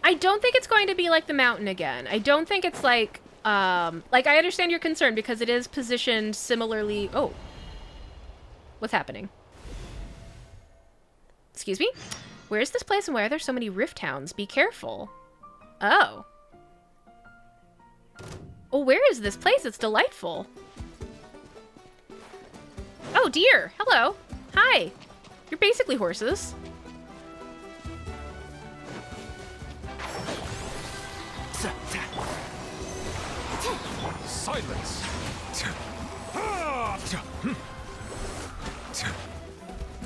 I don't think it's going to be like the mountain again. I don't think it's like I understand your concern because it is positioned similarly. Oh. What's happening? Excuse me? Where is this place and why are there so many rift hounds? Be careful. Oh. Oh, where is this place? It's delightful. Oh, dear. Hello. Hi. You're basically horses. Silence.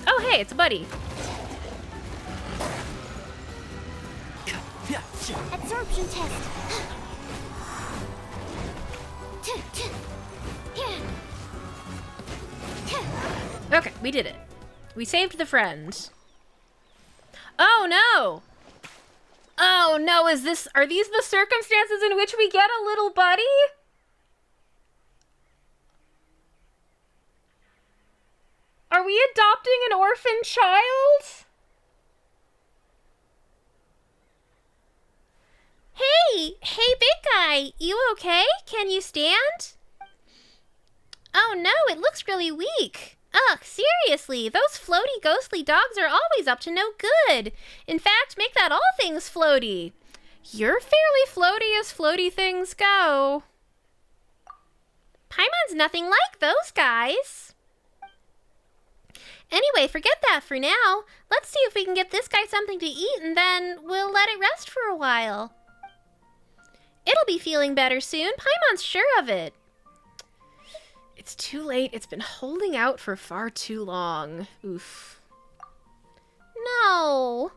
Oh, hey, it's a buddy. Absorption test. Okay, we did it. We saved the friend. Oh, no. Oh, no, are these the circumstances in which we get a little buddy? Are we adopting an orphan child? Hey, big guy, you okay? Can you stand? Oh no, it looks really weak. Ugh, seriously, those floaty, ghostly dogs are always up to no good. In fact, make that all things floaty. You're fairly floaty as floaty things go. Paimon's nothing like those guys. Anyway, forget that for now. Let's see if we can get this guy something to eat and then we'll let it rest for a while. It'll be feeling better soon. Paimon's sure of it. It's too late. It's been holding out for far too long. Oof. No.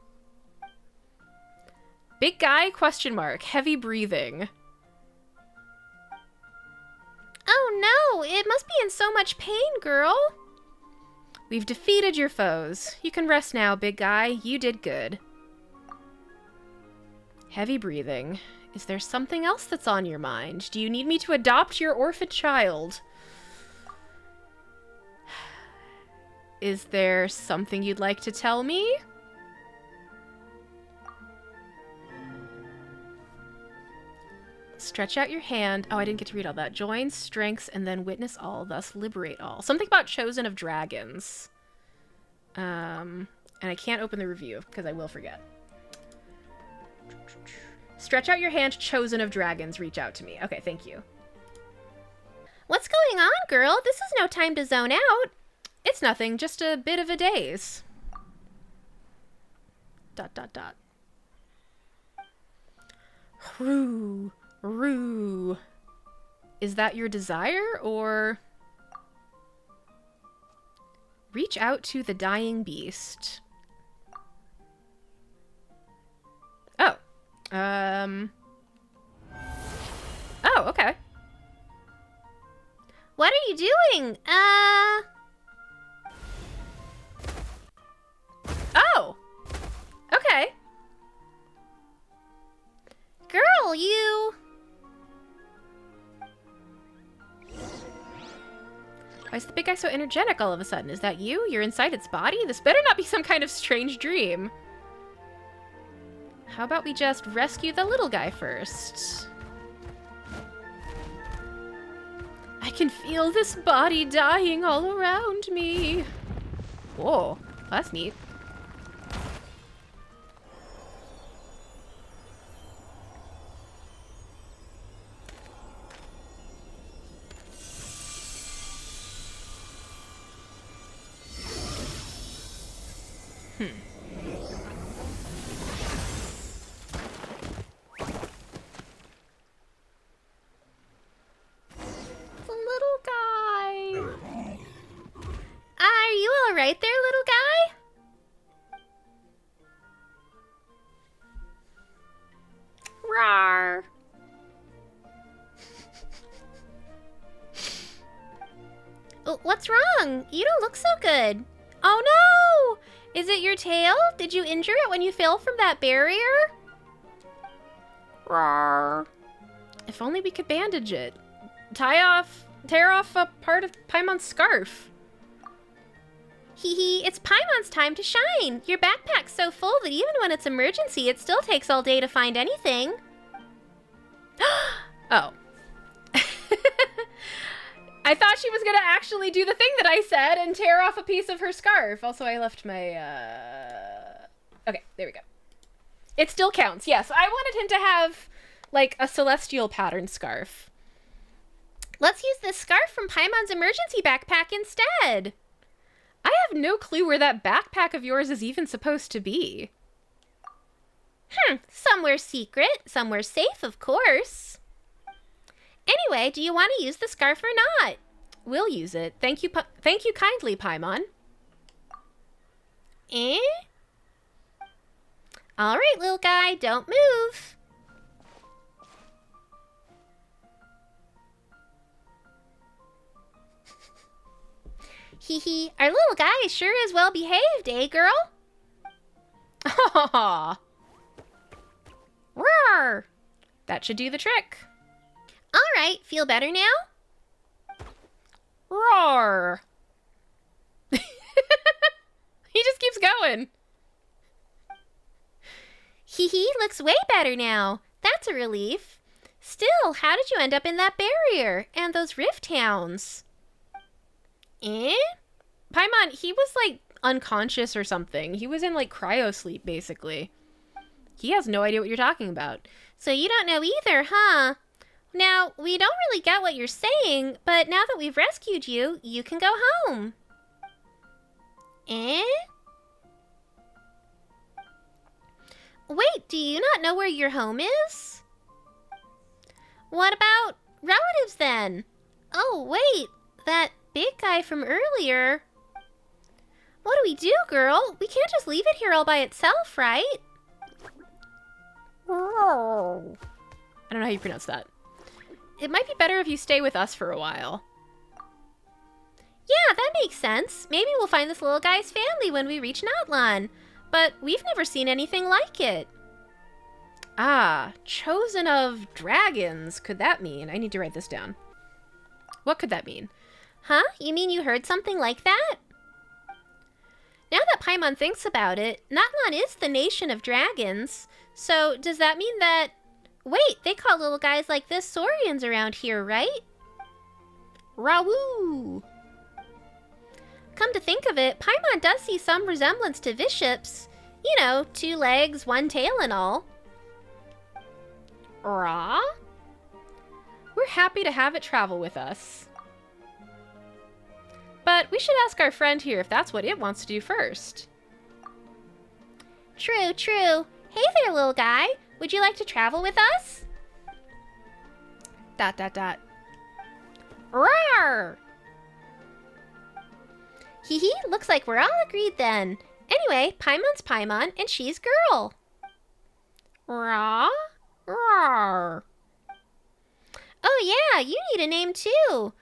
Big guy, question mark. Heavy breathing. Oh no, it must be in so much pain, girl. We've defeated your foes. You can rest now, big guy. You did good. Heavy breathing. Is there something else that's on your mind? Do you need me to adopt your orphan child? Is there something you'd like to tell me? Stretch out your hand. Oh, I didn't get to read all that. Join strengths and then witness all, thus liberate all. Something about chosen of dragons. And I can't open the review because I will forget. Stretch out your hand, chosen of dragons. Reach out to me. Okay, thank you. What's going on, girl? This is no time to zone out. It's nothing, just a bit of a daze. ... Roo. Roo. Is that your desire, or... Reach out to the dying beast. Oh. Oh, okay. What are you doing? Oh. Okay. Girl, you... Why is the big guy so energetic all of a sudden? Is that you? You're inside its body? This better not be some kind of strange dream. How about we just rescue the little guy first? I can feel this body dying all around me. Whoa, that's neat. Right there, little guy? Rawr. Oh, what's wrong? You don't look so good. Oh no! Is it your tail? Did you injure it when you fell from that barrier? Rawr. If only we could bandage it. Tear off a part of Paimon's scarf. Hee hee, it's Paimon's time to shine. Your backpack's so full that even when it's emergency, it still takes all day to find anything. Oh. I thought she was gonna actually do the thing that I said and tear off a piece of her scarf. Also, I left my, Okay, there we go. It still counts, yes. I wanted him to have, like, a celestial pattern scarf. Let's use this scarf from Paimon's emergency backpack instead. I have no clue where that backpack of yours is even supposed to be. Somewhere secret, somewhere safe, of course. Anyway, do you want to use the scarf or not? We'll use it. Thank you kindly, Paimon. All right, little guy, don't move. Hee hee, our little guy sure is well behaved, eh, girl? Aww. Roar! That should do the trick. All right, feel better now? Roar! He just keeps going. Hee hee, looks way better now. That's a relief. Still, how did you end up in that barrier and those rift towns? Paimon, he was like unconscious or something. He was in like cryo sleep, basically. He has no idea what you're talking about. So you don't know either, huh? Now, we don't really get what you're saying, but now that we've rescued you, you can go home. Wait, do you not know where your home is? What about relatives then? Oh, wait, that big guy from earlier. What do we do, girl? We can't just leave it here all by itself, right? I don't know how you pronounce that. It might be better if you stay with us for a while. Yeah, that makes sense. Maybe we'll find this little guy's family when we reach Natlan. But we've never seen anything like it. Ah, chosen of dragons. Could that mean? I need to write this down. What could that mean? Huh? You mean you heard something like that? Now that Paimon thinks about it, Natlan is the nation of dragons. So does that mean that... Wait, they call little guys like this Saurians around here, right? Rawoo! Come to think of it, Paimon does see some resemblance to Viships. You know, 2 legs, 1 tail and all. Raw? We're happy to have it travel with us. But we should ask our friend here if that's what it wants to do first. True, true. Hey there, little guy. Would you like to travel with us? ... Roar! Hee hee, looks like we're all agreed then. Anyway, Paimon's Paimon, and she's girl. Raw? Roar. Oh yeah, you need a name too.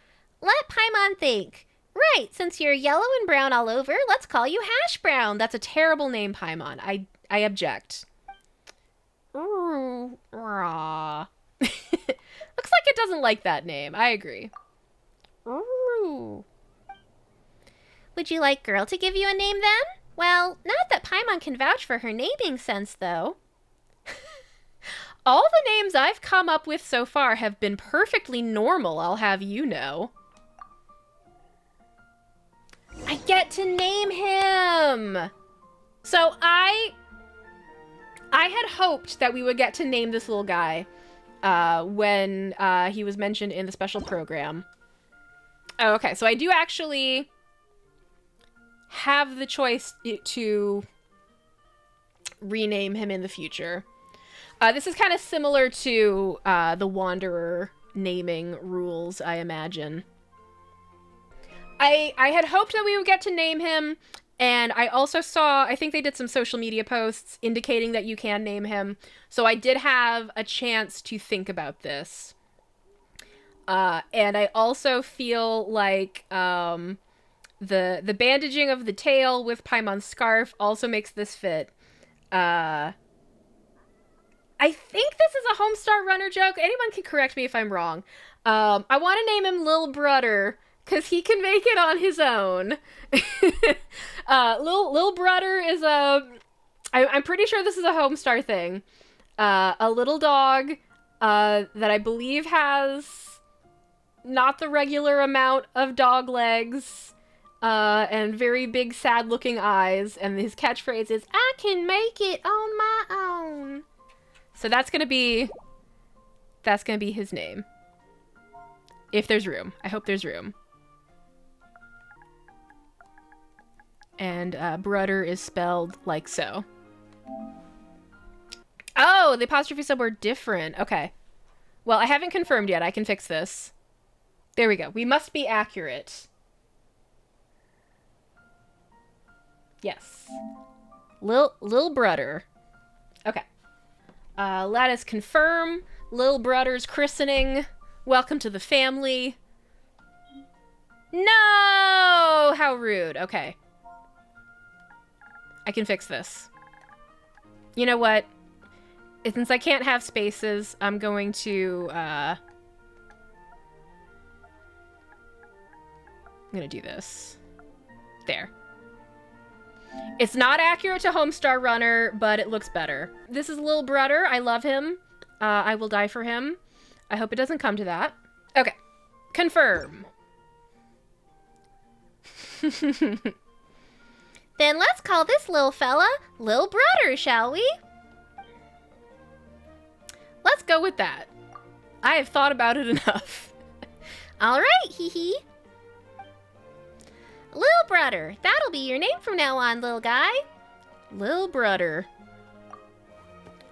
Let Paimon think. Right, since you're yellow and brown all over, let's call you Hash Brown. That's a terrible name, Paimon. I object. Raw. Looks like it doesn't like that name. I agree. Ooh. Would you like girl to give you a name then? Well, not that Paimon can vouch for her naming sense, though. All the names I've come up with so far have been perfectly normal, I'll have you know. I get to name him! So I had hoped that we would get to name this little guy when he was mentioned in the special program. Oh, okay, so I do actually have the choice to rename him in the future. This is kind of similar to the Wanderer naming rules, I imagine. I had hoped that we would get to name him, and I also saw, I think they did some social media posts indicating that you can name him, so I did have a chance to think about this. And I also feel like the bandaging of the tail with Paimon's scarf also makes this fit. I think this is a Homestar Runner joke. Anyone can correct me if I'm wrong. I want to name him Lil'Brudder, because he can make it on his own. Lil'Brudder is I'm pretty sure this is a Homestar thing. A little dog that I believe has not the regular amount of dog legs and very big sad looking eyes, and his catchphrase is, "I can make it on my own." So that's gonna be his name. If there's room. I hope there's room. And Brudder is spelled like so. Oh, the apostrophe sub were different. Okay. Well, I haven't confirmed yet. I can fix this. There we go. We must be accurate. Yes. Lil'Brudder. Okay. Let us confirm Lil'Brudder's christening. Welcome to the family. No! How rude. Okay. I can fix this. You know what? Since I can't have spaces, I'm going to, I'm gonna do this. There. It's not accurate to Homestar Runner, but it looks better. This is Lil'Brudder. I love him. I will die for him. I hope it doesn't come to that. Okay. Confirm. Then let's call this little fella Lil'Brudder, shall we? Let's go with that. I have thought about it enough. All right, hee hee. Lil'Brudder, that'll be your name from now on, little guy. Lil'Brudder.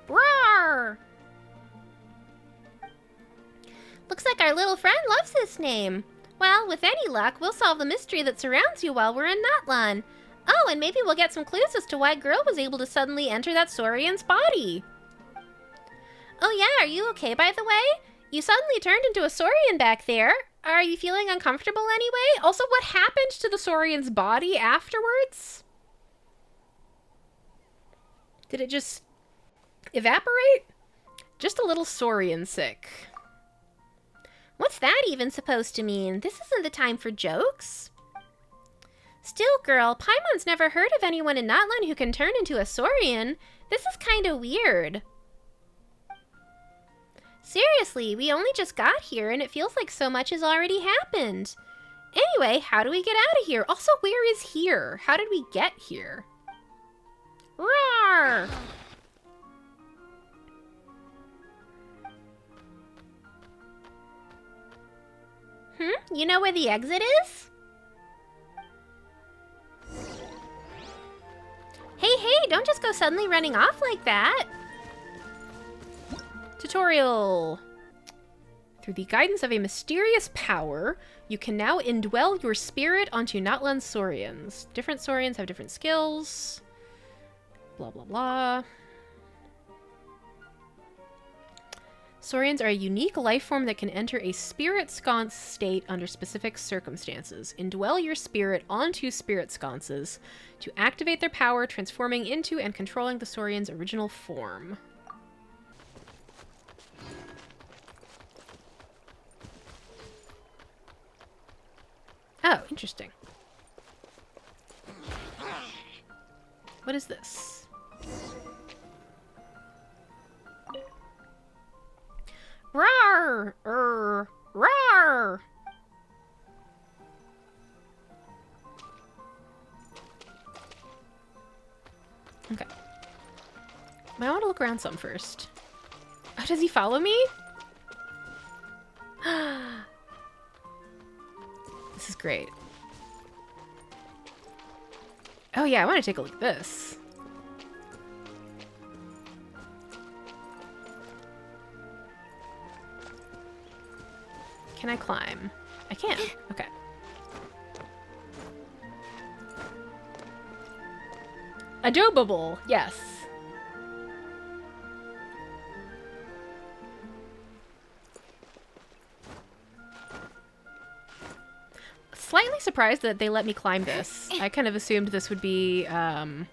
Roar! Looks like our little friend loves this name. Well, with any luck, we'll solve the mystery that surrounds you while we're in Natlan. Oh, and maybe we'll get some clues as to why Girl was able to suddenly enter that Saurian's body. Oh yeah, are you okay, by the way? You suddenly turned into a Saurian back there. Are you feeling uncomfortable anyway? Also, what happened to the Saurian's body afterwards? Did it just evaporate? Just a little Saurian sick. What's that even supposed to mean? This isn't the time for jokes. Still, Girl, Paimon's never heard of anyone in Natlan who can turn into a Saurian. This is kinda weird. Seriously, we only just got here and it feels like so much has already happened. Anyway, how do we get out of here? Also, where is here? How did we get here? Roar! You know where the exit is? Hey, don't just go suddenly running off like that. Tutorial. Through the guidance of a mysterious power, you can now indwell your spirit onto Natlan Saurians. Different Saurians have different skills. Blah, blah, blah. Saurians are a unique life form that can enter a spirit sconce state under specific circumstances. Indwell your spirit onto spirit sconces to activate their power, transforming into and controlling the Saurian's original form. Oh, interesting. What is this? Rawr! Rawr! Okay. I want to look around some first. Oh, does he follow me? This is great. Oh yeah, I want to take a look at this. Can I climb? I can. Okay. Adobable, yes. Slightly surprised that they let me climb this. I kind of assumed this would be, Did I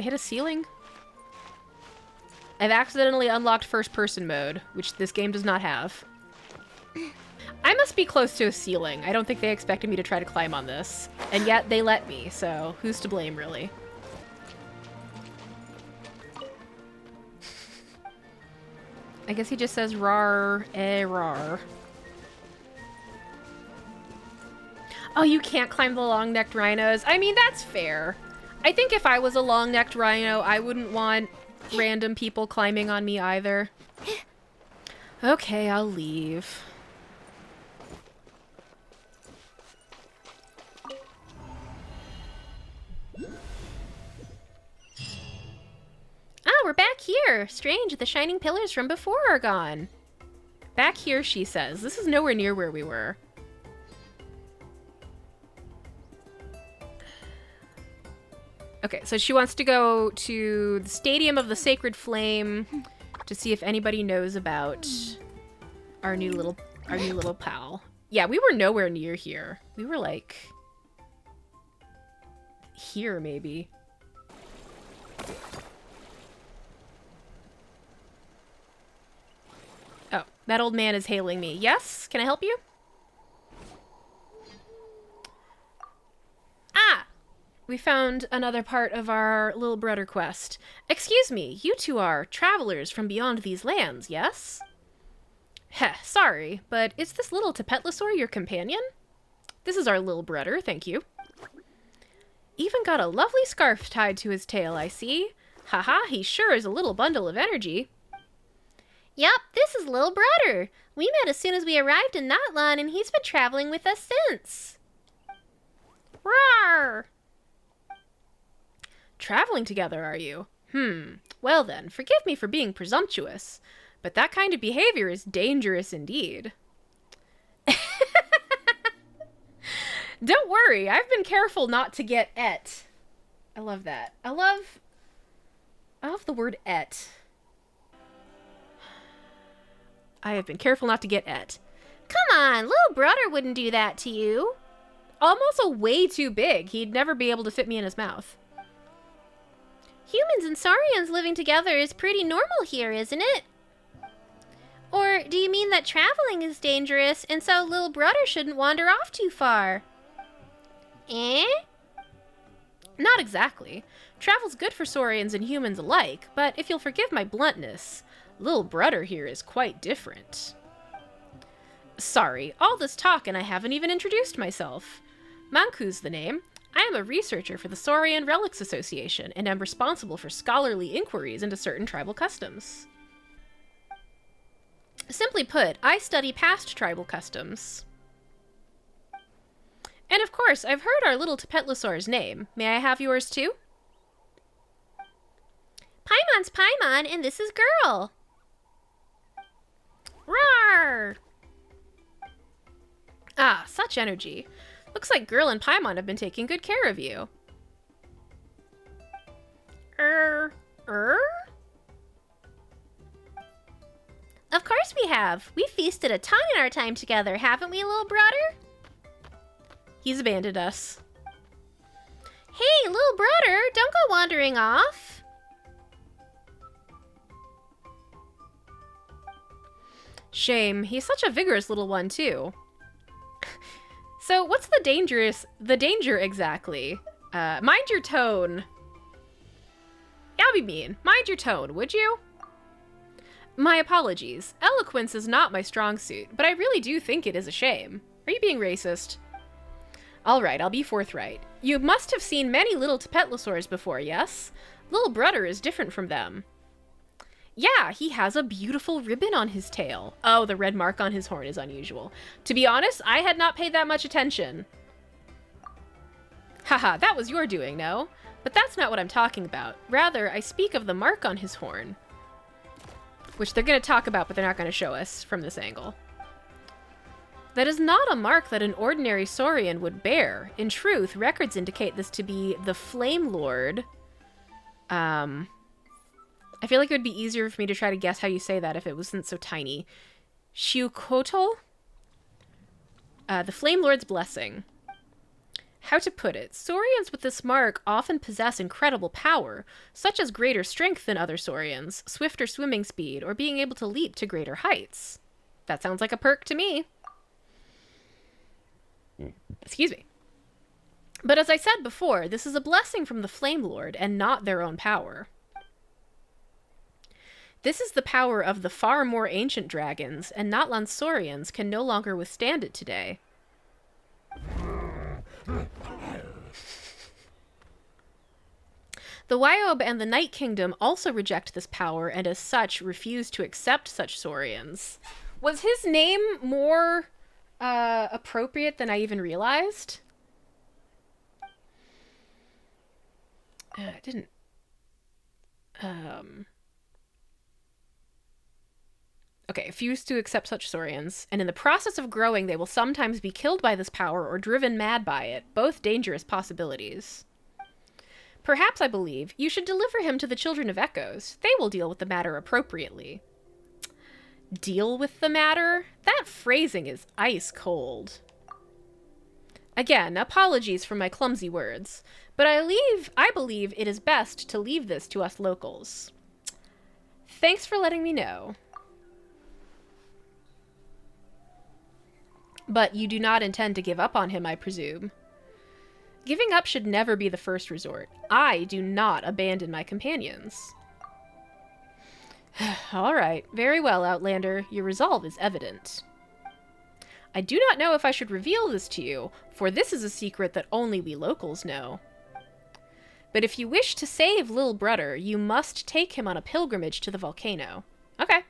hit a ceiling? I've accidentally unlocked first-person mode, which this game does not have. I'm must be close to a ceiling. I don't think they expected me to try to climb on this. And yet they let me, so who's to blame, really? I guess he just says rar, rar. Oh, you can't climb the long-necked rhinos? I mean, that's fair. I think if I was a long-necked rhino, I wouldn't want random people climbing on me either. Okay, I'll leave. Ah, we're back here. Strange, the shining pillars from before are gone. Back here, she says. This is nowhere near where we were. Okay, so she wants to go to the Stadium of the Sacred Flame to see if anybody knows about our new little pal. Yeah, we were nowhere near here. We were like here maybe. Oh, that old man is hailing me. Yes, can I help you? Ah! We found another part of our Lil'Brudder quest. Excuse me, you two are travelers from beyond these lands, yes? Heh, sorry, but is this little Tapetlosaur your companion? This is our Lil'Brudder, thank you. Even got a lovely scarf tied to his tail, I see. Haha, he sure is a little bundle of energy. Yup, this is Lil'Brudder. We met as soon as we arrived in Natlan, and he's been traveling with us since. Rawr! Traveling together, are you? Well then, forgive me for being presumptuous, but that kind of behavior is dangerous indeed. Don't worry, I've been careful not to get et. I love that. I love the word et. I have been careful not to get et. Come on, Lil'Brudder wouldn't do that to you. Almost a way too big. He'd never be able to fit me in his mouth. Humans and Saurians living together is pretty normal here, isn't it? Or do you mean that traveling is dangerous, and so Lil'Brudder shouldn't wander off too far? Eh? Not exactly. Travel's good for Saurians and humans alike, but if you'll forgive my bluntness, Lil'Brudder here is quite different. Sorry, all this talk and I haven't even introduced myself. Manqu's the name. I am a researcher for the Saurian Relics Association, and am responsible for scholarly inquiries into certain tribal customs. Simply put, I study past tribal customs. And of course, I've heard our little Tapetlosaur's name. May I have yours too? Paimon's Paimon, and this is Girl. Roar! Ah, such energy. Looks like Girl and Paimon have been taking good care of you. Of course we have. We feasted a ton in our time together, haven't we, Lil'Brudder? He's abandoned us. Hey, Lil'Brudder, don't go wandering off. Shame. He's such a vigorous little one, too. So, what's the danger exactly? Mind your tone. I'll be mean. Mind your tone, would you? My apologies. Eloquence is not my strong suit, but I really do think it is a shame. Are you being racist? Alright, I'll be forthright. You must have seen many little Tapetlosaurs before, yes? Lil'Brudder is different from them. Yeah, he has a beautiful ribbon on his tail. Oh, the red mark on his horn is unusual. To be honest, I had not paid that much attention. Haha, that was your doing, no? But that's not what I'm talking about. Rather, I speak of the mark on his horn. Which they're going to talk about, but they're not going to show us from this angle. That is not a mark that an ordinary Saurian would bear. In truth, records indicate this to be the Flame Lord. I feel like it would be easier for me to try to guess how you say that if it wasn't so tiny. Shiukotol? The Flame Lord's Blessing. How to put it? Saurians with this mark often possess incredible power, such as greater strength than other Saurians, swifter swimming speed, or being able to leap to greater heights. That sounds like a perk to me. Excuse me. But as I said before, this is a blessing from the Flame Lord and not their own power. This is the power of the far more ancient dragons, and Natlan Saurians can no longer withstand it today. The Wyob and the Night Kingdom also reject this power, and as such refuse to accept such Saurians. Was his name more appropriate than I even realized? I didn't. Okay, refuse to accept such Saurians, and in the process of growing, they will sometimes be killed by this power or driven mad by it, both dangerous possibilities. Perhaps, I believe, you should deliver him to the Children of Echoes. They will deal with the matter appropriately. Deal with the matter? That phrasing is ice cold. Again, apologies for my clumsy words, but I believe it is best to leave this to us locals. Thanks for letting me know. But you do not intend to give up on him, I presume. Giving up should never be the first resort. I do not abandon my companions. All right, very well, Outlander. Your resolve is evident. I do not know if I should reveal this to you, for this is a secret that only we locals know. But if you wish to save Lil'Brudder, you must take him on a pilgrimage to the volcano. Okay.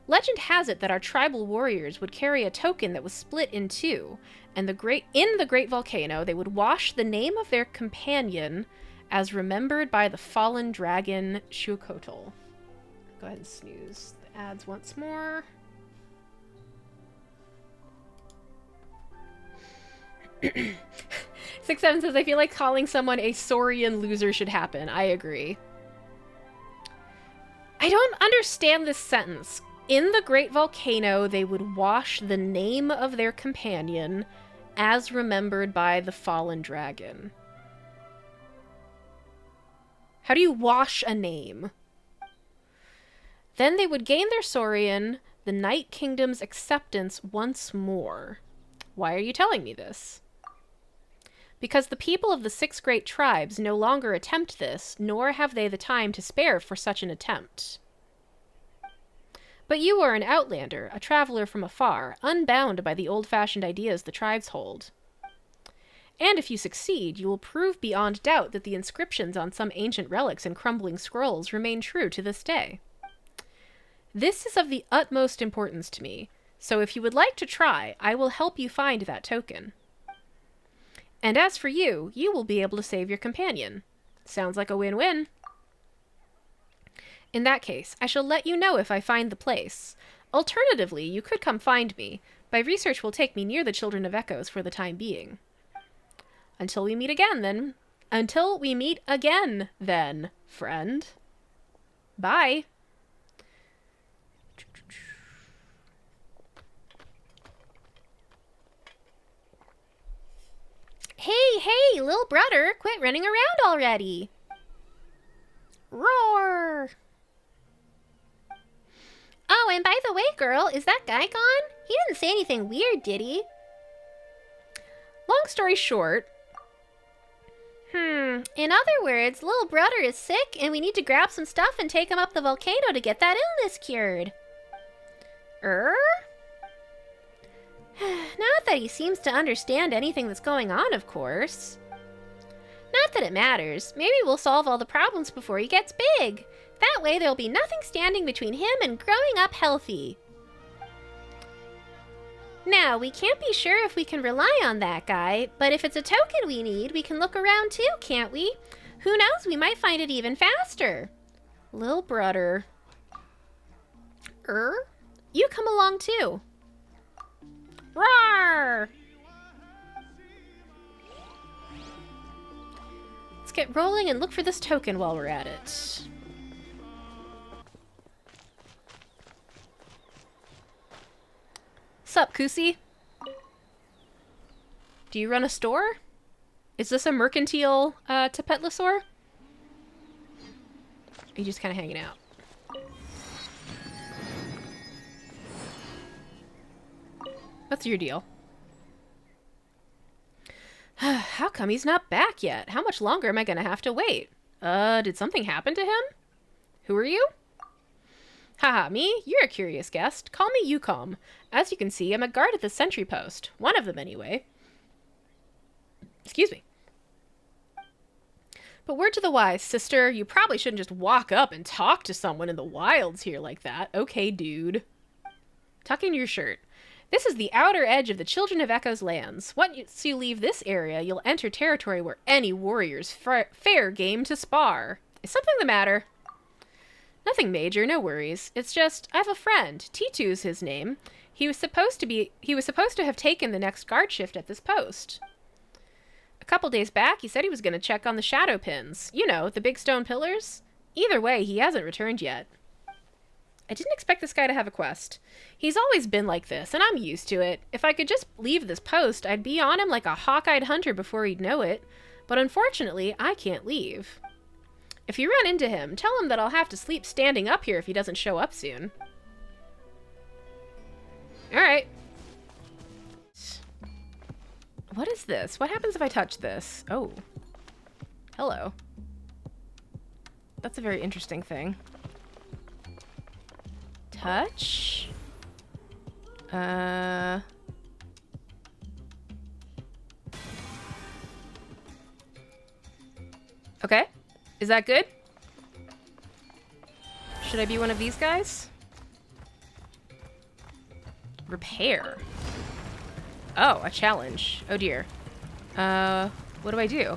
Legend has it that our tribal warriors would carry a token that was split in two, and in the great volcano they would wash the name of their companion as remembered by the fallen dragon Shu'Kotl. Go ahead and snooze the ads once more. Six Seven says, I feel like calling someone a Saurian loser should happen. I agree. I don't understand this sentence. In the great volcano, they would wash the name of their companion as remembered by the fallen dragon. How do you wash a name? Then they would gain their Saurian, the Night Kingdom's acceptance once more. Why are you telling me this? Because the people of the 6 great tribes no longer attempt this, nor have they the time to spare for such an attempt. But you are an outlander, a traveler from afar, unbound by the old-fashioned ideas the tribes hold. And if you succeed, you will prove beyond doubt that the inscriptions on some ancient relics and crumbling scrolls remain true to this day. This is of the utmost importance to me, so if you would like to try, I will help you find that token. And as for you, you will be able to save your companion. Sounds like a win-win. In that case, I shall let you know if I find the place. Alternatively, you could come find me. My research will take me near the Children of Echoes for the time being. Until we meet again, then, friend. Bye. Hey, Lil'Brudder, quit running around already. Roar! Oh, and by the way, girl, is that guy gone? He didn't say anything weird, did he? Long story short... In other words, Lil'Brudder is sick, and we need to grab some stuff and take him up the volcano to get that illness cured. Not that he seems to understand anything that's going on, of course. Not that it matters. Maybe we'll solve all the problems before he gets big. That way there'll be nothing standing between him and growing up healthy. Now, we can't be sure if we can rely on that guy, but if it's a token we need, we can look around too, can't we? Who knows, we might find it even faster. Lil'Brudder. You come along too. Roar! Let's get rolling and look for this token while we're at it. Sup, Kusi? Do you run a store? Is this a mercantile Tepetlosaur? Are you just kind of hanging out? What's your deal? How come he's not back yet? How much longer am I gonna have to wait? Did something happen to him? Who are you? Haha, me? You're a curious guest. Call me Yukon. As you can see, I'm a guard at the sentry post. One of them, anyway. Excuse me. But word to the wise, sister, you probably shouldn't just walk up and talk to someone in the wilds here like that. Okay, dude. Tuck in your shirt. This is the outer edge of the Children of Echo's lands. Once you leave this area, you'll enter territory where any warrior's fair game to spar. Is something the matter? Nothing major, no worries. It's just, I have a friend. T2's his name. He was supposed to have taken the next guard shift at this post. A couple days back, he said he was going to check on the shadow pins. You know, the big stone pillars. Either way, he hasn't returned yet. I didn't expect this guy to have a quest. He's always been like this, and I'm used to it. If I could just leave this post, I'd be on him like a hawk-eyed hunter before he'd know it. But unfortunately, I can't leave. If you run into him, tell him that I'll have to sleep standing up here if he doesn't show up soon. Alright. What is this? What happens if I touch this? Oh. Hello. That's a very interesting thing. Touch. Okay. Is that good? Should I be one of these guys? Repair. Oh, a challenge. Oh dear. What do I do?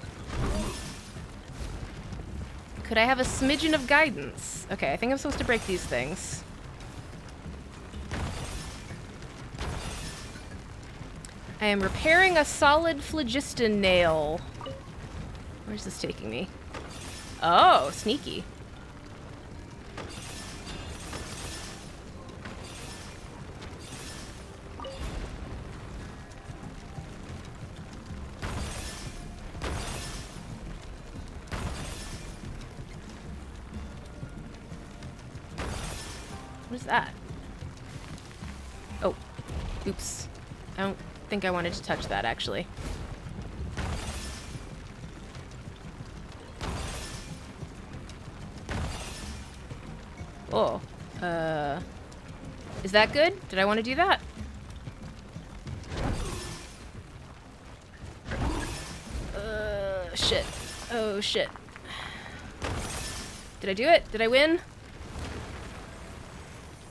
Could I have a smidgen of guidance? Okay, I think I'm supposed to break these things. I am repairing a solid phlogiston nail. Where's this taking me? Oh, sneaky. What is that? Oh, oops. I don't think I wanted to touch that, actually. Oh, is that good? Did I want to do that? Shit. Oh, shit. Did I do it? Did I win?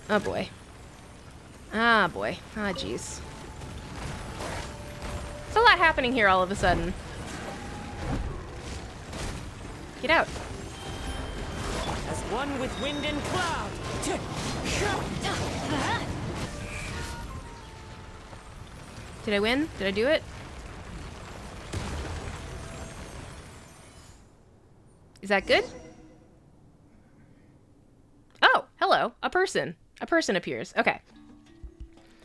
Oh, boy. Ah, boy. Ah, jeez. There's a lot happening here all of a sudden. Get out. As one with wind and cloud. Did I win? Did I do it? Is that good? Oh, hello. A person. A person appears. Okay.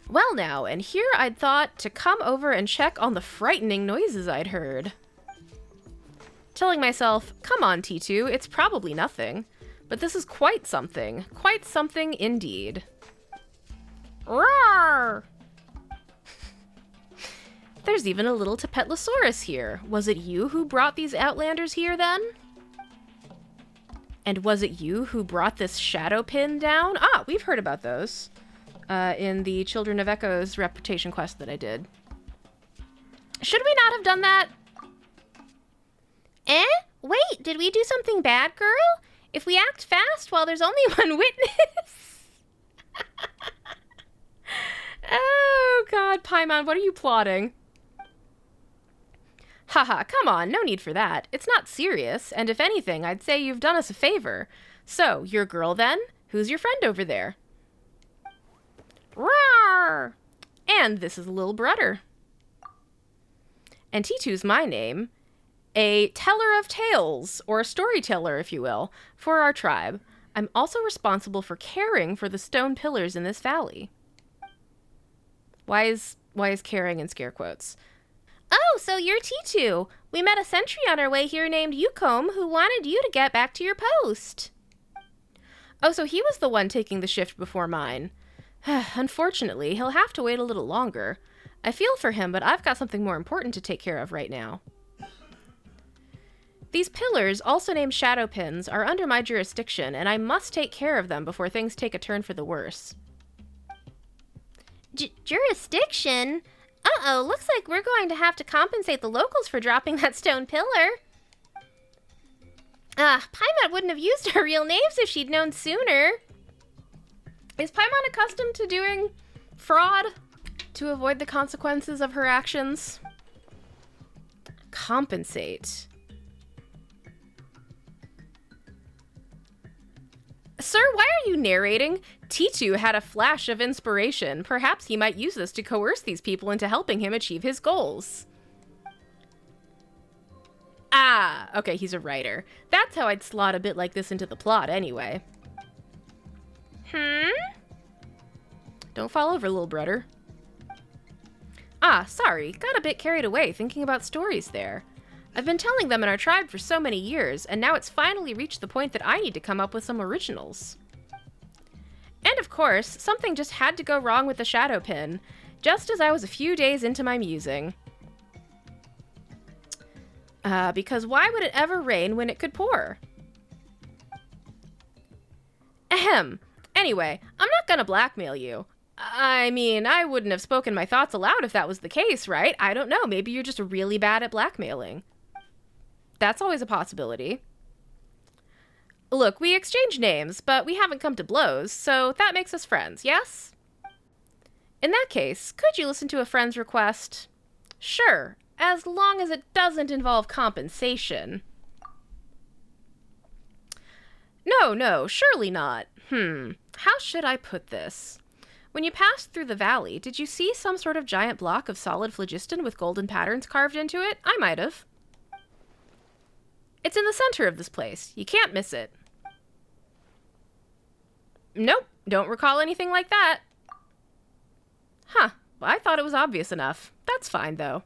Well now, and here I'd thought to come over and check on the frightening noises I'd heard. Telling myself, come on, T2, it's probably nothing. But this is quite something. Quite something indeed. Roar! There's even a little Tapetlosaurus here. Was it you who brought these outlanders here, then? And was it you who brought this shadow pin down? Ah, we've heard about those. In the Children of Echo's reputation quest that I did. Should we not have done that? Eh? Wait, did we do something bad, girl? If we act fast while there's only one witness. Oh, God, Paimon, what are you plotting? Haha, come on, no need for that. It's not serious, and if anything, I'd say you've done us a favor. So, you're a girl then? Who's your friend over there? Roar! And this is Lil'Brudder. And T2's my name. A teller of tales, or a storyteller, if you will, for our tribe. I'm also responsible for caring for the stone pillars in this valley. Why is caring in scare quotes? Oh, so you're T2. We met a sentry on our way here named Yukon who wanted you to get back to your post. Oh, so he was the one taking the shift before mine. Unfortunately, he'll have to wait a little longer. I feel for him, but I've got something more important to take care of right now. These pillars, also named shadow pins, are under my jurisdiction, and I must take care of them before things take a turn for the worse. Jurisdiction? Uh-oh, looks like we're going to have to compensate the locals for dropping that stone pillar. Paimon wouldn't have used her real names if she'd known sooner. Is Paimon accustomed to doing fraud to avoid the consequences of her actions? Compensate. Sir, why are you narrating? T2 had a flash of inspiration. Perhaps he might use this to coerce these people into helping him achieve his goals. Ah, okay, he's a writer. That's how I'd slot a bit like this into the plot anyway. Don't fall over, Lil'Brudder. Ah, sorry, got a bit carried away thinking about stories there. I've been telling them in our tribe for so many years, and now it's finally reached the point that I need to come up with some originals. And of course, something just had to go wrong with the shadow pin, just as I was a few days into my musing. Because why would it ever rain when it could pour? Ahem. Anyway, I'm not gonna blackmail you. I mean, I wouldn't have spoken my thoughts aloud if that was the case, right? I don't know, maybe you're just really bad at blackmailing. That's always a possibility. Look, we exchange names, but we haven't come to blows, so that makes us friends, yes? In that case, could you listen to a friend's request? Sure, as long as it doesn't involve compensation. No, surely not. How should I put this? When you passed through the valley, did you see some sort of giant block of solid phlogiston with golden patterns carved into it? I might have. It's in the center of this place. You can't miss it. Nope, don't recall anything like that. Huh, I thought it was obvious enough. That's fine, though.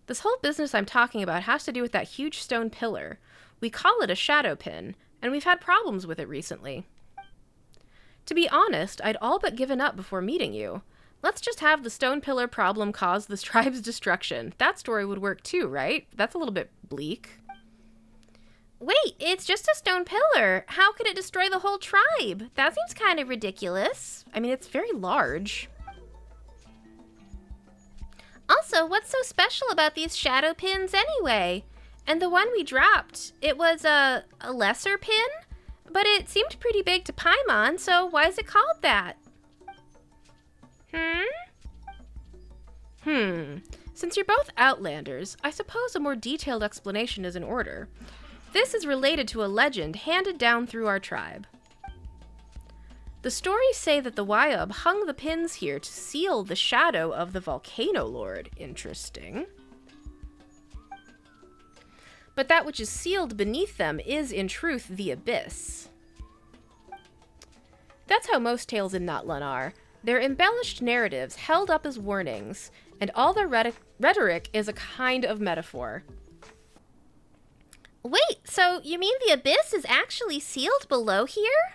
This whole business I'm talking about has to do with that huge stone pillar. We call it a shadow pin, and we've had problems with it recently. To be honest, I'd all but given up before meeting you. Let's just have the stone pillar problem cause this tribe's destruction. That story would work too, right? That's a little bit bleak. Wait, it's just a stone pillar. How could it destroy the whole tribe? That seems kind of ridiculous. I mean, it's very large. Also, what's so special about these shadow pins anyway? And the one we dropped, it was a lesser pin? But it seemed pretty big to Paimon, so why is it called that? Since you're both Outlanders, I suppose a more detailed explanation is in order. This is related to a legend handed down through our tribe. The stories say that the Wyob hung the pins here to seal the shadow of the Volcano Lord. Interesting. But that which is sealed beneath them is, in truth, the abyss. That's how most tales in Natlan are. They're embellished narratives held up as warnings, and all their rhetoric is a kind of metaphor. Wait, so you mean the abyss is actually sealed below here?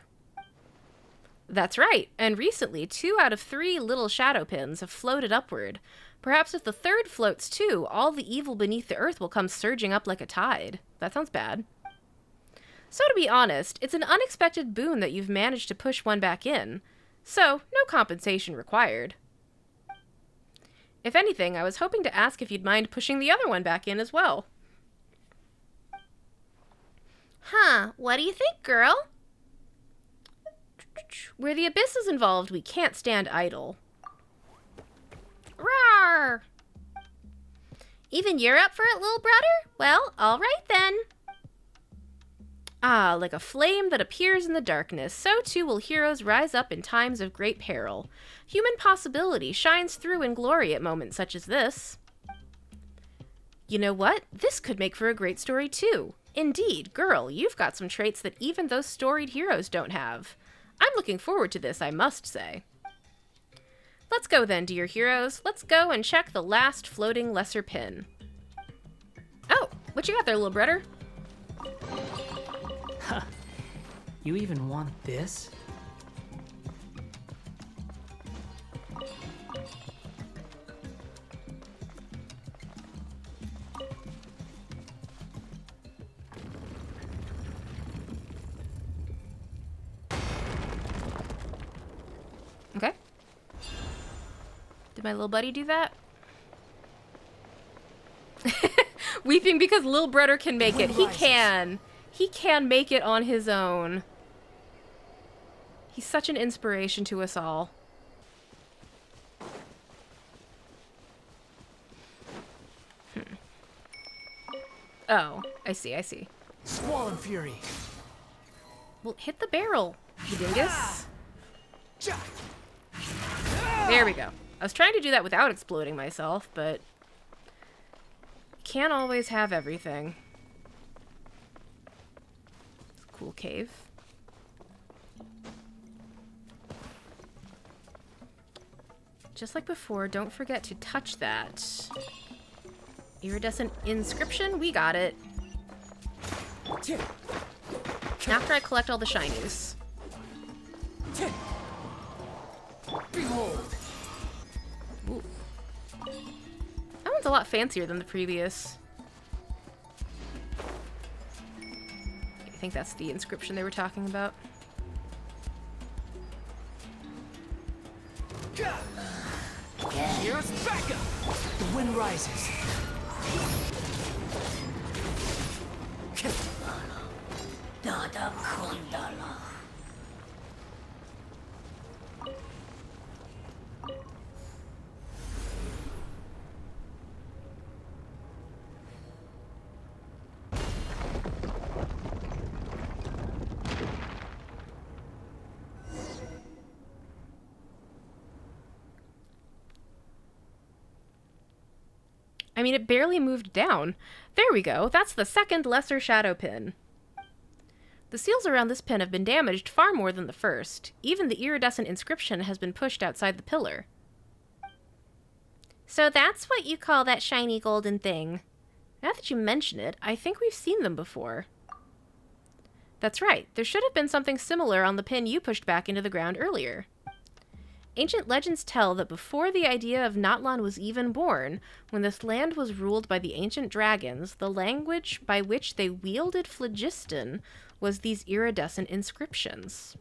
That's right, and recently 2 out of 3 little shadow pins have floated upward. Perhaps if the third floats too, all the evil beneath the earth will come surging up like a tide. That sounds bad. So to be honest, it's an unexpected boon that you've managed to push one back in. So, no compensation required. If anything, I was hoping to ask if you'd mind pushing the other one back in as well. Huh, what do you think, girl? Where the abyss is involved, we can't stand idle. Rawr! Even you're up for it, Lil'Brudder? Well, all right then. Ah, like a flame that appears in the darkness, so too will heroes rise up in times of great peril. Human possibility shines through in glory at moments such as this. You know what? This could make for a great story too. Indeed, girl, you've got some traits that even those storied heroes don't have. I'm looking forward to this, I must say. Let's go then, dear heroes. Let's go and check the last floating lesser pin. Oh, what you got there, Lil'Brudder? Huh. You even want this? Okay. Did my little buddy do that? Weeping because Lil'Brudder can make it. He can. He can make it on his own. He's such an inspiration to us all. Oh, I see, I see. Swollen Fury. Well, hit the barrel, you dingus. There we go. I was trying to do that without exploding myself, but can't always have everything. It's a cool cave. Just like before, don't forget to touch that. Iridescent inscription, we got it. After I collect all the shinies. Behold. Ooh. That one's a lot fancier than the previous. I think that's the inscription they were talking about. Here's backup. The wind rises. I mean, it barely moved down. There we go. That's the second lesser shadow pin. The seals around this pin have been damaged far more than the first. Even the iridescent inscription has been pushed outside the pillar. So that's what you call that shiny golden thing. Now that you mention it, I think we've seen them before. That's right. There should have been something similar on the pin you pushed back into the ground earlier. Ancient legends tell that before the idea of Natlan was even born, when this land was ruled by the ancient dragons, the language by which they wielded phlogiston was these iridescent inscriptions.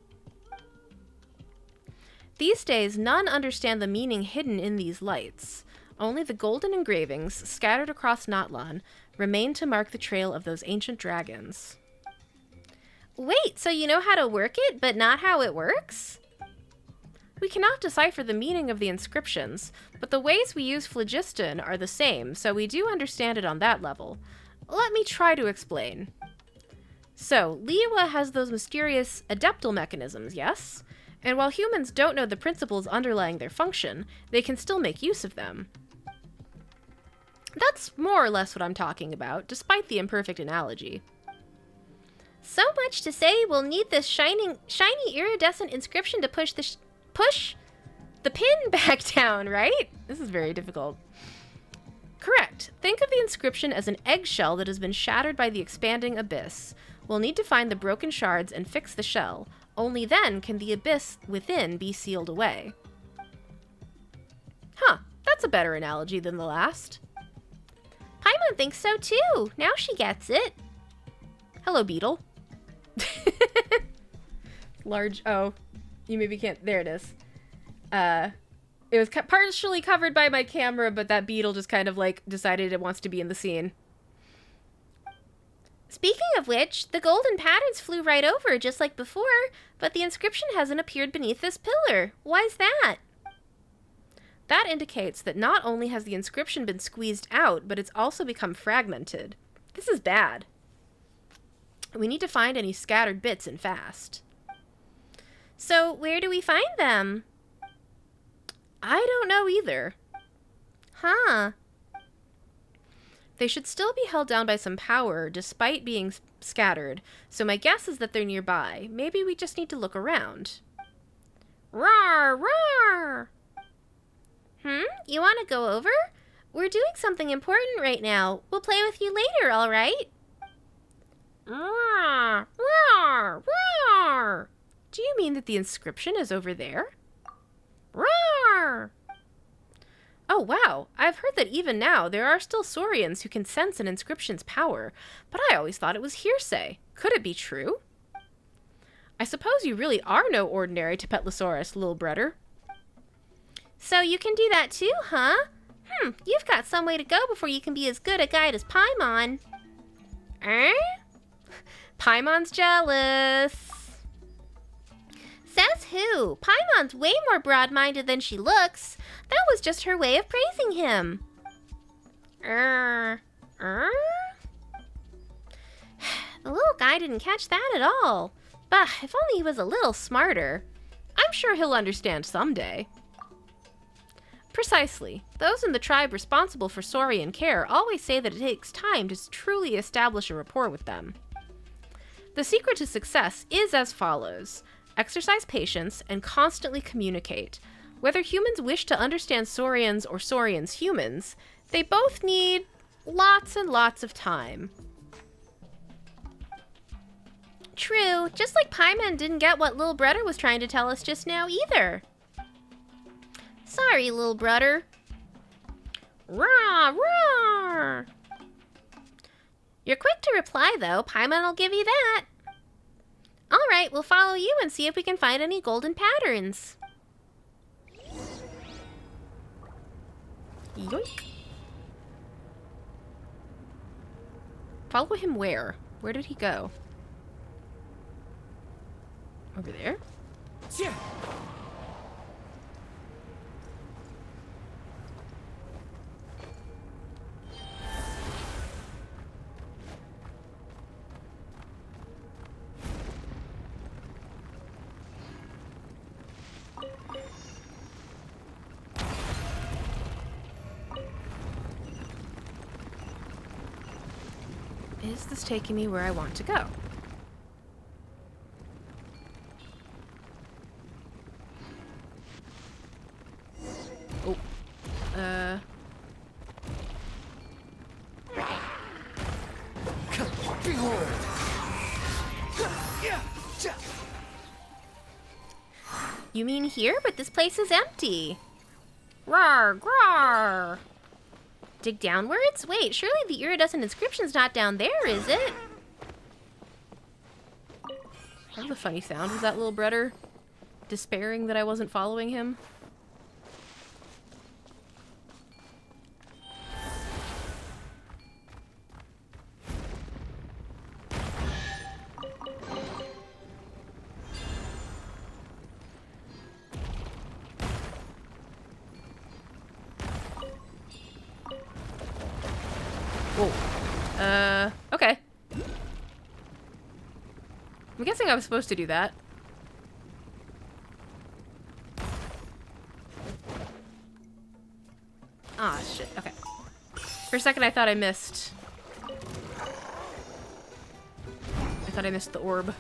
These days, none understand the meaning hidden in these lights. Only the golden engravings, scattered across Natlan, remain to mark the trail of those ancient dragons. Wait, so you know how to work it, but not how it works? We cannot decipher the meaning of the inscriptions, but the ways we use phlogiston are the same, so we do understand it on that level. Let me try to explain. So, Liyue has those mysterious adeptal mechanisms, yes? And while humans don't know the principles underlying their function, they can still make use of them. That's more or less what I'm talking about, despite the imperfect analogy. So much to say we'll need this shiny iridescent inscription to push the pin back down, right? This is very difficult. Correct. Think of the inscription as an eggshell that has been shattered by the expanding abyss. We'll need to find the broken shards and fix the shell. Only then can the abyss within be sealed away. Huh, that's a better analogy than the last. Paimon thinks so too. Now she gets it. Hello, beetle. Large, oh, you maybe can't, there it is. It was partially covered by my camera, but that beetle just kind of like decided it wants to be in the scene. Speaking of which, the golden patterns flew right over just like before, but the inscription hasn't appeared beneath this pillar. Why's that? That indicates that not only has the inscription been squeezed out, but it's also become fragmented. This is bad. We need to find any scattered bits and fast. So where do we find them? I don't know either. Huh. They should still be held down by some power, despite being scattered, so my guess is that they're nearby. Maybe we just need to look around. Roar, roar! You want to go over? We're doing something important right now. We'll play with you later, all right? Roar, roar, roar! Do you mean that the inscription is over there? Roar! Oh, wow. I've heard that even now there are still Saurians who can sense an inscription's power, but I always thought it was hearsay. Could it be true? I suppose you really are no ordinary Tapetlosaurus, Lil'Brudder. So you can do that too, huh? You've got some way to go before you can be as good a guide as Paimon. Paimon's jealous. Says who? Paimon's way more broad-minded than she looks. That was just her way of praising him. The little guy didn't catch that at all. Bah, if only he was a little smarter. I'm sure he'll understand someday. Precisely. Those in the tribe responsible for Saurian care always say that it takes time to truly establish a rapport with them. The secret to success is as follows. Exercise patience and constantly communicate. Whether humans wish to understand Saurians or Saurians humans, they both need lots and lots of time. True, just like Paimon didn't get what Lil'Brudder was trying to tell us just now either. Sorry, Lil'Brudder. Rawr, rawr. You're quick to reply, though. Paimon will give you that. All right, we'll follow you and see if we can find any golden patterns. Yoink. Follow him where? Where did he go? Over there? Yeah. Is this taking me where I want to go? Oh. Behold. You mean here? But this place is empty. Rawr, grawr. Dig downwards? Wait, surely the iridescent inscription's not down there, is it? That was a funny sound. Was that Lil'Brudder despairing that I wasn't following him? Whoa. Okay. I'm guessing I was supposed to do that. Ah, shit. Okay. For a second, I thought I missed. I thought I missed the orb.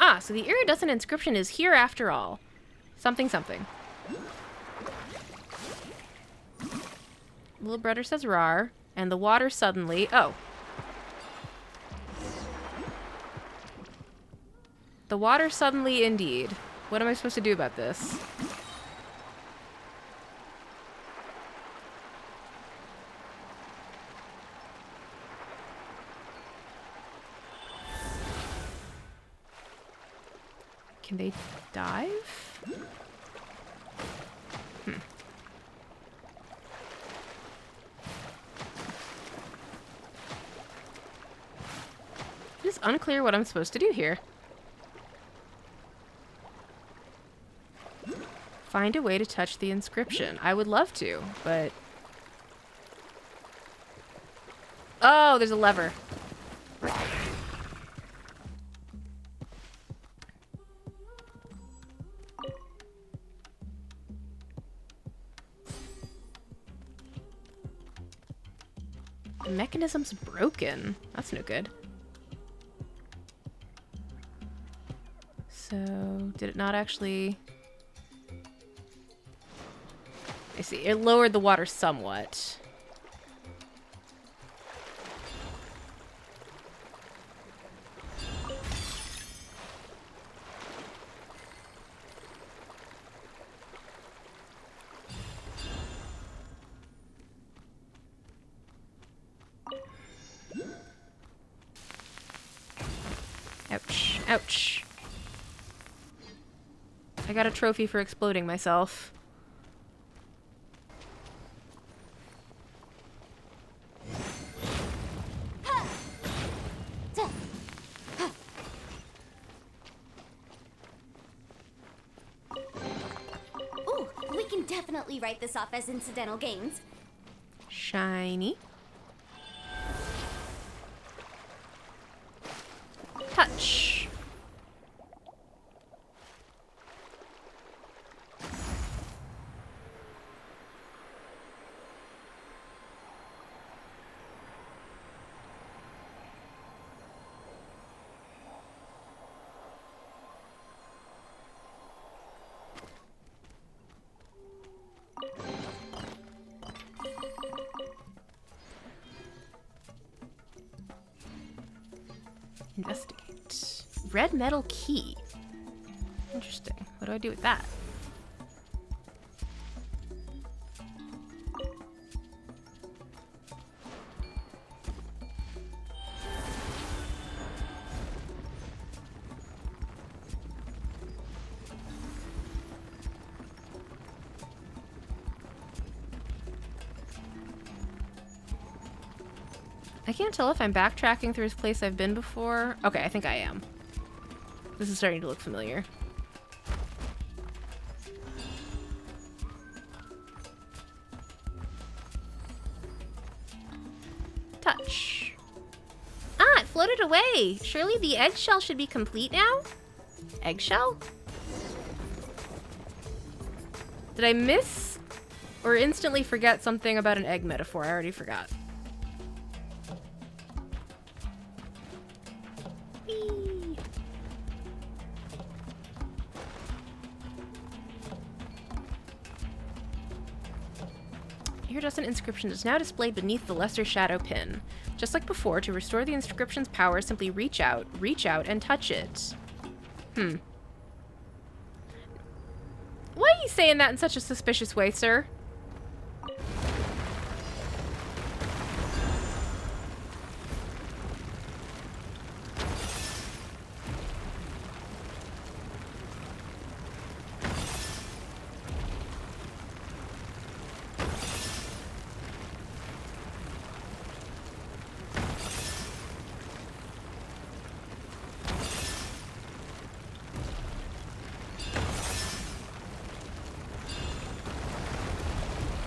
Ah, so the iridescent inscription is here after all. Something, something. Lil'Brudder says rar, and the water suddenly... Oh. The water suddenly indeed. What am I supposed to do about this? Can they dive? It is unclear what I'm supposed to do here. Find a way to touch the inscription. I would love to, but... Oh, there's a lever. The mechanism's broken. That's no good. So, did it not actually... I see. It lowered the water somewhat. Ouch. Ouch. I got a trophy for exploding myself. Ooh, we can definitely write this off as incidental gains. Shiny. Touch. Investigate. Red metal key. Interesting. What do I do with that? I can't tell if I'm backtracking through this place I've been before. Okay, I think I am. This is starting to look familiar. Touch. Ah, it floated away. Surely the eggshell should be complete now? Eggshell? Did I miss or instantly forget something about an egg metaphor? I already forgot. Whee! Iridescent inscription is now displayed beneath the lesser shadow pin. Just like before, to restore the inscription's power, simply reach out, and touch it. Why are you saying that in such a suspicious way, sir?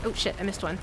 Oh shit, I missed one.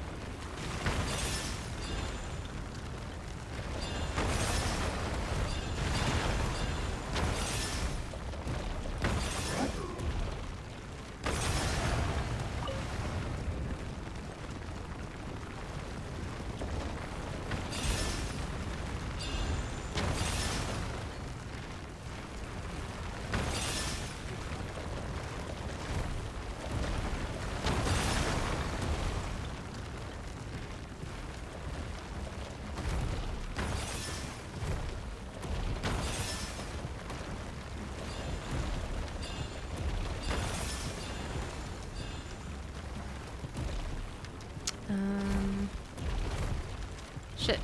Shit.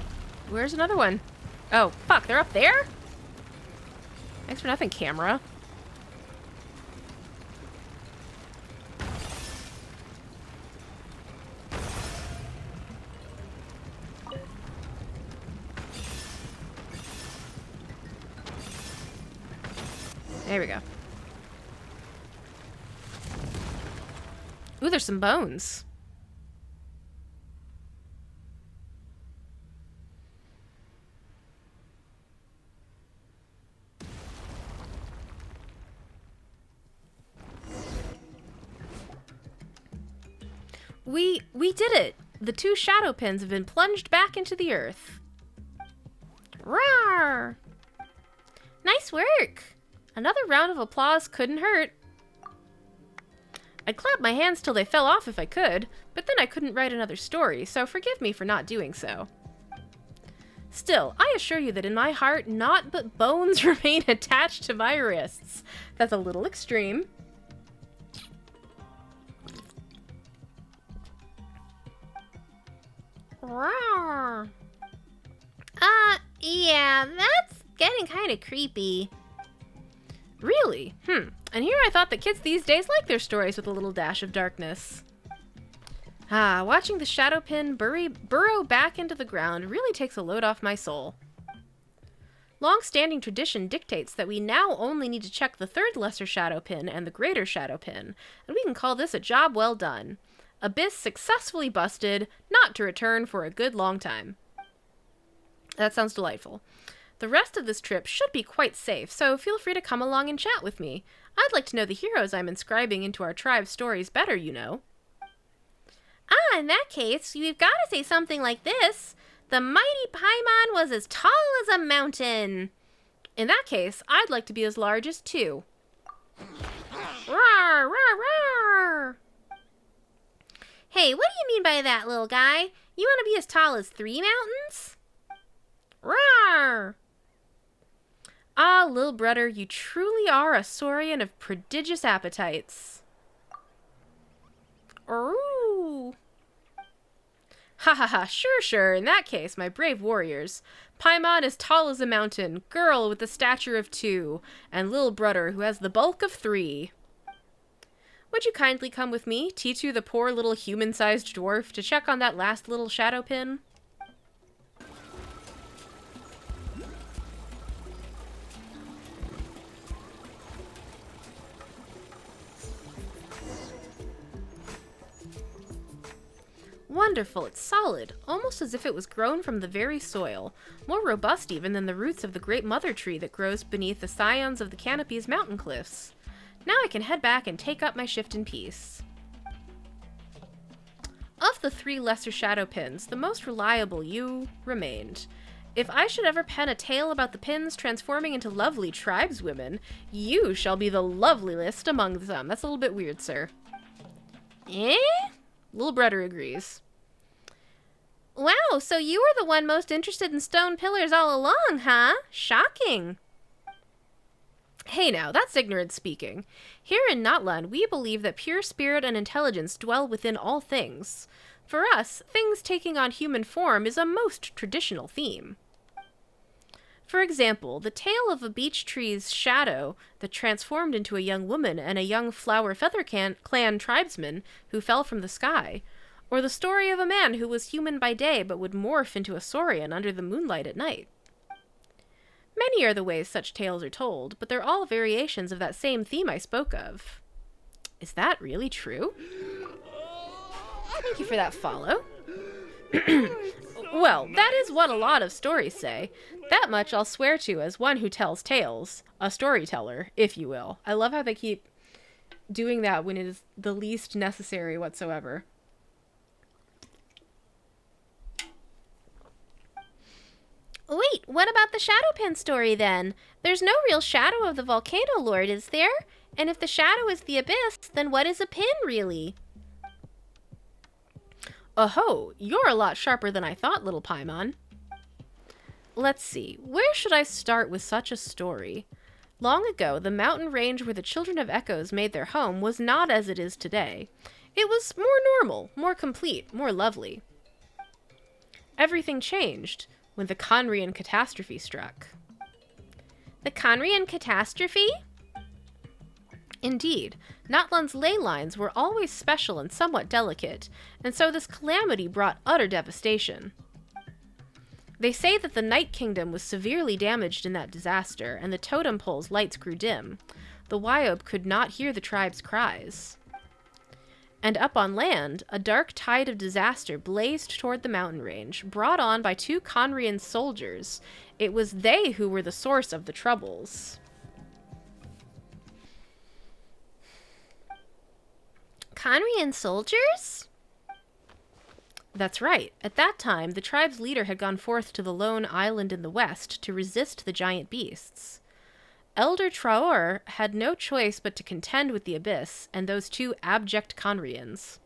Where's another one? Oh, fuck, they're up there? Thanks for nothing, camera. There we go. Ooh, there's some bones. We did it! The 2 shadow pins have been plunged back into the earth. Rawr! Nice work! Another round of applause couldn't hurt. I'd clap my hands till they fell off if I could, but then I couldn't write another story, so forgive me for not doing so. Still, I assure you that in my heart, naught but bones remain attached to my wrists. That's a little extreme. Yeah, that's getting kind of creepy. Really? And here I thought that kids these days like their stories with a little dash of darkness. Watching the shadow pin burrow back into the ground really takes a load off my soul. Long-standing tradition dictates that we now only need to check the third lesser shadow pin and the greater shadow pin, and we can call this a job well done. Abyss successfully busted, not to return for a good long time. That sounds delightful. The rest of this trip should be quite safe, so feel free to come along and chat with me. I'd like to know the heroes I'm inscribing into our tribe's stories better, you know. In that case, you've got to say something like this. The mighty Paimon was as tall as a mountain. In that case, I'd like to be as large as 2. Roar, roar, roar. Hey, what do you mean by that, little guy? You want to be as tall as 3 mountains? Roar! Lil'Brudder, you truly are a Saurian of prodigious appetites. Ooh. Sure, in that case, my brave warriors. Paimon as tall as a mountain, girl with the stature of 2, and Lil'Brudder who has the bulk of 3. Would you kindly come with me, Titu the poor little human-sized dwarf, to check on that last little shadow pin? Wonderful, it's solid, almost as if it was grown from the very soil, more robust even than the roots of the great mother tree that grows beneath the scions of the Canopy's mountain cliffs. Now I can head back and take up my shift in peace. Of the 3 lesser shadow pins, the most reliable you remained. If I should ever pen a tale about the pins transforming into lovely tribeswomen, you shall be the loveliest among them. That's a little bit weird, sir. Eh? Lil'Brudder agrees. Wow, so you were the one most interested in stone pillars all along, huh? Shocking. Hey now, that's ignorant speaking. Here in Natlan, we believe that pure spirit and intelligence dwell within all things. For us, things taking on human form is a most traditional theme. For example, the tale of a beech tree's shadow that transformed into a young woman and a young flower feather clan tribesman who fell from the sky, or the story of a man who was human by day but would morph into a Saurian under the moonlight at night. Many are the ways such tales are told, but they're all variations of that same theme I spoke of. Is that really true? Thank you for that follow. Well, that is what a lot of stories say. That much I'll swear to as one who tells tales. A storyteller, if you will. I love how they keep doing that when it is the least necessary whatsoever. Wait, what about the Shadowpin story then? There's no real shadow of the Volcano Lord, is there? And if the shadow is the abyss, then what is a pin, really? Oh, you're a lot sharper than I thought, little Paimon. Let's see, where should I start with such a story? Long ago, the mountain range where the Children of Echoes made their home was not as it is today. It was more normal, more complete, more lovely. Everything changed when the Conrian catastrophe struck. The Conrian catastrophe? Indeed, Natlan's ley lines were always special and somewhat delicate, and so this calamity brought utter devastation. They say that the Night Kingdom was severely damaged in that disaster, and the totem pole's lights grew dim. The Wyob could not hear the tribe's cries. And up on land, a dark tide of disaster blazed toward the mountain range, brought on by 2 Conrian soldiers. It was they who were the source of the troubles. Conrian soldiers? That's right. At that time, the tribe's leader had gone forth to the lone island in the west to resist the giant beasts. Elder Traor had no choice but to contend with the Abyss and those 2 abject Conrians.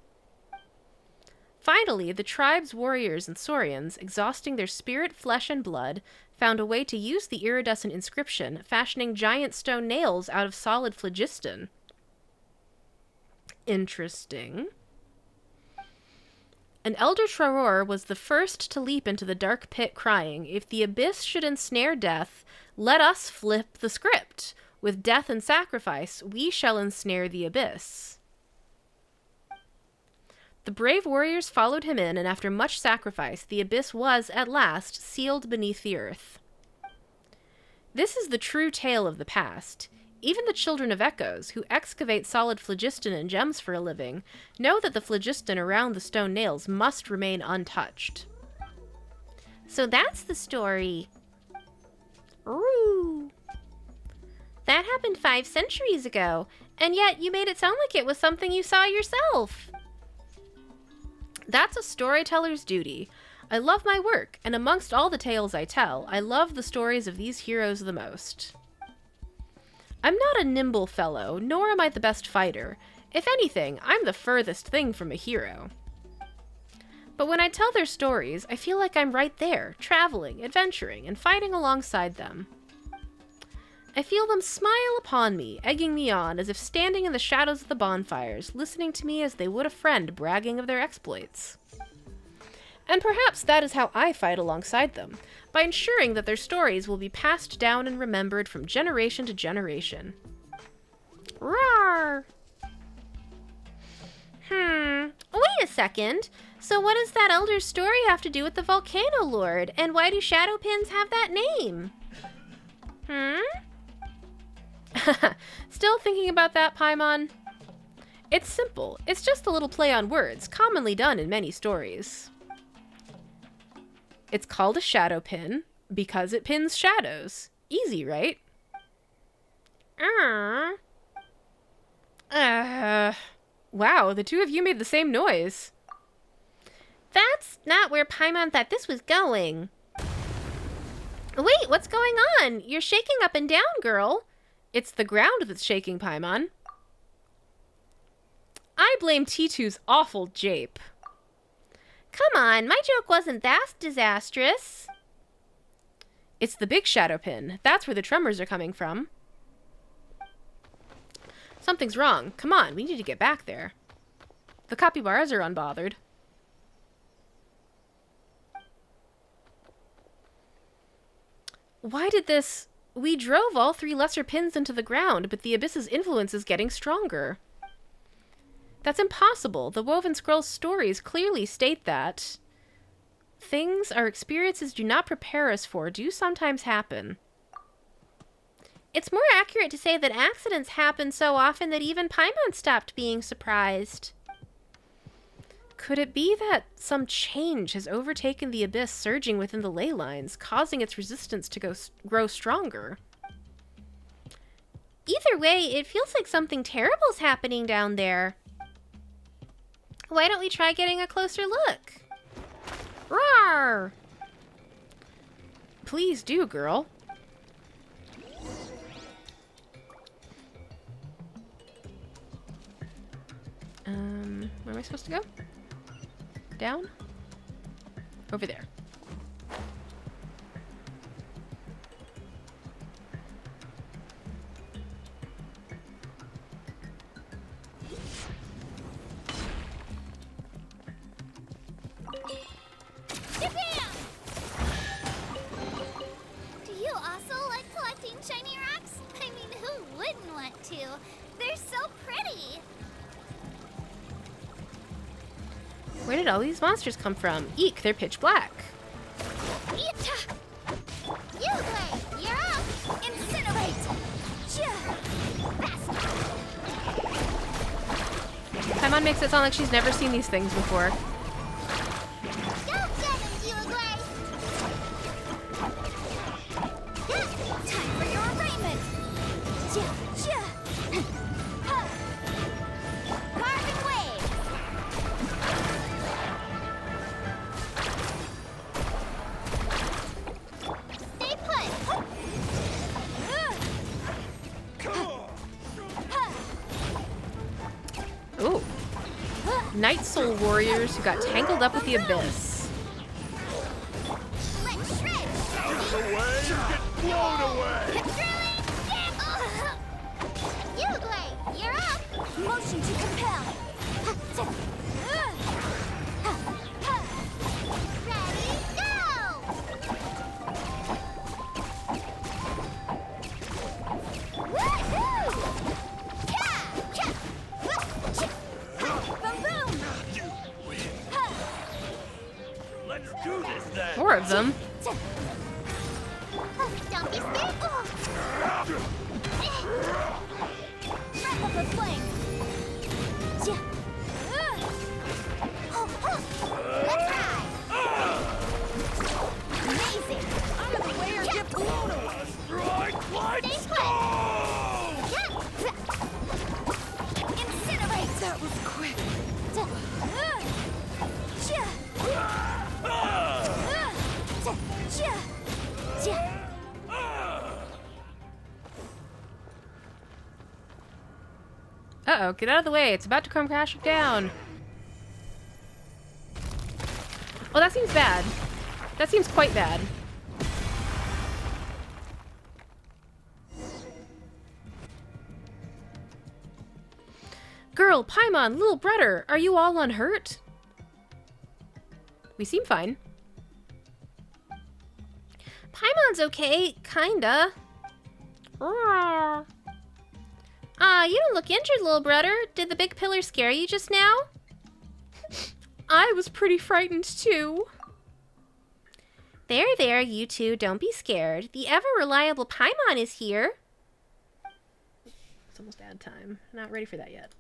Finally, the tribe's warriors and Saurians, exhausting their spirit, flesh, and blood, found a way to use the iridescent inscription, fashioning giant stone nails out of solid phlogiston. Interesting. And Elder Traor was the first to leap into the dark pit, crying, "If the Abyss should ensnare death, let us flip the script. With death and sacrifice, we shall ensnare the abyss. The brave warriors followed him in, and after much sacrifice, the abyss was, at last, sealed beneath the earth. This is the true tale of the past. Even the children of echoes, who excavate solid phlogiston and gems for a living, know that the phlogiston around the stone nails must remain untouched. So that's the story. Ooh. That happened 5 centuries ago, and yet you made it sound like it was something you saw yourself. That's a storyteller's duty. I love my work, and amongst all the tales I tell, I love the stories of these heroes the most. I'm not a nimble fellow, nor am I the best fighter. If anything, I'm the furthest thing from a hero. But when I tell their stories, I feel like I'm right there, traveling, adventuring, and fighting alongside them. I feel them smile upon me, egging me on, as if standing in the shadows of the bonfires, listening to me as they would a friend bragging of their exploits. And perhaps that is how I fight alongside them, by ensuring that their stories will be passed down and remembered from generation to generation. Roar! Wait a second. So what does that elder's story have to do with the Volcano Lord? And why do shadow pins have that name? Still thinking about that, Paimon? It's simple. It's just a little play on words, commonly done in many stories. It's called a shadow pin because it pins shadows. Easy, right? Wow, the two of you made the same noise. That's not where Paimon thought this was going. Wait, what's going on? You're shaking up and down, girl. It's the ground that's shaking, Paimon. I blame T2's awful jape. Come on, my joke wasn't that disastrous. It's the big shadow pin. That's where the tremors are coming from. Something's wrong. Come on, we need to get back there. The capybaras are unbothered. Why did this... We drove all 3 lesser pins into the ground, but the abyss's influence is getting stronger. That's impossible. The Woven Scroll's stories clearly state that things our experiences do not prepare us for do sometimes happen. It's more accurate to say that accidents happen so often that even Paimon stopped being surprised. Could it be that some change has overtaken the abyss surging within the ley lines, causing its resistance to grow stronger? Either way, it feels like something terrible's happening down there. Why don't we try getting a closer look? Roar! Please do, girl. Where am I supposed to go? Down? Over there. Do you also like collecting shiny rocks? I mean, who wouldn't want to? They're so pretty. Where did all these monsters come from? Eek, they're pitch black. Eeta! Uglay, you're up! Incinerate! Paimon makes it sound like she's never seen these things before. Go get him, Uglay! Time for your arraignment! Carving wave! Stay put! Ooh. Night Soul warriors who got tangled up with the abyss. Let's shred! Uglay, you're up! Motion to compel! Ready, go! them. Don't be scared. Wrap up the flame. Let's ride. Amazing. Out of the way or get blown away! Strike like Stay put. Incinerate. That was quick. Uh-oh, get out of the way. It's about to come crashing down. Oh, that seems bad. That seems quite bad. Girl, Paimon, Lil'Brudder, are you all unhurt? We seem fine. Paimon's okay, kinda. You don't look injured, Lil'Brudder. Did the big pillar scare you just now? I was pretty frightened too. There, you two, don't be scared. The ever-reliable Paimon is here. It's almost ad time. Not ready for that yet.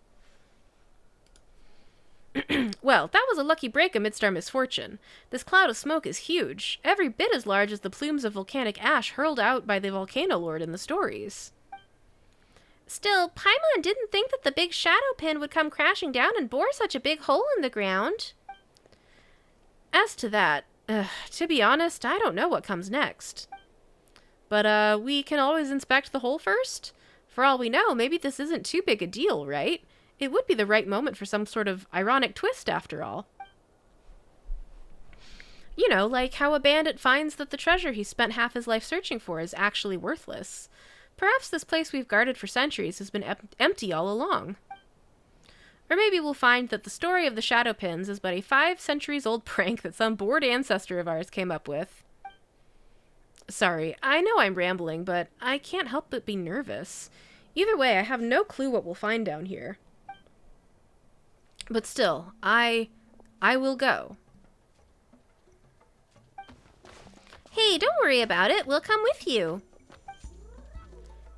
Well, that was a lucky break amidst our misfortune. This cloud of smoke is huge, every bit as large as the plumes of volcanic ash hurled out by the volcano lord in the stories. Still, Paimon didn't think that the big shadow pin would come crashing down and bore such a big hole in the ground. As to that, to be honest, I don't know what comes next. But, we can always inspect the hole first? For all we know, maybe this isn't too big a deal, right? It would be the right moment for some sort of ironic twist, after all. You know, like how a bandit finds that the treasure he spent half his life searching for is actually worthless. Perhaps this place we've guarded for centuries has been empty all along. Or maybe we'll find that the story of the shadow pins is but a 5 centuries-old prank that some bored ancestor of ours came up with. Sorry, I know I'm rambling, but I can't help but be nervous. Either way, I have no clue what we'll find down here. But still, I will go. Hey, don't worry about it. We'll come with you.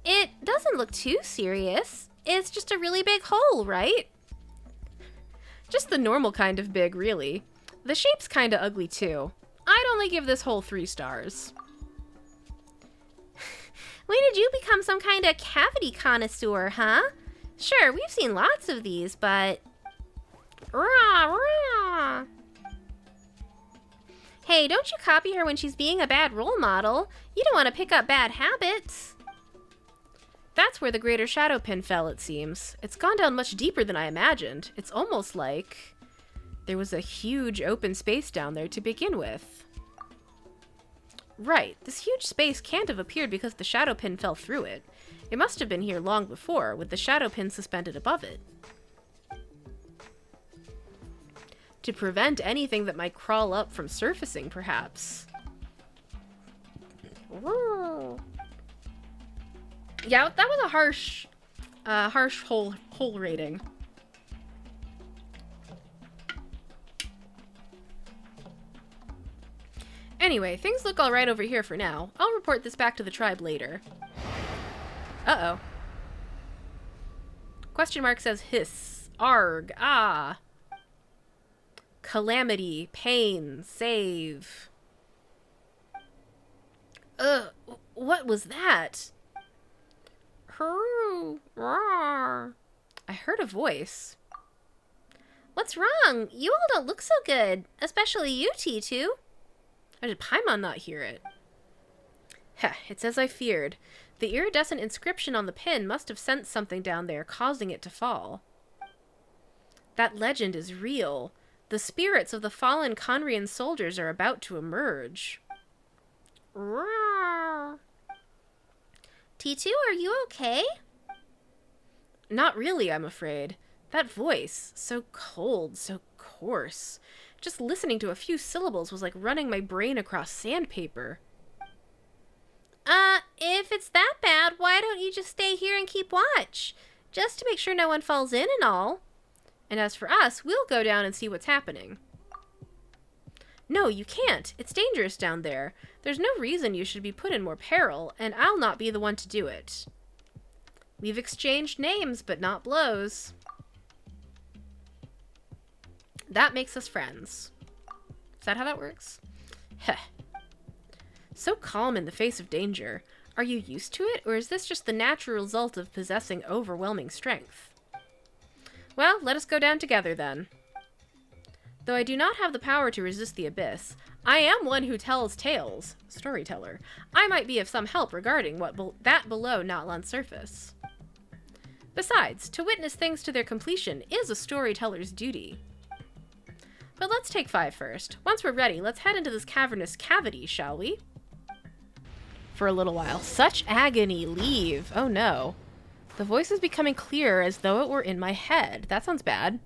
It doesn't look too serious. It's just a really big hole, right? Just the normal kind of big, really. The shape's kinda ugly, too. I'd only give this hole 3 stars. When did you become some kind of cavity connoisseur, huh? Sure, we've seen lots of these, but... Rah, rah. Hey, don't you copy her when she's being a bad role model. You don't want to pick up bad habits. That's where the greater shadow pin fell, it seems. It's gone down much deeper than I imagined. It's almost like there was a huge open space down there to begin with. Right, this huge space can't have appeared because the shadow pin fell through it. It must have been here long before, with the shadow pin suspended above it. To prevent anything that might crawl up from surfacing, perhaps. Ooh. Yeah, that was a harsh hole rating. Anyway, things look alright over here for now. I'll report this back to the tribe later. Uh-oh. Question mark says hiss. Arg. Ah. Calamity. Pain. Save. What was that? Roar. I heard a voice. What's wrong? You all don't look so good. Especially you, T2. How did Paimon not hear it? Heh, it's as I feared. The iridescent inscription on the pin must have sensed something down there, causing it to fall. That legend is real. The spirits of the fallen Conrian soldiers are about to emerge. Roar. T2, are you okay? Not really, I'm afraid. That voice, so cold, so coarse. Just listening to a few syllables was like running my brain across sandpaper. If it's that bad, why don't you just stay here and keep watch? Just to make sure no one falls in and all. And as for us, we'll go down and see what's happening. No, you can't. It's dangerous down there. There's no reason you should be put in more peril, and I'll not be the one to do it. We've exchanged names, but not blows. That makes us friends. Is that how that works? Heh. So calm in the face of danger. Are you used to it, or is this just the natural result of possessing overwhelming strength? Well, let us go down together then. Though I do not have the power to resist the abyss, I am one who tells tales, storyteller. I might be of some help regarding that below Natlan's surface. Besides, to witness things to their completion is a storyteller's duty. But let's take 5 first. Once we're ready, let's head into this cavernous cavity, shall we? For a little while. Such agony, leave. Oh no. The voice is becoming clearer as though it were in my head. That sounds bad.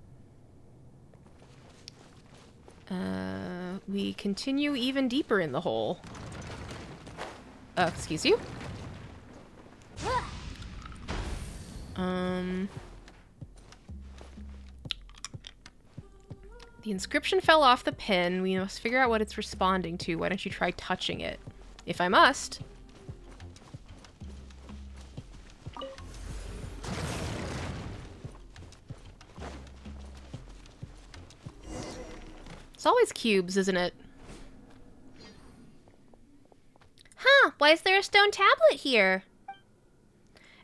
We continue even deeper in the hole. Excuse you? The inscription fell off the pin. We must figure out what it's responding to. Why don't you try touching it? If I must. It's always cubes, isn't it? Huh, why is there a stone tablet here?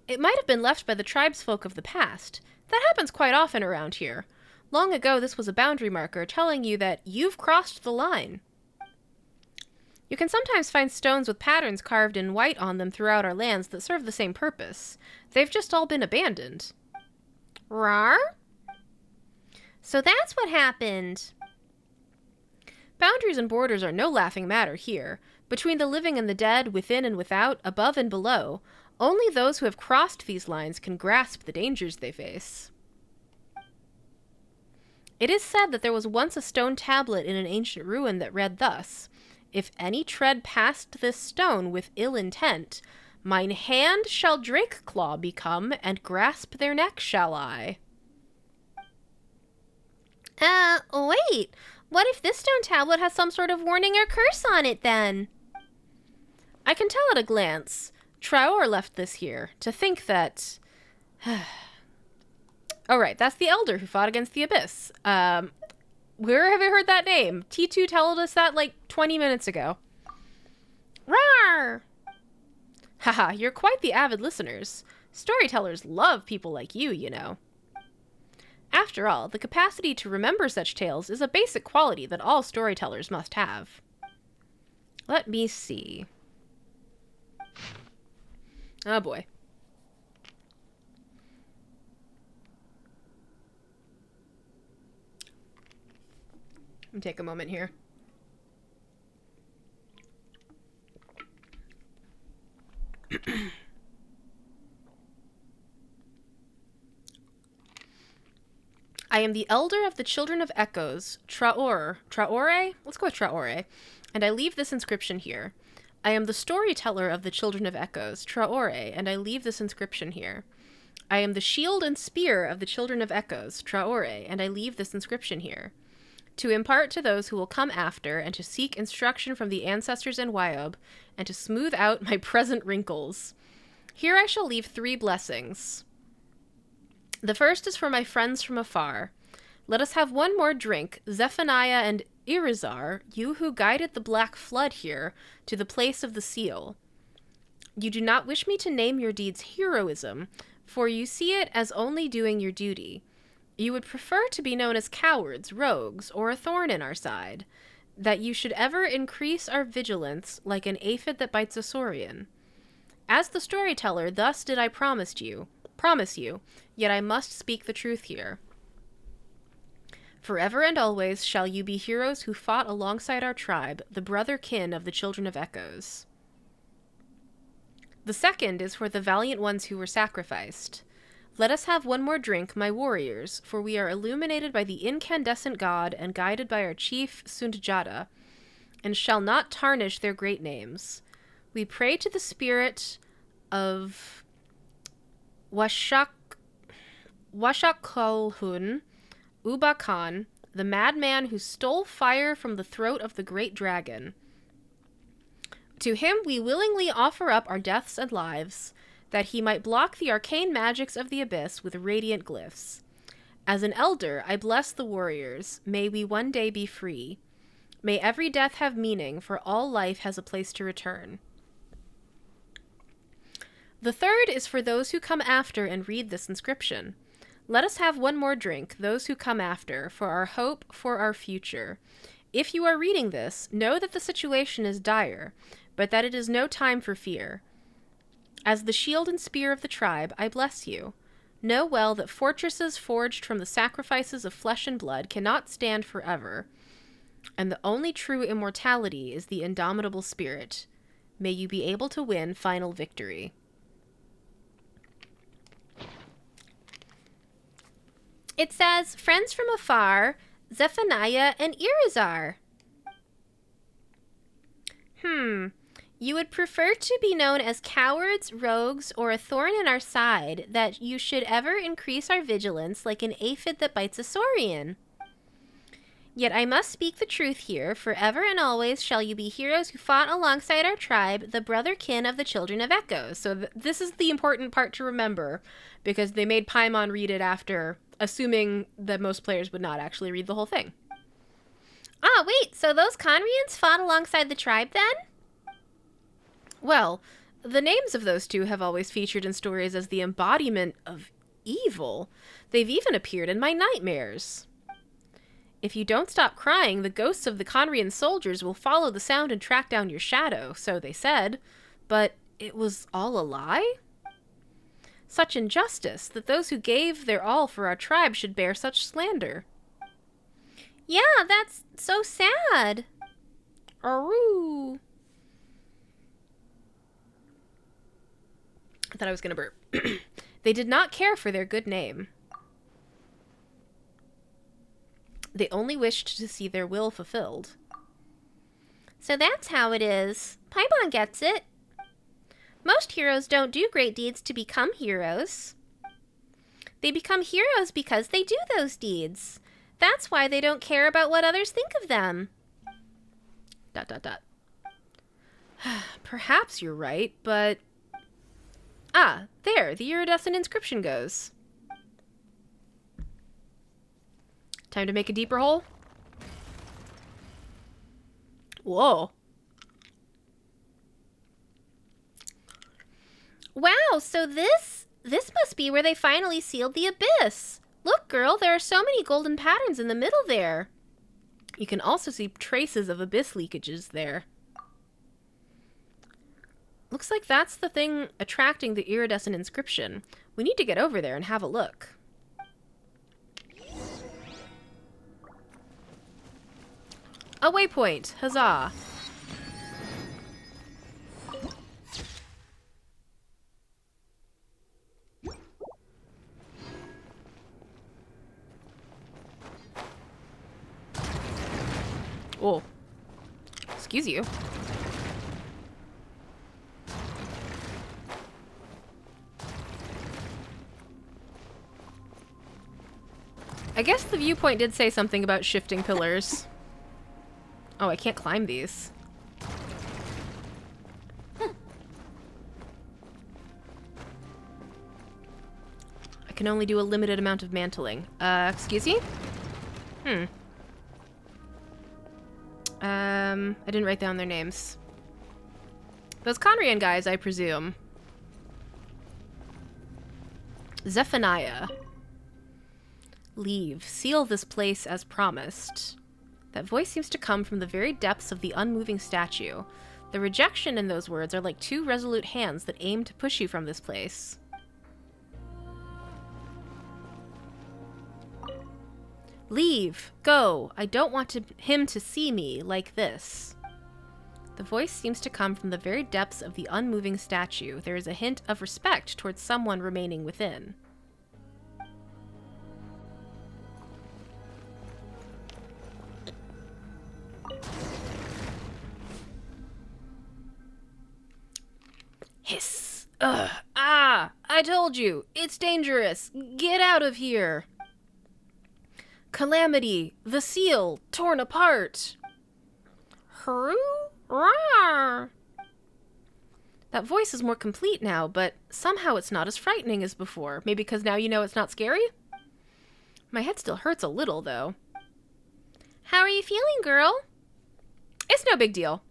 It might have been left by the tribesfolk of the past. That happens quite often around here. Long ago, this was a boundary marker telling you that you've crossed the line. You can sometimes find stones with patterns carved in white on them throughout our lands that serve the same purpose. They've just all been abandoned. Rar? So that's what happened. Boundaries and borders are no laughing matter here. Between the living and the dead, within and without, above and below, only those who have crossed these lines can grasp the dangers they face. It is said that there was once a stone tablet in an ancient ruin that read thus, "If any tread past this stone with ill intent, mine hand shall drake claw become, and grasp their neck shall I." Wait. What if this stone tablet has some sort of warning or curse on it, then? I can tell at a glance. Traor left this here. To think that... Oh, right. That's the elder who fought against the abyss. Where have you heard that name? T2 told us that like 20 minutes ago. Rawr! Haha, you're quite the avid listeners. Storytellers love people like you, you know. After all, the capacity to remember such tales is a basic quality that all storytellers must have. Let me see. Oh boy. Let me take a moment here. I am the elder of the children of echoes, Traore? Let's go with Traore. And I leave this inscription here. I am the storyteller of the children of echoes, Traore, and I leave this inscription here. I am the shield and spear of the children of echoes, Traore, and I leave this inscription here. To impart to those who will come after, and to seek instruction from the ancestors in Wyob, and to smooth out my present wrinkles. Here I shall leave 3 blessings. The first is for my friends from afar. Let us have one more drink, Zephaniah and Irizar, you who guided the black flood here to the place of the seal. You do not wish me to name your deeds heroism, for you see it as only doing your duty. You would prefer to be known as cowards, rogues, or a thorn in our side, that you should ever increase our vigilance like an aphid that bites a Saurian. As the storyteller, thus did I promise you, yet I must speak the truth here. Forever and always shall you be heroes who fought alongside our tribe, the brother kin of the children of echoes. The second is for the valiant ones who were sacrificed. Let us have one more drink, my warriors, for we are illuminated by the incandescent god and guided by our chief, Sundjata, and shall not tarnish their great names. We pray to the spirit of Washakolhun, Ubakan, the madman who stole fire from the throat of the great dragon. To him we willingly offer up our deaths and lives, that he might block the arcane magics of the abyss with radiant glyphs. As an elder, I bless the warriors. May we one day be free. May every death have meaning, for all life has a place to return. The third is for those who come after and read this inscription. Let us have one more drink, those who come after, for our hope, for our future. If you are reading this, know that the situation is dire, but that it is no time for fear. As the shield and spear of the tribe, I bless you. Know well that fortresses forged from the sacrifices of flesh and blood cannot stand forever, and the only true immortality is the indomitable spirit. May you be able to win final victory. It says, friends from afar, Zephaniah and Irizar. You would prefer to be known as cowards, rogues, or a thorn in our side, that you should ever increase our vigilance like an aphid that bites a Saurian. Yet I must speak the truth here, forever and always shall you be heroes who fought alongside our tribe, the brother kin of the children of Echoes. So this is the important part to remember, because they made Paimon read it after, assuming that most players would not actually read the whole thing. Ah, wait, so those Conrians fought alongside the tribe then? Well, the names of those two have always featured in stories as the embodiment of evil. They've even appeared in my nightmares. If you don't stop crying, the ghosts of the Conrian soldiers will follow the sound and track down your shadow, so they said. But it was all a lie? Such injustice, that those who gave their all for our tribe should bear such slander. Yeah, that's so sad. Aroo. I thought I was going to burp. They did not care for their good name. They only wished to see their will fulfilled. So that's how it is. Paimon gets it. Most heroes don't do great deeds to become heroes. They become heroes because they do those deeds. That's why they don't care about what others think of them. ... Perhaps you're right, but... Ah, there, the iridescent inscription goes. Time to make a deeper hole? Whoa. Wow, so this must be where they finally sealed the abyss. Look, girl, there are so many golden patterns in the middle there. You can also see traces of abyss leakages there. Looks like that's the thing attracting the iridescent inscription. We need to get over there and have a look. A waypoint! Huzzah! Oh. Excuse you. I guess the viewpoint did say something about shifting pillars. Oh, I can't climb these. I can only do a limited amount of mantling. Excuse me? I didn't write down their names. Those Conrian guys, I presume. Zephaniah. Leave. Seal this place as promised. That voice seems to come from the very depths of the unmoving statue. The rejection in those words are like two resolute hands that aim to push you from this place. Leave. Go. I don't want him to see me like this. The voice seems to come from the very depths of the unmoving statue. There is a hint of respect towards someone remaining within. Hiss. Ugh. Ah! I told you! It's dangerous! Get out of here! Calamity, the seal, torn apart. Rawr. That voice is more complete now, but somehow it's not as frightening as before. Maybe because now you know it's not scary? My head still hurts a little, though. How are you feeling, girl? It's no big deal.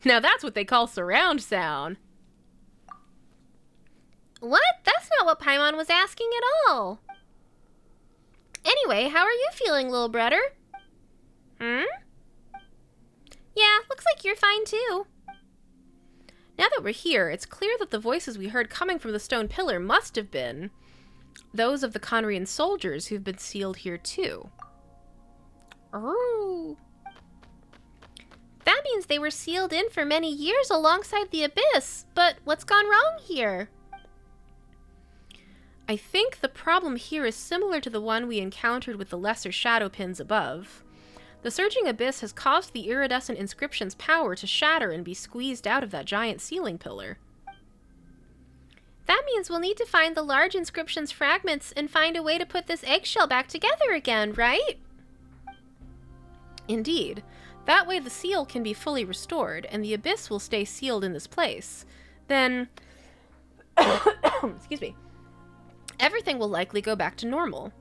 Now that's what they call surround sound. What? That's not what Paimon was asking at all. Anyway, how are you feeling, Lil'Brudder? Yeah, looks like you're fine too. Now that we're here, it's clear that the voices we heard coming from the stone pillar must have been those of the Conrian soldiers who've been sealed here too. Oh. That means they were sealed in for many years alongside the Abyss. But what's gone wrong here? I think the problem here is similar to the one we encountered with the lesser shadow pins above. The surging abyss has caused the iridescent inscription's power to shatter and be squeezed out of that giant ceiling pillar. That means we'll need to find the large inscription's fragments and find a way to put this eggshell back together again, right? Indeed. That way the seal can be fully restored, and the abyss will stay sealed in this place. Then... excuse me. Everything will likely go back to normal.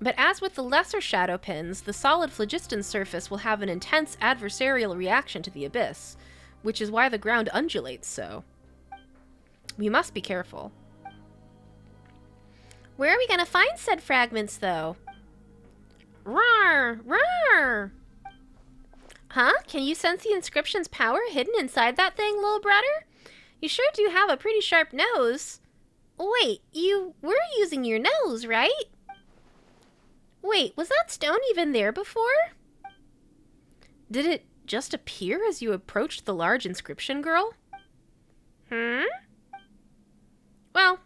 But as with the lesser shadow pins, the solid phlogiston surface will have an intense adversarial reaction to the abyss, which is why the ground undulates so. We must be careful. Where are we going to find said fragments, though? Rawr! Rawr! Huh? Can you sense the inscription's power hidden inside that thing, Lil'Brudder? You sure do have a pretty sharp nose. Wait, you were using your nose, right? Wait, was that stone even there before? Did it just appear as you approached the large inscription, girl? Well,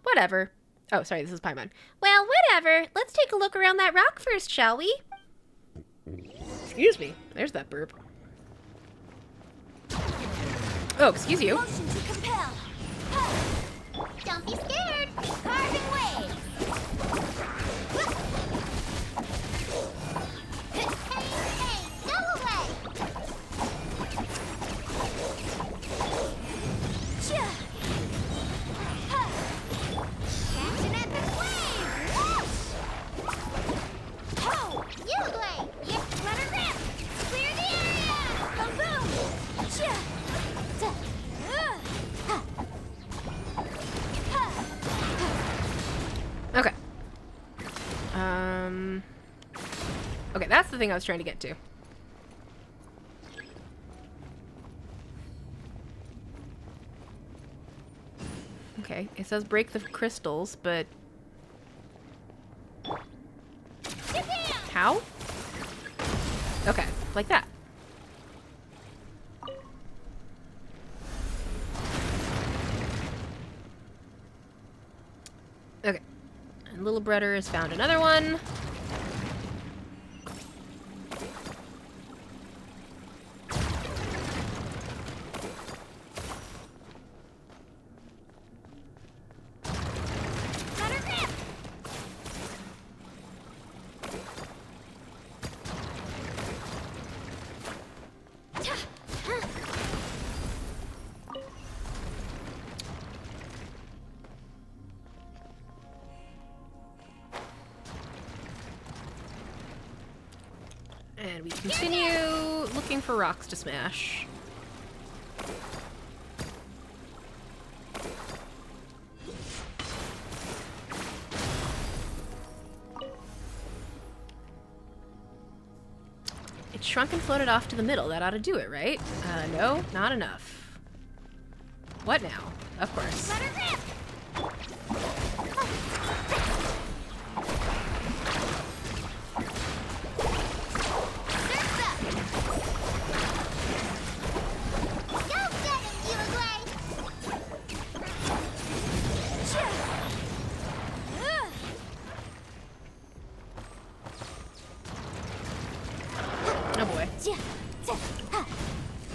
whatever. Oh, sorry, this is Paimon. Well, whatever. Let's take a look around that rock first, shall we? Excuse me. There's that burp. Oh, excuse you. Motion to compel. Don't be scared. Carving waves. Hey, go away. Catch an epic wave. Oh, you blade. Yep, let her rip. Clear the area. Boom, boom. Okay. Okay, that's the thing I was trying to get to. Okay, it says break the crystals, but... How? Okay, like that. Okay. And Lil'Brudder has found another one. And we continue looking for rocks to smash. It shrunk and floated off to the middle. That ought to do it, right? No, not enough. What now? Of course.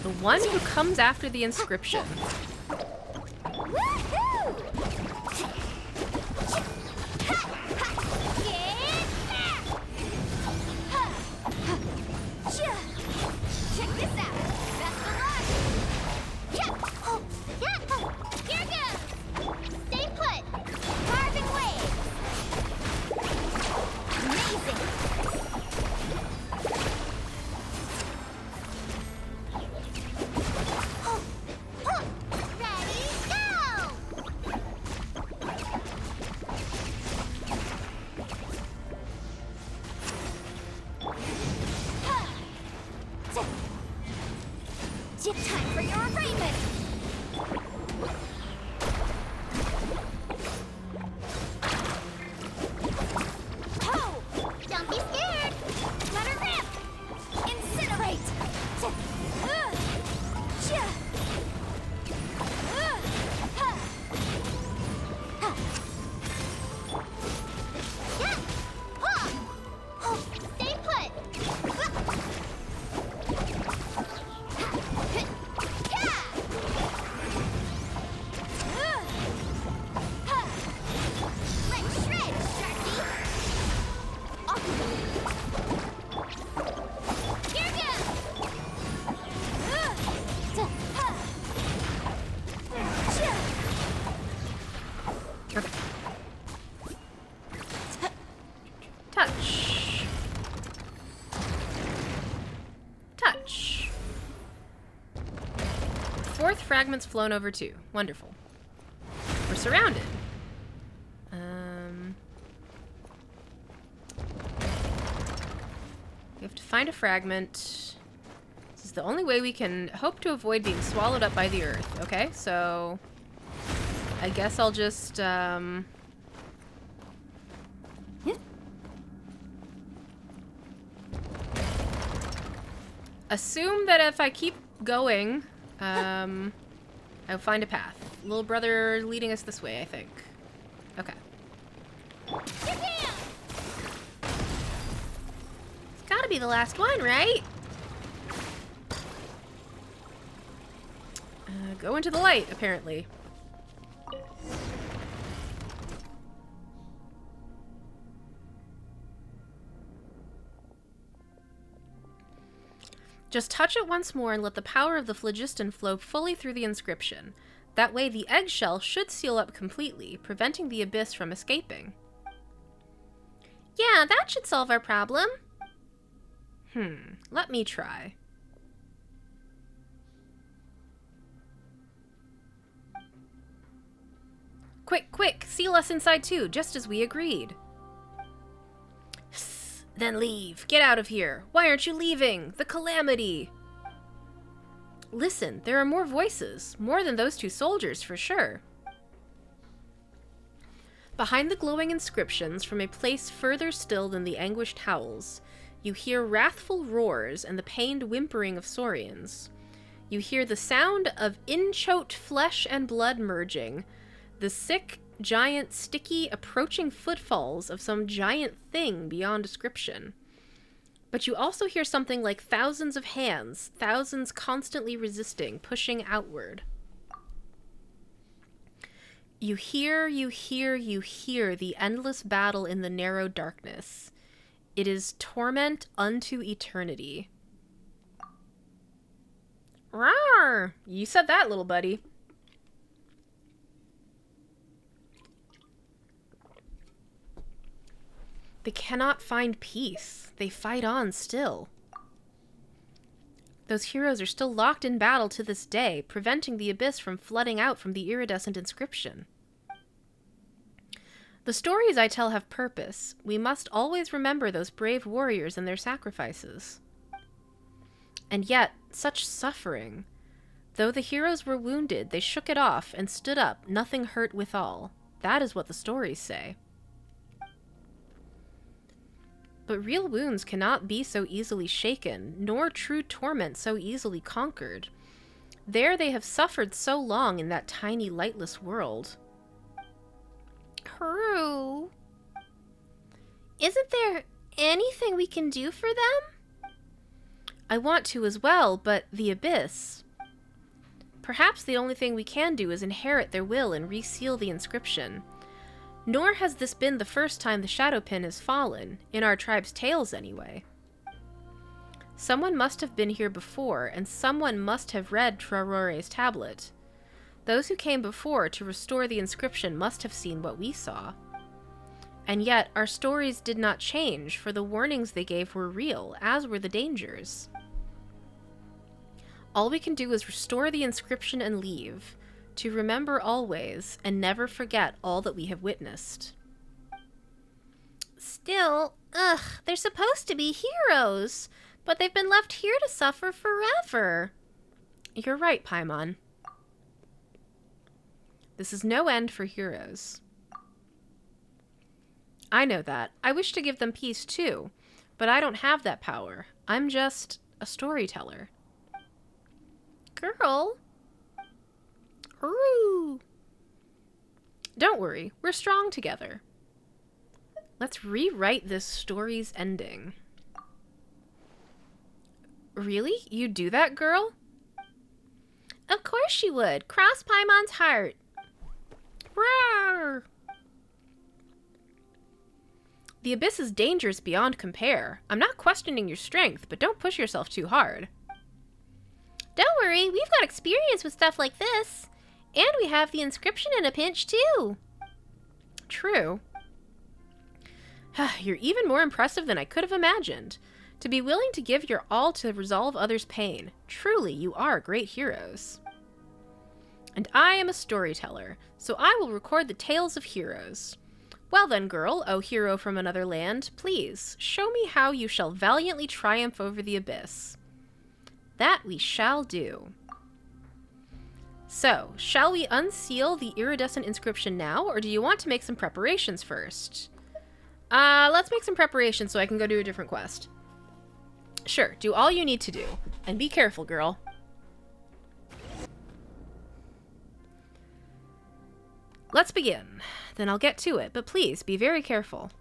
The one who comes after the inscription. fragments flown over too. Wonderful. We're surrounded. We have to find a fragment. This is the only way we can hope to avoid being swallowed up by the earth. Okay, so I guess I'll just, assume that if I keep going, I'll find a path. Lil'Brudder leading us this way, I think. Okay. It's gotta be the last one, right? Go into the light, apparently. Just touch it once more and let the power of the phlogiston flow fully through the inscription. That way the eggshell should seal up completely, preventing the abyss from escaping. Yeah, that should solve our problem. Let me try. Quick, quick! Seal us inside too, just as we agreed. Then leave. Get out of here. Why aren't you leaving? The calamity! Listen, there are more voices. More than those two soldiers, for sure. Behind the glowing inscriptions, from a place further still than the anguished howls, you hear wrathful roars and the pained whimpering of Saurians. You hear the sound of inchoked flesh and blood merging, the sick, giant, sticky, approaching footfalls of some giant thing beyond description. But you also hear something like thousands of hands, thousands constantly resisting, pushing outward. You hear the endless battle in the narrow darkness. It is torment unto eternity. Rawr! You said that, little buddy. They cannot find peace. They fight on still. Those heroes are still locked in battle to this day, preventing the abyss from flooding out from the iridescent inscription. The stories I tell have purpose. We must always remember those brave warriors and their sacrifices. And yet, such suffering. Though the heroes were wounded, they shook it off and stood up, nothing hurt withal. That is what the stories say. But real wounds cannot be so easily shaken, nor true torment so easily conquered. There they have suffered so long in that tiny, lightless world. True. Isn't there anything we can do for them? I want to as well, but the abyss. Perhaps the only thing we can do is inherit their will and reseal the inscription. Nor has this been the first time the Shadowpin has fallen, in our tribe's tales anyway. Someone must have been here before, and someone must have read Traore's tablet. Those who came before to restore the inscription must have seen what we saw. And yet, our stories did not change, for the warnings they gave were real, as were the dangers. All we can do is restore the inscription and leave, to remember always and never forget all that we have witnessed. Still, they're supposed to be heroes, but they've been left here to suffer forever. You're right, Paimon. This is no end for heroes. I know that. I wish to give them peace too, but I don't have that power. I'm just a storyteller. Girl. Ooh. Don't worry, we're strong together. Let's rewrite this story's ending. Really? You do that, girl? Of course she would. Cross Paimon's heart. Rawr! The abyss is dangerous beyond compare. I'm not questioning your strength, but don't push yourself too hard. Don't worry, we've got experience with stuff like this. And we have the inscription in a pinch, too. True. You're even more impressive than I could have imagined. To be willing to give your all to resolve others' pain. Truly, you are great heroes. And I am a storyteller, so I will record the tales of heroes. Well then, girl, O hero from another land, please, show me how you shall valiantly triumph over the abyss. That we shall do. So, shall we unseal the iridescent inscription now, or do you want to make some preparations first? Let's make some preparations so I can go do a different quest. Sure, do all you need to do. And be careful, girl. Let's begin. Then I'll get to it, but please, be very careful.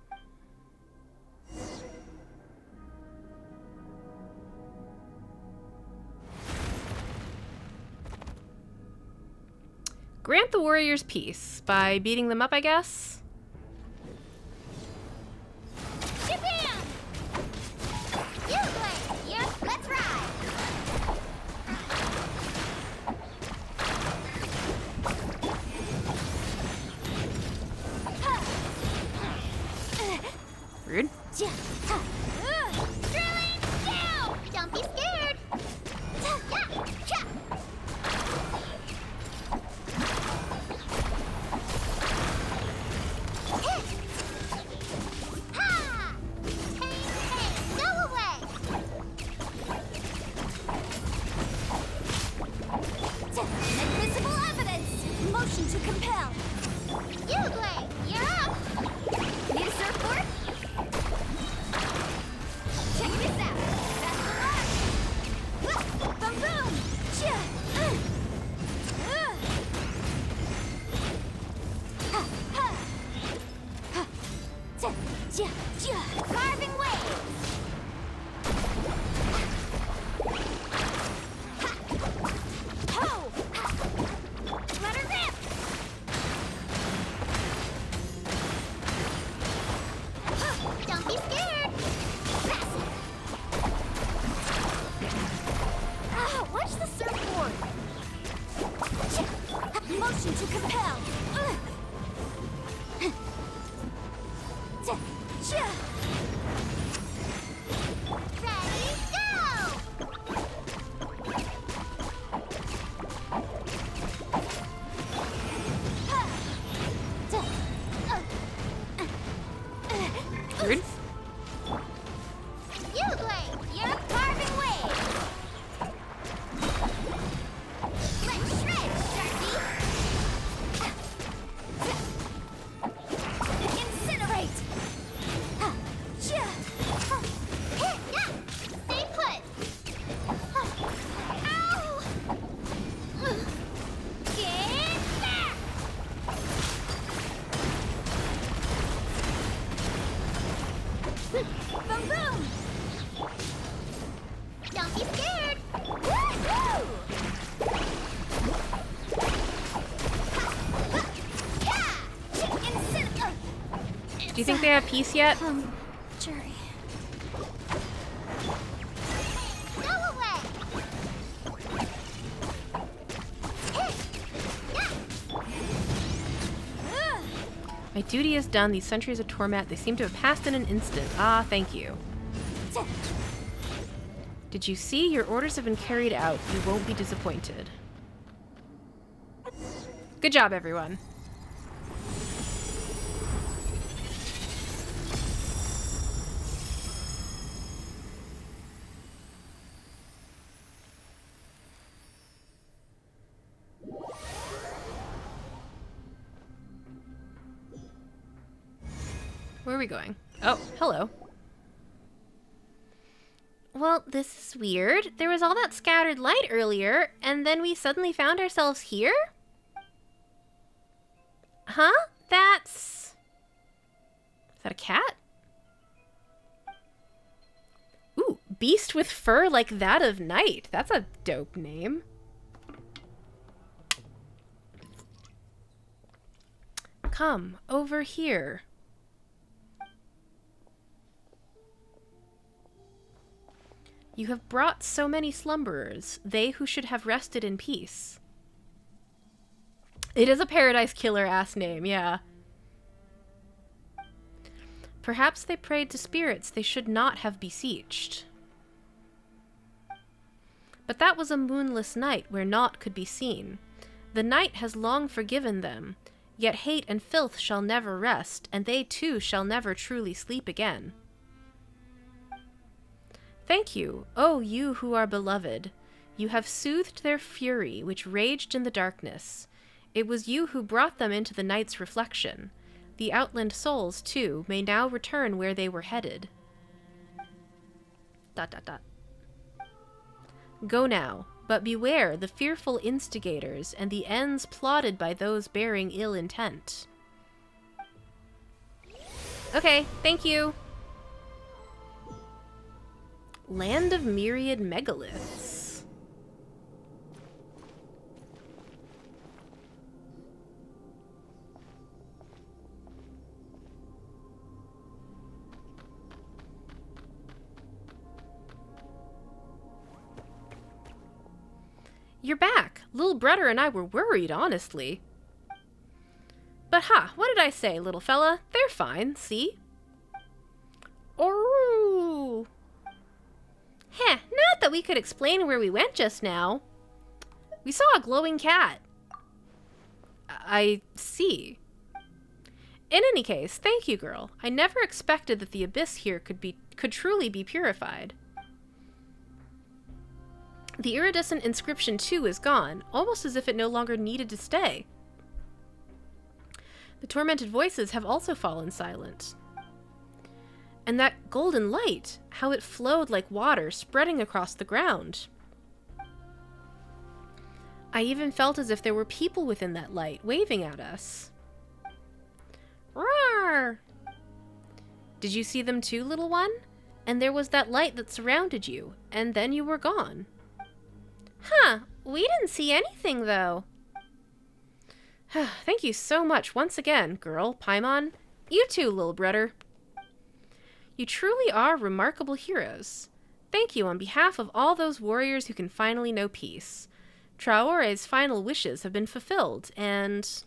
Grant the warriors peace by beating them up, I guess? Shabam! You play! Yeah, let's ride! Rude. Drilling down! Don't be scared! Ha! Hey, go away! Admissible evidence! Motion to compel! You play! You're up! Need a surfboard? Check this out! That's the mark! Boom boom! Carving waves! Ho! Let her rip! Don't be scared! Watch the surfboard! Motion to compel! Ready, go! Rude. You play! You're carving waves! Let's shred, Sharky! Incinerate! Stay put! Ow! Get back! Boom boom! Don't be scared! Woohoo! Do you think they have peace yet? Jury. Go away! My duty is done. These centuries of torment, they seem to have passed in an instant. Ah, thank you. Did you see? Your orders have been carried out. You won't be disappointed. Good job, everyone. Where are we going? Oh, hello. Well, this is weird. There was all that scattered light earlier, and then we suddenly found ourselves here? Huh? Is that a cat? Ooh, beast with fur like that of night. That's a dope name. Come, over here. You have brought so many slumberers, they who should have rested in peace. It is a Paradise Killer-ass name, yeah. Perhaps they prayed to spirits they should not have beseeched. But that was a moonless night where naught could be seen. The night has long forgiven them, yet hate and filth shall never rest, and they too shall never truly sleep again. Thank you, O you who are beloved. You have soothed their fury, which raged in the darkness. It was you who brought them into the night's reflection. The outland souls, too, may now return where they were headed. ... Go now, but beware the fearful instigators and the ends plotted by those bearing ill intent. Okay, thank you. Land of myriad megaliths. You're back. Lil'Brudder and I were worried, honestly. But what did I say, little fella? They're fine, see? Ooh. Not that we could explain where we went just now. We saw a glowing cat. I see. In any case, thank you, girl. I never expected that the abyss here could truly be purified. The iridescent inscription, too, is gone, almost as if it no longer needed to stay. The tormented voices have also fallen silent. And that golden light, how it flowed like water spreading across the ground. I even felt as if there were people within that light, waving at us. Roar! Did you see them too, little one? And there was that light that surrounded you, and then you were gone. We didn't see anything, though. Thank you so much once again, girl, Paimon. You too, Lil'Brudder. You truly are remarkable heroes. Thank you on behalf of all those warriors who can finally know peace. Traore's final wishes have been fulfilled, and...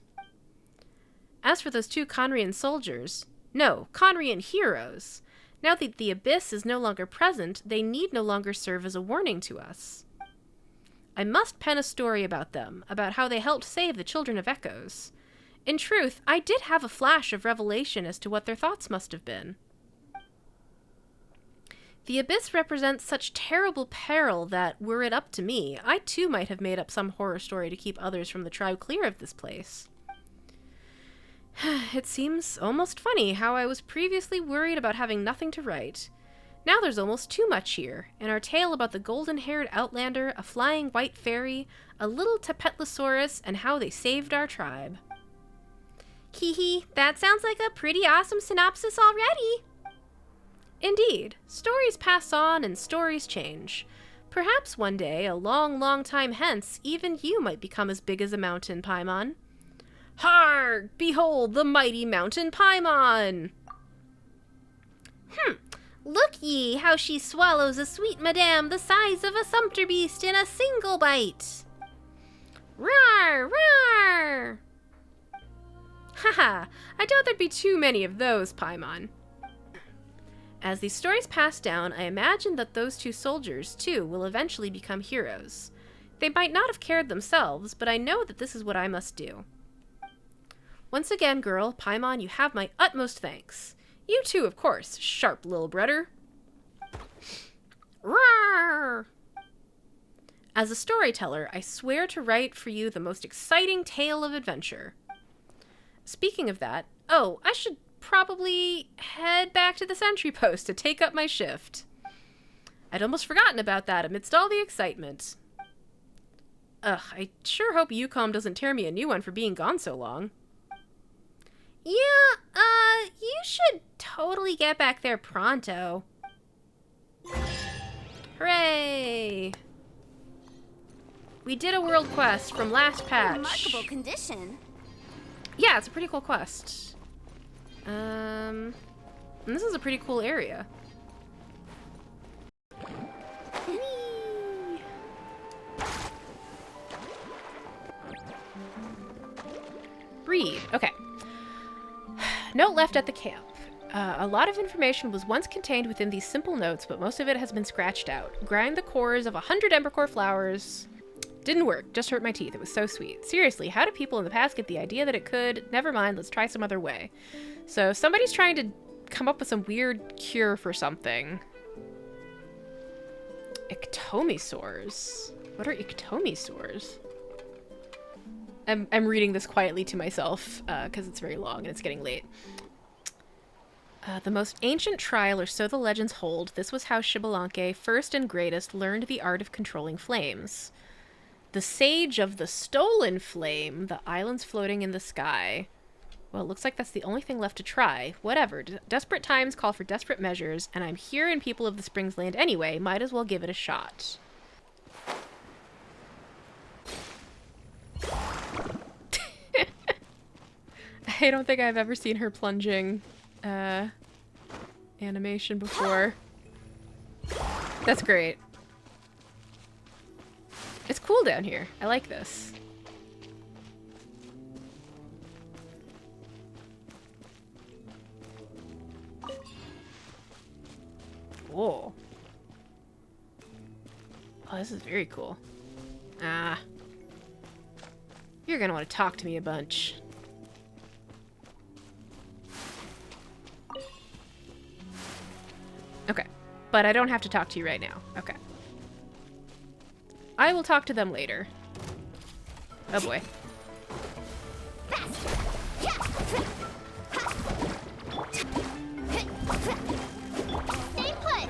As for those two Conrian soldiers... No, Conrian heroes. Now that the Abyss is no longer present, they need no longer serve as a warning to us. I must pen a story about them, about how they helped save the Children of Echoes. In truth, I did have a flash of revelation as to what their thoughts must have been. The Abyss represents such terrible peril that, were it up to me, I too might have made up some horror story to keep others from the tribe clear of this place. It seems almost funny how I was previously worried about having nothing to write. Now there's almost too much here, and our tale about the golden-haired outlander, a flying white fairy, a little Tapetlosaurus, and how they saved our tribe. Hee, that sounds like a pretty awesome synopsis already. Indeed, stories pass on and stories change. Perhaps one day, a long, long time hence, even you might become as big as a mountain, Paimon. Harg! Behold the mighty mountain Paimon! Look ye, how she swallows a sweet madame the size of a sumpter beast in a single bite. Rawr, rawr! Haha, I doubt there'd be too many of those, Paimon. As these stories pass down, I imagine that those two soldiers, too, will eventually become heroes. They might not have cared themselves, but I know that this is what I must do. Once again, girl, Paimon, you have my utmost thanks. You too, of course, sharp Lil'Brudder. Roar! As a storyteller, I swear to write for you the most exciting tale of adventure. Speaking of that, I should probably head back to the sentry post to take up my shift. I'd almost forgotten about that amidst all the excitement. I sure hope Yukon doesn't tear me a new one for being gone so long. Yeah, you should totally get back there pronto. Hooray! We did a world quest from last patch. Remarkable condition. Yeah, it's a pretty cool quest. And this is a pretty cool area. Whee! Read. Okay. Note left at the camp. A lot of information was once contained within these simple notes, but most of it has been scratched out. Grind the cores of 100 embercore flowers Didn't work. Just hurt my teeth. It was so sweet. Seriously, how did people in the past get the idea that it could? Never mind, let's try some other way. So somebody's trying to come up with some weird cure for something. Ectomisaurs. What are ectomisaurs? I'm reading this quietly to myself because it's very long and it's getting late. The most ancient trial, or so the legends hold, this was how Xbalanque, first and greatest, learned the art of controlling flames. The Sage of the Stolen Flame, the islands floating in the sky. Well, it looks like that's the only thing left to try. Whatever. Desperate times call for desperate measures, and I'm here in People of the Springs Land anyway. Might as well give it a shot. I don't think I've ever seen her plunging animation before. That's great. It's cool down here. I like this. Whoa. Oh, this is very cool. Ah. You're gonna want to talk to me a bunch. Okay. But I don't have to talk to you right now. Okay. I will talk to them later. Oh boy. Stay put.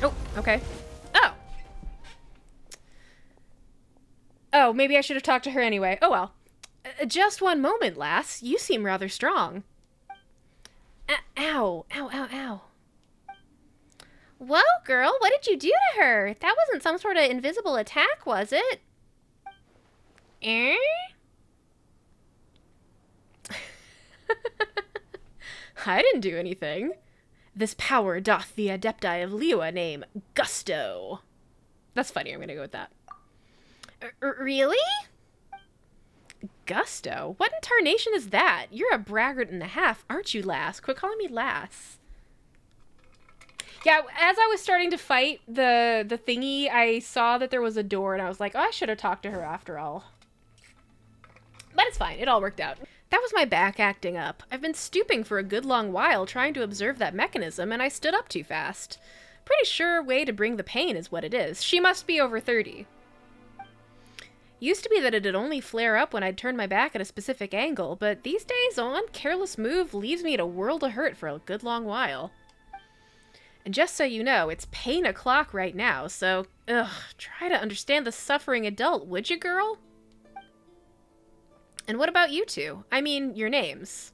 Oh, okay. Oh. Oh, maybe I should have talked to her anyway. Oh well. Just one moment, lass. You seem rather strong. Ow. Ow, ow, ow. Whoa, girl, what did you do to her? That wasn't some sort of invisible attack, was it? Eh? I didn't do anything. This power doth the Adepti of Liua name Gusto. That's funny, I'm gonna go with that. Really? Gusto? What in tarnation is that? You're a braggart and a half, aren't you, lass? Quit calling me lass. Yeah, as I was starting to fight the thingy, I saw that there was a door, and I was like, oh, I should have talked to her after all. But it's fine. It all worked out. That was my back acting up. I've been stooping for a good long while trying to observe that mechanism, and I stood up too fast. Pretty sure way to bring the pain is what it is. She must be over 30. Used to be that it'd only flare up when I'd turn my back at a specific angle, but these days, one careless move leaves me at a world of hurt for a good long while. And just so you know, it's pain o'clock right now, so, try to understand the suffering adult, would you, girl? And what about you two? I mean, your names.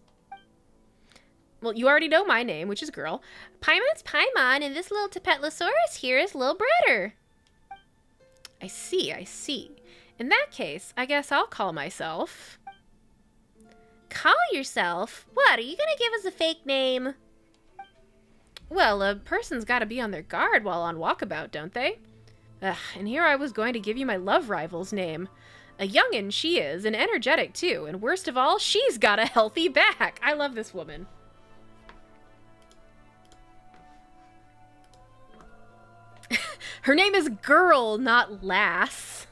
Well, you already know my name, which is girl. Paimon's Paimon, and this little Tapetlosaurus here is Lil'Brudder. I see, I see. In that case, I guess I'll call myself... Call yourself? What, are you gonna give us a fake name? Well, a person's gotta be on their guard while on walkabout, don't they? Ugh, and here I was going to give you my love rival's name. A youngin' she is, and energetic too, and worst of all, she's got a healthy back! I love this woman. Her name is Girl, not Lass.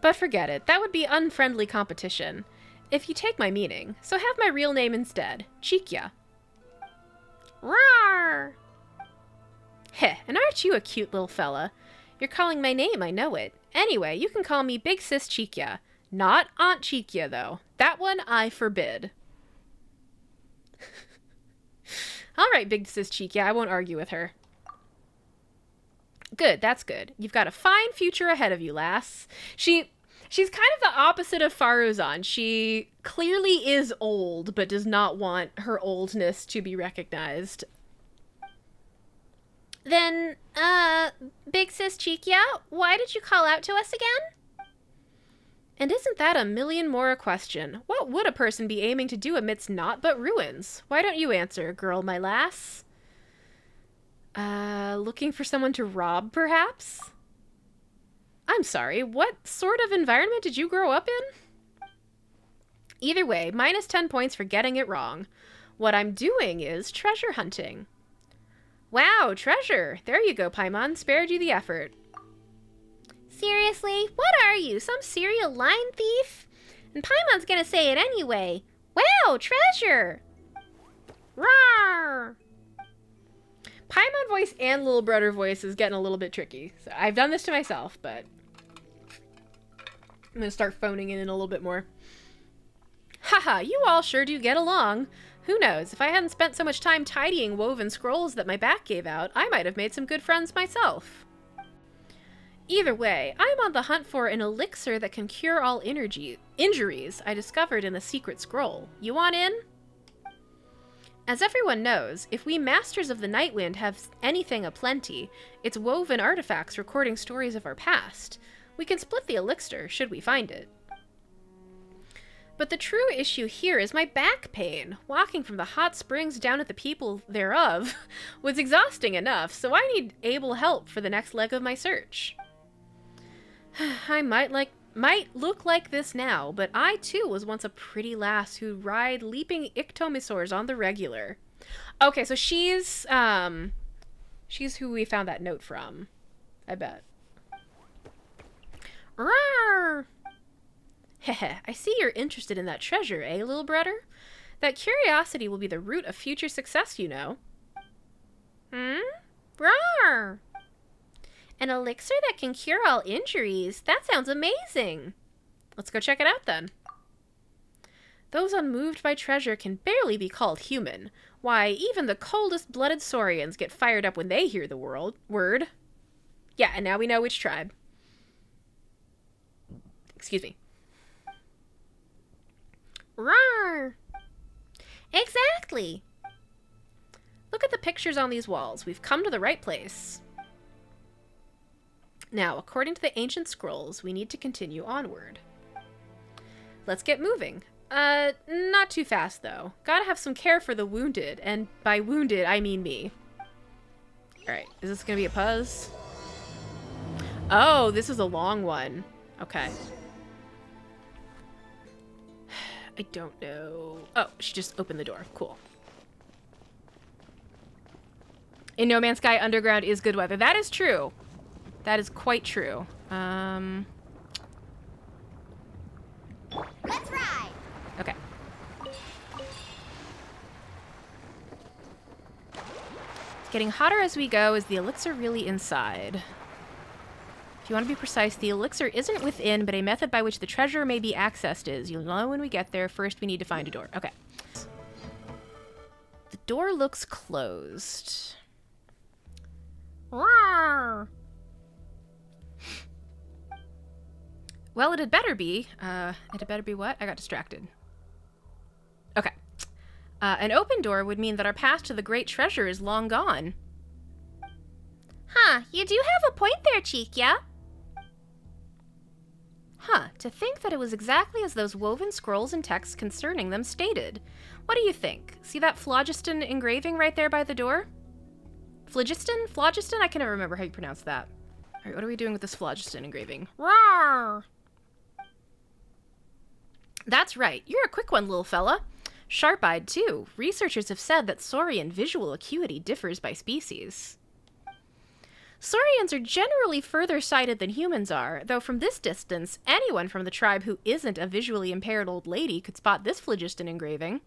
But forget it, that would be unfriendly competition. If you take my meaning, so have my real name instead, Chikya. Rawr! Heh, and aren't you a cute little fella? You're calling my name, I know it. Anyway, you can call me Big Sis Chikya. Not Aunt Chikya, though. That one I forbid. Alright, Big Sis Chikya, I won't argue with her. Good, that's good. You've got a fine future ahead of you, lass. She's kind of the opposite of Faruzan. She clearly is old, but does not want her oldness to be recognized. Then, Big Sis Chikya, why did you call out to us again? And isn't that a million more a question? What would a person be aiming to do amidst naught but ruins? Why don't you answer, girl, my lass? Looking for someone to rob, perhaps? I'm sorry, what sort of environment did you grow up in? Either way, minus 10 points for getting it wrong. What I'm doing is treasure hunting. Wow, treasure! There you go, Paimon. Spared you the effort. Seriously? What are you, some serial line thief? And Paimon's gonna say it anyway. Wow, treasure! Rawr! Paimon voice and Lil'Brudder voice is getting a little bit tricky. So I've done this to myself, but I'm gonna start phoning it in a little bit more. Haha, you all sure do get along. Who knows, if I hadn't spent so much time tidying woven scrolls that my back gave out, I might have made some good friends myself. Either way, I'm on the hunt for an elixir that can cure all injuries I discovered in the secret scroll. You want in? As everyone knows, if we Masters of the Nightwind have anything aplenty, it's woven artifacts recording stories of our past. We can split the elixir, should we find it. But the true issue here is my back pain. Walking from the hot springs down at the people thereof was exhausting enough, so I need able help for the next leg of my search. I might look like this now, but I too was once a pretty lass who ride leaping ictomisaurs on the regular. Okay, so she's who we found that note from, I bet. Rawr! Heh, I see you're interested in that treasure, eh, Lil'Brudder? That curiosity will be the root of future success, you know. Rawr! An elixir that can cure all injuries? That sounds amazing! Let's go check it out, then. Those unmoved by treasure can barely be called human. Why, even the coldest-blooded Saurians get fired up when they hear the word. Yeah, and now we know which tribe. Excuse me. Rawr! Exactly! Look at the pictures on these walls. We've come to the right place. Now, according to the ancient scrolls, we need to continue onward. Let's get moving. Not too fast, though. Gotta have some care for the wounded, and by wounded, I mean me. Alright, is this gonna be a puzz? Oh, this is a long one. Okay. I don't know. Oh, she just opened the door. Cool. In No Man's Sky, underground is good weather. That is true. That is quite true. Let's ride. Okay. It's getting hotter as we go. Is the elixir really inside? If you want to be precise, the elixir isn't within, but a method by which the treasure may be accessed is. You'll know when we get there. First, we need to find a door. Okay. The door looks closed. Rawr! Well, it had better be. It had better be what? I got distracted. Okay. An open door would mean that our path to the great treasure is long gone. Huh, you do have a point there, Cheekia. Huh, to think that it was exactly as those woven scrolls and texts concerning them stated. What do you think? See that phlogiston engraving right there by the door? Phlogiston? Phlogiston? I can never remember how you pronounce that. Alright, what are we doing with this phlogiston engraving? Rawr! That's right. You're a quick one, little fella. Sharp-eyed, too. Researchers have said that Saurian visual acuity differs by species. Saurians are generally further sighted than humans are, though from this distance, anyone from the tribe who isn't a visually impaired old lady could spot this phlogiston engraving.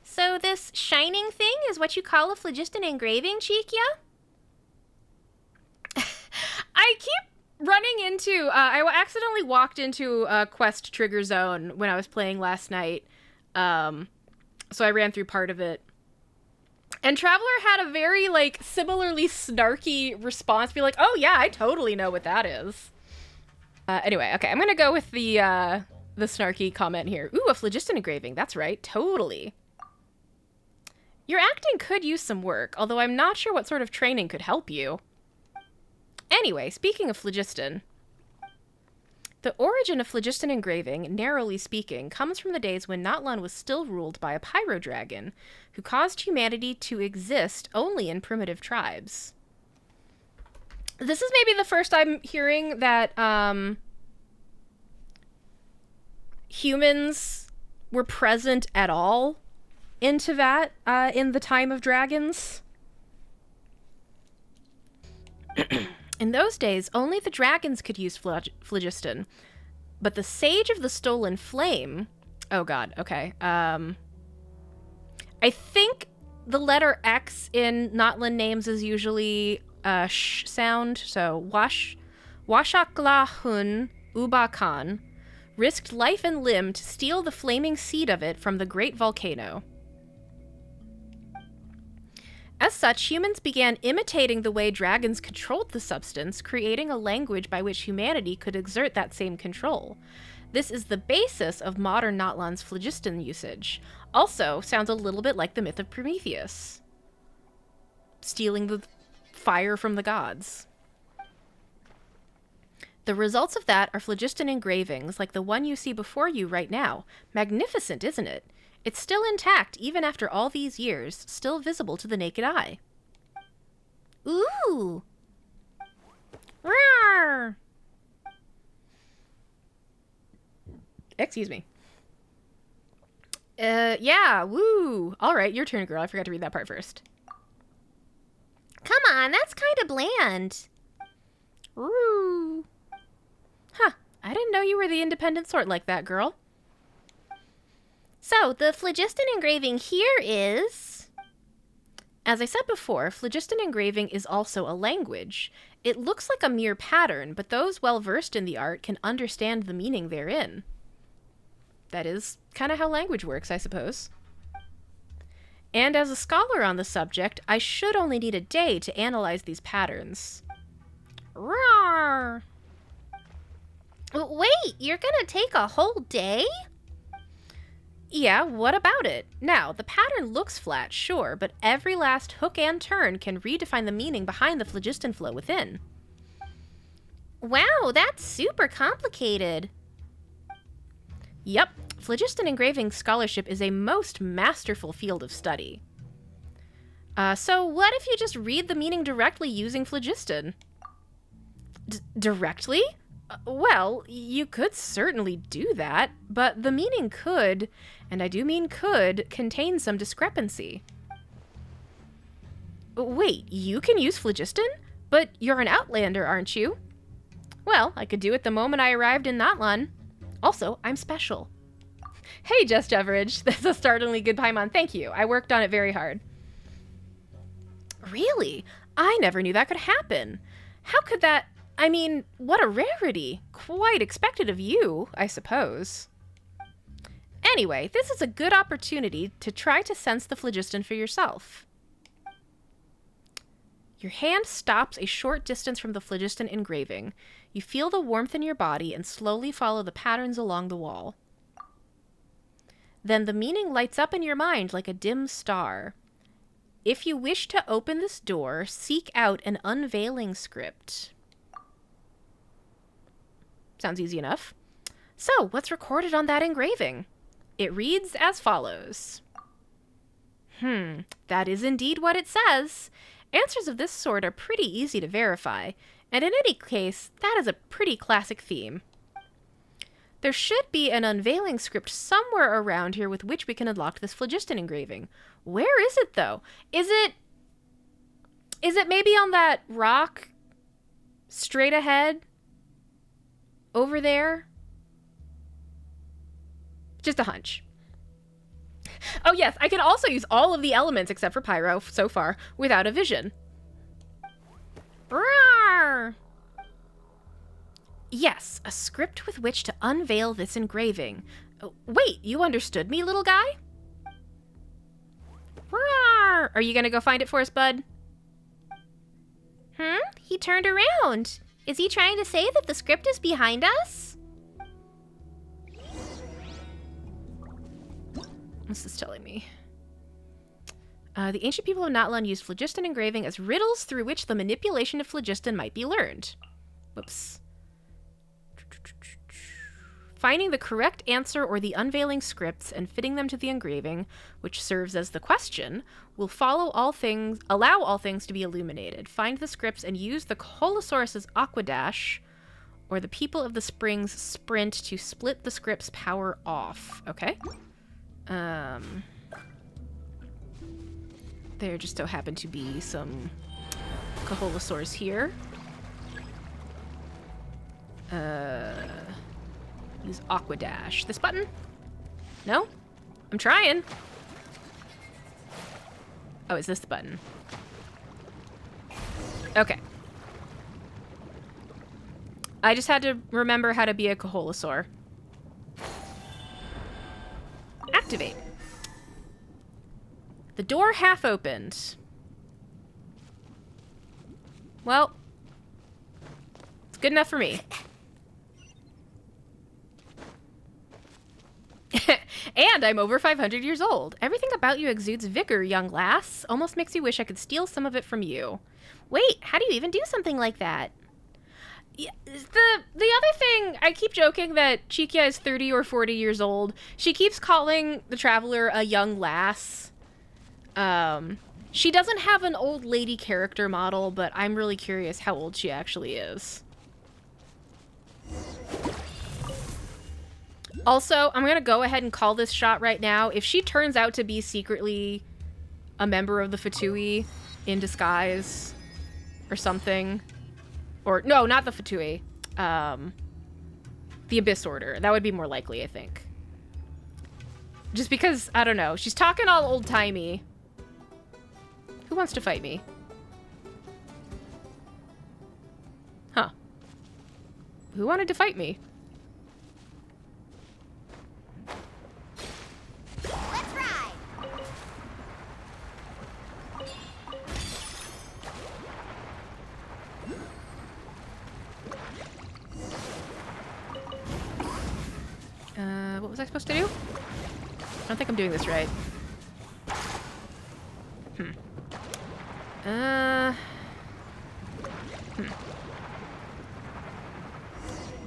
So this shining thing is what you call a phlogiston engraving, Cheekia? I keep running into... I accidentally walked into a quest trigger zone when I was playing last night, so I ran through part of it. And Traveler had a very, similarly snarky response. Be like, oh yeah, I totally know what that is. Anyway, okay, I'm gonna go with the snarky comment here. Ooh, a phlogiston engraving. That's right, totally. Your acting could use some work, although I'm not sure what sort of training could help you. Anyway, speaking of phlogiston, the origin of phlogiston engraving, narrowly speaking, comes from the days when Natlan was still ruled by a pyro dragon, who caused humanity to exist only in primitive tribes. This is maybe the first I'm hearing that, humans were present at all in Teyvat in the time of dragons. In those days, only the dragons could use phlogiston. But the Sage of the Stolen Flame... Oh god, okay. I think the letter X in Natlan names is usually a sh sound. So, Washaklahun Ubakan risked life and limb to steal the flaming seed of it from the great volcano. As such, humans began imitating the way dragons controlled the substance, creating a language by which humanity could exert that same control. This is the basis of modern Natlan's phlogiston usage. Also, sounds a little bit like the myth of Prometheus, stealing the fire from the gods. The results of that are phlogiston engravings like the one you see before you right now. Magnificent, isn't it? It's still intact, even after all these years, still visible to the naked eye. Ooh! Roar! Excuse me. Yeah, woo! Alright, your turn, girl. I forgot to read that part first. Come on, that's kind of bland. Woo! Huh, I didn't know you were the independent sort like that, girl. So, the phlogiston engraving here is... As I said before, phlogiston engraving is also a language. It looks like a mere pattern, but those well-versed in the art can understand the meaning therein. That is kind of how language works, I suppose. And as a scholar on the subject, I should only need a day to analyze these patterns. Roar! Wait, you're gonna take a whole day? Yeah, what about it? Now, the pattern looks flat, sure, but every last hook and turn can redefine the meaning behind the phlogiston flow within. Wow, that's super complicated. Yep, phlogiston engraving scholarship is a most masterful field of study. So what if you just read the meaning directly using phlogiston? Directly? Well, you could certainly do that, but the meaning could, and I do mean could, contain some discrepancy. Wait, you can use phlogiston? But you're an outlander, aren't you? Well, I could do it the moment I arrived in Natlan. Also, I'm special. Hey, Just Everidge. That's a startlingly good Paimon. Thank you. I worked on it very hard. Really? I never knew that could happen. How could that... I mean, what a rarity. Quite expected of you, I suppose. Anyway, this is a good opportunity to try to sense the phlogiston for yourself. Your hand stops a short distance from the phlogiston engraving. You feel the warmth in your body and slowly follow the patterns along the wall. Then the meaning lights up in your mind like a dim star. If you wish to open this door, seek out an unveiling script. Sounds easy enough. So, what's recorded on that engraving? It reads as follows. That is indeed what it says. Answers of this sort are pretty easy to verify, and in any case, that is a pretty classic theme. There should be an unveiling script somewhere around here with which we can unlock this phlogiston engraving. Where is it, though? Is it maybe on that rock straight ahead? Over there? Just a hunch. Oh yes, I can also use all of the elements except for Pyro so far without a vision. Roar! Yes, a script with which to unveil this engraving. Oh, wait, you understood me, little guy? Roar! Are you gonna go find it for us, bud? He turned around. Is he trying to say that the script is behind us? What's this telling me? The ancient people of Natlan used phlogiston engraving as riddles through which the manipulation of phlogiston might be learned. Whoops. Finding the correct answer or the unveiling scripts and fitting them to the engraving, which serves as the question, will allow all things to be illuminated. Find the scripts and use the Holosaurus's Aquadash or the people of the springs sprint to split the script's power off. Okay. There just so happen to be some Kaholosaurs here. Use Aqua Dash. This button? No? I'm trying. Oh, is this the button? Okay. I just had to remember how to be a Kaholosaur. Activate. The door half opened. Well, it's good enough for me. And I'm over 500 years old. Everything about you exudes vigor, young lass. Almost makes you wish I could steal some of it from you. Wait, how do you even do something like that? Yeah, the other thing, I keep joking that Chikia is 30 or 40 years old. She keeps calling the Traveler a young lass. She doesn't have an old lady character model, but I'm really curious how old she actually is. Also, I'm going to go ahead and call this shot right now. If she turns out to be secretly a member of the Fatui in disguise or something, or no, not the Fatui, the Abyss Order, that would be more likely, I think. Just because, I don't know, she's talking all old-timey. Who wants to fight me? Huh. Who wanted to fight me? Let's ride. What was I supposed to do? I don't think I'm doing this right.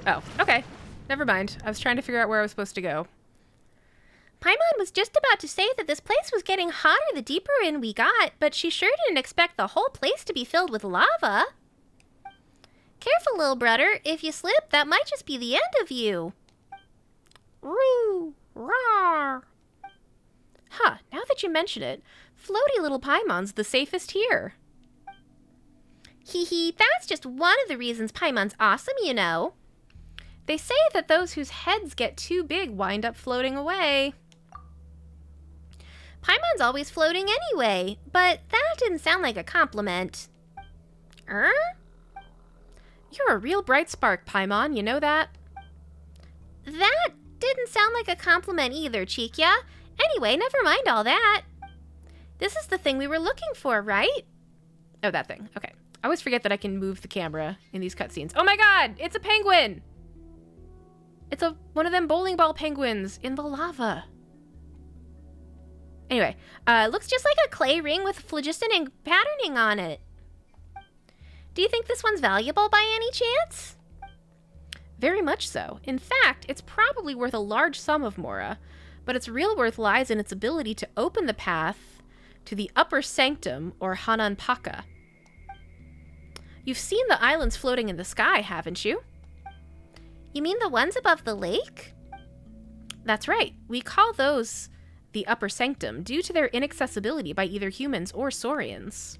Oh, okay. Never mind. I was trying to figure out where I was supposed to go. Paimon was just about to say that this place was getting hotter the deeper in we got, but she sure didn't expect the whole place to be filled with lava. Careful, Lil'Brudder. If you slip, that might just be the end of you. Roo! Rawr! Huh, now that you mention it, floaty little Paimon's the safest here. Hee hee, that's just one of the reasons Paimon's awesome, you know. They say that those whose heads get too big wind up floating away. Paimon's always floating anyway, but that didn't sound like a compliment. You're a real bright spark, Paimon, you know that? That didn't sound like a compliment either, Chikia. Anyway, never mind all that. This is the thing we were looking for, right? Oh, that thing. Okay. I always forget that I can move the camera in these cutscenes. Oh my god! It's a penguin! It's one of them bowling ball penguins in the lava. Anyway, looks just like a clay ring with phlogiston and patterning on it. Do you think this one's valuable by any chance? Very much so. In fact, it's probably worth a large sum of Mora, but its real worth lies in its ability to open the path to the upper sanctum, or Hananpaka. You've seen the islands floating in the sky, haven't you? You mean the ones above the lake? That's right. We call those the upper sanctum due to their inaccessibility by either humans or Saurians.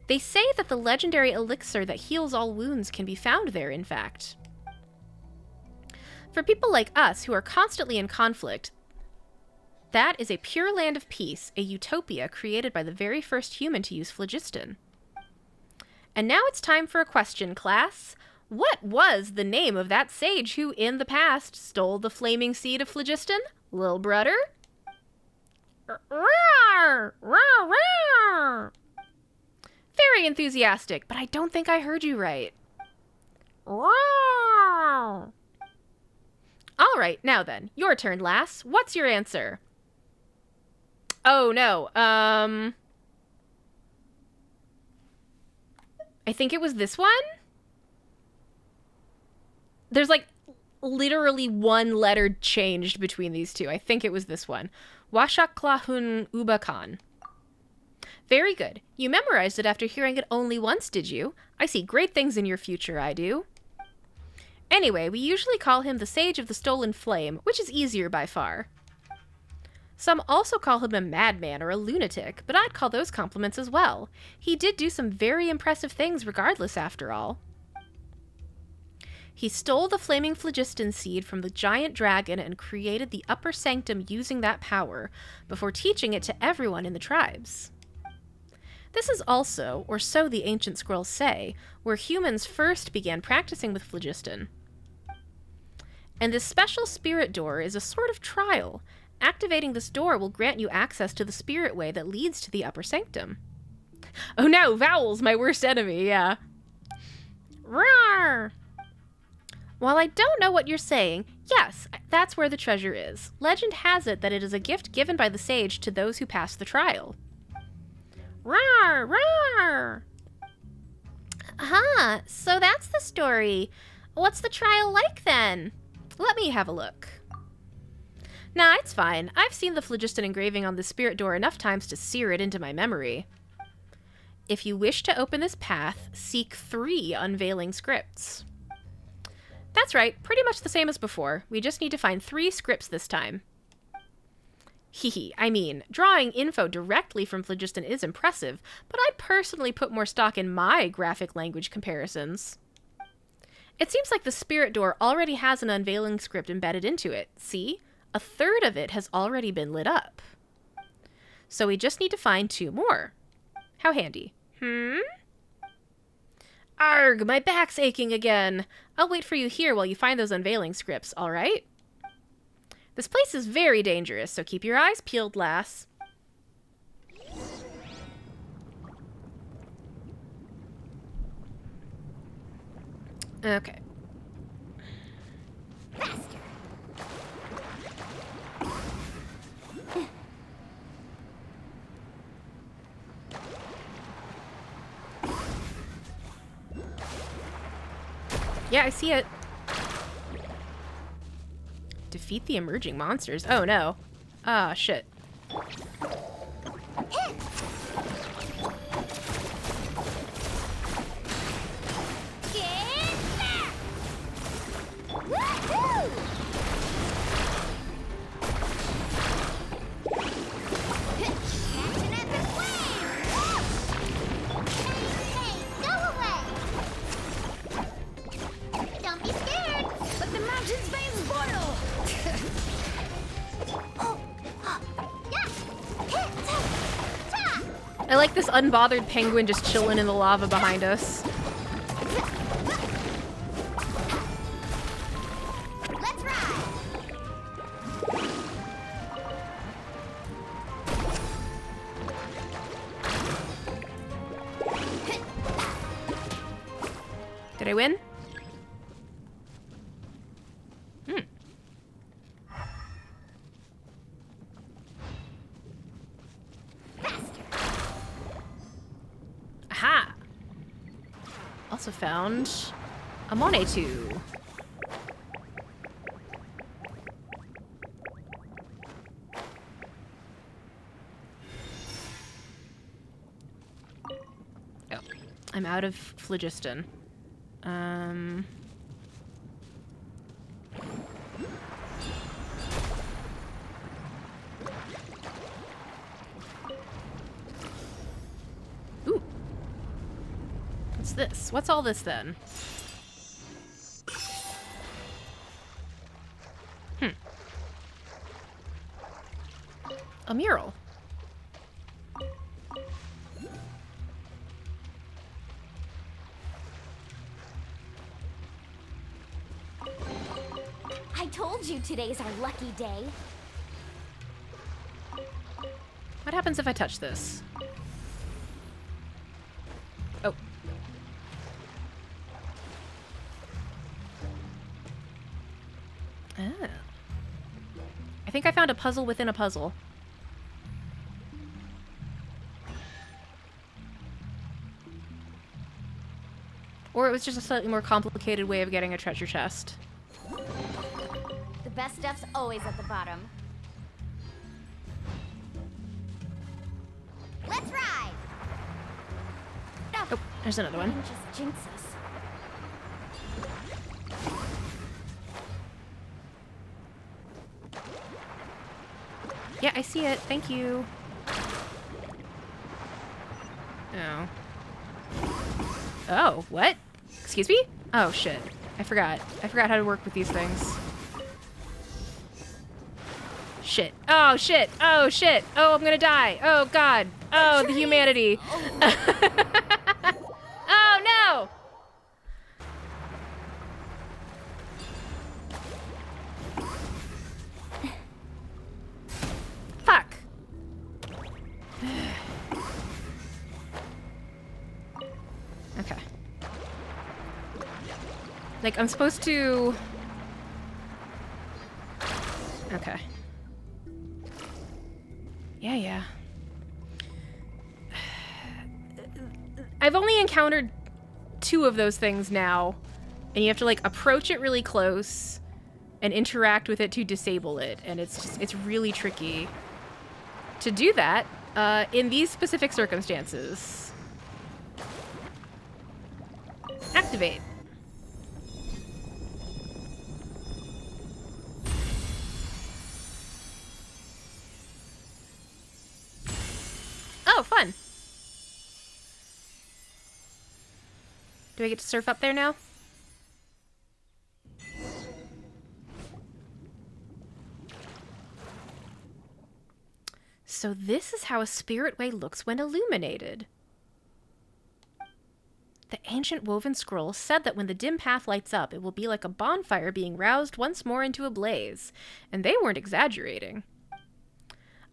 They say that the legendary elixir that heals all wounds can be found there, in fact. For people like us who are constantly in conflict, that is a pure land of peace, a utopia created by the very first human to use phlogiston. And now it's time for a question, class. What was the name of that sage who, in the past, stole the flaming seed of phlogiston? Lil'Brudder? Roar! Roar! Roar! Very enthusiastic, but I don't think I heard you right. Roar! All right, now then, your turn, lass. What's your answer? Oh, no. I think it was this one? There's, like, literally one letter changed between these two. I think it was this one. Washaklahun Ubakan. Very good. You memorized it after hearing it only once, did you? I see great things in your future, I do. Anyway, we usually call him the Sage of the Stolen Flame, which is easier by far. Some also call him a madman or a lunatic, but I'd call those compliments as well. He did do some very impressive things regardless, after all. He stole the flaming phlogiston seed from the giant dragon and created the upper sanctum using that power, before teaching it to everyone in the tribes. This is also, or so the ancient scrolls say, where humans first began practicing with phlogiston. And this special spirit door is a sort of trial. Activating this door will grant you access to the spirit way that leads to the upper sanctum. Oh no, Vowel's my worst enemy, yeah. Roar! While I don't know what you're saying, yes, that's where the treasure is. Legend has it that it is a gift given by the sage to those who pass the trial. Roar! Roar! Huh, so that's the story. What's the trial like then? Let me have a look. Nah, it's fine. I've seen the phlogiston engraving on the spirit door enough times to sear it into my memory. If you wish to open this path, seek 3 unveiling scripts. That's right, pretty much the same as before. We just need to find 3 scripts this time. Hehe, I mean, drawing info directly from phlogiston is impressive, but I'd personally put more stock in my graphic language comparisons. It seems like the spirit door already has an unveiling script embedded into it. See? A third of it has already been lit up. So we just need to find 2 more. How handy. Arg, my back's aching again. I'll wait for you here while you find those unveiling scripts, alright? This place is very dangerous, so keep your eyes peeled, lass. Okay. Yeah, I see it. Defeat the emerging monsters. Oh, no. Ah, shit. I like this unbothered penguin just chilling in the lava behind us. Let's ride. Did I win? Aha! Also found a Monetu. Oh, I'm out of phlogiston. Ooh. What's this? What's all this then? A mural. I told you today's our lucky day. What happens if I touch this? Oh. Ah. I think I found a puzzle within a puzzle. Or it was just a slightly more complicated way of getting a treasure chest. The best stuff's always at the bottom. Let's ride! Oh, there's another one. Just jinx us. it, I see it. Thank you. Oh. Oh, what? Excuse me? Oh, shit. I forgot. I forgot how to work with these things. Shit. Oh, shit. Oh, shit. Oh, I'm gonna die. Oh, God. Oh, the humanity. Oh, no! Fuck. Okay. Like, I'm supposed to... Okay. Yeah. I've only encountered 2 of those things now, and you have to, like, approach it really close and interact with it to disable it, and it's really tricky to do that in these specific circumstances. Activate. Oh, fun. Do I get to surf up there now? So this is how a spirit way looks when illuminated. The ancient woven scroll said that when the dim path lights up, it will be like a bonfire being roused once more into a blaze. And they weren't exaggerating.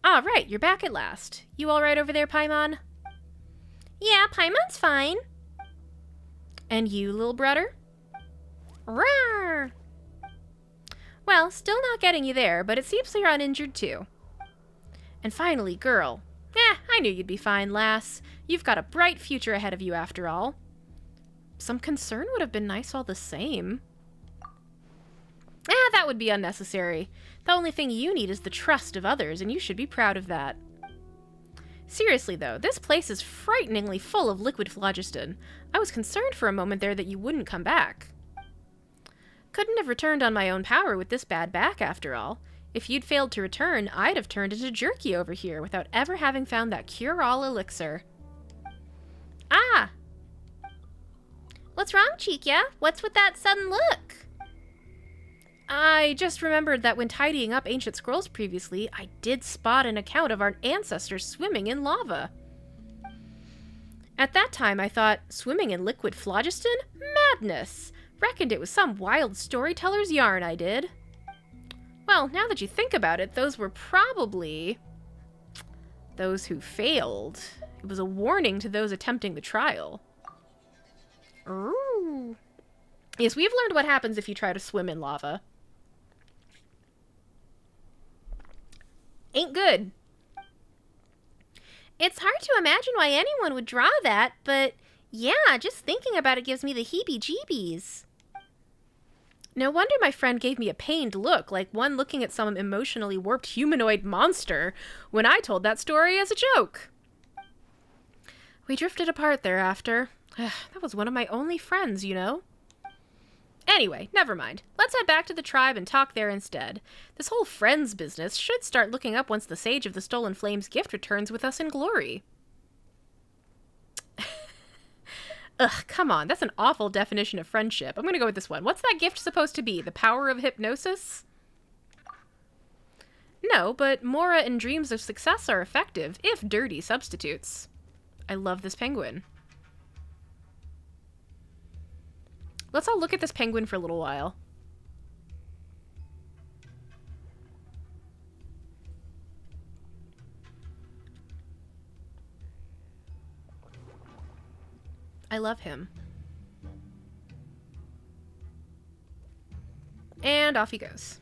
Ah, right, you're back at last. You all right over there, Paimon? Yeah, Paimon's fine. And you, Lil'Brudder? Rawr! Well, still not getting you there, but it seems you're uninjured too. And finally, girl. I knew you'd be fine, lass. You've got a bright future ahead of you after all. Some concern would have been nice all the same. That would be unnecessary. The only thing you need is the trust of others, and you should be proud of that. Seriously, though, this place is frighteningly full of liquid phlogiston. I was concerned for a moment there that you wouldn't come back. Couldn't have returned on my own power with this bad back, after all. If you'd failed to return, I'd have turned into jerky over here without ever having found that cure-all elixir. Ah! What's wrong, Chikia? What's with that sudden look? I just remembered that when tidying up ancient scrolls previously, I did spot an account of our ancestors swimming in lava. At that time, I thought, swimming in liquid phlogiston? Madness! Reckoned it was some wild storyteller's yarn, I did. Well, now that you think about it, those were probably those who failed. It was a warning to those attempting the trial. Ooh. Yes, we've learned what happens if you try to swim in lava. Ain't good. It's hard to imagine why anyone would draw that, but yeah, just thinking about it gives me the heebie-jeebies. No wonder my friend gave me a pained look, like one looking at some emotionally warped humanoid monster, when I told that story as a joke. We drifted apart thereafter. That was one of my only friends, you know. Anyway, never mind. Let's head back to the tribe and talk there instead. This whole friends business should start looking up once the Sage of the Stolen Flames gift returns with us in glory. Ugh, come on. That's an awful definition of friendship. I'm gonna go with this one. What's that gift supposed to be? The power of hypnosis? No, but Mora and dreams of success are effective, if dirty substitutes. I love this penguin. Let's all look at this penguin for a little while. I love him. And off he goes.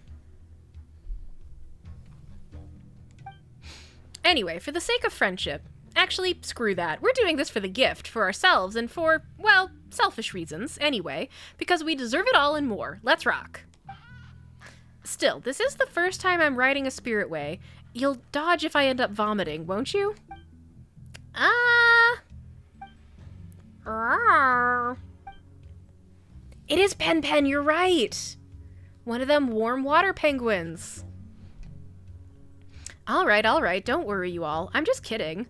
Anyway, for the sake of friendship, actually, screw that. We're doing this for the gift, for ourselves, and for, well, selfish reasons, anyway, because we deserve it all and more. Let's rock. Still, this is the first time I'm riding a spirit way. You'll dodge if I end up vomiting, won't you? It is Pen Pen, you're right. One of them warm water penguins. All right. Don't worry, you all. I'm just kidding.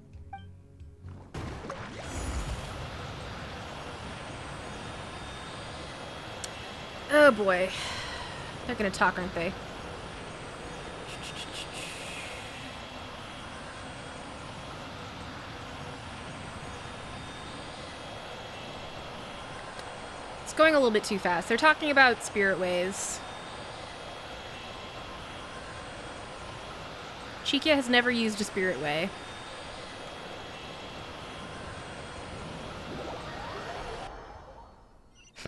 Oh boy. They're gonna talk, aren't they? It's going a little bit too fast. They're talking about spirit ways. Chikia has never used a spirit way.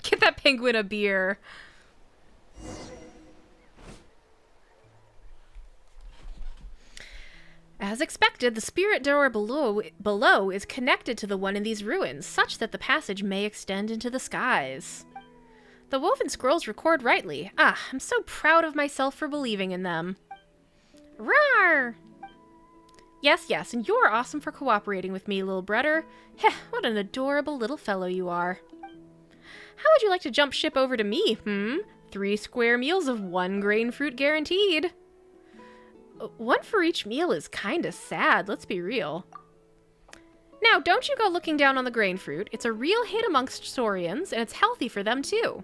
Get that penguin a beer. As expected, the spirit door below is connected to the one in these ruins, such that the passage may extend into the skies. The woven scrolls record rightly. Ah, I'm so proud of myself for believing in them. Rawr! Yes, and you're awesome for cooperating with me, Lil'Brudder. Heh, what an adorable little fellow you are. How would you like to jump ship over to me, 3 square meals of 1 grain fruit guaranteed. 1 for each meal is kinda sad, let's be real. Now, don't you go looking down on the grain fruit. It's a real hit amongst Saurians, and it's healthy for them, too.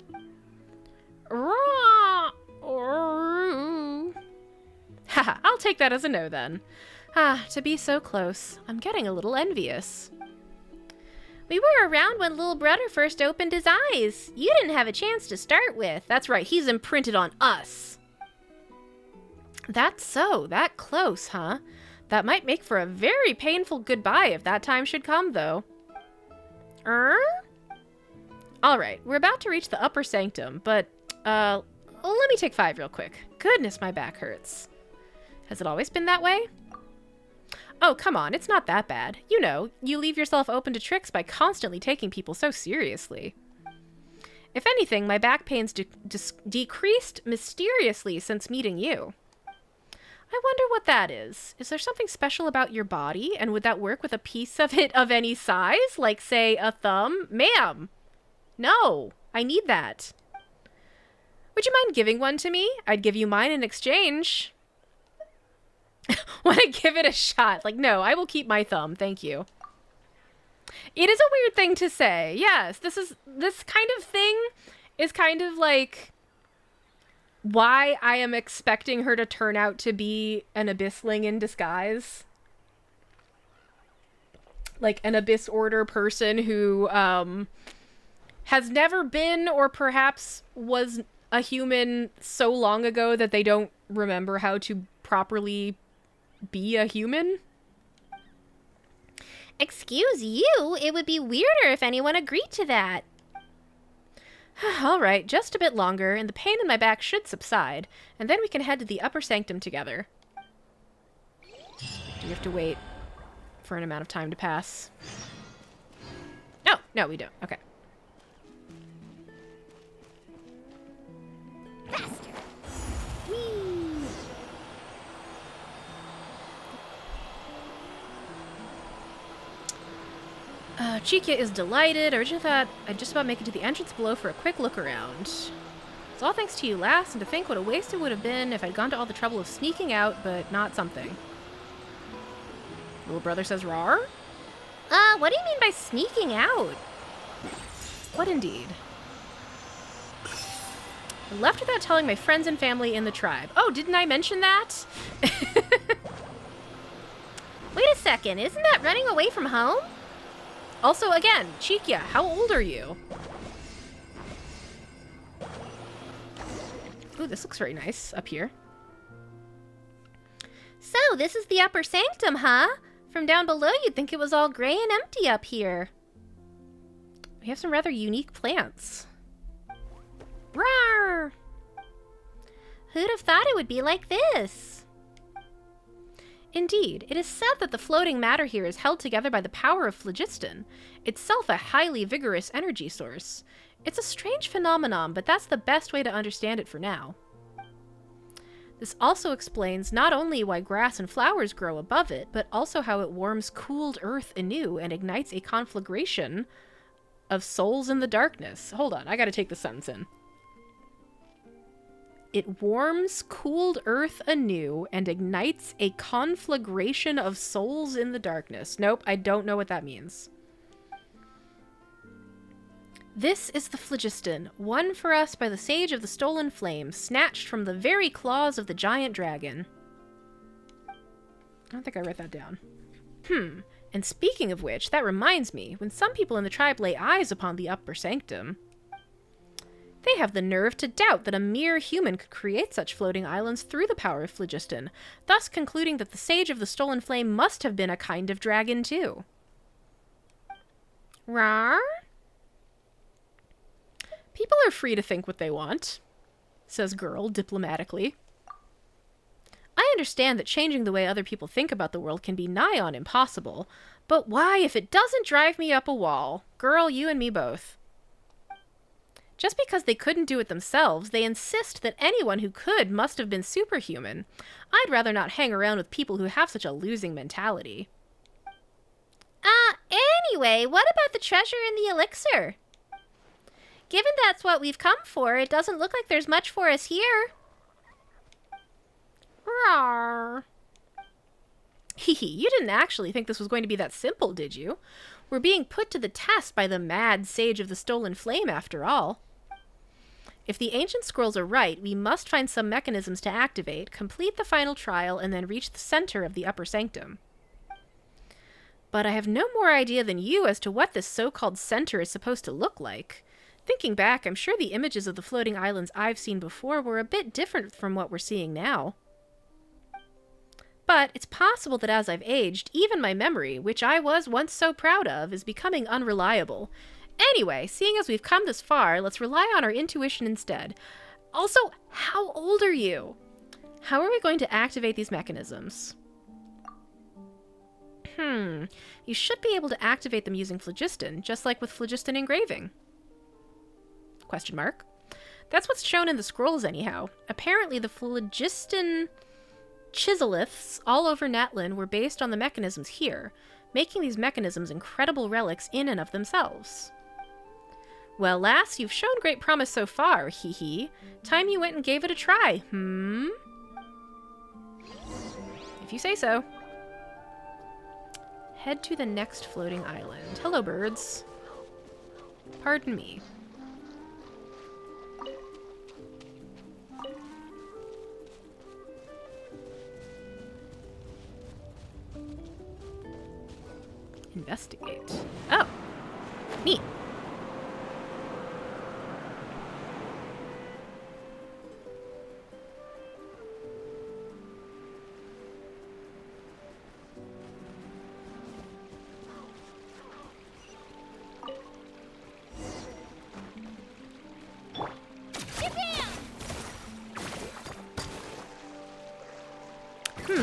Haha, I'll take that as a no, then. Ah, to be so close. I'm getting a little envious. We were around when Lil'Brudder first opened his eyes. You didn't have a chance to start with. That's right, he's imprinted on us. That's so, that close, huh? That might make for a very painful goodbye if that time should come, though. Alright, we're about to reach the upper sanctum, but, let me take 5 real quick. Goodness, my back hurts. Has it always been that way? Oh, come on, it's not that bad. You know, you leave yourself open to tricks by constantly taking people so seriously. If anything, my back pains decreased mysteriously since meeting you. I wonder what that is. Is there something special about your body, and would that work with a piece of it of any size? Like, say, a thumb? Ma'am! No, I need that. Would you mind giving one to me? I'd give you mine in exchange. Want to give it a shot? Like, no, I will keep my thumb, thank you. It is a weird thing to say. Yes, this kind of thing is kind of like why I am expecting her to turn out to be an abyssling in disguise. Like an Abyss Order person who has never been or perhaps was a human so long ago that they don't remember how to properly be a human. Excuse you, it would be weirder if anyone agreed to that. All right, just a bit longer, and the pain in my back should subside, and then we can head to the upper sanctum together. Do we have to wait for an amount of time to pass? Oh, no, we don't. Okay. Faster. Chikia is delighted. I originally thought I'd just about make it to the entrance below for a quick look around. It's all thanks to you, lass, and to think what a waste it would have been if I'd gone to all the trouble of sneaking out, but not something. Lil'Brudder says rawr? What do you mean by sneaking out? What indeed? I left without telling my friends and family in the tribe. Oh, didn't I mention that? Wait a second, isn't that running away from home? Also, again, Chikia, how old are you? Ooh, this looks very nice up here. So, this is the upper sanctum, huh? From down below, you'd think it was all gray and empty up here. We have some rather unique plants. Rawr! Who'd have thought it would be like this? Indeed, it is said that the floating matter here is held together by the power of phlogiston, itself a highly vigorous energy source. It's a strange phenomenon, but that's the best way to understand it for now. This also explains not only why grass and flowers grow above it, but also how it warms cooled earth anew and ignites a conflagration of souls in the darkness. Hold on, I gotta take this sentence in. It warms cooled earth anew and ignites a conflagration of souls in the darkness. Nope, I don't know what that means. This is the phlogiston, won for us by the Sage of the Stolen Flame, snatched from the very claws of the giant dragon. I don't think I wrote that down. And speaking of which, that reminds me, when some people in the tribe lay eyes upon the upper sanctum, they have the nerve to doubt that a mere human could create such floating islands through the power of phlogiston, thus concluding that the Sage of the Stolen Flame must have been a kind of dragon too. Rawr? People are free to think what they want, says Girl diplomatically. I understand that changing the way other people think about the world can be nigh on impossible, but why if it doesn't drive me up a wall? Girl, you and me both. Just because they couldn't do it themselves, they insist that anyone who could must have been superhuman. I'd rather not hang around with people who have such a losing mentality. Anyway, what about the treasure in the elixir? Given that's what we've come for, it doesn't look like there's much for us here. Rawr. Hehe, you didn't actually think this was going to be that simple, did you? We're being put to the test by the mad Sage of the Stolen Flame, after all. If the ancient scrolls are right, we must find some mechanisms to activate, complete the final trial, and then reach the center of the upper sanctum. But I have no more idea than you as to what this so-called center is supposed to look like. Thinking back, I'm sure the images of the floating islands I've seen before were a bit different from what we're seeing now. But it's possible that as I've aged, even my memory, which I was once so proud of, is becoming unreliable. Anyway, seeing as we've come this far, let's rely on our intuition instead. Also, how old are you? How are we going to activate these mechanisms? You should be able to activate them using phlogiston, just like with phlogiston engraving. Question mark. That's what's shown in the scrolls anyhow. Apparently the phlogiston chiseliths all over Natlan were based on the mechanisms here, making these mechanisms incredible relics in and of themselves. Well, lass, you've shown great promise so far, hee. Time you went and gave it a try, If you say so. Head to the next floating island. Hello, birds. Pardon me. Investigate. Oh, neat.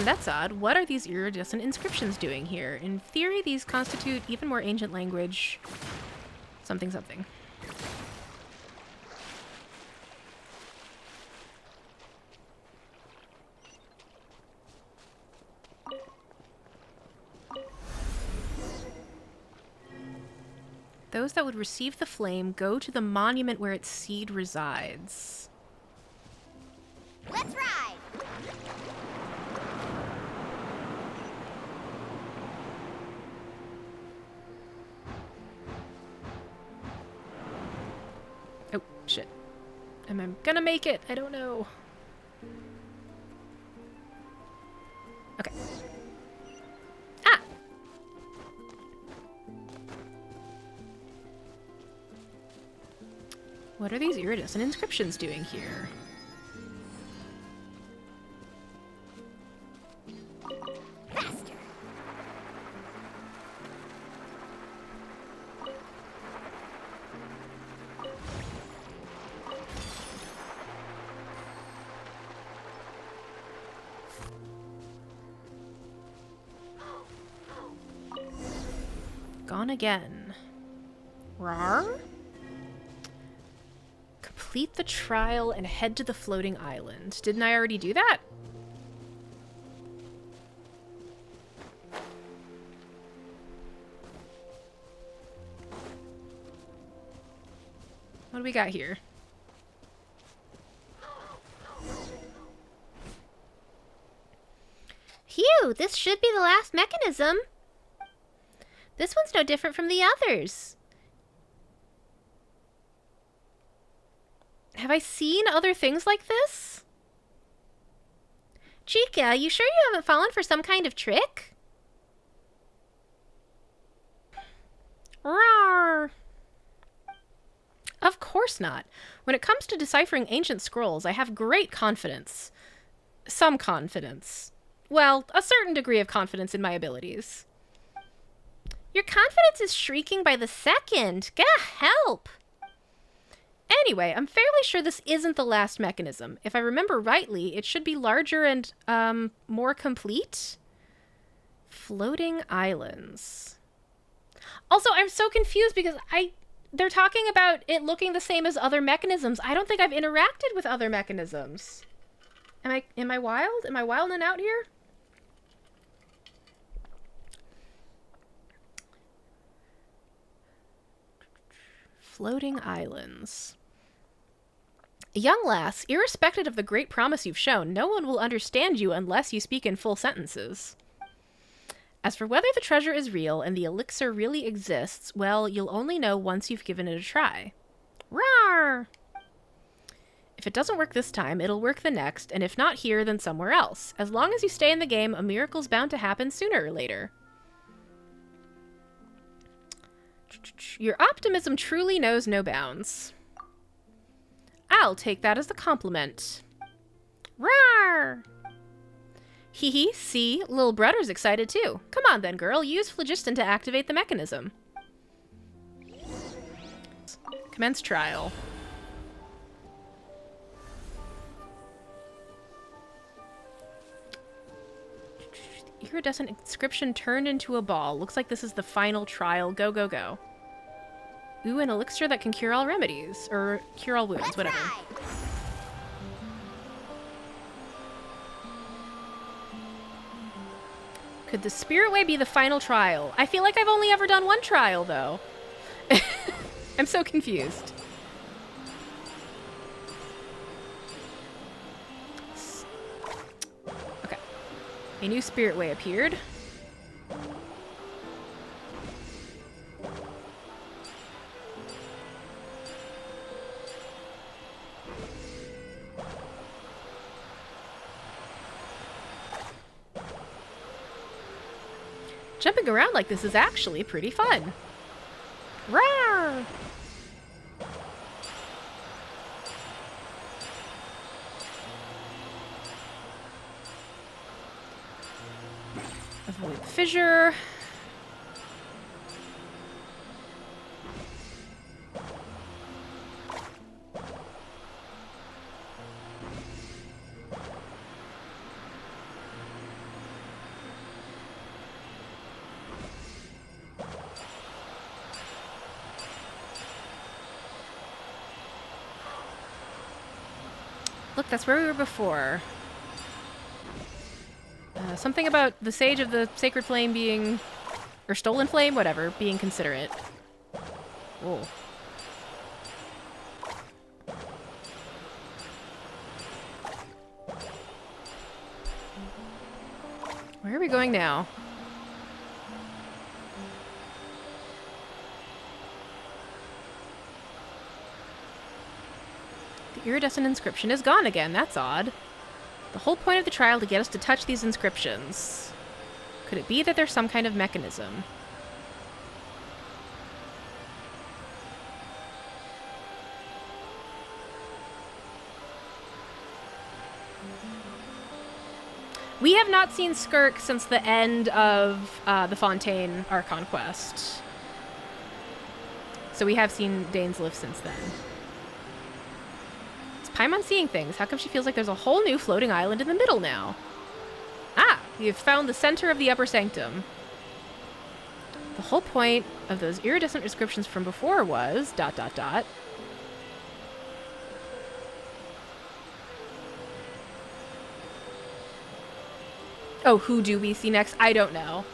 That's odd. What are these iridescent inscriptions doing here? In theory, these constitute even more ancient language. Something, something. Those that would receive the flame go to the monument where its seed resides. Let's ride! Oh, shit. Am I gonna make it? I don't know. Okay. Ah! What are these iridescent inscriptions doing here? Faster! Gone again. Rawr? Complete the trial and head to the floating island. Didn't I already do that? What do we got here? This should be the last mechanism. This one's no different from the others. Have I seen other things like this? Chica, you sure you haven't fallen for some kind of trick? Rawr. Of course not. When it comes to deciphering ancient scrolls, I have great confidence. Some confidence. Well, a certain degree of confidence in my abilities. Your confidence is shrieking by the second. Gah, help! Anyway, I'm fairly sure this isn't the last mechanism. If I remember rightly, it should be larger and, more complete. Floating islands. Also, I'm so confused because they're talking about it looking the same as other mechanisms. I don't think I've interacted with other mechanisms. Am I wild? Am I wilding out here? Floating islands. Young lass, irrespective of the great promise you've shown, no one will understand you unless you speak in full sentences. As for whether the treasure is real and the elixir really exists, well, you'll only know once you've given it a try. Rawr! If it doesn't work this time, it'll work the next, and if not here, then somewhere else. As long as you stay in the game, a miracle's bound to happen sooner or later. Your optimism truly knows no bounds. I'll take that as a compliment. Rawr! Hee hee, see, Lil'Brudder's excited too. Come on then, girl, use phlogiston to activate the mechanism. Commence trial. Iridescent inscription turned into a ball. Looks like this is the final trial. Go, go, go. Ooh, an elixir that can cure all remedies. Or cure all wounds, whatever. Could the Spirit Way be the final trial? I feel like I've only ever done one trial, though. I'm so confused. Okay. A new Spirit Way appeared. Jumping around like this is actually pretty fun. Rawr! Avoid the fissure. Look, that's where we were before. Something about the Sage of the Sacred Flame being... or Stolen Flame, whatever, being considerate. Whoa. Where are we going now? The iridescent inscription is gone again. That's odd. The whole point of the trial to get us to touch these inscriptions. Could it be that there's some kind of mechanism? We have not seen Skirk since the end of the Fontaine Archon quest. So we have seen Dainsleif since then. Paimon seeing things. How come she feels like there's a whole new floating island in the middle now? Ah, you've found the center of the upper sanctum. The whole point of those iridescent inscriptions from before was ... Oh, who do we see next? I don't know.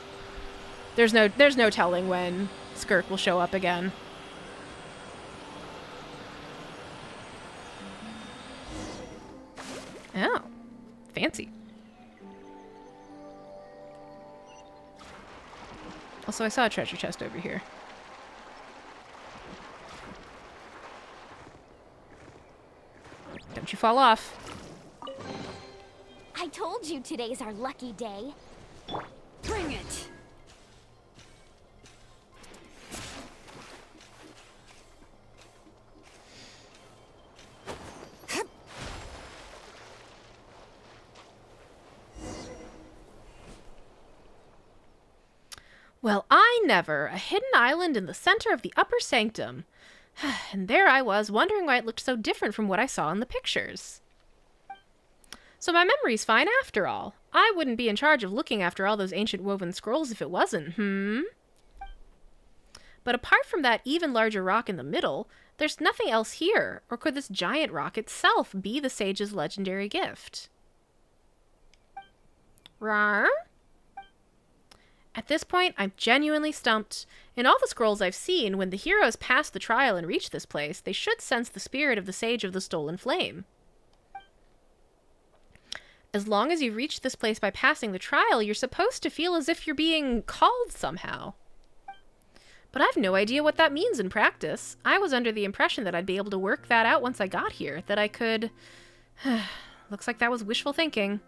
There's no telling when Skirk will show up again. Oh, fancy. Also, I saw a treasure chest over here. Don't you fall off. I told you today's our lucky day. Bring it! Well, I never. A hidden island in the center of the upper sanctum. And there I was, wondering why it looked so different from what I saw in the pictures. So my memory's fine after all. I wouldn't be in charge of looking after all those ancient woven scrolls if it wasn't, But apart from that even larger rock in the middle, there's nothing else here. Or could this giant rock itself be the sage's legendary gift? Rawr? At this point, I'm genuinely stumped. In all the scrolls I've seen, when the heroes pass the trial and reach this place, they should sense the spirit of the Sage of the Stolen Flame. As long as you reach this place by passing the trial, you're supposed to feel as if you're being called somehow. But I've no idea what that means in practice. I was under the impression that I'd be able to work that out once I got here, that I could... Looks like that was wishful thinking.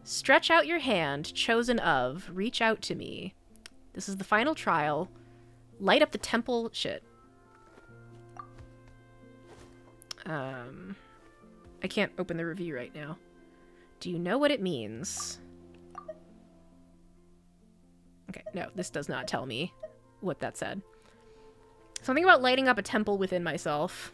Stretch out your hand, chosen of. Reach out to me. This is the final trial. Light up the temple... Shit. I can't open the review right now. Do you know what it means? Okay, no, this does not tell me what that said. Something about lighting up a temple within myself.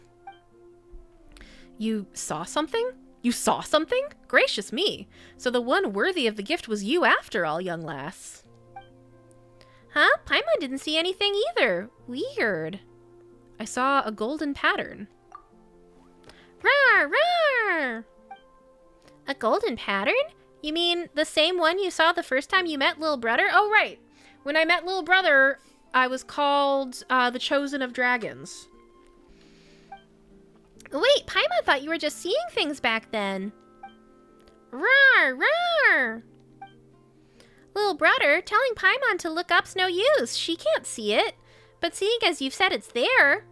You saw something? You saw something? Gracious me. So the one worthy of the gift was you after all, young lass. Huh? Paimon didn't see anything either. Weird. I saw a golden pattern. Rawr, rawr! A golden pattern? You mean the same one you saw the first time you met Lil'Brudder? Oh, right. When I met Lil'Brudder, I was called the Chosen of Dragons. Wait, Paimon thought you were just seeing things back then. Rawr, rawr! Lil'Brudder, telling Paimon to look up's no use. She can't see it. But seeing as you've said it's there...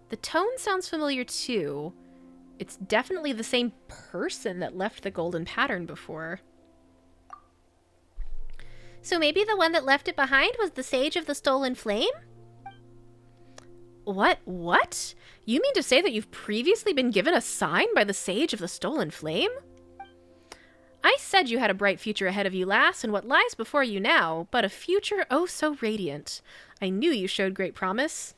The tone sounds familiar too. It's definitely the same person that left the golden pattern before. So maybe the one that left it behind was the Sage of the Stolen Flame? What? You mean to say that you've previously been given a sign by the Sage of the Stolen Flame? I said you had a bright future ahead of you, lass, and what lies before you now, but a future oh so radiant. I knew you showed great promise.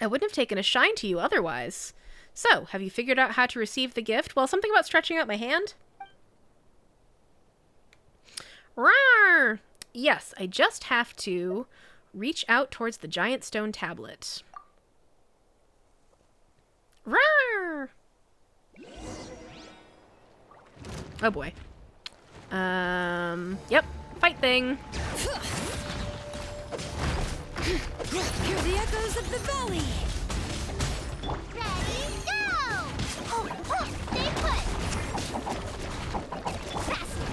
I wouldn't have taken a shine to you otherwise. So, have you figured out how to receive the gift? Well, something about stretching out my hand? Rawr! Yes, I just have to reach out towards the giant stone tablet. Rawr! Oh boy. Yep. Fight thing. Hear the echoes of the valley! Ready, go! Oh, stay put! Faster!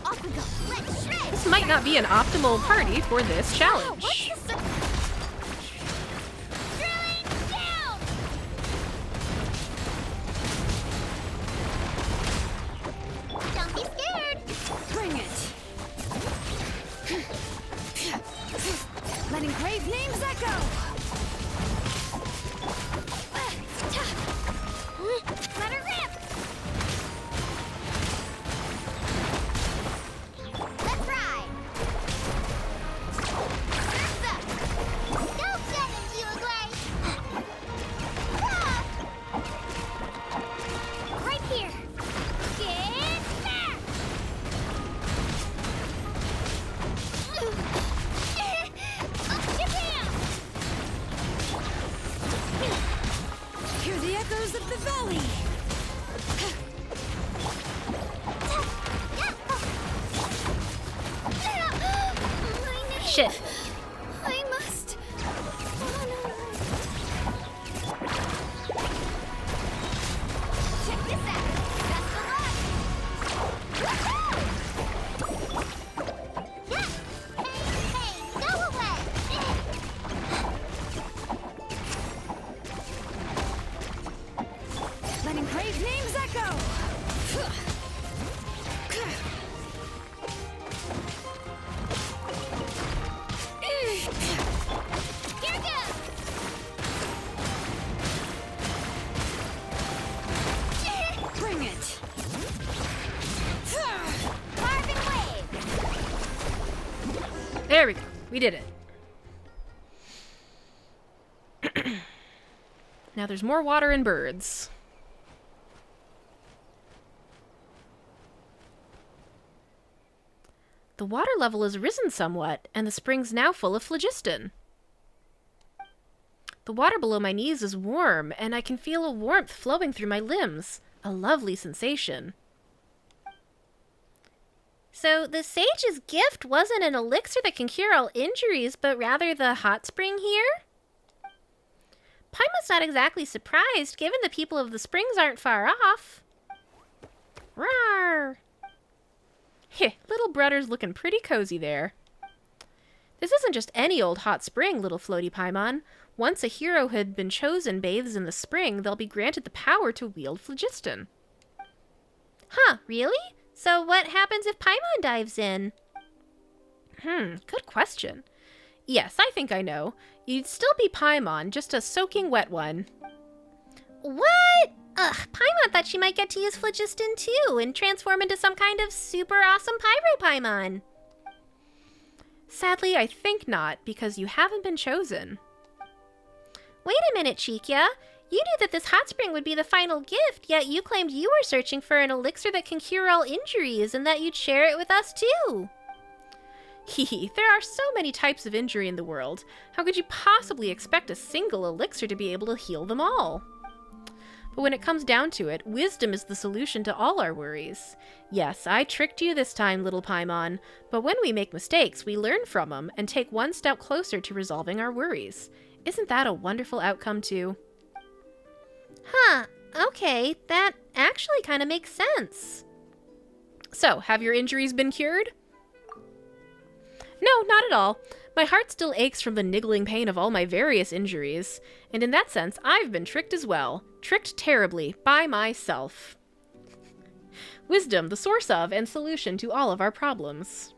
Off we go! Let's shred! This might not be an optimal party for this challenge. What's the drilling down! Don't be scared! Bring it! Letting grave names echo! Let her rip! Let's ride! Surf's up! Go get it, you away! Right here! Get back! Hear the echoes of the valley! Shit. I must... Check this out! That's the line! There we go. We did it. Now there's more water and birds. The water level has risen somewhat, and the spring's now full of phlogiston. The water below my knees is warm, and I can feel a warmth flowing through my limbs. A lovely sensation. So the sage's gift wasn't an elixir that can cure all injuries, but rather the hot spring here? Paimon's not exactly surprised, given the people of the springs aren't far off. Rawr! Heh, Lil'Brudder's looking pretty cozy there. This isn't just any old hot spring, little floaty Paimon. Once a hero had been chosen bathes in the spring, they'll be granted the power to wield phlogiston. Huh, really? So what happens if Paimon dives in? Good question. Yes, I think I know. You'd still be Paimon, just a soaking wet one. What? Ugh, Paimon thought she might get to use phlogiston too and transform into some kind of super awesome pyro Paimon. Sadly, I think not, because you haven't been chosen. Wait a minute, Chikia. You knew that this hot spring would be the final gift, yet you claimed you were searching for an elixir that can cure all injuries and that you'd share it with us too. Hehe, there are so many types of injury in the world. How could you possibly expect a single elixir to be able to heal them all? But when it comes down to it, wisdom is the solution to all our worries. Yes, I tricked you this time, little Paimon, but when we make mistakes, we learn from them and take one step closer to resolving our worries. Isn't that a wonderful outcome too? Huh, okay, that actually kind of makes sense. So, have your injuries been cured? No, not at all. My heart still aches from the niggling pain of all my various injuries, and in that sense, I've been tricked as well. Tricked terribly, by myself. Wisdom, the source of and solution to all of our problems.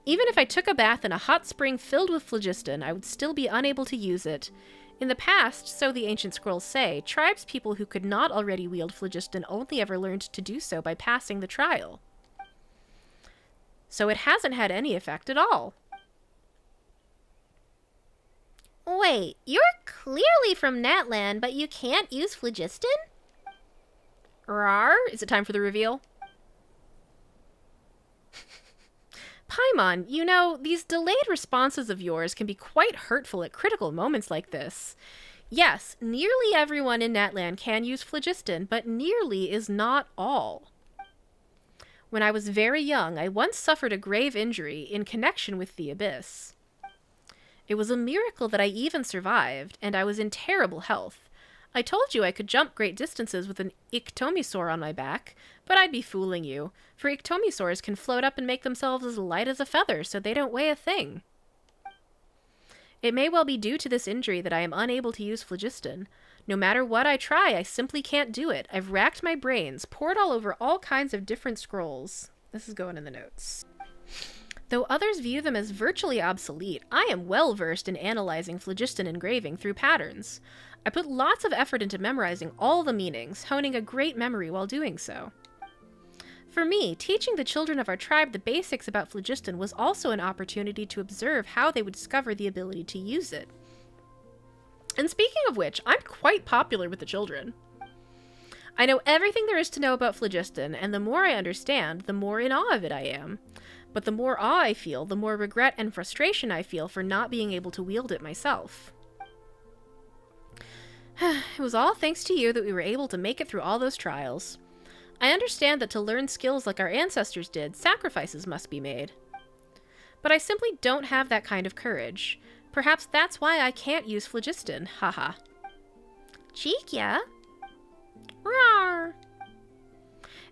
Even if I took a bath in a hot spring filled with phlogiston, I would still be unable to use it. In the past, so the ancient scrolls say, tribespeople who could not already wield phlogiston only ever learned to do so by passing the trial. So it hasn't had any effect at all. Wait, you're clearly from Natlan, but you can't use phlogiston? Rawr, is it time for the reveal? Paimon, you know, these delayed responses of yours can be quite hurtful at critical moments like this. Yes, nearly everyone in Natlan can use phlogiston, but nearly is not all. When I was very young, I once suffered a grave injury in connection with the abyss. It was a miracle that I even survived, and I was in terrible health. I told you I could jump great distances with an Iktomisaur on my back, but I'd be fooling you, for Iktomisaurs can float up and make themselves as light as a feather, so they don't weigh a thing. It may well be due to this injury that I am unable to use phlogiston. No matter what I try, I simply can't do it. I've racked my brains, pored all over all kinds of different scrolls. This is going in the notes. Though others view them as virtually obsolete, I am well versed in analyzing phlogiston engraving through patterns. I put lots of effort into memorizing all the meanings, honing a great memory while doing so. For me, teaching the children of our tribe the basics about phlogiston was also an opportunity to observe how they would discover the ability to use it. And speaking of which, I'm quite popular with the children. I know everything there is to know about phlogiston, and the more I understand, the more in awe of it I am. But the more awe I feel, the more regret and frustration I feel for not being able to wield it myself. It was all thanks to you that we were able to make it through all those trials. I understand that to learn skills like our ancestors did, sacrifices must be made. But I simply don't have that kind of courage. Perhaps that's why I can't use phlogiston, haha. Chikia? Rawr!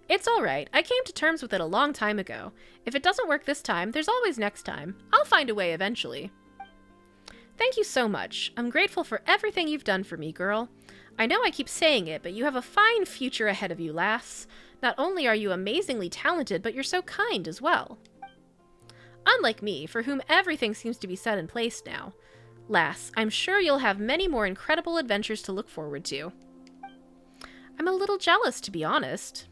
It's alright, I came to terms with it a long time ago. If it doesn't work this time, there's always next time. I'll find a way eventually. Thank you so much. I'm grateful for everything you've done for me, girl. I know I keep saying it, but you have a fine future ahead of you, lass. Not only are you amazingly talented, but you're so kind as well. Unlike me, for whom everything seems to be set in place now. Lass, I'm sure you'll have many more incredible adventures to look forward to. I'm a little jealous, to be honest.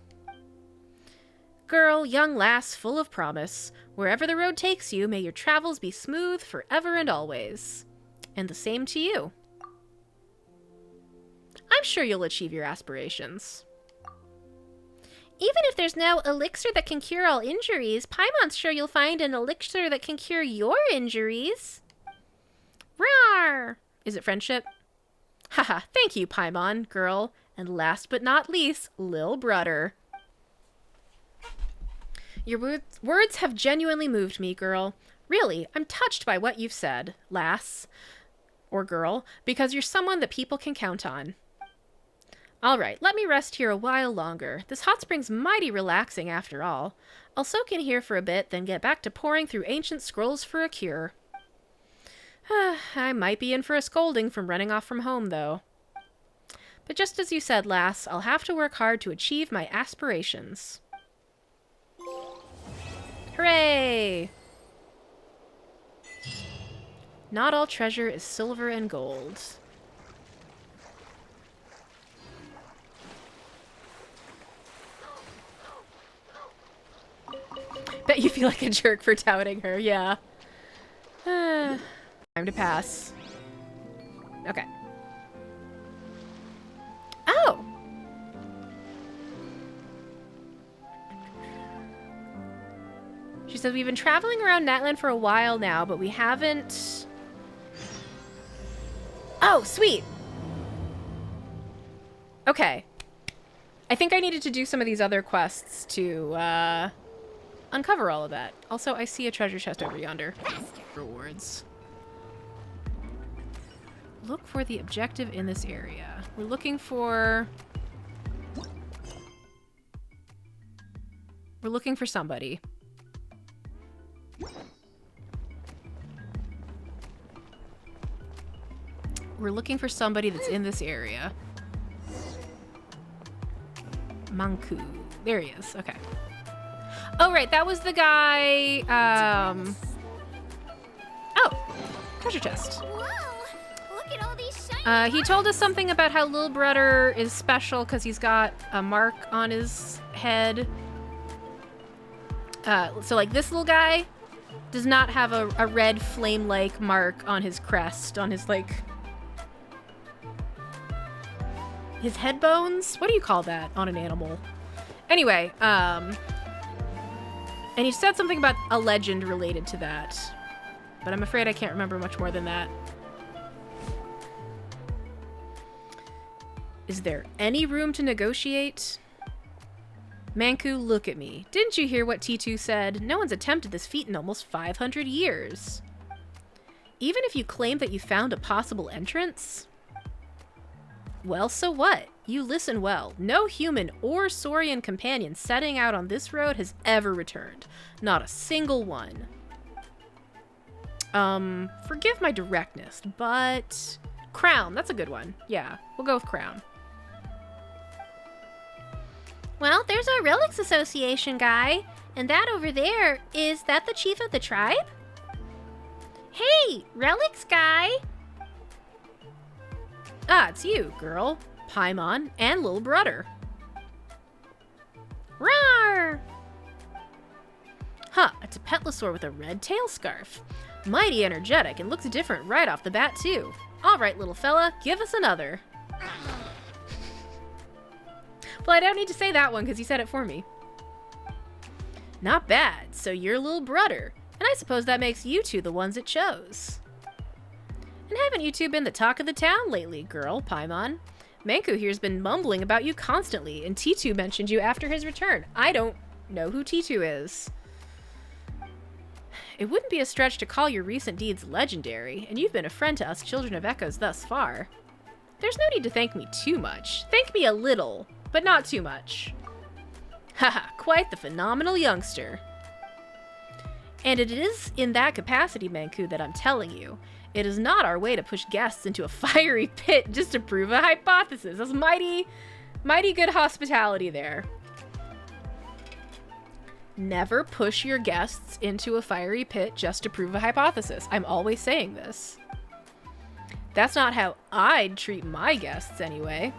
Girl, young lass, full of promise, wherever the road takes you, may your travels be smooth forever and always. And the same to you. I'm sure you'll achieve your aspirations. Even if there's no elixir that can cure all injuries, Paimon's sure you'll find an elixir that can cure your injuries. Rawr! Is it friendship? Haha, thank you, Paimon, girl. And last but not least, Lil'Brudder. Your words have genuinely moved me, girl. Really, I'm touched by what you've said, lass. Or girl, because you're someone that people can count on. All right, let me rest here a while longer. This hot spring's mighty relaxing after all. I'll soak in here for a bit, then get back to poring through ancient scrolls for a cure. I might be in for a scolding from running off from home, though. But just as you said, lass, I'll have to work hard to achieve my aspirations. Hooray! Not all treasure is silver and gold. Bet you feel like a jerk for doubting her, yeah. Time to pass. Okay. Oh! She says, we've been traveling around Natlan for a while now, but we haven't... Oh, sweet! Okay. I think I needed to do some of these other quests to, uncover all of that. Also, I see a treasure chest over yonder. Rewards. Look for the objective in this area. We're looking for... We're looking for somebody. We're looking for somebody that's in this area. Manqu. There he is. Okay. Oh, right. That was the guy... Oh! Treasure chest. Whoa! Look at all these shiny He told us something about how Lil'Brudder is special because he's got a mark on his head. So, like, this little guy does not have a red flame-like mark on his crest, on his, like... His head bones? What do you call that on an animal? Anyway, and he said something about a legend related to that. But I'm afraid I can't remember much more than that. Is there any room to negotiate? Manqu, look at me. Didn't you hear what T2 said? No one's attempted this feat in almost 500 years. Even if you claim that you found a possible entrance? Well, so what? You listen well. No human or Saurian companion setting out on this road has ever returned. Not a single one. Forgive my directness, but... Crown, that's a good one. Yeah, we'll go with Crown. Well, there's our Relics Association guy. And that over there, is that the chief of the tribe? Hey, Relics guy! Ah, it's you, girl. Paimon and Lil'Brudder. Rawr! Huh, a Tapetlosaur with a red tail scarf. Mighty energetic and looks different right off the bat, too. All right, little fella, give us another. Well, I don't need to say that one because you said it for me. Not bad. So you're Lil'Brudder. And I suppose that makes you two the ones it chose. And haven't you two been the talk of the town lately, girl, Paimon? Manqu here's been mumbling about you constantly, and T2 mentioned you after his return. I don't know who T2 is. It wouldn't be a stretch to call your recent deeds legendary, and you've been a friend to us Children of Echoes thus far. There's no need to thank me too much. Thank me a little, but not too much. Haha, quite the phenomenal youngster. And it is in that capacity, Manqu, that I'm telling you. It is not our way to push guests into a fiery pit just to prove a hypothesis. That's mighty good hospitality there. Never push your guests into a fiery pit just to prove a hypothesis. I'm always saying this. That's not how I'd treat my guests anyway.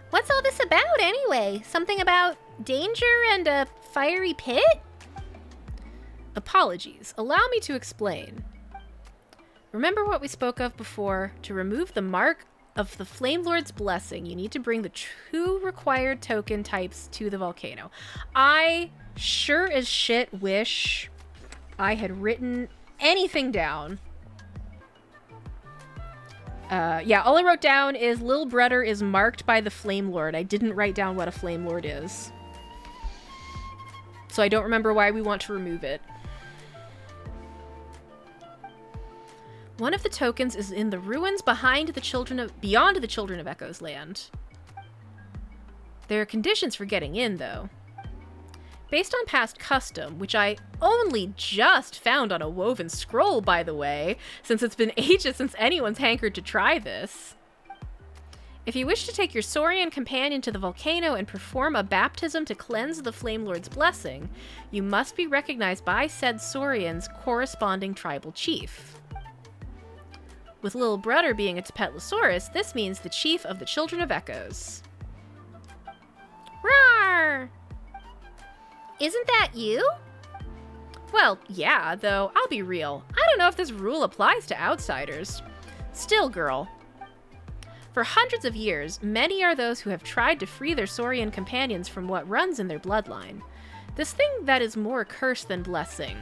What's anyway? Something about danger and a fiery pit? Apologies. Allow me to explain. Remember what we spoke of before? To remove the mark of the Flame Lord's blessing, you need to bring the 2 required token types to the volcano. I sure as shit wish I had written anything down. Yeah, all I wrote down is Lil'Brudder is marked by the Flame Lord. I didn't write down what a Flame Lord is. So I don't remember why we want to remove it. One of the tokens is in the ruins beyond the Children of Echo's land. There are conditions for getting in, though. Based on past custom, which I only just found on a woven scroll, by the way, since it's been ages since anyone's hankered to try this. If you wish to take your Saurian companion to the volcano and perform a baptism to cleanse the Flame Lord's blessing, you must be recognized by said Saurian's corresponding tribal chief. With Lil'Brudder being a Tapetlosaurus, this means the chief of the Children of Echoes. Roar! Isn't that you? Well, yeah, though I'll be real. I don't know if this rule applies to outsiders. Still, girl. For hundreds of years, many are those who have tried to free their Saurian companions from what runs in their bloodline. This thing that is more curse than blessing.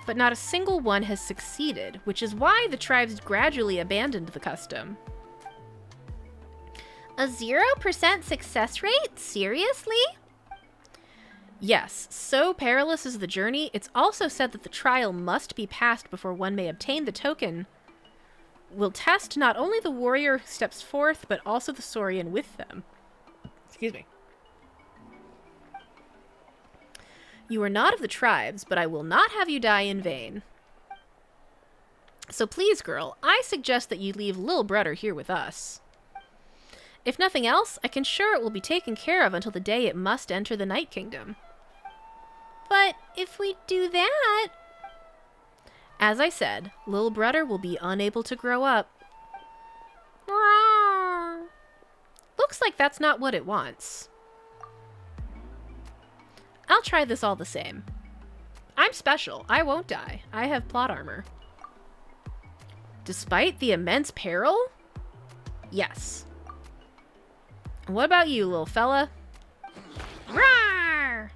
But not a single one has succeeded, which is why the tribes gradually abandoned the custom. A 0% success rate? Seriously? Yes, so perilous is the journey, it's also said that the trial must be passed before one may obtain the token. Will test not only the warrior who steps forth, but also the Saurian with them. Excuse me. You are not of the tribes, but I will not have you die in vain. So please, girl, I suggest that you leave Lil'Brudder here with us. If nothing else, I can assure it will be taken care of until the day it must enter the Night Kingdom. But if we do that... As I said, Lil'Brudder will be unable to grow up. Roar. Looks like that's not what it wants. I'll try this all the same. I'm special. I won't die. I have plot armor. Despite the immense peril? Yes. What about you, little fella? Roar!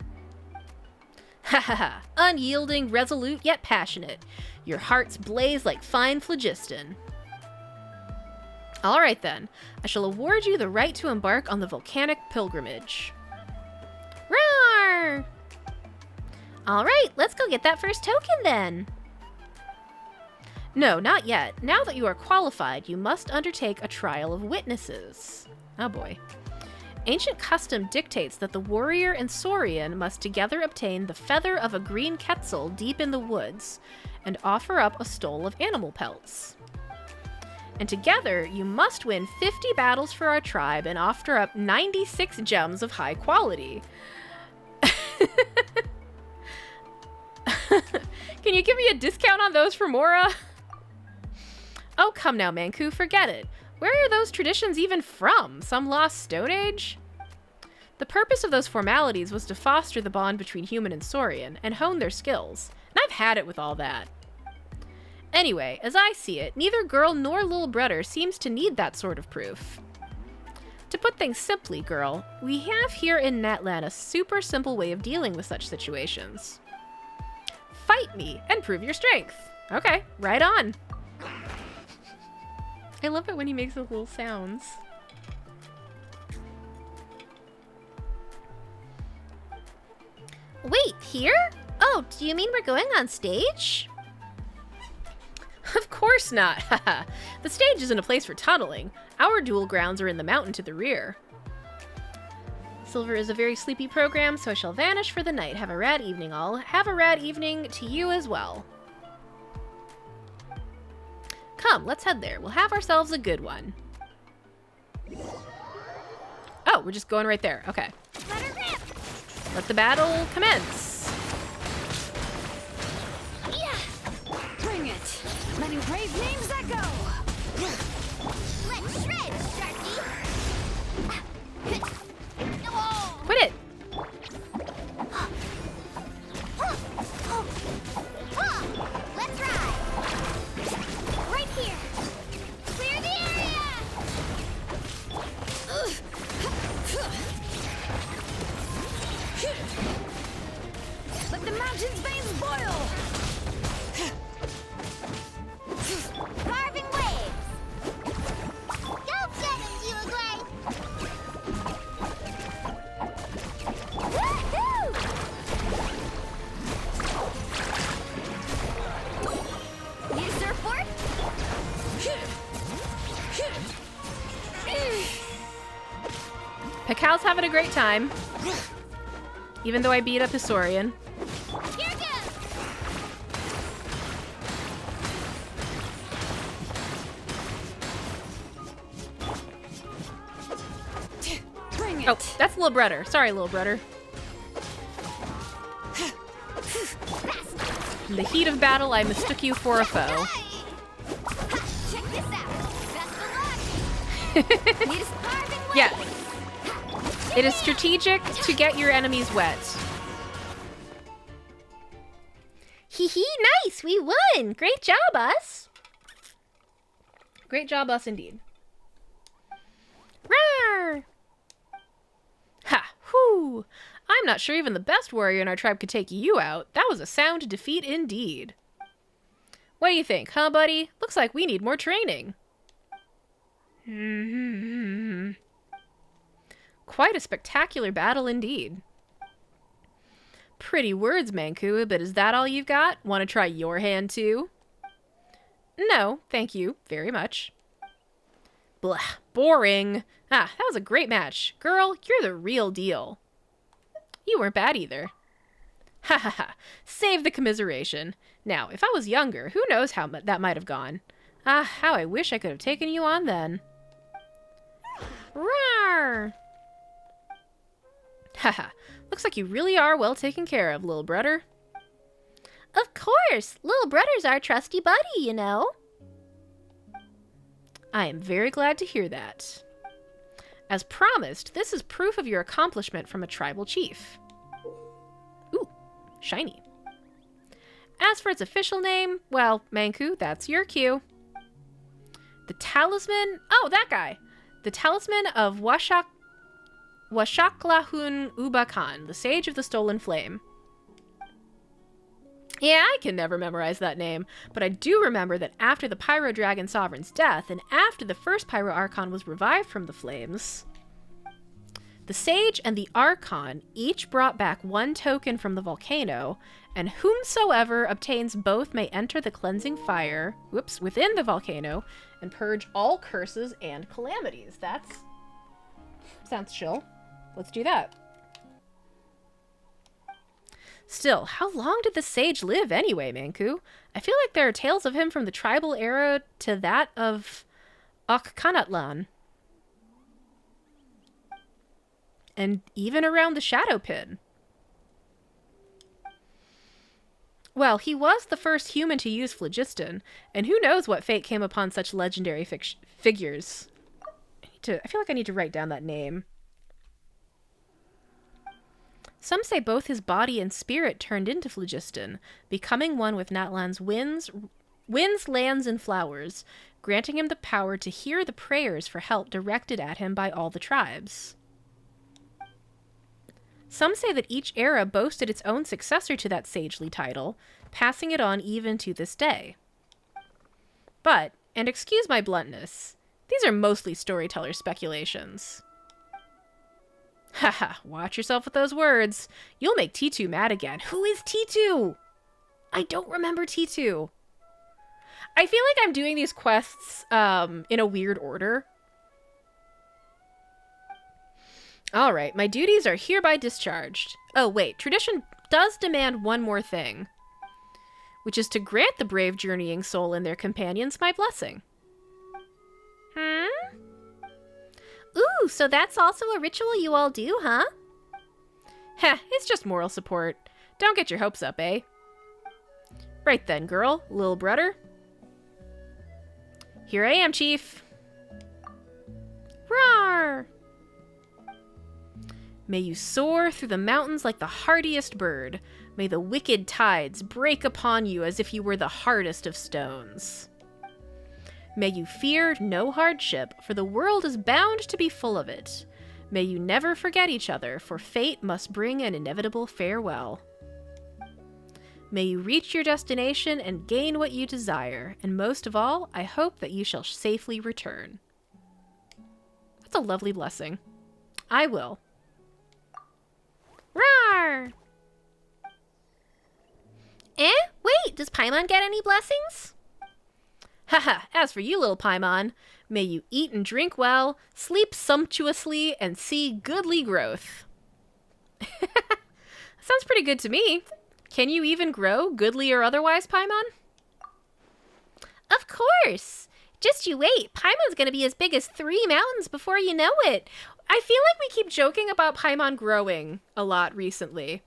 Ha ha ha. Unyielding, resolute, yet passionate. Your hearts blaze like fine phlogiston. Alright then. I shall award you the right to embark on the volcanic pilgrimage. Roar! Alright, let's go get that first token then. No, not yet. Now that you are qualified, you must undertake a trial of witnesses. Oh boy. Ancient custom dictates that the warrior and Saurian must together obtain the feather of a green quetzal deep in the woods and offer up a stole of animal pelts. And together, you must win 50 battles for our tribe and offer up 96 gems of high quality. Can you give me a discount on those for Mora? Oh, come now, Manqu, forget it. Where are those traditions even from? Some lost Stone Age? The purpose of those formalities was to foster the bond between human and Saurian and hone their skills, and I've had it with all that. Anyway, as I see it, neither girl nor Lil'Brudder seems to need that sort of proof. To put things simply, girl, we have here in Natlan a super simple way of dealing with such situations. Fight me and prove your strength. Okay, right on. I love it when he makes those little sounds. Wait, here? Oh, do you mean we're going on stage? Of course not. The stage isn't a place for tunneling. Our duel grounds are in the mountain to the rear. Silver is a very sleepy program, so I shall vanish for the night. Have a rad evening, all. Have a rad evening to you as well. Come, let's head there. We'll have ourselves a good one. Oh, we're just going right there. Okay. Let her rip! Let the battle commence. Yeah! Bring it! Letting brave names echo! Let's shred, Sharky! Pakal's having a great time. Even though I beat up his Saurian. Here goes! Bring it. Oh, that's Lil'Brudder. Sorry, Lil'Brudder. In the heat of battle, I mistook you for a foe. Check this out. Best of luck. Need a sparking wet. Yes. It is strategic to get your enemies wet. Hee hee, nice! We won! Great job, us! Great job, us indeed. Rawr! Ha! Whew! I'm not sure even the best warrior in our tribe could take you out. That was a sound defeat indeed. What do you think, huh, buddy? Looks like we need more training. Quite a spectacular battle indeed. Pretty words, Manqu, but is that all you've got? Want to try your hand too? No, thank you very much. Blah, boring. Ah, that was a great match. Girl, you're the real deal. You weren't bad either. Ha ha ha, save the commiseration. Now, if I was younger, who knows how that might have gone. Ah, how I wish I could have taken you on then. Rawr! Haha, looks like you really are well taken care of, Lil'Brudder. Of course! Lil'Brudder's our trusty buddy, you know. I am very glad to hear that. As promised, this is proof of your accomplishment from a tribal chief. Ooh, shiny. As for its official name, well, Manqu, that's your cue. The talisman... Oh, that guy! The talisman of Washaklahun Ubakan, the Sage of the Stolen Flame. Yeah, I can never memorize that name, but I do remember that after the Pyro Dragon Sovereign's death, and after the first Pyro Archon was revived from the flames, the Sage and the Archon each brought back one token from the volcano, and whomsoever obtains both may enter the cleansing fire, within the volcano, and purge all curses and calamities. That's... sounds chill. Let's do that. Still, how long did the sage live anyway, Manqu? I feel like there are tales of him from the tribal era to that of Natlan. And even around the Shadow Pit. Well, he was the first human to use phlogiston, and who knows what fate came upon such legendary figures. I feel like I need to write down that name. Some say both his body and spirit turned into phlogiston, becoming one with Natlan's winds, lands, and flowers, granting him the power to hear the prayers for help directed at him by all the tribes. Some say that each era boasted its own successor to that sagely title, passing it on even to this day. But, and excuse my bluntness, these are mostly storyteller speculations. Haha, watch yourself with those words. You'll make T2 mad again. Who is T2? I don't remember T2. I feel like I'm doing these quests in a weird order. Alright, my duties are hereby discharged. Oh wait, tradition does demand one more thing, which is to grant the brave journeying soul and their companions my blessing. Ooh, so that's also a ritual you all do, huh? Heh, it's just moral support. Don't get your hopes up, eh? Right then, girl, Lil'Brudder. Here I am, Chief. Rawr! May you soar through the mountains like the hardiest bird. May the wicked tides break upon you as if you were the hardest of stones. May you fear no hardship, for the world is bound to be full of it. May you never forget each other, for fate must bring an inevitable farewell. May you reach your destination and gain what you desire, and most of all, I hope that you shall safely return. That's a lovely blessing. I will. Rawr! Wait, does Paimon get any blessings? Haha, as for you, little Paimon, May you eat and drink well, sleep sumptuously, and see goodly growth. Sounds pretty good to me. Can you even grow, goodly or otherwise, Paimon? Of course! Just you wait. Paimon's gonna be as big as 3 mountains before you know it. I feel like we keep joking about Paimon growing a lot recently.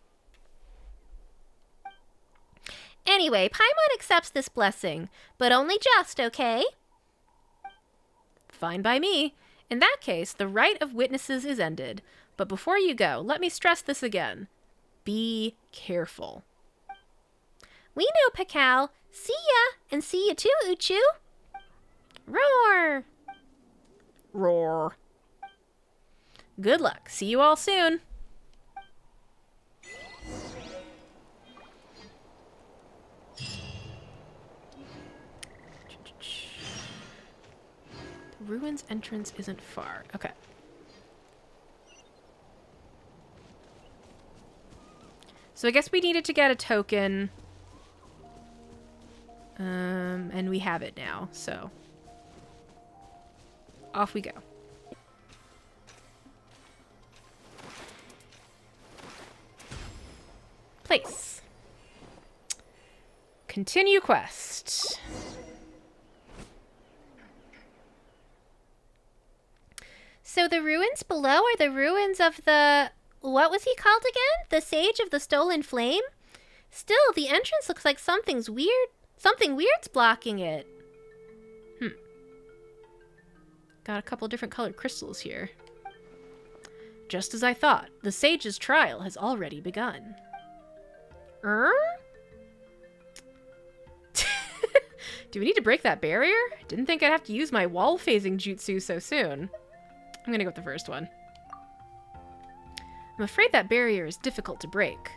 Anyway, Paimon accepts this blessing, but only just, okay? Fine by me. In that case, the right of witnesses is ended. But before you go, let me stress this again. Be careful. We know, Pakal. See ya, and see you too, Uchu. Roar! Roar. Good luck. See you all soon. The ruins entrance isn't far. Okay. So I guess we needed to get a token. And we have it now, so off we go. Place. Continue quest. So the ruins below are the ruins of the... What was he called again? The Sage of the Stolen Flame? Still, the entrance looks like something's weird. Something weird's blocking it. Got a couple different colored crystals here. Just as I thought, the sage's trial has already begun. Do we need to break that barrier? Didn't think I'd have to use my wall phasing jutsu so soon. I'm gonna go with the first one. I'm afraid that barrier is difficult to break.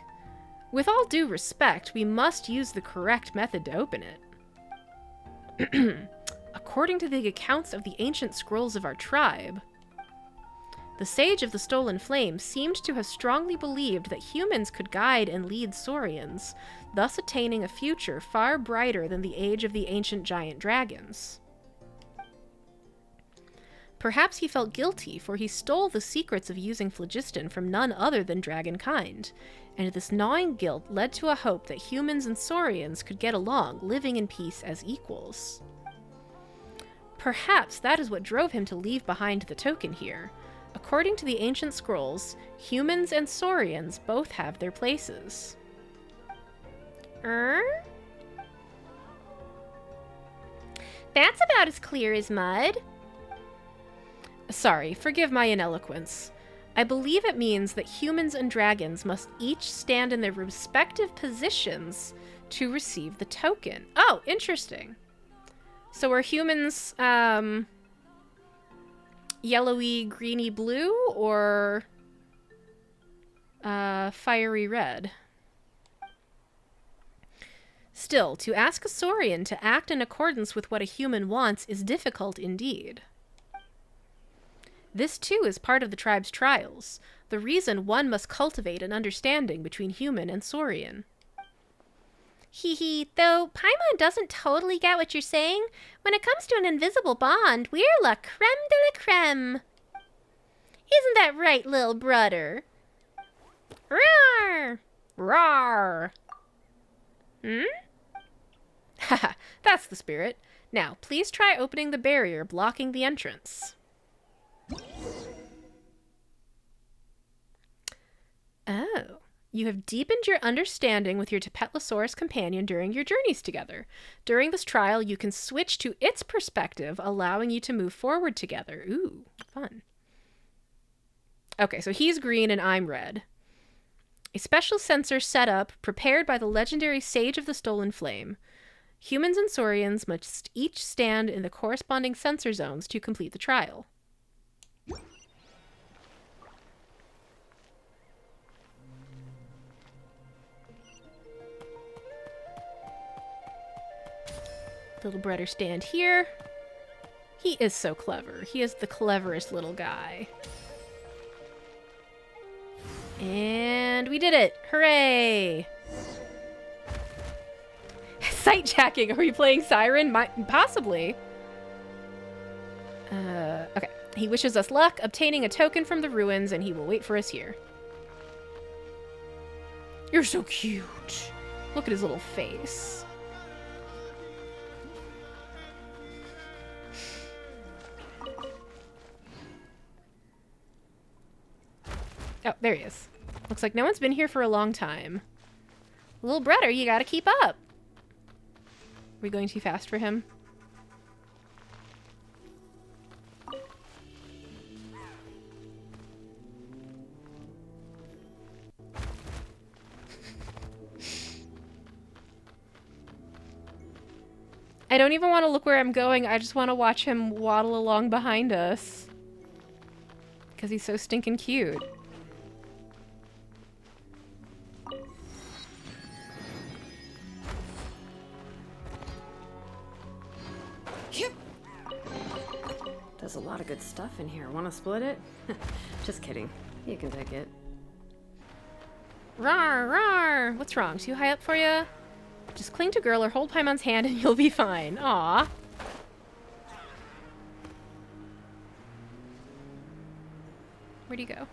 With all due respect, we must use the correct method to open it. According to the accounts of the ancient scrolls of our tribe, the Sage of the Stolen Flame seemed to have strongly believed that humans could guide and lead Saurians, thus attaining a future far brighter than the age of the ancient giant dragons. Perhaps he felt guilty, for he stole the secrets of using phlogiston from none other than dragonkind, and this gnawing guilt led to a hope that humans and Saurians could get along, living in peace as equals. Perhaps that is what drove him to leave behind the token here. According to the ancient scrolls, humans and Saurians both have their places. That's about as clear as mud. Sorry, forgive my ineloquence. I believe it means that humans and dragons must each stand in their respective positions to receive the token. Oh, interesting. So are humans, yellowy, greeny, blue, or fiery red? Still, to ask a Saurian to act in accordance with what a human wants is difficult indeed. This too is part of the tribe's trials, the reason one must cultivate an understanding between human and Saurian. Hee, though Paimon doesn't totally get what you're saying. When it comes to an invisible bond, we're la creme de la creme. Isn't that right, Lil'Brudder? Roar! Rawr! Haha, that's the spirit. Now, please try opening the barrier blocking the entrance. Oh, you have deepened your understanding with your Tapetlosaurus companion during your journeys together. During this trial, you can switch to its perspective, allowing you to move forward together. Ooh, fun. Okay, so he's green and I'm red. A special sensor setup prepared by the legendary Sage of the Stolen Flame. Humans and Saurians must each stand in the corresponding sensor zones to complete the trial. Lil'Brudder stand here. He is so clever. He is the cleverest little guy. And we did it! Hooray! Sight jacking! Are we playing Siren? Possibly. Okay. He wishes us luck, obtaining a token from the ruins, and he will wait for us here. You're so cute. Look at his little face. Oh, there he is. Looks like no one's been here for a long time. Lil'Brudder, you gotta keep up. Are we going too fast for him? I don't even want to look where I'm going. I just want to watch him waddle along behind us. Because he's so stinking cute. There's a lot of good stuff in here. Want to split it? Just kidding. You can take it. Rawr, rawr. What's wrong? Too high up for you? Just cling to girl or hold Paimon's hand and you'll be fine. Aw. Where'd he go?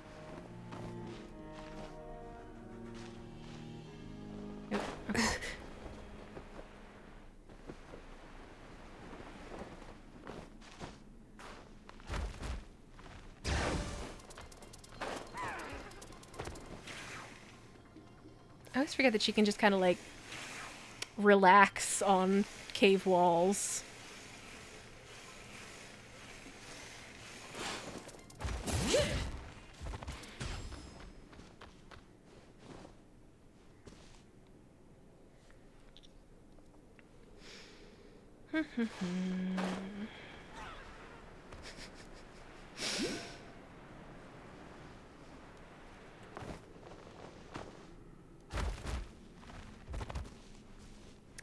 Nope. Okay. I always forget that she can just kind of like relax on cave walls.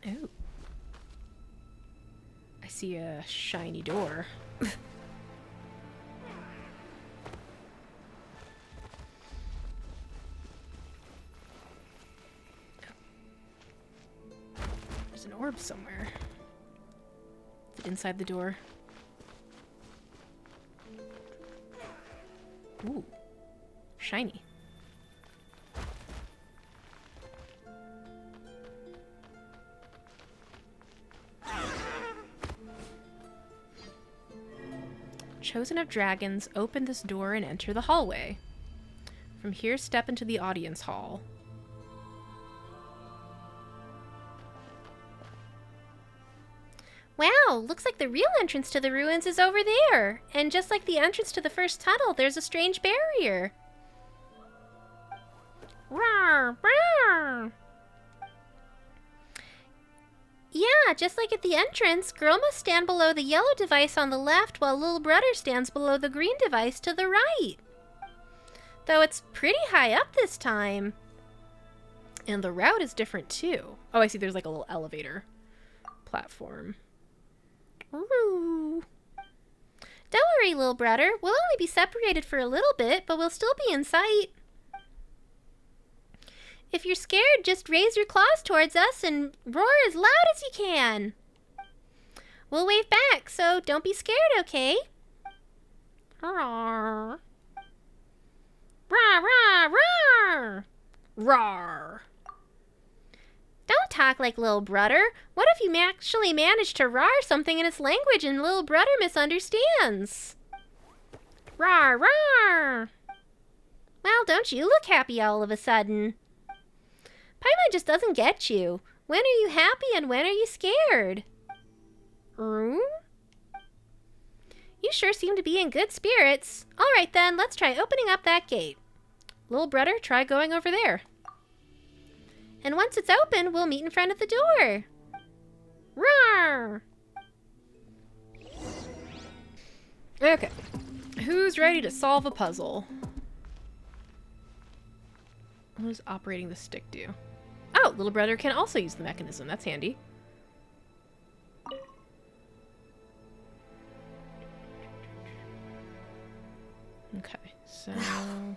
Ooh. I see a shiny door. There's an orb somewhere. Is it inside the door? Ooh. Shiny. Chosen of dragons, open this door and enter the hallway. From here, step into the audience hall. Wow, looks like the real entrance to the ruins is over there. And just like the entrance to the first tunnel, there's a strange barrier. Rawr, rawr. Yeah, just like at the entrance, girl must stand below the yellow device on the left while Lil'Brudder stands below the green device to the right. Though it's pretty high up this time. And the route is different too. Oh, I see there's like a little elevator platform. Ooh. Don't worry, Lil'Brudder. We'll only be separated for a little bit, but we'll still be in sight. If you're scared, just raise your claws towards us and roar as loud as you can. We'll wave back, so don't be scared, okay? Roar. Rawr, rawr, rawr. Rawr! Don't talk like Lil'Brudder. What if you actually manage to rawr something in its language and Lil'Brudder misunderstands? Rawr, rawr. Well, don't you look happy all of a sudden. Paimon just doesn't get you. When are you happy and when are you scared? You sure seem to be in good spirits. All right then, let's try opening up that gate. Lil'Brudder, try going over there. And once it's open, we'll meet in front of the door. Roar! Okay. Who's ready to solve a puzzle? What does operating the stick do? Oh, Lil'Brudder can also use the mechanism. That's handy. Okay, so...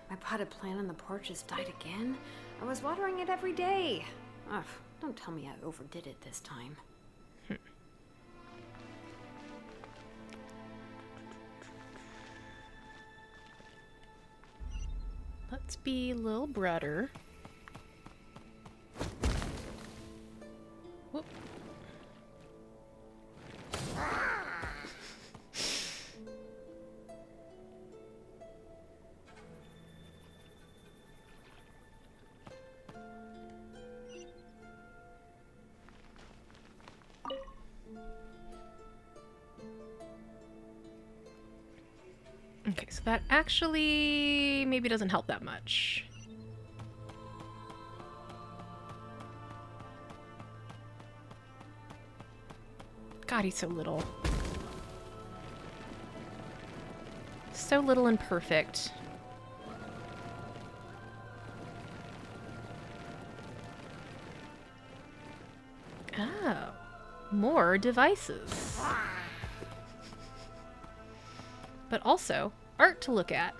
My potted plant on the porch has died again? I was watering it every day. Ugh, don't tell me I overdid it this time. Let's be Lil'Brudder. Whoop. Okay, so that actually maybe doesn't help that much. God, he's so little. So little and perfect. Oh, more devices. But also art to look at.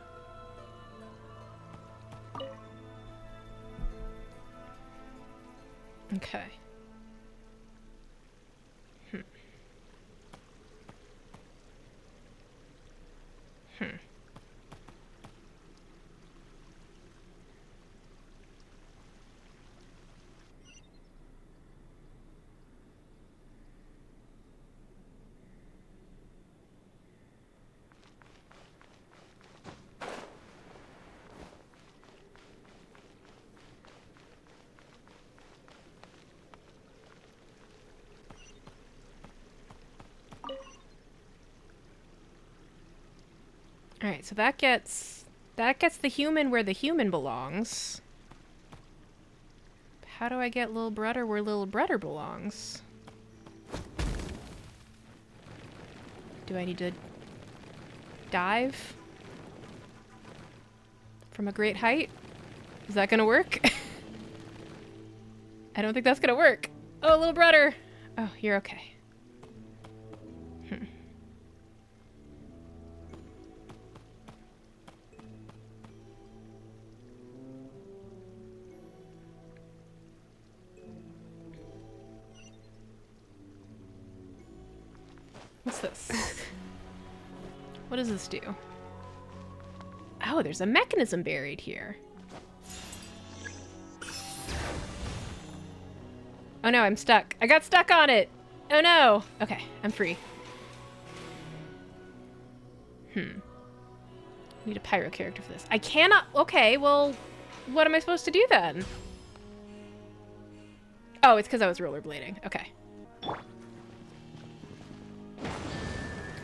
Okay. Alright, so that gets the human where the human belongs. How do I get Lil'Brudder where Lil'Brudder belongs? Do I need to dive from a great height? Is that gonna work? I don't think that's gonna work. Oh, Lil'Brudder! Oh, you're okay. What's this? What does this do? Oh, there's a mechanism buried here. Oh no, I'm stuck. I got stuck on it! Oh no! Okay, I'm free. Need a pyro character for this. I cannot... Okay, well, what am I supposed to do then? Oh, it's because I was rollerblading. Okay.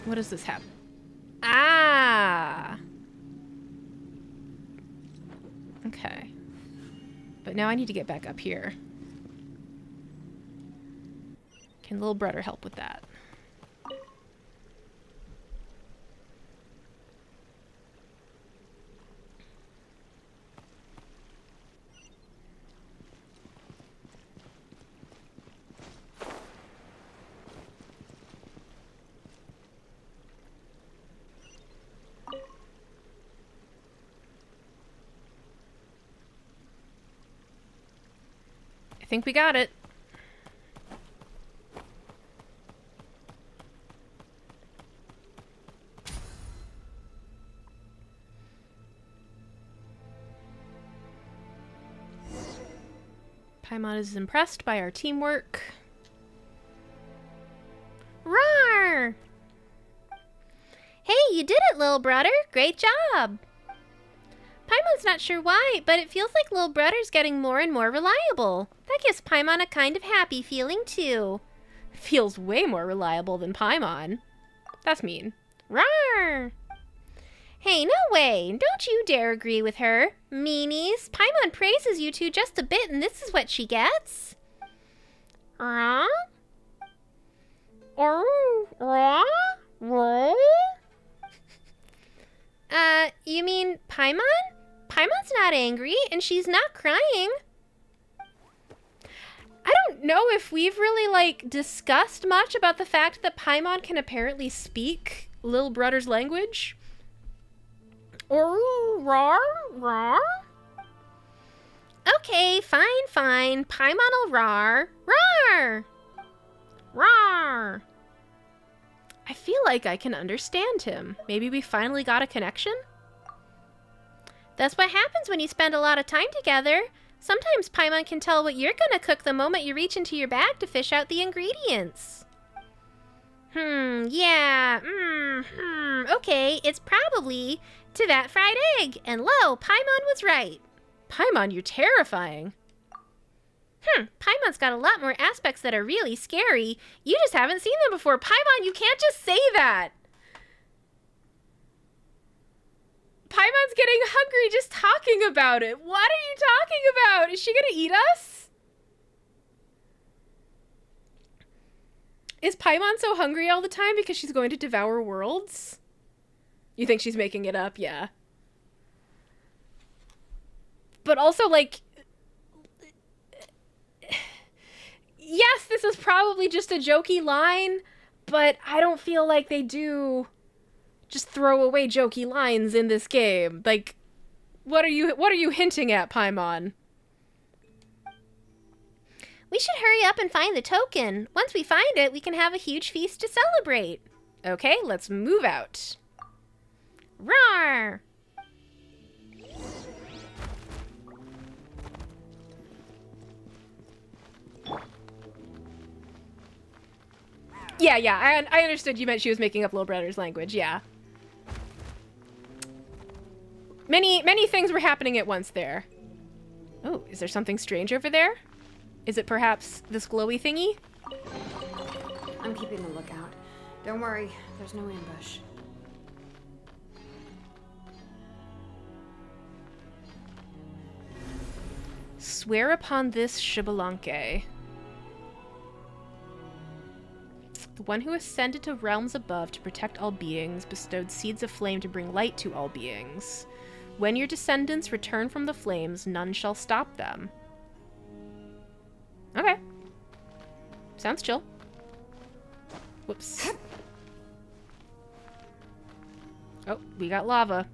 What does this have? Ah! Okay. But now I need to get back up here. Can Lil'Brudder help with that? I think we got it. Paimon is impressed by our teamwork. Roar! Hey, you did it, Lil'Brudder. Great job. Paimon's not sure why, but it feels like Lil'Brudder's getting more and more reliable. That gives Paimon a kind of happy feeling, too. Feels way more reliable than Paimon. That's mean. Rawr! Hey, no way! Don't you dare agree with her. Meanies, Paimon praises you two just a bit, and this is what she gets. Raw? Raw? You mean Paimon? Paimon's not angry, and she's not crying. I don't know if we've really, like, discussed much about the fact that Paimon can apparently speak Lil'Brudder's language. Rawr? Rawr? Okay, fine. Paimon'll rawr. Rawr! Rawr! I feel like I can understand him. Maybe we finally got a connection? That's what happens when you spend a lot of time together. Sometimes Paimon can tell what you're gonna cook the moment you reach into your bag to fish out the ingredients. Yeah, okay, it's probably to that fried egg. And lo, Paimon was right. Paimon, you're terrifying. Paimon's got a lot more aspects that are really scary. You just haven't seen them before. Paimon, you can't just say that. Paimon's getting hungry just talking about it. What are you talking about? Is she gonna eat us? Is Paimon so hungry all the time because she's going to devour worlds? You think she's making it up? Yeah. But also, like... Yes, this is probably just a jokey line, but I don't feel like they do just throw away jokey lines in this game. Like, what are you hinting at, Paimon? We should hurry up and find the token. Once we find it, we can have a huge feast to celebrate. Okay, let's move out. Roar! Yeah, I understood you meant she was making up Lil'Brudder's language, yeah. Many things were happening at once there. Oh, is there something strange over there? Is it perhaps this glowy thingy? I'm keeping a lookout. Don't worry, there's no ambush. Swear upon this Shibalanke. The one who ascended to realms above to protect all beings bestowed seeds of flame to bring light to all beings. When your descendants return from the flames, none shall stop them. Okay. Sounds chill. Whoops. Oh, we got lava.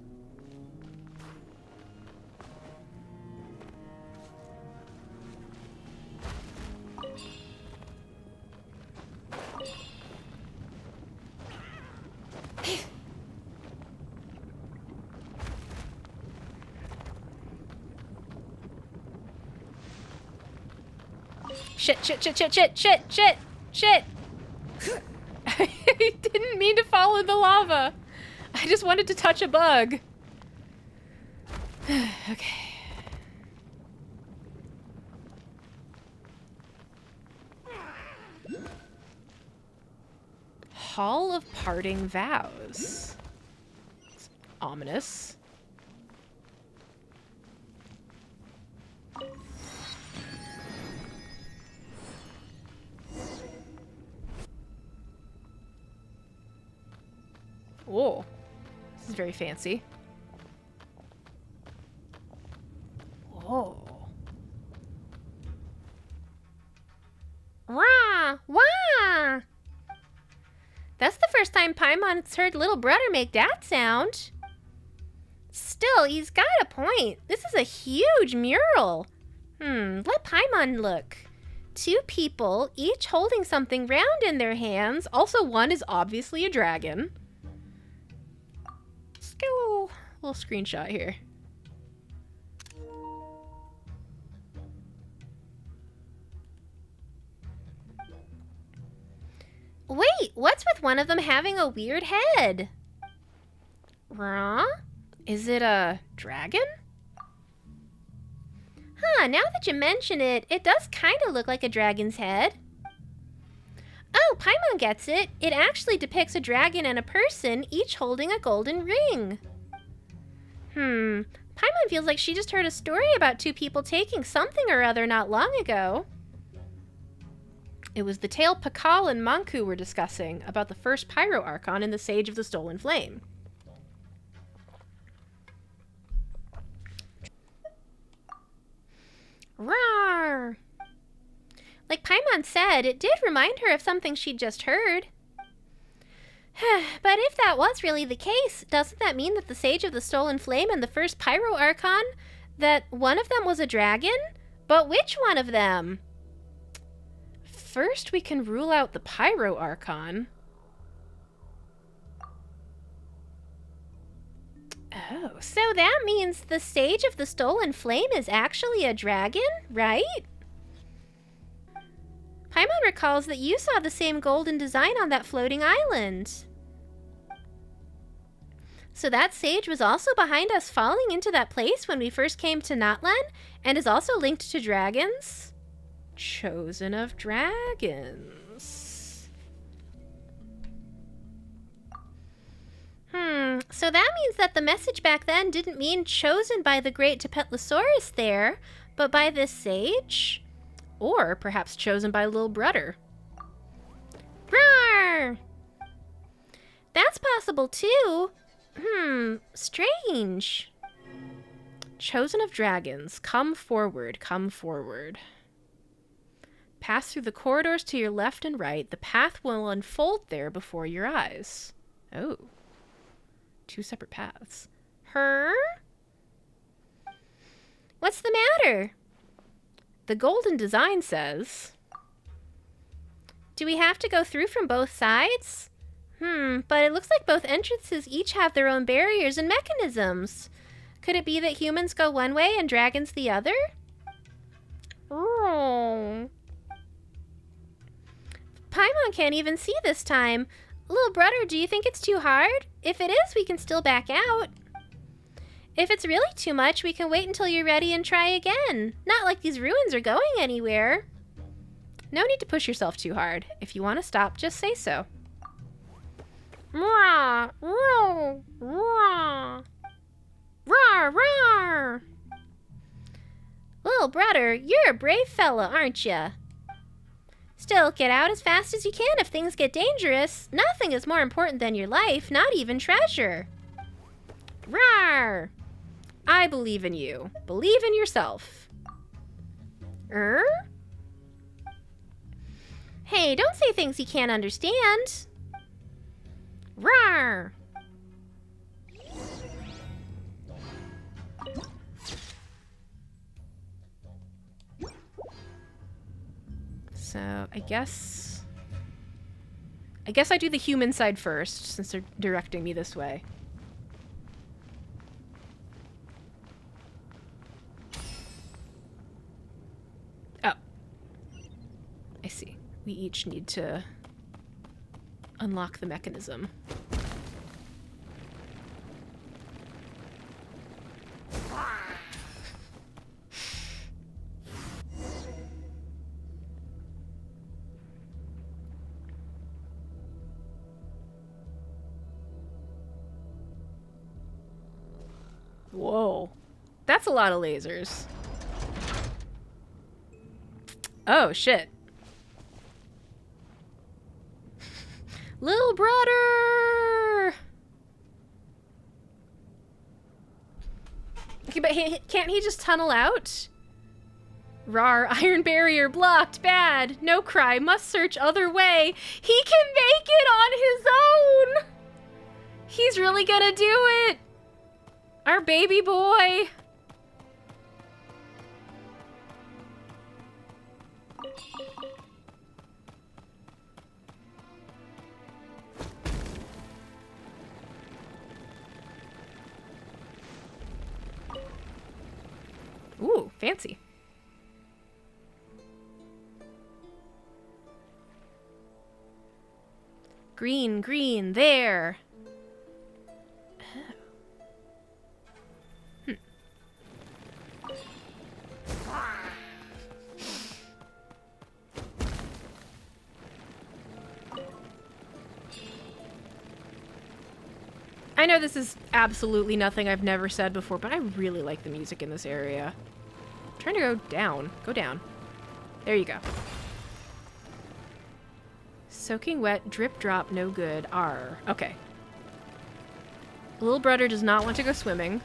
Shit. I didn't mean to fall in the lava. I just wanted to touch a bug. Okay. Hall of Parting Vows. It's ominous. Oh, this is very fancy. Oh. Wah! Wah! That's the first time Paimon's heard Lil'Brudder make that sound. Still, he's got a point. This is a huge mural. Let Paimon look. Two people, each holding something round in their hands. Also, one is obviously a dragon. Let's get a little screenshot here. Wait, what's with one of them having a weird head? Huh? Is it a dragon? Huh, now that you mention it, it does kind of look like a dragon's head. Oh, Paimon gets it. It actually depicts a dragon and a person, each holding a golden ring. Paimon feels like she just heard a story about two people taking something or other not long ago. It was the tale Pakal and Manqu were discussing about the first Pyro Archon in the Sage of the Stolen Flame. Rawr! Like Paimon said, it did remind her of something she'd just heard. But if that was really the case, doesn't that mean that the Sage of the Stolen Flame and the first Pyro Archon, that one of them was a dragon? But which one of them? First, we can rule out the Pyro Archon. Oh, so that means the Sage of the Stolen Flame is actually a dragon, right? Paimon recalls that you saw the same golden design on that floating island. So that sage was also behind us falling into that place when we first came to Natlan, and is also linked to dragons? Chosen of dragons. So that means that the message back then didn't mean chosen by the great Tepetlosaurus there, but by this sage? Or perhaps chosen by Lil'Brudder. Roar! That's possible too. Strange. Chosen of dragons, come forward, come forward. Pass through the corridors to your left and right. The path will unfold there before your eyes. Oh. 2 separate paths. What's the matter? The golden design says... Do we have to go through from both sides? But it looks like both entrances each have their own barriers and mechanisms. Could it be that humans go one way and dragons the other? Oh. Paimon can't even see this time. Lil'Brudder, do you think it's too hard? If it is, we can still back out. If it's really too much, we can wait until you're ready and try again. Not like these ruins are going anywhere. No need to push yourself too hard. If you want to stop, just say so. Roar, roar, roar. Roar, roar. Lil'Brudder, you're a brave fella, aren't ya? Still, get out as fast as you can if things get dangerous. Nothing is more important than your life, not even treasure. Roar! I believe in you. Believe in yourself. Hey, don't say things you can't understand. Roar! So, I guess I do the human side first, since they're directing me this way. Oh. I see. We each need to unlock the mechanism. Whoa. That's a lot of lasers. Oh, shit. Lil'Brudder! Okay, but can't he just tunnel out? Rar, iron barrier blocked, bad. No cry, must search other way. He can make it on his own! He's really gonna do it! Our baby boy! Ooh, fancy. Green, green, there. I know this is absolutely nothing I've never said before, but I really like the music in this area. I'm trying to go down. Go down. There you go. Soaking wet, drip drop, no good. R. Okay. Lil'Brudder does not want to go swimming.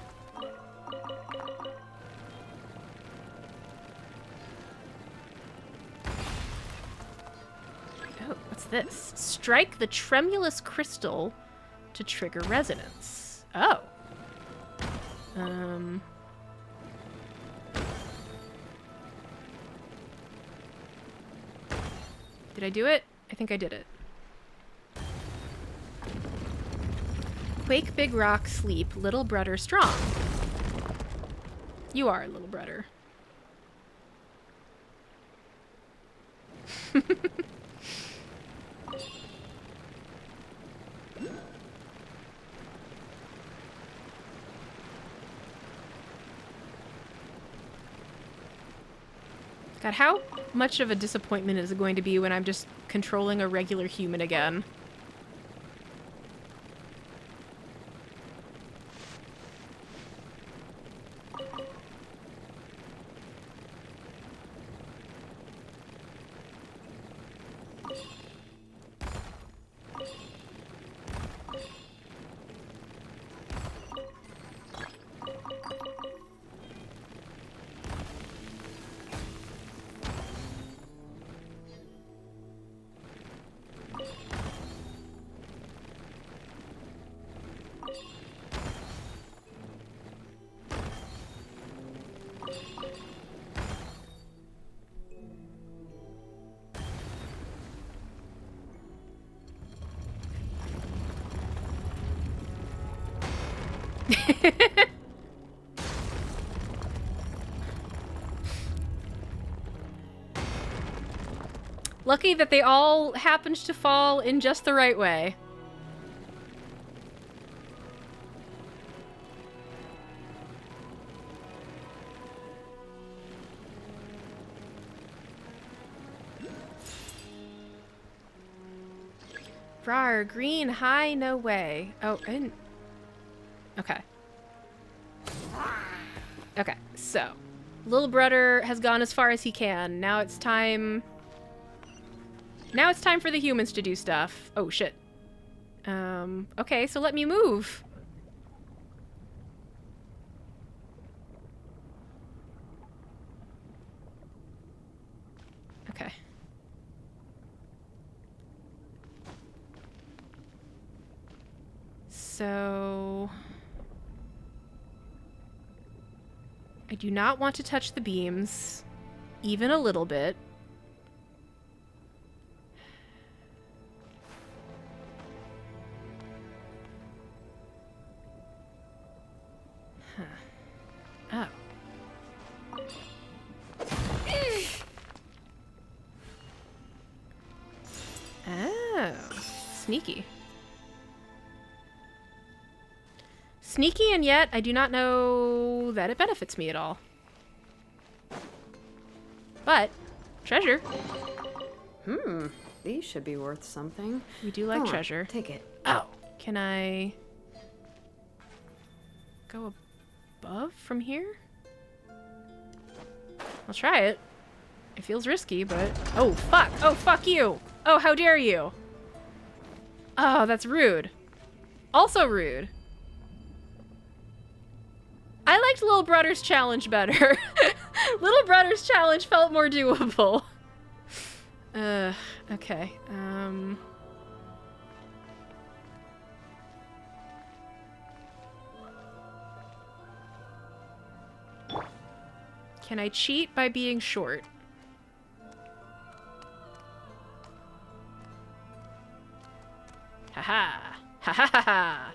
Oh, what's this? Strike the tremulous crystal to trigger resonance. Oh. Did I do it? I think I did it. Quake Big Rock, sleep, Lil'Brudder strong. You are Lil'Brudder. God, how much of a disappointment is it going to be when I'm just controlling a regular human again? Lucky that they all happened to fall in just the right way. Rar, green, high, no way. Oh, and... Okay. Okay, so. Lil'Brudder has gone as far as he can. Now it's time... Now it's time for the humans to do stuff. Oh, shit. Okay, so let me move. Okay. So... I do not want to touch the beams, even a little bit. Huh. Oh. Oh. Sneaky. Sneaky, and yet I do not know that it benefits me at all. But, treasure. These should be worth something. We do like Go on, treasure. take it. Oh, can I go above from here? I'll try it. It feels risky, but... Oh, fuck! Oh, fuck you! Oh, how dare you! Oh, that's rude. Also rude. I liked Lil'Brudder's challenge better. Lil'Brudder's challenge felt more doable. Okay. Can I cheat by being short? Haha. Ha ha ha ha.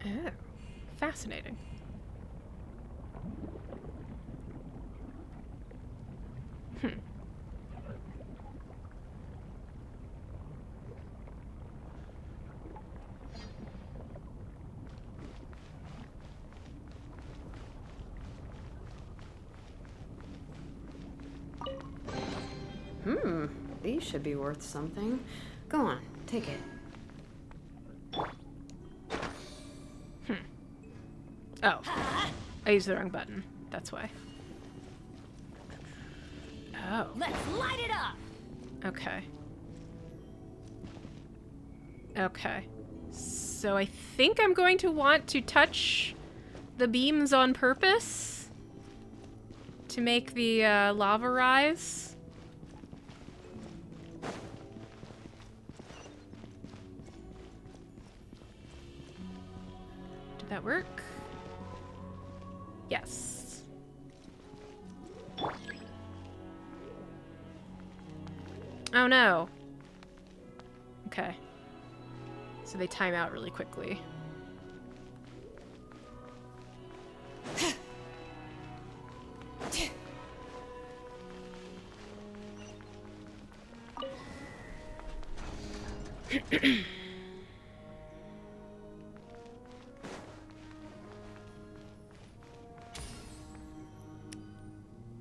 Oh, fascinating. These should be worth something. Go on, take it. Oh. I used the wrong button. That's why. Oh. Let's light it up! Okay. Okay. So I think I'm going to want to touch the beams on purpose to make the lava rise. Did that work? Yes. Oh no. Okay. So they time out really quickly.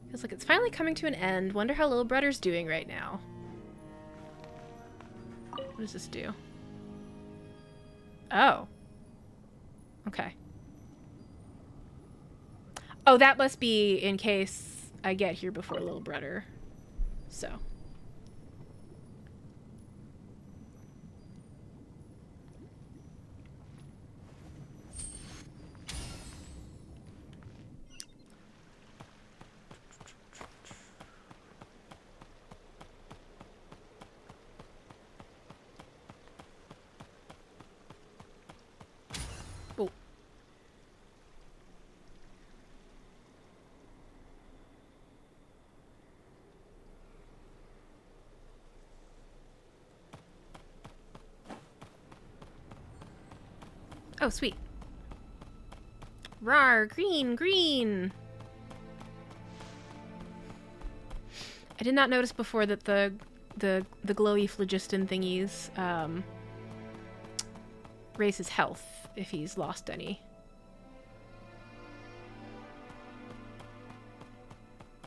Feels like it's finally coming to an end. Wonder how Lil'Brudder's doing right now. What does this do? Oh. Okay. Oh, that must be in case I get here before Lil'Brudder. So. Oh, sweet. Rawr, green, green. I did not notice before that the glowy phlogiston thingies raise his health if he's lost any.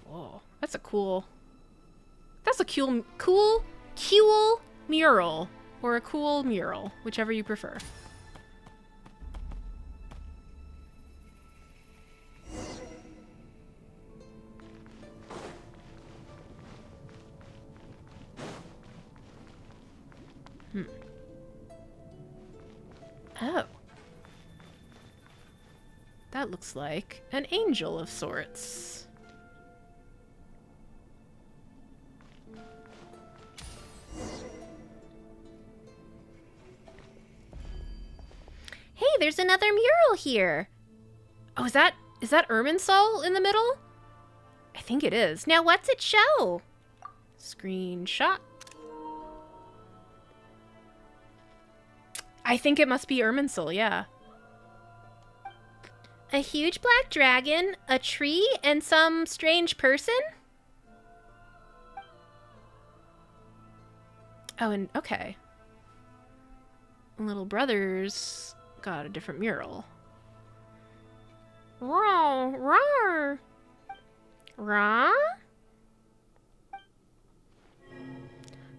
Whoa, that's a cool. That's a cool mural, or a cool mural, whichever you prefer. Oh. That looks like an angel of sorts. Hey, there's another mural here. Oh, is that Irminsul in the middle? I think it is. Now what's it show? Screenshot. I think it must be Irminsul, yeah. A huge black dragon, a tree, and some strange person? Oh, and okay. Lil'Brudder's got a different mural. Roar, roar. Raw?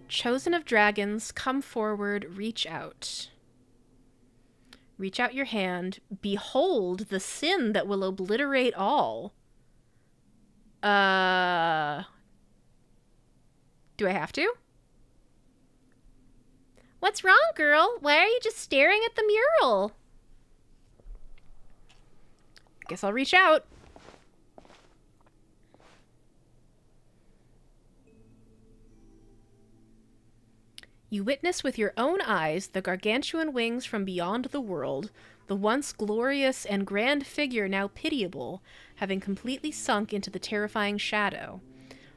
Chosen of dragons, come forward, reach out. Reach out your hand. Behold the sin that will obliterate all. Do I have to? What's wrong, girl? Why are you just staring at the mural? I guess I'll reach out. You witness with your own eyes the gargantuan wings from beyond the world, the once glorious and grand figure now pitiable, having completely sunk into the terrifying shadow.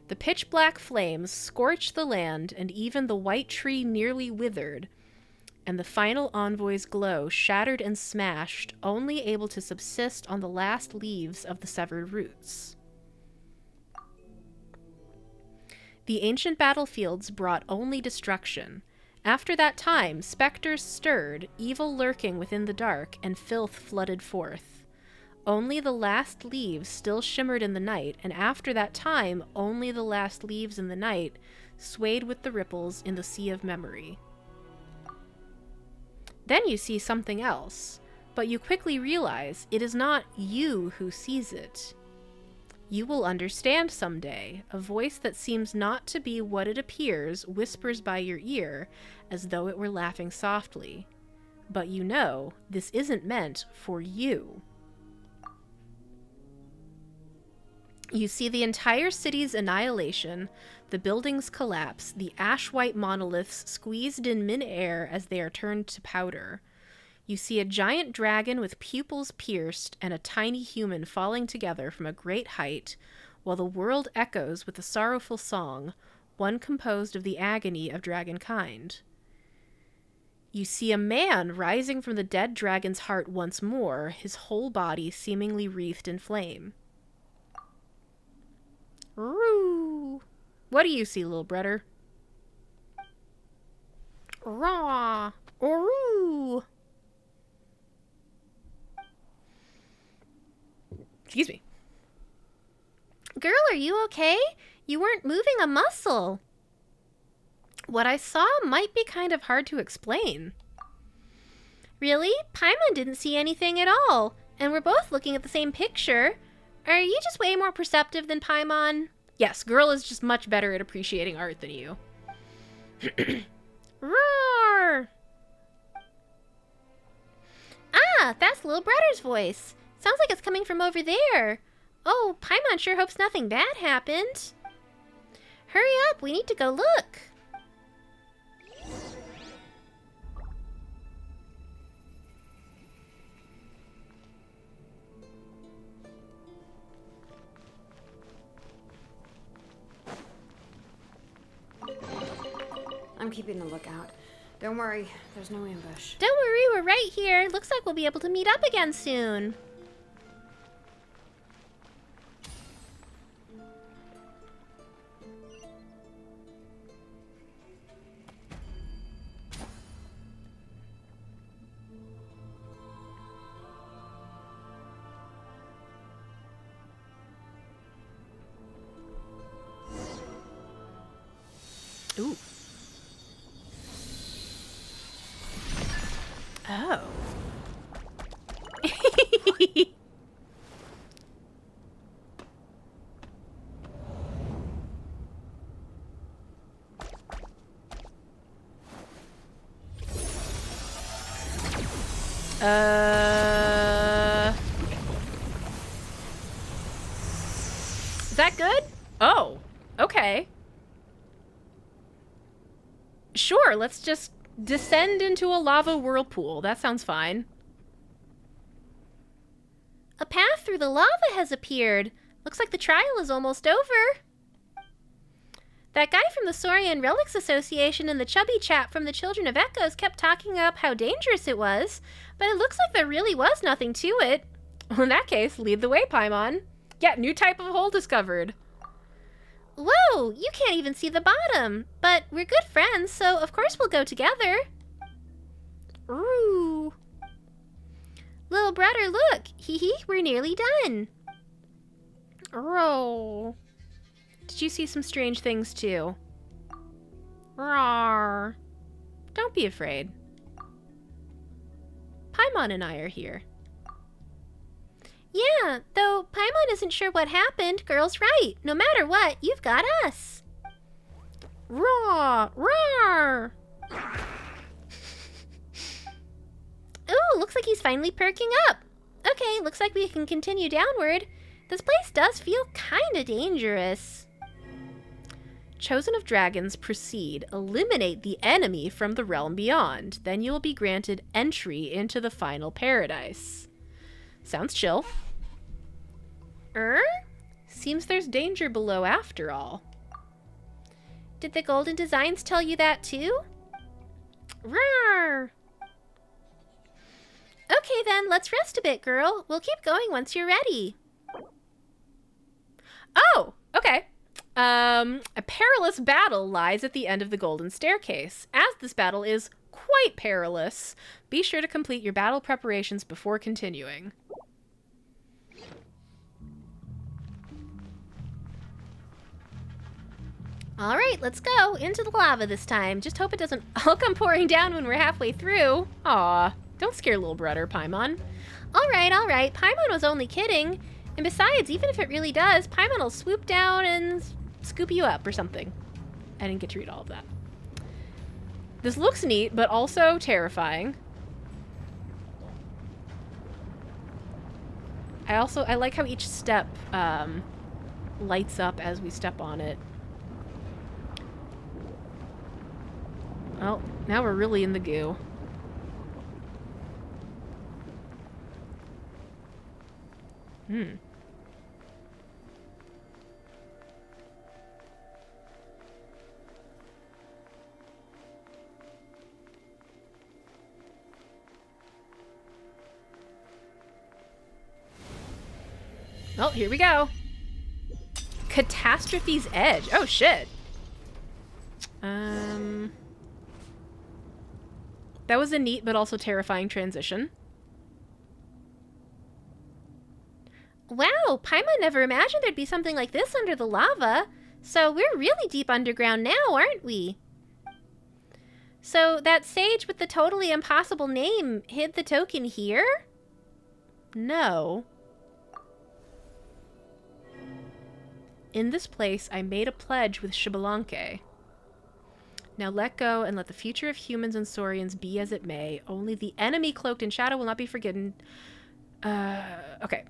The pitch-black flames scorched the land, and even the white tree nearly withered, and the final envoy's glow shattered and smashed, only able to subsist on the last leaves of the severed roots. The ancient battlefields brought only destruction. After that time, specters stirred, evil lurking within the dark, and filth flooded forth. Only the last leaves still shimmered in the night, and after that time, only the last leaves in the night swayed with the ripples in the sea of memory. Then you see something else, but you quickly realize it is not you who sees it. You will understand someday. A voice that seems not to be what it appears whispers by your ear, as though it were laughing softly. But you know, this isn't meant for you. You see the entire city's annihilation, the buildings collapse, the ash-white monoliths squeezed in mid-air as they are turned to powder. You see a giant dragon with pupils pierced and a tiny human falling together from a great height, while the world echoes with a sorrowful song, one composed of the agony of dragonkind. You see a man rising from the dead dragon's heart once more, his whole body seemingly wreathed in flame. Roo! What do you see, Lil'Brudder? Raw! Oroo! Excuse me. Girl, are you okay? You weren't moving a muscle. What I saw might be kind of hard to explain. Really? Paimon didn't see anything at all, and we're both looking at the same picture. Are you just way more perceptive than Paimon? Yes, girl is just much better at appreciating art than you. Roar! Ah, that's Lil'Brudder's voice. Sounds like it's coming from over there. Oh, Paimon sure hopes nothing bad happened. Hurry up, we need to go look. I'm keeping a lookout. Don't worry, there's no ambush. Don't worry, we're right here. Looks like we'll be able to meet up again soon. Ooh. Oh. Is that good? Oh, okay. Sure, let's just descend into a lava whirlpool. That sounds fine. A path through the lava has appeared. Looks like the trial is almost over. That guy from the Saurian Relics Association and the chubby chap from the Children of Echoes kept talking up how dangerous it was, but it looks like there really was nothing to it. Well, in that case, lead the way, Paimon. Yeah, new type of hole discovered. Whoa, you can't even see the bottom. But we're good friends, so of course we'll go together. Ooh. Lil'Brudder, look. Hee hee, we're nearly done. Oh. Did you see some strange things too? Rawr. Don't be afraid. Paimon and I are here. Yeah, though Paimon isn't sure what happened, girl's right. No matter what, you've got us. Raw! Rawr! Ooh, looks like he's finally perking up. Okay, looks like we can continue downward. This place does feel kinda dangerous. Chosen of Dragons, proceed. Eliminate the enemy from the realm beyond. Then you will be granted entry into the final paradise. Sounds chill. Seems there's danger below after all. Did the Golden Designs tell you that too? Roar! Okay then, let's rest a bit, girl. We'll keep going once you're ready. Oh, okay. A perilous battle lies at the end of the Golden Staircase. As this battle is quite perilous, be sure to complete your battle preparations before continuing. All right, let's go. Into the lava this time. Just hope it doesn't all come pouring down when we're halfway through. Aw, don't scare Lil'Brudder, Paimon. All right, all right. Paimon was only kidding. And besides, even if it really does, Paimon will swoop down and scoop you up or something. I didn't get to read all of that. This looks neat, but also terrifying. I like how each step lights up as we step on it. Oh, now we're really in the goo. Oh, here we go. Catastrophe's Edge. Oh, shit. That was a neat but also terrifying transition. Wow, Paimon never imagined there'd be something like this under the lava. So we're really deep underground now, aren't we? So that sage with the totally impossible name hid the token here? No. In this place, I made a pledge with Xbalanque. Now let go and let the future of humans and Saurians be as it may. Only the enemy cloaked in shadow will not be forgotten. Okay.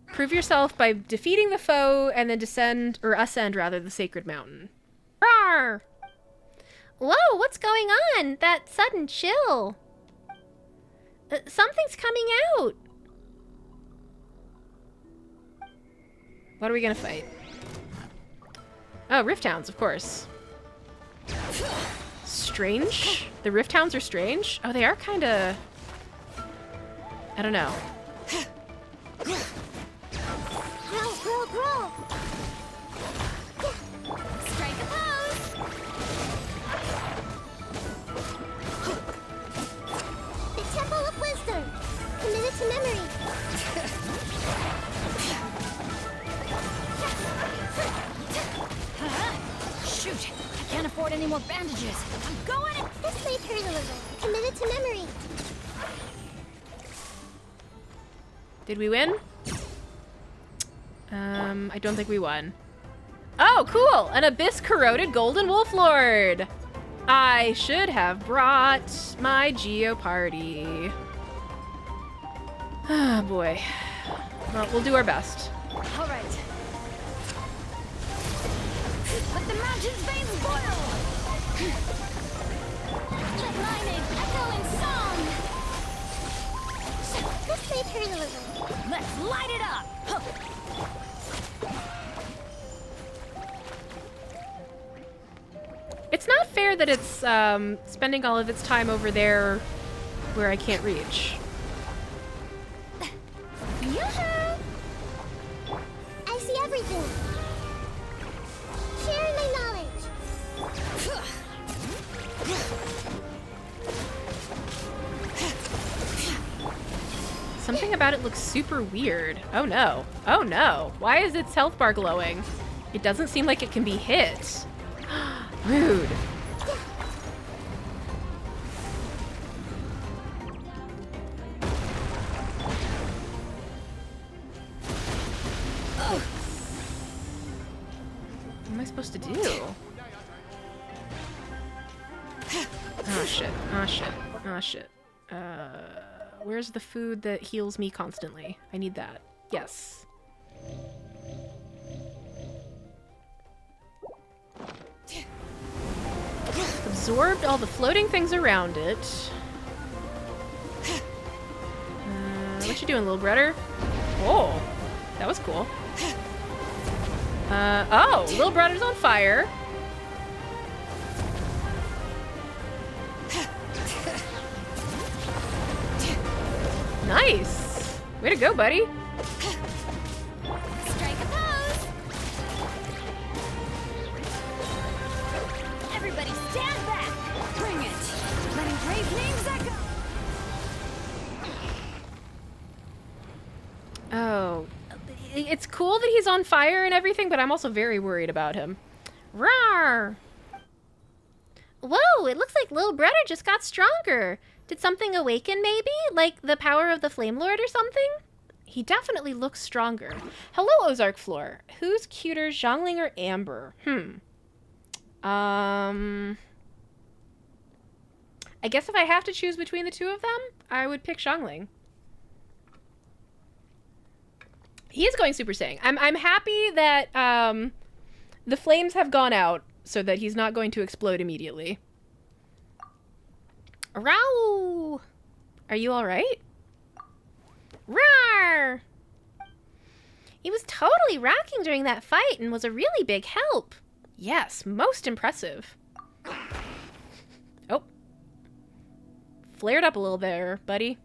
Prove yourself by defeating the foe and then ascend the sacred mountain. Rawr! Whoa, what's going on? That sudden chill. Something's coming out. What are we gonna fight? Oh, Rift Hounds, of course. Strange? The Rift Hounds are strange? Oh, they are kinda... I don't know. Growl. Strike a pose. The Temple of Wisdom. Committed to memory. Shoot! I can't afford any more bandages. I'm going in. This may hurt a little. Committed to memory. Did we win? I don't think we won. Oh, cool! An abyss-corroded golden wolf lord! I should have brought my Geo party. Ah, boy. Well, we'll do our best. All right. Let the mountain's veins boil! Let my name echo in song. This may hurt a little. Let's light it up! Huh. It's not fair that it's spending all of its time over there where I can't reach. Yoo-hoo! I see everything. Sharing my knowledge. Something about it looks super weird. Oh no. Oh no. Why is its health bar glowing? It doesn't seem like it can be hit. Rude. What am I supposed to do? Oh shit. Oh shit. Oh shit. Where's the food that heals me constantly? I need that. Yes. Absorbed all the floating things around it. What you doing, Lil'Brudder? Oh, that was cool. Oh, Lil'Brudder's on fire. Nice. Way to go, buddy. Strike a pose. Everybody stand back! Bring it! Letting brave names echo! Oh, it's cool that he's on fire and everything, but I'm also very worried about him. Rawr! Whoa, it looks like Lil'Brudder just got stronger. Did something awaken, maybe? Like the power of the Flame Lord or something? He definitely looks stronger. Hello, Ozark Floor. Who's cuter, Zhongling or Amber? I guess if I have to choose between the two of them, I would pick Zhongling. He is going Super Saiyan. I'm happy that the flames have gone out so that he's not going to explode immediately. Row! Are you all right? Roar! He was totally rocking during that fight and was a really big help. Yes, most impressive. Oh. Flared up a little there, buddy.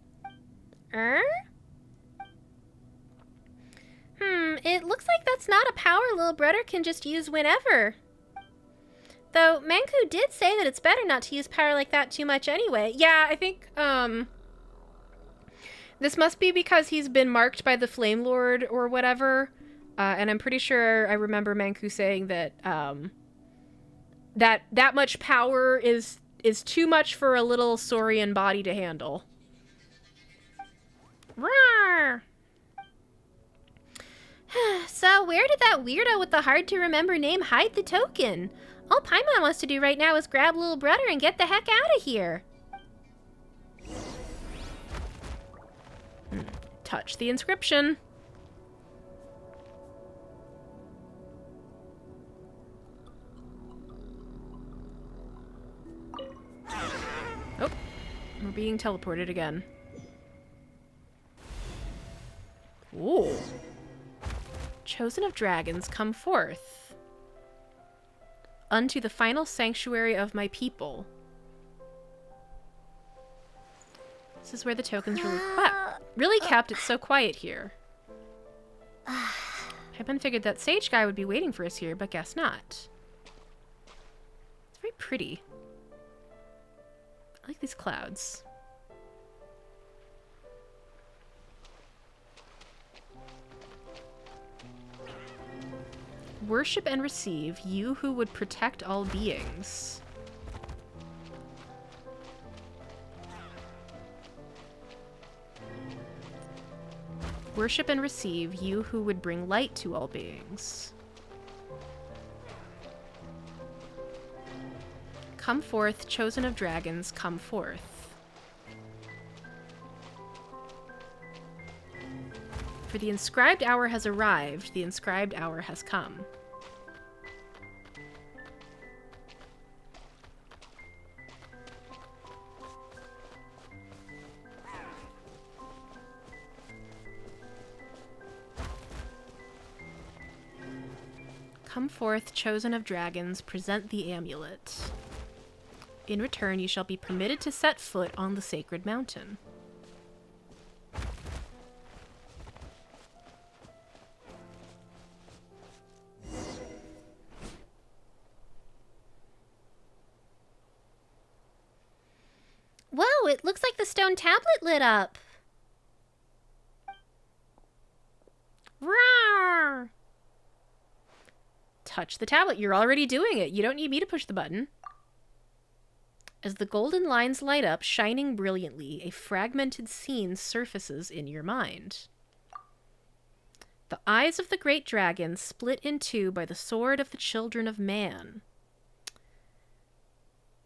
It looks like that's not a power Lil'Brudder can just use whenever. Though Manqu did say that it's better not to use power like that too much anyway. Yeah, I think, this must be because he's been marked by the Flame Lord or whatever. And I'm pretty sure I remember Manqu saying that, that much power is too much for a little Saurian body to handle. Roar! So where did that weirdo with the hard-to-remember name hide the token? All Paimon wants to do right now is grab Lil'Brudder and get the heck out of here. Touch the inscription. Oh, we're being teleported again. Ooh. Chosen of dragons, come forth. Unto the final sanctuary of my people. This is where the tokens really kept it so quiet here. I've been figured that sage guy would be waiting for us here, but guess not. It's very pretty. I like these clouds. Worship and receive, you who would protect all beings. Worship and receive, you who would bring light to all beings. Come forth, chosen of dragons, come forth. For the inscribed hour has arrived, the inscribed hour has come. Come forth, chosen of dragons, present the amulet. In return, you shall be permitted to set foot on the sacred mountain. Whoa, it looks like the stone tablet lit up. Roar! Touch the tablet. You're already doing it. You don't need me to push the button. As the golden lines light up, shining brilliantly, a fragmented scene surfaces in your mind. The eyes of the great dragon split in two by the sword of the children of man.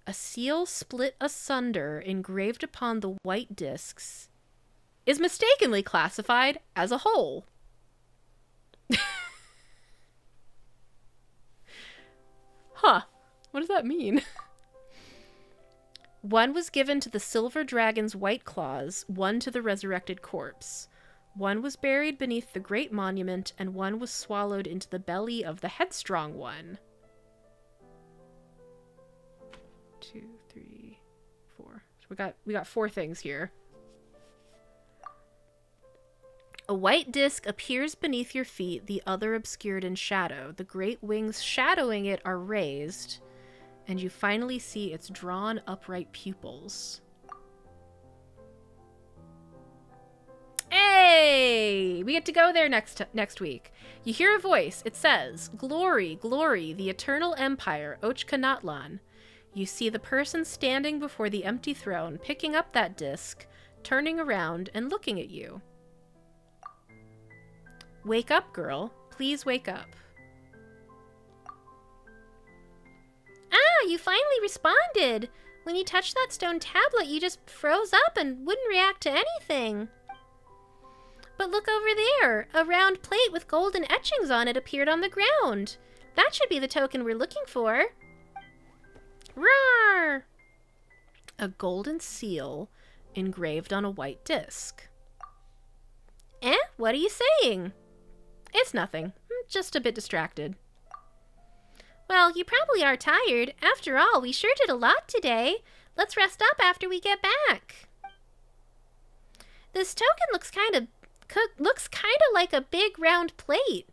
A seal split asunder, engraved upon the white discs, is mistakenly classified as a whole. Huh. What does that mean? One was given to the silver dragon's white claws, one to the resurrected corpse. One was buried beneath the great monument, and one was swallowed into the belly of the headstrong one. 2, 3, 4. So we got 4 things here. A white disc appears beneath your feet, the other obscured in shadow. The great wings shadowing it are raised, and you finally see its drawn, upright pupils. Hey! We get to go there next week. You hear a voice. It says, "Glory, glory, the eternal empire, Ochka Natlan." You see the person standing before the empty throne, picking up that disc, turning around, and looking at you. Wake up, girl. Please wake up. Ah, you finally responded. When you touched that stone tablet, you just froze up and wouldn't react to anything. But look over there. A round plate with golden etchings on it appeared on the ground. That should be the token we're looking for. Roar! A golden seal engraved on a white disc. What are you saying? It's nothing. I'm just a bit distracted. Well, you probably are tired. After all, we sure did a lot today. Let's rest up after we get back. This token looks kind of like a big round plate.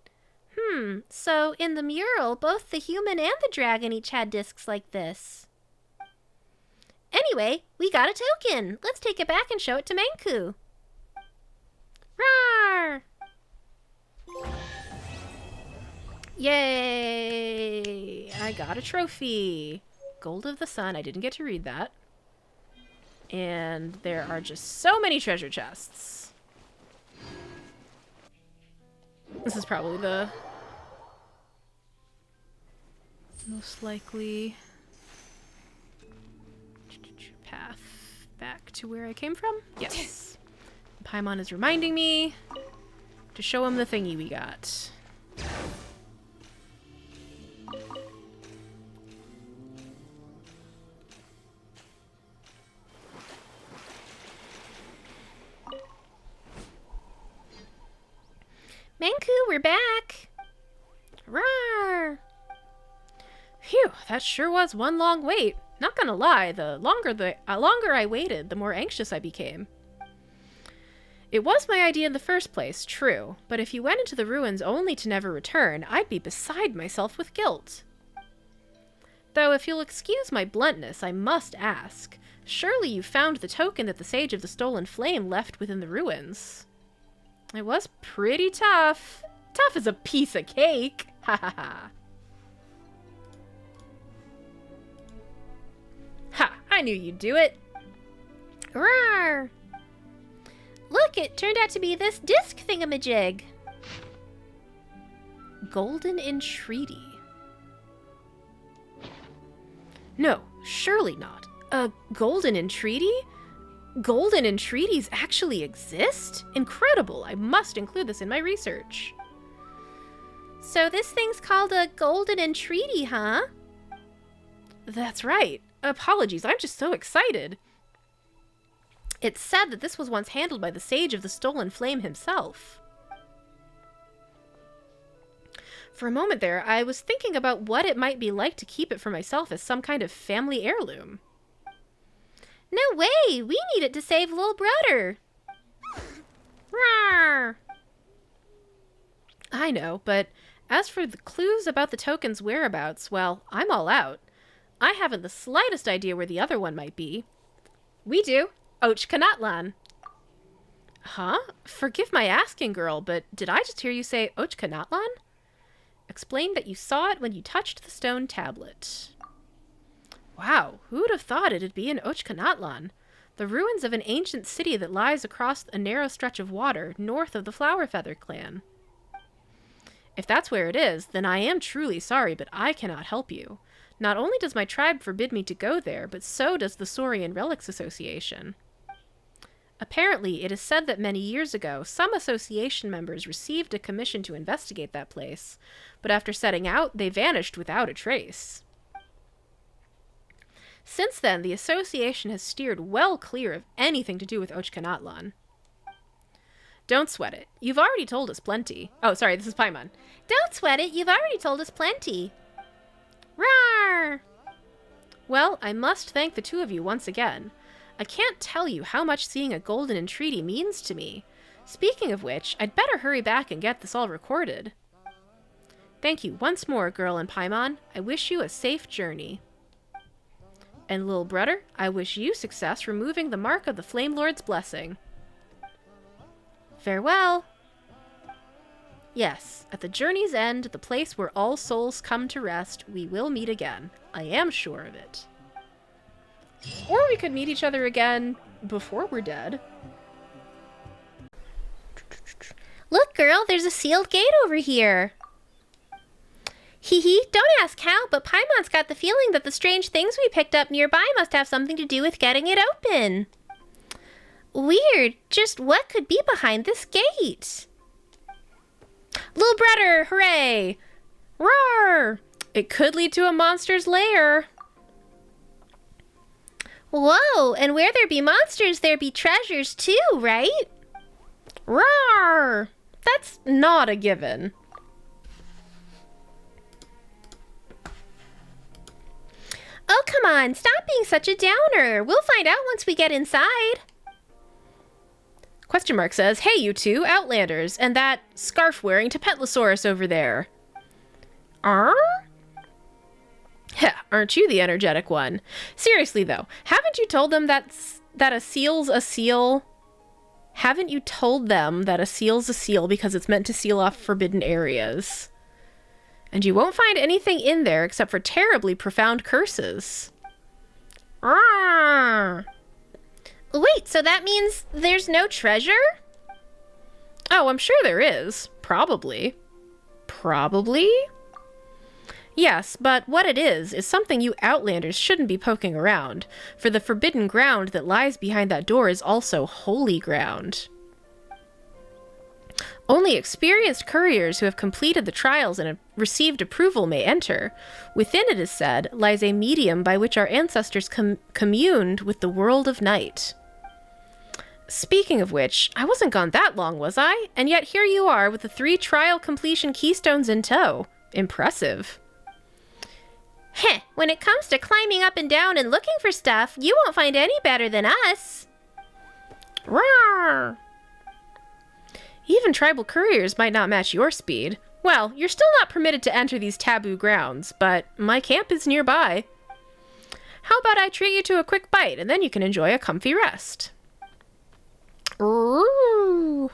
So in the mural, both the human and the dragon each had discs like this. Anyway, we got a token. Let's take it back and show it to Manqu. Roar! Yay! I got a trophy. Gold of the Sun. I didn't get to read that. And there are just so many treasure chests. This is probably the most likely path back to where I came from. Yes. Paimon is reminding me to show him the thingy we got. Manqu, we're back! Roar! Phew, that sure was one long wait. Not gonna lie, the longer I waited, the more anxious I became. It was my idea in the first place, true, but if you went into the ruins only to never return, I'd be beside myself with guilt. Though if you'll excuse my bluntness, I must ask, surely you found the token that the Sage of the Stolen Flame left within the ruins? It was pretty tough. Tough as a piece of cake. Ha ha ha. Ha! I knew you'd do it. Roar! Look, it turned out to be this disc thingamajig. Golden Entreaty. No, surely not. A golden entreaty? Golden entreaties actually exist? Incredible! I must include this in my research. So this thing's called a golden entreaty, huh? That's right. Apologies, I'm just so excited. It's said that this was once handled by the Sage of the Stolen Flame himself. For a moment there, I was thinking about what it might be like to keep it for myself as some kind of family heirloom. No way! We need it to save Lil'Brudder! Rawr! I know, but as for the clues about the token's whereabouts, well, I'm all out. I haven't the slightest idea where the other one might be. We do. Natlan. Huh? Forgive my asking, girl, but did I just hear you say Natlan? Explain that you saw it when you touched the stone tablet. Wow, who'd have thought it'd be in Natlan, the ruins of an ancient city that lies across a narrow stretch of water north of the Flowerfeather clan. If that's where it is, then I am truly sorry, but I cannot help you. Not only does my tribe forbid me to go there, but so does the Saurian Relics Association. Apparently, it is said that many years ago, some association members received a commission to investigate that place, but after setting out, they vanished without a trace. Since then, the association has steered well clear of anything to do with Natlan. Don't sweat it. You've already told us plenty. Oh, sorry, this is Paimon. Don't sweat it. You've already told us plenty. Rawr! Well, I must thank the two of you once again. I can't tell you how much seeing a golden entreaty means to me. Speaking of which, I'd better hurry back and get this all recorded. Thank you once more, girl and Paimon. I wish you a safe journey. And Lil'Brudder, I wish you success removing the mark of the Flame Lord's blessing. Farewell. Yes, at the journey's end, the place where all souls come to rest, we will meet again. I am sure of it. Or we could meet each other again before we're dead. Look, girl, there's a sealed gate over here. Hee hee, don't ask how, but Paimon's got the feeling that the strange things we picked up nearby must have something to do with getting it open. Weird. Just what could be behind this gate? Lil'Brudder, hooray! Roar! It could lead to a monster's lair. Whoa, and where there be monsters, there be treasures too, right? Roar! That's not a given. Oh, come on, stop being such a downer. We'll find out once we get inside. Question mark says, hey, you two, Outlanders, and that scarf-wearing Tapetlosaurus over there. Heh, aren't you the energetic one? Seriously, though, haven't you told them that a seal's a seal? Haven't you told them that a seal's a seal because it's meant to seal off forbidden areas? And you won't find anything in there except for terribly profound curses. Wait, so that means there's no treasure? Oh, I'm sure there is. Probably. Probably? Yes, but what it is something you Outlanders shouldn't be poking around, for the forbidden ground that lies behind that door is also holy ground. Only experienced couriers who have completed the trials and have received approval may enter. Within, it is said, lies a medium by which our ancestors communed with the world of night. Speaking of which, I wasn't gone that long, was I? And yet here you are with the 3 trial completion keystones in tow. Impressive. Heh, when it comes to climbing up and down and looking for stuff, you won't find any better than us. Roar! Even tribal couriers might not match your speed. Well, you're still not permitted to enter these taboo grounds, but my camp is nearby. How about I treat you to a quick bite, and then you can enjoy a comfy rest. Ooh.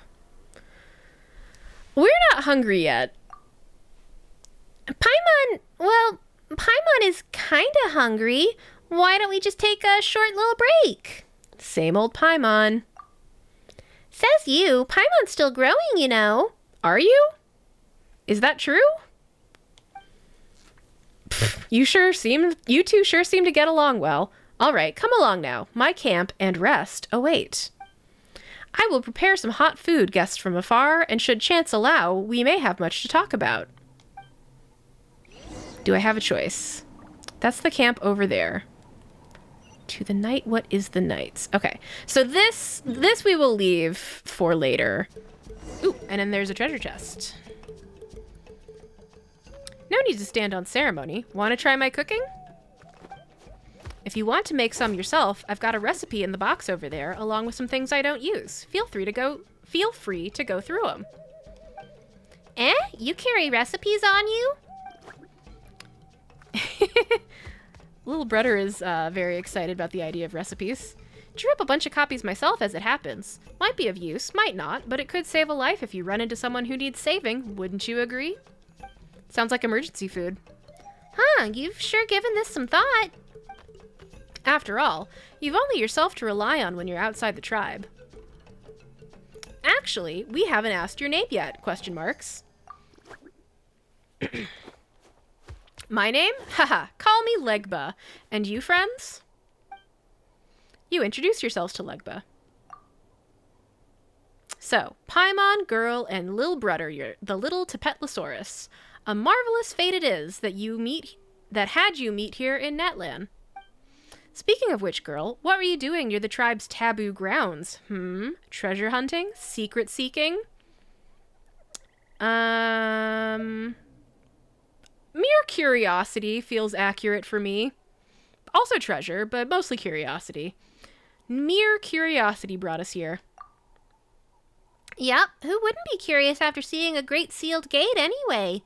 We're not hungry yet. Paimon is kinda hungry. Why don't we just take a short little break? Same old Paimon. Says you. Paimon's still growing, you know. Are you? Is that true? Pfft, you two sure seem to get along well. All right, come along now. My camp and rest await. I will prepare some hot food, guests from afar, and should chance allow, we may have much to talk about. Do I have a choice? That's the camp over there. To the night, what is the night's? Okay, so this we will leave for later. Ooh, and then there's a treasure chest. No need to stand on ceremony. Want to try my cooking? If you want to make some yourself, I've got a recipe in the box over there, along with some things I don't use. Feel free to go through them. You carry recipes on you? Lil'Brudder is very excited about the idea of recipes. Drew up a bunch of copies myself as it happens. Might be of use, might not, but it could save a life if you run into someone who needs saving. Wouldn't you agree? Sounds like emergency food. Huh, you've sure given this some thought. After all, you've only yourself to rely on when you're outside the tribe. Actually, we haven't asked your name yet, question marks. My name? Haha, call me Legba. And you, friends? You introduce yourselves to Legba. So, Paimon, Girl, and Lil'Brudder, the little Tapetlosaurus. A marvelous fate it is that had you meet here in Natlan. Speaking of which, Girl, what were you doing near the tribe's taboo grounds? Treasure hunting? Secret seeking? Mere curiosity feels accurate for me. Also treasure, but mostly curiosity. Mere curiosity brought us here. Yep, who wouldn't be curious after seeing a great sealed gate anyway?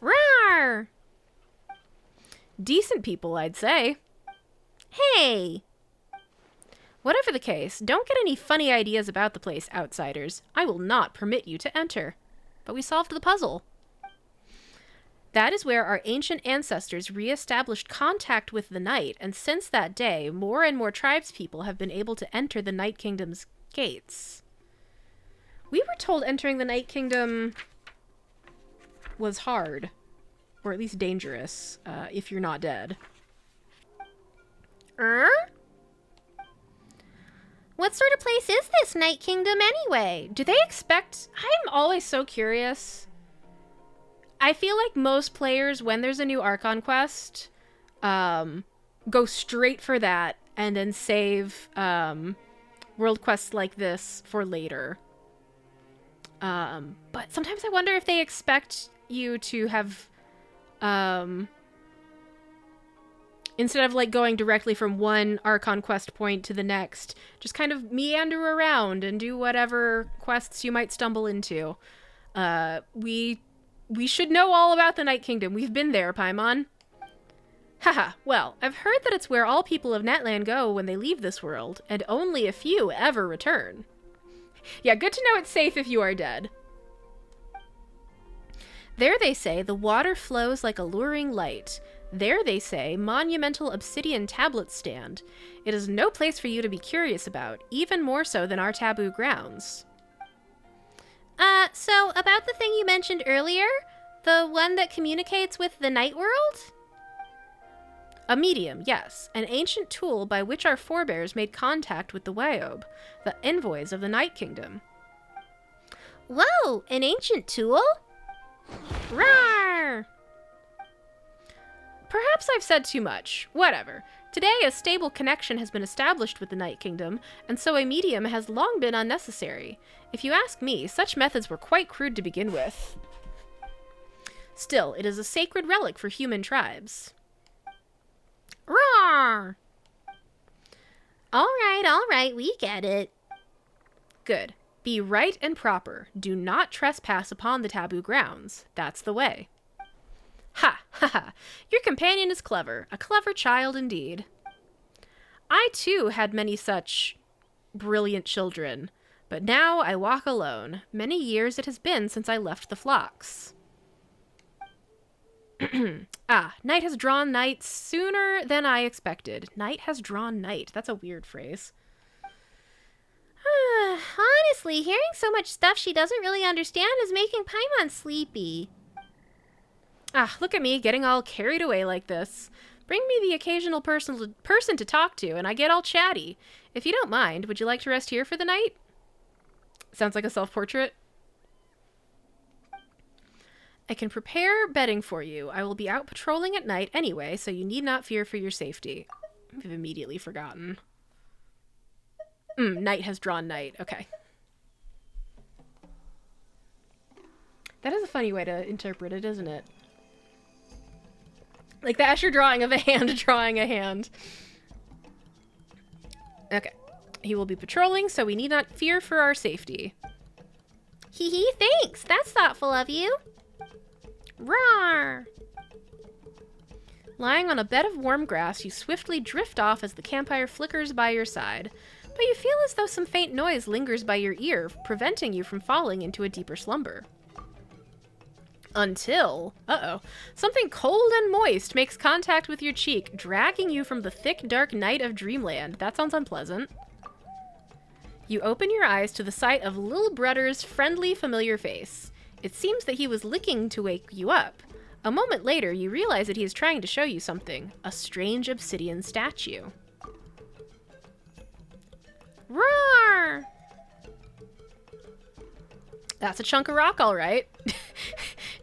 Rawr! Decent people, I'd say. Hey! Whatever the case, don't get any funny ideas about the place, outsiders. I will not permit you to enter. But we solved the puzzle. That is where our ancient ancestors re-established contact with the night, and since that day, more and more tribespeople have been able to enter the Night Kingdom's gates. We were told entering the Night Kingdom was hard, or at least dangerous, if you're not dead. What sort of place is this Night Kingdom anyway? Do they expect... I'm always so curious. I feel like most players, when there's a new Archon quest, go straight for that and then save world quests like this for later. But sometimes I wonder if they expect you to have... instead of like going directly from one Archon quest point to the next, just kind of meander around and do whatever quests you might stumble into. We should know all about the Night Kingdom. We've been there, Paimon. Haha, well, I've heard that it's where all people of Natlan go when they leave this world, and only a few ever return. Yeah, good to know it's safe if you are dead. There, they say, the water flows like alluring light. There, they say, monumental obsidian tablets stand. It is no place for you to be curious about, even more so than our taboo grounds. So about the thing you mentioned earlier? The one that communicates with the night world? A medium, yes. An ancient tool by which our forebears made contact with the Wayob, the envoys of the Night Kingdom. Whoa, an ancient tool? Rawr! Perhaps I've said too much. Whatever. Today, a stable connection has been established with the Night Kingdom, and so a medium has long been unnecessary. If you ask me, such methods were quite crude to begin with. Still, it is a sacred relic for human tribes. Rawr! All right, we get it. Good. Be right and proper. Do not trespass upon the taboo grounds. That's the way. Ha, ha, ha. Your companion is clever. A clever child indeed. I, too, had many such brilliant children, but now I walk alone. Many years it has been since I left the flocks. Night has drawn night sooner than I expected. Night has drawn night. That's a weird phrase. Honestly, hearing so much stuff she doesn't really understand is making Paimon sleepy. Look at me getting all carried away like this. Bring me the occasional person to talk to, and I get all chatty. If you don't mind, would you like to rest here for the night? Sounds like a self-portrait. I can prepare bedding for you. I will be out patrolling at night anyway, so you need not fear for your safety. I've immediately forgotten. Night has drawn night. Okay. That is a funny way to interpret it, isn't it? Like the Escher drawing of a hand drawing a hand. Okay. He will be patrolling, so we need not fear for our safety. Hee hee, thanks. That's thoughtful of you. Rawr! Lying on a bed of warm grass, you swiftly drift off as the campfire flickers by your side. But you feel as though some faint noise lingers by your ear, preventing you from falling into a deeper slumber. Until, something cold and moist makes contact with your cheek, dragging you from the thick, dark night of dreamland. That sounds unpleasant. You open your eyes to the sight of Lil'Brudder's friendly, familiar face. It seems that he was licking to wake you up. A moment later, you realize that he is trying to show you something, a strange obsidian statue. Roar! That's a chunk of rock, all right.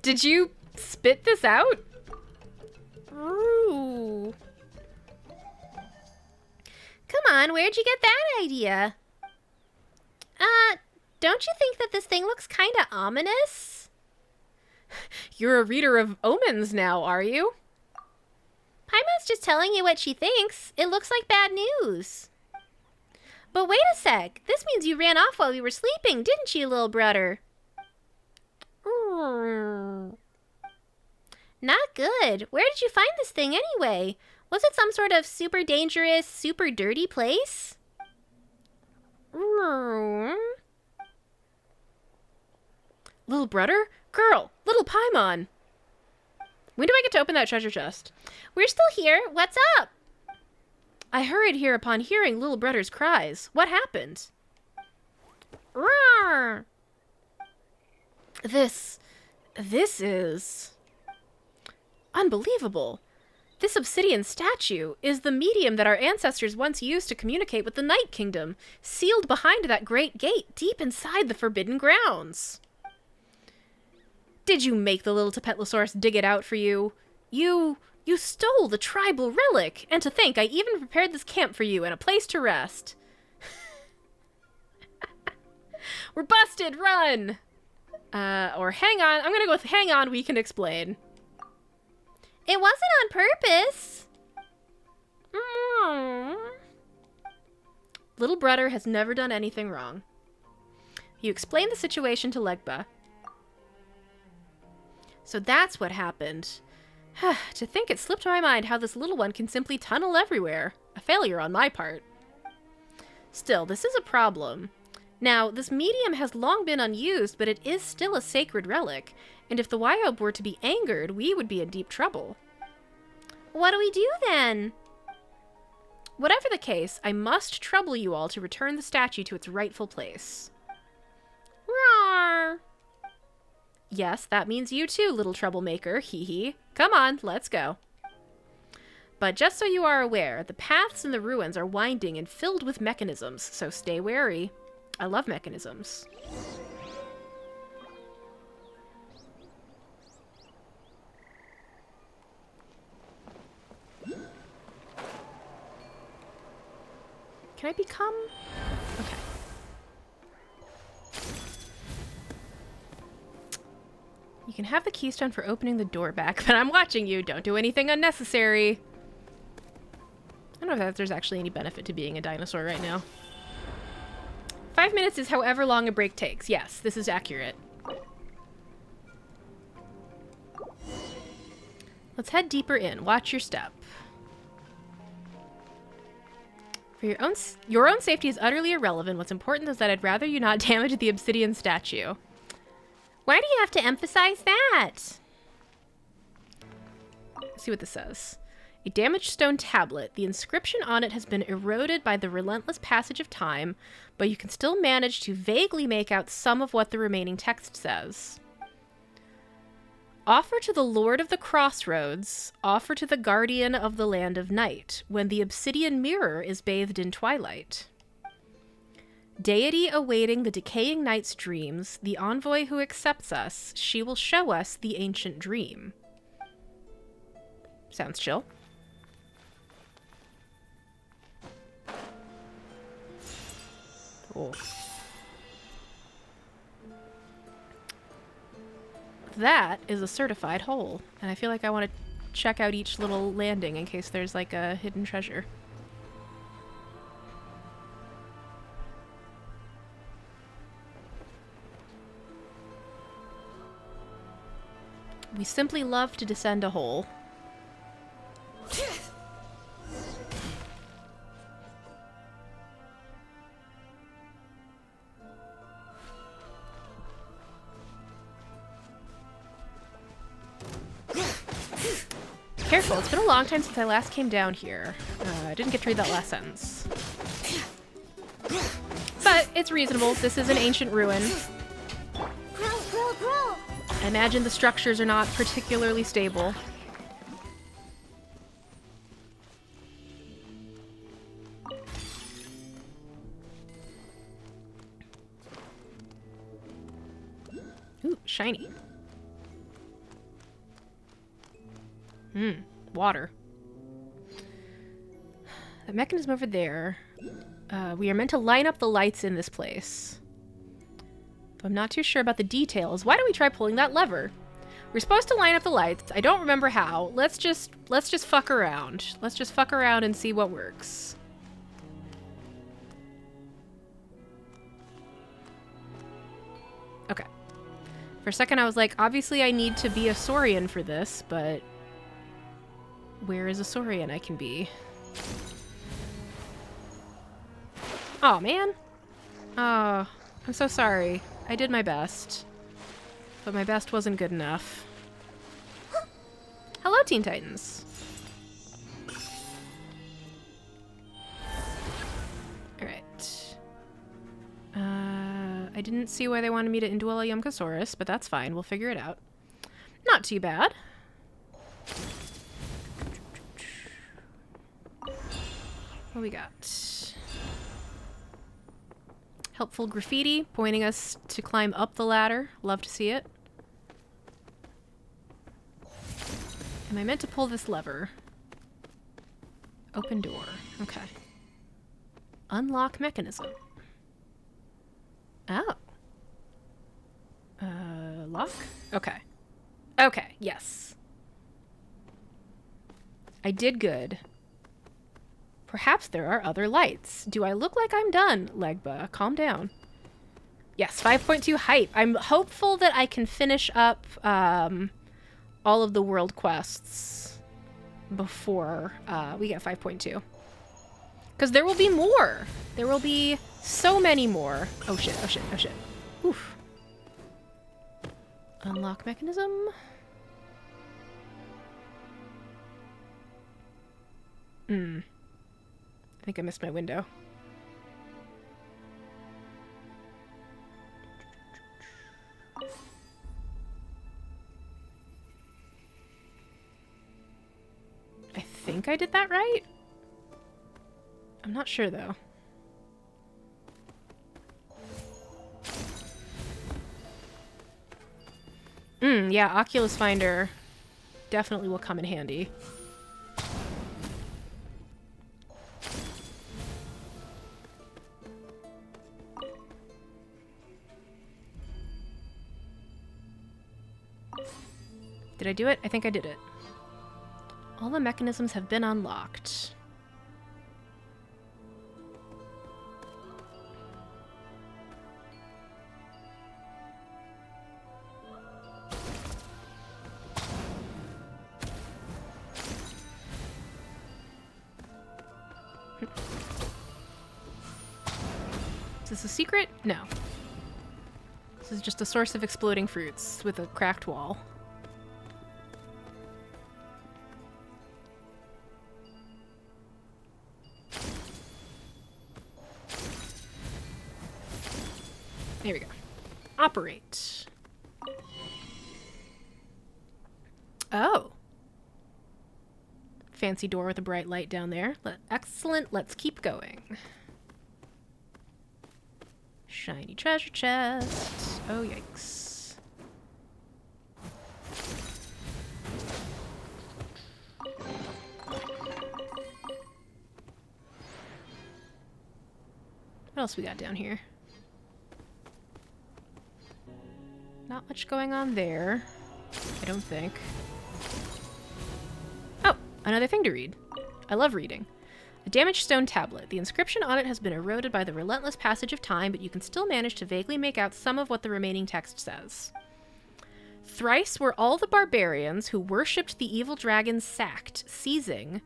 Did you spit this out? Ooh. Come on, where'd you get that idea? Don't you think that this thing looks kinda ominous? You're a reader of omens now, are you? Paimon's just telling you what she thinks. It looks like bad news. But wait a sec. This means you ran off while we were sleeping, didn't you, Lil'Brudder? Not good. Where did you find this thing anyway? Was it some sort of super dangerous, super dirty place? Lil'Brudder? Girl! Little Paimon! When do I get to open that treasure chest? We're still here. What's up? I hurried here upon hearing Lil'Brudder's cries. What happened? Roar! This is... unbelievable. This obsidian statue is the medium that our ancestors once used to communicate with the Night Kingdom, sealed behind that great gate deep inside the Forbidden Grounds. Did you make the little Tapetlosaurus dig it out for you? You stole the tribal relic, and to think I even prepared this camp for you and a place to rest. We're busted, run! Or hang on, I'm gonna go with hang on, we can explain. It wasn't on purpose. Lil'Brudder has never done anything wrong. You explained the situation to Legba. So that's what happened. To think it slipped my mind how this little one can simply tunnel everywhere. A failure on my part. Still, this is a problem. Now, this medium has long been unused, but it is still a sacred relic, and if the Wyob were to be angered, we would be in deep trouble. What do we do then? Whatever the case, I must trouble you all to return the statue to its rightful place. Roar! Yes, that means you too, little troublemaker, hee hee. Come on, let's go. But just so you are aware, the paths in the ruins are winding and filled with mechanisms, so stay wary. I love mechanisms. Can I become... Okay. You can have the keystone for opening the door back, but I'm watching you. Don't do anything unnecessary. I don't know if there's actually any benefit to being a dinosaur right now. 5 minutes is however long a break takes. Yes, this is accurate. Let's head deeper in. Watch your step. For your own safety is utterly irrelevant. What's important is that I'd rather you not damage the obsidian statue. Why do you have to emphasize that? Let's see what this says. A damaged stone tablet. The inscription on it has been eroded by the relentless passage of time, but you can still manage to vaguely make out some of what the remaining text says. Offer to the Lord of the Crossroads, offer to the Guardian of the Land of Night, when the obsidian mirror is bathed in twilight. Deity awaiting the decaying night's dreams, the envoy who accepts us, she will show us the ancient dream. Sounds chill. Oh. That is a certified hole, and I feel like I want to check out each little landing in case there's like a hidden treasure. We simply love to descend a hole. Careful, it's been a long time since I last came down here. I didn't get to read that last sentence. But it's reasonable. This is an ancient ruin. I imagine the structures are not particularly stable. Ooh, shiny. Water. The mechanism over there. We are meant to line up the lights in this place. Though I'm not too sure about the details. Why don't we try pulling that lever? We're supposed to line up the lights. I don't remember how. Let's just fuck around. Let's just fuck around and see what works. Okay. For a second I was like, obviously I need to be a Saurian for this, but where is a Saurian I can be? Oh man. Oh, I'm so sorry. I did my best. But my best wasn't good enough. Hello, Teen Titans. Alright. I didn't see why they wanted me to indwell a Yumkasaurus, but that's fine. We'll figure it out. Not too bad. What we got? Helpful graffiti pointing us to climb up the ladder. Love to see it. Am I meant to pull this lever? Open door. Okay. Unlock mechanism. Oh. Lock? Okay. Okay, yes. I did good. Perhaps there are other lights. Do I look like I'm done, Legba? Calm down. Yes, 5.2 hype. I'm hopeful that I can finish up all of the world quests before we get 5.2. Because there will be more. There will be so many more. Oh shit, oh shit, oh shit. Oof. Unlock mechanism. I think I missed my window. I think I did that right? I'm not sure though. Yeah, Oculus Finder definitely will come in handy. Did I do it? I think I did it. All the mechanisms have been unlocked. Is this a secret? No. This is just a source of exploding fruits with a cracked wall. There we go. Operate. Oh. Fancy door with a bright light down there. Excellent. Let's keep going. Shiny treasure chest. Oh, yikes. What else we got down here? Not much going on there, I don't think. Oh, another thing to read. I love reading. A damaged stone tablet. The inscription on it has been eroded by the relentless passage of time, but you can still manage to vaguely make out some of what the remaining text says. Thrice were all the barbarians who worshipped the evil dragon sacked, seizing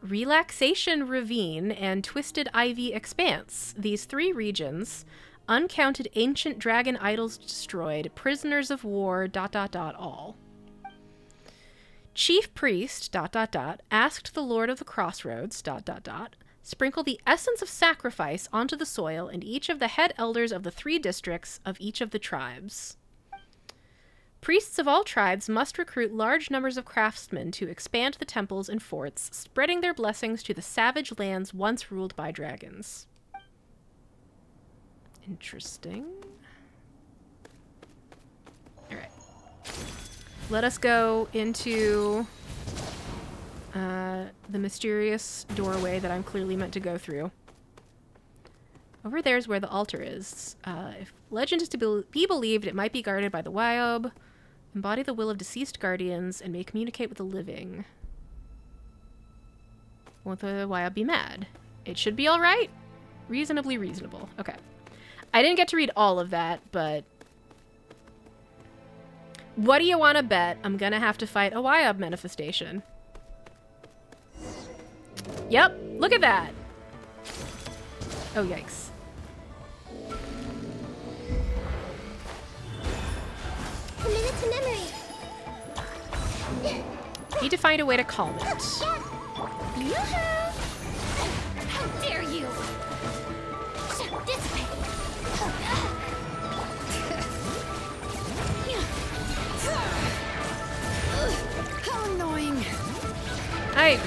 Relaxation Ravine and Twisted Ivy Expanse. These three regions, uncounted ancient dragon idols destroyed, prisoners of war, ... all. Chief priest, ... asked the Lord of the Crossroads, ... sprinkle the essence of sacrifice onto the soil and each of the head elders of the 3 districts of each of the tribes. Priests of all tribes must recruit large numbers of craftsmen to expand the temples and forts, spreading their blessings to the savage lands once ruled by dragons. Interesting. Alright. Let us go into the mysterious doorway that I'm clearly meant to go through. Over there's where the altar is. If legend is to be believed, it might be guarded by the Wyob, embody the will of deceased guardians, and may communicate with the living. Won't the Wyob be mad? It should be alright? Reasonably reasonable. Okay. I didn't get to read all of that, but what do you want to bet I'm gonna have to fight a Wyob manifestation? Yep, look at that! Oh, yikes. Committed to memory. Need to find a way to calm it. Yoo-hoo! How dare you! Dissipate. How annoying. I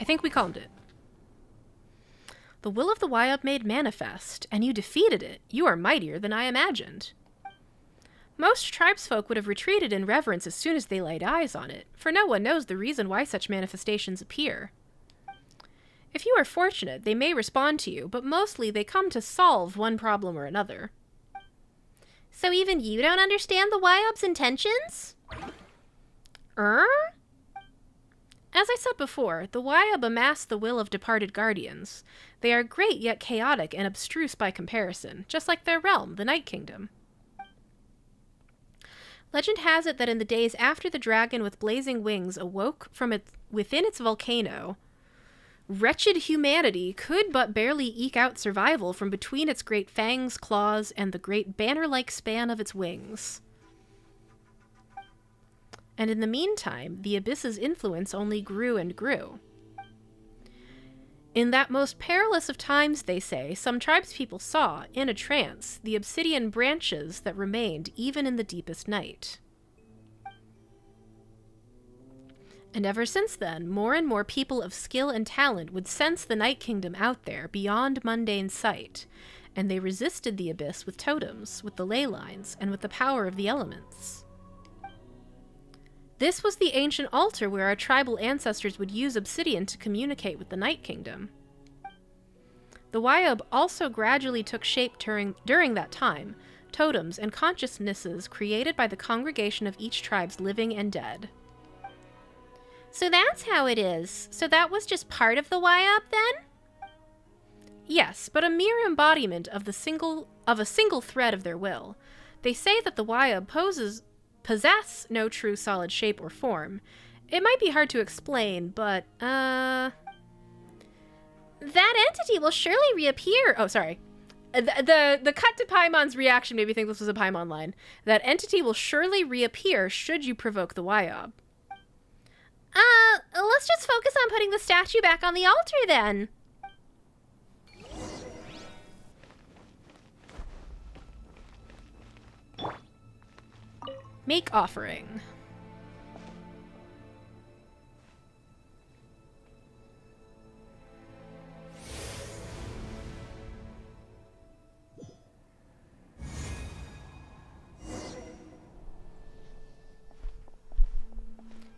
I think we calmed it. The will of the Wyab made manifest, and you defeated it. You are mightier than I imagined. Most tribesfolk would have retreated in reverence as soon as they laid eyes on it, for no one knows the reason why such manifestations appear. If you are fortunate, they may respond to you, but mostly they come to solve one problem or another. So even you don't understand the Wyob's intentions? As I said before, the Wyab amass the will of departed guardians. They are great yet chaotic and abstruse by comparison, just like their realm, the Night Kingdom. Legend has it that in the days after the dragon with blazing wings awoke from within its volcano, wretched humanity could but barely eke out survival from between its great fangs, claws, and the great banner-like span of its wings. And in the meantime, the abyss's influence only grew and grew. In that most perilous of times, they say, some tribespeople saw, in a trance, the obsidian branches that remained even in the deepest night. And ever since then, more and more people of skill and talent would sense the Night Kingdom out there, beyond mundane sight, and they resisted the abyss with totems, with the ley lines, and with the power of the elements. This was the ancient altar where our tribal ancestors would use obsidian to communicate with the Night Kingdom. The Wyab also gradually took shape during that time, totems and consciousnesses created by the congregation of each tribe's living and dead. So that's how it is. So that was just part of the Wyab then? Yes, but a mere embodiment of a single thread of their will. They say that the Wyab possess no true solid shape or form. It might be hard to explain, but, that entity will surely reappear. Oh, sorry. The cut to Paimon's reaction made me think this was a Paimon line. That entity will surely reappear should you provoke the Wyab. Let's just focus on putting the statue back on the altar then. Make offering.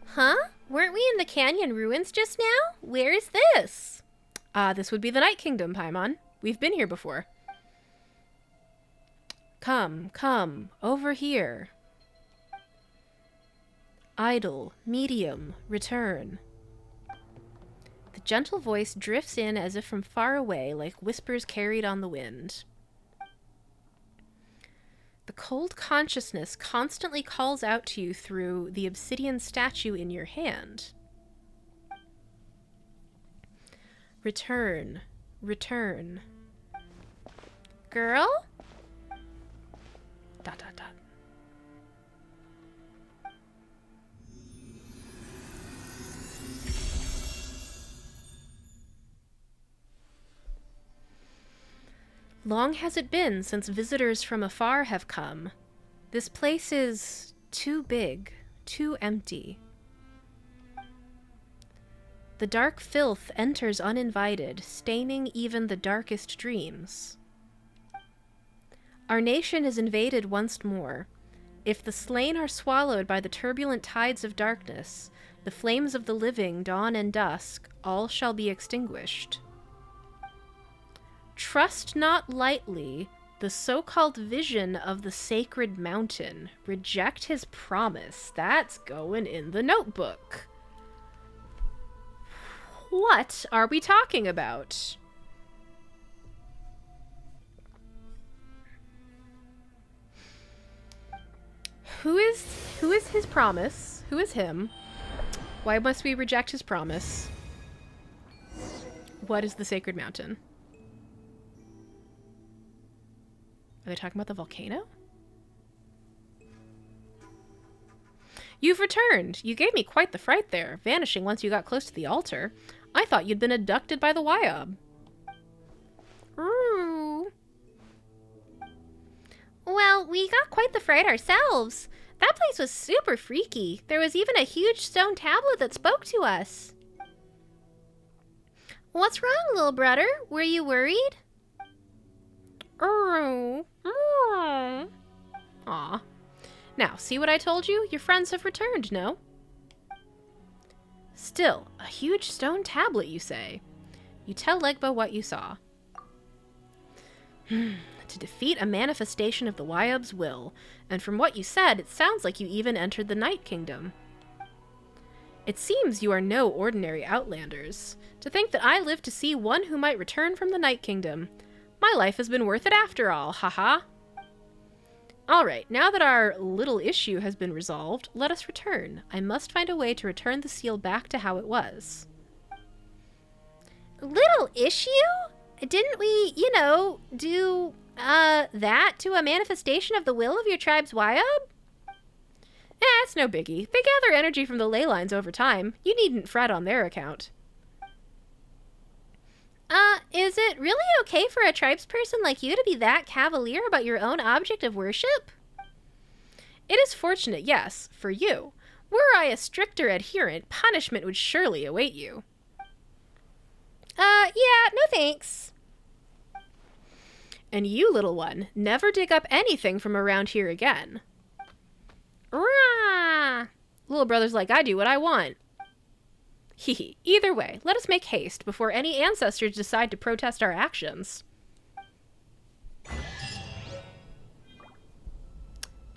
Huh? Weren't we in the canyon ruins just now? Where is this? This would be the Night Kingdom, Paimon. We've been here before. Come, over here. Idle, medium, return. The gentle voice drifts in as if from far away, like whispers carried on the wind. The cold consciousness constantly calls out to you through the obsidian statue in your hand. Return. Girl? ... Long has it been since visitors from afar have come. This place is too big, too empty. The dark filth enters uninvited, staining even the darkest dreams. Our nation is invaded once more. If the slain are swallowed by the turbulent tides of darkness, the flames of the living, dawn and dusk, all shall be extinguished. Trust not lightly the so-called vision of the sacred mountain. Reject his promise. That's going in the notebook. What are we talking about? Who is his promise? Who is him? Why must we reject his promise? What is the sacred mountain? Are they talking about the volcano? You've returned. You gave me quite the fright there, vanishing once you got close to the altar. I thought you'd been abducted by the Wyab. Ooh. Well, we got quite the fright ourselves. That place was super freaky. There was even a huge stone tablet that spoke to us. What's wrong, Lil'Brudder? Were you worried? Aw. Now, see what I told you? Your friends have returned, no? Still, a huge stone tablet, you say? You tell Legba what you saw. To defeat a manifestation of the Wyob's will, and from what you said, it sounds like you even entered the Night Kingdom. It seems you are no ordinary outlanders. To think that I lived to see one who might return from the Night Kingdom. My life has been worth it after all, haha. Alright, now that our little issue has been resolved, let us return. I must find a way to return the seal back to how it was. Little issue? Didn't we, do, that to a manifestation of the will of your tribe's Wyob? It's no biggie. They gather energy from the ley lines over time. You needn't fret on their account. Is it really okay for a tribesperson like you to be that cavalier about your own object of worship? It is fortunate, yes, for you. Were I a stricter adherent, punishment would surely await you. Yeah, no thanks. And you, little one, never dig up anything from around here again. Rah! Lil'Brudder's like, I do what I want. Hehe. Either way, let us make haste before any ancestors decide to protest our actions.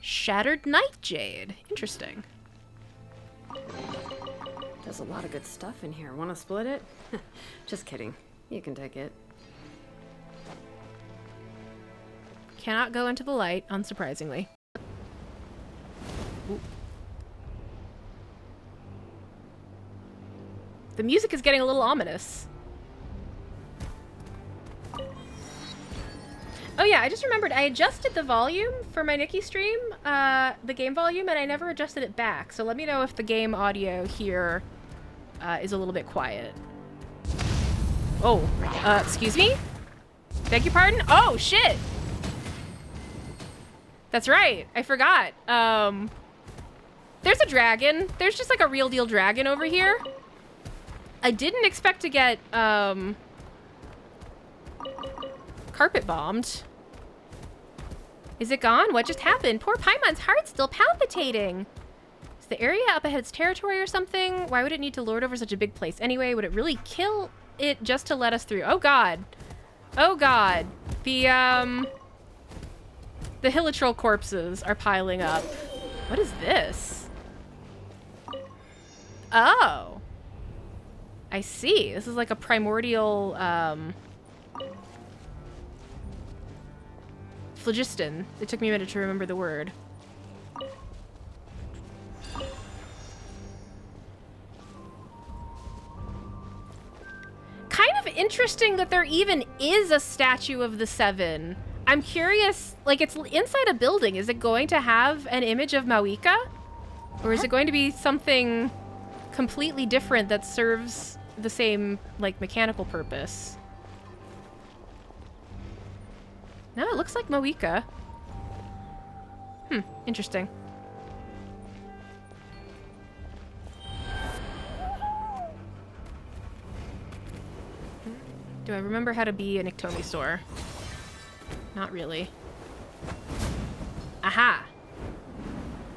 Shattered Night Jade. Interesting. There's a lot of good stuff in here. Want to split it? Just kidding. You can take it. Cannot go into the light, unsurprisingly. Ooh. The music is getting a little ominous. Oh yeah, I just remembered I adjusted the volume for my Nikki stream, the game volume, and I never adjusted it back. So let me know if the game audio here is a little bit quiet. Oh, excuse me? Beg your pardon? Oh, shit! That's right, I forgot. There's a dragon. There's just like a real deal dragon over here. I didn't expect to get, carpet bombed. Is it gone? What just happened? Poor Paimon's heart's still palpitating. Is the area up ahead's territory or something? Why would it need to lord over such a big place anyway? Would it really kill it just to let us through? Oh god. Oh god. The Hilitrol corpses are piling up. What is this? Oh. I see. This is like a primordial, phlogiston. It took me a minute to remember the word. Kind of interesting that there even is a statue of the Seven. I'm curious, like, it's inside a building. Is it going to have an image of Mawika? Or is it going to be something completely different that serves the same, like, mechanical purpose? No, it looks like Mawika. Interesting. Do I remember how to be an Iktomisaur? Not really. Aha!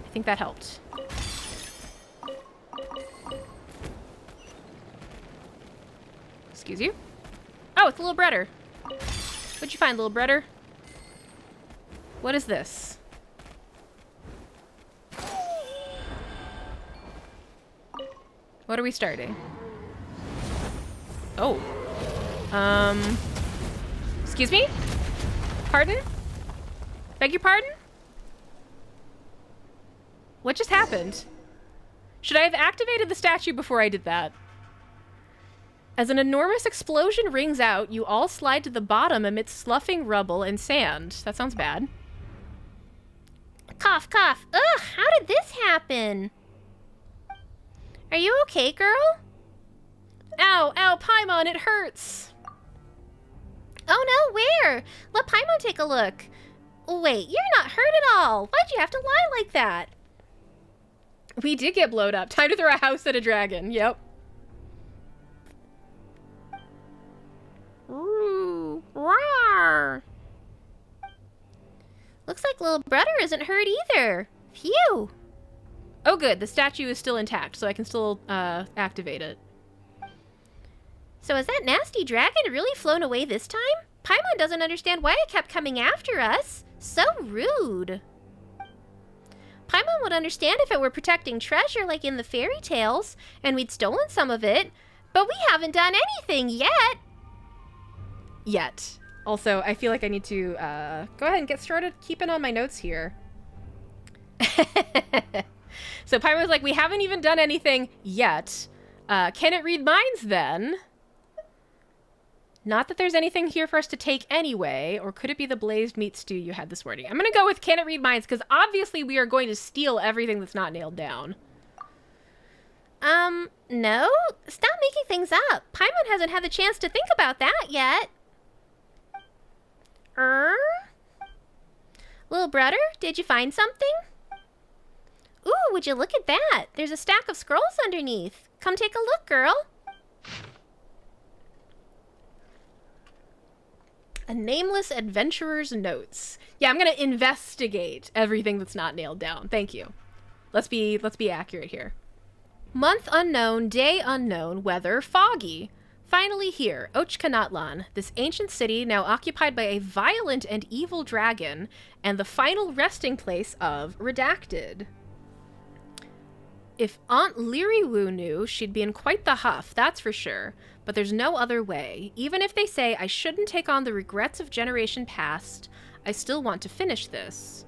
I think that helped. Excuse you? Oh, it's Lil'Brudder. What'd you find, Lil'Brudder? What is this? What are we starting? Oh. Excuse me? Pardon? Beg your pardon? What just happened? Should I have activated the statue before I did that? As an enormous explosion rings out, you all slide to the bottom amidst sloughing rubble and sand. That sounds bad. Cough, cough. Ugh, how did this happen? Are you okay, girl? Ow, ow, Paimon, it hurts. Oh no, where? Let Paimon take a look. Wait, you're not hurt at all. Why'd you have to lie like that? We did get blowed up. Time to throw a house at a dragon. Yep. Roar! Looks like Lil'Brudder isn't hurt either. Phew! Oh good, the statue is still intact, so I can still activate it. So has that nasty dragon really flown away this time? Paimon doesn't understand why it kept coming after us. So rude. Paimon would understand if it were protecting treasure like in the fairy tales, and we'd stolen some of it, but we haven't done anything yet. Yet. Also, I feel like I need to go ahead and get started keeping on my notes here. So Paimon's like, we haven't even done anything yet. Can it read minds then? Not that there's anything here for us to take anyway, or could it be the blazed meat stew you had this morning? I'm gonna go with can it read minds, because obviously we are going to steal everything that's not nailed down. No? Stop making things up. Paimon hasn't had the chance to think about that yet. Lil'Brudder, did you find something? Ooh, would you look at that? There's a stack of scrolls underneath. Come take a look, girl. A nameless adventurer's notes. Yeah, I'm gonna investigate everything that's not nailed down. Thank you. Let's be accurate here. Month unknown, day unknown, weather foggy. Finally here, Natlan, this ancient city now occupied by a violent and evil dragon, and the final resting place of Redacted. If Aunt Liriwu knew, she'd be in quite the huff, that's for sure. But there's no other way. Even if they say I shouldn't take on the regrets of generation past, I still want to finish this.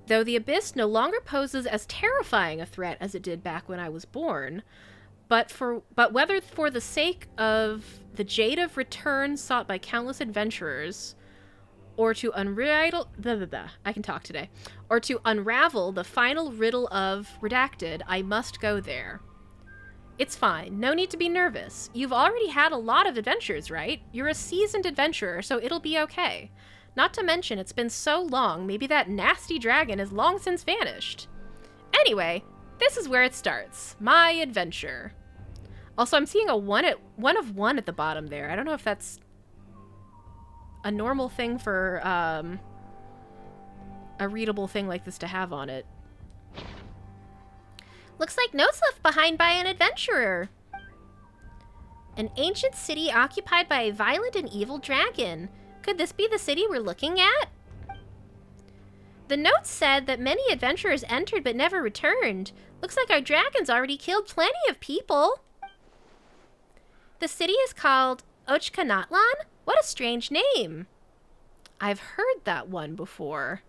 Though the Abyss no longer poses as terrifying a threat as it did back when I was born, but whether for the sake of the Jade of Return sought by countless adventurers, or to unravel the final riddle of Redacted, I must go there. It's fine. No need to be nervous. You've already had a lot of adventures, right? You're a seasoned adventurer, so it'll be okay. Not to mention, it's been so long, maybe that nasty dragon has long since vanished. Anyway, this is where it starts. My adventure. Also, I'm seeing a one of one at the bottom there. I don't know if that's a normal thing for a readable thing like this to have on it. Looks like notes left behind by an adventurer. An ancient city occupied by a violent and evil dragon. Could this be the city we're looking at? The notes said that many adventurers entered but never returned. Looks like our dragon's already killed plenty of people. The city is called Natlan? What a strange name. I've heard that one before.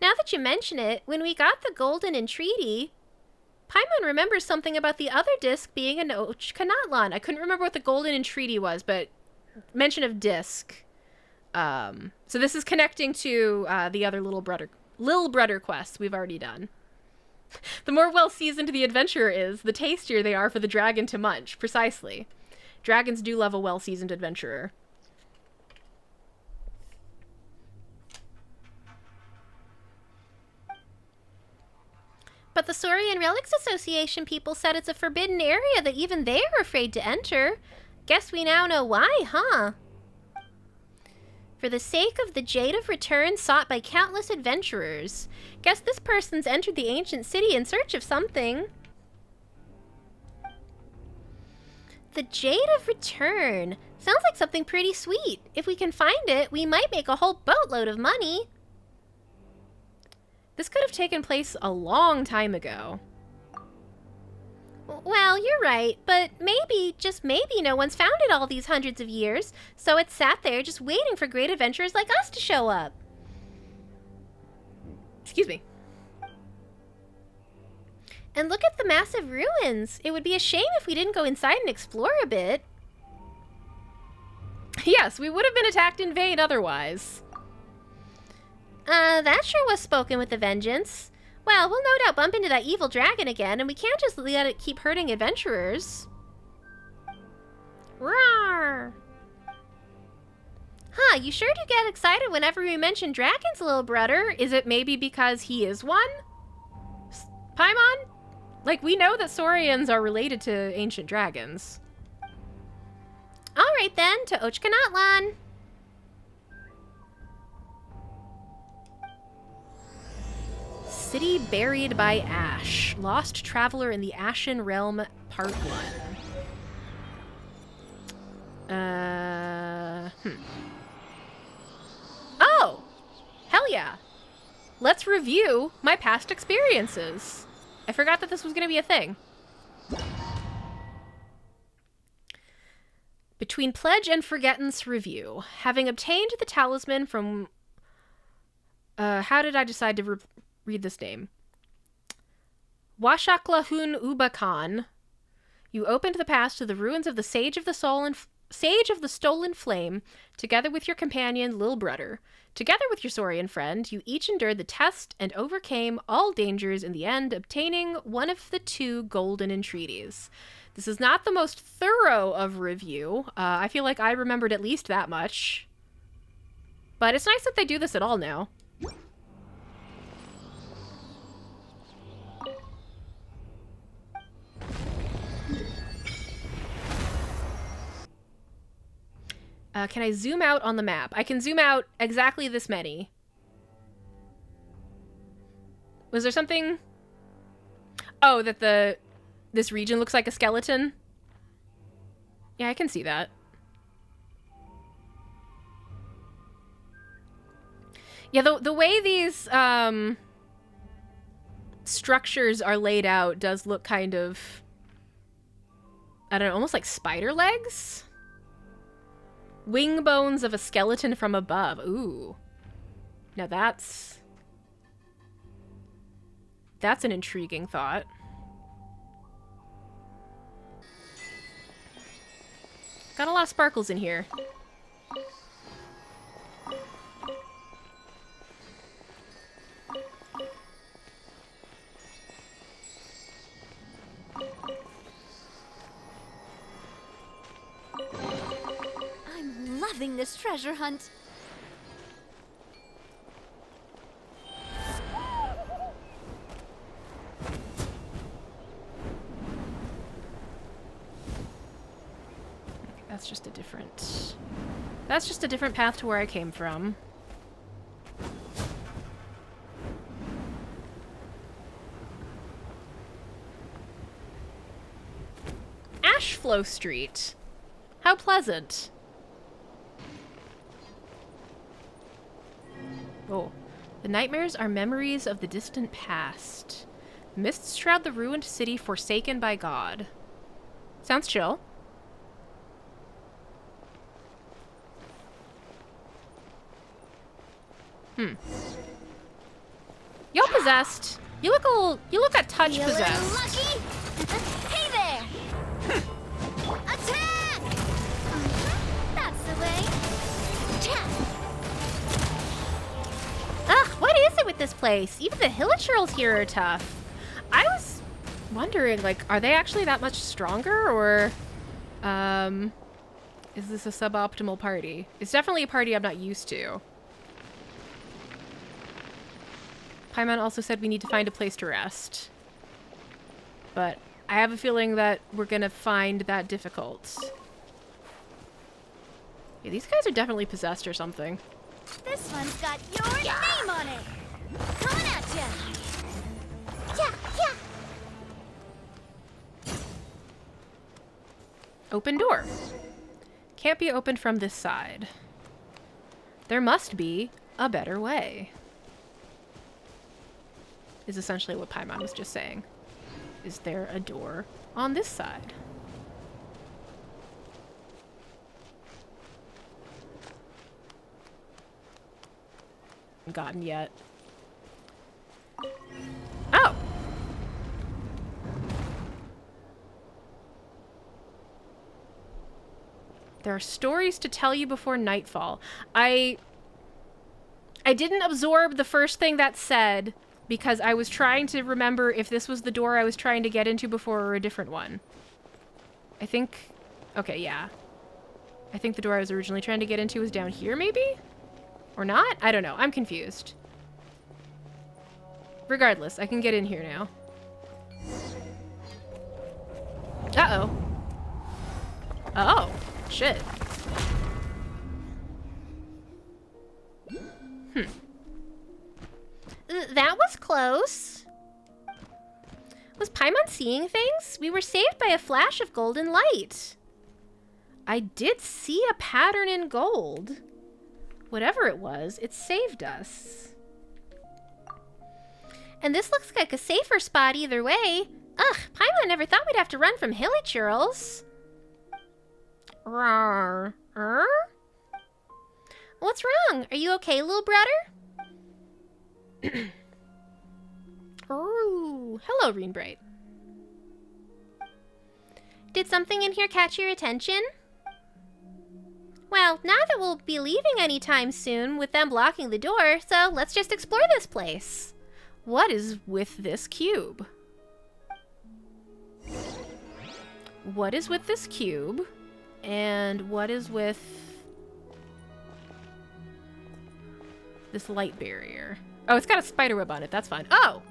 Now that you mention it, when we got the golden entreaty, Paimon remembers something about the other disc being an Natlan. I couldn't remember what the golden entreaty was, but mention of disc. So this is connecting to the other Lil'Brudder quests we've already done. The more well-seasoned the adventurer is, the tastier they are for the dragon to munch. Precisely. Dragons do love a well-seasoned adventurer. But the Saurian Relics Association people said it's a forbidden area that even they are afraid to enter. Guess we now know why, huh? For the sake of the Jade of Return sought by countless adventurers. Guess this person's entered the ancient city in search of something. The Jade of Return. Sounds like something pretty sweet. If we can find it, we might make a whole boatload of money. This could have taken place a long time ago. Well, you're right, but maybe, just maybe, no one's found it all these hundreds of years, so it sat there just waiting for great adventurers like us to show up. Excuse me. And look at the massive ruins. It would be a shame if we didn't go inside and explore a bit. Yes, we would have been attacked in vain otherwise. That sure was spoken with a vengeance. Well, we'll no doubt bump into that evil dragon again, and we can't just let it keep hurting adventurers. Roar! Huh, you sure do get excited whenever we mention dragons, Lil'Brudder. Is it maybe because he is one? Paimon? Like, we know that Saurians are related to ancient dragons. Alright then, to Natlan. City Buried by Ash. Lost Traveler in the Ashen Realm, Part 1. Oh! Hell yeah! Let's review my past experiences. I forgot that this was going to be a thing. Between Pledge and Forgettance review. Having obtained the talisman from... how did I decide to read this name? Washaklahun Ubakan. You opened the path to the ruins of the Sage of the Stolen Flame, together with your companion Lil'Brudder. Together with your Saurian friend, you each endured the test and overcame all dangers in the end, obtaining one of the 2 golden entreaties. This is not the most thorough of review. I feel like I remembered at least that much. But it's nice that they do this at all now. Can I zoom out on the map? I can zoom out exactly this many. Was there something? Oh, that this region looks like a skeleton? Yeah, I can see that. Yeah, the way these structures are laid out does look kind of, I don't know, almost like spider legs? Wing bones of a skeleton from above. Ooh. Now that's an intriguing thought. Got a lot of sparkles in here. Loving this treasure hunt. That's just a different path to where I came from. Ashflow Street. How pleasant. Oh. The nightmares are memories of the distant past. Mists shroud the ruined city forsaken by God. Sounds chill. Y'all possessed. You look a touch Feel possessed. lucky? Hey there! Attack! That's the way. Attack! Ugh, what is it with this place? Even the Hilichurls here are tough. I was wondering, like, are they actually that much stronger, or is this a suboptimal party? It's definitely a party I'm not used to. Paimon also said we need to find a place to rest. But I have a feeling that we're gonna find that difficult. Yeah, these guys are definitely possessed or something. This one's got your name on it. Coming at ya. Yeah. Open door. Can't be opened from this side. There must be a better way. Is essentially what Paimon was just saying. Is there a door on this side? Haven't gotten yet. Oh! There are stories to tell you before nightfall. I didn't absorb the first thing that said because I was trying to remember if this was the door I was trying to get into before or a different one. I think... Okay, yeah. I think the door I was originally trying to get into was down here, maybe? Or not? I don't know. I'm confused. Regardless, I can get in here now. Uh-oh. Oh, shit. that was close. Was Paimon seeing things? We were saved by a flash of golden light. I did see a pattern in gold. Whatever it was, it saved us. And this looks like a safer spot either way. Ugh, Paimon never thought we'd have to run from Hilichurls. Rawr. What's wrong? Are you okay, Lil'Brudder? Ooh, hello, Reenbright. Did something in here catch your attention? Well, now that we'll be leaving anytime soon with them blocking the door, so let's just explore this place. What is with this cube? What is with this cube? And what is with this light barrier? Oh, it's got a spider web on it. That's fine. Oh,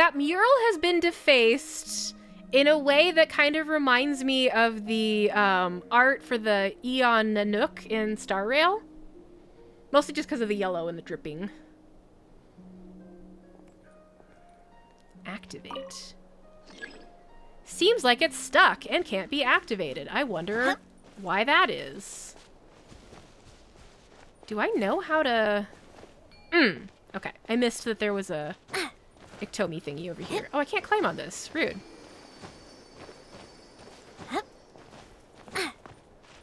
That mural has been defaced in a way that kind of reminds me of the art for the Eon Nanook in Star Rail. Mostly just because of the yellow and the dripping. Activate. Seems like it's stuck and can't be activated. I wonder why that is. Do I know how to... Okay, I missed that there was a Iktomi thingy over here. Oh, I can't climb on this. Rude.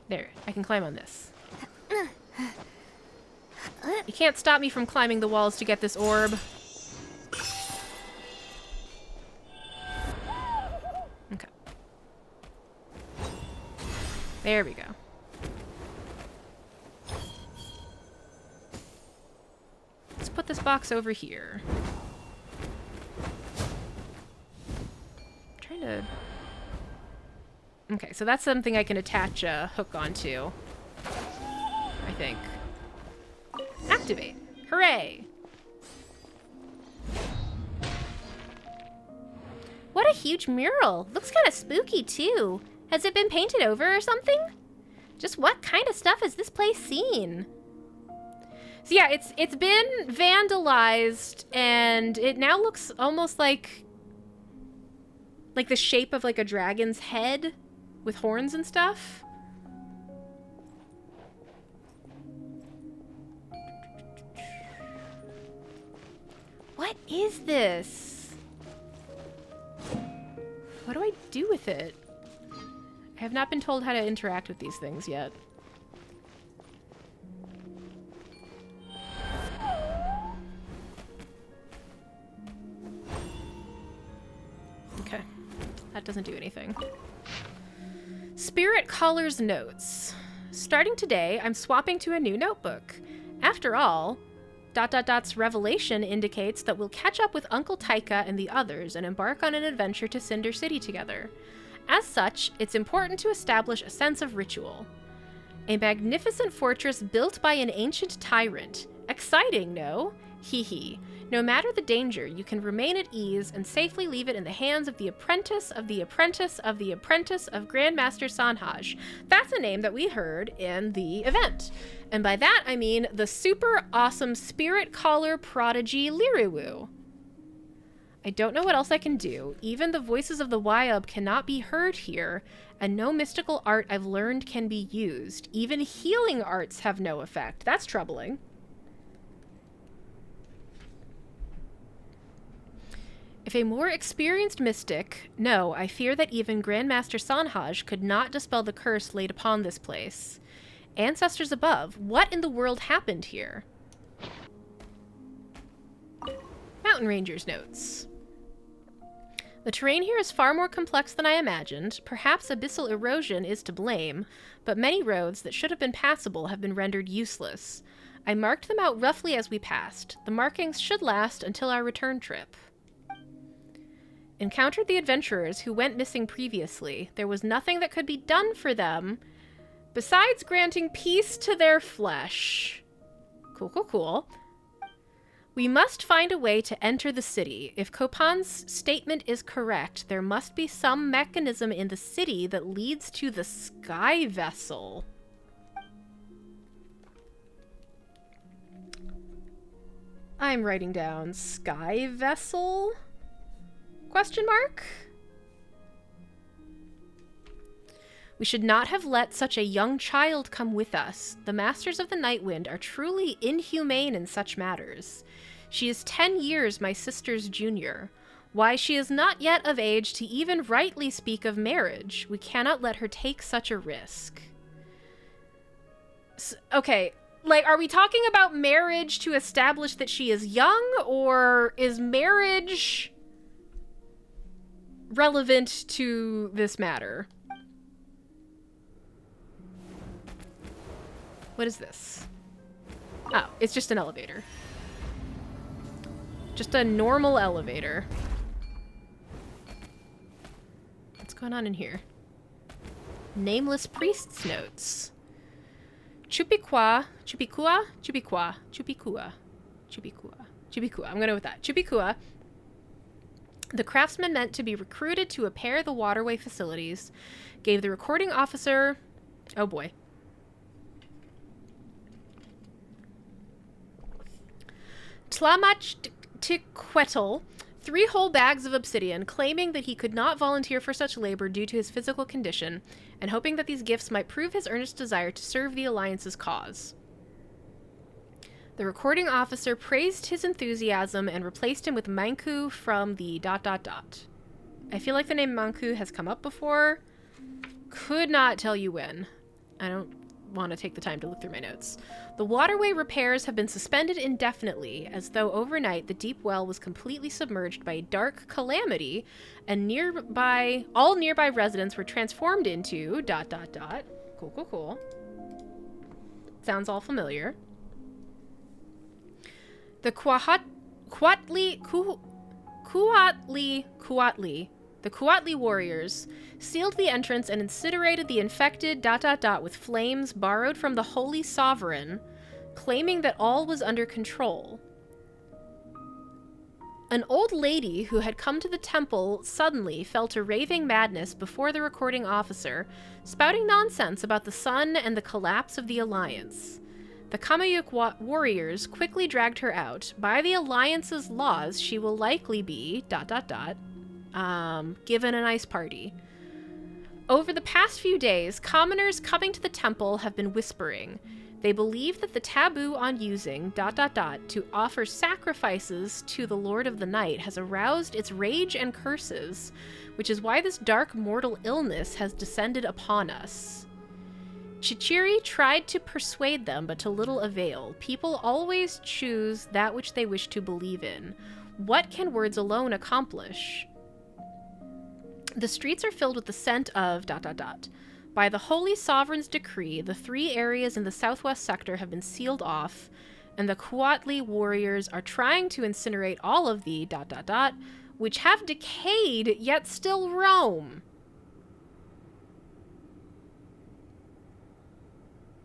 There, I can climb on this. You can't stop me from climbing the walls to get this orb. Okay. There we go. Let's put this box over here. I'm trying to... Okay, so that's something I can attach a hook onto. I think. Activate. Hooray! What a huge mural. Looks kind of spooky, too. Has it been painted over or something? Just what kind of stuff has this place seen? So yeah, it's been vandalized, and it now looks almost like the shape of like a dragon's head with horns and stuff. What is this? What do I do with it? I have not been told how to interact with these things yet. Okay. That doesn't do anything. Spirit Caller's notes. Starting today, I'm swapping to a new notebook. After all, ... revelation indicates that we'll catch up with Uncle Taika and the others and embark on an adventure to Cinder City together. As such, it's important to establish a sense of ritual. A magnificent fortress built by an ancient tyrant. Exciting, no? Hee hee. No matter the danger, you can remain at ease and safely leave it in the hands of the apprentice of the apprentice of the apprentice of Grandmaster Sanhaj. That's a name that we heard in the event. And by that, I mean the super awesome Spirit Caller prodigy Liriwu. I don't know what else I can do. Even the voices of the Wyub cannot be heard here, and no mystical art I've learned can be used. Even healing arts have no effect. That's troubling. If a more experienced mystic... No, I fear that even Grandmaster Sanhaj could not dispel the curse laid upon this place. Ancestors above, what in the world happened here? Mountain Ranger's notes. The terrain here is far more complex than I imagined. Perhaps abyssal erosion is to blame, but many roads that should have been passable have been rendered useless. I marked them out roughly as we passed. The markings should last until our return trip. Encountered the adventurers who went missing previously. There was nothing that could be done for them besides granting peace to their flesh. Cool, cool, cool. We must find a way to enter the city. If Copan's statement is correct, there must be some mechanism in the city that leads to the sky vessel. I'm writing down sky vessel? Question mark? We should not have let such a young child come with us. The Masters of the Night Wind are truly inhumane in such matters. She is 10 years my sister's junior. Why, she is not yet of age to even rightly speak of marriage. We cannot let her take such a risk. Okay, like, are we talking about marriage to establish that she is young, or is marriage relevant to this matter? What is this? Oh, it's just an elevator. Just a normal elevator. What's going on in here? Nameless priest's notes. Chupikua. I'm gonna go with that. Chupikua. The craftsman meant to be recruited to repair the waterway facilities gave the recording officer... Oh boy. Tlamachtiquetl 3 whole bags of obsidian, claiming that he could not volunteer for such labor due to his physical condition, and hoping that these gifts might prove his earnest desire to serve the Alliance's cause. The recording officer praised his enthusiasm and replaced him with Manqu from the ... I feel like the name Manqu has come up before. Could not tell you when. I don't want to take the time to look through my notes. The waterway repairs have been suspended indefinitely, as though overnight the deep well was completely submerged by a dark calamity, and all nearby residents were transformed into ... Cool. Sounds all familiar. The Kuatli warriors sealed the entrance and incinerated the infected ... with flames borrowed from the Holy Sovereign, claiming that all was under control. An old lady who had come to the temple suddenly fell to raving madness before the recording officer, spouting nonsense about the sun and the collapse of the Alliance. The Kamayuk warriors quickly dragged her out. By the Alliance's laws, she will likely be ... given an ice party. Over the past few days, commoners coming to the temple have been whispering. They believe that the taboo on using ... to offer sacrifices to the Lord of the Night has aroused its rage and curses, which is why this dark mortal illness has descended upon us. Chichiri tried to persuade them, but to little avail. People always choose that which they wish to believe in. What can words alone accomplish? The streets are filled with the scent of ... By the Holy Sovereign's decree, the 3 areas in the southwest sector have been sealed off, and the Kuatli warriors are trying to incinerate all of the ... which have decayed yet still roam.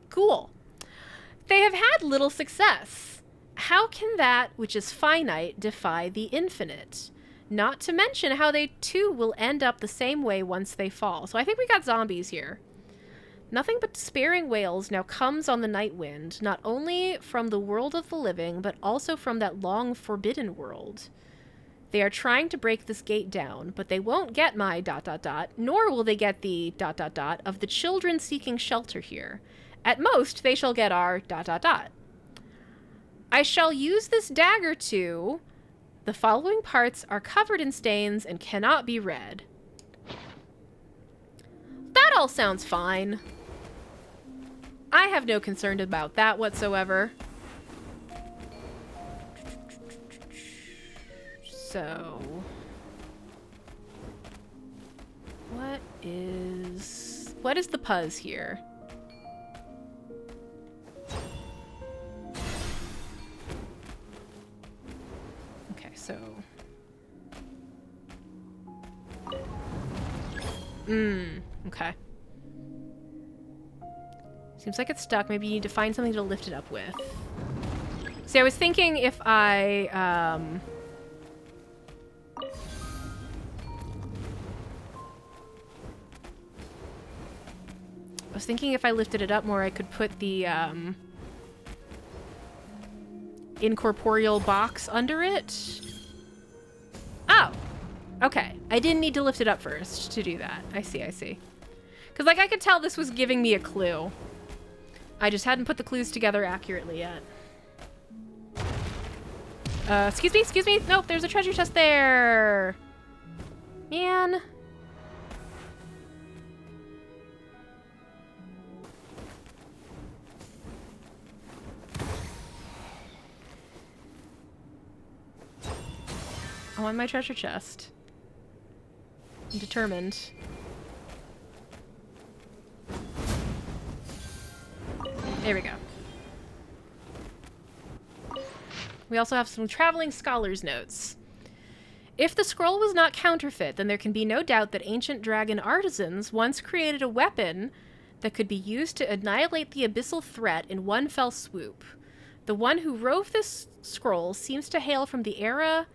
Cool. They have had little success. How can that which is finite defy the infinite? Not to mention how they too will end up the same way once they fall. So I think we got zombies here. Nothing but despairing wails now comes on the night wind, not only from the world of the living, but also from that long forbidden world. They are trying to break this gate down, but they won't get my ... nor will they get the ... of the children seeking shelter here. At most, they shall get our ... I shall use this dagger to... The following parts are covered in stains and cannot be read. That all sounds fine. I have no concern about that whatsoever. So... What is the puzz here? So, okay. Seems like it's stuck. Maybe you need to find something to lift it up with. See, I was thinking if I, lifted it up more, I could put the, incorporeal box under it. Oh, okay. I didn't need to lift it up first to do that. I see, I see. Because, like, I could tell this was giving me a clue. I just hadn't put the clues together accurately yet. Excuse me, excuse me. Nope, there's a treasure chest there. Man. I want my treasure chest. I'm determined. There we go. We also have some traveling scholars' notes. If the scroll was not counterfeit, then there can be no doubt that ancient dragon artisans once created a weapon that could be used to annihilate the abyssal threat in one fell swoop. The one who wove this scroll seems to hail from the era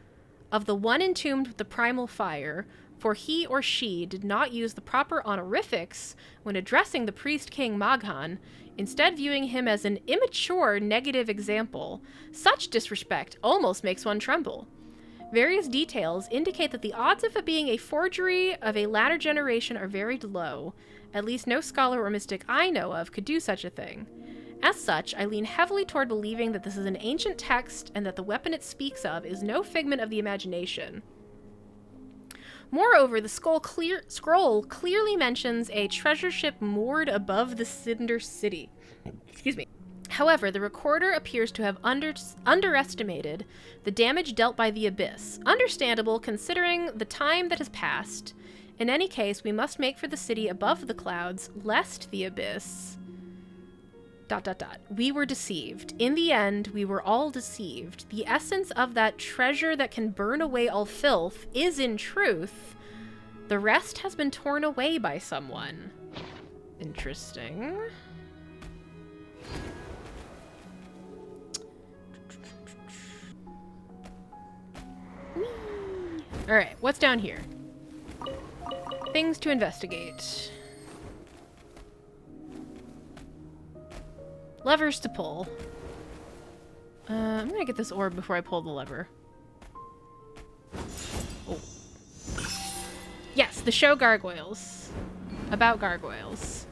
of the one entombed with the primal fire, for he or she did not use the proper honorifics when addressing the priest king Maghan, instead viewing him as an immature negative example. Such disrespect almost makes one tremble. Various details indicate that the odds of it being a forgery of a latter generation are very low. At least no scholar or mystic I know of could do such a thing. As such, I lean heavily toward believing that this is an ancient text and that the weapon it speaks of is no figment of the imagination. Moreover, the scroll clearly mentions a treasure ship moored above the Cinder City. Excuse me. However, the recorder appears to have underestimated the damage dealt by the Abyss. Understandable, considering the time that has passed. In any case, we must make for the city above the clouds, lest the Abyss... ... We were deceived. In the end, we were all deceived. The essence of that treasure that can burn away all filth is, in truth, the rest has been torn away by someone. Interesting. Alright, what's down here? Things to investigate. Levers to pull. I'm gonna get this orb before I pull the lever. Oh. Yes, the show gargoyles. About gargoyles.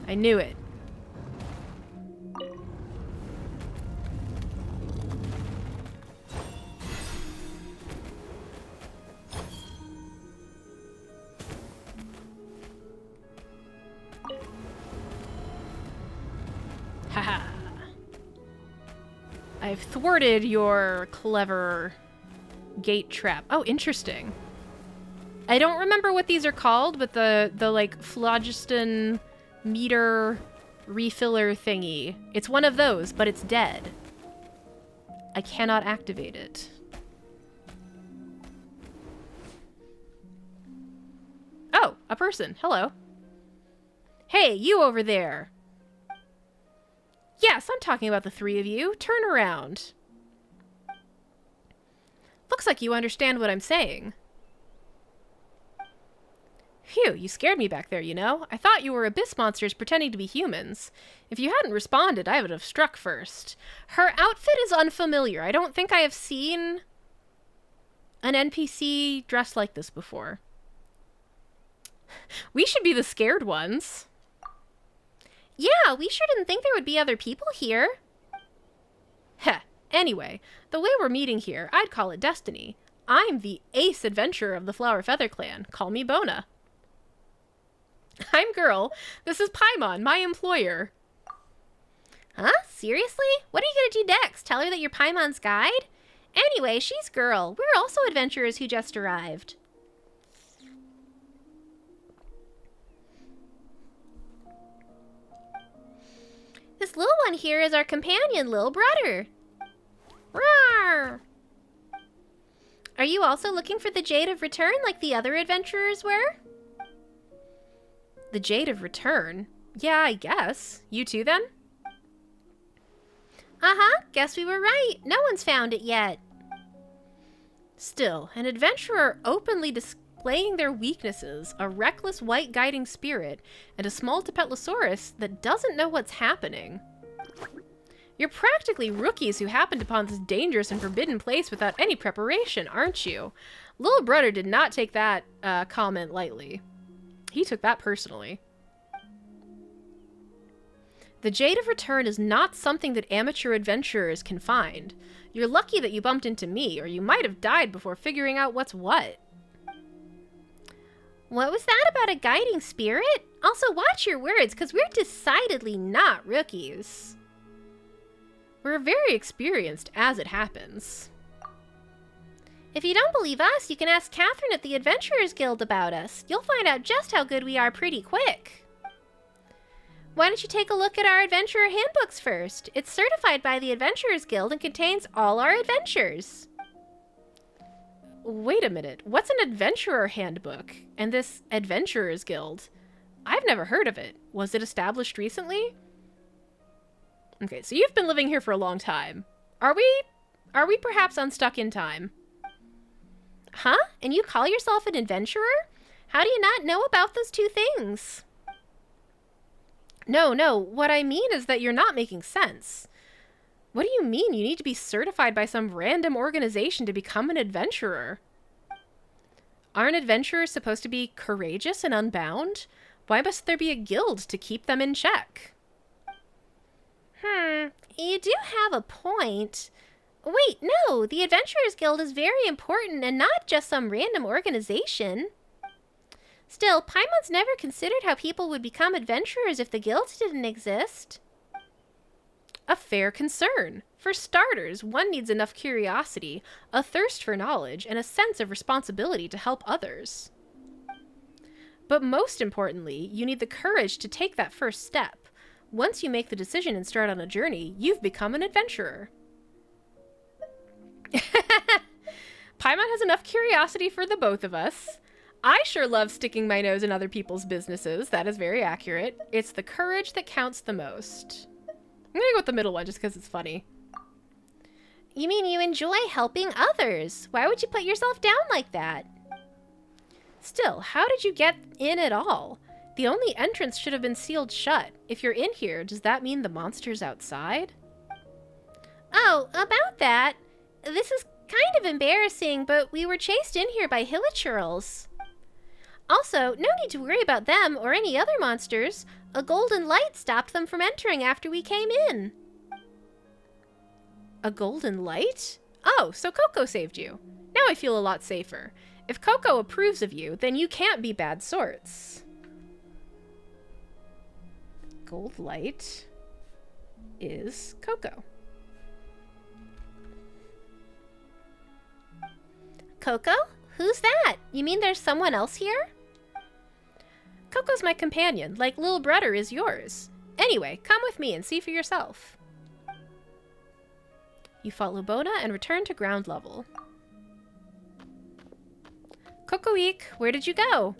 I knew it. Haha. I've thwarted your clever gate trap. Oh, interesting. I don't remember what these are called, but the like phlogiston meter refiller thingy. It's one of those, but it's dead. I cannot activate it. Oh, a person. Hello. Hey, you over there. Yes, I'm talking about the three of you. Turn around. Looks like you understand what I'm saying. Phew, you scared me back there, you know. I thought you were abyss monsters pretending to be humans. If you hadn't responded, I would have struck first. Her outfit is unfamiliar. I don't think I have seen an NPC dressed like this before. We should be the scared ones. Yeah, we sure didn't think there would be other people here. Heh. Anyway, the way we're meeting here, I'd call it destiny. I'm the ace adventurer of the Flower Feather Clan. Call me Bona. I'm Girl. This is Paimon, my employer. Huh? Seriously? What are you gonna do next? Tell her that you're Paimon's guide? Anyway, she's Girl. We're also adventurers who just arrived. This little one here is our companion, Lil'Brudder. Roar! Are you also looking for the Jade of Return like the other adventurers were? The Jade of Return? Yeah, I guess. You too, then? Uh-huh. Guess we were right. No one's found it yet. Still, an adventurer openly displaying their weaknesses, a reckless white guiding spirit, and a small Tepetlosaurus that doesn't know what's happening. You're practically rookies who happened upon this dangerous and forbidden place without any preparation, aren't you? Lil'Brudder did not take that comment lightly. He took that personally. The Jade of Return is not something that amateur adventurers can find. You're lucky that you bumped into me, or you might have died before figuring out what's what. What was that about a guiding spirit? Also, watch your words, because we're decidedly not rookies. We're very experienced as it happens. If you don't believe us, you can ask Catherine at the Adventurers Guild about us. You'll find out just how good we are pretty quick. Why don't you take a look at our adventurer handbooks first? It's certified by the Adventurers Guild and contains all our adventures. Wait a minute, what's an adventurer handbook? And this Adventurers Guild? I've never heard of it. Was it established recently? Okay, so you've been living here for a long time. Are we perhaps unstuck in time? Huh? And you call yourself an adventurer? How do you not know about those two things? No, what I mean is that you're not making sense. What do you mean you need to be certified by some random organization to become an adventurer? Aren't adventurers supposed to be courageous and unbound? Why must there be a guild to keep them in check? You do have a point. Wait, no, the Adventurers Guild is very important and not just some random organization. Still, Paimon's never considered how people would become adventurers if the guild didn't exist. A fair concern. For starters, one needs enough curiosity, a thirst for knowledge, and a sense of responsibility to help others. But most importantly, you need the courage to take that first step. Once you make the decision and start on a journey, you've become an adventurer. Paimon has enough curiosity for the both of us. I sure love sticking my nose in other people's businesses. That is very accurate. It's the courage that counts the most. I'm gonna go with the middle one just because it's funny. You mean you enjoy helping others? Why would you put yourself down like that? Still, how did you get in at all? The only entrance should have been sealed shut. If you're in here, does that mean the monster's outside? Oh, about that. This is kind of embarrassing, but we were chased in here by hilichurls. Also, no need to worry about them or any other monsters. A golden light stopped them from entering after we came in. A golden light? Oh, so Coco saved you. Now I feel a lot safer. If Coco approves of you, then you can't be bad sorts. Gold light is Coco. Coco? Who's that? You mean there's someone else here? Coco's my companion, like Lil'Brudder is yours. Anyway, come with me and see for yourself. You follow Bona and return to ground level. Cocoeek, where did you go?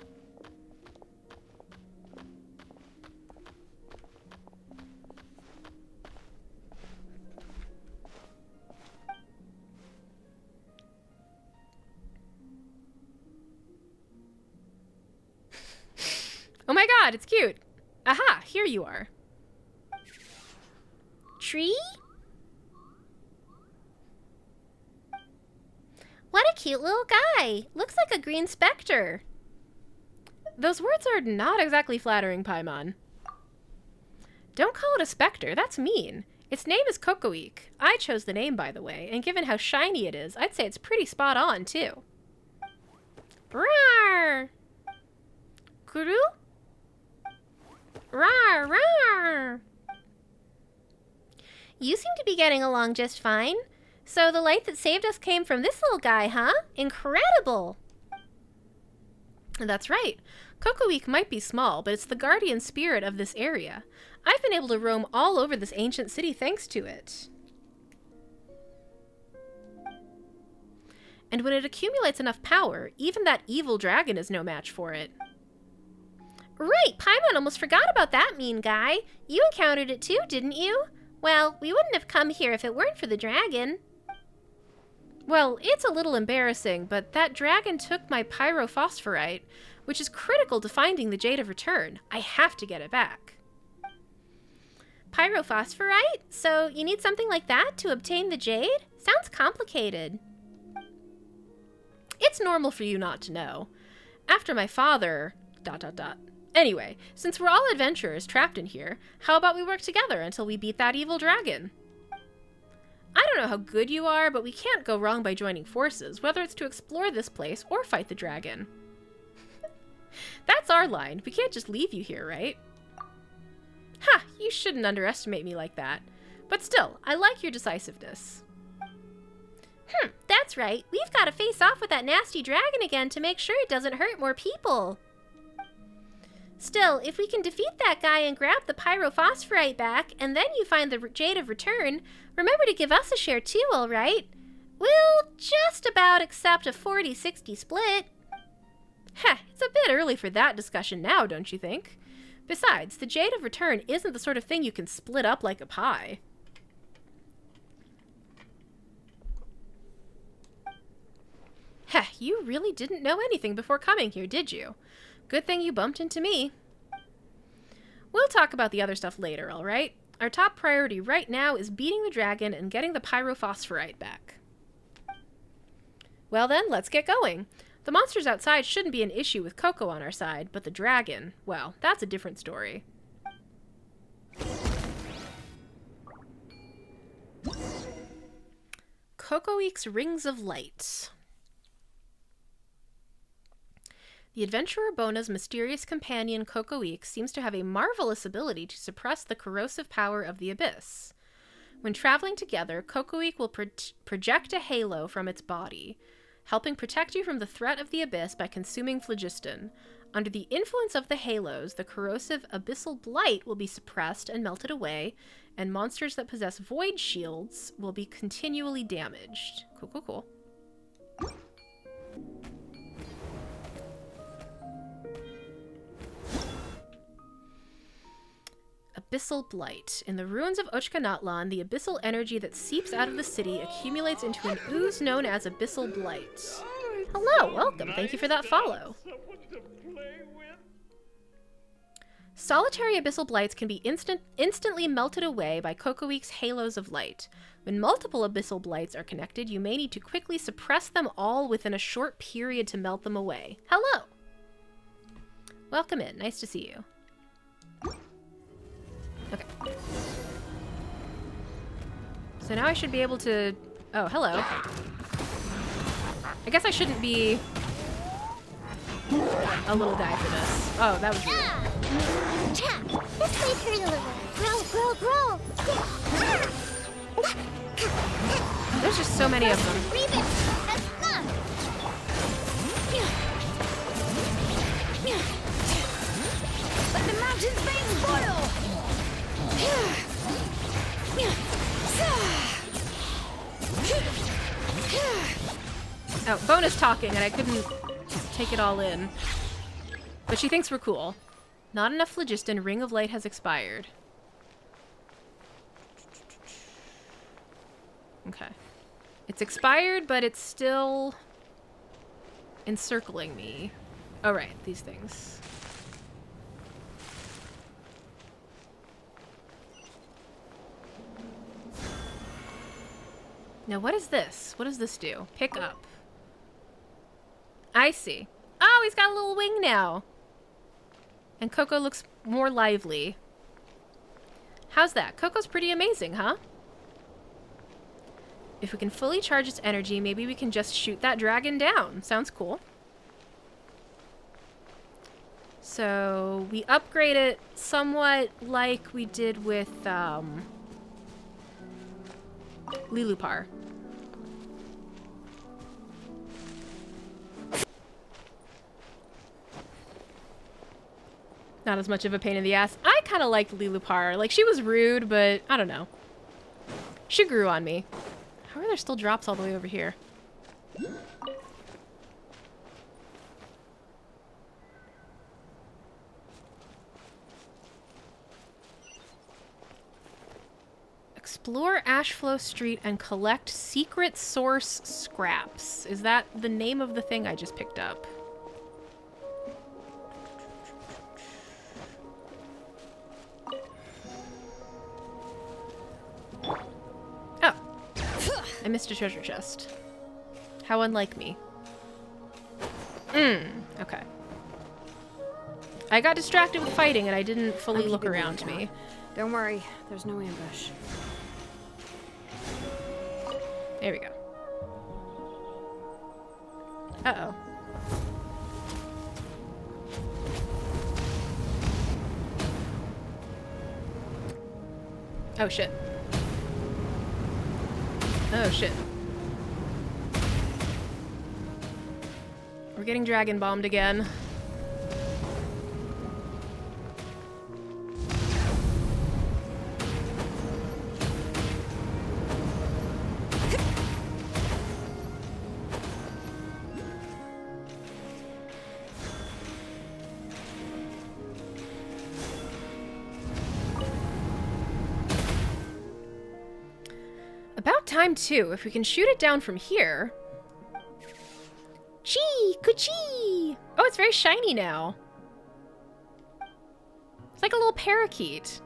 Oh my god, it's cute! Aha, here you are. Tree? What a cute little guy! Looks like a green specter. Those words are not exactly flattering, Paimon. Don't call it a specter, that's mean. Its name is Cocoeek. I chose the name, by the way, and given how shiny it is, I'd say it's pretty spot on, too. Rawr! Kuru? Rawr, rawr! You seem to be getting along just fine. So the light that saved us came from this little guy, huh? Incredible! That's right. Cocoeek might be small, but it's the guardian spirit of this area. I've been able to roam all over this ancient city thanks to it. And when it accumulates enough power, even that evil dragon is no match for it. Right, Paimon almost forgot about that mean guy. You encountered it too, didn't you? Well, we wouldn't have come here if it weren't for the dragon. Well, it's a little embarrassing, but that dragon took my pyrophosphorite, which is critical to finding the Jade of Return. I have to get it back. Pyrophosphorite? So you need something like that to obtain the jade? Sounds complicated. It's normal for you not to know. After my father... ... Anyway, since we're all adventurers trapped in here, how about we work together until we beat that evil dragon? I don't know how good you are, but we can't go wrong by joining forces, whether it's to explore this place or fight the dragon. That's our line. We can't just leave you here, right? Ha! You shouldn't underestimate me like that. But still, I like your decisiveness. That's right. We've got to face off with that nasty dragon again to make sure it doesn't hurt more people. Still, if we can defeat that guy and grab the pyrophosphorite back, and then you find the Jade of Return, remember to give us a share too, alright? We'll just about accept a 40-60 split. Heh, it's a bit early for that discussion now, don't you think? Besides, the Jade of Return isn't the sort of thing you can split up like a pie. Heh, you really didn't know anything before coming here, did you? Good thing you bumped into me. We'll talk about the other stuff later, alright? Our top priority right now is beating the dragon and getting the pyrophosphorite back. Well then, let's get going. The monsters outside shouldn't be an issue with Coco on our side, but the dragon, well, that's a different story. Cocoeek's Rings of Light. The adventurer Bona's mysterious companion Cocoeek seems to have a marvelous ability to suppress the corrosive power of the abyss. When traveling together, Cocoeek will project a halo from its body, helping protect you from the threat of the abyss by consuming phlogiston. Under the influence of the halos, the corrosive abyssal blight will be suppressed and melted away, and monsters that possess void shields will be continually damaged. Cool. Abyssal Blight. In the ruins of Natlan, the abyssal energy that seeps out of the city accumulates into an ooze known as Abyssal Blight. Hello, welcome. Thank you for that follow. Solitary abyssal blights can be instantly melted away by Cocoeek's halos of light. When multiple abyssal blights are connected, you may need to quickly suppress them all within a short period to melt them away. Hello! Welcome in. Nice to see you. Okay. So now I should be able to... Oh, hello. I guess I shouldn't be a little guy for this. Oh, that was weird. This way, Chronicler. Grow. There's just so many of them. Let the mountain's veins boil! Oh, Bona's talking and I couldn't take it all in. But she thinks we're cool. Not enough phlogiston. Ring of Light has expired. Okay. It's expired, but it's still encircling me. Oh, right. These things. Now, what is this? What does this do? Pick up. I see. Oh, he's got a little wing now. And Coco looks more lively. How's that? Coco's pretty amazing, huh? If we can fully charge its energy, maybe we can just shoot that dragon down. Sounds cool. So, we upgrade it somewhat like we did with, Lil'Brudder. Not as much of a pain in the ass. I kind of liked Lil'Brudder. Like, she was rude, but I don't know. She grew on me. How are there still drops all the way over here? Explore Ashflow Street and collect secret source scraps. Is that the name of the thing I just picked up? Oh. I missed a treasure chest. How unlike me. Okay. I got distracted with fighting and I didn't fully look around me. Don't worry, there's no ambush. There we go. Uh-oh. Oh, shit. Oh, shit. We're getting dragon bombed again. About time, too. If we can shoot it down from here... Chee! Kuchee! Oh, it's very shiny now. It's like a little parakeet.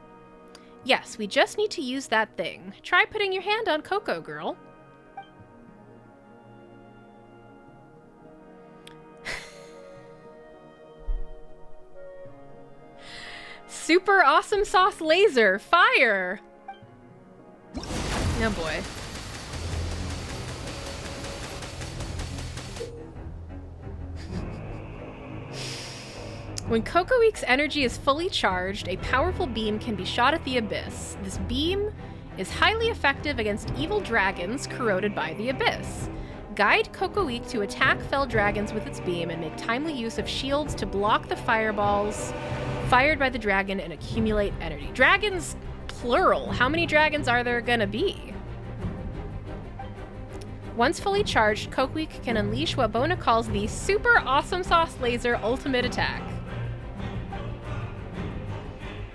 Yes, we just need to use that thing. Try putting your hand on Coco, girl. Super awesome sauce laser! Fire! Oh boy. When Coco Week's energy is fully charged, a powerful beam can be shot at the abyss. This beam is highly effective against evil dragons corroded by the abyss. Guide Coco Week to attack fell dragons with its beam and make timely use of shields to block the fireballs fired by the dragon and accumulate energy. Dragons, plural. How many dragons are there gonna be? Once fully charged, Coco Week can unleash what Bona calls the Super Awesome Sauce Laser Ultimate Attack.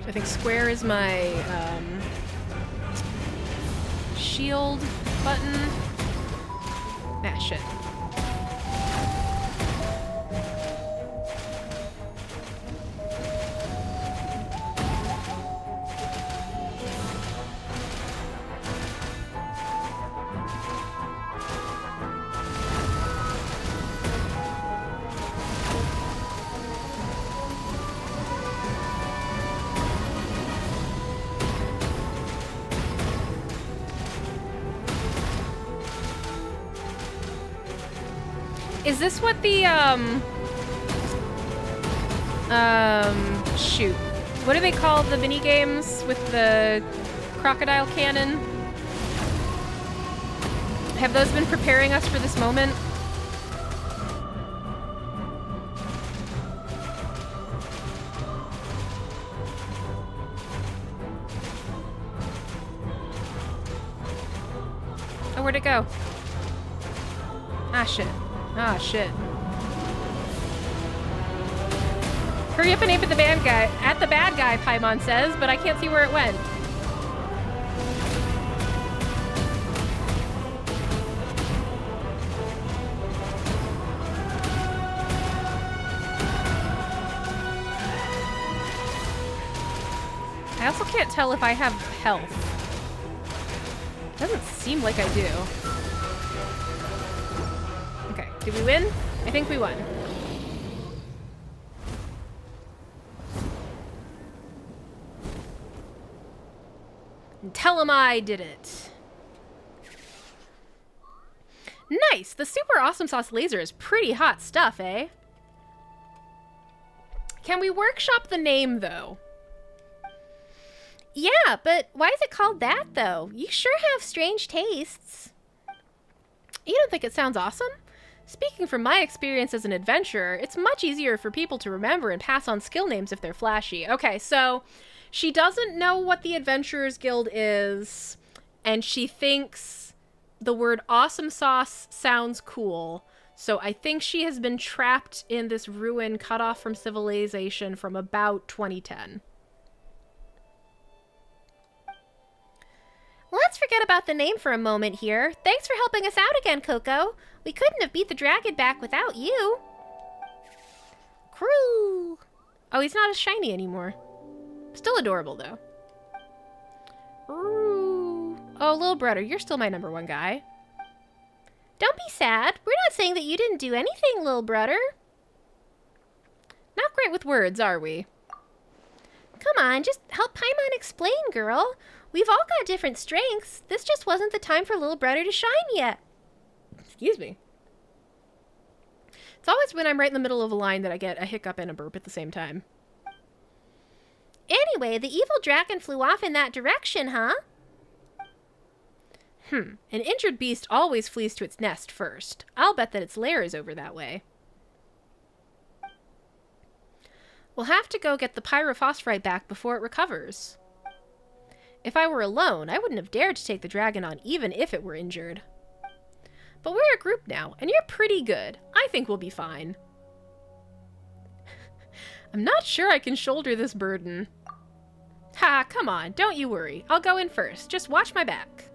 So I think square is my shield button. Ah, shit. Is this what the, shoot. What do they call the mini games with the crocodile cannon? Have those been preparing us for this moment? Oh, where'd it go? Ah, shit. Ah, shit. Hurry up and aim at the bad guy. At the bad guy, Paimon says, but I can't see where it went. I also can't tell if I have health. Doesn't seem like I do. Okay, did we win? I think we won. Tell him I did it. Nice! The Super Awesome Sauce Laser is pretty hot stuff, eh? Can we workshop the name, though? Yeah, but why is it called that, though? You sure have strange tastes. You don't think it sounds awesome? Speaking from my experience as an adventurer, it's much easier for people to remember and pass on skill names if they're flashy. Okay, so she doesn't know what the Adventurers Guild is, and she thinks the word awesome sauce sounds cool. So I think she has been trapped in this ruin cut off from civilization from about 2010. let's forget about the name for a moment here. Thanks for helping us out again, Coco. We couldn't have beat the dragon back without you. Crew. Oh, he's not as shiny anymore. Still adorable, though. Ooh. Oh, Lil'Brudder, you're still my #1 guy. Don't be sad. We're not saying that you didn't do anything, Lil'Brudder. Not great with words, are we? Come on, just help Paimon explain, girl. We've all got different strengths. This just wasn't the time for Lil'Brudder to shine yet. Excuse me. It's always when I'm right in the middle of a line that I get a hiccup and a burp at the same time. Anyway, the evil dragon flew off in that direction, huh? An injured beast always flees to its nest first. I'll bet that its lair is over that way. We'll have to go get the pyrophosphorite back before it recovers. If I were alone, I wouldn't have dared to take the dragon on even if it were injured. But we're a group now, and you're pretty good. I think we'll be fine. I'm not sure I can shoulder this burden. Ha, come on, don't you worry. I'll go in first. Just watch my back.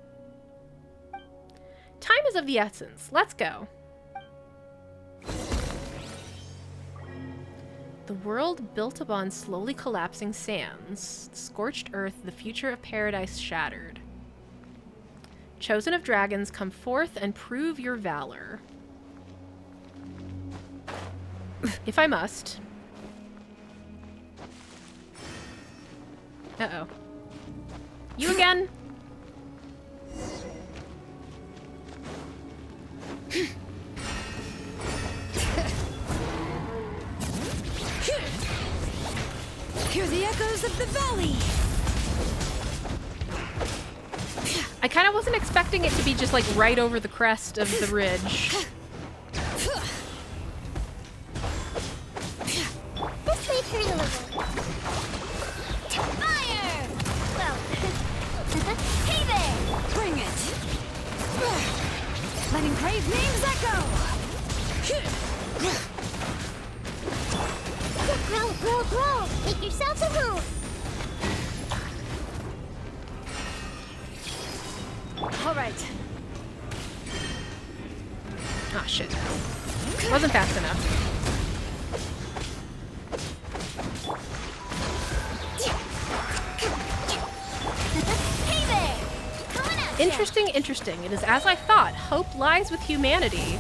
Time is of the essence. Let's go. The world built upon slowly collapsing sands, scorched earth, the future of paradise shattered. Chosen of dragons, come forth and prove your valor. If I must. Uh-oh. You again? Hear the echoes of the valley! I kind of wasn't expecting it to be just like right over the crest of the ridge. This way, Chronicler. Fire! Well, hey there! Bring it! Letting brave names echo! Grow, grow, grow! Make yourselves a room! All right. Ah, shit. Wasn't fast enough. Hey there! Coming at ya. Interesting. It is as I thought. Hope lies with humanity.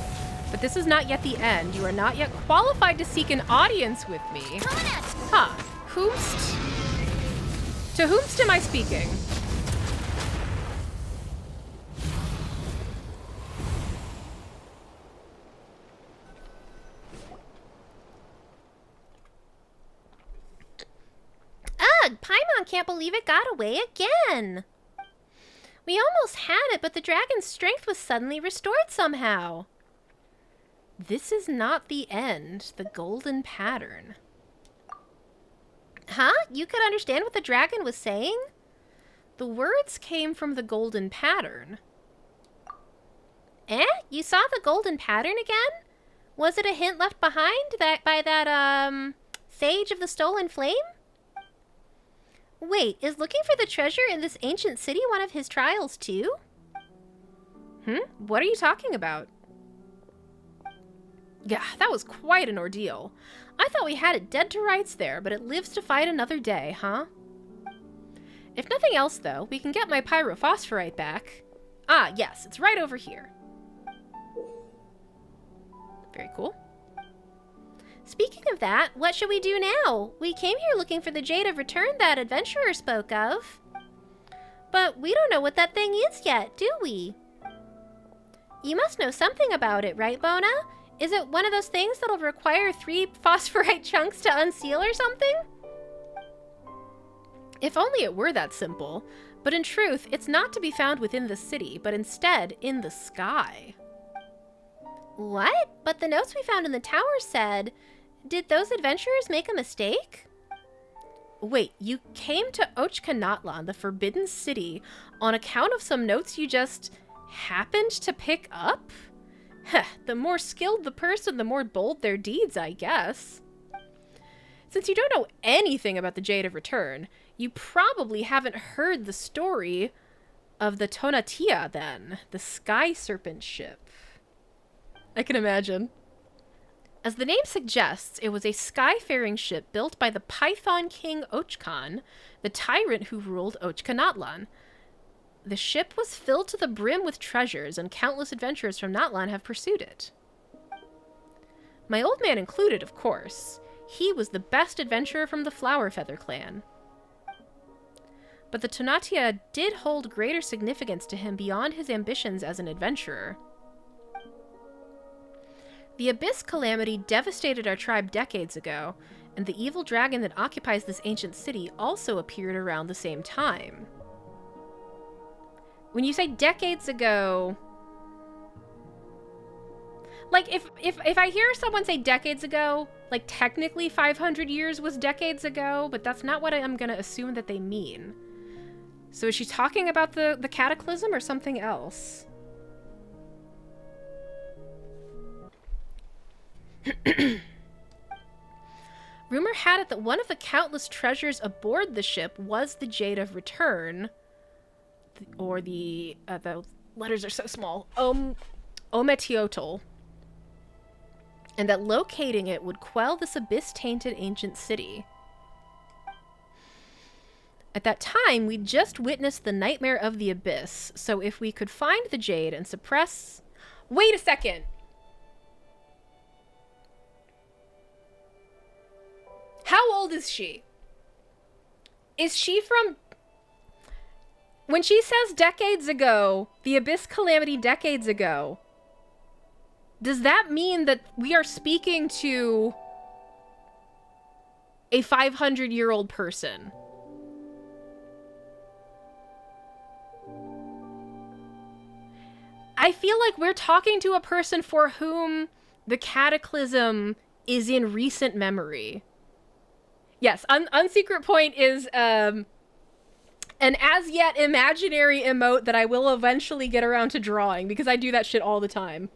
But this is not yet the end. You are not yet qualified to seek an audience with me. Coming at ya. Huh. Whomst? To whomst am I speaking? Ugh, Paimon can't believe it got away again. We almost had it, but the dragon's strength was suddenly restored somehow. This is not the end. The golden pattern. Huh? You could understand what the dragon was saying? The words came from the golden pattern. Eh? You saw the golden pattern again? Was it a hint left behind by that sage of the stolen flame? Wait, is looking for the treasure in this ancient city one of his trials too? What are you talking about? Yeah, that was quite an ordeal. I thought we had it dead to rights there, but it lives to fight another day, huh? If nothing else, though, we can get my pyrophosphorite back. Ah, yes, it's right over here. Very cool. Speaking of that, what should we do now? We came here looking for the Jade of Return that adventurer spoke of. But we don't know what that thing is yet, do we? You must know something about it, right, Bona? Is it one of those things that'll require 3 phosphorite chunks to unseal or something? If only it were that simple. But in truth, it's not to be found within the city, but instead in the sky. What? But the notes we found in the tower said... Did those adventurers make a mistake? Wait, you came to Natlan, the Forbidden City, on account of some notes you just happened to pick up? Heh, the more skilled the person, the more bold their deeds, I guess. Since you don't know anything about the Jade of Return, you probably haven't heard the story of the Tonatia, then. The Sky Serpent ship. I can imagine. As the name suggests, it was a skyfaring ship built by the Python King Ochkan, the tyrant who ruled Natlan. The ship was filled to the brim with treasures, and countless adventurers from Natlan have pursued it. My old man included, of course. He was the best adventurer from the Flower Feather clan. But the Tonatia did hold greater significance to him beyond his ambitions as an adventurer. The Abyss Calamity devastated our tribe decades ago, and the evil dragon that occupies this ancient city also appeared around the same time. When you say decades ago... Like, if I hear someone say decades ago, like, technically 500 years was decades ago, but that's not what I'm going to assume that they mean. So is she talking about the cataclysm or something else? Rumor had it that one of the countless treasures aboard the ship was the Jade of Return, or the letters are so small, Ometiotl, and that locating it would quell this abyss-tainted ancient city. At that time, we'd just witnessed the nightmare of the Abyss, so if we could find the Jade and suppress... Wait a second! How old is she? Is she from... When she says decades ago, the Abyss Calamity decades ago, does that mean that we are speaking to a 500-year-old person? I feel like we're talking to a person for whom the cataclysm is in recent memory. Yes, Unsecret Point is an as-yet imaginary emote that I will eventually get around to drawing, because I do that shit all the time.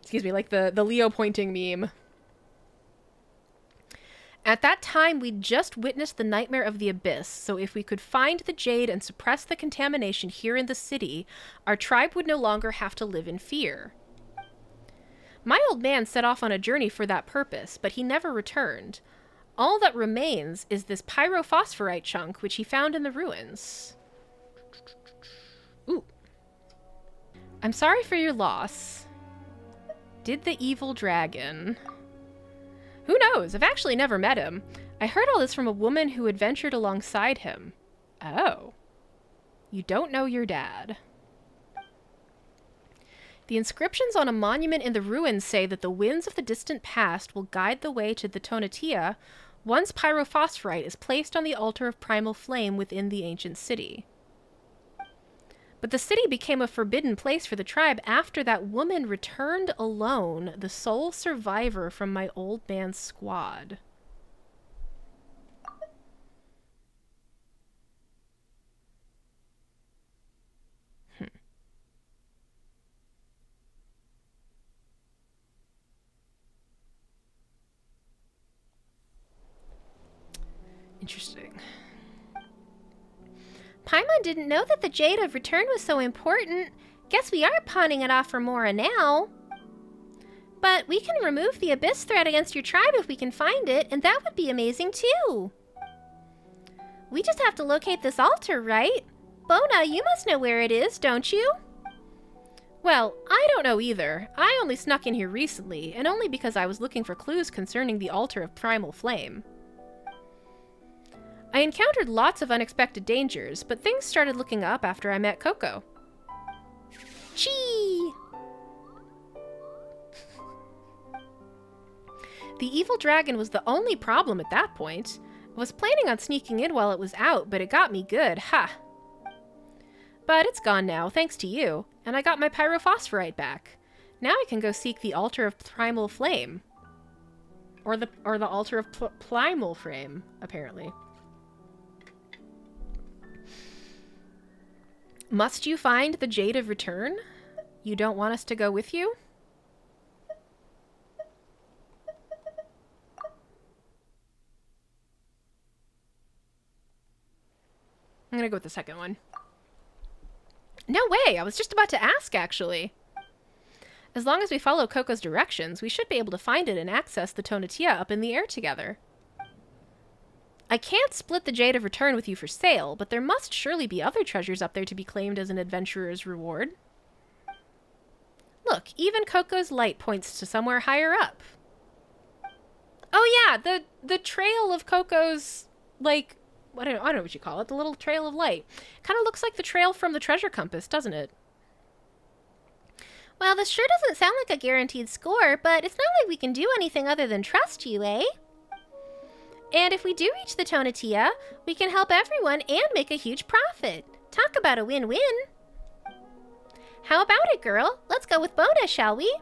Excuse me, like the Leo pointing meme. At that time, we'd just witnessed the nightmare of the Abyss, so if we could find the Jade and suppress the contamination here in the city, our tribe would no longer have to live in fear. My old man set off on a journey for that purpose, but he never returned. All that remains is this pyrophosphorite chunk, which he found in the ruins. Ooh. I'm sorry for your loss. Did the evil dragon... Who knows? I've actually never met him. I heard all this from a woman who adventured alongside him. Oh. You don't know your dad. The inscriptions on a monument in the ruins say that the winds of the distant past will guide the way to the Tonatia once pyrophosphorite is placed on the altar of primal flame within the ancient city. But the city became a forbidden place for the tribe after that woman returned alone, the sole survivor from my old man's squad. Interesting. Paimon didn't know that the Jade of Return was so important. Guess we are pawning it off for Mora now. But we can remove the Abyss threat against your tribe if we can find it, and that would be amazing too. We just have to locate this altar, right? Bona, you must know where it is, don't you? Well, I don't know either. I only snuck in here recently, and only because I was looking for clues concerning the altar of primal flame. I encountered lots of unexpected dangers, but things started looking up after I met Coco. Chee! The evil dragon was the only problem at that point. I was planning on sneaking in while it was out, but it got me good, ha! But it's gone now, thanks to you, and I got my pyrophosphorite back. Now I can go seek the altar of primal flame. Or the altar of primal flame, apparently. Must you find the Jade of Return? You don't want us to go with you? I'm gonna go with the second one. No way, I was just about to ask, actually. As long as we follow Coco's directions, we should be able to find it and access the Tonatia up in the air together. I can't split the Jade of Return with you for sale, but there must surely be other treasures up there to be claimed as an adventurer's reward. Look, even Coco's light points to somewhere higher up. Oh yeah, the trail of Coco's, like, I don't know what you call it, the little trail of light. Kind of looks like the trail from the treasure compass, doesn't it? Well, this sure doesn't sound like a guaranteed score, but it's not like we can do anything other than trust you, eh? And if we do reach the Tonatia, we can help everyone and make a huge profit. Talk about a win-win. How about it, girl? Let's go with Bona, shall we?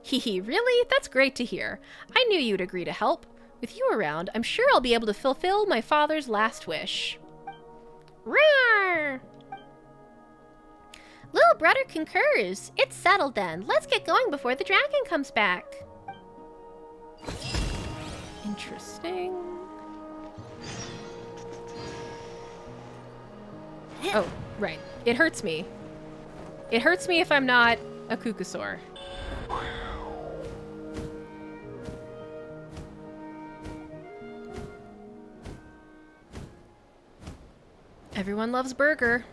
Hee, really? That's great to hear. I knew you'd agree to help. With you around, I'm sure I'll be able to fulfill my father's last wish. Roar! Lil'Brudder concurs. It's settled then. Let's get going before the dragon comes back. Interesting. Oh, right. It hurts me. It hurts me if I'm not a Kukasaur. Everyone loves burger.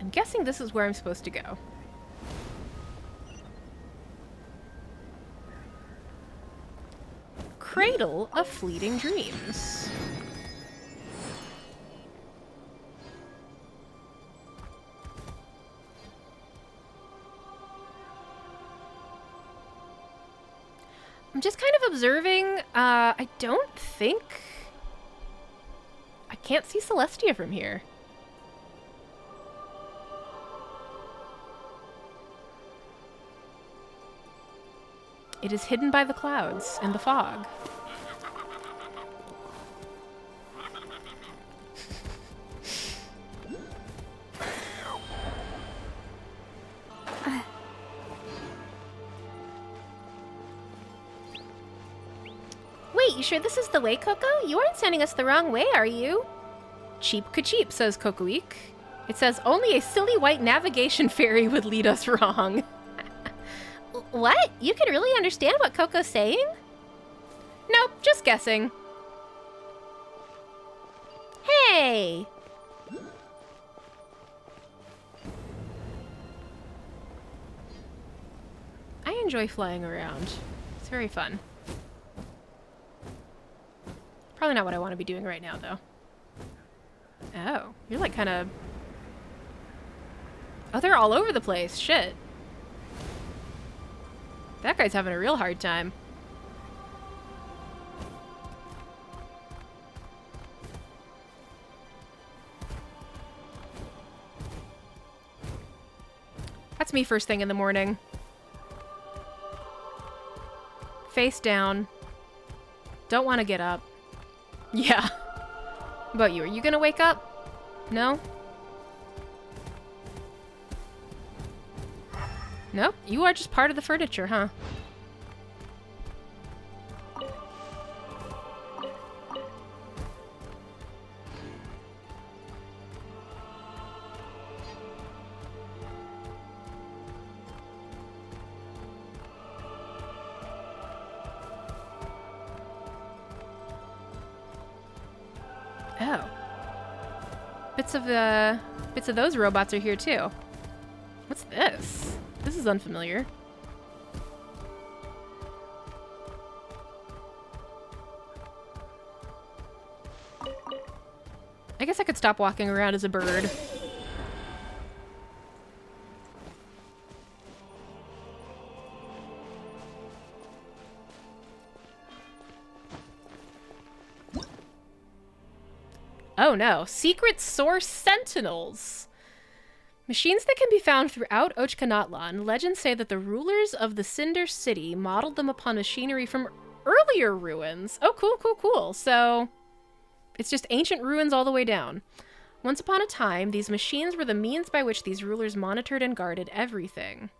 I'm guessing this is where I'm supposed to go. Cradle of Fleeting Dreams. I'm just kind of observing. I don't think... I can't see Celestia from here. It is hidden by the clouds and the fog. Wait, you sure this is the way, Coco? You aren't sending us the wrong way, are you? Cheap ka-cheap, says Cocoeek. It says only a silly white navigation fairy would lead us wrong. What? You can really understand what Coco's saying? Nope, just guessing. Hey! I enjoy flying around. It's very fun. Probably not what I want to be doing right now, though. Oh, you're like kind of... Oh, they're all over the place. Shit. That guy's having a real hard time. That's me first thing in the morning. Face down. Don't want to get up. Yeah. How about you? Are you gonna wake up? No? Nope. You are just part of the furniture, huh? Oh. Bits of those robots are here too. What's this? This is unfamiliar. I guess I could stop walking around as a bird. Oh no, secret source sentinels! Machines that can be found throughout Natlan. Legends say that the rulers of the Cinder City modeled them upon machinery from earlier ruins. Oh, cool, cool, cool. So, it's just ancient ruins all the way down. Once upon a time, these machines were the means by which these rulers monitored and guarded everything.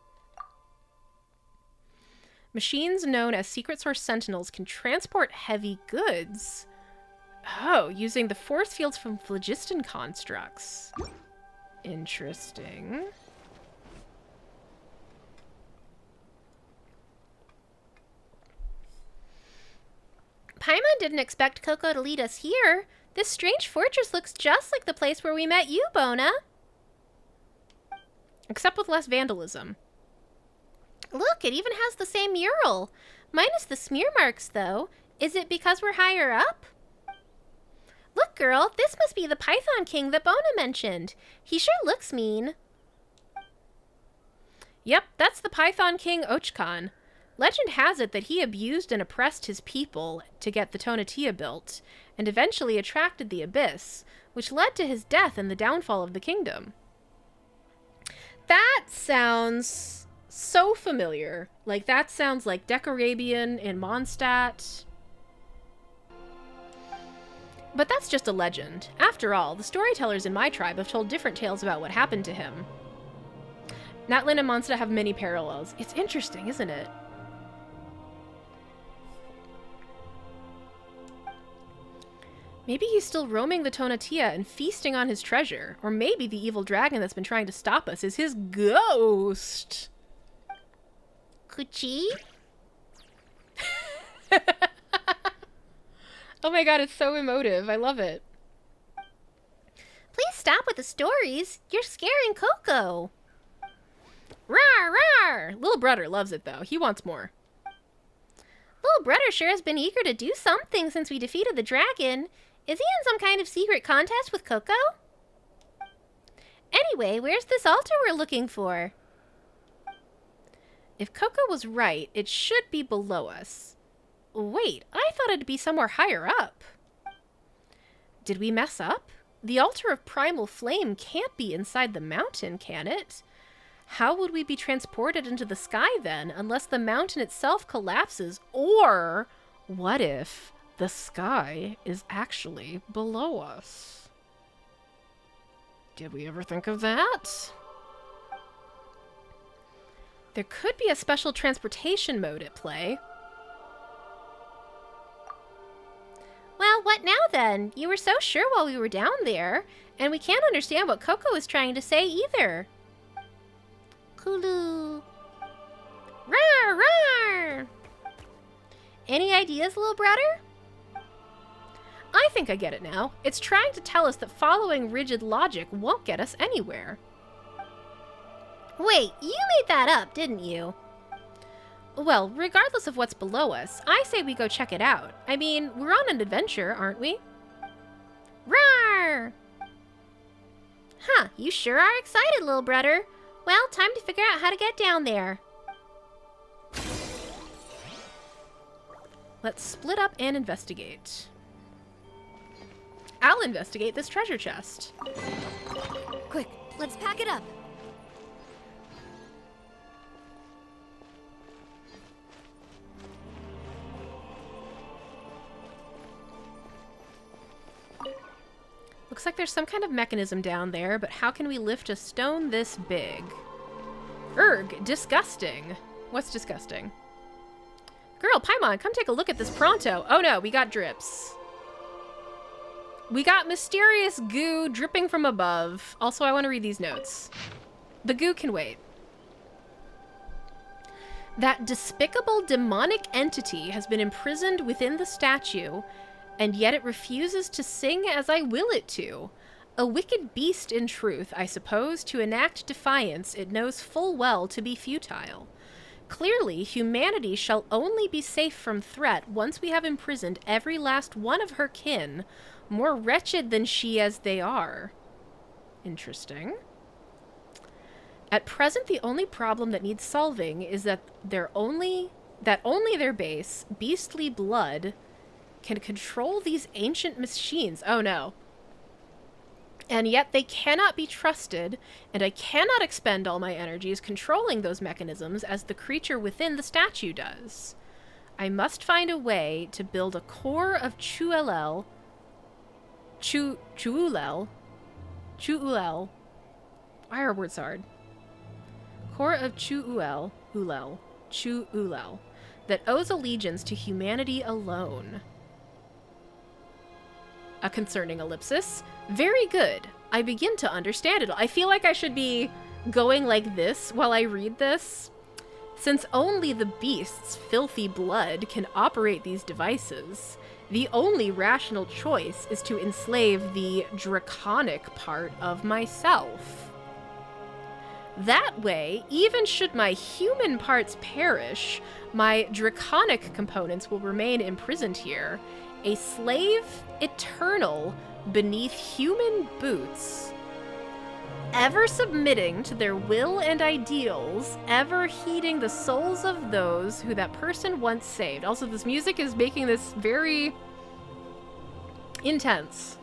Machines known as secret source sentinels can transport heavy goods. Oh, using the force fields from phlogiston constructs. Interesting. Paimon didn't expect Coco to lead us here. This strange fortress looks just like the place where we met you, Bona. Except with less vandalism. Look, it even has the same mural. Minus the smear marks, though. Is it because we're higher up? Look, girl, this must be the Python King that Bona mentioned. He sure looks mean. Yep, that's the Python King Ochkan. Legend has it that he abused and oppressed his people to get the Tonatia built, and eventually attracted the Abyss, which led to his death and the downfall of the kingdom. That sounds so familiar. Like, that sounds like Decorabian in Mondstadt. But that's just a legend. After all, the storytellers in my tribe have told different tales about what happened to him. Natlan and Mondstadt have many parallels. It's interesting, isn't it? Maybe he's still roaming the Tonatia and feasting on his treasure. Or maybe the evil dragon that's been trying to stop us is his ghost. Kuchi? Oh my god, it's so emotive. I love it. Please stop with the stories. You're scaring Coco. Rawr, rawr! Lil'Brudder loves it, though. He wants more. Lil'Brudder sure has been eager to do something since we defeated the dragon. Is he in some kind of secret contest with Coco? Anyway, where's this altar we're looking for? If Coco was right, it should be below us. Wait, I thought it'd be somewhere higher up. Did we mess up? The altar of primal flame can't be inside the mountain, can it? How would we be transported into the sky then, unless the mountain itself collapses? Or what if the sky is actually below us? Did we ever think of that? There could be a special transportation mode at play. Well, what now then? You were so sure while we were down there, and we can't understand what Coco was trying to say either. Kulu. Rawr, rawr! Any ideas, Lil'Brudder? I think I get it now. It's trying to tell us that following rigid logic won't get us anywhere. Wait, you made that up, didn't you? Well, regardless of what's below us, I say we go check it out. I mean, we're on an adventure, aren't we? Rawr! Huh, you sure are excited, Lil'Brudder. Well, time to figure out how to get down there. Let's split up and investigate. I'll investigate this treasure chest. Quick, let's pack it up. Looks like there's some kind of mechanism down there, but how can we lift a stone this big? Erg, disgusting. What's disgusting? Girl, Paimon, come take a look at this pronto. Oh no, we got drips. We got mysterious goo dripping from above. Also, I want to read these notes. The goo can wait. That despicable demonic entity has been imprisoned within the statue, and yet it refuses to sing as I will it to. A wicked beast in truth, I suppose, to enact defiance it knows full well to be futile. Clearly, humanity shall only be safe from threat once we have imprisoned every last one of her kin, more wretched than she as they are. Interesting. At present, the only problem that needs solving is that only their base, beastly blood, can control these ancient machines. Oh no. And yet they cannot be trusted, and I cannot expend all my energies controlling those mechanisms as the creature within the statue does. I must find a way to build a core of Chuulel. Why are words hard? Core of Chuulel, that owes allegiance to humanity alone. A concerning ellipsis. Very good. I begin to understand it. I feel like I should be going like this while I read this. Since only the beast's filthy blood can operate these devices, the only rational choice is to enslave the draconic part of myself. That way, even should my human parts perish, my draconic components will remain imprisoned here, a slave eternal beneath human boots, ever submitting to their will and ideals, ever heeding the souls of those who that person once saved. Also, this music is making this very intense.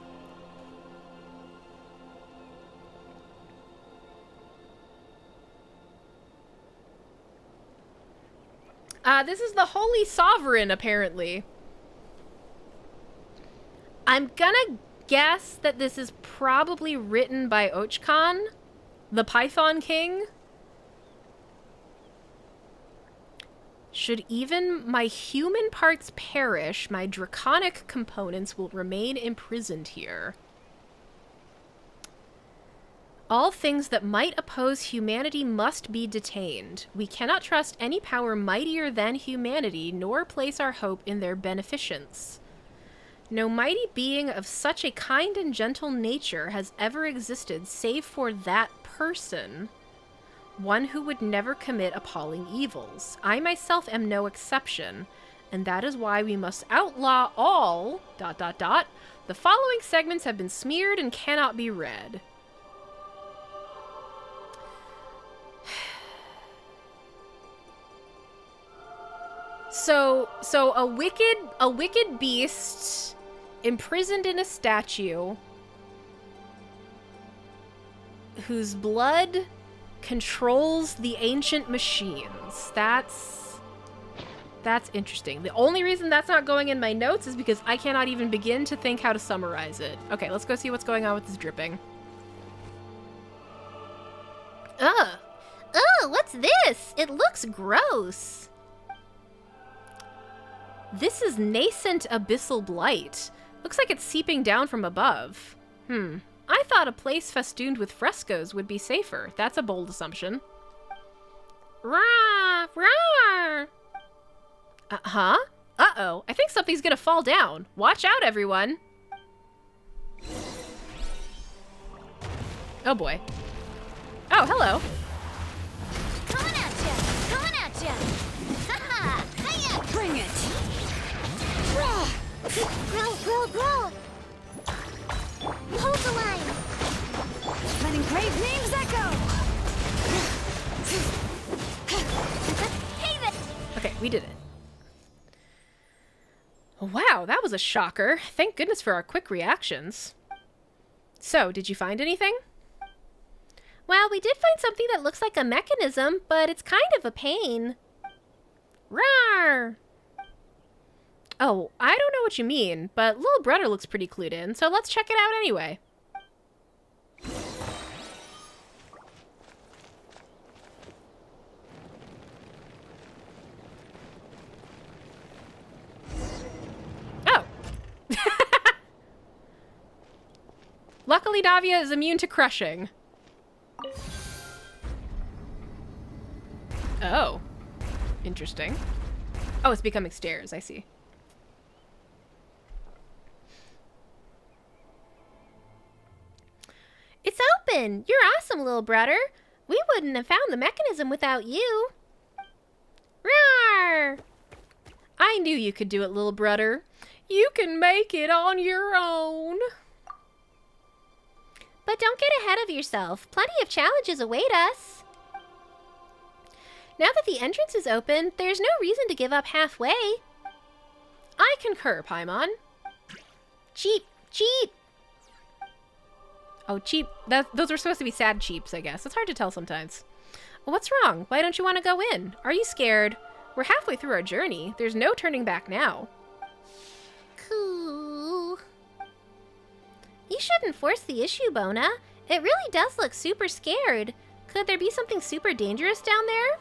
This is the Holy Sovereign, apparently. I'm gonna guess that this is probably written by Ochkan, the Python King. Should even my human parts perish, my draconic components will remain imprisoned here. All things that might oppose humanity must be detained. We cannot trust any power mightier than humanity, nor place our hope in their beneficence. No mighty being of such a kind and gentle nature has ever existed save for that person, one who would never commit appalling evils. I myself am no exception, and that is why we must outlaw all... ... The following segments have been smeared and cannot be read. So a wicked beast imprisoned in a statue whose blood controls the ancient machines. That's interesting. The only reason that's not going in my notes is because I cannot even begin to think how to summarize it. Okay, let's go see what's going on with this dripping. Ugh. Ugh, what's this? It looks gross. This is nascent abyssal blight. Looks like it's seeping down from above. I thought a place festooned with frescoes would be safer. That's a bold assumption. Rah, rah. Huh? Uh-oh. I think something's gonna fall down. Watch out, everyone. Oh, boy. Oh, hello. Coming at ya! Coming at ya! Ha-ha! Hiya! Bring it! Growl, growl, growl! Hold the line! Letting grave names echo! Hey there! Okay, we did it. Wow, that was a shocker. Thank goodness for our quick reactions. So, did you find anything? Well, we did find something that looks like a mechanism, but it's kind of a pain. Rawr! Oh, I don't know what you mean, but Lil'Brudder looks pretty clued in, so let's check it out anyway. Oh! Luckily, Davia is immune to crushing. Oh. Interesting. Oh, it's becoming stairs, I see. It's open! You're awesome, Lil'Brudder. We wouldn't have found the mechanism without you. Rawr! I knew you could do it, Lil'Brudder. You can make it on your own. But don't get ahead of yourself. Plenty of challenges await us. Now that the entrance is open, there's no reason to give up halfway. I concur, Paimon. Cheap, cheap. Oh, cheap. Those are supposed to be sad cheaps, I guess. It's hard to tell sometimes. Well, what's wrong? Why don't you want to go in? Are you scared? We're halfway through our journey. There's no turning back now. Cool. You shouldn't force the issue, Bona. It really does look super scared. Could there be something super dangerous down there?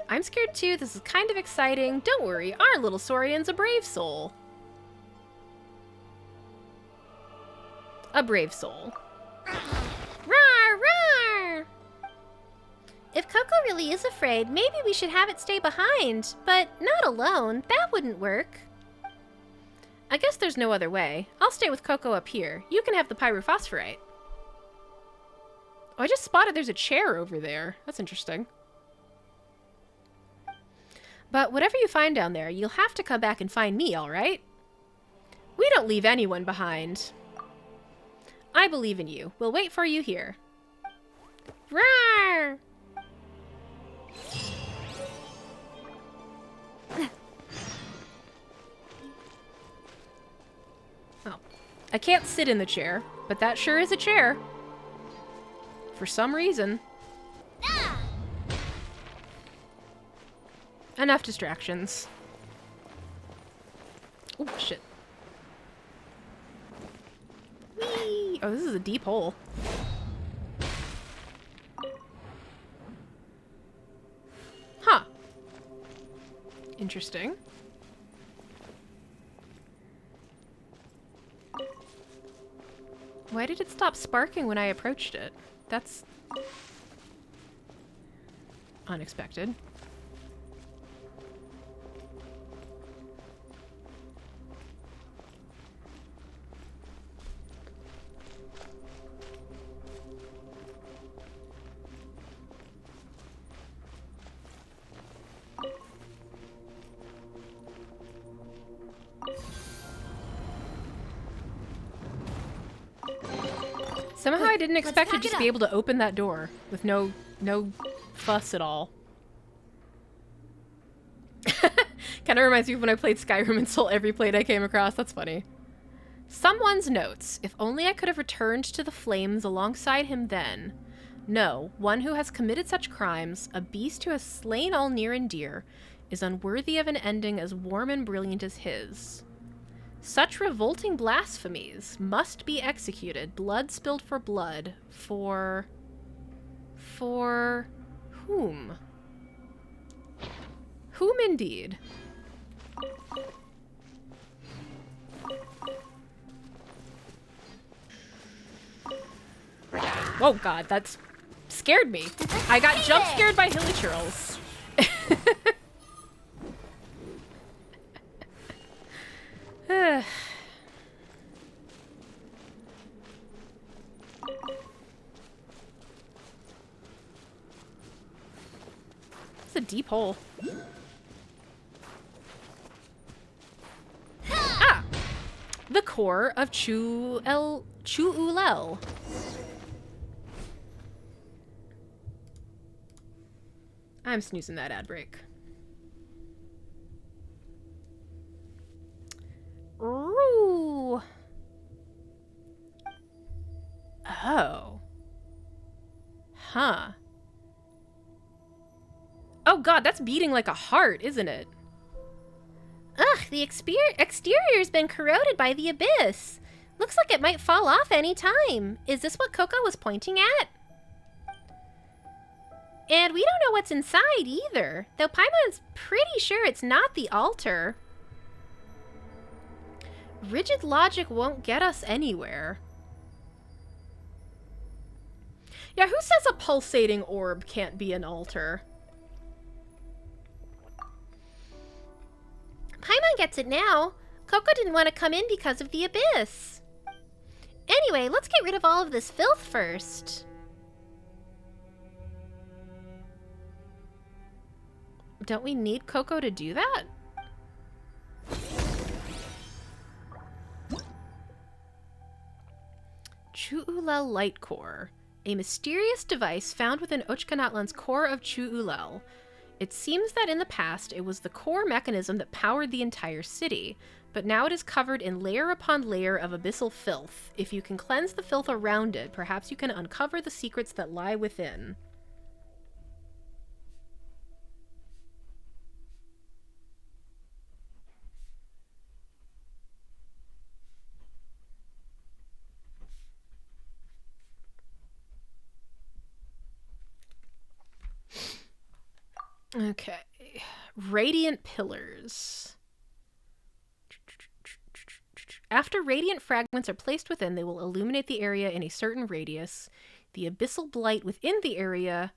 I'm scared too. This is kind of exciting. Don't worry, our little Saurian's a brave soul. A brave soul. Roar, roar! If Coco really is afraid, maybe we should have it stay behind, but not alone. That wouldn't work. I guess there's no other way. I'll stay with Coco up here. You can have the pyrophosphorite. Oh, I just spotted there's a chair over there. That's interesting. But whatever you find down there, you'll have to come back and find me, all right? We don't leave anyone behind. I believe in you. We'll wait for you here. Roar! Oh. I can't sit in the chair, but that sure is a chair. For some reason. Enough distractions. Oh, shit. Whee! Oh, this is a deep hole. Huh. Interesting. Why did it stop sparking when I approached it? That's unexpected. Somehow I didn't expect to just be able to open that door with no fuss at all. Kind of reminds me of when I played Skyrim and stole every plate I came across. That's funny. Someone's notes. If only I could have returned to the flames alongside him then. No, one who has committed such crimes, a beast who has slain all near and dear, is unworthy of an ending as warm and brilliant as his. Such revolting blasphemies must be executed, blood spilled for blood, for whom? Whom indeed? Oh god, that's scared me. I got jump scared by hilly churls. It's a deep hole. Ah! The core of Chu'ulel. I'm snoozing that ad break. Ooh. Oh. Huh. Oh god, that's beating like a heart, isn't it? Ugh, the exterior's been corroded by the abyss. Looks like it might fall off any time. Is this what Coco was pointing at? And we don't know what's inside either, though Paimon's pretty sure it's not the altar. Rigid logic won't get us anywhere. Yeah, who says a pulsating orb can't be an altar? Paimon gets it now. Coco didn't want to come in because of the abyss. Anyway, let's get rid of all of this filth first. Don't we need Coco to do that? Chu'ulel Light Core, a mysterious device found within Natlan's core of Chu'ulel. It seems that in the past it was the core mechanism that powered the entire city, but now it is covered in layer upon layer of abyssal filth. If you can cleanse the filth around it, perhaps you can uncover the secrets that lie within. Okay. Radiant pillars. After radiant fragments are placed within, they will illuminate the area in a certain radius. The abyssal blight within the area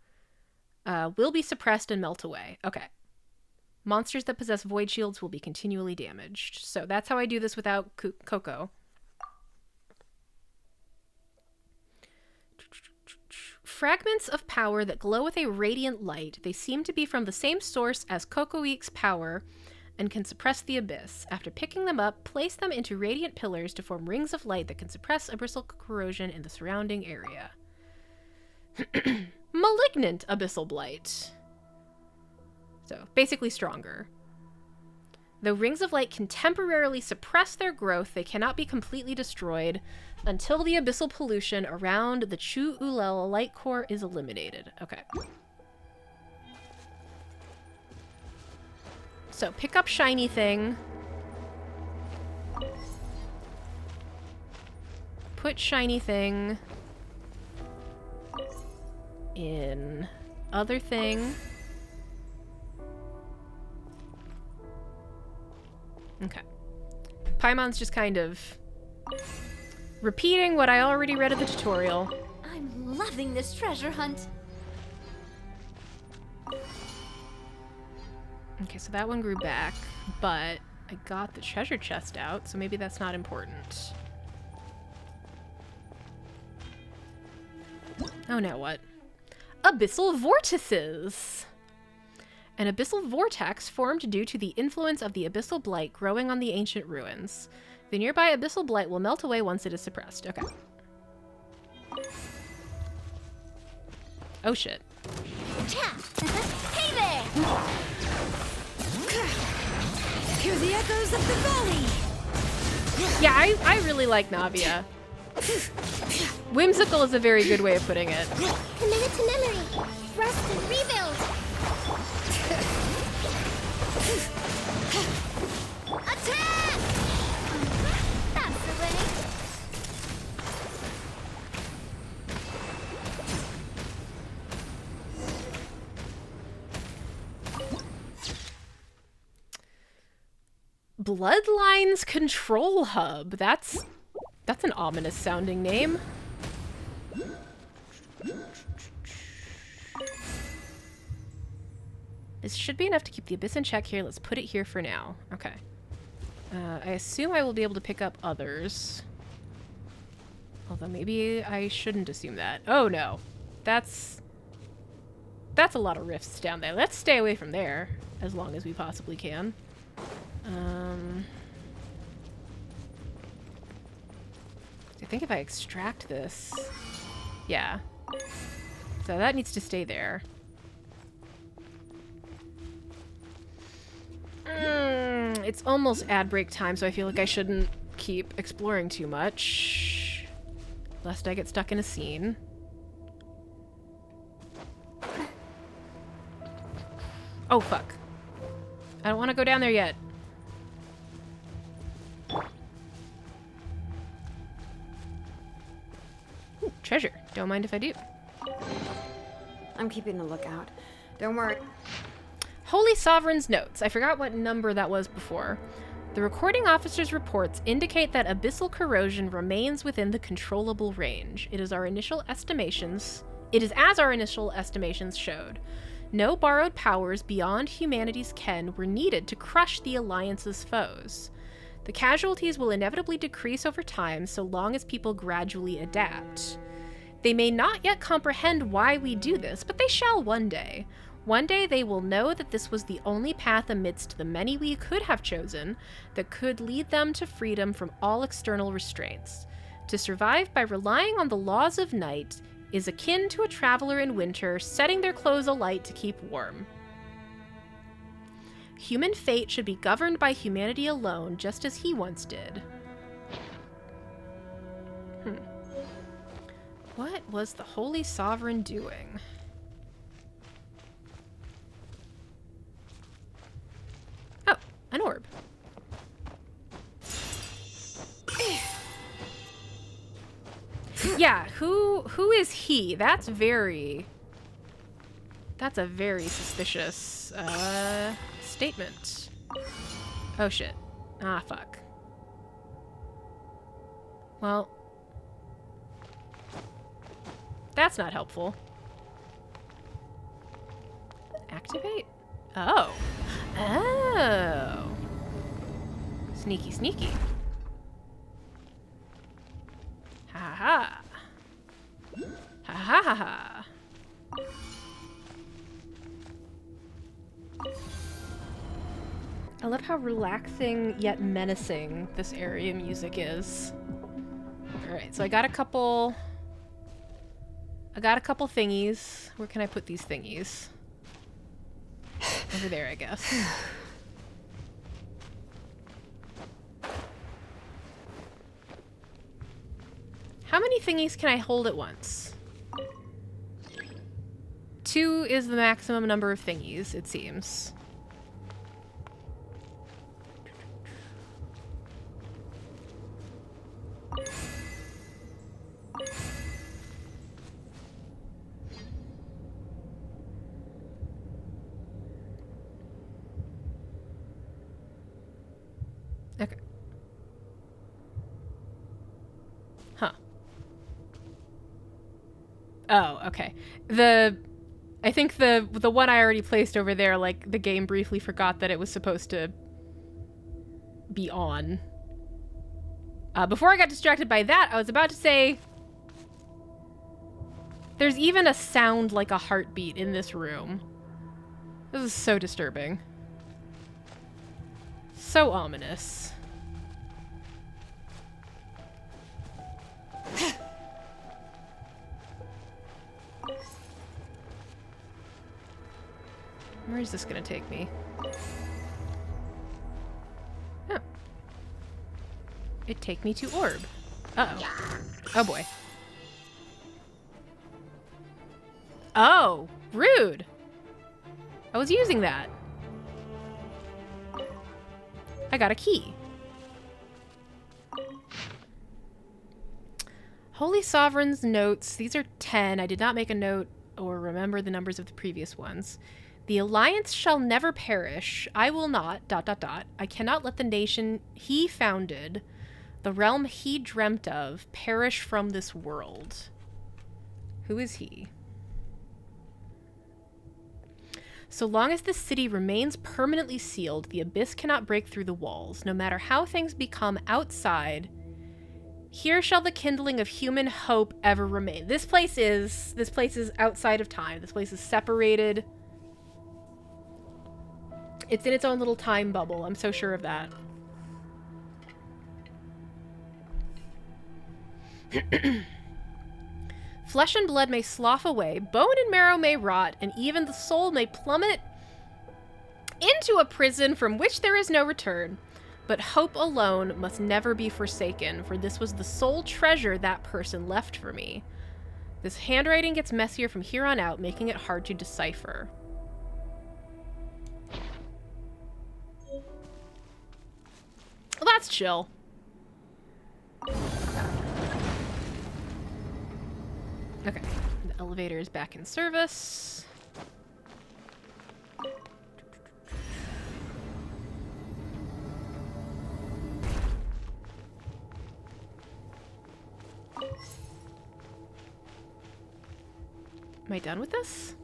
will be suppressed and melt away. Okay. Monsters that possess void shields will be continually damaged. So that's how I do this without Coco. Fragments of power that glow with a radiant light. They seem to be from the same source as Cocoeek's power and can suppress the abyss. After picking them up, place them into radiant pillars to form rings of light that can suppress abyssal corrosion in the surrounding area. Malignant abyssal blight. So, basically stronger. Though rings of light can temporarily suppress their growth, they cannot be completely destroyed until the abyssal pollution around the Chu-Ulel light core is eliminated. Okay. So, pick up shiny thing. Put shiny thing in other thing. Okay. Paimon's just kind of repeating what I already read in the tutorial. I'm loving this treasure hunt. Okay, so that one grew back, but I got the treasure chest out, so maybe that's not important. Oh, now what? Abyssal vortices! An abyssal vortex formed due to the influence of the abyssal blight growing on the ancient ruins. The nearby abyssal blight will melt away once it is suppressed. Okay. Oh shit. Hey there! Hear the echoes of the valley! Yeah, I really like Navia. Whimsical is a very good way of putting it. Commit to memory. Rest and rebuild. Attack! That's the way. Bloodlines Control Hub. That's an ominous sounding name. This should be enough to keep the abyss in check here. Let's put it here for now. Okay. I assume I will be able to pick up others. Although maybe I shouldn't assume that. Oh no. That's a lot of rifts down there. Let's stay away from there as long as we possibly can. I think if I extract this... Yeah. So that needs to stay there. It's almost ad break time, so I feel like I shouldn't keep exploring too much. Lest I get stuck in a scene. Oh, fuck. I don't want to go down there yet. Ooh, treasure. Don't mind if I do. I'm keeping a lookout. Don't worry. Holy Sovereign's notes. I forgot what number that was before. The recording officer's reports indicate that abyssal corrosion remains within the controllable range. It is as our initial estimations showed. No borrowed powers beyond humanity's ken were needed to crush the Alliance's foes. The casualties will inevitably decrease over time so long as people gradually adapt. They may not yet comprehend why we do this, but they shall one day. One day they will know that this was the only path amidst the many we could have chosen that could lead them to freedom from all external restraints. To survive by relying on the laws of night is akin to a traveler in winter setting their clothes alight to keep warm. Human fate should be governed by humanity alone, just as he once did. What was the Holy Sovereign doing? Oh, an orb. Yeah, who is he? That's a very suspicious statement. Oh shit. Ah, fuck. Well, that's not helpful. Activate? Oh. Oh. Sneaky, sneaky. Ha ha. Ha ha ha ha. I love how relaxing yet menacing this area music is. Alright, so I got a couple thingies. Where can I put these thingies? Over there, I guess. How many thingies can I hold at once? 2 is the maximum number of thingies, it seems. Okay. Huh. Oh, okay. I think the one I already placed over there, like, the game briefly forgot that it was supposed to be on. Before I got distracted by that, I was about to say there's even a sound like a heartbeat in this room. This is so disturbing. So ominous. Where is this gonna take me? Oh. It take me to orb. Uh-oh. Oh boy. Oh, rude. I was using that. I got a key. Holy Sovereign's notes. These are 10. I did not make a note or remember the numbers of the previous ones. The alliance shall never perish. I will not, ... I cannot let the nation he founded, the realm he dreamt of, perish from this world. Who is he? So long as the city remains permanently sealed, the abyss cannot break through the walls. No matter how things become outside, here shall the kindling of human hope ever remain. This place is outside of time. This place is separated. It's in its own little time bubble. I'm so sure of that. Flesh and blood may slough away, bone and marrow may rot, and even the soul may plummet into a prison from which there is no return. But hope alone must never be forsaken, for this was the sole treasure that person left for me. This handwriting gets messier from here on out, making it hard to decipher. Well, that's chill. Okay, the elevator is back in service. Am I done with this?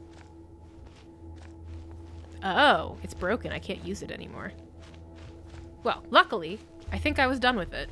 Oh, it's broken. I can't use it anymore. Well, luckily, I think I was done with it.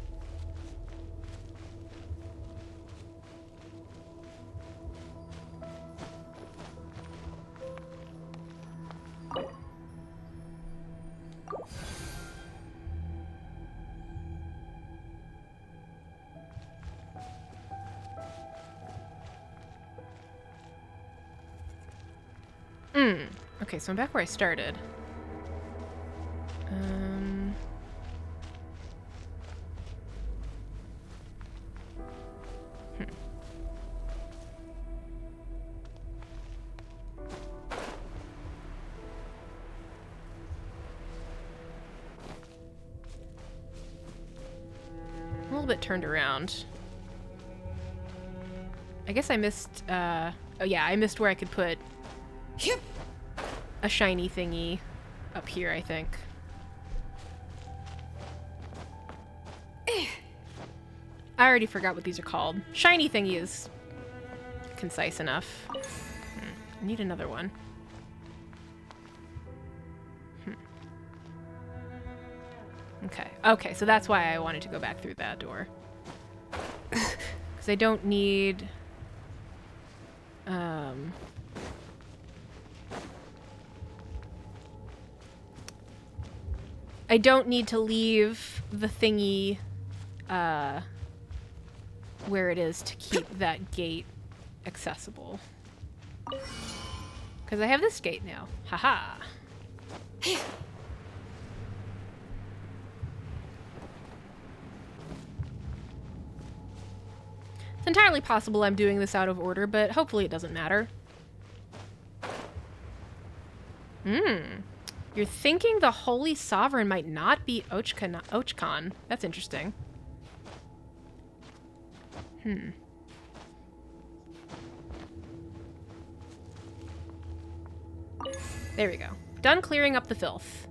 Okay, so I'm back where I started. A little bit turned around. I guess I missed, oh yeah, I missed where I could put a shiny thingy up here, I think. I already forgot what these are called. Shiny thingy is concise enough. I need another one. Okay. Okay, so that's why I wanted to go back through that door. Because I don't need... I don't need to leave the thingy where it is to keep that gate accessible. Because I have this gate now. Haha. It's entirely possible I'm doing this out of order, but hopefully it doesn't matter. You're thinking the Holy Sovereign might not be Ochkan. That's interesting. There we go. Done clearing up the filth.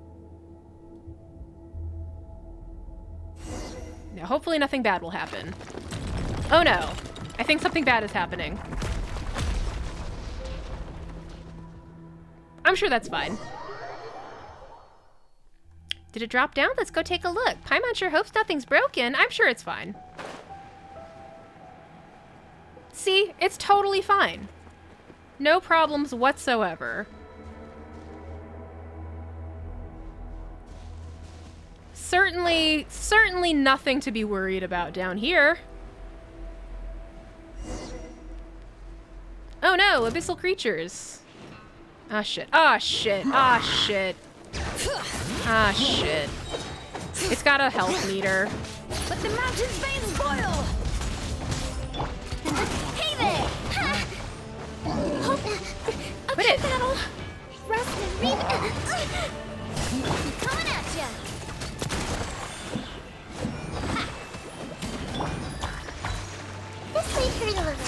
Now, hopefully nothing bad will happen. Oh no. I think something bad is happening. I'm sure that's fine. Did it drop down? Let's go take a look. Paimon sure hopes nothing's broken. I'm sure it's fine. See? It's totally fine. No problems whatsoever. Certainly nothing to be worried about down here. Oh no, abyssal creatures. Ah shit, ah shit, ah shit. Ah shit. It's got a health meter. Let the mountain's veins boil! Hey there! Quit it. Battle. Rest and coming at ya! This may hurt a little.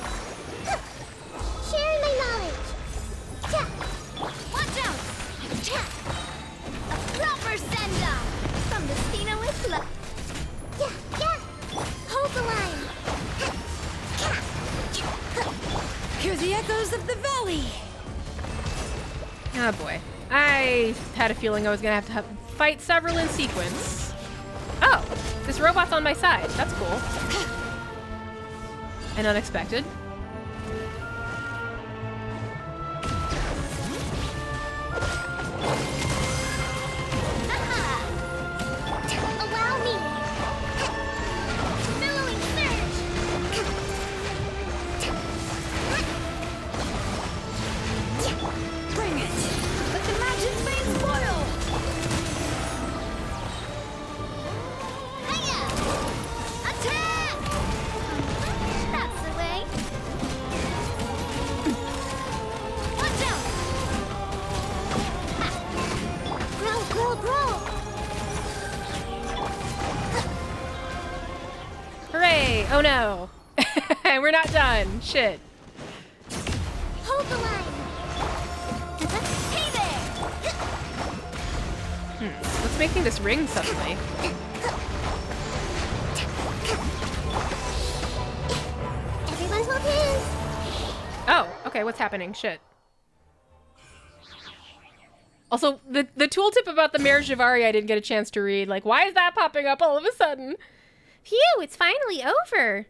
Sharing my knowledge. Watch out! A proper send-off from the Stina Whistler. Yeah. Hold the line. Hear the echoes of the valley! Oh boy. I had a feeling I was gonna have to fight several in sequence. Oh, this robot's on my side. That's cool. And unexpected. Allow me. Billowing surge. Bring it! Let the mountain's veins boil! Hiya! Attack! That's the way. Watch out! Ha. Grow! Hooray! Oh no. We're not done. Shit. Hold the line. Hey there! What's making this ring suddenly? Everyone hold hands. Oh, okay, what's happening? Shit. Also, the tooltip about the Mare Javari I didn't get a chance to read. Like, why is that popping up all of a sudden? Phew, it's finally over.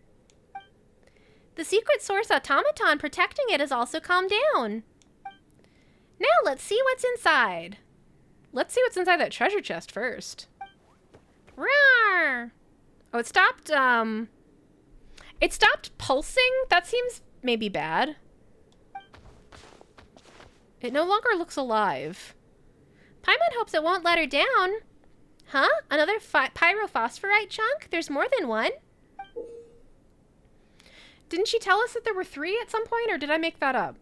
The secret source automaton protecting it has also calmed down. Now let's see what's inside. Let's see what's inside that treasure chest first. Roar! Oh, it stopped pulsing? That seems maybe bad. It no longer looks alive. Paimon hopes it won't let her down. Huh? Another pyrophosphorite chunk? There's more than one? Didn't she tell us that there were 3 at some point, or did I make that up?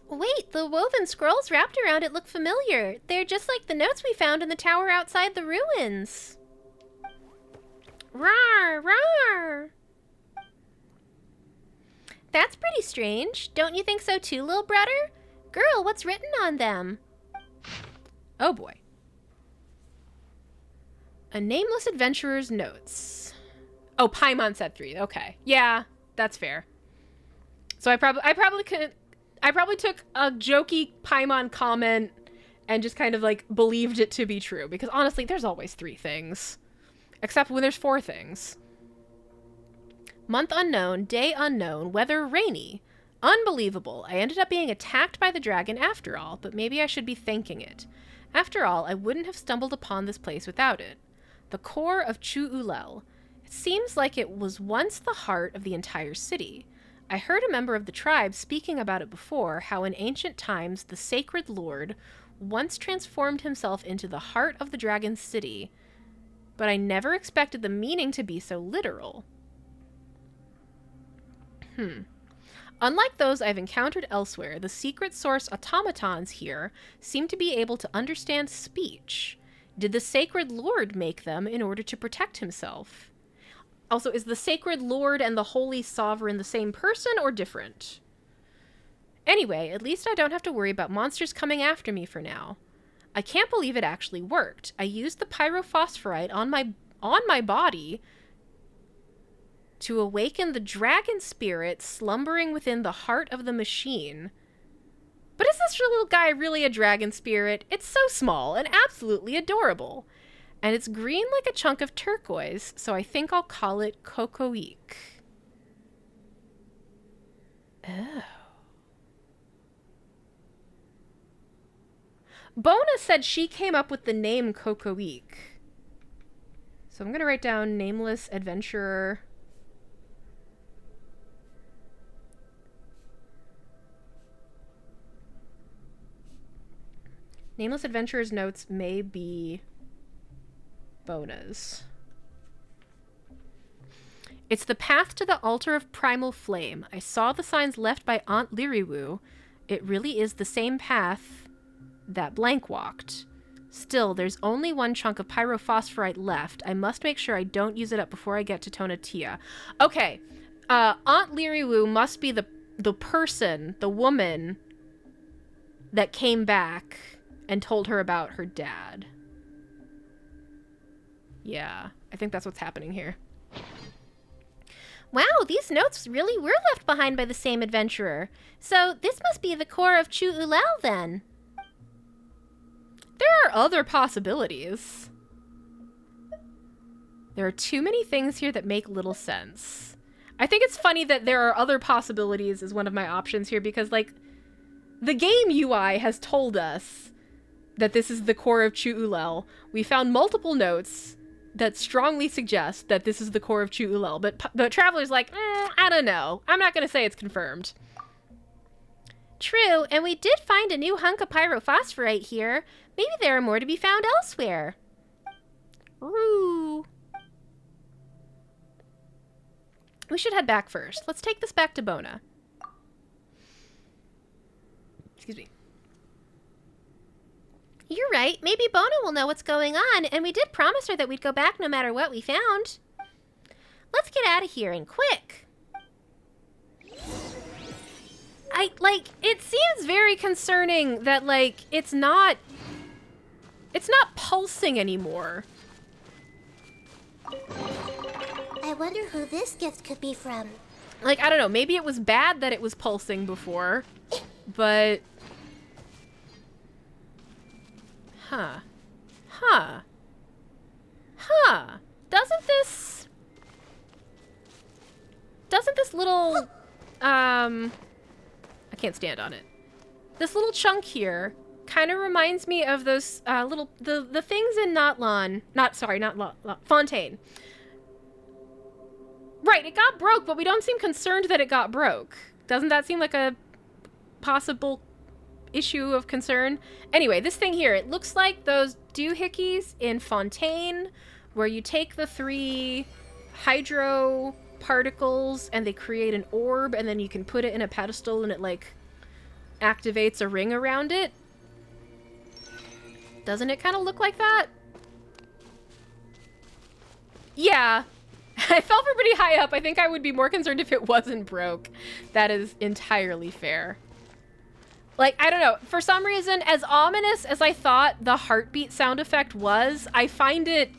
Wait, the woven scrolls wrapped around it look familiar. They're just like the notes we found in the tower outside the ruins. Rawr, rawr. That's pretty strange. Don't you think so too, Lil'Brudder? Girl, what's written on them? Oh boy. A nameless adventurer's notes. Oh, Paimon said 3. Okay. Yeah, that's fair. So I probably took a jokey Paimon comment and just kind of like believed it to be true, because honestly, there's always 3 things. Except when there's 4 things. Month unknown, day unknown, weather rainy. Unbelievable. I ended up being attacked by the dragon after all, but maybe I should be thanking it. After all, I wouldn't have stumbled upon this place without it. The core of Chu-Ulel. It seems like it was once the heart of the entire city. I heard a member of the tribe speaking about it before, how in ancient times the sacred lord once transformed himself into the heart of the dragon city, but I never expected the meaning to be so literal. Unlike those I've encountered elsewhere, the secret source automatons here seem to be able to understand speech. Did the sacred lord make them in order to protect himself? Also, is the sacred lord and the holy sovereign the same person or different? Anyway, at least I don't have to worry about monsters coming after me for now. I can't believe it actually worked. I used the pyrophosphorite on my body to awaken the dragon spirit slumbering within the heart of the machine. But is this little guy really a dragon spirit? It's so small and absolutely adorable. And it's green like a chunk of turquoise, so I think I'll call it Cocoique. Oh. Bona said she came up with the name Cocoique. So I'm going to write down nameless adventurer. Nameless adventurer's notes may be Bona's. It's the path to the altar of primal flame. I saw the signs left by Aunt Liriwu. It really is the same path that Blank walked. Still, there's only one chunk of pyrophosphorite left. I must make sure I don't use it up before I get to Tonatia. Okay, Aunt Liriwu must be the person, the woman that came back and told her about her dad. Yeah, I think that's what's happening here. Wow, these notes really were left behind by the same adventurer. So this must be the core of Chu-Ulel then. There are other possibilities. There are too many things here that make little sense. I think it's funny that there are other possibilities as one of my options here, because, like, the game UI has told us that this is the core of Chu-Ulel. We found multiple notes that strongly suggest that this is the core of Chu-Ulel, but Traveler's like, I don't know. I'm not going to say it's confirmed. True, and we did find a new hunk of pyrophosphorite here. Maybe there are more to be found elsewhere. Ooh. We should head back first. Let's take this back to Bona. Excuse me. You're right. Maybe Bona will know what's going on, and we did promise her that we'd go back no matter what we found. Let's get out of here, and quick. It seems very concerning that, like, it's not pulsing anymore. I wonder who this gift could be from. Like, I don't know, maybe it was bad that it was pulsing before, but... Huh. Doesn't this little, I can't stand on it. This little chunk here kind of reminds me of those, the things in Natlan. Not Fontaine. Right, it got broke, but we don't seem concerned that it got broke. Doesn't that seem like a possible issue of concern? Anyway, this thing here, it looks like those doohickeys in Fontaine, where you take the 3 hydro particles and they create an orb, and then you can put it in a pedestal and it, like, activates a ring around it. Doesn't it kind of look like that? Yeah. I fell from pretty high up. I think I would be more concerned if it wasn't broke. That is entirely fair. Like, I don't know. For some reason, as ominous as I thought the heartbeat sound effect was, I find it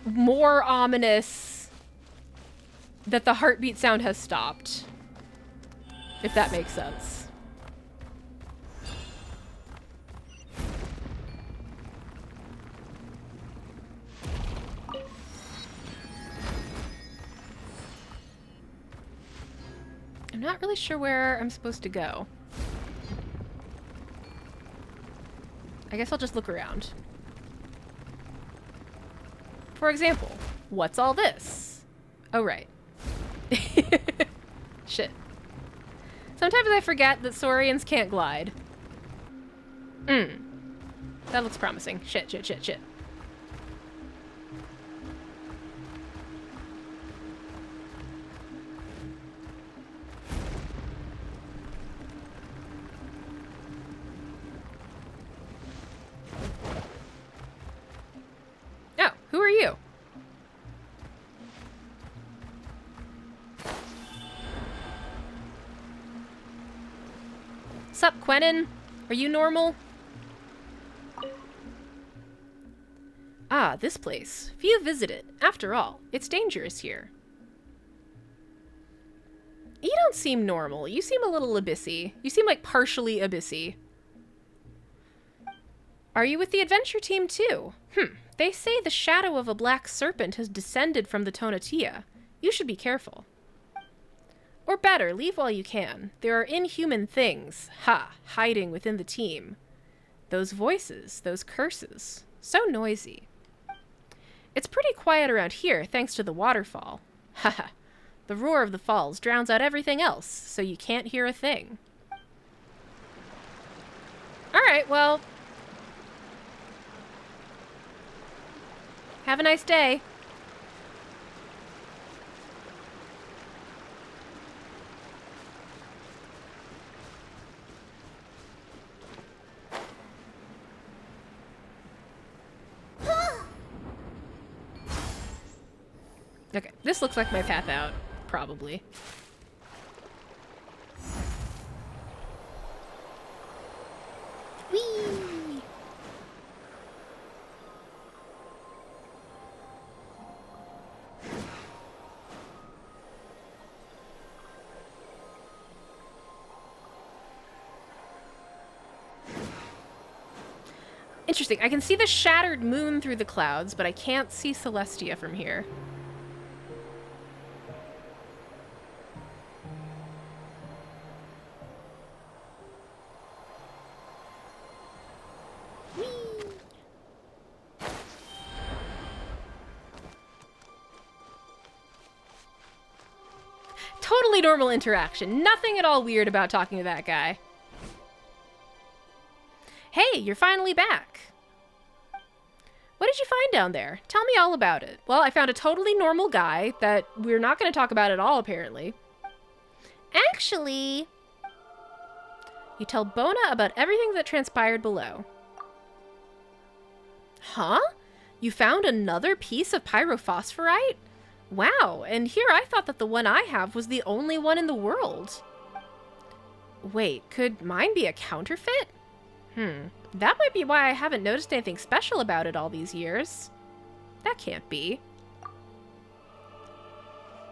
more ominous that the heartbeat sound has stopped. If that makes sense. I'm not really sure where I'm supposed to go. I guess I'll just look around. For example, what's all this? Oh, right. Shit. Sometimes I forget that Saurians can't glide. That looks promising. Shit, shit, shit, shit. Oh, who are you? Sup, Quentin? Are you normal? Ah, this place. Few visit it. After all, it's dangerous here. You don't seem normal. You seem a little abyssy. You seem like partially abyssy. Are you with the adventure team too? They say the shadow of a black serpent has descended from the Tonatia. You should be careful. Or better, leave while you can. There are inhuman things, hiding within the team. Those voices, those curses, so noisy. It's pretty quiet around here, thanks to the waterfall. The roar of the falls drowns out everything else, so you can't hear a thing. Alright, well... have a nice day. Okay, this looks like my path out, probably. Whee! Interesting. I can see the shattered moon through the clouds, but I can't see Celestia from here. Totally normal interaction. Nothing at all weird about talking to that guy. Hey, you're finally back. What did you find down there? Tell me all about it. Well, I found a totally normal guy that we're not going to talk about at all, apparently. Actually... You tell Bona about everything that transpired below. Huh? You found another piece of pyrophosphorite? Wow, and here I thought that the one I have was the only one in the world. Wait, could mine be a counterfeit? That might be why I haven't noticed anything special about it all these years. That can't be.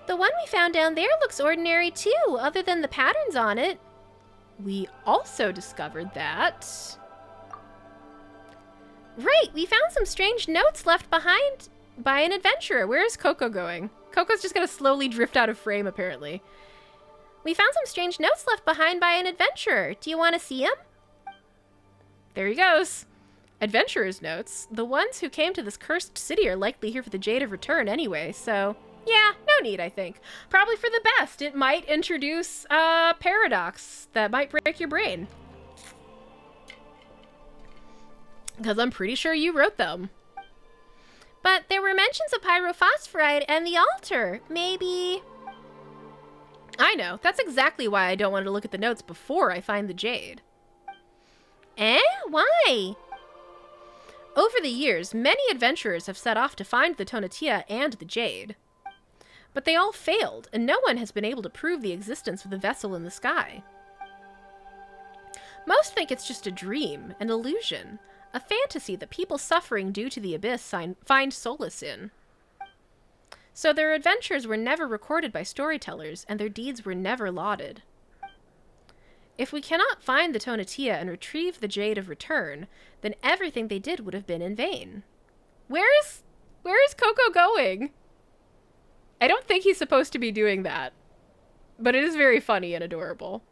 The one we found down there looks ordinary too, other than the patterns on it. We also discovered that... Right, we found some strange notes left behind by an adventurer. Where is Coco going? Coco's just gonna slowly drift out of frame, apparently. We found some strange notes left behind by an adventurer. Do you want to see them? There he goes. Adventurer's notes. The ones who came to this cursed city are likely here for the Jade of Return anyway, so... yeah, no need, I think. Probably for the best. It might introduce a paradox that might break your brain. Because I'm pretty sure you wrote them. But there were mentions of pyrophosphorite and the altar. Maybe... I know. That's exactly why I don't want to look at the notes before I find the Jade. Eh? Why? Over the years, many adventurers have set off to find the Tonatia and the Jade. But they all failed, and no one has been able to prove the existence of the vessel in the sky. Most think it's just a dream, an illusion, a fantasy that people suffering due to the abyss find solace in. So their adventures were never recorded by storytellers, and their deeds were never lauded. If we cannot find the Tonatia and retrieve the Jade of Return, then everything they did would have been in vain. Where is Coco going? I don't think he's supposed to be doing that, but it is very funny and adorable.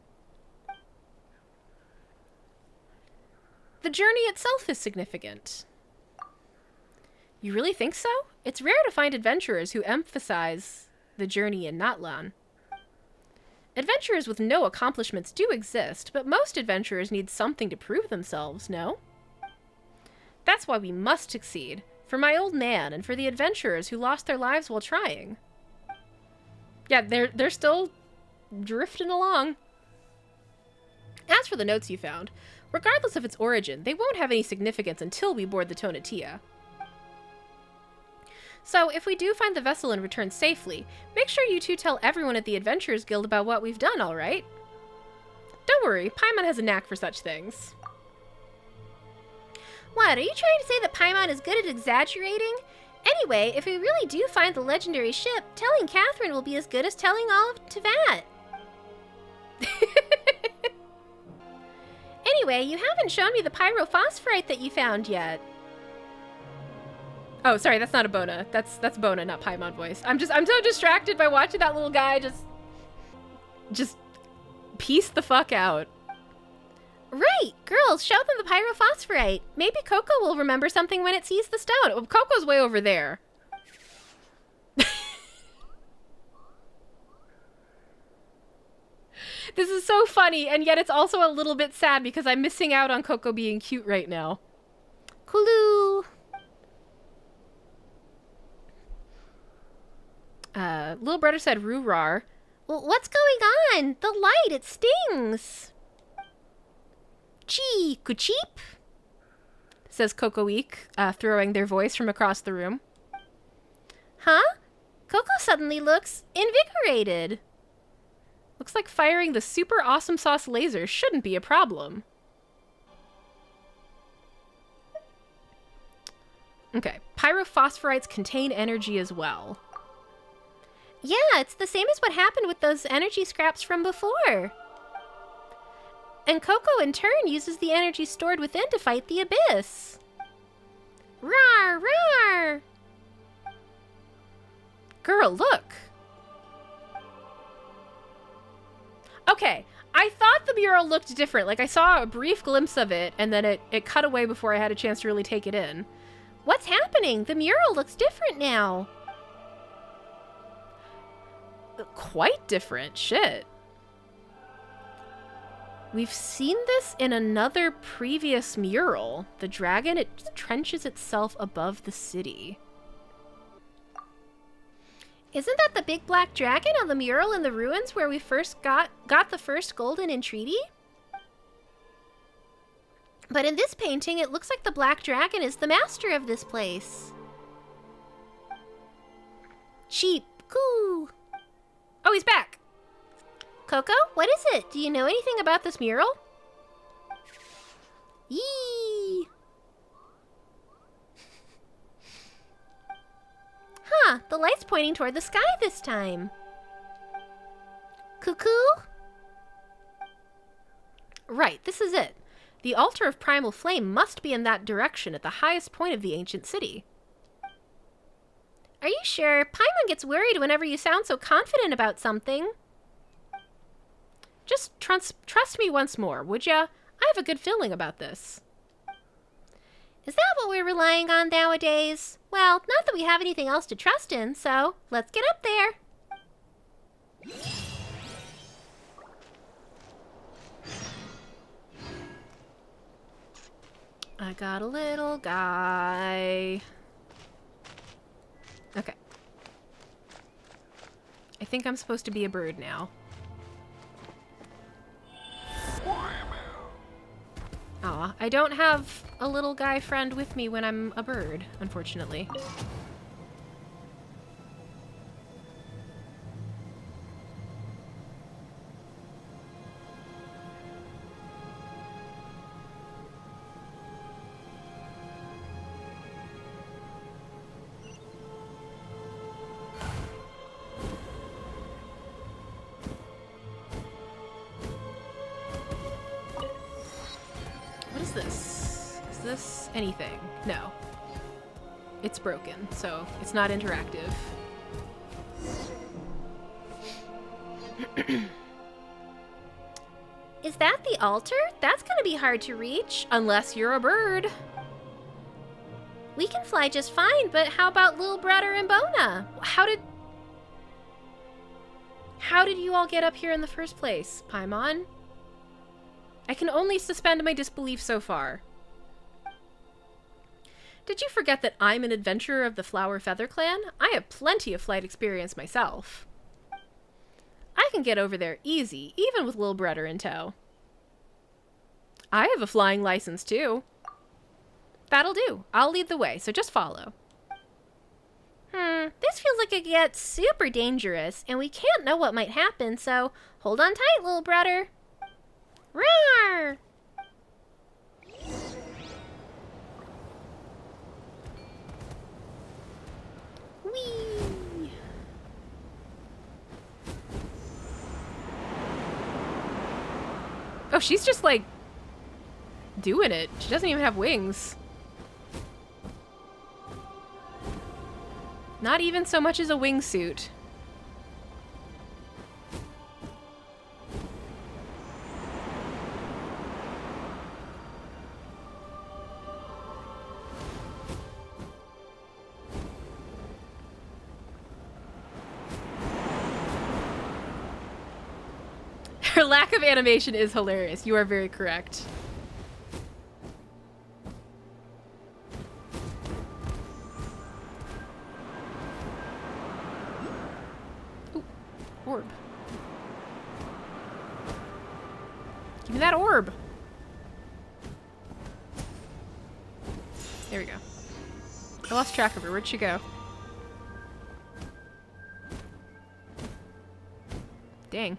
The journey itself is significant. You really think so? It's rare to find adventurers who emphasize the journey in Natlan. Adventurers with no accomplishments do exist, but most adventurers need something to prove themselves, no? That's why we must succeed, for my old Nan and for the adventurers who lost their lives while trying. Yeah, they're still drifting along. As for the notes you found, regardless of its origin, they won't have any significance until we board the Tonatia. So, if we do find the vessel and return safely, make sure you two tell everyone at the Adventurers Guild about what we've done, alright? Don't worry, Paimon has a knack for such things. What, are you trying to say that Paimon is good at exaggerating? Anyway, if we really do find the legendary ship, telling Catherine will be as good as telling all of Tevat. Anyway, you haven't shown me the pyrophosphorite that you found yet. Oh, sorry, that's not a Bona. That's Bona, not Paimon voice. I'm so distracted by watching that little guy just piece the fuck out. Right! Girls, show them the pyrophosphorite. Maybe Coco will remember something when it sees the stone. Oh, Coco's way over there. This is so funny, and yet it's also a little bit sad because I'm missing out on Coco being cute right now. Kulu! Lil'Brudder said Roo-rar. Well, what's going on? The light, it stings. Gee, Kucheep? Says Coco-eek, throwing their voice from across the room. Huh? Coco suddenly looks invigorated. Looks like firing the super awesome sauce laser shouldn't be a problem. Okay, pyrophosphorites contain energy as well. Yeah, it's the same as what happened with those energy scraps from before. And Coco, in turn, uses the energy stored within to fight the abyss. Rawr, rawr! Girl, look! Okay, I thought the mural looked different. Like, I saw a brief glimpse of it, and then it cut away before I had a chance to really take it in. What's happening? The mural looks different now. Quite different. Shit. We've seen this in another previous mural. The dragon, it trenches itself above the city. Isn't that the big black dragon on the mural in the ruins where we first got the first golden entreaty? But in this painting, it looks like the black dragon is the master of this place. Cheap. Coo. Oh, he's back. Coco, what is it? Do you know anything about this mural? Yee! Huh, the light's pointing toward the sky this time. Cuckoo? Right, this is it. The altar of primal flame must be in that direction at the highest point of the ancient city. Are you sure? Paimon gets worried whenever you sound so confident about something. Just trust me once more, would ya? I have a good feeling about this. Is that what we're relying on nowadays? Well, not that we have anything else to trust in, so let's get up there. I got a little guy. Okay. I think I'm supposed to be a bird now. Aw, I don't have a little guy friend with me when I'm a bird, unfortunately. this? Is this anything? No. It's broken, so it's not interactive. Is that the altar? That's gonna be hard to reach. Unless you're a bird. We can fly just fine, but how about Lil'Brudder and Bona? How did you all get up here in the first place, Paimon? I can only suspend my disbelief so far. Did you forget that I'm an adventurer of the Flower Feather Clan? I have plenty of flight experience myself. I can get over there easy, even with Lil'Brudder in tow. I have a flying license, too. That'll do. I'll lead the way, so just follow. This feels like it gets super dangerous, and we can't know what might happen, so hold on tight, Lil'Brudder. Roar! Whee! Oh, she's just, like, doing it. She doesn't even have wings. Not even so much as a wingsuit. Her lack of animation is hilarious. You are very correct. Ooh, orb. Give me that orb. There we go. I lost track of her. Where'd she go? Dang.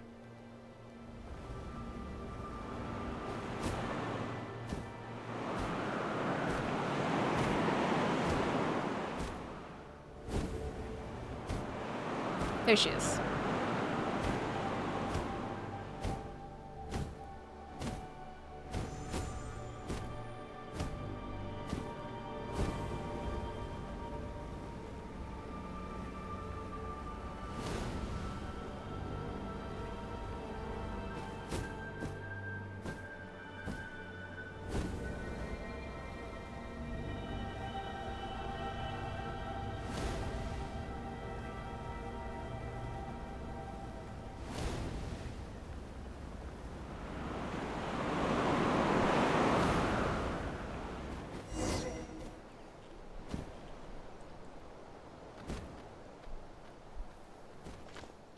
There she is.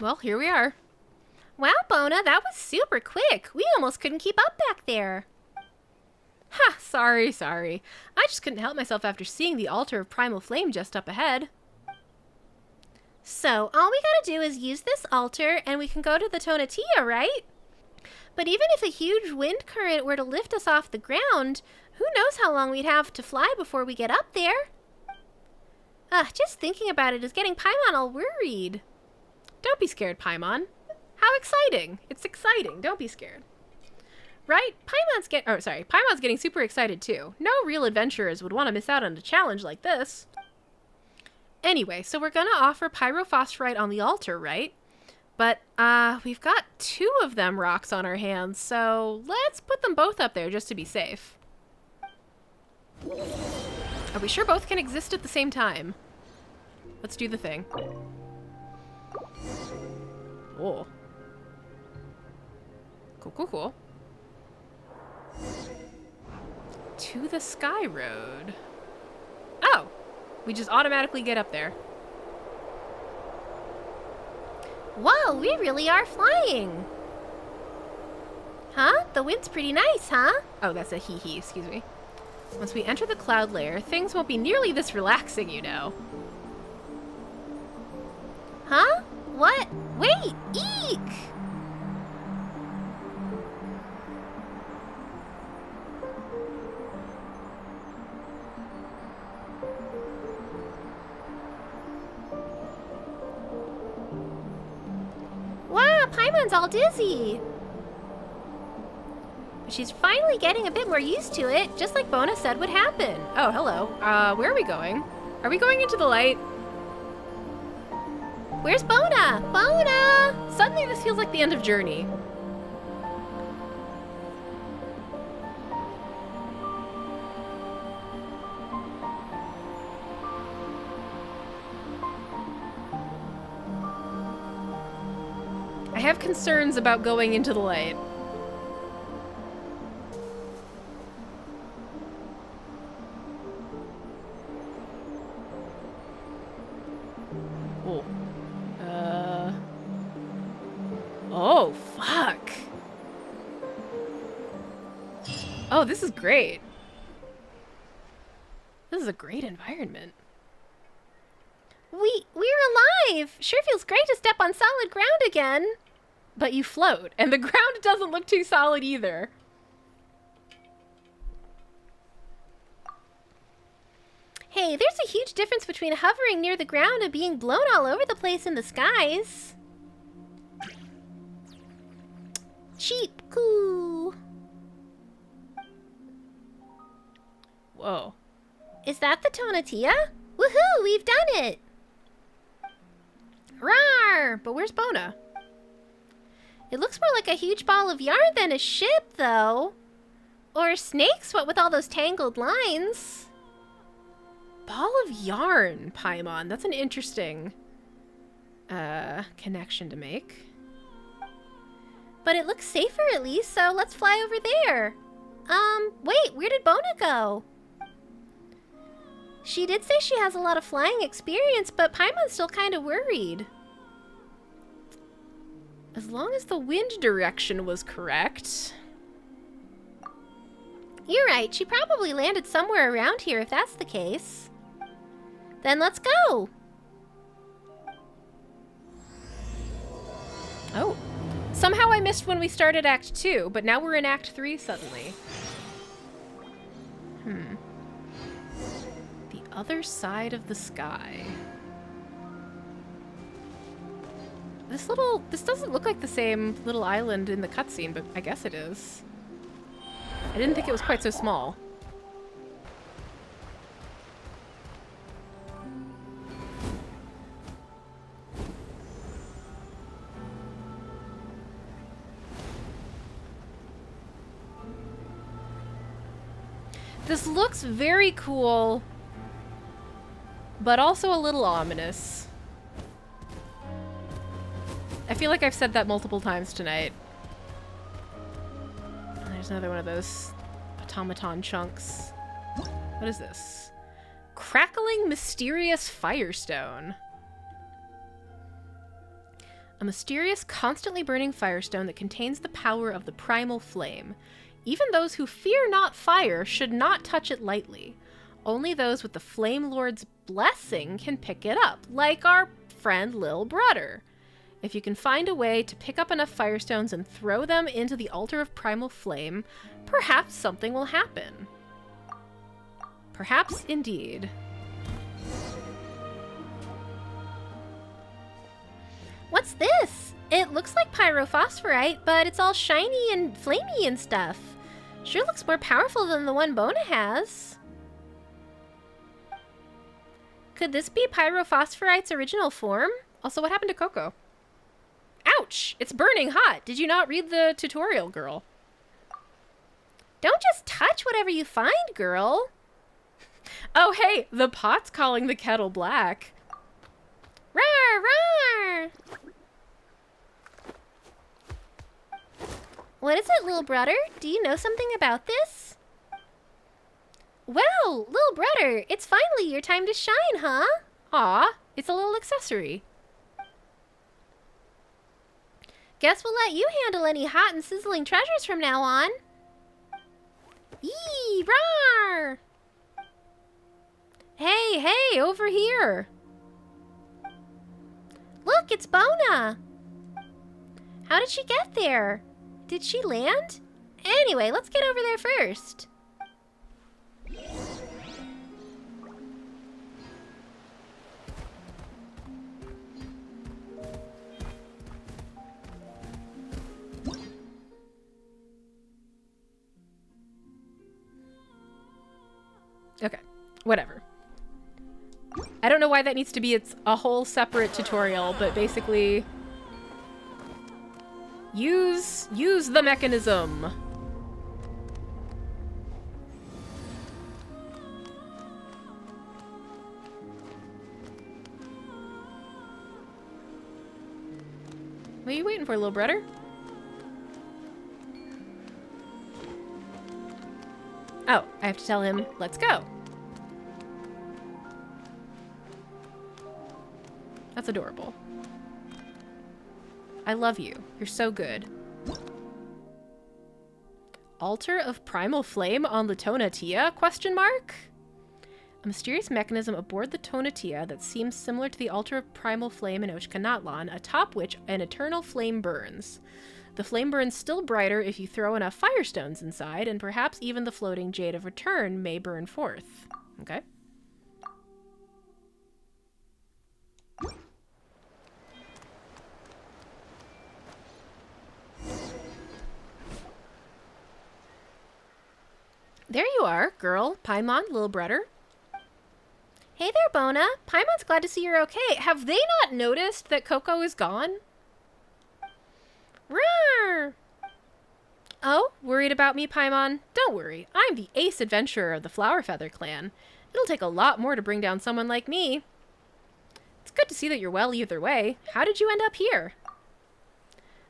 Well, here we are. Wow, Bona, that was super quick. We almost couldn't keep up back there. Ha! Sorry. I just couldn't help myself after seeing the altar of primal flame just up ahead. So, all we gotta do is use this altar and we can go to the Tonatia, right? But even if a huge wind current were to lift us off the ground, who knows how long we'd have to fly before we get up there? Just thinking about it is getting Paimon all worried. Don't be scared, Paimon. How exciting! It's exciting. Don't be scared. Right? Paimon's getting super excited too. No real adventurers would want to miss out on a challenge like this. Anyway, so we're gonna offer pyrophosphorite on the altar, right? But, we've got 2 of them rocks on our hands, so let's put them both up there just to be safe. Are we sure both can exist at the same time? Let's do the thing. Oh. Cool. To the Sky Road. Oh! We just automatically get up there. Whoa, we really are flying. Huh? The wind's pretty nice, huh? Oh, that's a hee-hee, excuse me. Once we enter the cloud layer, things won't be nearly this relaxing, you know. Huh? What? Wait! Eek! Wow, Paimon's all dizzy. But She's finally getting a bit more used to it, just like Bona said would happen. Oh, hello. Where are we going? Are we going into the light? Where's Bona? Bona! Suddenly this feels like the end of Journey. I have concerns about going into the light. Oh. Oh, fuck. Oh, this is great. This is a great environment. We're alive! Sure feels great to step on solid ground again. But you float, and the ground doesn't look too solid either. Hey, there's a huge difference between hovering near the ground and being blown all over the place in the skies. Cheap coo. Whoa. Is that the Tonatia? Woohoo, we've done it! Rawr! But where's Bona? It looks more like a huge ball of yarn than a ship, though. Or snakes, what with all those tangled lines. Ball of yarn, Paimon. That's an interesting connection to make. But it looks safer at least, so let's fly over there. Wait, where did Bona go? She did say she has a lot of flying experience, but Paimon's still kind of worried. As long as the wind direction was correct. You're right, she probably landed somewhere around here if that's the case. Then let's go! Oh. Somehow I missed when we started Act 2, but now we're in Act 3 suddenly. The other side of the sky. This doesn't look like the same little island in the cutscene, but I guess it is. I didn't think it was quite so small. This looks very cool, but also a little ominous. I feel like I've said that multiple times tonight. There's another one of those automaton chunks. What is this? Crackling Mysterious Firestone. A mysterious, constantly burning firestone that contains the power of the primal flame. Even those who fear not fire should not touch it lightly. Only those with the Flame Lord's blessing can pick it up, like our friend Lil'Brudder. If you can find a way to pick up enough firestones and throw them into the altar of primal flame, perhaps something will happen. Perhaps indeed. What's this? It looks like pyrophosphorite, but it's all shiny and flamey and stuff. Sure looks more powerful than the one Bona has. Could this be pyrophosphorite's original form? Also, what happened to Coco? Ouch! It's burning hot! Did you not read the tutorial, girl? Don't just touch whatever you find, girl. Oh, hey! The pot's calling the kettle black. Rawr, rawr! What is it, Lil'Brudder? Do you know something about this? Well, Lil'Brudder, it's finally your time to shine, huh? Aw, it's a little accessory. Guess we'll let you handle any hot and sizzling treasures from now on. Yee, rawr! Hey, over here! Look, it's Bona! How did she get there? Did she land? Anyway, let's get over there first. Okay, whatever. I don't know why that needs to be a whole separate tutorial, but basically... Use the mechanism! What are you waiting for, Lil'Brudder? Oh, I have to tell him, let's go. That's adorable. I love you. You're so good. Altar of Primal Flame on the Tonatia? Question mark? A mysterious mechanism aboard the Tonatia that seems similar to the Altar of Primal Flame in Natlan, atop which an eternal flame burns. The flame burns still brighter if you throw enough firestones inside, and perhaps even the floating Jade of Return may burn forth. Okay. There you are, girl. Paimon, Lil'Brudder. Hey there, Bona. Paimon's glad to see you're okay. Have they not noticed that Coco is gone? Roar! Oh, worried about me, Paimon? Don't worry. I'm the ace adventurer of the Flowerfeather clan. It'll take a lot more to bring down someone like me. It's good to see that you're well either way. How did you end up here?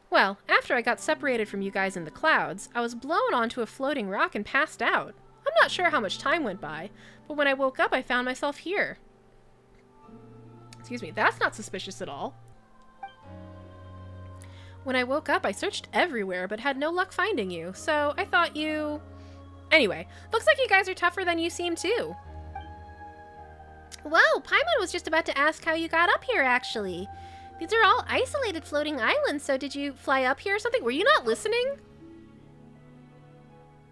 Well, after I got separated from you guys in the clouds, I was blown onto a floating rock and passed out. I'm not sure how much time went by, but when I woke up, I found myself here. Excuse me, that's not suspicious at all. When I woke up, I searched everywhere, but had no luck finding you, so I thought you... Anyway, looks like you guys are tougher than you seem, too. Whoa, Paimon was just about to ask how you got up here, actually. These are all isolated floating islands, so did you fly up here or something? Were you not listening?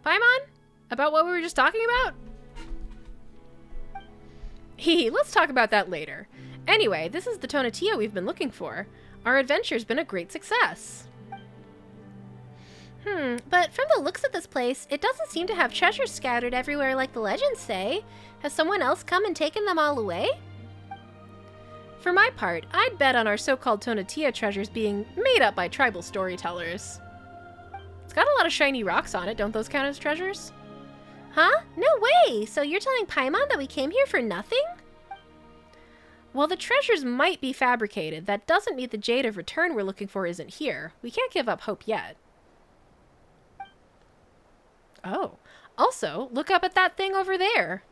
Paimon? About what we were just talking about? Hee, let's talk about that later. Anyway, this is the Tonatia we've been looking for. Our adventure's been a great success. But from the looks of this place, it doesn't seem to have treasures scattered everywhere like the legends say. Has someone else come and taken them all away? For my part, I'd bet on our so-called Tonatia treasures being made up by tribal storytellers. It's got a lot of shiny rocks on it, don't those count as treasures? Huh? No way! So you're telling Paimon that we came here for nothing? While the treasures might be fabricated, that doesn't mean the Jade of Return we're looking for isn't here. We can't give up hope yet. Oh. Also, look up at that thing over there.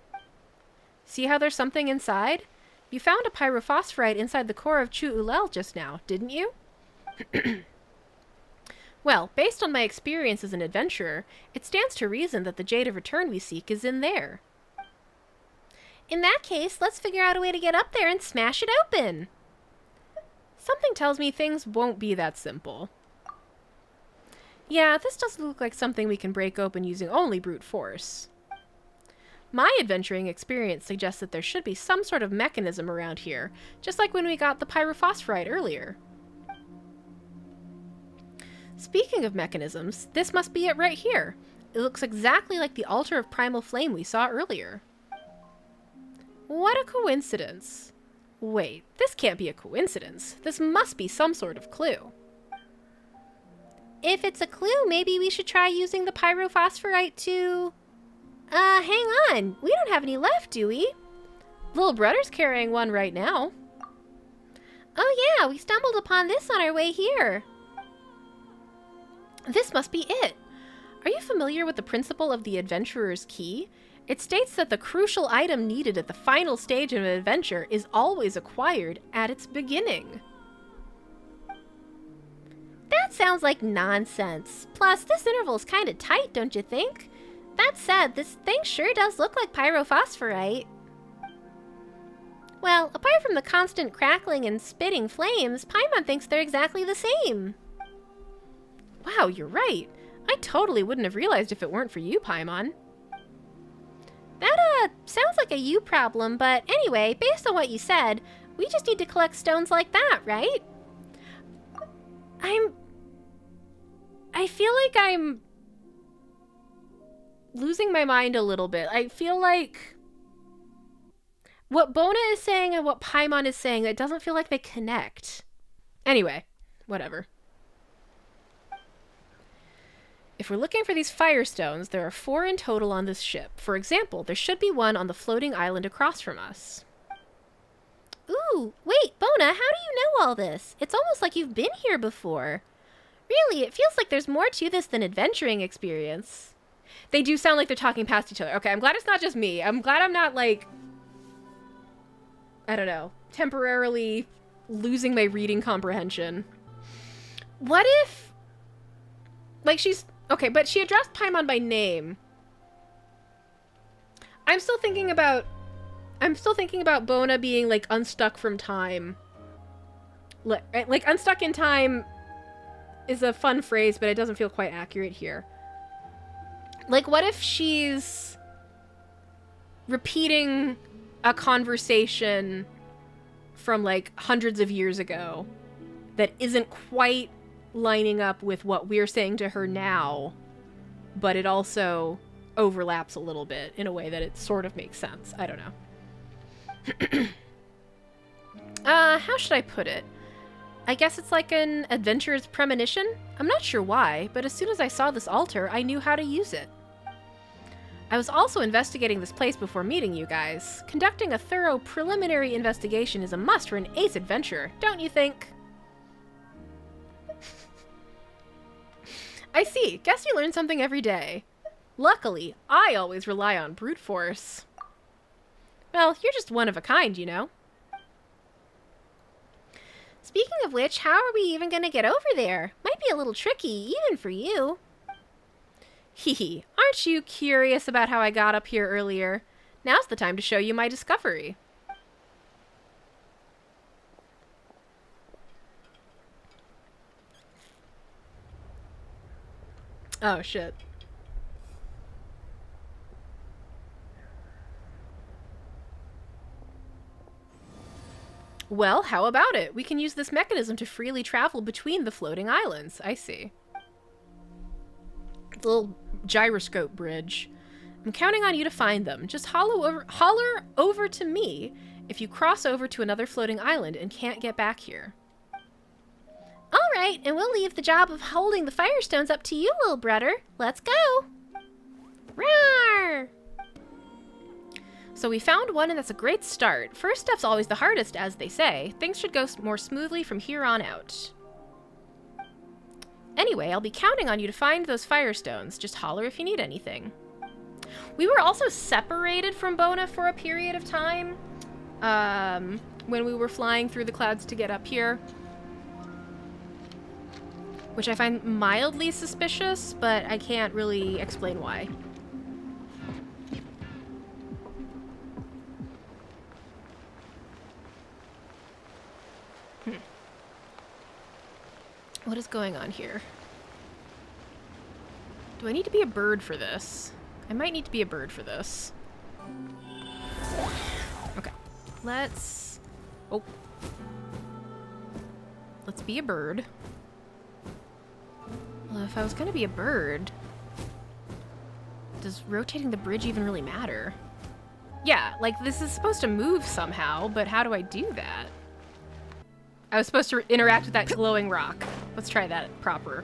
See how there's something inside? You found a pyrophosphorite inside the core of Chu-Ulel just now, didn't you? Well, based on my experience as an adventurer, it stands to reason that the Jade of Return we seek is in there. In that case, let's figure out a way to get up there and smash it open. Something tells me things won't be that simple. Yeah, this doesn't look like something we can break open using only brute force. My adventuring experience suggests that there should be some sort of mechanism around here, just like when we got the pyrophosphorite earlier. Speaking of mechanisms, this must be it right here. It looks exactly like the Altar of Primal Flame we saw earlier. What a coincidence. Wait, this can't be a coincidence. This must be some sort of clue. If it's a clue, maybe we should try using the pyrophosphorite to... hang on. We don't have any left, do we? Lil'Brudder's carrying one right now. Oh yeah, we stumbled upon this on our way here. This must be it. Are you familiar with the principle of the adventurer's key? It states that the crucial item needed at the final stage of an adventure is always acquired at its beginning. That sounds like nonsense. Plus, this interval's kind of tight, don't you think? That said, this thing sure does look like pyrophosphorite. Well, apart from the constant crackling and spitting flames, Paimon thinks they're exactly the same. Wow, you're right. I totally wouldn't have realized if it weren't for you, Paimon. That, sounds like a you problem, but anyway, based on what you said, we just need to collect stones like that, right? I feel like I'm losing my mind a little bit. I feel like what Bona is saying and what Paimon is saying, it doesn't feel like they connect. Anyway, whatever. If we're looking for these firestones, there are 4 in total on this ship. For example, there should be one on the floating island across from us. Ooh, wait, Bona, how do you know all this? It's almost like you've been here before. Really, it feels like there's more to this than adventuring experience. They do sound like they're talking past each other. Okay, I'm glad it's not just me. I'm glad I'm not, like, I don't know, temporarily losing my reading comprehension. What if, like, she's, okay, but she addressed Paimon by name. I'm still thinking about Bona being, like, unstuck from time. Like, unstuck in time is a fun phrase, but it doesn't feel quite accurate here. Like, what if she's repeating a conversation from, like, hundreds of years ago that isn't quite lining up with what we're saying to her now, but it also overlaps a little bit in a way that it sort of makes sense. I don't know. How should I put it? I guess it's like an adventurer's premonition? I'm not sure why, but as soon as I saw this altar, I knew how to use it. I was also investigating this place before meeting you guys. Conducting a thorough preliminary investigation is a must for an ace adventurer, don't you think? I see. Guess you learn something every day. Luckily, I always rely on brute force. Well, you're just one of a kind, you know. Speaking of which, how are we even going to get over there? Might be a little tricky, even for you. Hee, aren't you curious about how I got up here earlier? Now's the time to show you my discovery. Oh, shit. Well, how about it? We can use this mechanism to freely travel between the floating islands. I see. Little gyroscope bridge. I'm counting on you to find them. Just holler over to me if you cross over to another floating island and can't get back here. All right, and we'll leave the job of holding the firestones up to you, Lil'Brudder. Let's go. Roar! So we found one, and that's a great start. First step's always the hardest, as they say. Things should go more smoothly from here on out. Anyway, I'll be counting on you to find those firestones. Just holler if you need anything. We were also separated from Bona for a period of time, when we were flying through the clouds to get up here. Which I find mildly suspicious, but I can't really explain why. What is going on here? Do I need to be a bird for this? I might need to be a bird for this. Okay. Let's... Oh. Let's be a bird. Well, if I was gonna be a bird, does rotating the bridge even really matter? Yeah, like, this is supposed to move somehow, but how do I do that? I was supposed to interact with that glowing rock. Let's try that proper.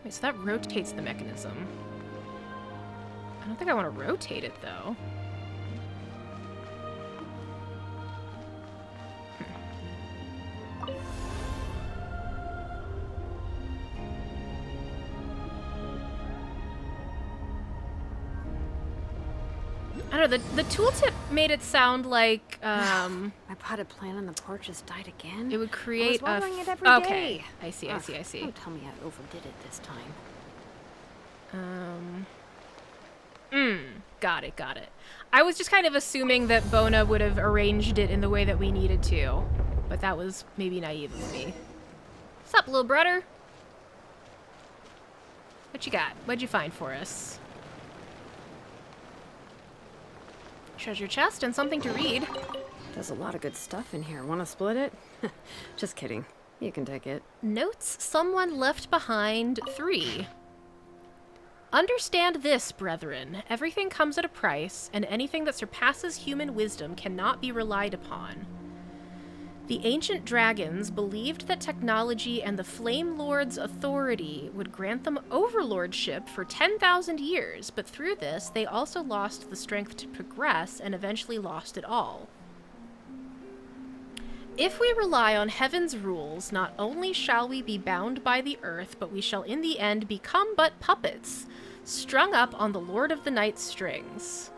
Wait, so that rotates the mechanism. I don't think I want to rotate it, though. I don't know, the tooltip made it sound like, My potted plant on the porch just died again. it would create I was watering it every okay. day. I see. Don't tell me I overdid it this time. Got it. I was just kind of assuming that Bona would have arranged it in the way that we needed to, but that was maybe naive of me. What's up, Lil'Brudder? What you got? What'd you find for us? Treasure chest and something to read. There's a lot of good stuff in here. Want to split it? Just kidding. You can take it. Notes someone left behind 3. Understand this, brethren. Everything comes at a price, and anything that surpasses human wisdom cannot be relied upon. The ancient dragons believed that technology and the Flame Lord's authority would grant them overlordship for 10,000 years, but through this, they also lost the strength to progress and eventually lost it all. If we rely on heaven's rules, not only shall we be bound by the earth, but we shall in the end become but puppets, strung up on the Lord of the Night's strings.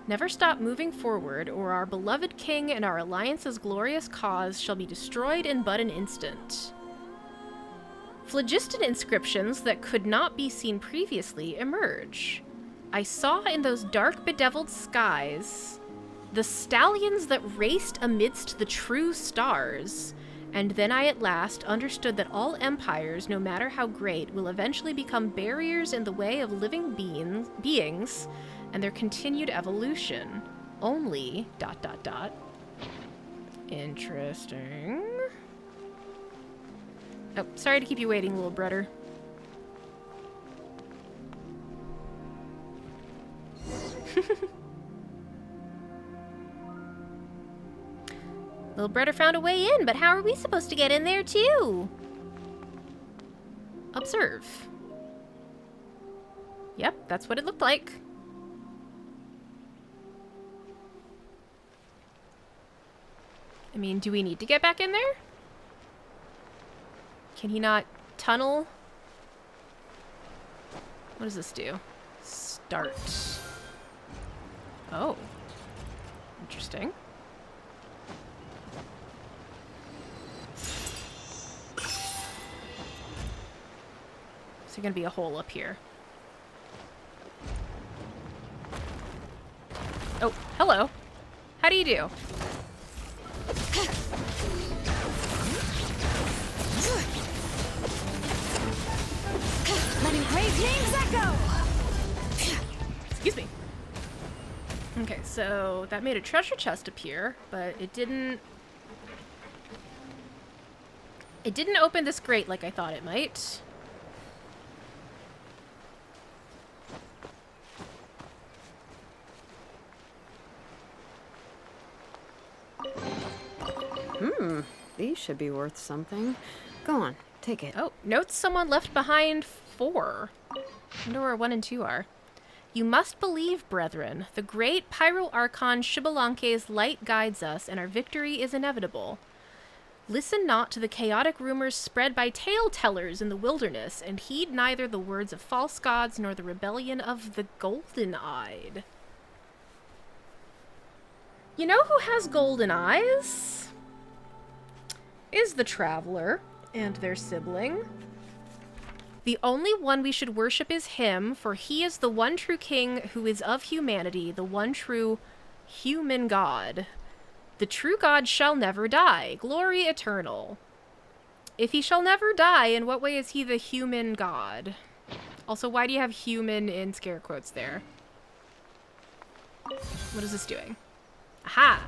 Never stop moving forward, or our beloved king and our alliance's glorious cause shall be destroyed in but an instant. Phlogiston inscriptions that could not be seen previously emerge. I saw in those dark bedeviled skies the stallions that raced amidst the true stars, and then I at last understood that all empires, no matter how great, will eventually become barriers in the way of living beings and their continued evolution. Only... ... Interesting. Oh, sorry to keep you waiting, Lil'Brudder. Lil'Brudder found a way in, but how are we supposed to get in there, too? Observe. Yep, that's what it looked like. I mean, do we need to get back in there? Can he not tunnel? What does this do? Start. Oh. Interesting. Is there gonna be a hole up here? Oh, hello. How do you do? Letting brave names echo! Excuse me. Okay, so that made a treasure chest appear, but it didn't open this grate like I thought it might. These should be worth something. Go on, take it. Oh, notes someone left behind 4. I wonder where 1 and 2 are. You must believe, brethren. The great Pyral Archon Shibalanke's light guides us, and our victory is inevitable. Listen not to the chaotic rumors spread by tale-tellers in the wilderness, and heed neither the words of false gods nor the rebellion of the golden-eyed. You know who has golden eyes? Is the Traveler and their sibling. The only one we should worship is him, for he is the one true king who is of humanity, the one true human god. The true god shall never die, glory eternal. If he shall never die, in what way is he the human god? Also, why do you have human in scare quotes there? What is this doing? Aha!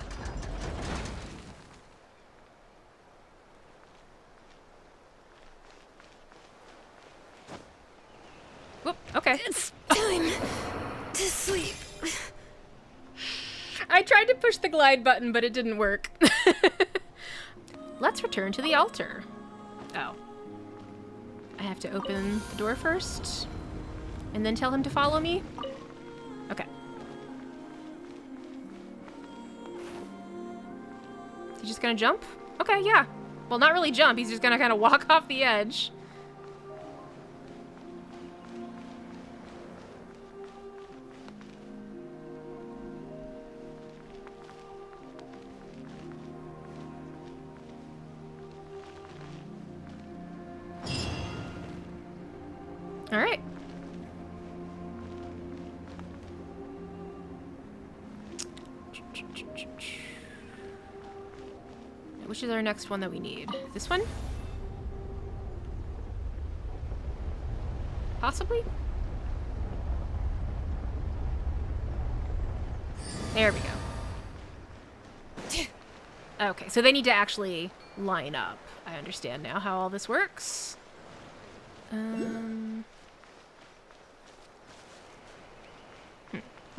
Whoop, okay. It's time to sleep. I tried to push the glide button, but it didn't work. Let's return to the altar. Oh. I have to open the door first, and then tell him to follow me? Okay. Is he just gonna jump? Okay, yeah. Well, not really jump, he's just gonna kind of walk off the edge. All right. Which is our next one that we need? This one? Possibly? There we go. Okay, so they need to actually line up. I understand now how all this works.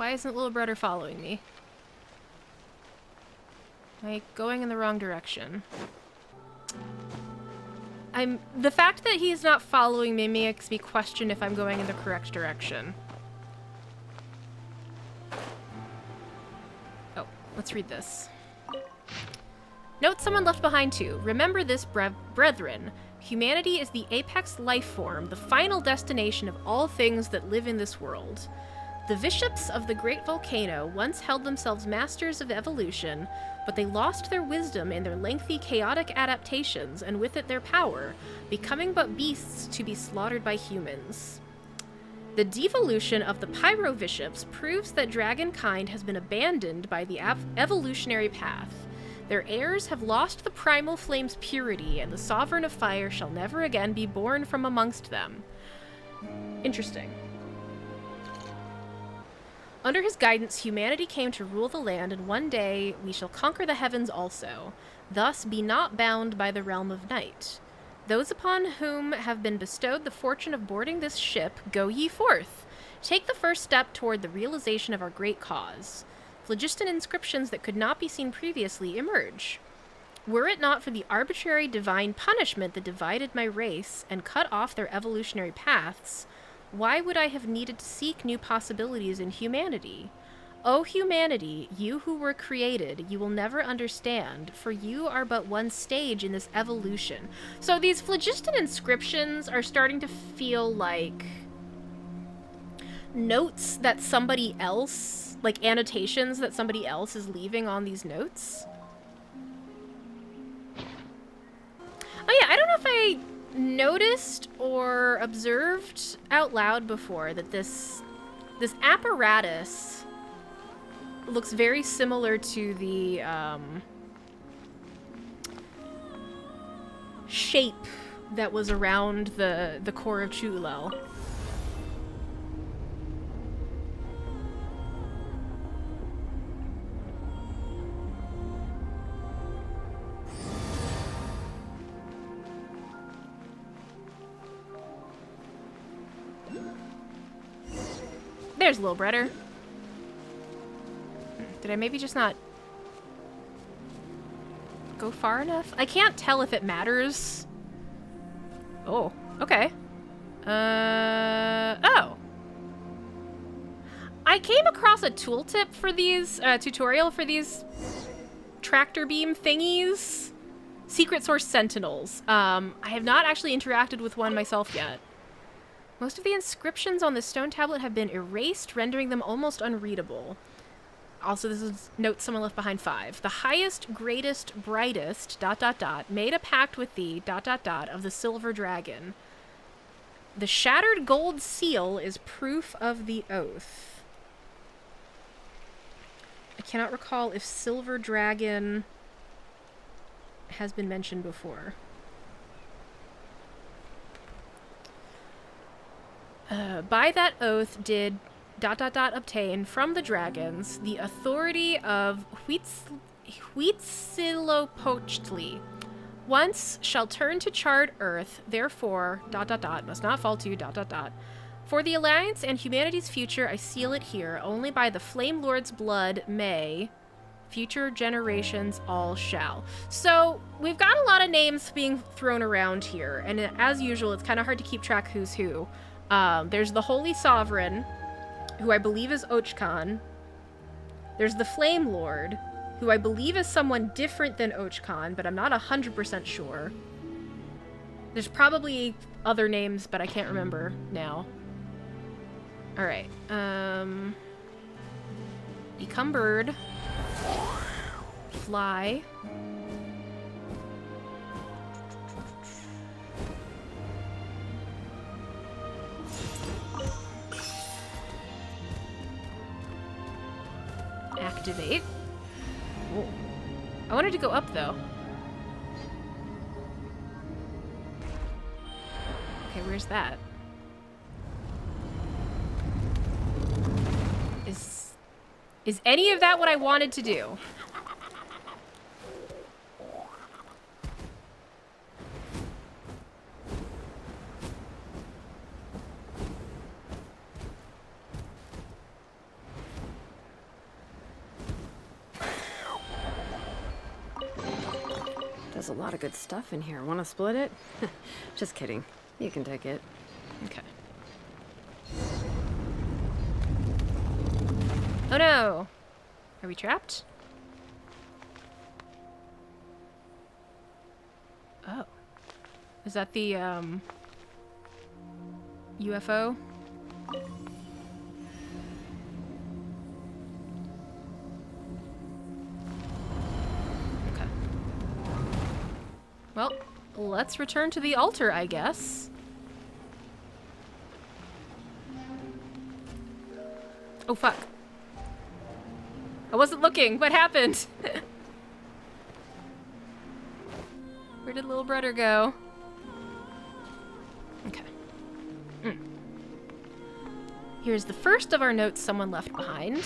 Why isn't Lil'Brudder following me? Am I going in the wrong direction? The fact that he's not following me makes me question if I'm going in the correct direction. Oh, let's read this. Note someone left behind too. Remember this, brethren. Humanity is the apex life form, the final destination of all things that live in this world. The bishops of the great volcano once held themselves masters of evolution, but they lost their wisdom in their lengthy, chaotic adaptations, and with it their power, becoming but beasts to be slaughtered by humans. The devolution of the pyro-bishops proves that dragonkind has been abandoned by the evolutionary path. Their heirs have lost the primal flame's purity, and the sovereign of fire shall never again be born from amongst them. Interesting. Under his guidance, humanity came to rule the land, and one day we shall conquer the heavens also. Thus be not bound by the realm of night. Those upon whom have been bestowed the fortune of boarding this ship, go ye forth. Take the first step toward the realization of our great cause. Phlogiston inscriptions that could not be seen previously emerge. Were it not for the arbitrary divine punishment that divided my race and cut off their evolutionary paths, why would I have needed to seek new possibilities in humanity? O humanity, you who were created, you will never understand, for you are but one stage in this evolution. So these phlogiston inscriptions are starting to feel like notes that somebody else, like annotations that somebody else is leaving on these notes. Oh yeah, I don't know if I noticed or observed out loud before that this apparatus looks very similar to the shape that was around the core of Chulel. There's Lil'Brudder. Did I maybe just not go far enough? I can't tell if it matters. Oh, okay. Oh. I came across a tooltip for these, tutorial for these tractor beam thingies. Secret Source Sentinels. I have not actually interacted with one myself yet. Most of the inscriptions on the stone tablet have been erased, rendering them almost unreadable. Also, this is note someone left behind 5. The highest, greatest, brightest, ... made a pact with thee, ... of the silver dragon. The shattered gold seal is proof of the oath. I cannot recall if silver dragon has been mentioned before. By that oath did ... obtain from the dragons the authority of Huitzilopochtli. Once shall turn to charred earth, therefore ... must not fall to ... For the Alliance and humanity's future, I seal it here. Only by the Flame Lord's blood may future generations all shall. So we've got a lot of names being thrown around here, and as usual, it's kind of hard to keep track who's who. There's the Holy Sovereign, who I believe is Ochkan. There's the Flame Lord, who I believe is someone different than Ochkan, but I'm not 100% sure. There's probably other names, but I can't remember now. Alright, become bird. Fly. Activate. Whoa. I wanted to go up, though. Okay, where's that? Is any of that what I wanted to do? There's a lot of good stuff in here. Want to split it? Just kidding. You can take it. Okay. Oh no! Are we trapped? Oh. Is that the, UFO? Okay. Well, let's return to the altar, I guess. Oh, fuck. I wasn't looking. What happened? Where did Lil'Brudder go? Okay. Here's the first of our notes someone left behind.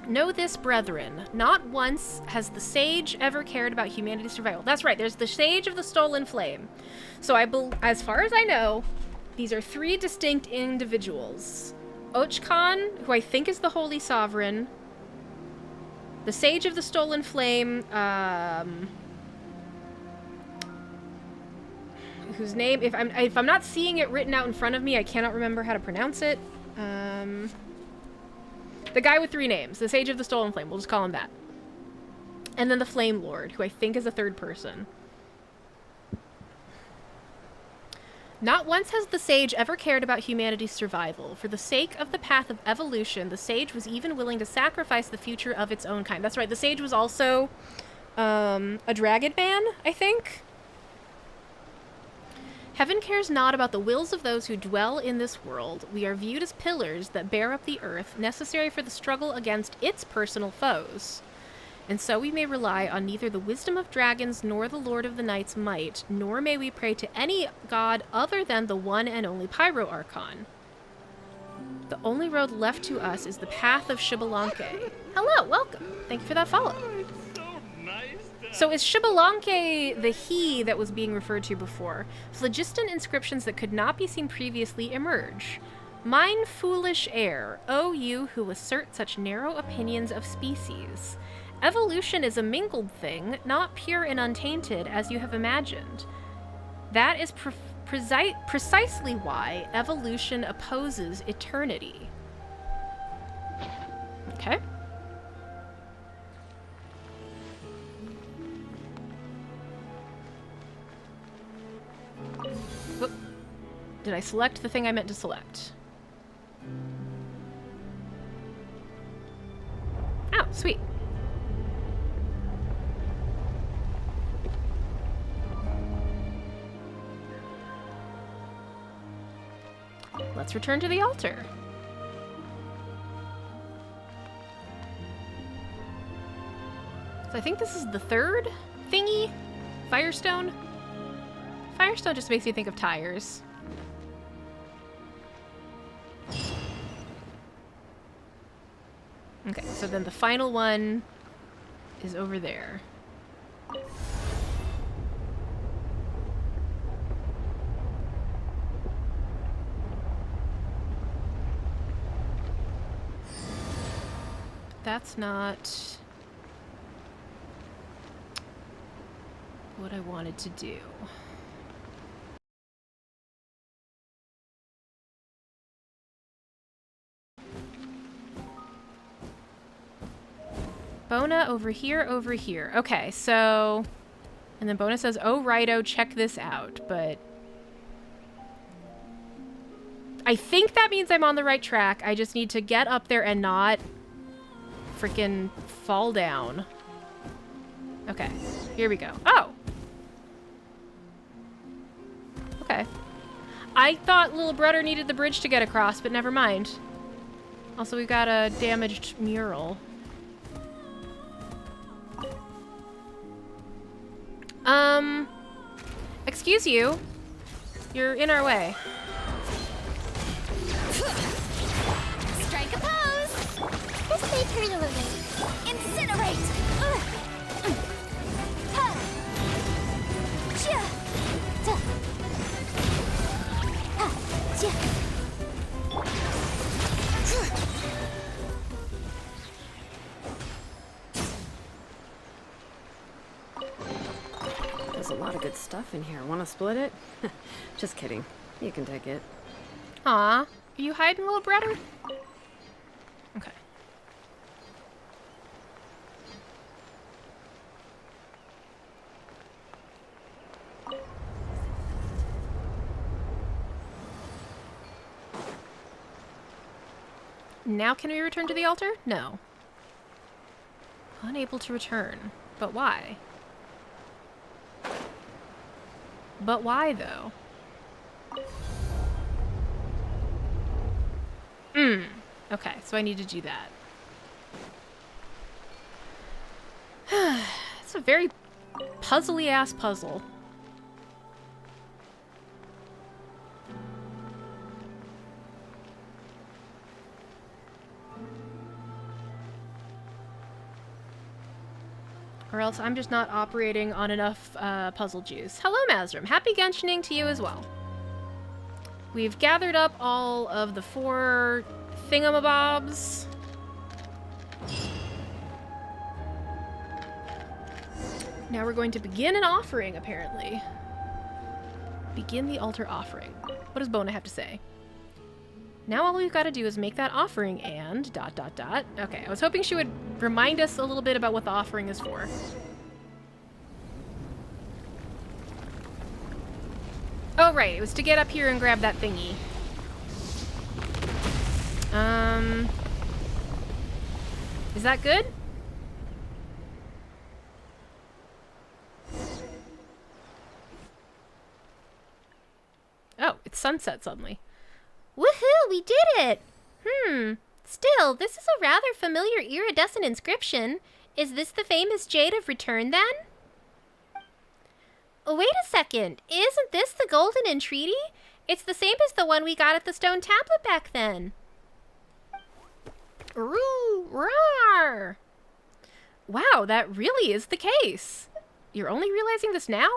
Know this, brethren. Not once has the sage ever cared about humanity's survival. That's right, there's the Sage of the Stolen Flame. So as far as I know, these are 3 distinct individuals. Ochkan, who I think is the Holy Sovereign. The Sage of the Stolen Flame, whose name, if I'm not seeing it written out in front of me, I cannot remember how to pronounce it. The guy with 3 names, the Sage of the Stolen Flame, we'll just call him that. And then the Flame Lord, who I think is a 3rd person. Not once has the sage ever cared about humanity's survival. For the sake of the path of evolution, the sage was even willing to sacrifice the future of its own kind. That's right, the sage was also a dragon man, I think. Heaven cares not about the wills of those who dwell in this world. We are viewed as pillars that bear up the earth, necessary for the struggle against its personal foes. And so we may rely on neither the wisdom of dragons nor the Lord of the Night's might, nor may we pray to any god other than the one and only Pyro Archon. The only road left to us is the path of Xbalanque. Hello, welcome. Thank you for that follow. So is Xbalanque the he that was being referred to before? Phlogiston inscriptions that could not be seen previously emerge. Mine foolish heir, O you who assert such narrow opinions of species. Evolution is a mingled thing, not pure and untainted as you have imagined. That is precisely why evolution opposes eternity. Okay. Whoop. Did I select the thing I meant to select? Oh, sweet. Let's return to the altar. So I think this is the 3rd thingy? Firestone? Firestone just makes me think of tires. Okay, so then the final one is over there. That's not what I wanted to do. Bona over here, over here. Okay, so... And then Bona says, oh, righto, check this out, but... I think that means I'm on the right track. I just need to get up there and not... freaking fall down. Okay, here we go. Oh! Okay. I thought Lil'Brudder needed the bridge to get across, but never mind. Also, we've got a damaged mural. Excuse you. You're in our way. Strike a pose! This may hurt a little. Incinerate! Ha! Chia! Ta! Ha! Chia! stuff in here. Want to split it? Just kidding. You can take it. Aw. Are you hiding, Lil'Brudder? Okay. Now can we return to the altar? No. Unable to return. But why? But why, though? Okay, so I need to do that. It's a very puzzly-ass puzzle. Or else I'm just not operating on enough puzzle juice. Hello, Mazrim. Happy Genshining to you as well. We've gathered up all of the 4 thingamabobs. Now we're going to begin an offering, apparently. Begin the altar offering. What does Bona have to say? Now all we've got to do is make that offering and ... Okay, I was hoping she would remind us a little bit about what the offering is for. Oh, right. It was to get up here and grab that thingy. Is that good? Oh, it's sunset suddenly. Woohoo, we did it! Still, this is a rather familiar iridescent inscription. Is this the famous Jade of Return, then? Oh, wait a second. Isn't this the Golden Entreaty? It's the same as the one we got at the stone tablet back then. Roo, rawr! Wow, that really is the case. You're only realizing this now?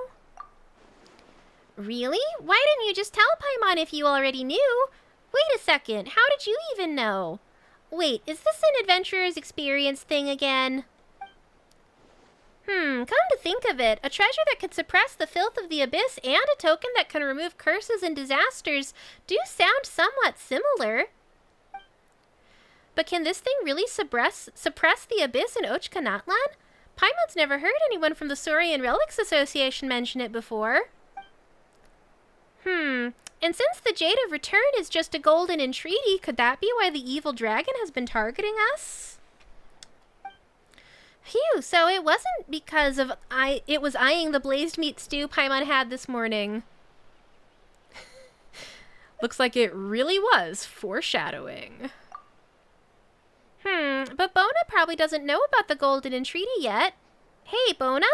Really? Why didn't you just tell Paimon if you already knew? Wait a second, how did you even know? Wait, is this an adventurer's experience thing again? Come to think of it, a treasure that could suppress the filth of the abyss and a token that can remove curses and disasters do sound somewhat similar. But can this thing really suppress the abyss in Ochka Natlan? Paimon's never heard anyone from the Saurian Relics Association mention it before. And since the Jade of Return is just a golden entreaty, could that be why the evil dragon has been targeting us? Phew, so it wasn't because of it was eyeing the blazed meat stew Paimon had this morning. Looks like it really was foreshadowing. But Bona probably doesn't know about the golden entreaty yet. Hey, Bona?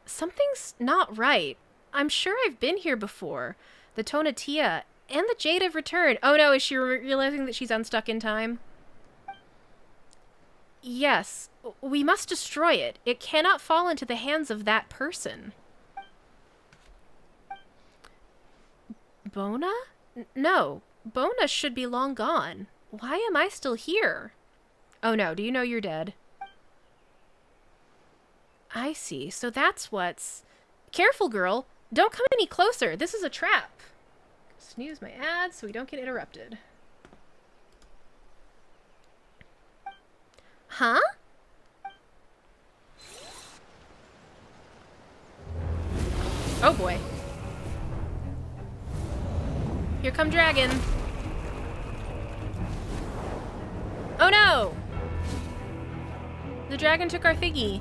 Something's not right. I'm sure I've been here before. The Tonatia and the Jade of Return. Oh no, is she realizing that she's unstuck in time? Yes, we must destroy it. It cannot fall into the hands of that person. Bona? No, Bona should be long gone. Why am I still here? Oh no, do you know you're dead? I see, so that's what's... Careful, girl! Don't come any closer! This is a trap! Snooze my ads so we don't get interrupted. Huh? Oh boy. Here come dragon. Oh no! The dragon took our thingy.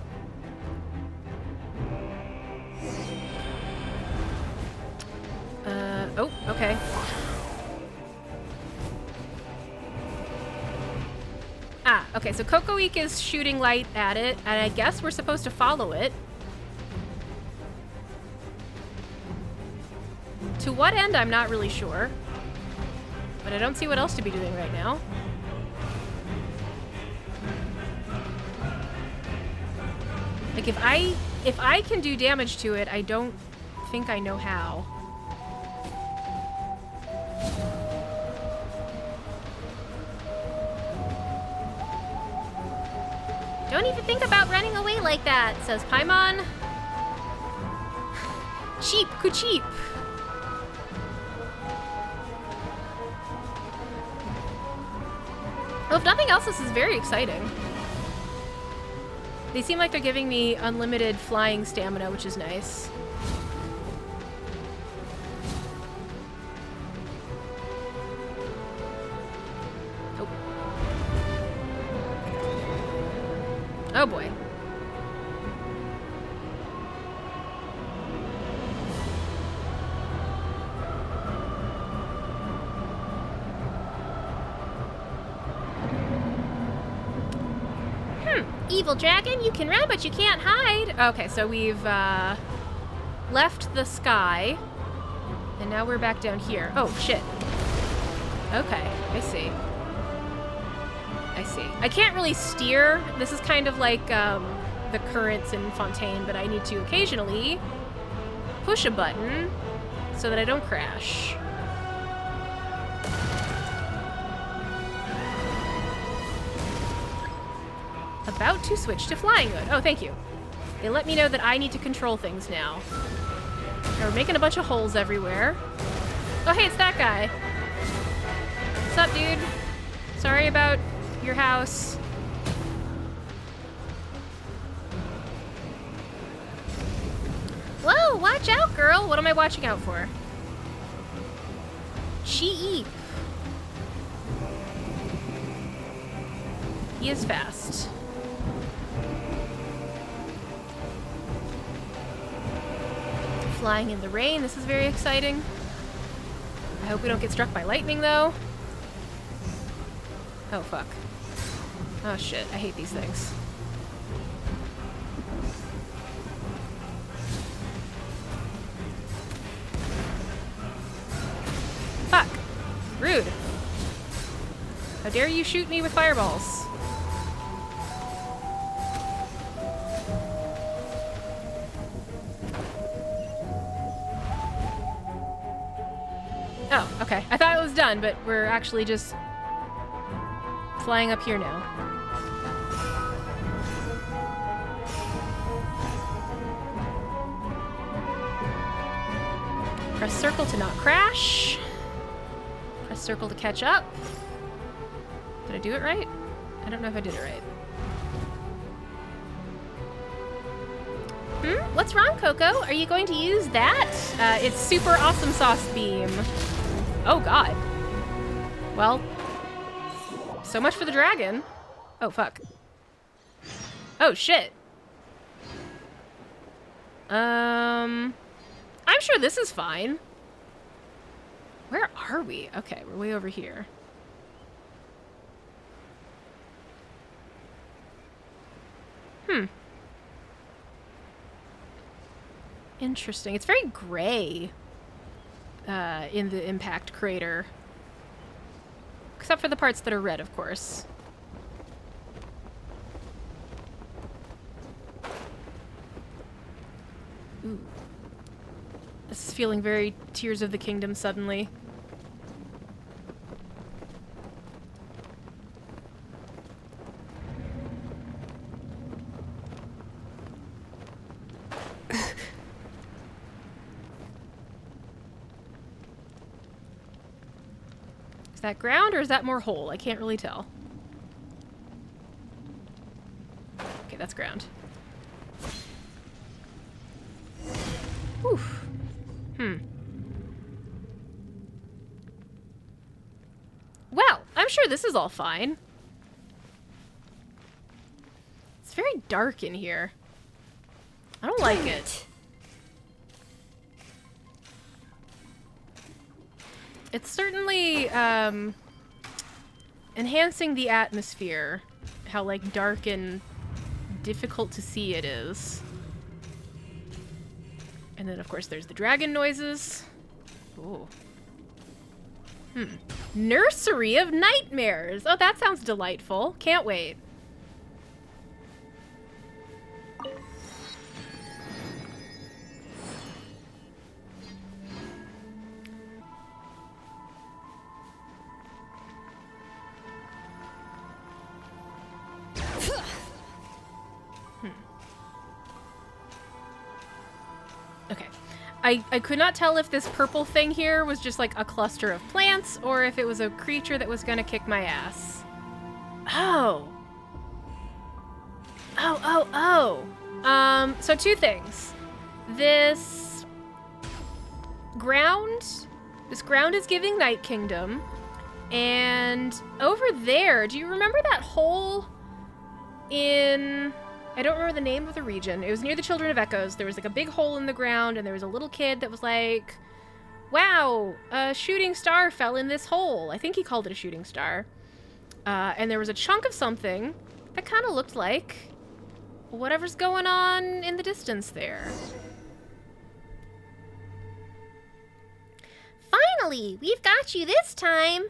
Oh, okay. Ah, okay, so Kokoik is shooting light at it, and I guess we're supposed to follow it. To what end, I'm not really sure. But I don't see what else to be doing right now. Like, if I can do damage to it, I don't think I know how. Don't even think about running away like that, says Paimon. Cheap, cheap. Well, if nothing else, this is very exciting. They seem like they're giving me unlimited flying stamina, which is nice. Oh. Oh boy. Evil dragon, you can run, but you can't hide. Okay, so we've left the sky, and now we're back down here. Oh, shit. Okay, I see. I see. I can't really steer. This is kind of like the currents in Fontaine, but I need to occasionally push a button so that I don't crash. About to switch to flying mode. Oh, thank you. They let me know that I need to control things now. We're making a bunch of holes everywhere. Oh, hey, it's that guy. What's up, dude? Sorry about your house. Whoa, watch out, girl. What am I watching out for? Sheep. He is fast. Flying in the rain. This is very exciting. I hope we don't get struck by lightning, though. Oh, fuck. Oh, shit. I hate these things. Fuck. Rude. How dare you shoot me with fireballs? Oh, okay. I thought it was done, but we're actually just flying up here now. Press circle to not crash. Press circle to catch up. Did I do it right? I don't know if I did it right. What's wrong, Coco? Are you going to use that? It's super awesome sauce beam. Oh god. Well, so much for the dragon. Oh fuck. Oh shit. I'm sure this is fine. Where are we? Okay, we're way over here. Interesting. It's very gray in the impact crater. Except for the parts that are red, of course. Ooh. This is feeling very Tears of the Kingdom suddenly. Is that ground or is that more hole? I can't really tell. Okay, that's ground. Oof. Well, I'm sure this is all fine. It's very dark in here. I don't like it. It's certainly enhancing the atmosphere, how like dark and difficult to see it is. And then of course there's the dragon noises. Ooh. Nursery of Nightmares. Oh, that sounds delightful. Can't wait. Okay. I could not tell if this purple thing here was just like a cluster of plants or if it was a creature that was gonna kick my ass. Oh. So two things. This ground is giving Night Kingdom. And over there, do you remember that hole in... I don't remember the name of the region. It was near the Children of Echoes. There was like a big hole in the ground, and there was a little kid that was like, wow, a shooting star fell in this hole. I think he called it a shooting star. And there was a chunk of something that kind of looked like whatever's going on in the distance there. Finally, we've got you this time.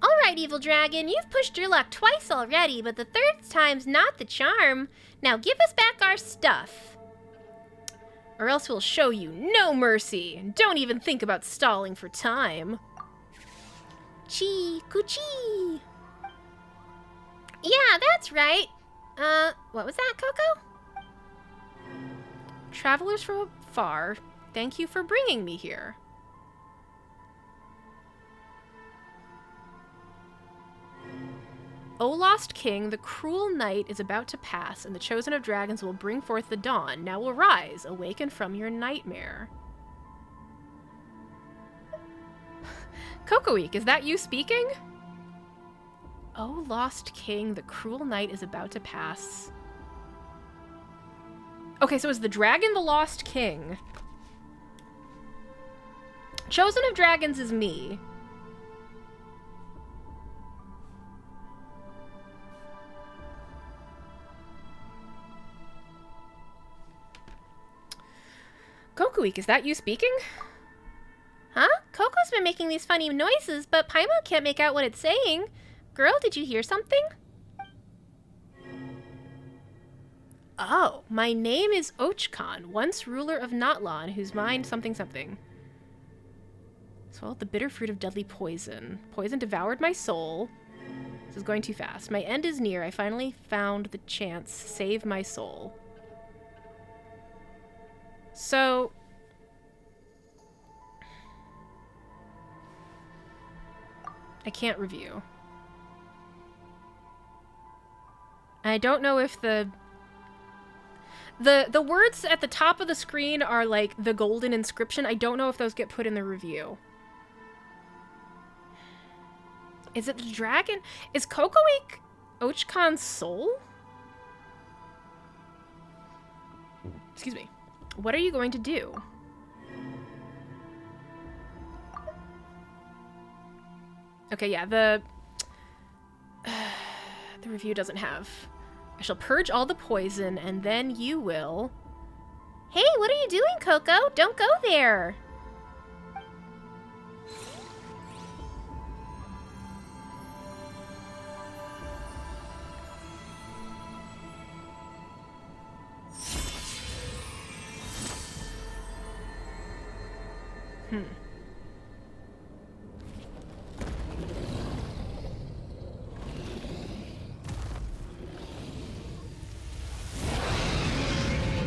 All right, Evil Dragon, you've pushed your luck twice already, but the third time's not the charm. Now give us back our stuff. Or else we'll show you no mercy, and don't even think about stalling for time. Chi-ku-chi. Yeah, that's right. What was that, Coco? Travelers from afar, thank you for bringing me here. O lost king, the cruel night is about to pass, and the chosen of dragons will bring forth the dawn. Now arise, awaken from your nightmare. Cocoweek, is that you speaking? O lost king, the cruel night is about to pass. Okay, so is the dragon the lost king? Chosen of dragons is me. Cocoweek, is that you speaking? Huh? Coco's been making these funny noises, but Paimon can't make out what it's saying. Girl, did you hear something? Oh, my name is Ochkan, once ruler of Natlan, whose mind something something. Swallowed the bitter fruit of deadly poison. Poison devoured my soul. This is going too fast. My end is near. I finally found the chance. Save my soul. So... I can't review. I don't know if the words at the top of the screen are like the golden inscription. I don't know if those get put in the review. Is it the dragon? Is Cocoweek Ochkan's soul? Excuse me. What are you going to do? Okay, yeah, the review doesn't have. I shall purge all the poison, and then you will... Hey, what are you doing, Coco? Don't go there.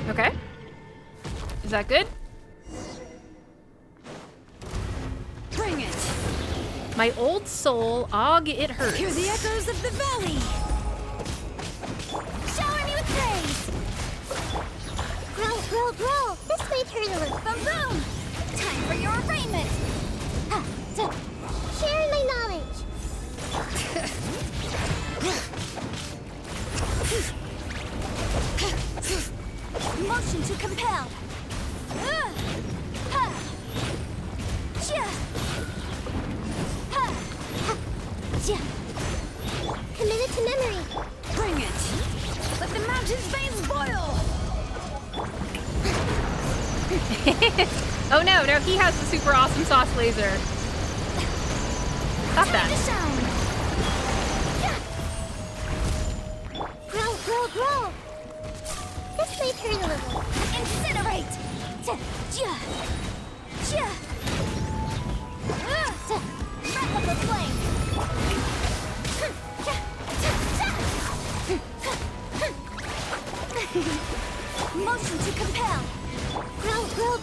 Okay. Is that good? Bring it! My old soul, og, it hurts. Hear the echoes of the valley! Shower me with praise! Grow, grow, grow! This way, Turtle! Boom, boom! Time for your arraignment! Sharing my knowledge! Motion to compel! Committed to memory! Bring it! Let the mountain's veins boil! Oh no, no, he has the super awesome sauce laser. Stop that. Grow, grow, grow! This way, Turtle! Incinerate! Wrap up the flame! Motion to compel! Grow, grow,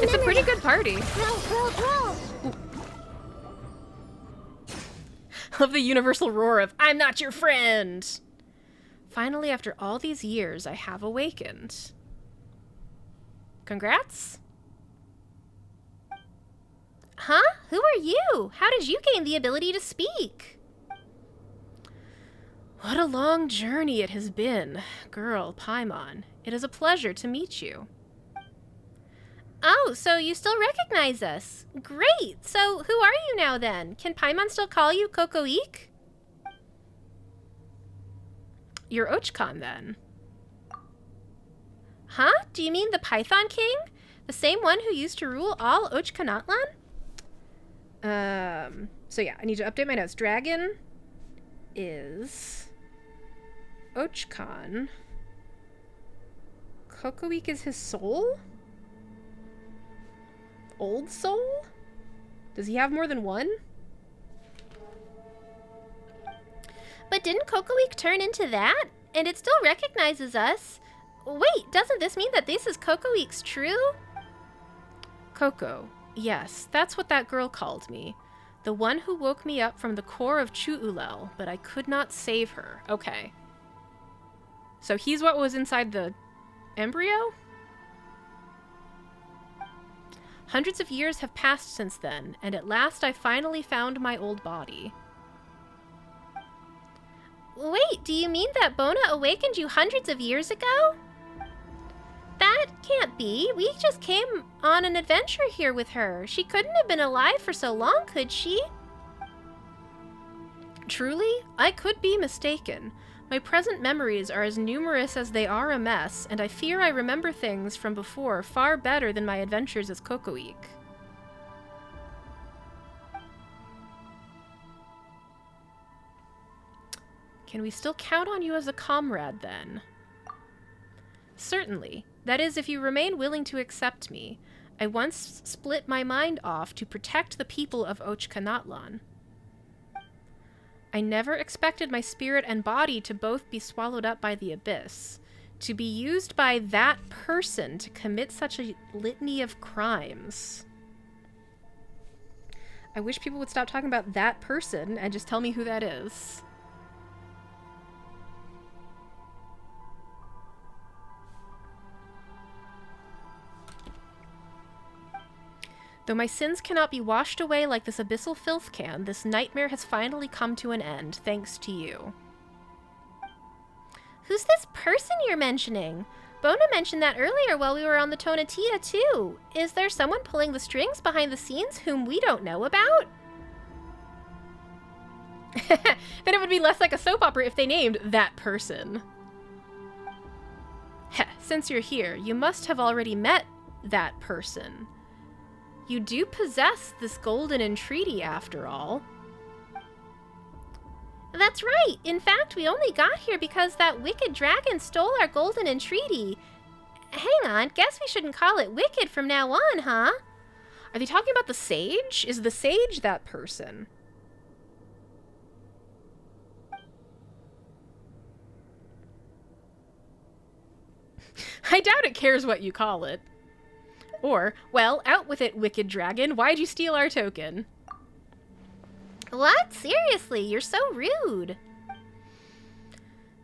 It's a pretty good party. Roll. Love the universal roar of, I'm not your friend! Finally, after all these years, I have awakened. Congrats? Huh? Who are you? How did you gain the ability to speak? What a long journey it has been. Girl, Paimon, it is a pleasure to meet you. Oh, so you still recognize us. Great! So who are you now then? Can Paimon still call you Kokoik? You're Ochkon then. Huh? Do you mean the Python King? The same one who used to rule all Natlan? So yeah, I need to update my notes. Dragon is Ochkon. Kokoik is his soul? Old soul? Does he have more than one? But didn't Kokoik turn into that? And it still recognizes us. Wait, doesn't this mean that this is Kokoik's true? Coco. Yes, that's what that girl called me. The one who woke me up from the core of Chu'ulel, but I could not save her. Okay. So he's what was inside the embryo? Hundreds of years have passed since then, and at last I finally found my old body. Wait, do you mean that Bona awakened you hundreds of years ago? That can't be. We just came on an adventure here with her. She couldn't have been alive for so long, could she? Truly, I could be mistaken. My present memories are as numerous as they are a mess, and I fear I remember things from before far better than my adventures as Kokoik. Can we still count on you as a comrade, then? Certainly. That is, if you remain willing to accept me. I once split my mind off to protect the people of Natlan. I never expected my spirit and body to both be swallowed up by the abyss, to be used by that person to commit such a litany of crimes. I wish people would stop talking about that person and just tell me who that is. Though my sins cannot be washed away like this abyssal filth can, this nightmare has finally come to an end, thanks to you. Who's this person you're mentioning? Bona mentioned that earlier while we were on the Tonatia, too. Is there someone pulling the strings behind the scenes whom we don't know about? Then it would be less like a soap opera if they named that person. Heh, since you're here, you must have already met that person. You do possess this golden entreaty, after all. That's right. In fact, we only got here because that wicked dragon stole our golden entreaty. Hang on, guess we shouldn't call it wicked from now on, huh? Are they talking about the sage? Is the sage that person? I doubt it cares what you call it. Or, well, out with it, wicked dragon. Why'd you steal our token? What? Seriously, you're so rude.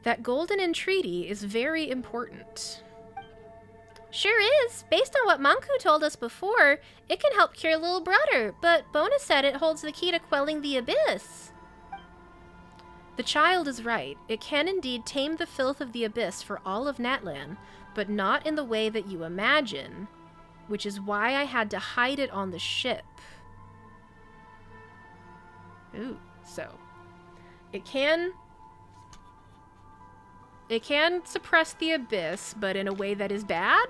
That golden entreaty is very important. Sure is. Based on what Manqu told us before, it can help cure Lil'Brudder, but Bona said it holds the key to quelling the abyss. The child is right. It can indeed tame the filth of the abyss for all of Natlan, but not in the way that you imagine, which is why I had to hide it on the ship. Ooh, so it can suppress the abyss, but in a way that is bad?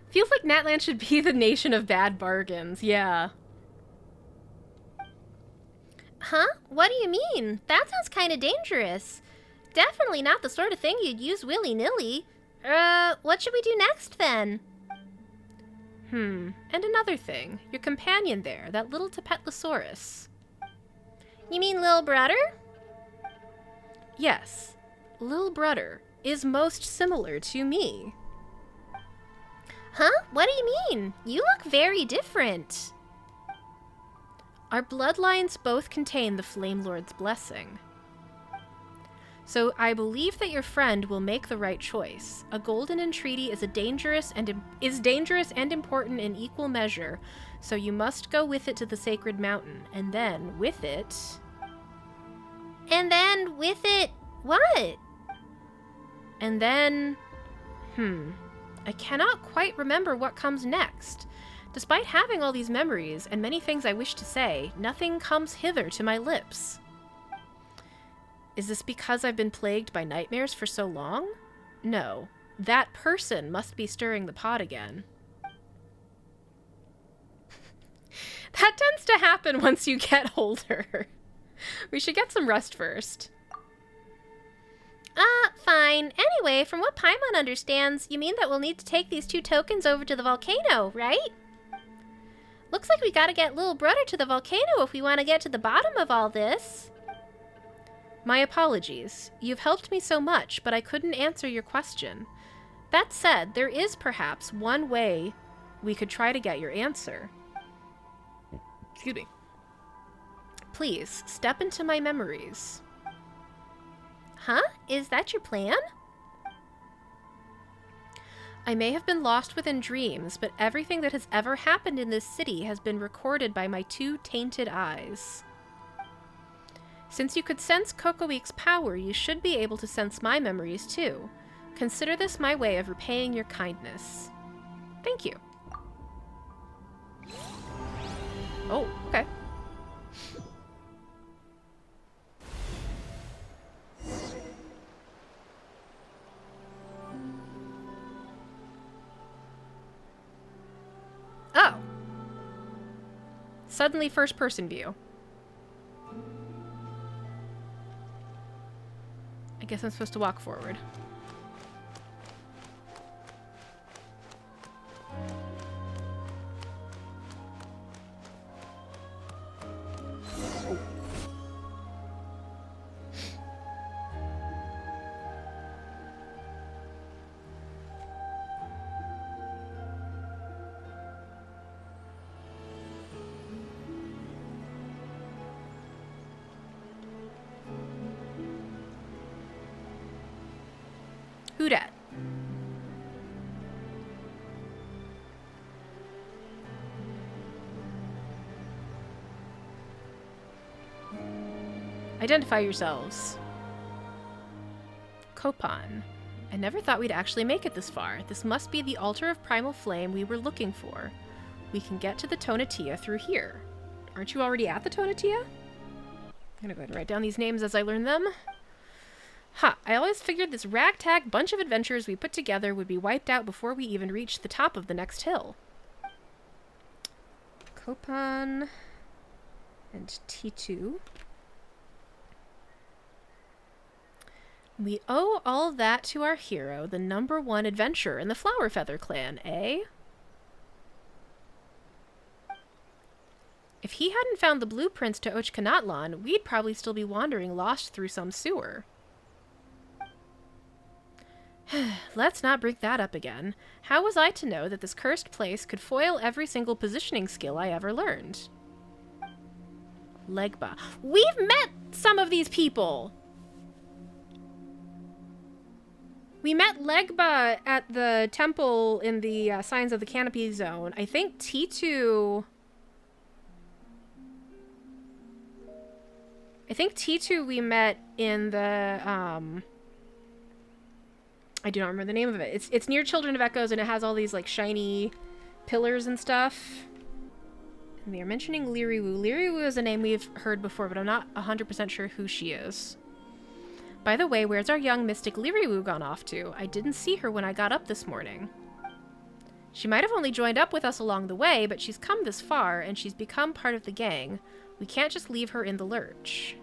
Feels like Natlan should be the nation of bad bargains, yeah. Huh? What do you mean? That sounds kind of dangerous. Definitely not the sort of thing you'd use willy-nilly. What should we do next, then? And another thing. Your companion there, that little Tapetlosaurus. You mean Lil'Brudder? Yes. Lil'Brudder is most similar to me. Huh? What do you mean? You look very different. Our bloodlines both contain the Flame Lord's blessing. So I believe that your friend will make the right choice. A golden entreaty is dangerous and important in equal measure, so you must go with it to the sacred mountain, and then with it... And then with it, what? And then... I cannot quite remember what comes next. Despite having all these memories and many things I wish to say, nothing comes hither to my lips. Is this because I've been plagued by nightmares for so long? No. That person must be stirring the pot again. That tends to happen once you get older. We should get some rest first. Fine. Anyway, from what Paimon understands, you mean that we'll need to take these 2 tokens over to the volcano, right? Looks like we gotta get Lil'Brudder to the volcano if we want to get to the bottom of all this. My apologies. You've helped me so much, but I couldn't answer your question. That said, there is perhaps one way we could try to get your answer. Excuse me. Please, step into my memories. Huh? Is that your plan? I may have been lost within dreams, but everything that has ever happened in this city has been recorded by my 2 tainted eyes. Since you could sense Kokoweek's power, you should be able to sense my memories too. Consider this my way of repaying your kindness. Thank you. Oh, okay. Oh. Suddenly first-person view. I guess I'm supposed to walk forward. Who dat? Identify yourselves. Copan. I never thought we'd actually make it this far. This must be the altar of primal flame we were looking for. We can get to the Tonatia through here. Aren't you already at the Tonatia? I'm gonna go ahead and write down these names as I learn them. Ha, I always figured this ragtag bunch of adventures we put together would be wiped out before we even reached the top of the next hill. Copan and T2. We owe all that to our hero, the #1 adventurer in the Flower Feather clan, eh? If he hadn't found the blueprints to Natlan, we'd probably still be wandering lost through some sewer. Let's not bring that up again. How was I to know that this cursed place could foil every single positioning skill I ever learned? Legba. We've met some of these people! We met Legba at the temple in the Signs of the Canopy zone. I think T2... we met in the, I do not remember the name of it. It's near Children of Echoes, and it has all these, like, shiny pillars and stuff. And they're mentioning Liriwu. Liriwu is a name we've heard before, but I'm not 100% sure who she is. By the way, where's our young mystic Liriwu gone off to? I didn't see her when I got up this morning. She might have only joined up with us along the way, but she's come this far, and she's become part of the gang. We can't just leave her in the lurch.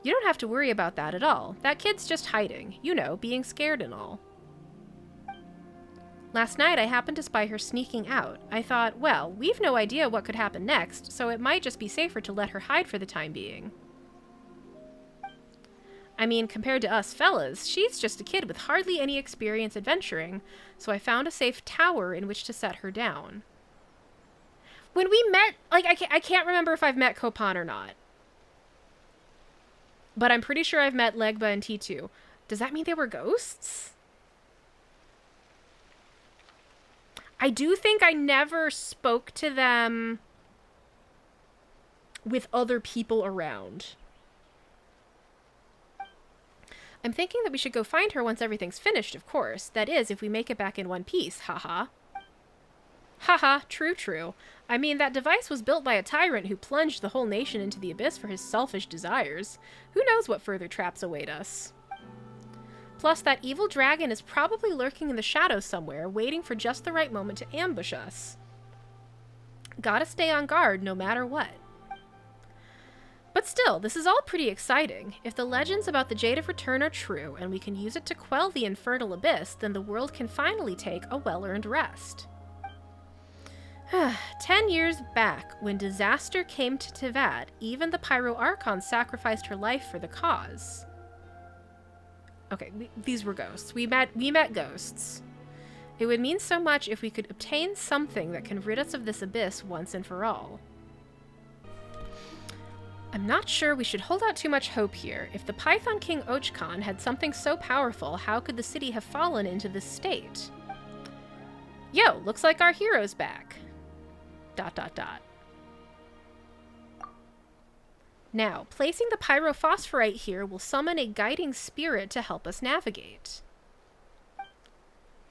You don't have to worry about that at all. That kid's just hiding. You know, being scared and all. Last night, I happened to spy her sneaking out. I thought, well, we've no idea what could happen next, so it might just be safer to let her hide for the time being. I mean, compared to us fellas, she's just a kid with hardly any experience adventuring, so I found a safe tower in which to set her down. When we met, like, I can't remember if I've met Kopan or not. But I'm pretty sure I've met Legba and T2. Does that mean they were ghosts? I do think I never spoke to them with other people around. I'm thinking that we should go find her once everything's finished, of course. That is, if we make it back in one piece, haha. Haha, true. I mean, that device was built by a tyrant who plunged the whole nation into the abyss for his selfish desires. Who knows what further traps await us? Plus, that evil dragon is probably lurking in the shadows somewhere, waiting for just the right moment to ambush us. Gotta stay on guard no matter what. But still, this is all pretty exciting. If the legends about the Jade of Return are true, and we can use it to quell the infernal abyss, then the world can finally take a well-earned rest. 10 years back, when disaster came to Tivat, even the Pyro Archon sacrificed her life for the cause. Okay, these were ghosts. We met ghosts. It would mean so much if we could obtain something that can rid us of this abyss once and for all. I'm not sure we should hold out too much hope here. If the Python King Ochkan had something so powerful, how could the city have fallen into this state? Yo, looks like our hero's back. ... Now, placing the pyrophosphorite here will summon a guiding spirit to help us navigate.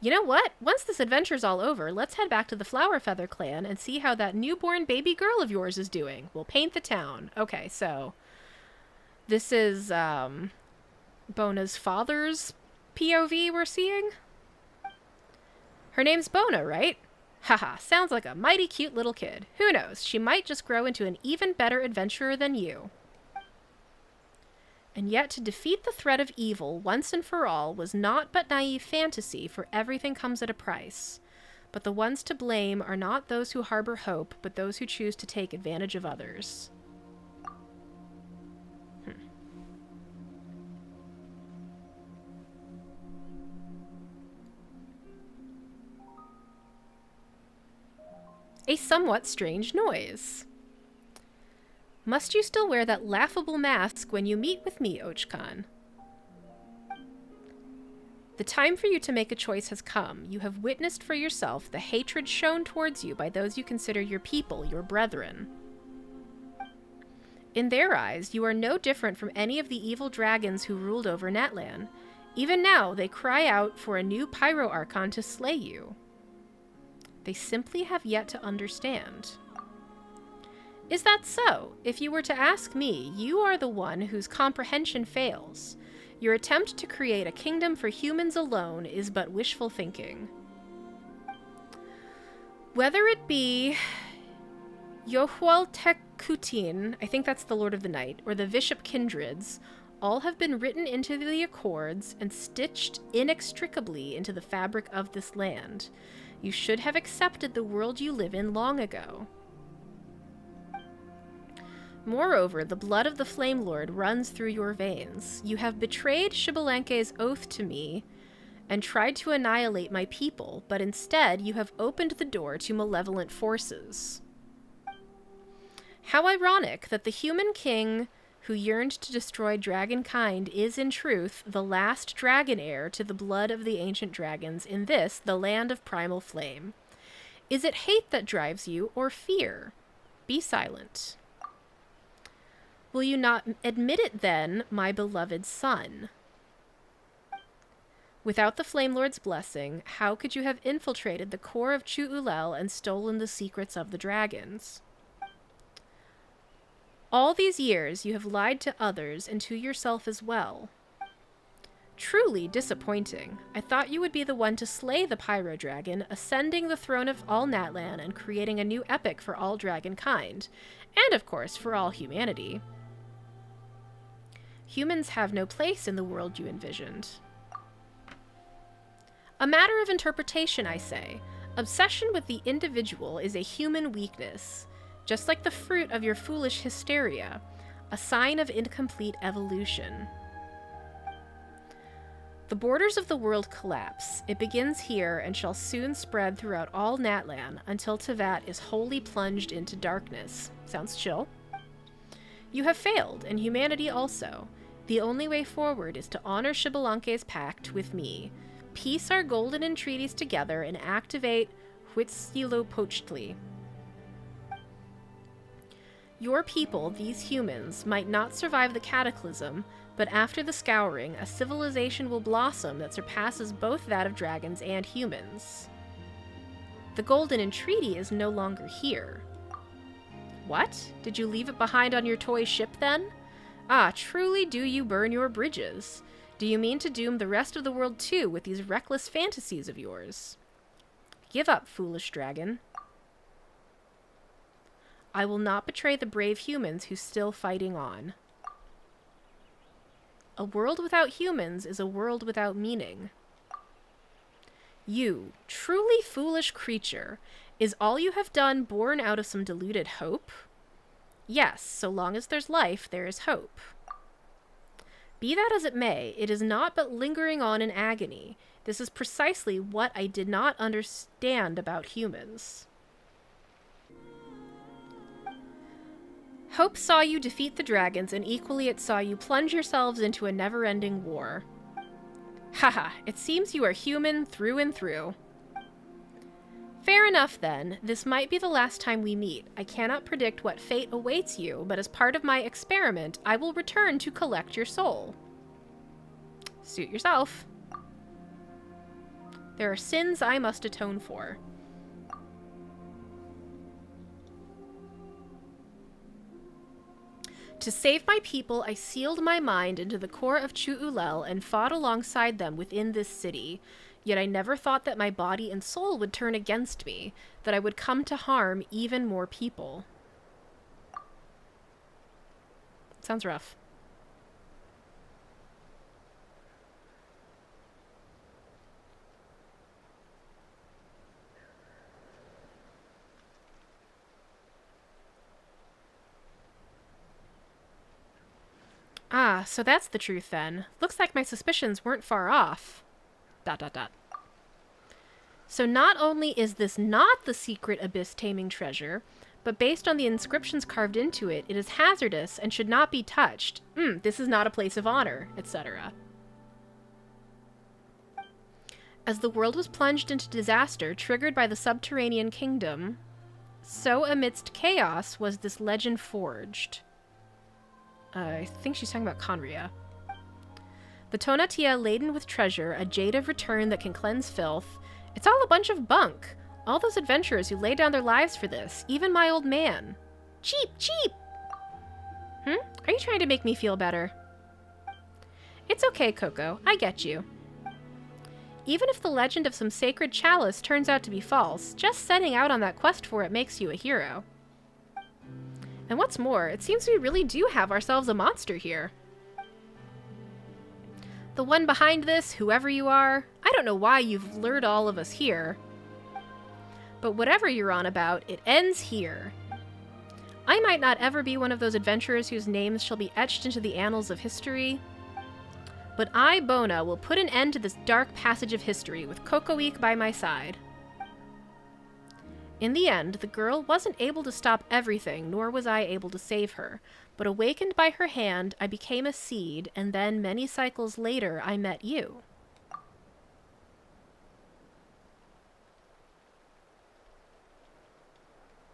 You know what? Once this adventure's all over, let's head back to the Flowerfeather clan and see how that newborn baby girl of yours is doing. We'll paint the town. Okay, so this is Bona's father's POV we're seeing. Her name's Bona, right? Haha, sounds like a mighty cute little kid. Who knows? She might just grow into an even better adventurer than you. And yet to defeat the threat of evil once and for all was not but naive fantasy, for everything comes at a price. But the ones to blame are not those who harbor hope, but those who choose to take advantage of others. A somewhat strange noise. Must you still wear that laughable mask when you meet with me, Ochkan? The time for you to make a choice has come. You have witnessed for yourself the hatred shown towards you by those you consider your people, your brethren. In their eyes, you are no different from any of the evil dragons who ruled over Natlan. Even now, they cry out for a new Pyro Archon to slay you. They simply have yet to understand. Is that so? If you were to ask me, you are the one whose comprehension fails. Your attempt to create a kingdom for humans alone is but wishful thinking. Whether it be Yohualtekutin, I think that's the Lord of the Night, or the Bishop Kindreds, all have been written into the Accords and stitched inextricably into the fabric of this land. You should have accepted the world you live in long ago. Moreover, the blood of the Flame Lord runs through your veins. You have betrayed Shibalenke's oath to me and tried to annihilate my people, but instead you have opened the door to malevolent forces. How ironic that the human king who yearned to destroy dragonkind is in truth the last dragon heir to the blood of the ancient dragons in this, the land of primal flame. Is it hate that drives you, or fear? Be silent. Will you not admit it then, my beloved son? Without the Flame Lord's blessing, how could you have infiltrated the core of Chu'ulel and stolen the secrets of the dragons? All these years you have lied to others and to yourself as well. Truly disappointing. I thought you would be the one to slay the Pyro Dragon, ascending the throne of all Natlan and creating a new epic for all dragonkind, and of course for all humanity. Humans have no place in the world you envisioned. A matter of interpretation, I say. Obsession with the individual is a human weakness, just like the fruit of your foolish hysteria, a sign of incomplete evolution. The borders of the world collapse. It begins here and shall soon spread throughout all Natlan until Tevat is wholly plunged into darkness. Sounds chill. You have failed, and humanity also. The only way forward is to honor Xbalanque's pact with me, piece our golden entreaties together, and activate Huitzilopochtli. Your people, these humans, might not survive the cataclysm, but after the scouring, a civilization will blossom that surpasses both that of dragons and humans. The Golden Entreaty is no longer here. What? Did you leave it behind on your toy ship then? Ah, truly do you burn your bridges. Do you mean to doom the rest of the world too with these reckless fantasies of yours? Give up, foolish dragon. I will not betray the brave humans who still fighting on. A world without humans is a world without meaning. You, truly foolish creature, is all you have done born out of some deluded hope? Yes, so long as there's life, there is hope. Be that as it may, it is not but lingering on in agony. This is precisely what I did not understand about humans. Hope saw you defeat the dragons, and equally it saw you plunge yourselves into a never-ending war. Haha, it seems you are human through and through. Fair enough, then. This might be the last time we meet. I cannot predict what fate awaits you, but as part of my experiment, I will return to collect your soul. Suit yourself. There are sins I must atone for. To save my people, I sealed my mind into the core of Chu'ulel and fought alongside them within this city. Yet I never thought that my body and soul would turn against me, that I would come to harm even more people. Sounds rough. Ah, so that's the truth then. Looks like my suspicions weren't far off. ... So not only is this not the secret abyss taming treasure, but based on the inscriptions carved into it, it is hazardous and should not be touched. This is not a place of honor, etc. As the world was plunged into disaster triggered by the subterranean kingdom, so amidst chaos was this legend forged. I think she's talking about Conria. The Tonatia laden with treasure, a jade of return that can cleanse filth. It's all a bunch of bunk. All those adventurers who laid down their lives for this. Even my old man. Cheap, cheap! Are you trying to make me feel better? It's okay, Coco. I get you. Even if the legend of some sacred chalice turns out to be false, just setting out on that quest for it makes you a hero. And what's more, it seems we really do have ourselves a monster here. The one behind this, whoever you are, I don't know why you've lured all of us here. But whatever you're on about, it ends here. I might not ever be one of those adventurers whose names shall be etched into the annals of history, but I, Bona, will put an end to this dark passage of history with Cocoweek by my side. In the end, the girl wasn't able to stop everything, nor was I able to save her. But awakened by her hand, I became a seed, and then, many cycles later, I met you.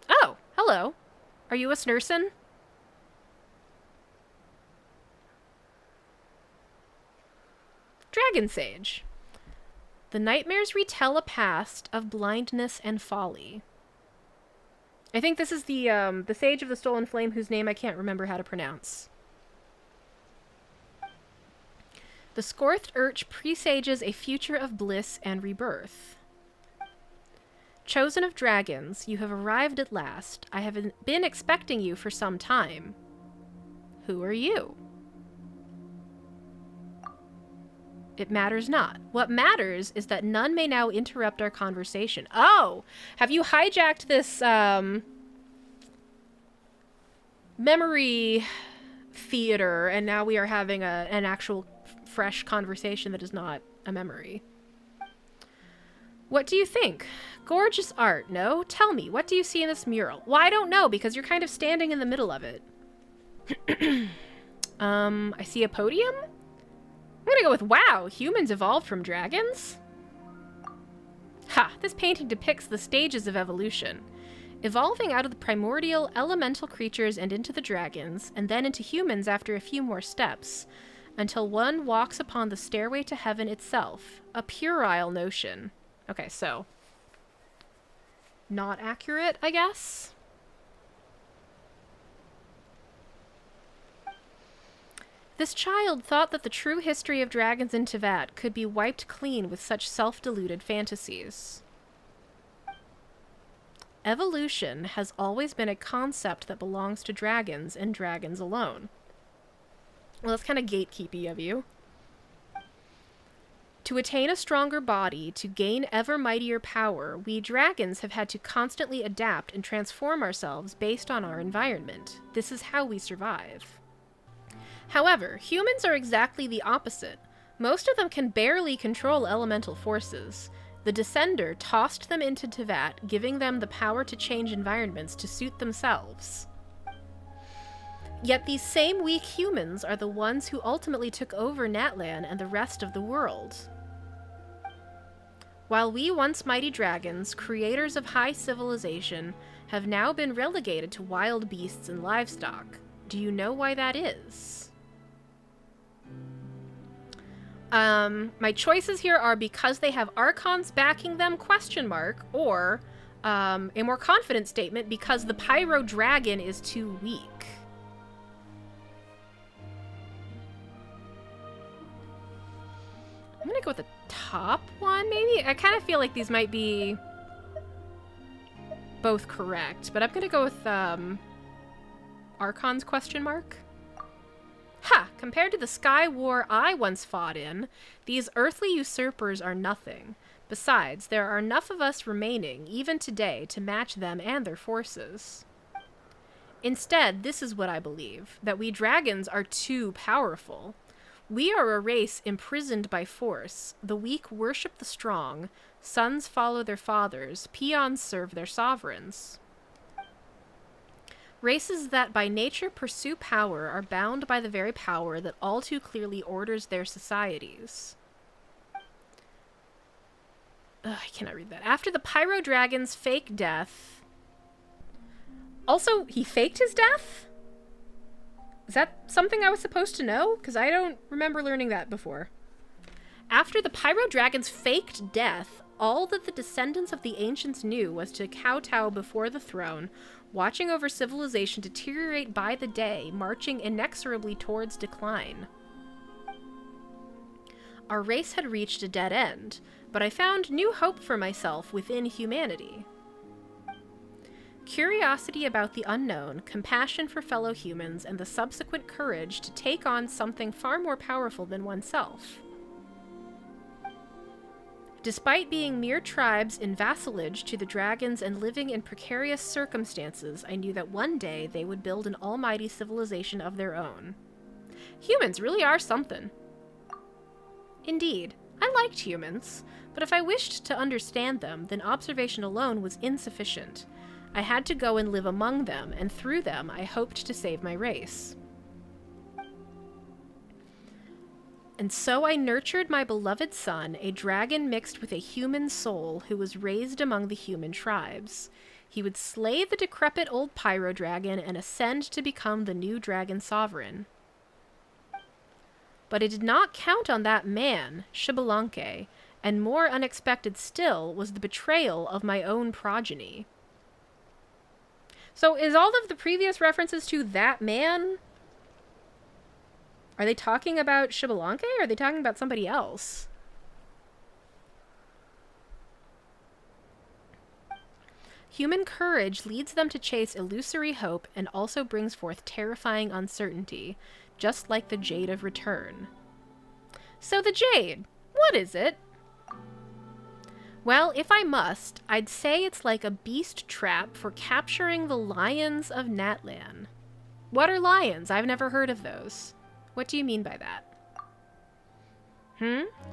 Oh, hello. Are you a Snurson? Dragon Sage. The nightmares retell a past of blindness and folly. I think this is the Sage of the Stolen Flame, whose name I can't remember how to pronounce. The Scorthed Urch presages a future of bliss and rebirth. Chosen of dragons, you have arrived at last. I have been expecting you for some time. Who are you? It matters not. What matters is that none may now interrupt our conversation. Oh! Have you hijacked this, memory theater, and now we are having an actual fresh conversation that is not a memory. What do you think? Gorgeous art, no? Tell me, what do you see in this mural? Well, I don't know, because you're kind of standing in the middle of it. I see a podium? I'm gonna go with, wow, humans evolved from dragons? Ha, this painting depicts the stages of evolution. Evolving out of the primordial elemental creatures and into the dragons, and then into humans after a few more steps, until one walks upon the stairway to heaven itself. A puerile notion. Okay, so not accurate, I guess. This child thought that the true history of dragons in Teyvat could be wiped clean with such self-deluded fantasies. Evolution has always been a concept that belongs to dragons and dragons alone. Well, that's kind of gatekeepy of you. To attain a stronger body, to gain ever mightier power, we dragons have had to constantly adapt and transform ourselves based on our environment. This is how we survive. However, humans are exactly the opposite. Most of them can barely control elemental forces. The Descender tossed them into Teyvat, giving them the power to change environments to suit themselves. Yet these same weak humans are the ones who ultimately took over Natlan and the rest of the world. While we once mighty dragons, creators of high civilization, have now been relegated to wild beasts and livestock. Do you know why that is? My choices here are because they have archons backing them, ? Or a more confident statement, because the pyro dragon is too weak. I'm gonna go with the top one, maybe? I kind of feel like these might be both correct, but I'm gonna go with archons ? Ha! Compared to the Sky War I once fought in, these earthly usurpers are nothing. Besides, there are enough of us remaining, even today, to match them and their forces. Instead, this is what I believe, that we dragons are too powerful. We are a race imprisoned by force. The weak worship the strong, sons follow their fathers, peons serve their sovereigns. Races that by nature pursue power are bound by the very power that all too clearly orders their societies. Ugh, I cannot read that. After the Pyro Dragon's fake death... Also, he faked his death? Is that something I was supposed to know? Because I don't remember learning that before. After the Pyro Dragon's faked death, all that the descendants of the ancients knew was to kowtow before the throne, watching over civilization deteriorate by the day, marching inexorably towards decline. Our race had reached a dead end, but I found new hope for myself within humanity. Curiosity about the unknown, compassion for fellow humans, and the subsequent courage to take on something far more powerful than oneself. Despite being mere tribes in vassalage to the dragons and living in precarious circumstances, I knew that one day they would build an almighty civilization of their own. Humans really are something. Indeed, I liked humans, but if I wished to understand them, then observation alone was insufficient. I had to go and live among them, and through them I hoped to save my race. And so I nurtured my beloved son, a dragon mixed with a human soul who was raised among the human tribes. He would slay the decrepit old pyro dragon and ascend to become the new dragon sovereign. But I did not count on that man, Xbalanque, and more unexpected still was the betrayal of my own progeny. So is all of the previous references to that man... Are they talking about Xbalanque, or are they talking about somebody else? Human courage leads them to chase illusory hope and also brings forth terrifying uncertainty, just like the Jade of Return. So the Jade, what is it? Well, if I must, I'd say it's like a beast trap for capturing the lions of Natlan. What are lions? I've never heard of those. What do you mean by that?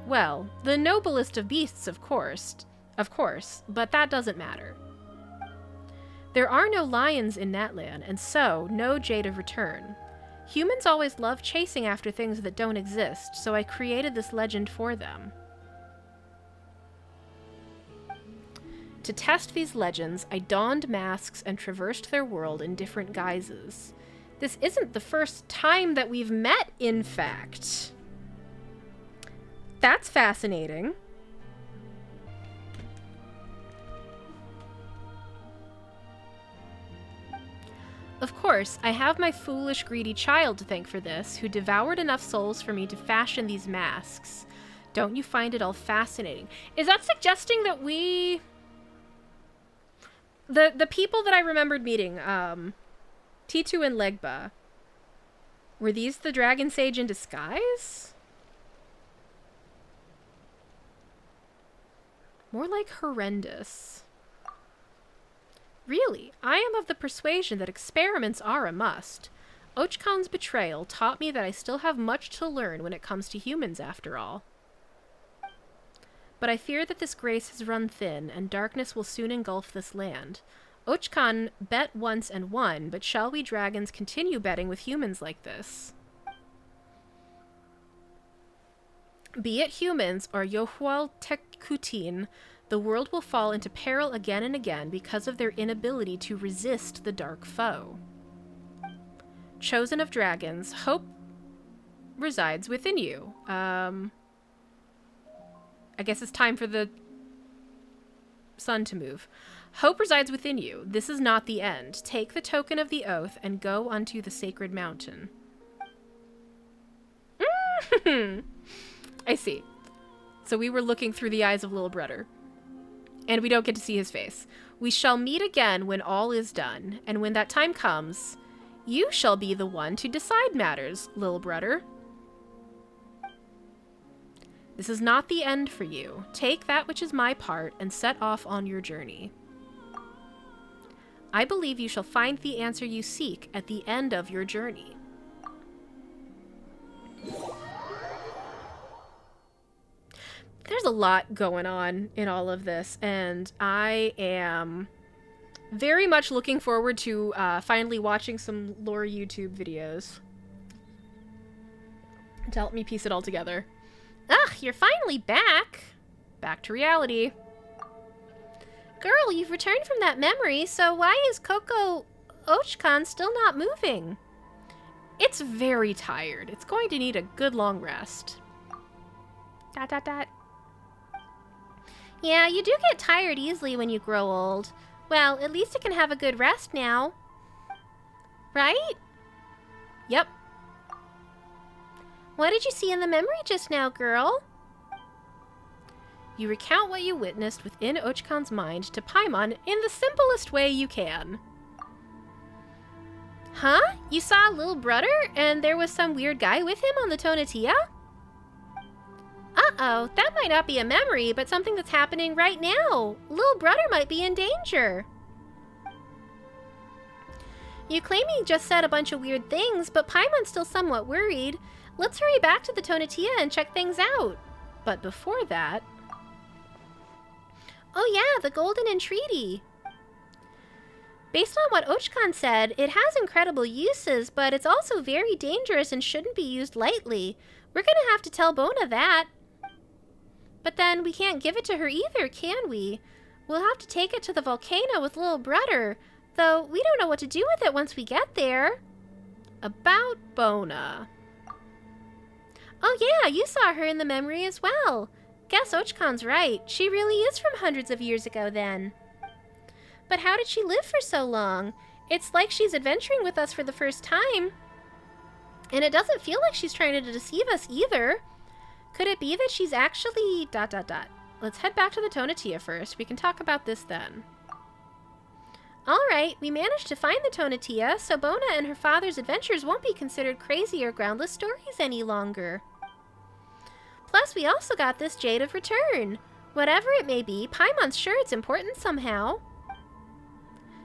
Well, the noblest of beasts, of course, but that doesn't matter. There are no lions in Natlan, and so, no Jade of Return. Humans always love chasing after things that don't exist, so I created this legend for them. To test these legends, I donned masks and traversed their world in different guises. This isn't the first time that we've met, in fact. That's fascinating. Of course, I have my foolish, greedy child to thank for this, who devoured enough souls for me to fashion these masks. Don't you find it all fascinating? Is that suggesting that we... The people that I remembered meeting, T2 and Legba, were these the Dragon Sage in disguise? More like horrendous. Really, I am of the persuasion that experiments are a must. Ochkan's betrayal taught me that I still have much to learn when it comes to humans, after all. But I fear that this grace has run thin, and darkness will soon engulf this land. Ochkan bet once and won, but shall we dragons continue betting with humans like this? Be it humans or Yohual Tekutin, the world will fall into peril again and again because of their inability to resist the dark foe. Chosen of dragons, hope resides within you. I guess it's time for the sun to move. Hope resides within you. This is not the end. Take the token of the oath and go unto the sacred mountain. I see. So we were looking through the eyes of Lil'Brudder. And we don't get to see his face. We shall meet again when all is done, and when that time comes, you shall be the one to decide matters, Lil'Brudder. This is not the end for you. Take that which is my part and set off on your journey. I believe you shall find the answer you seek at the end of your journey. There's a lot going on in all of this, and I am very much looking forward to finally watching some lore YouTube videos to help me piece it all together. Ugh, you're finally back. Back to reality. Girl, you've returned from that memory, so why is Coco Ochkan still not moving? It's very tired. It's going to need a good long rest. ... Yeah, you do get tired easily when you grow old. Well, at least it can have a good rest now. Right? Yep. What did you see in the memory just now, girl? You recount what you witnessed within Ochkan's mind to Paimon in the simplest way you can. Huh? You saw Lil'Brudder and there was some weird guy with him on the Tonatia? Uh-oh, that might not be a memory, but something that's happening right now. Lil'Brudder might be in danger. You claim he just said a bunch of weird things, but Paimon's still somewhat worried. Let's hurry back to the Tonatia and check things out. But before that... Oh yeah, the Golden Entreaty. Based on what Ochkan said, it has incredible uses, but it's also very dangerous and shouldn't be used lightly. We're gonna have to tell Bona that. But then we can't give it to her either, can we? We'll have to take it to the volcano with Lil'Brudder, though we don't know what to do with it once we get there. About Bona. Oh yeah, you saw her in the memory as well. Guess Ochkan's right. She really is from hundreds of years ago then. But how did she live for so long? It's like she's adventuring with us for the first time. And it doesn't feel like she's trying to deceive us either. Could it be that she's actually... ... Let's head back to the Tonatia first. We can talk about this then. Alright, we managed to find the Tonatia, so Bona and her father's adventures won't be considered crazy or groundless stories any longer. Plus, we also got this Jade of Return. Whatever it may be, Paimon's sure it's important somehow.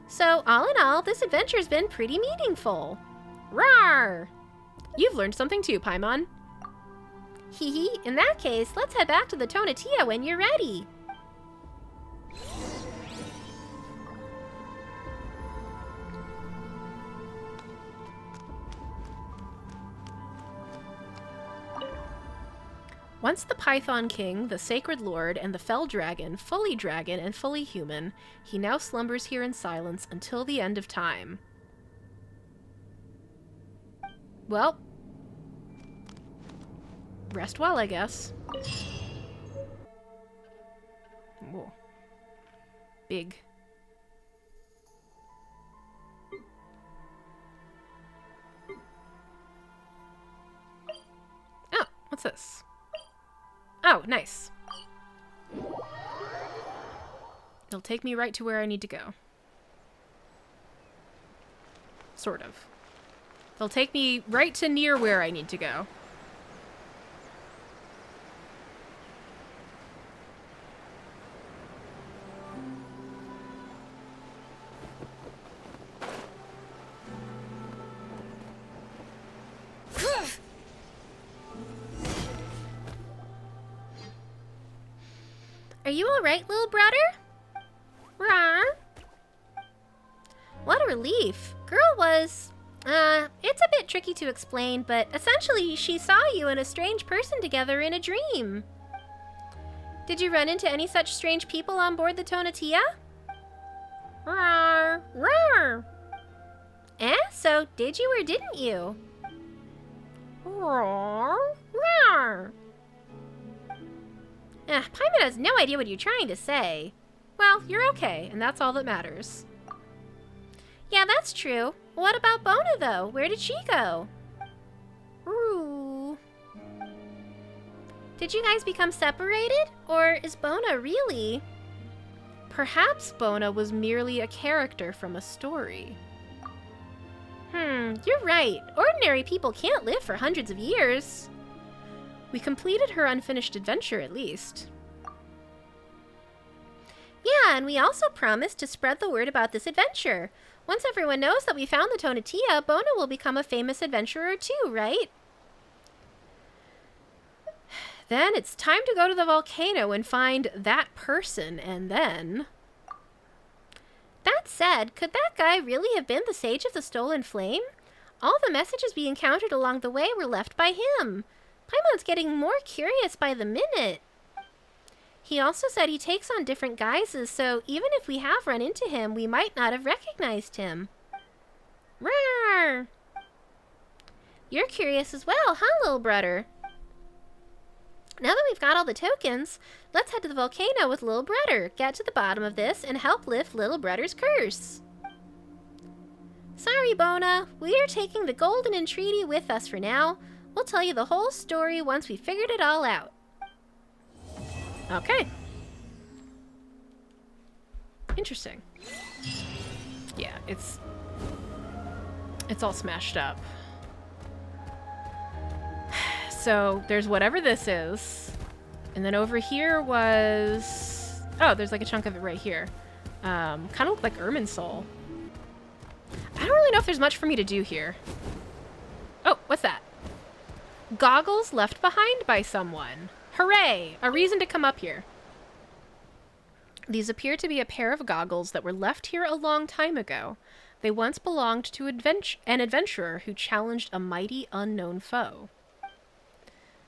So, all in all, this adventure's been pretty meaningful. Rawr! You've learned something too, Paimon. Hee hee, in that case, let's head back to the Tonatia when you're ready. Once the Python King, the Sacred Lord, and the Fell Dragon, and fully human, he now slumbers here in silence until the end of time. Well, rest well, I guess. Whoa. Big. Oh, what's this? Oh, nice. It'll take me right to where I need to go. Sort of. They'll take me right to near where I need to go. Are you alright, Lil'Brudder? Rawr. What a relief. Girl was... it's a bit tricky to explain, but essentially she saw you and a strange person together in a dream. Did you run into any such strange people on board the Tonatia? Rawr. Rawr. So did you or didn't you? Rawr. Rawr. Paimon has no idea what you're trying to say. Well, you're okay, and that's all that matters. Yeah, that's true. What about Bona, though? Where did she go? Ooh. Did you guys become separated? Or is Bona really... Perhaps Bona was merely a character from a story. You're right. Ordinary people can't live for hundreds of years. We completed her unfinished adventure, at least. Yeah, and we also promised to spread the word about this adventure. Once everyone knows that we found the Tonatia, Bona will become a famous adventurer too, right? Then it's time to go to the volcano and find that person, and then... That said, could that guy really have been the Sage of the Stolen Flame? All the messages we encountered along the way were left by him. Paimon's getting more curious by the minute. He also said he takes on different guises, so even if we have run into him, we might not have recognized him. Rawr! You're curious as well, huh, Lil'Brudder? Now that we've got all the tokens, let's head to the volcano with Lil'Brudder, get to the bottom of this, and help lift Lil'Brudder's curse. Sorry, Bona. We are taking the golden entreaty with us for now. We'll tell you the whole story once we've figured it all out. Okay. Interesting. Yeah, it's all smashed up. So there's whatever this is. And then over here was... Oh, there's like a chunk of it right here. Kind of looked like Irminsul. I don't really know if there's much for me to do here. Oh, what's that? Goggles left behind by someone. Hooray! A reason to come up here. These appear to be a pair of goggles that were left here a long time ago. They once belonged to an adventurer who challenged a mighty unknown foe.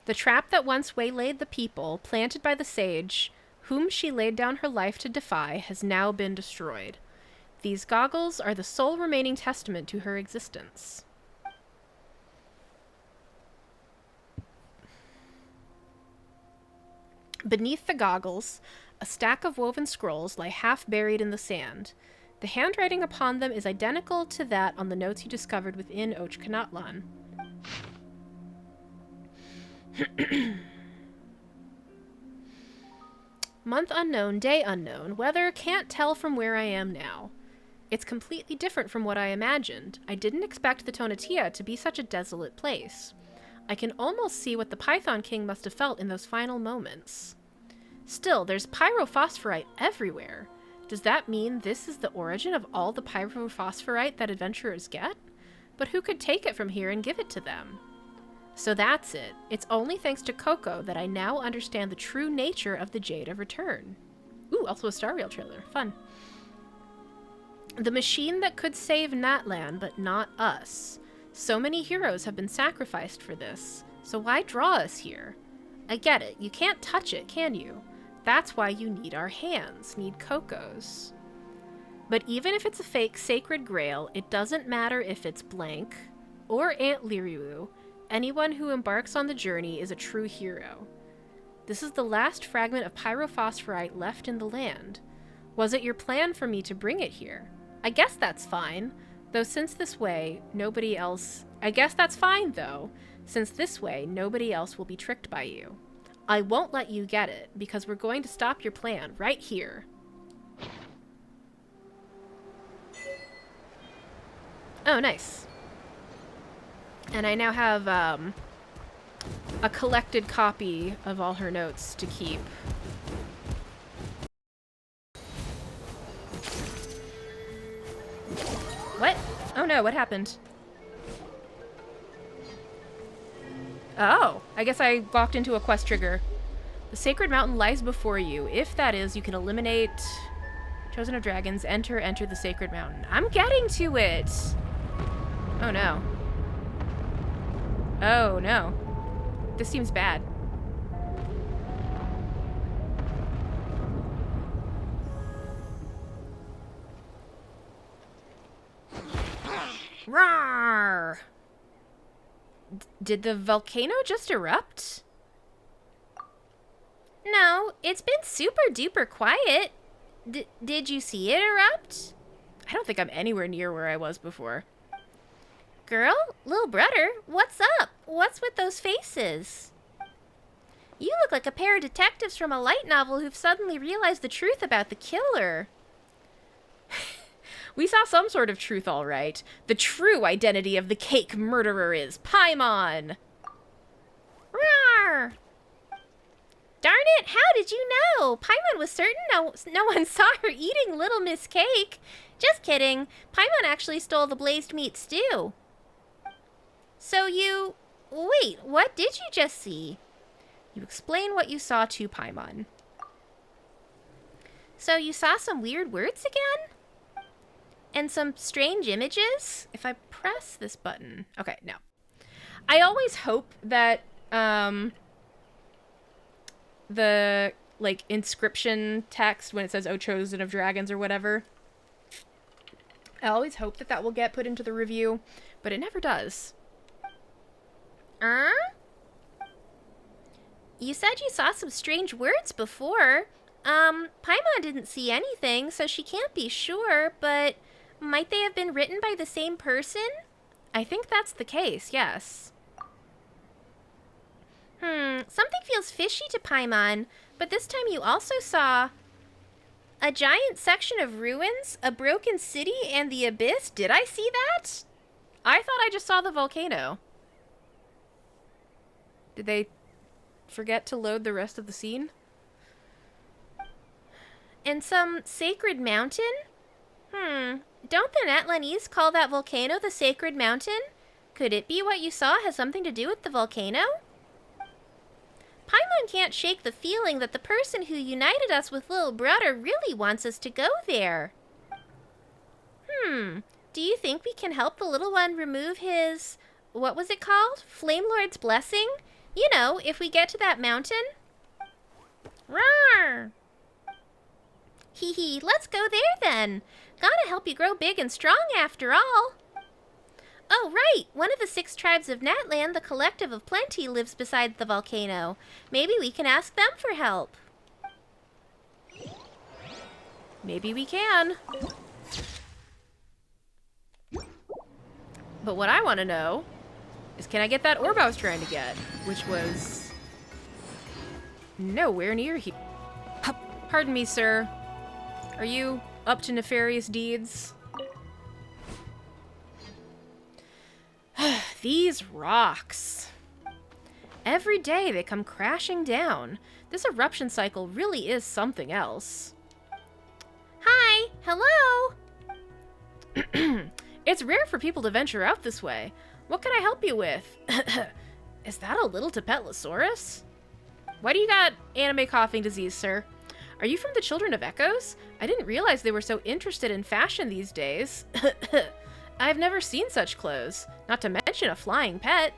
The trap that once waylaid the people, planted by the sage, whom she laid down her life to defy, has now been destroyed. These goggles are the sole remaining testament to her existence. Beneath the goggles, a stack of woven scrolls lie half buried in the sand. The handwriting upon them is identical to that on the notes you discovered within Natlan. Month unknown, day unknown, weather can't tell from where I am now. It's completely different from what I imagined. I didn't expect the Tonatia to be such a desolate place. I can almost see what the Python King must have felt in those final moments. Still, there's pyrophosphorite everywhere. Does that mean this is the origin of all the pyrophosphorite that adventurers get? But who could take it from here and give it to them? So that's it. It's only thanks to Coco that I now understand the true nature of the Jade of Return. Ooh, also a Star Rail trailer. Fun. The machine that could save Natlan, but not us. So many heroes have been sacrificed for this. So why draw us here? I get it. You can't touch it, can you? That's why you need our hands, need Coco's. But even if it's a fake sacred grail, it doesn't matter if it's blank or Aunt Liriwu. Anyone who embarks on the journey is a true hero. This is the last fragment of pyrophosphorite left in the land. Was it your plan for me to bring it here? I guess that's fine, though since this way, nobody else... I guess that's fine, though, since this way, nobody else will be tricked by you. I won't let you get it, because we're going to stop your plan right here. Oh, nice. And I now have, a collected copy of all her notes to keep. What? Oh no, what happened? Oh, I guess I walked into a quest trigger. The Sacred Mountain lies before you. If that is, you can eliminate Chosen of Dragons. Enter the Sacred Mountain. I'm getting to it! Oh no. Oh no. This seems bad. Rawr! Did the volcano just erupt? No, it's been super duper quiet. Did you see it erupt? I don't think I'm anywhere near where I was before. Girl, Lil'Brudder, what's up? What's with those faces? You look like a pair of detectives from a light novel who've suddenly realized the truth about the killer. We saw some sort of truth, all right. The true identity of the cake murderer is Paimon! Rawr! Darn it, how did you know? Paimon was certain no one saw her eating Little Miss Cake. Just kidding. Paimon actually stole the blazed meat stew. So you... Wait, what did you just see? You explain what you saw to Paimon. So you saw some weird words again? And some strange images? If I press this button... Okay, no. I always hope that, the, like, inscription text when it says, "Oh, Chosen of Dragons," or whatever. I always hope that that will get put into the review, but it never does. You said you saw some strange words before. Paimon didn't see anything, so she can't be sure, but might they have been written by the same person? I think that's the case, yes. Something feels fishy to Paimon, but this time you also saw a giant section of ruins, a broken city, and the abyss. Did I see that? I thought I just saw the volcano. Did they forget to load the rest of the scene? And some sacred mountain? Don't the Natlanese call that volcano the Sacred Mountain? Could it be what you saw has something to do with the volcano? Paimon can't shake the feeling that the person who united us with Lil'Brudder really wants us to go there. Do you think we can help the little one remove his... what was it called? Flame Lord's blessing? You know, if we get to that mountain? Rawr! Hee hee, let's go there then. Gotta help you grow big and strong after all. Oh, right. One of the 6 tribes of Natlan, the Collective of Plenty, lives beside the volcano. Maybe we can ask them for help. Maybe we can. But what I want to know is, can I get that orb I was trying to get? Which was nowhere near here. Pardon me, sir. Are you up to nefarious deeds? These rocks. Every day they come crashing down. This eruption cycle really is something else. Hi, hello. It's rare for people to venture out this way. What can I help you with? Is that a little Tapetlosaurus? Why do you got anime coughing disease, sir? Are you from the Children of Echoes? I didn't realize they were so interested in fashion these days. I've never seen such clothes, not to mention a flying pet.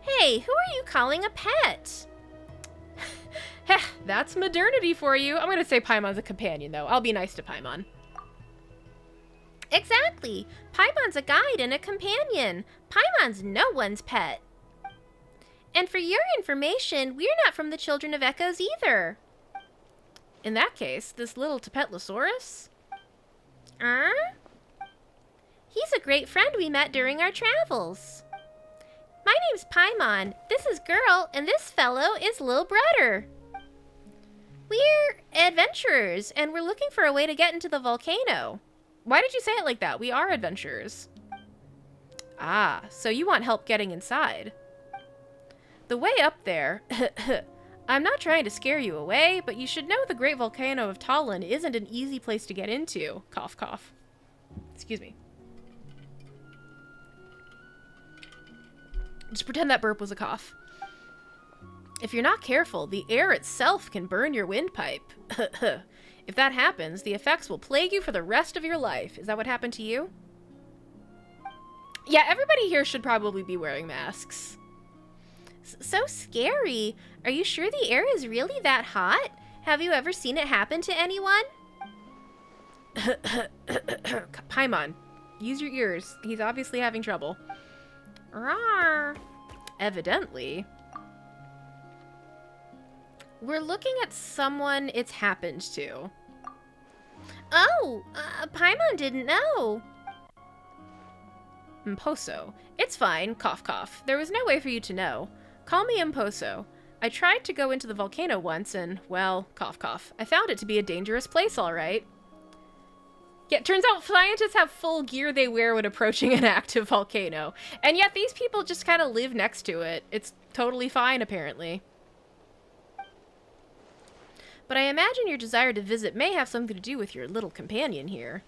Hey, who are you calling a pet? Heh, that's modernity for you. I'm gonna say Paimon's a companion, though. I'll be nice to Paimon. Exactly. Paimon's a guide and a companion. Paimon's no one's pet. And for your information, we're not from the Children of Echoes either. In that case, this little Tapetlosaurus? He's a great friend we met during our travels. My name's Paimon, this is Girl, and this fellow is Lil'Brudder. We're adventurers, and we're looking for a way to get into the volcano. Why did you say it like that? We are adventurers. Ah, so you want help getting inside. The way up there... I'm not trying to scare you away, but you should know the Great Volcano of Talon isn't an easy place to get into. Cough, cough. Excuse me. Just pretend that burp was a cough. If you're not careful, the air itself can burn your windpipe. If that happens, the effects will plague you for the rest of your life. Is that what happened to you? Yeah, everybody here should probably be wearing masks. So scary. Are you sure the air is really that hot? Have you ever seen it happen to anyone? Paimon, use your ears. He's obviously having trouble. Rawr. Evidently. We're looking at someone it's happened to. Oh, Paimon didn't know. Mposo. It's fine, cough cough. There was no way for you to know. Call me Mposo. I tried to go into the volcano once and, well, cough cough. I found it to be a dangerous place, all right. Yeah, turns out scientists have full gear they wear when approaching an active volcano. And yet these people just kind of live next to it. It's totally fine, apparently. But I imagine your desire to visit may have something to do with your little companion here.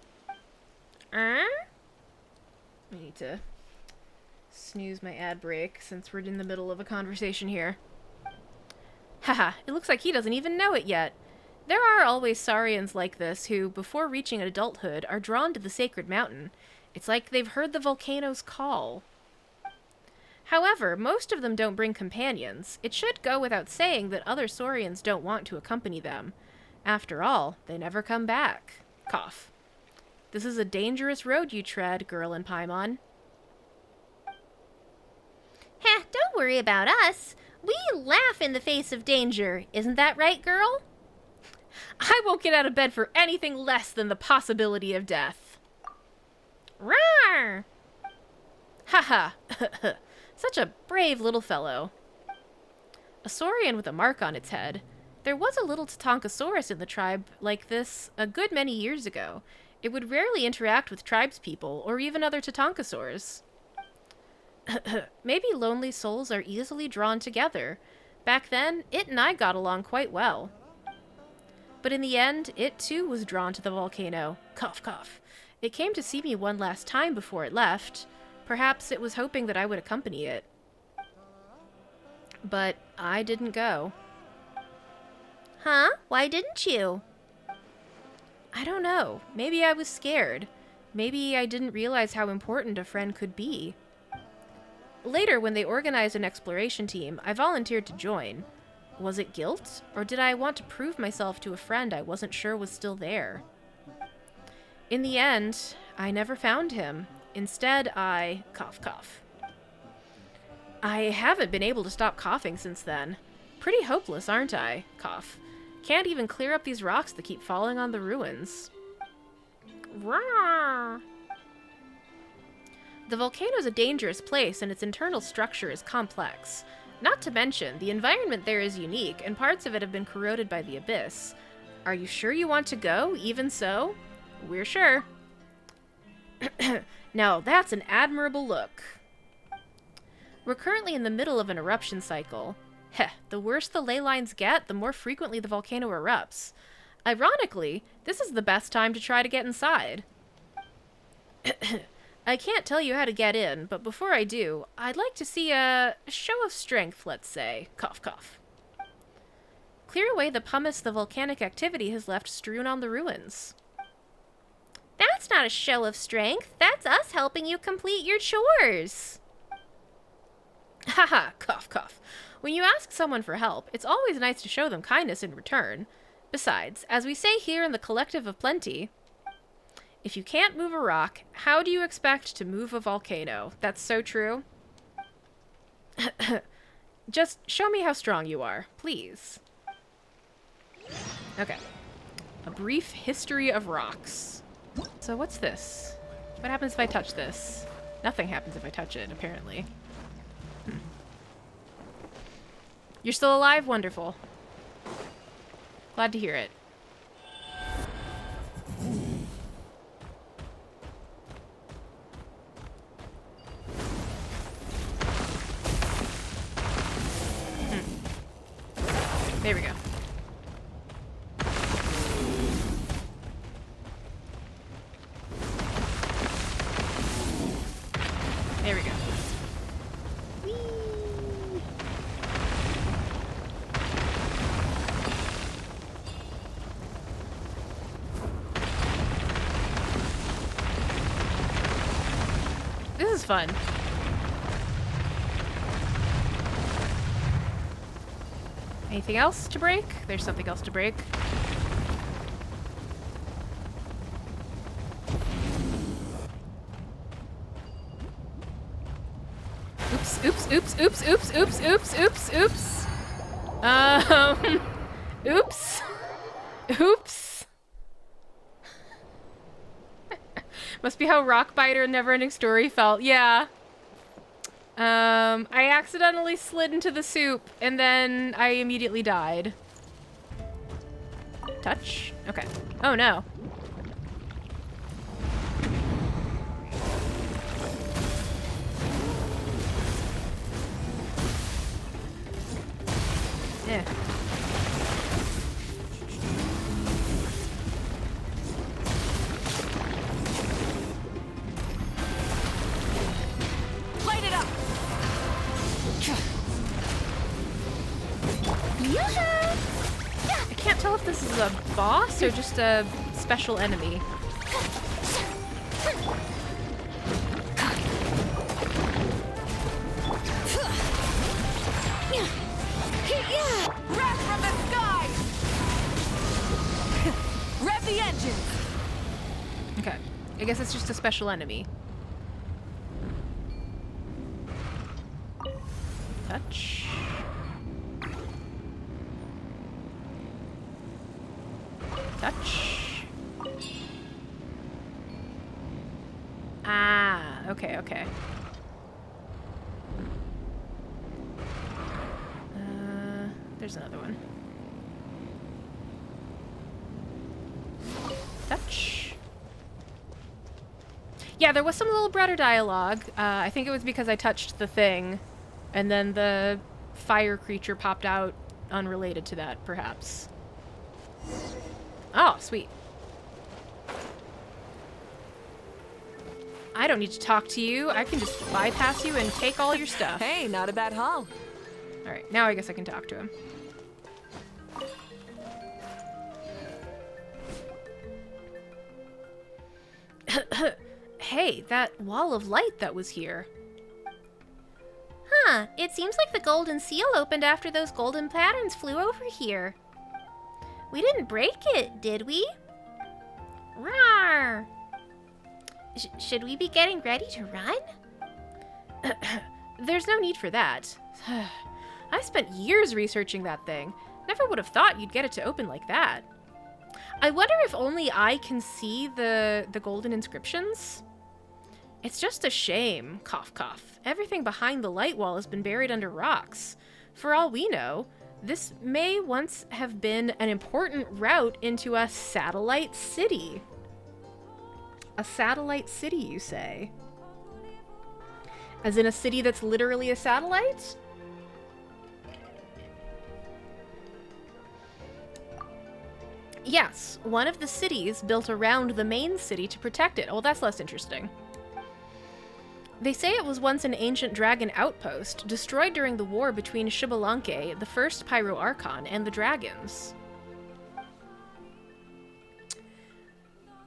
I need to snooze my ad break since we're in the middle of a conversation here. Haha, it looks like he doesn't even know it yet. There are always Saurians like this who, before reaching adulthood, are drawn to the sacred mountain. It's like they've heard the volcano's call. However, most of them don't bring companions. It should go without saying that other Saurians don't want to accompany them. After all, they never come back. Cough. This is a dangerous road you tread, Girl and Paimon. Heh, don't worry about us. We laugh in the face of danger. Isn't that right, Girl? I won't get out of bed for anything less than the possibility of death. Rawr! Haha. Such a brave little fellow. A Saurian with a mark on its head. There was a little Tatankasaurus in the tribe like this a good many years ago. It would rarely interact with tribespeople or even other Tatankasaurs. Maybe lonely souls are easily drawn together. Back then, it and I got along quite well. But in the end, it too was drawn to the volcano. Cough, cough. It came to see me one last time before it left. Perhaps it was hoping that I would accompany it. But I didn't go. Huh? Why didn't you? I don't know. Maybe I was scared. Maybe I didn't realize how important a friend could be. Later, when they organized an exploration team, I volunteered to join. Was it guilt? Or did I want to prove myself to a friend I wasn't sure was still there? In the end, I never found him. Instead, I... cough, cough. I haven't been able to stop coughing since then. Pretty hopeless, aren't I? Cough. Can't even clear up these rocks that keep falling on the ruins. Rawr! The volcano's a dangerous place, and its internal structure is complex. Not to mention, the environment there is unique, and parts of it have been corroded by the abyss. Are you sure you want to go, even so? We're sure. Now, that's an admirable look. We're currently in the middle of an eruption cycle. Heh, the worse the ley lines get, the more frequently the volcano erupts. Ironically, this is the best time to try to get inside. I can't tell you how to get in, but before I do, I'd like to see a show of strength, let's say. Cough, cough. Clear away the pumice the volcanic activity has left strewn on the ruins. That's not a show of strength. That's us helping you complete your chores. Haha, cough, cough. When you ask someone for help, it's always nice to show them kindness in return. Besides, as we say here in the Collective of Plenty, if you can't move a rock, how do you expect to move a volcano? That's so true. Just show me how strong you are, please. Okay. A brief history of rocks. So what's this? What happens if I touch this? Nothing happens if I touch it, apparently. You're still alive? Wonderful. Glad to hear it. There we go. There we go. Whee! This is fun. Anything else to break? There's something else to break. Oops, oops, oops, oops, oops, oops, oops, oops. Oops. Oops. Must be how Rockbiter in Neverending Story felt. Yeah. I accidentally slid into the soup, and then I immediately died. Touch? Okay. Oh, no. Yeah. Light it up! I can't tell if this is a boss or just a special enemy. Wrath from the sky! Rev the engine! Okay. I guess it's just a special enemy. Touch. Touch. Ah, okay, okay. There's another one. Touch. Yeah, there was some Lil'Brudder dialogue. I think it was because I touched the thing, and then the fire creature popped out unrelated to that, perhaps. Oh, sweet. I don't need to talk to you. I can just bypass you and take all your stuff. Hey, not a bad haul. Alright, now I guess I can talk to him. Hey, that wall of light that was here. Huh, it seems like the golden seal opened after those golden patterns flew over here. We didn't break it, did we? Rawr! Should we be getting ready to run? There's no need for that. I spent years researching that thing. Never would have thought you'd get it to open like that. I wonder if only I can see the golden inscriptions? It's just a shame, cough cough. Everything behind the light wall has been buried under rocks. For all we know, this may once have been an important route into a satellite city. A satellite city, you say? As in a city that's literally a satellite? Yes, one of the cities built around the main city to protect it. Oh, that's less interesting. They say it was once an ancient dragon outpost, destroyed during the war between Xbalanque, the first Pyro Archon, and the dragons.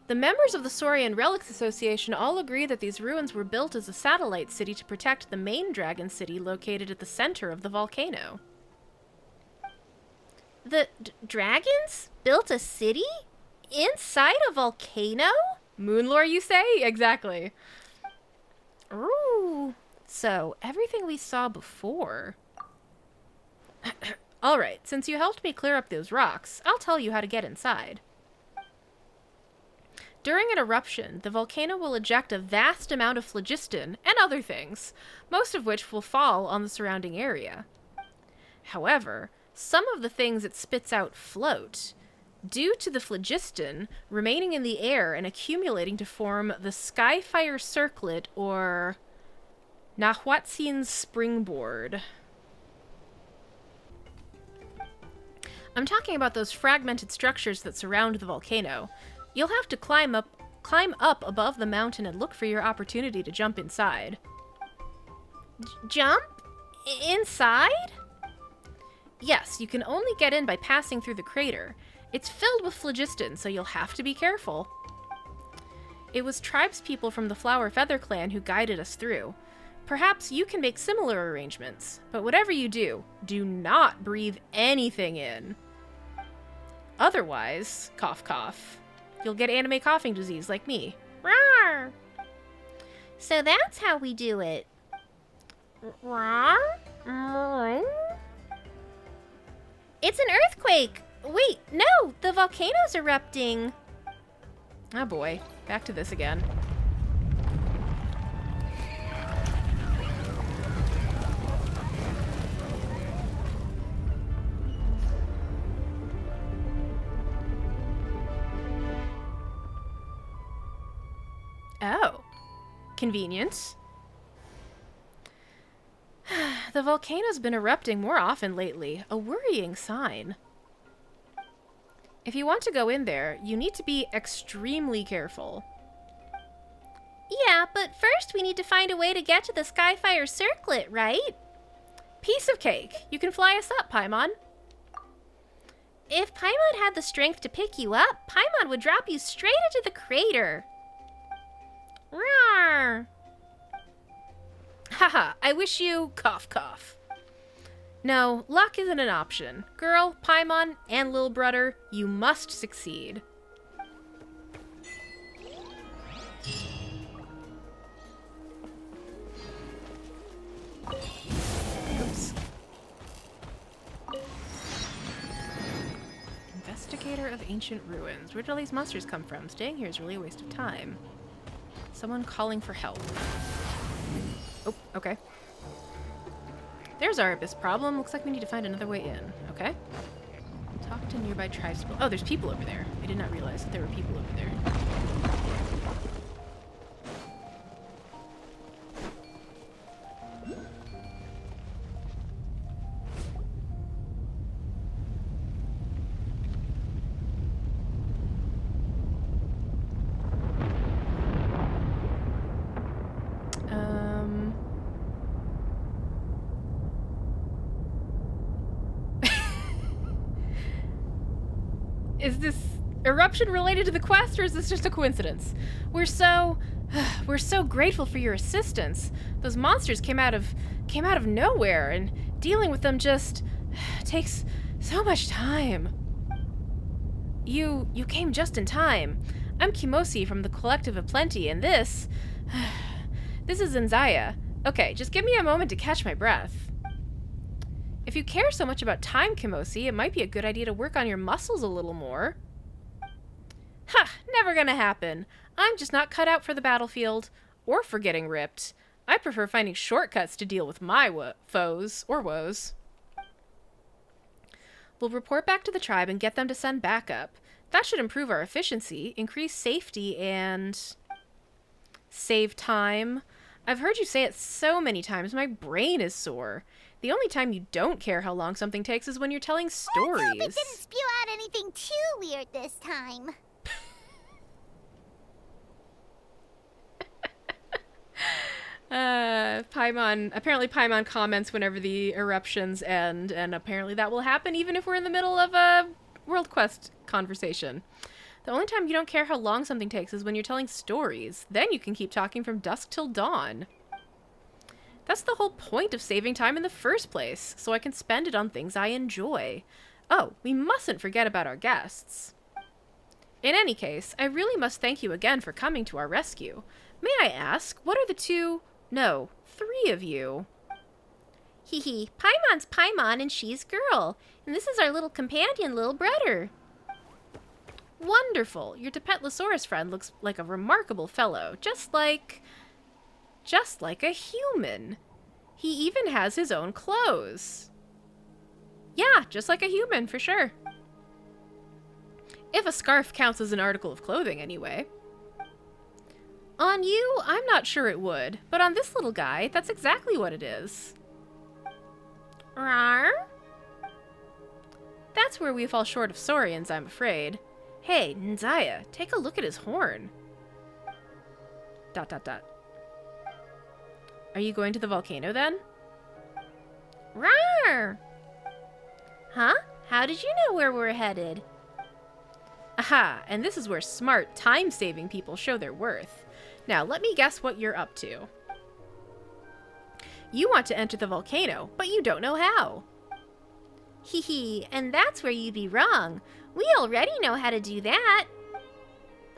The members of the Saurian Relics Association all agree that these ruins were built as a satellite city to protect the main dragon city located at the center of the volcano. The dragons built a city? Inside a volcano? Moonlore, you say? Exactly. Ooh. So, everything we saw before. Alright, since you helped me clear up those rocks, I'll tell you how to get inside. During an eruption, the volcano will eject a vast amount of phlogiston and other things, most of which will fall on the surrounding area. However, some of the things it spits out float, due to the phlogiston remaining in the air and accumulating to form the Skyfire Circlet or Nahuatzin's Springboard. I'm talking about those fragmented structures that surround the volcano. You'll have to climb up above the mountain and look for your opportunity to jump inside. Jump? Inside? Yes, you can only get in by passing through the crater. It's filled with phlogiston, so you'll have to be careful. It was tribespeople from the Flower Feather clan who guided us through. Perhaps you can make similar arrangements, but whatever you do, do not breathe anything in. Otherwise, cough cough, you'll get anime coughing disease like me. Rawr. So that's how we do it. Rawr? It's an earthquake! Wait, no! The volcano's erupting! Oh boy, back to this again. Oh. Convenient. The volcano's been erupting more often lately, a worrying sign. If you want to go in there, you need to be extremely careful. Yeah, but first we need to find a way to get to the Skyfire Circlet, right? Piece of cake. You can fly us up, Paimon. If Paimon had the strength to pick you up, Paimon would drop you straight into the crater. Rawr. Haha, I wish you cough cough. No, luck isn't an option. Girl, Paimon, and Lil'Brudder, you must succeed. Oops. Investigator of ancient ruins. Where do all these monsters come from? Staying here is really a waste of time. Someone calling for help. Oh, okay. There's our abyss problem. Looks like we need to find another way in. Okay. Talk to nearby tribespeople. Oh, there's people over there. I did not realize that there were people over there. Is this eruption related to the quest, or is this just a coincidence? We're so grateful for your assistance. Those monsters came out of nowhere, and dealing with them just takes so much time. You came just in time. I'm Kimosi from the Collective of Plenty, and this is Zenzaya. Okay, just give me a moment to catch my breath. If you care so much about time, Kimosi, it might be a good idea to work on your muscles a little more. Ha! Never gonna happen. I'm just not cut out for the battlefield, or for getting ripped. I prefer finding shortcuts to deal with my foes, or woes. We'll report back to the tribe and get them to send backup. That should improve our efficiency, increase safety, and save time. I've heard you say it so many times, my brain is sore. The only time you don't care how long something takes is when you're telling stories. Let's hope it didn't spew out anything too weird this time. Apparently Paimon comments whenever the eruptions end, and apparently that will happen even if we're in the middle of a World Quest conversation. The only time you don't care how long something takes is when you're telling stories. Then you can keep talking from dusk till dawn. That's the whole point of saving time in the first place, so I can spend it on things I enjoy. Oh, we mustn't forget about our guests. In any case, I really must thank you again for coming to our rescue. May I ask, what are the three of you? Hee. Paimon's Paimon and she's Girl. And this is our little companion, Lil'Brudder. Wonderful. Your Tepetlosaurus friend looks like a remarkable fellow, just like a human. He even has his own clothes. Yeah, just like a human, for sure. If a scarf counts as an article of clothing, anyway. On you, I'm not sure it would, but on this little guy, that's exactly what it is. Rawr? That's where we fall short of Saurians, I'm afraid. Hey, Nzaya, take a look at his horn. ... Are you going to the volcano, then? Rawr! Huh? How did you know where we're headed? Aha, and this is where smart, time-saving people show their worth. Now, let me guess what you're up to. You want to enter the volcano, but you don't know how. Hee, and that's where you'd be wrong. We already know how to do that.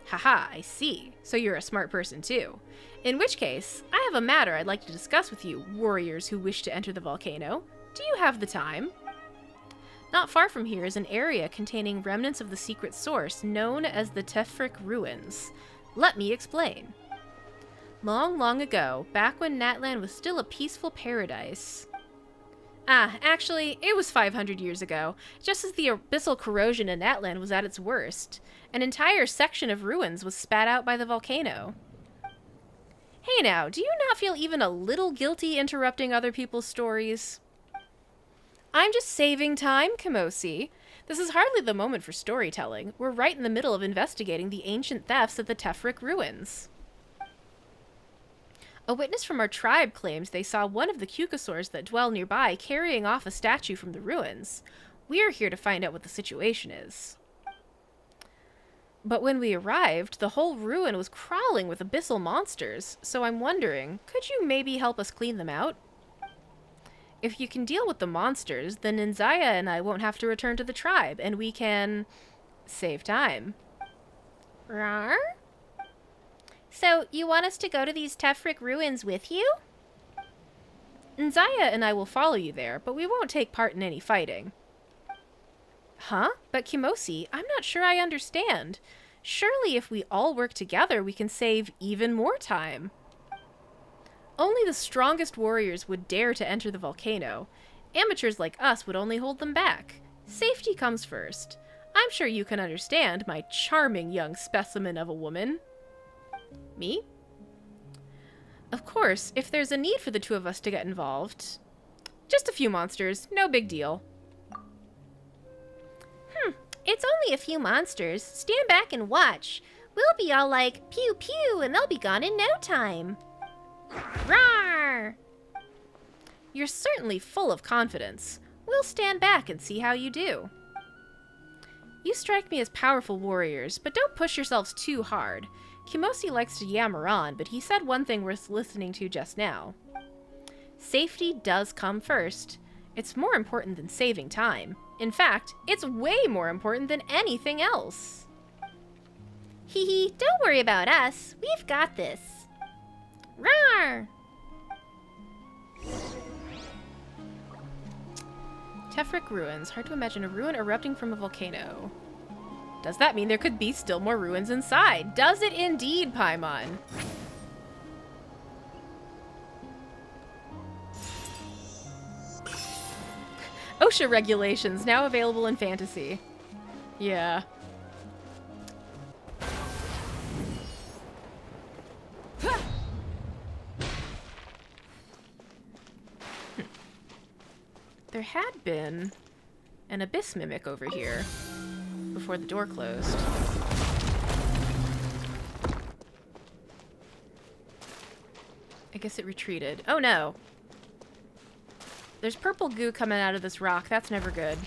Haha, I see. So you're a smart person too. In which case, I have a matter I'd like to discuss with you, warriors who wish to enter the volcano. Do you have the time? Not far from here is an area containing remnants of the secret source known as the Tefric Ruins. Let me explain. Long, long ago, back when Natlan was still a peaceful paradise... Actually, it was 500 years ago, just as the abyssal corrosion in Natlan was at its worst. An entire section of ruins was spat out by the volcano. Hey now, do you not feel even a little guilty interrupting other people's stories? I'm just saving time, Kimosi. This is hardly the moment for storytelling. We're right in the middle of investigating the ancient thefts at the Tefric Ruins. A witness from our tribe claims they saw one of the Cucosaurs that dwell nearby carrying off a statue from the ruins. We are here to find out what the situation is. But when we arrived, the whole ruin was crawling with abyssal monsters, so I'm wondering, could you maybe help us clean them out? If you can deal with the monsters, then Nzaya and I won't have to return to the tribe, and we can... save time. Rawr? So, you want us to go to these Tefric ruins with you? Nzaya and I will follow you there, but we won't take part in any fighting. Huh? But Kimosi, I'm not sure I understand. Surely if we all work together, we can save even more time. Only the strongest warriors would dare to enter the volcano. Amateurs like us would only hold them back. Safety comes first. I'm sure you can understand, my charming young specimen of a woman. Me? Of course, if there's a need for the two of us to get involved. Just a few monsters, no big deal. It's only a few monsters. Stand back and watch. We'll be all like, pew pew, and they'll be gone in no time. Rawr! You're certainly full of confidence. We'll stand back and see how you do. You strike me as powerful warriors, but don't push yourselves too hard. Kimosi likes to yammer on, but he said one thing worth listening to just now. Safety does come first. It's more important than saving time. In fact, it's way more important than anything else. Hee, don't worry about us. We've got this. Rawr! Tefric Ruins. Hard to imagine a ruin erupting from a volcano. Does that mean there could be still more ruins inside? Does it indeed, Paimon? OSHA regulations now available in fantasy. Yeah. There had been an abyss mimic over here before the door closed. I guess it retreated. Oh no. There's purple goo coming out of this rock. That's never good.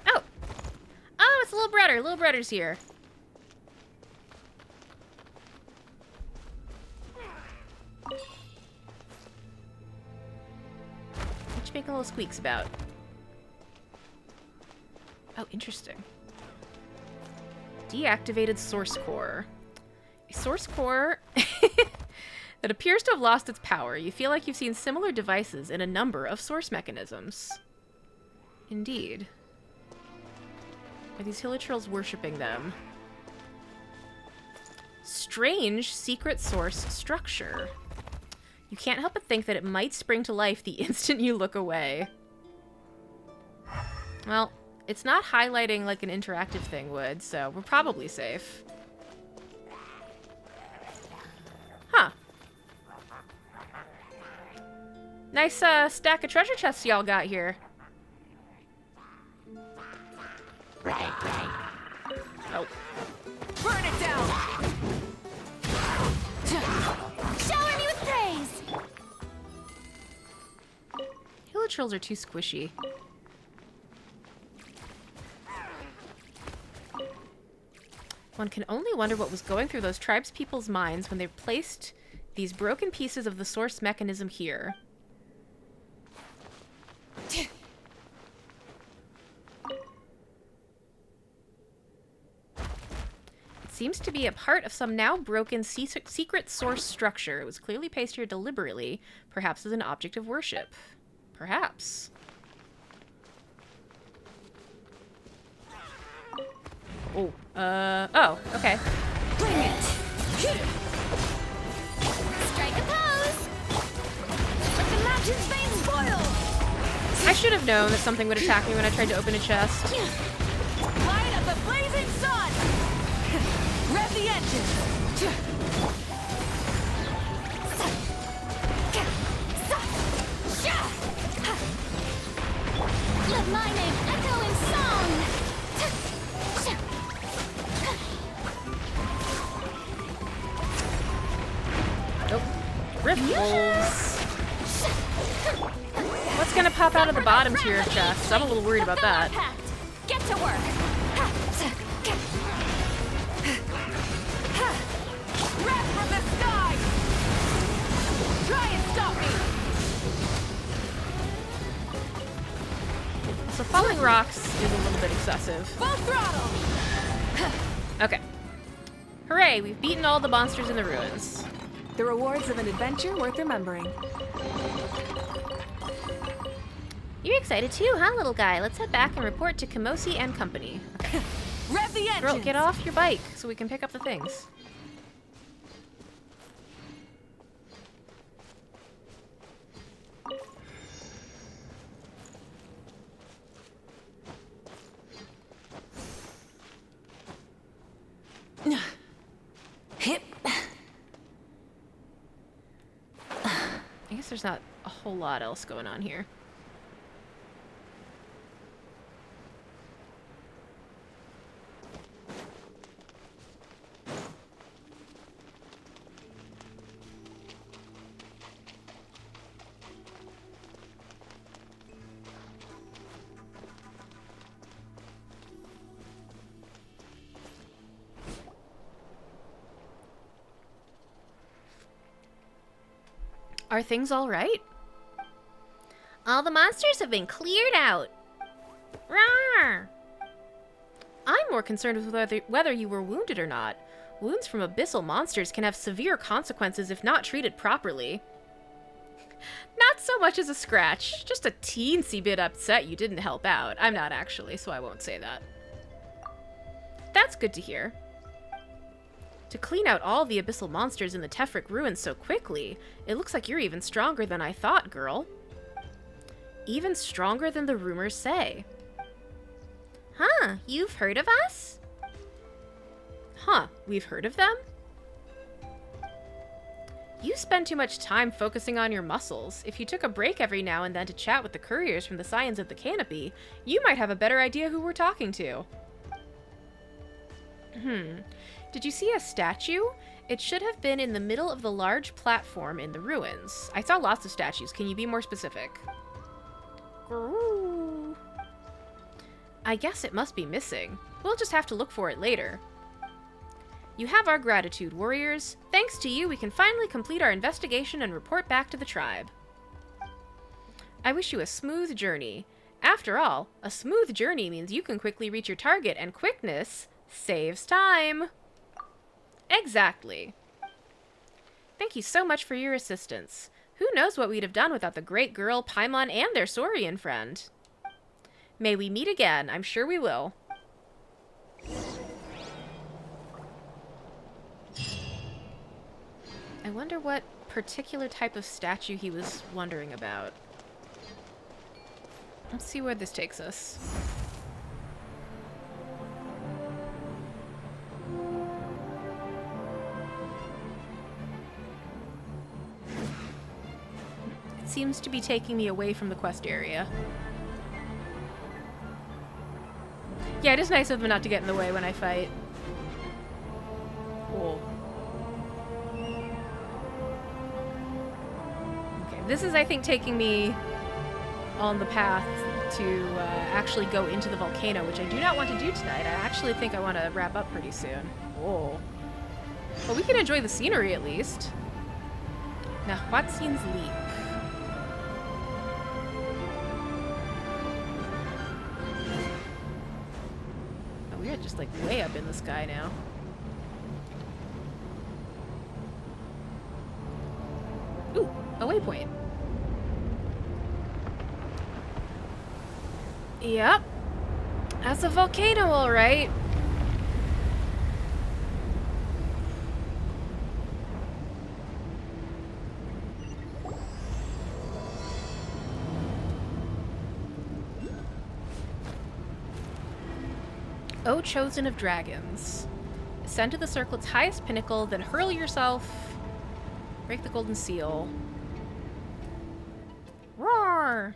Oh! Oh, it's Lil'Brudder. Lil'Brudder's here. What you making little squeaks about? Oh, interesting. Deactivated source core. A source core that appears to have lost its power. You feel like you've seen similar devices in a number of source mechanisms. Indeed. Are these hilichurls worshipping them? Strange secret source structure. You can't help but think that it might spring to life the instant you look away. Well, it's not highlighting like an interactive thing would, so we're probably safe. Huh. Nice stack of treasure chests y'all got here. Oh. Burn it down! Shower me with praise! Hilichurls are too squishy. One can only wonder what was going through those tribespeople's minds when they placed these broken pieces of the source mechanism here. It seems to be a part of some now broken secret source structure. It was clearly placed here deliberately, perhaps as an object of worship. Perhaps. Oh, oh, okay. Bring it! Strike a pose! Let the mountain's veins boil! I should have known that something would attack me when I tried to open a chest. Light up the blazing sun! Rev the engine! Let my name echo in song! Nope. Riftles. What's gonna pop out of the bottom tier of chests? I'm a little worried about that. Get to work! Wrap from the sky! Try and stop me! So falling rocks is a little bit excessive. Full throttle! Okay. Hooray, we've beaten all the monsters in the ruins. The rewards of an adventure worth remembering. You're excited too, huh, little guy? Let's head back and report to Kamosi and company. Okay. Rev the engine! Girl, get off your bike so we can pick up the things. Hip. I guess there's not a whole lot else going on here. Are things all right? All the monsters have been cleared out. Rawr! I'm more concerned with whether you were wounded or not. Wounds from abyssal monsters can have severe consequences if not treated properly. Not so much as a scratch, just a teensy bit upset you didn't help out. I'm not actually, so I won't say that. That's good to hear. To clean out all the abyssal monsters in the Tefric ruins so quickly, it looks like you're even stronger than I thought, girl. Even stronger than the rumors say. Huh, you've heard of us? Huh, we've heard of them? You spend too much time focusing on your muscles. If you took a break every now and then to chat with the couriers from the Scions of the Canopy, you might have a better idea who we're talking to. Did you see a statue? It should have been in the middle of the large platform in the ruins. I saw lots of statues. Can you be more specific? Ooh. I guess it must be missing. We'll just have to look for it later. You have our gratitude, warriors. Thanks to you, we can finally complete our investigation and report back to the tribe. I wish you a smooth journey. After all, a smooth journey means you can quickly reach your target, and quickness saves time. Exactly. Thank you so much for your assistance. Who knows what we'd have done without the great girl, Paimon, and their Saurian friend. May we meet again. I'm sure we will. I wonder what particular type of statue he was wondering about. Let's see where this takes us. It seems to be taking me away from the quest area. Yeah, it is nice of them not to get in the way when I fight. Cool. Okay, this is, I think, taking me on the path to actually go into the volcano, which I do not want to do tonight. I actually think I want to wrap up pretty soon. Oh. Well, we can enjoy the scenery at least. Now, Huatzin's Leap. Oh, we're just like way up in the sky now. Ooh, a waypoint. Yep. That's a volcano, all right. O chosen of dragons. Ascend to the circlet's highest pinnacle, then hurl yourself. Break the golden seal. Roar!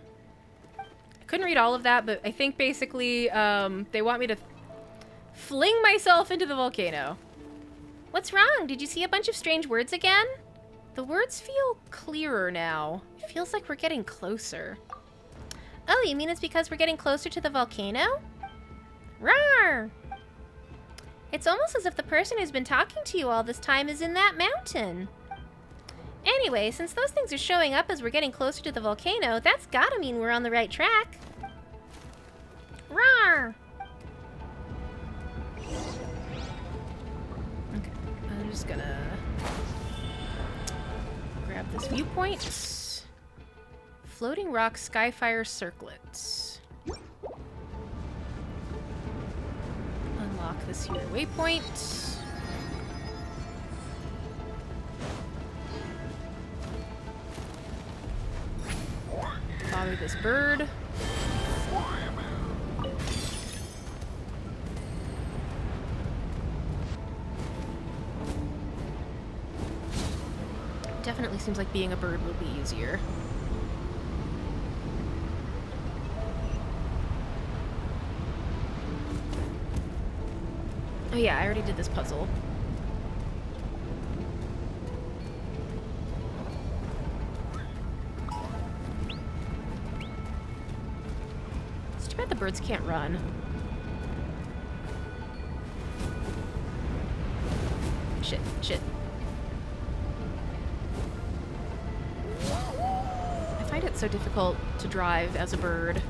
Couldn't read all of that, but I think basically they want me to fling myself into the volcano. What's wrong? Did you see a bunch of strange words again? The words feel clearer now. It feels like we're getting closer. Oh, you mean it's because we're getting closer to the volcano? Rawr! It's almost as if the person who's been talking to you all this time is in that mountain. Anyway, since those things are showing up as we're getting closer to the volcano, that's gotta mean we're on the right track. Rawr! Okay, I'm just gonna grab this viewpoint. Floating rock skyfire circlet. Unlock this here waypoint. Bother this bird. Definitely seems like being a bird would be easier. Oh yeah, I already did this puzzle. It's too bad the birds can't run. Shit, shit. I find it so difficult to drive as a bird.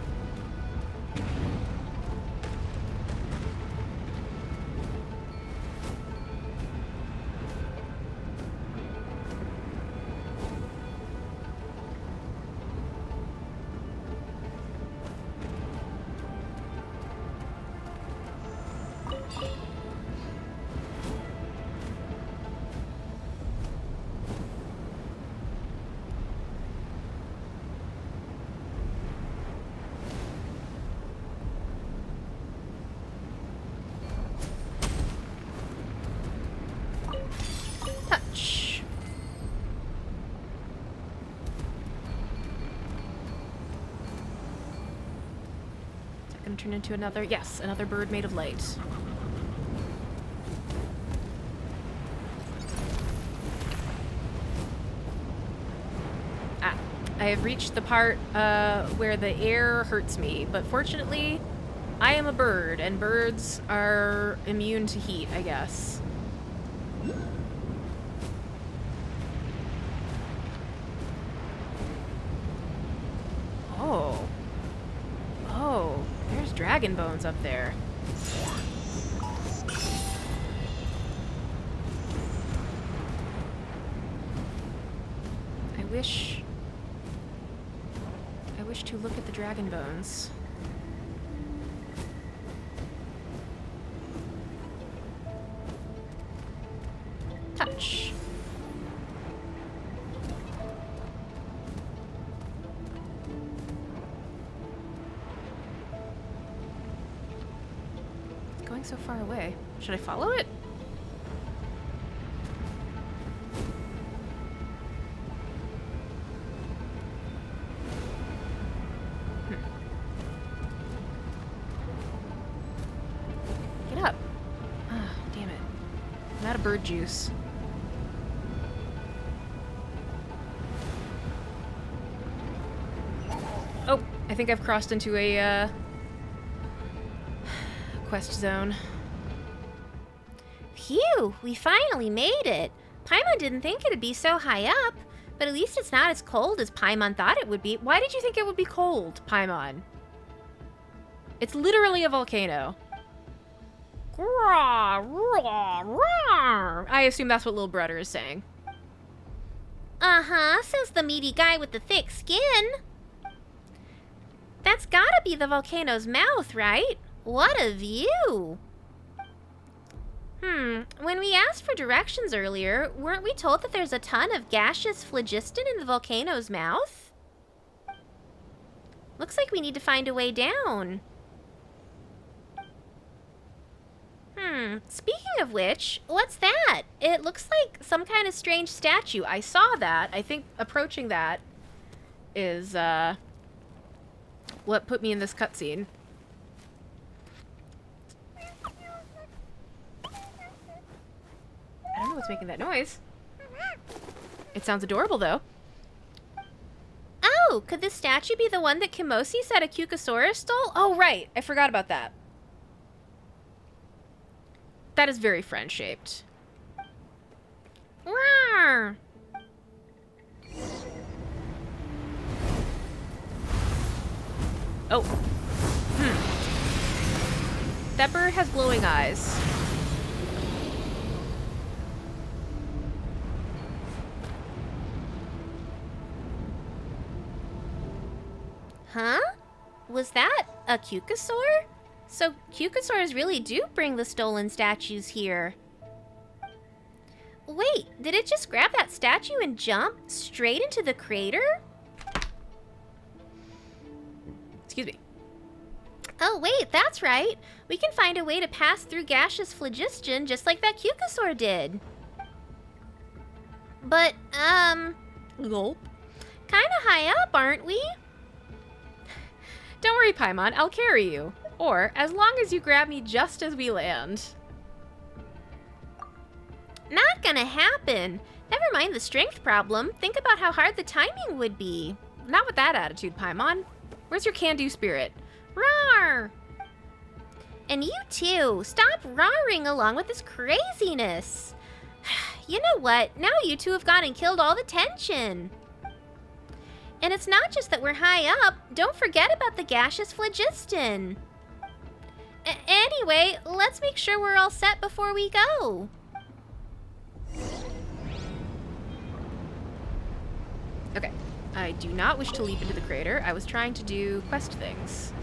gonna turn into another, yes, another bird made of light. Ah, I have reached the part where the air hurts me, but fortunately, I am a bird, and birds are immune to heat, I guess. Oh. Oh, there's dragon bones up there. I wish to look at the dragon bones. Touch. It's going so far away. Should I follow it? Get up. Ah, damn it. I'm out of bird juice. Oh, I think I've crossed into a quest zone. Phew, we finally made it. Paimon didn't think it'd be so high up, but at least it's not as cold as Paimon thought it would be. Why did you think it would be cold, Paimon? It's literally a volcano. I assume that's what Lil'Brudder is saying. Uh-huh, says the meaty guy with the thick skin. That's gotta be the volcano's mouth, right? What a view! When we asked for directions earlier, weren't we told that there's a ton of gaseous phlogiston in the volcano's mouth? Looks like we need to find a way down. Speaking of which, what's that? It looks like some kind of strange statue. I saw that. I think approaching that is, what put me in this cutscene. I don't know what's making that noise. It sounds adorable, though. Oh, could this statue be the one that Kimosi said a Cucosaurus stole? Oh, right. I forgot about that. That is very friend-shaped. Rawr. Oh. That bird has glowing eyes. Huh? Was that a Cucosaur? So Cucosaurs really do bring the stolen statues here. Wait, did it just grab that statue and jump straight into the crater? Excuse me. Oh wait, that's right. We can find a way to pass through gaseous phlogiston just like that Cucosaur did. But, Gulp. kinda high up, aren't we? Don't worry, Paimon. I'll carry you. Or, as long as you grab me just as we land. Not gonna happen. Never mind the strength problem. Think about how hard the timing would be. Not with that attitude, Paimon. Where's your can-do spirit? Rawr! And you too. Stop roaring along with this craziness. You know what? Now you two have gone and killed all the tension. And it's not just that we're high up. Don't forget about the gaseous phlogiston. Anyway, let's make sure we're all set before we go. Okay. I do not wish to leap into the crater. I was trying to do quest things.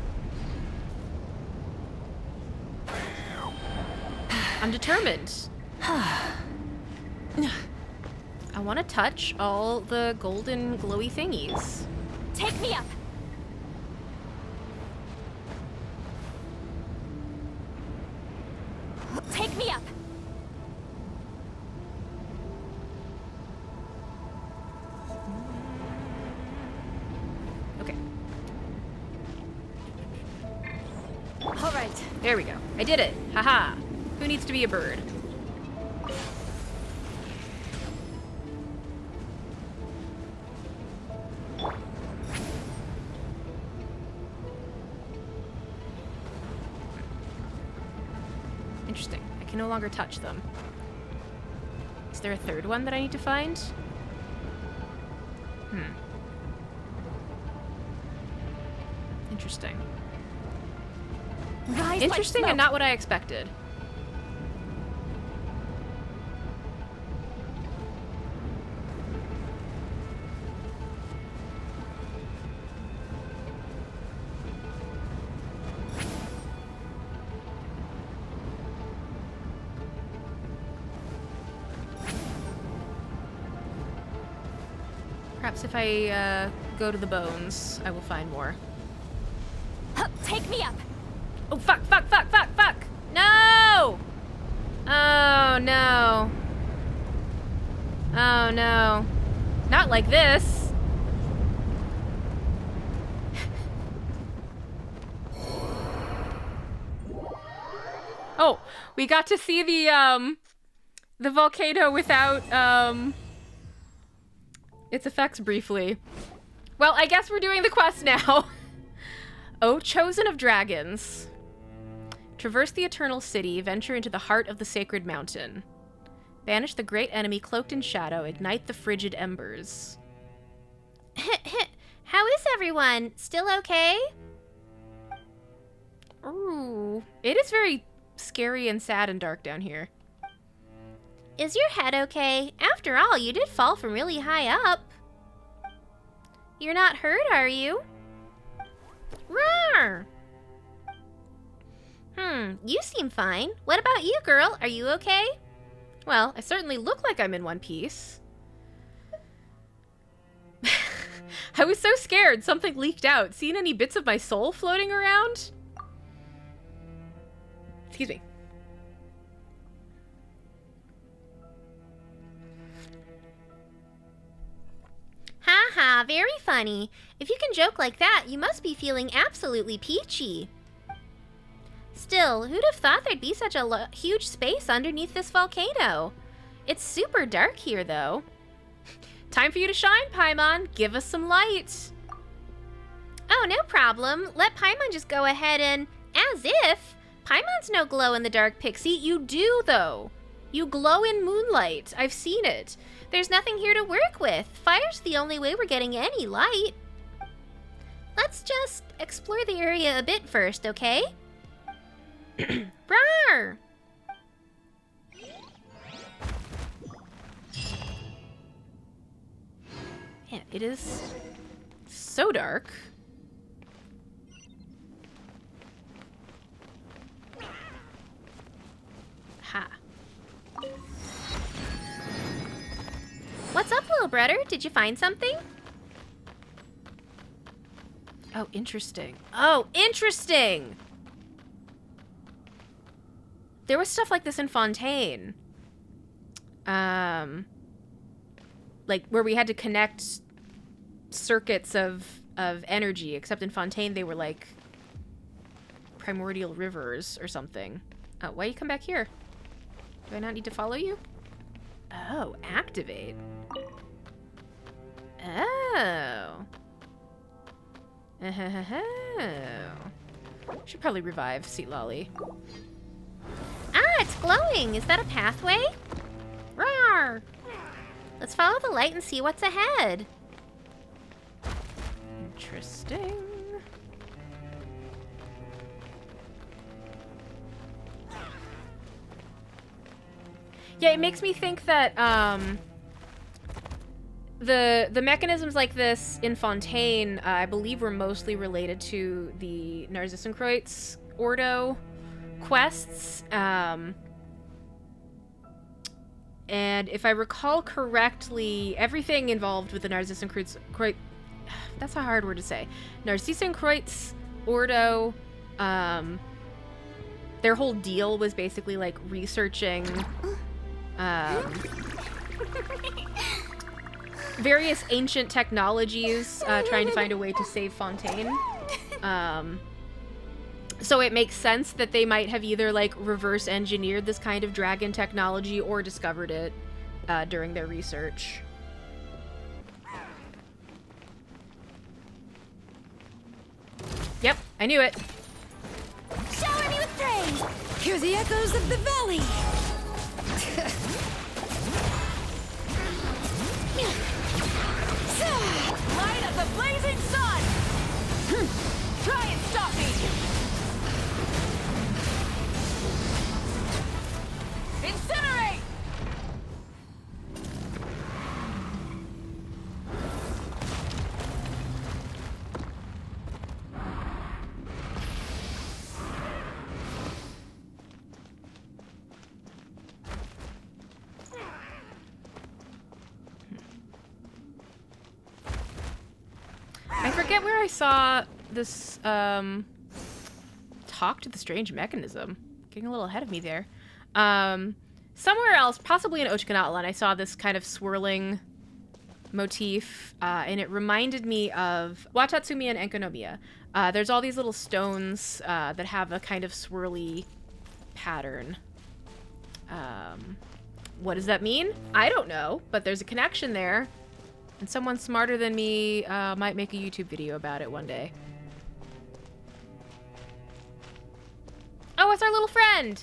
I'm determined. I want to touch all the golden glowy thingies. Take me up. Take me up. Okay. There we go. I did it. Haha. Who needs to be a bird? Interesting. I can no longer touch them. Is there a third one that I need to find? Interesting. Rise Interesting like and not what I expected. Perhaps if I go to the bones, I will find more. Take me up. Oh, fuck, fuck, fuck, fuck, fuck! No! Oh, no. Oh, no. Not like this. Oh, we got to see the volcano without, its effects briefly. Well, I guess we're doing the quest now. O chosen of dragons. Traverse the eternal city, venture into the heart of the sacred mountain. Banish the great enemy cloaked in shadow, ignite the frigid embers. How is everyone? Still okay? Ooh. It is very scary and sad and dark down here. Is your head okay? After all, you did fall from really high up. You're not hurt, are you? Roar! You seem fine. What about you, girl? Are you okay? Well, I certainly look like I'm in one piece. I was so scared something leaked out. Seen any bits of my soul floating around? Excuse me. Ha ha, very funny. If you can joke like that, you must be feeling absolutely peachy. Still, who'd have thought there'd be such a huge space underneath this volcano? It's super dark here, though. Time for you to shine, Paimon. Give us some light. Oh, no problem. Let Paimon just go ahead and... As if! Paimon's no glow-in-the-dark pixie. You do, though. You glow in moonlight. I've seen it. There's nothing here to work with. Fire's the only way we're getting any light. Let's just explore the area a bit first, okay? Rawr! Man, it is so dark. Ha. What's up, Lil'Brudder? Did you find something? Oh, interesting. Oh, interesting! There was stuff like this in Fontaine. Like, where we had to connect circuits of energy, except in Fontaine they were like primordial rivers or something. Why you come back here? Do I not need to follow you? Oh, activate. Oh. Should probably revive Seat Lolly. Ah, it's glowing. Is that a pathway? Rawr! Let's follow the light and see what's ahead. Interesting. Yeah, it makes me think that the mechanisms like this in Fontaine, I believe, were mostly related to the Narcissenkreuz Ordo quests. And if I recall correctly, everything involved with the Narcissenkreuz... That's a hard word to say. Narcissenkreuz Ordo, their whole deal was basically, like, researching... various ancient technologies, trying to find a way to save Fontaine. So it makes sense that they might have either, like, reverse engineered this kind of dragon technology or discovered it during their research. Yep, I knew it. Shower me with praise! Hear the echoes of the valley! Light of the blazing sun! Try and stop me! Incinerate! I forget where I saw this, talk to the strange mechanism. Getting a little ahead of me there. Somewhere else, possibly in Natlan, I saw this kind of swirling motif, and it reminded me of Watatsumi and Enkonomiya. There's all these little stones that have a kind of swirly pattern. What does that mean? I don't know, but there's a connection there. And someone smarter than me might make a YouTube video about it one day. Oh, it's our little friend!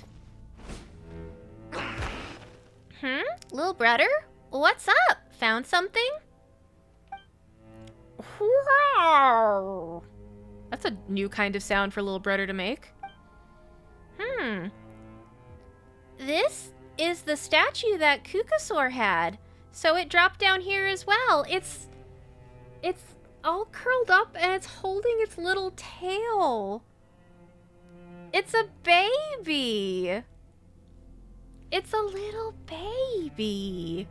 Lil'Brudder? What's up? Found something? Wow! That's a new kind of sound for Lil'Brudder to make. This is the statue that Kukasaur had. So it dropped down here as well. It's all curled up and it's holding its little tail. It's a baby. It's a little baby.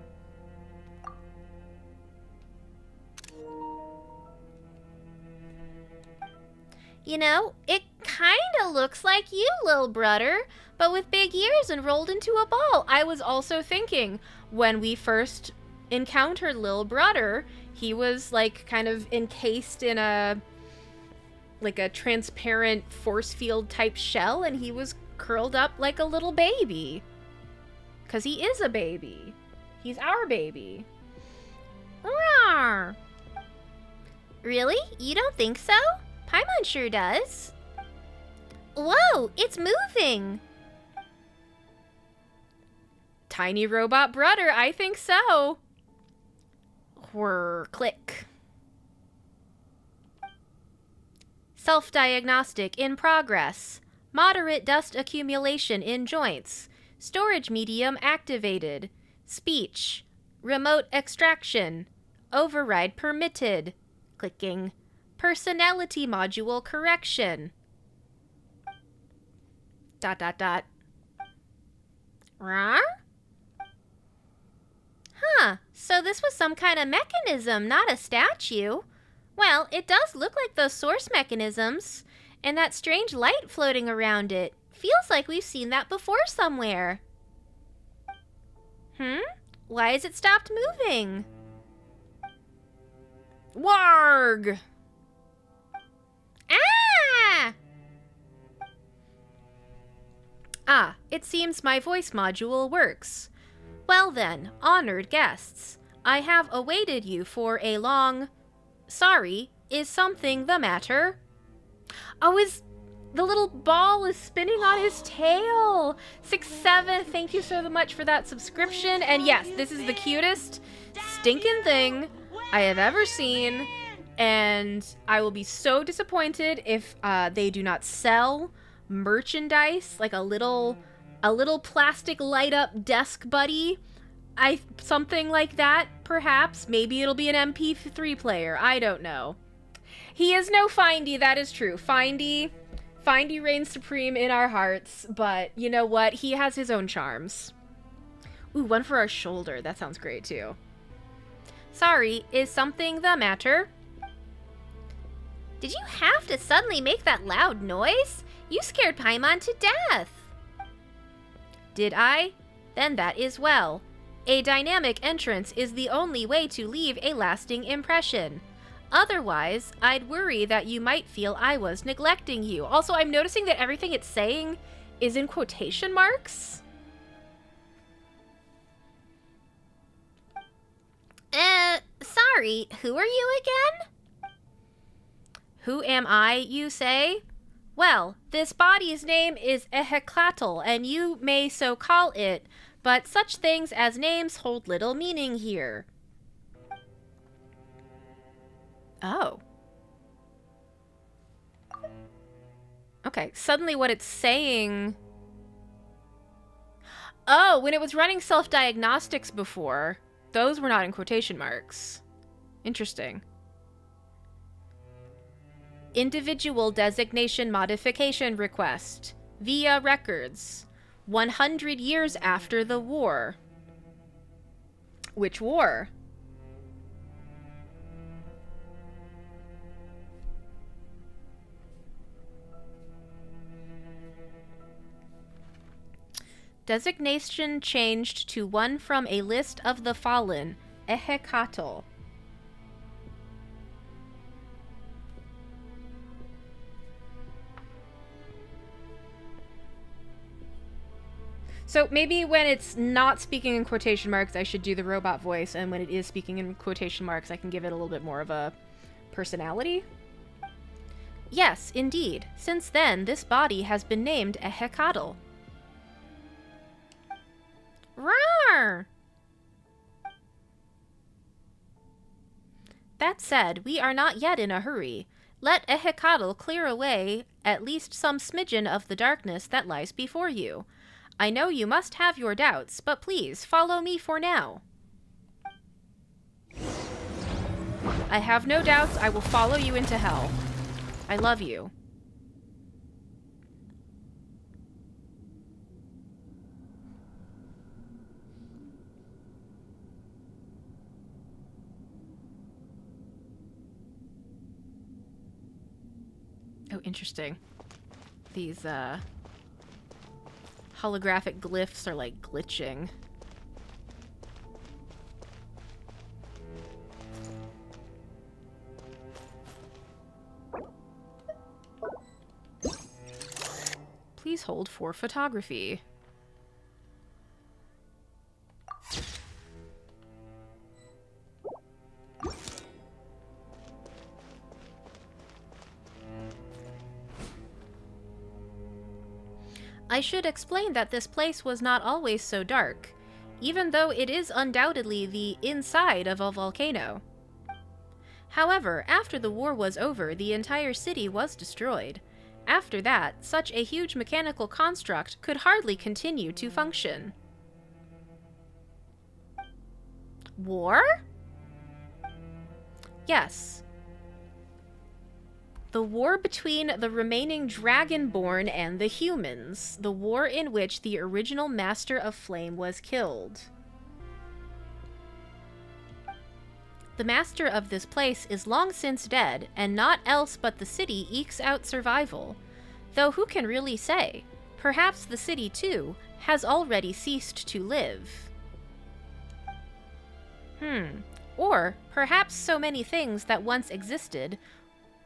You know, it kind of looks like you, Lil'Brudder, but with big ears and rolled into a ball. I was also thinking, when we first encountered Lil'Brudder, he was, like, kind of encased in a transparent force field type shell, and he was curled up like a little baby. 'Cause he is a baby. He's our baby. Rawr. Really? You don't think so? Paimon sure does. Whoa, it's moving. Tiny robot brudder, I think so. Whir, click. Self-diagnostic in progress. Moderate dust accumulation in joints. Storage medium activated. Speech. Remote extraction. Override permitted. Clicking. Personality module correction. ... Rawr? Huh, so this was some kind of mechanism, not a statue. Well, it does look like those source mechanisms, and that strange light floating around it. Feels like we've seen that before somewhere. Why has it stopped moving? Warg! Ah! Ah, it seems my voice module works. Well then, honored guests, I have awaited you for a long... Sorry, is something the matter? Oh, the little ball is spinning on his tail. 6-7, thank you so much for that subscription. And yes, this is the cutest stinking thing I have ever seen. And I will be so disappointed if they do not sell merchandise, like a little plastic light up desk buddy. Something like that, perhaps. Maybe it'll be an MP3 player. I don't know. He is no Findy, that is true. Findy reigns supreme in our hearts, but you know what? He has his own charms. Ooh, one for our shoulder. That sounds great, too. Sorry, is something the matter? Did you have to suddenly make that loud noise? You scared Paimon to death. Did I? Then that is well. A dynamic entrance is the only way to leave a lasting impression. Otherwise, I'd worry that you might feel I was neglecting you. Also, I'm noticing that everything it's saying is in quotation marks. Sorry, who are you again? Who am I, you say? Well, this body's name is Eheclatl, and you may so call it, but such things as names hold little meaning here. Oh. Okay, suddenly what it's saying... Oh, when it was running self-diagnostics before, those were not in quotation marks. Interesting. Individual designation modification request via records 100 years after the war. Which war? Designation changed to one from a list of the fallen, Ehecatl. So maybe when it's not speaking in quotation marks, I should do the robot voice, and when it is speaking in quotation marks, I can give it a little bit more of a personality? Yes, indeed. Since then, this body has been named Ehecatl. Rawr! That said, we are not yet in a hurry. Let Ehecatl clear away at least some smidgen of the darkness that lies before you. I know you must have your doubts, but please follow me for now. I have no doubts I will follow you into hell. I love you. Oh, interesting. These, holographic glyphs are, like, glitching. Please hold for photography. I should explain that this place was not always so dark, even though it is undoubtedly the inside of a volcano. However, after the war was over, the entire city was destroyed. After that, such a huge mechanical construct could hardly continue to function. War? Yes. The war between the remaining Dragonborn and the humans. The war in which the original Master of Flame was killed. The master of this place is long since dead, and naught else but the city ekes out survival. Though who can really say? Perhaps the city, too, has already ceased to live. Or perhaps so many things that once existed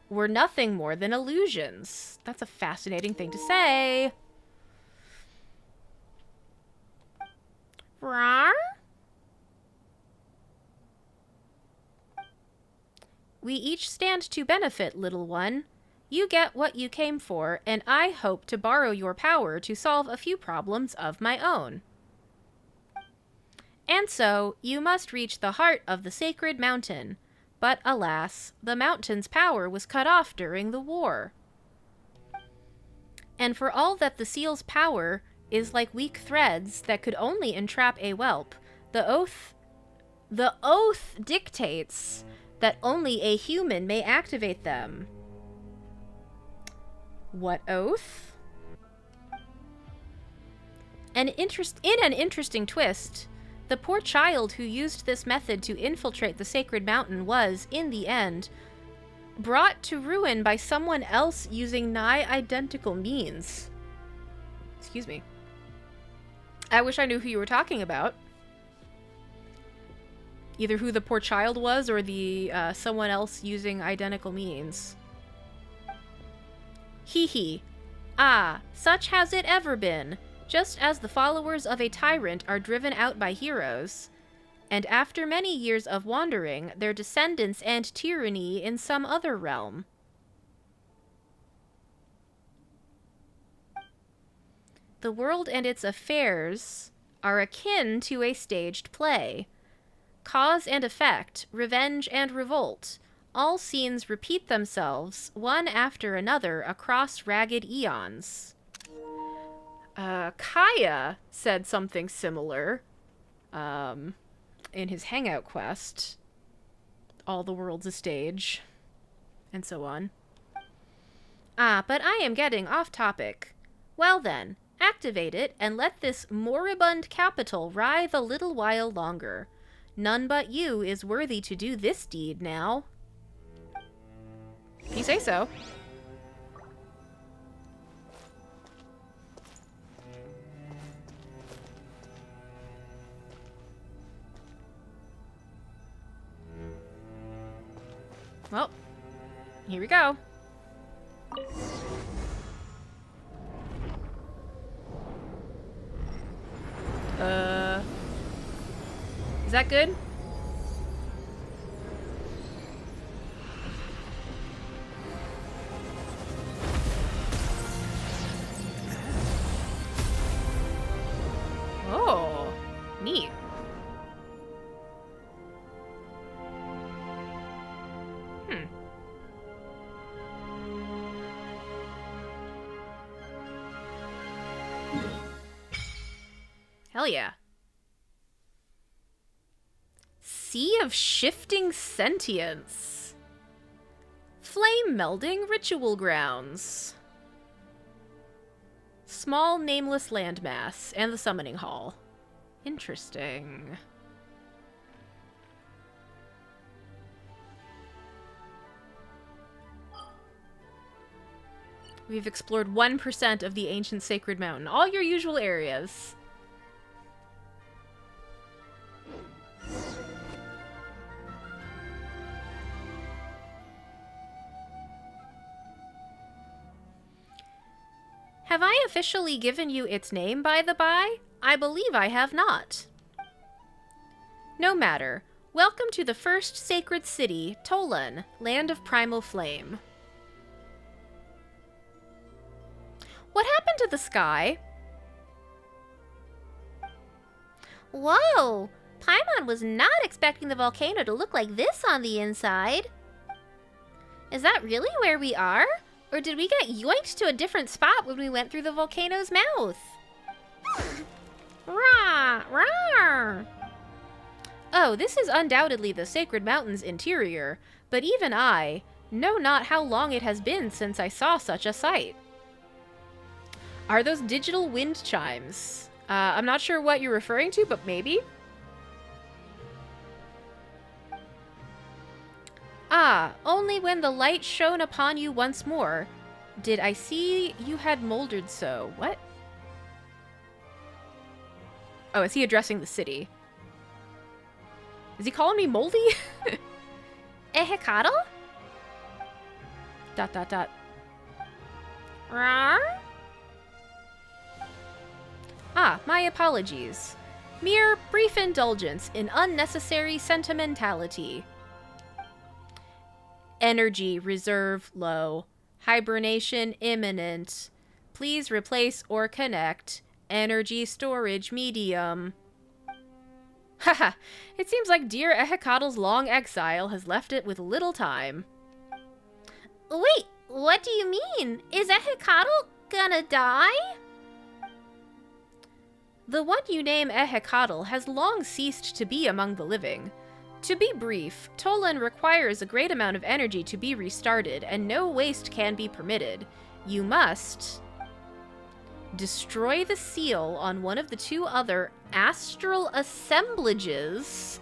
were nothing more than illusions. That's a fascinating thing to say. Rawr? We each stand to benefit, little one. You get what you came for, and I hope to borrow your power to solve a few problems of my own. And so, you must reach the heart of the sacred mountain. But alas, the mountain's power was cut off during the war. And for all that the seal's power is like weak threads that could only entrap a whelp, the oath dictates that only a human may activate them. What oath? In an interesting twist, the poor child who used this method to infiltrate the sacred mountain was, in the end, brought to ruin by someone else using nigh identical means. Excuse me. I wish I knew who you were talking about. either who the poor child was or the someone else using identical means. Hee hee. Ah, such has it ever been, just as the followers of a tyrant are driven out by heroes, and after many years of wandering, their descendants and tyranny in some other realm. The world and its affairs are akin to a staged play. Cause and effect, revenge and revolt, all scenes repeat themselves, one after another, across ragged eons. Kaya said something similar, in his Hangout quest. All the world's a stage, and so on. Ah, but I am getting off topic. Well then, activate it and let this moribund capital writhe a little while longer. None but you is worthy to do this deed now. If you say so. Well, here we go. Is that good? Oh, neat. Hell yeah. Sea of Shifting Sentience. Flame Melding Ritual Grounds. Small nameless landmass and the summoning hall. Interesting. We've explored 1% of the ancient sacred mountain. All your usual areas. Have I officially given you its name, by the by? I believe I have not. No matter. Welcome to the first sacred city, Tolan, land of primal flame. What happened to the sky? Whoa! Paimon was not expecting the volcano to look like this on the inside. Is that really where we are? Or did we get yoinked to a different spot when we went through the volcano's mouth? Rah! Rah! Oh, this is undoubtedly the Sacred Mountain's interior, but even I know not how long it has been since I saw such a sight. Are those digital wind chimes? I'm not sure what you're referring to, but maybe? Ah, only when the light shone upon you once more did I see you had moldered so. What? Oh, is he addressing the city? Is he calling me moldy? Ehekado? Dot dot dot. Rah? Ah, my apologies. Mere brief indulgence in unnecessary sentimentality. Energy reserve low. Hibernation imminent. Please replace or connect. Energy storage medium. Haha, it seems like dear Ehekadl's long exile has left it with little time. Wait, what do you mean? Is Ehekadl gonna die? The one you name Ehekadl has long ceased to be among the living. To be brief, Tolan requires a great amount of energy to be restarted, and no waste can be permitted. You must destroy the seal on one of the two other astral assemblages.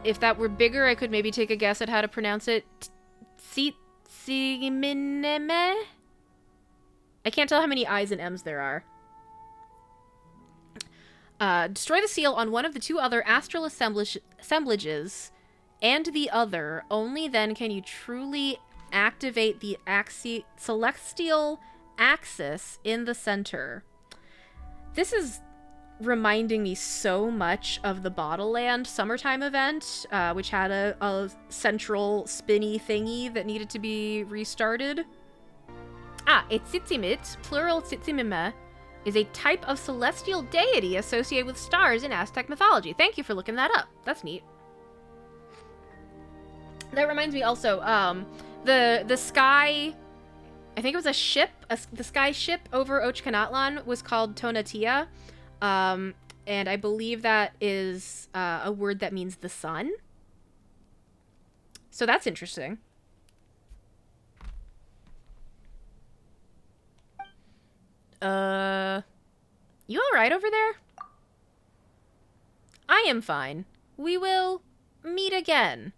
If that were bigger, I could maybe take a guess at how to pronounce it. Tsimineme? I can't tell how many I's and M's there are. Destroy the seal on one of the two other astral assemblages and the other. Only then can you truly activate the celestial axis in the center. This is reminding me so much of the Bottleland summertime event, which had a central spinny thingy that needed to be restarted. A Tsitsimit, plural Tsitsimima, is a type of celestial deity associated with stars in Aztec mythology. Thank you for looking that up. That's neat. That reminds me also, the sky, I think it was a ship, the sky ship over Natlan was called Tonatia, and I believe that is a word that means the sun. So that's interesting. You alright over there? I am fine. We will meet again.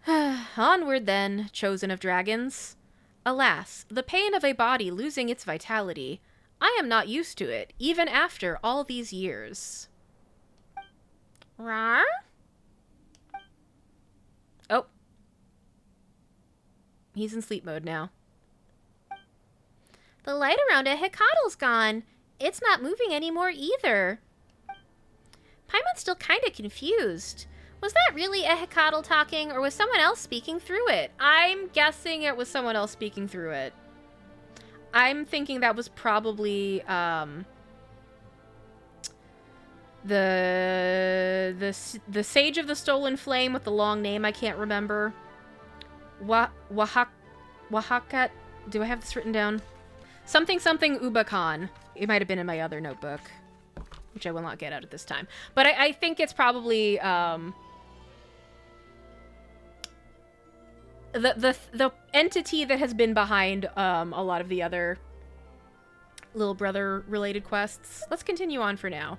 Onward then, chosen of dragons. Alas, the pain of a body losing its vitality. I am not used to it, even after all these years. Rawr? Oh. He's in sleep mode now. The light around Ehecattl's gone. It's not moving anymore either. Paimon's still kind of confused. Was that really Ehecatl talking, or was someone else speaking through it? I'm guessing it was someone else speaking through it. I'm thinking that was probably the Sage of the Stolen Flame with the long name I can't remember. Wahakat. Do I have this written down? Something Ubakan. It might have been in my other notebook, which I will not get out at this time. But I think it's probably the entity that has been behind a lot of the other Lil'Brudder related quests. Let's continue on for now.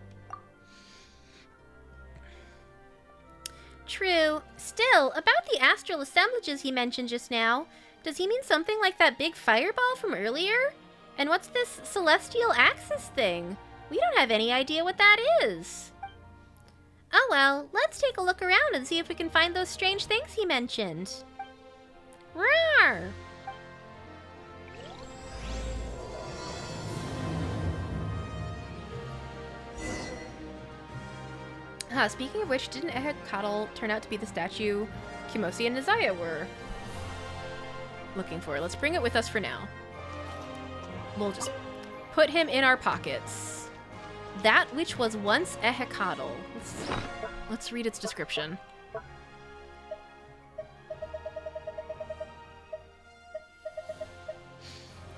True. Still, about the astral assemblages he mentioned just now, does he mean something like that big fireball from earlier? And what's this celestial axis thing? We don't have any idea what that is. Oh well, let's take a look around and see if we can find those strange things he mentioned. Rawr! Speaking of which, didn't Ehecatl turn out to be the statue Kimosi and Nizaya were looking for? Let's bring it with us for now. We'll just put him in our pockets. That which was once Ehecatl. Let's read its description.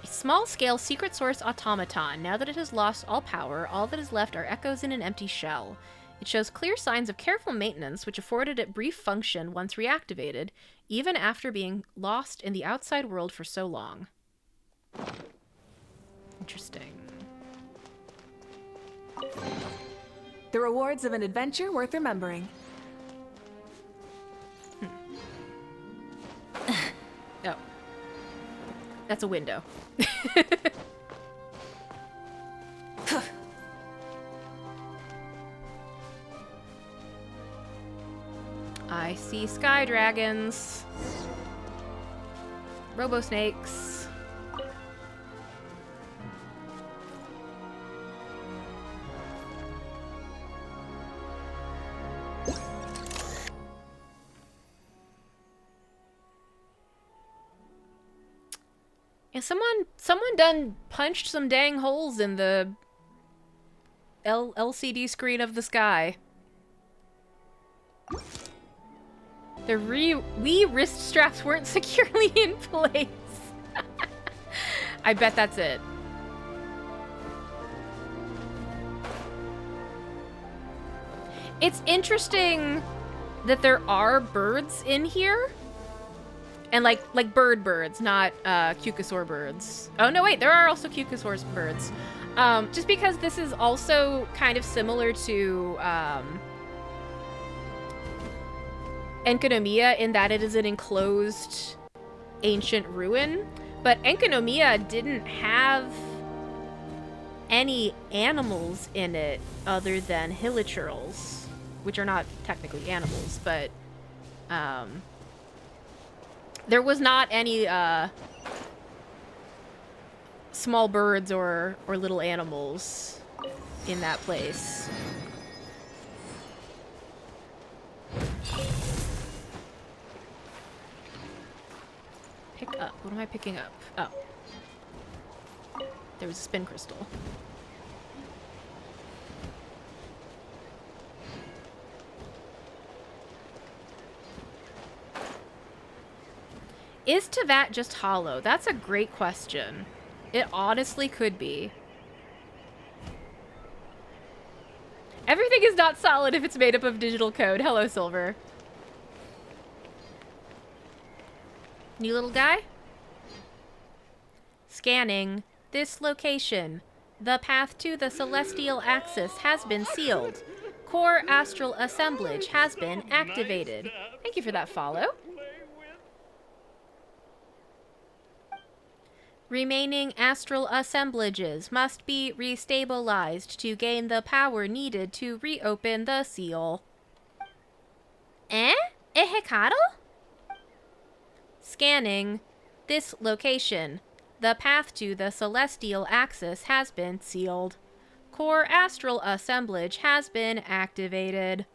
A small-scale secret source automaton. Now that it has lost all power, all that is left are echoes in an empty shell. It shows clear signs of careful maintenance, which afforded it brief function once reactivated, even after being lost in the outside world for so long. Interesting. The rewards of an adventure worth remembering. Oh. That's a window. I see sky dragons. Robo snakes. And someone done punched some dang holes in the LCD screen of the sky. The Wii wrist straps weren't securely in place. I bet that's it. It's interesting that there are birds in here. And like birds, not Cucusaur birds. Oh no, wait, there are also Cucusaur birds. Just because this is also kind of similar to Enkanomiya in that it is an enclosed ancient ruin, but Enkanomiya didn't have any animals in it other than hilichurls, which are not technically animals, but there was not any small birds or little animals in that place. Pick up. What am I picking up? Oh. There was a spin crystal. Is Tevat just hollow? That's a great question. It honestly could be. Everything is not solid if it's made up of digital code. Hello, Silver. New little guy? Scanning. This location. The path to the celestial axis has been sealed. Core astral assemblage has been activated. Thank you for that follow. Remaining astral assemblages must be restabilized to gain the power needed to reopen the seal. Eh? A Hecatl? Scanning. This location. The path to the celestial axis has been sealed. Core astral assemblage has been activated.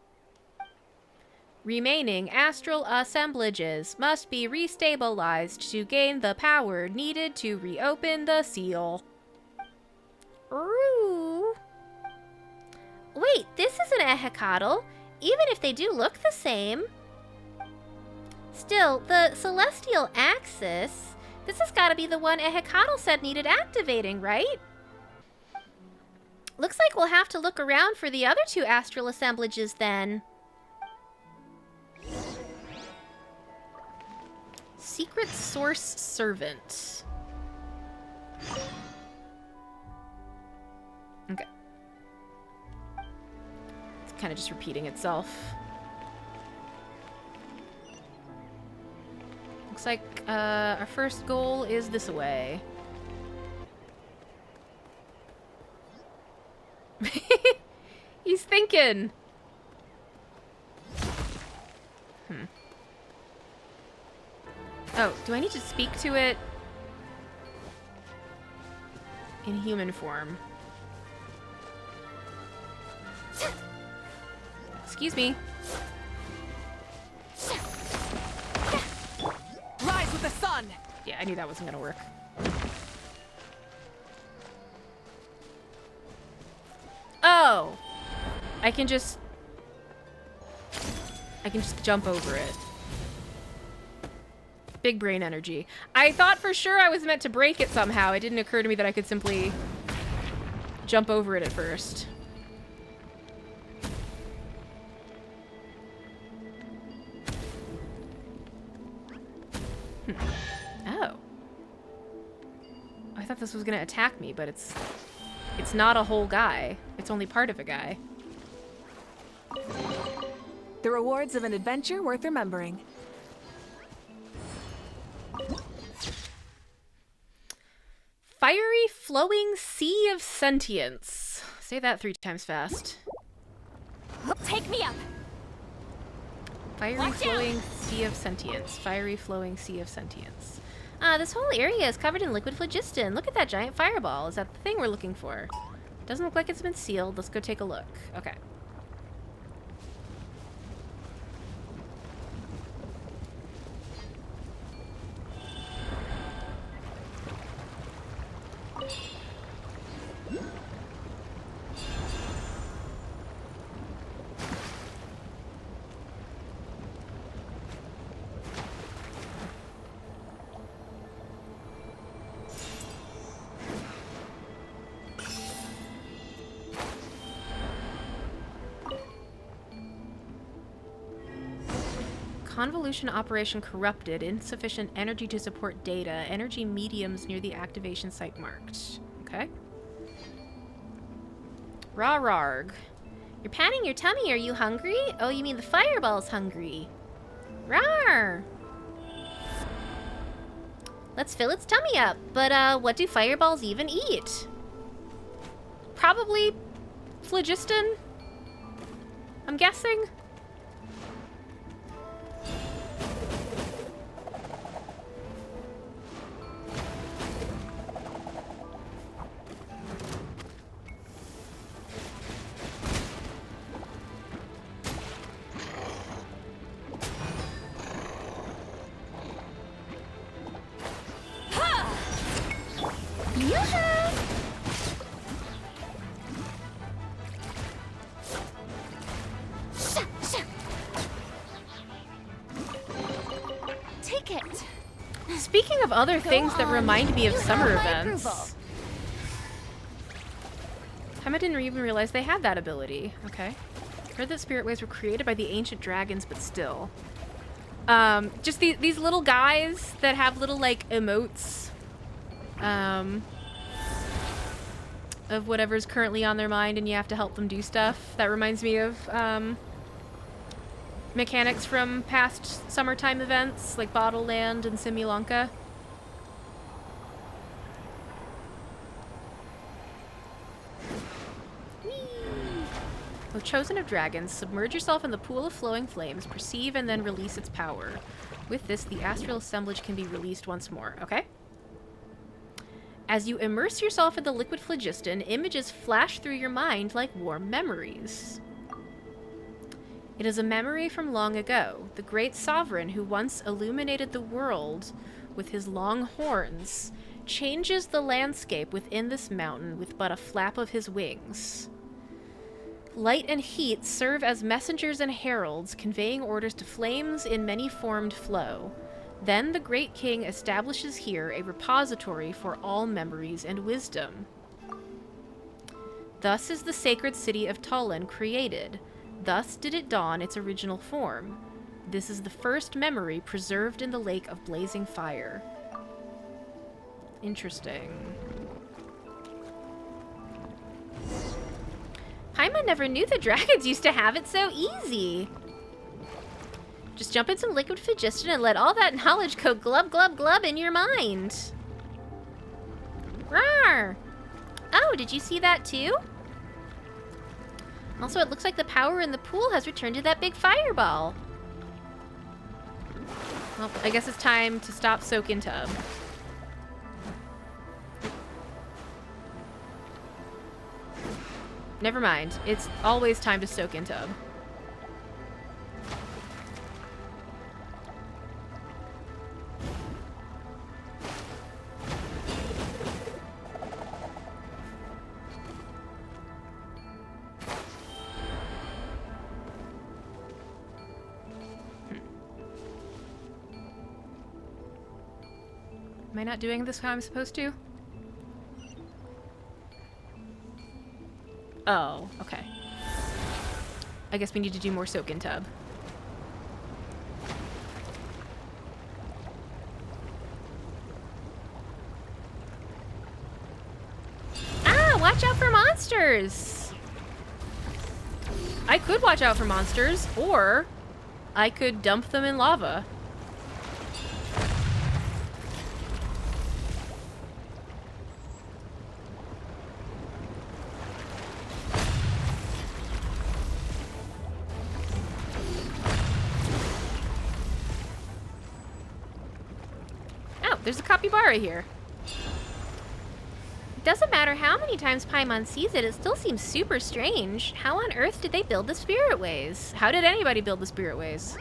Remaining astral assemblages must be restabilized to gain the power needed to reopen the seal. Ooh. Wait, this isn't a Hecatl, even if they do look the same. Still, the celestial axis, this has got to be the one a Hecatl said needed activating, right? Looks like we'll have to look around for the other two astral assemblages then. Secret Source Servant. Okay. It's kind of just repeating itself. Looks like our first goal is this way. He's thinking. Oh, do I need to speak to it in human form? Excuse me. Rise with the sun! Yeah, I knew that wasn't gonna work. Oh! I can just jump over it. Big brain energy. I thought for sure I was meant to break it somehow. It didn't occur to me that I could simply jump over it at first. Oh. I thought this was gonna attack me, but it's not a whole guy. It's only part of a guy. The rewards of an adventure worth remembering. Fiery flowing sea of sentience. Say that 3 times fast. Take me up. Fiery flowing sea of sentience. Fiery flowing sea of sentience. This whole area is covered in liquid phlogiston. Look at that giant fireball. Is that the thing we're looking for? Doesn't look like it's been sealed. Let's go take a look. Okay. Convolution operation corrupted. Insufficient energy to support data. Energy mediums near the activation site marked. Okay. Rararg. You're patting your tummy. Are you hungry? Oh, you mean the fireball's hungry. Rawr! Let's fill its tummy up. But, what do fireballs even eat? Probably phlogiston, I'm guessing. Take it. Speaking of other things that remind me of You summer have my events. approval. I didn't even realize they had that ability. Okay. Heard that spirit waves were created by the ancient dragons, but still. Just these little guys that have little, like, emotes. Of whatever's currently on their mind, and you have to help them do stuff. That reminds me of, mechanics from past summertime events, like Bottle Land and Simulanka. O chosen of dragons, submerge yourself in the pool of flowing flames, perceive and then release its power. With this, the astral assemblage can be released once more. Okay? As you immerse yourself in the liquid phlogiston, images flash through your mind like warm memories. It is a memory from long ago, the great sovereign who once illuminated the world with his long horns, changes the landscape within this mountain with but a flap of his wings. Light and heat serve as messengers and heralds, conveying orders to flames in many-formed flow. Then the great king establishes here a repository for all memories and wisdom. Thus is the sacred city of Talon created. Thus did it don its original form. This is the first memory preserved in the lake of blazing fire. Interesting. Paimon never knew the dragons used to have it so easy. Just jump in some liquid phlogiston and let all that knowledge go glub glub glub in your mind. Rawr! Oh, did you see that too? Also, it looks like the power in the pool has returned to that big fireball. Well, I guess it's time to stop soak in tub. Never mind. It's always time to soak in tub. Am I not doing this how I'm supposed to? Oh, okay. I guess we need to do more soak in tub. Ah, watch out for monsters! I could watch out for monsters, or I could dump them in lava. There's a capybara here. It doesn't matter how many times Paimon sees it, it still seems super strange. How on earth did they build the spirit ways? How did anybody build the spirit ways?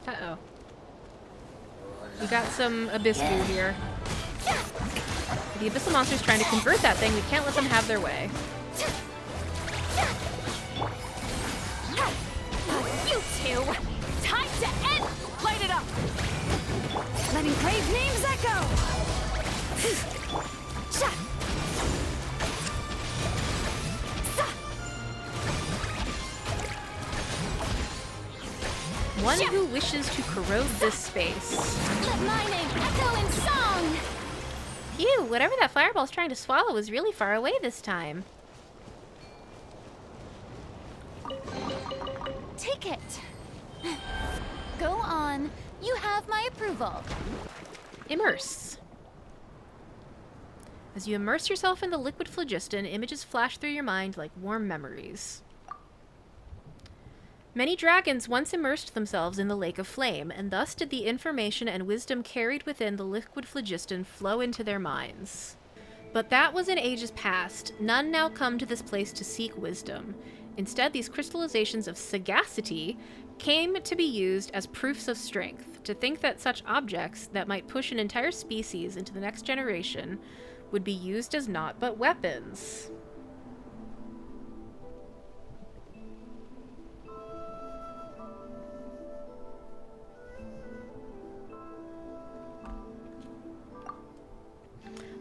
Uh-oh. We got some Abyssal here. The Abyssal monster's trying to convert that thing. We can't let them have their way. You two! Time to end! Light it up! Letting brave names echo! One who wishes to corrode this space. Let my name echo in song! Phew, whatever that fireball's trying to swallow was really far away this time. Take it. Go on. You have my approval. Immerse. As you immerse yourself in the liquid phlogiston, images flash through your mind like warm memories. Many dragons once immersed themselves in the lake of flame, and thus did the information and wisdom carried within the liquid phlogiston flow into their minds. But that was in ages past. None now come to this place to seek wisdom. Instead, these crystallizations of sagacity came to be used as proofs of strength. To think that such objects that might push an entire species into the next generation would be used as naught but weapons.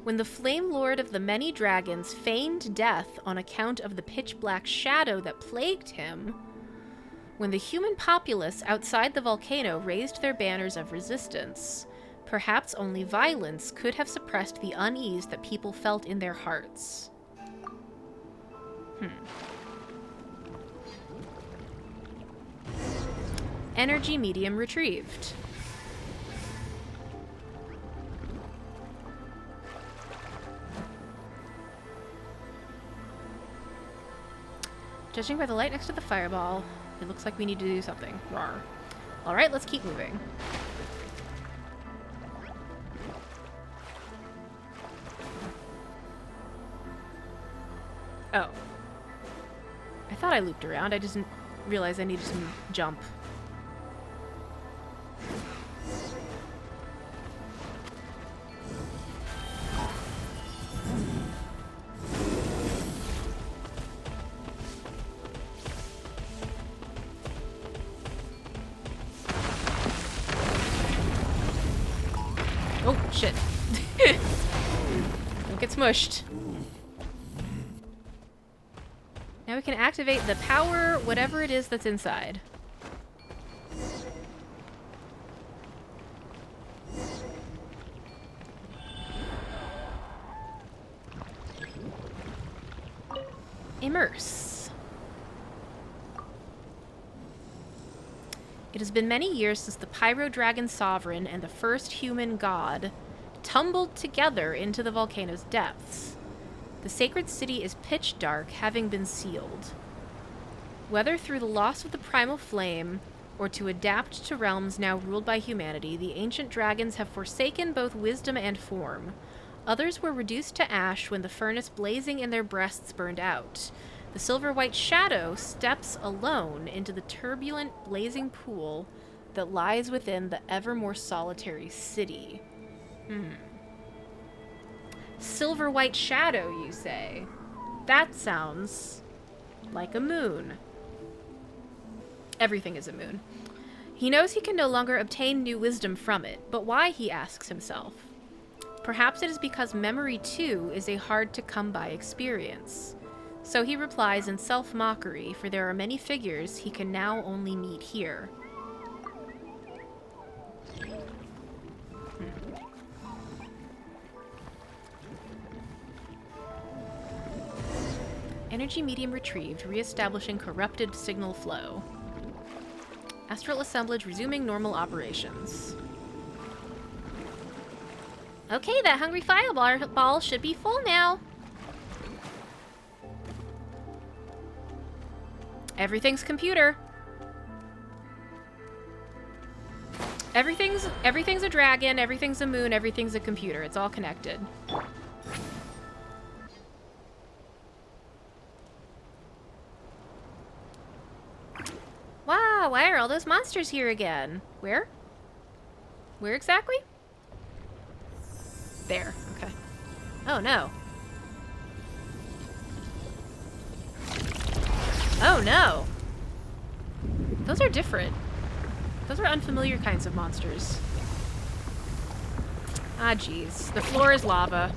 When the Flame Lord of the Many Dragons feigned death on account of the pitch-black shadow that plagued him, when the human populace outside the volcano raised their banners of resistance, perhaps only violence could have suppressed the unease that people felt in their hearts. Energy medium retrieved. Judging by the light next to the fireball, it looks like we need to do something. Rawr. Alright, let's keep moving. Oh. I thought I looped around. I didn't realize I needed to jump. Oh, shit. Don't get smushed. Now we can activate the power, whatever it is that's inside. Immerse. It has been many years since the Pyro Dragon Sovereign and the first human god tumbled together into the volcano's depths. The sacred city is pitch dark, having been sealed. Whether through the loss of the primal flame, or to adapt to realms now ruled by humanity, the ancient dragons have forsaken both wisdom and form. Others were reduced to ash when the furnace blazing in their breasts burned out. The silver-white shadow steps alone into the turbulent, blazing pool that lies within the ever more solitary city. Silver-white shadow, you say? That sounds like a moon. Everything is a moon. He knows he can no longer obtain new wisdom from it, but why, he asks himself. Perhaps it is because memory, too, is a hard-to-come-by experience. So he replies in self-mockery, for there are many figures he can now only meet here. Energy medium retrieved, re-establishing corrupted signal flow. Astral assemblage resuming normal operations. Okay, that hungry fireball should be full now. Everything's computer. Everything's a dragon, everything's a moon, everything's a computer. It's all connected. Wow, why are all those monsters here again? Where? Where exactly? There, okay. Oh no. Oh no. Those are different. Those are unfamiliar kinds of monsters. Ah, jeez. The floor is lava.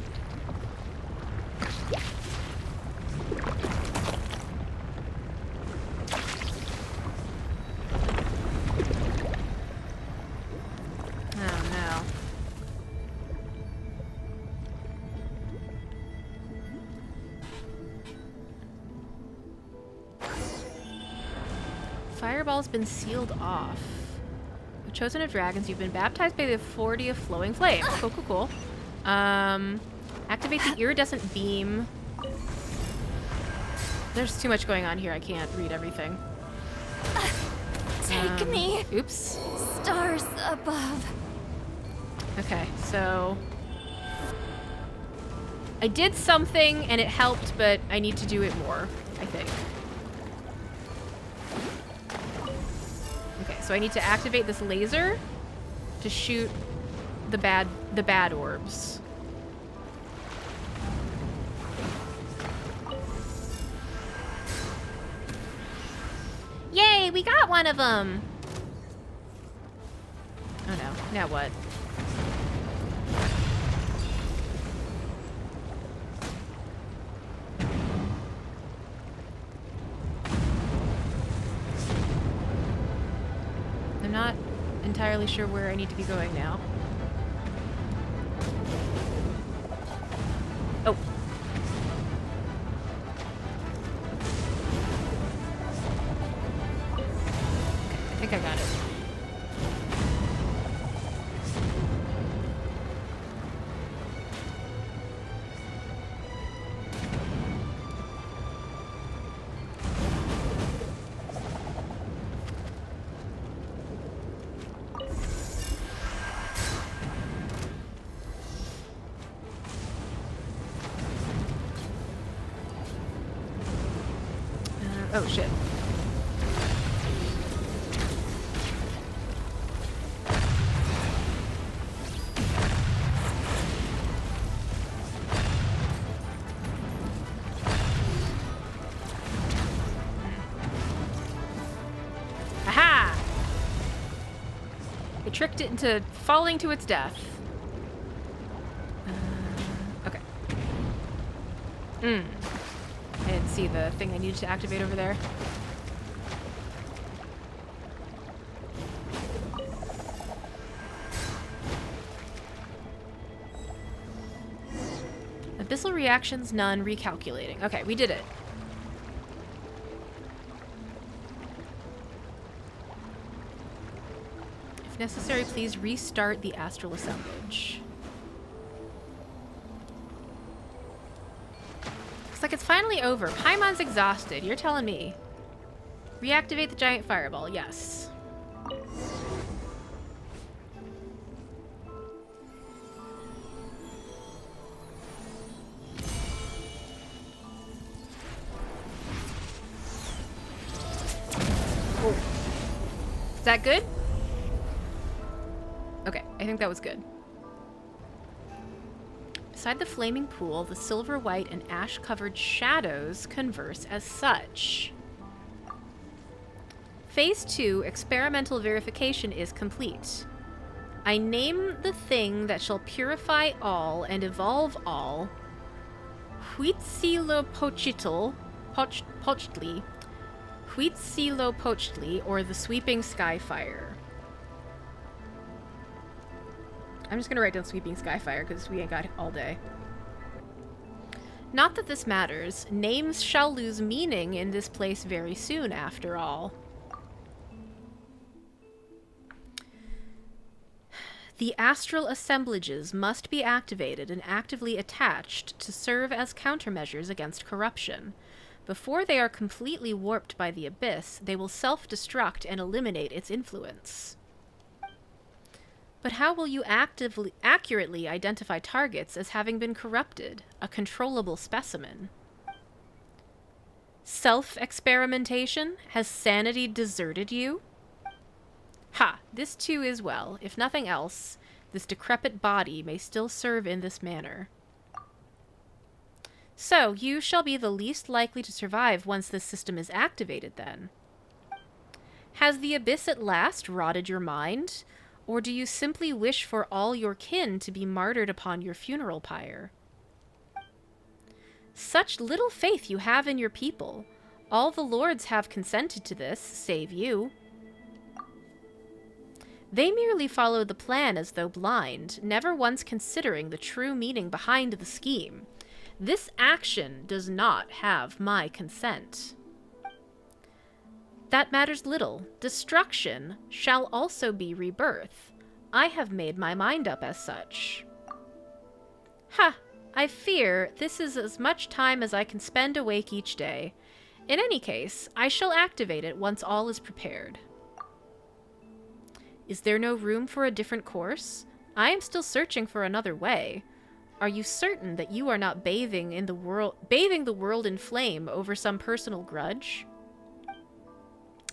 fireball's been sealed off. The chosen of dragons, you've been baptized by the 40 of flowing flame. Cool, cool, cool. Activate the iridescent beam. There's too much going on here. I can't read everything. Take me. Oops. Stars above. Okay, so I did something and it helped, but I need to do it more, I think. Okay, so I need to activate this laser to shoot the bad orbs. Yay, we got one of them. Oh no, now what? I'm not entirely sure where I need to be going now. Oh. I think I got it. Oh shit. Aha! I tricked it into falling to its death. Okay. I didn't see the thing I needed to activate over there. Abyssal reactions, none. Recalculating. Okay, we did it. If necessary, please restart the astral assemblage. Looks like it's finally over. Paimon's exhausted. You're telling me. Reactivate the giant fireball. Yes. Oh. Is that good? Okay, I think that was good. Beside the flaming pool, the silver, white, and ash-covered shadows converse as such. Phase 2, experimental verification, is complete. I name the thing that shall purify all and evolve all Huitzilopochtli, or the Sweeping Skyfire. I'm just gonna write down Sweeping Skyfire because we ain't got all day. Not that this matters. Names shall lose meaning in this place very soon, after all. The astral assemblages must be activated and actively attached to serve as countermeasures against corruption. Before they are completely warped by the abyss, they will self-destruct and eliminate its influence. But how will you accurately identify targets as having been corrupted, a controllable specimen? Self-experimentation? Has sanity deserted you? Ha! This too is well. If nothing else, this decrepit body may still serve in this manner. So, you shall be the least likely to survive once this system is activated, then. Has the abyss at last rotted your mind? Or do you simply wish for all your kin to be martyred upon your funeral pyre? Such little faith you have in your people. All the lords have consented to this, save you. They merely followed the plan as though blind, never once considering the true meaning behind the scheme. This action does not have my consent. That matters little. Destruction shall also be rebirth. I have made my mind up as such. Ha! I fear this is as much time as I can spend awake each day. In any case, I shall activate it once all is prepared. Is there no room for a different course? I am still searching for another way. Are you certain that you are not bathing the world in flame over some personal grudge?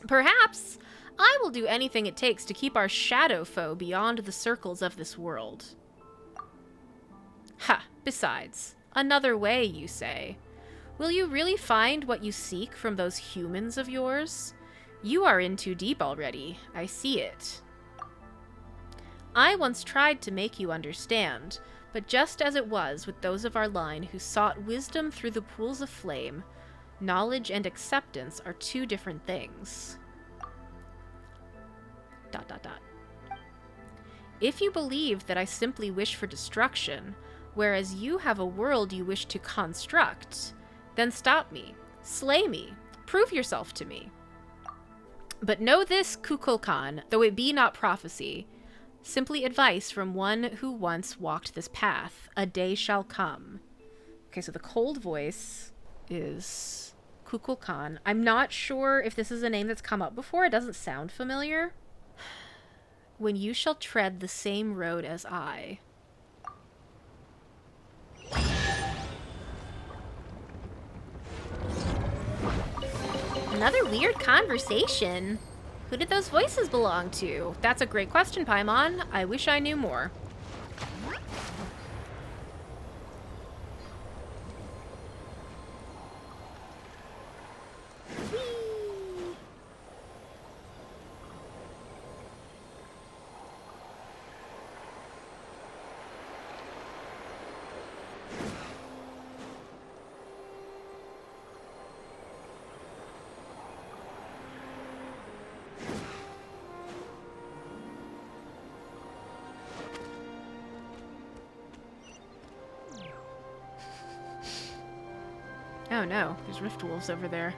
Perhaps. I will do anything it takes to keep our shadow foe beyond the circles of this world. Ha! Besides, another way, you say. Will you really find what you seek from those humans of yours? You are in too deep already. I see it. I once tried to make you understand, but just as it was with those of our line who sought wisdom through the pools of flame, knowledge and acceptance are two different things. ... If you believe that I simply wish for destruction, whereas you have a world you wish to construct, then stop me, slay me, prove yourself to me. But know this, Kukulkan, though it be not prophecy, simply advice from one who once walked this path. A day shall come. Okay, so the cold voice is Kukulkan. I'm not sure if this is a name that's come up before. It doesn't sound familiar. When you shall tread the same road as I. Another weird conversation. Who did those voices belong to? That's a great question, Paimon. I wish I knew more. Oh no, there's rift wolves over there.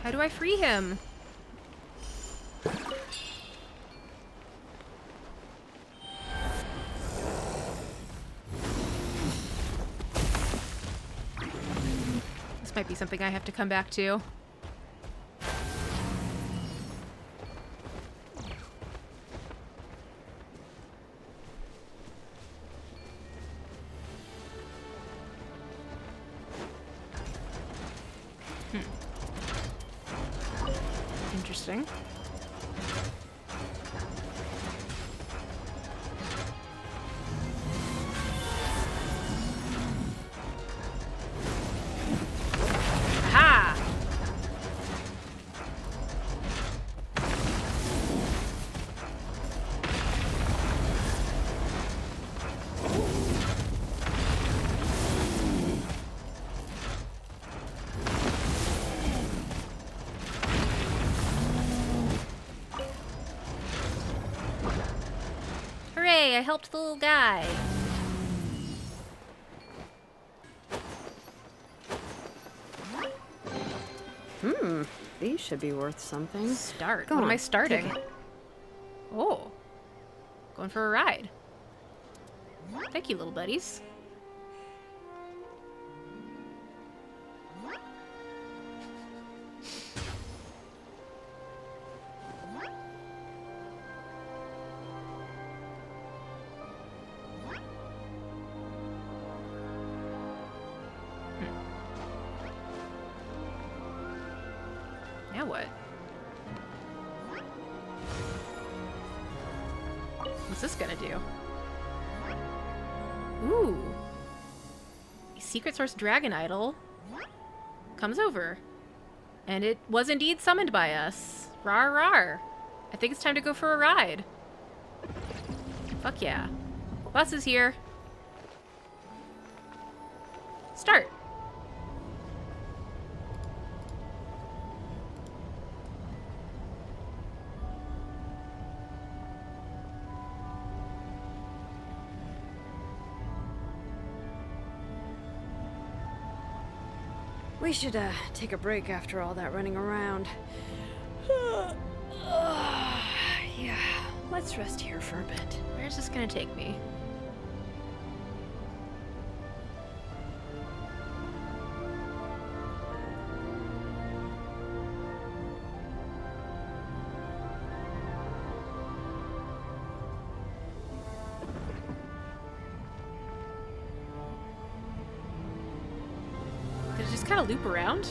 How do I free him? Might be something I have to come back to. Interesting. Hooray, I helped the little guy. These should be worth something. Start. Go What am on, I starting? take it. Oh. Going for a ride. Thank you, little buddies. Now what? What's this gonna do? Ooh. A secret source dragon idol comes over. And it was indeed summoned by us. Rar rar. I think it's time to go for a ride. Fuck yeah. Bus is here. Start. We should, take a break after all that running around. Yeah, let's rest here for a bit. Where's this gonna take me? Did it just kind of loop around?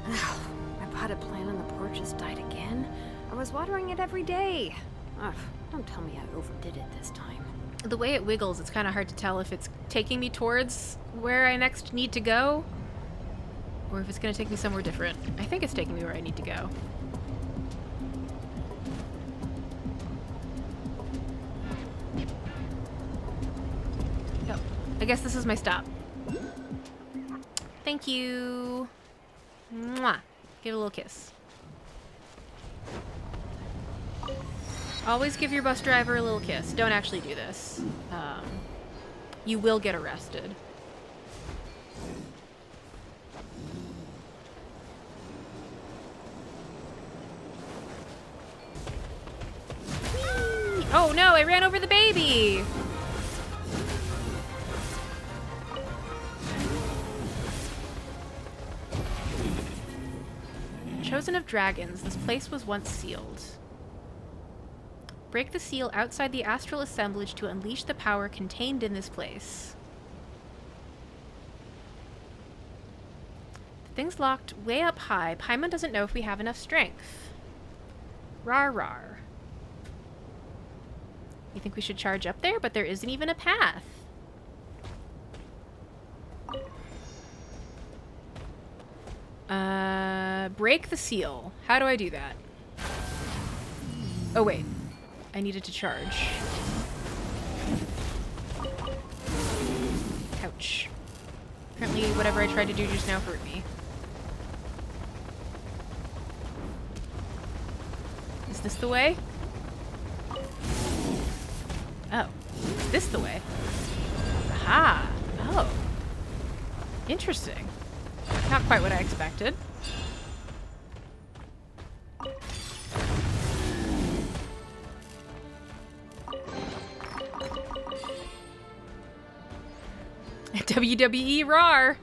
My potted plant on the porch has died again. I was watering it every day. Ugh, don't tell me I overdid it this time. The way it wiggles, it's kind of hard to tell if it's taking me towards where I next need to go, or if it's going to take me somewhere different. I think it's taking me where I need to go. Yep. I guess this is my stop. Thank you. Mwah. Give it a little kiss. Always give your bus driver a little kiss. Don't actually do this. You will get arrested. Whee! Oh no, I ran over the baby! Chosen of dragons, this place was once sealed. Break the seal outside the astral assemblage to unleash the power contained in this place. The thing's locked way up high. Paimon doesn't know if we have enough strength. Rar rar. You think we should charge up there? But there isn't even a path. Break the seal. How do I do that? Oh, wait. I needed to charge. Ouch. Apparently, whatever I tried to do just now hurt me. Is this the way? Oh. Is this the way? Aha! Oh. Interesting. Not quite what I expected. WWE RAR!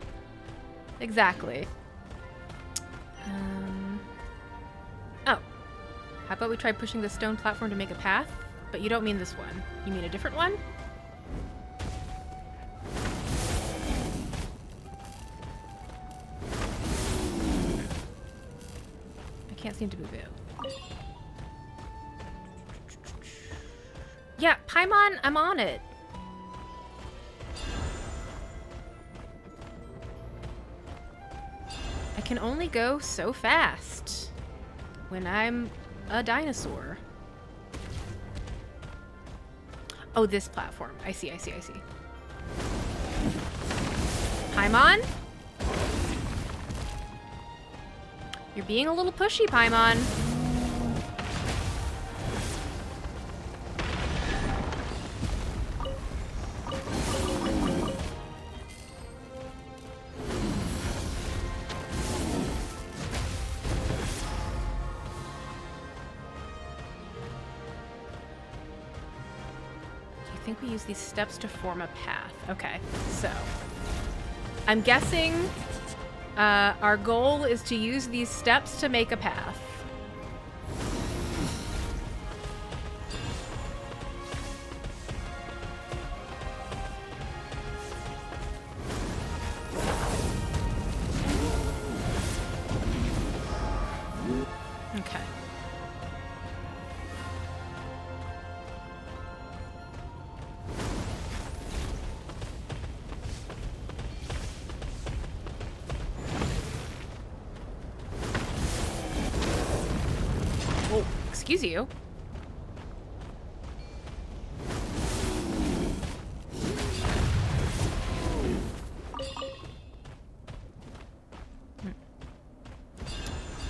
Exactly. Oh. How about we try pushing the stone platform to make a path? But you don't mean this one. You mean a different one? I can't seem to move it. Yeah, Paimon, I'm on it. I can only go so fast when I'm a dinosaur. Oh, this platform. I see. Paimon? You're being a little pushy, Paimon. I think we use these steps to form a path. Okay, so I'm guessing our goal is to use these steps to make a path. Okay. Excuse you.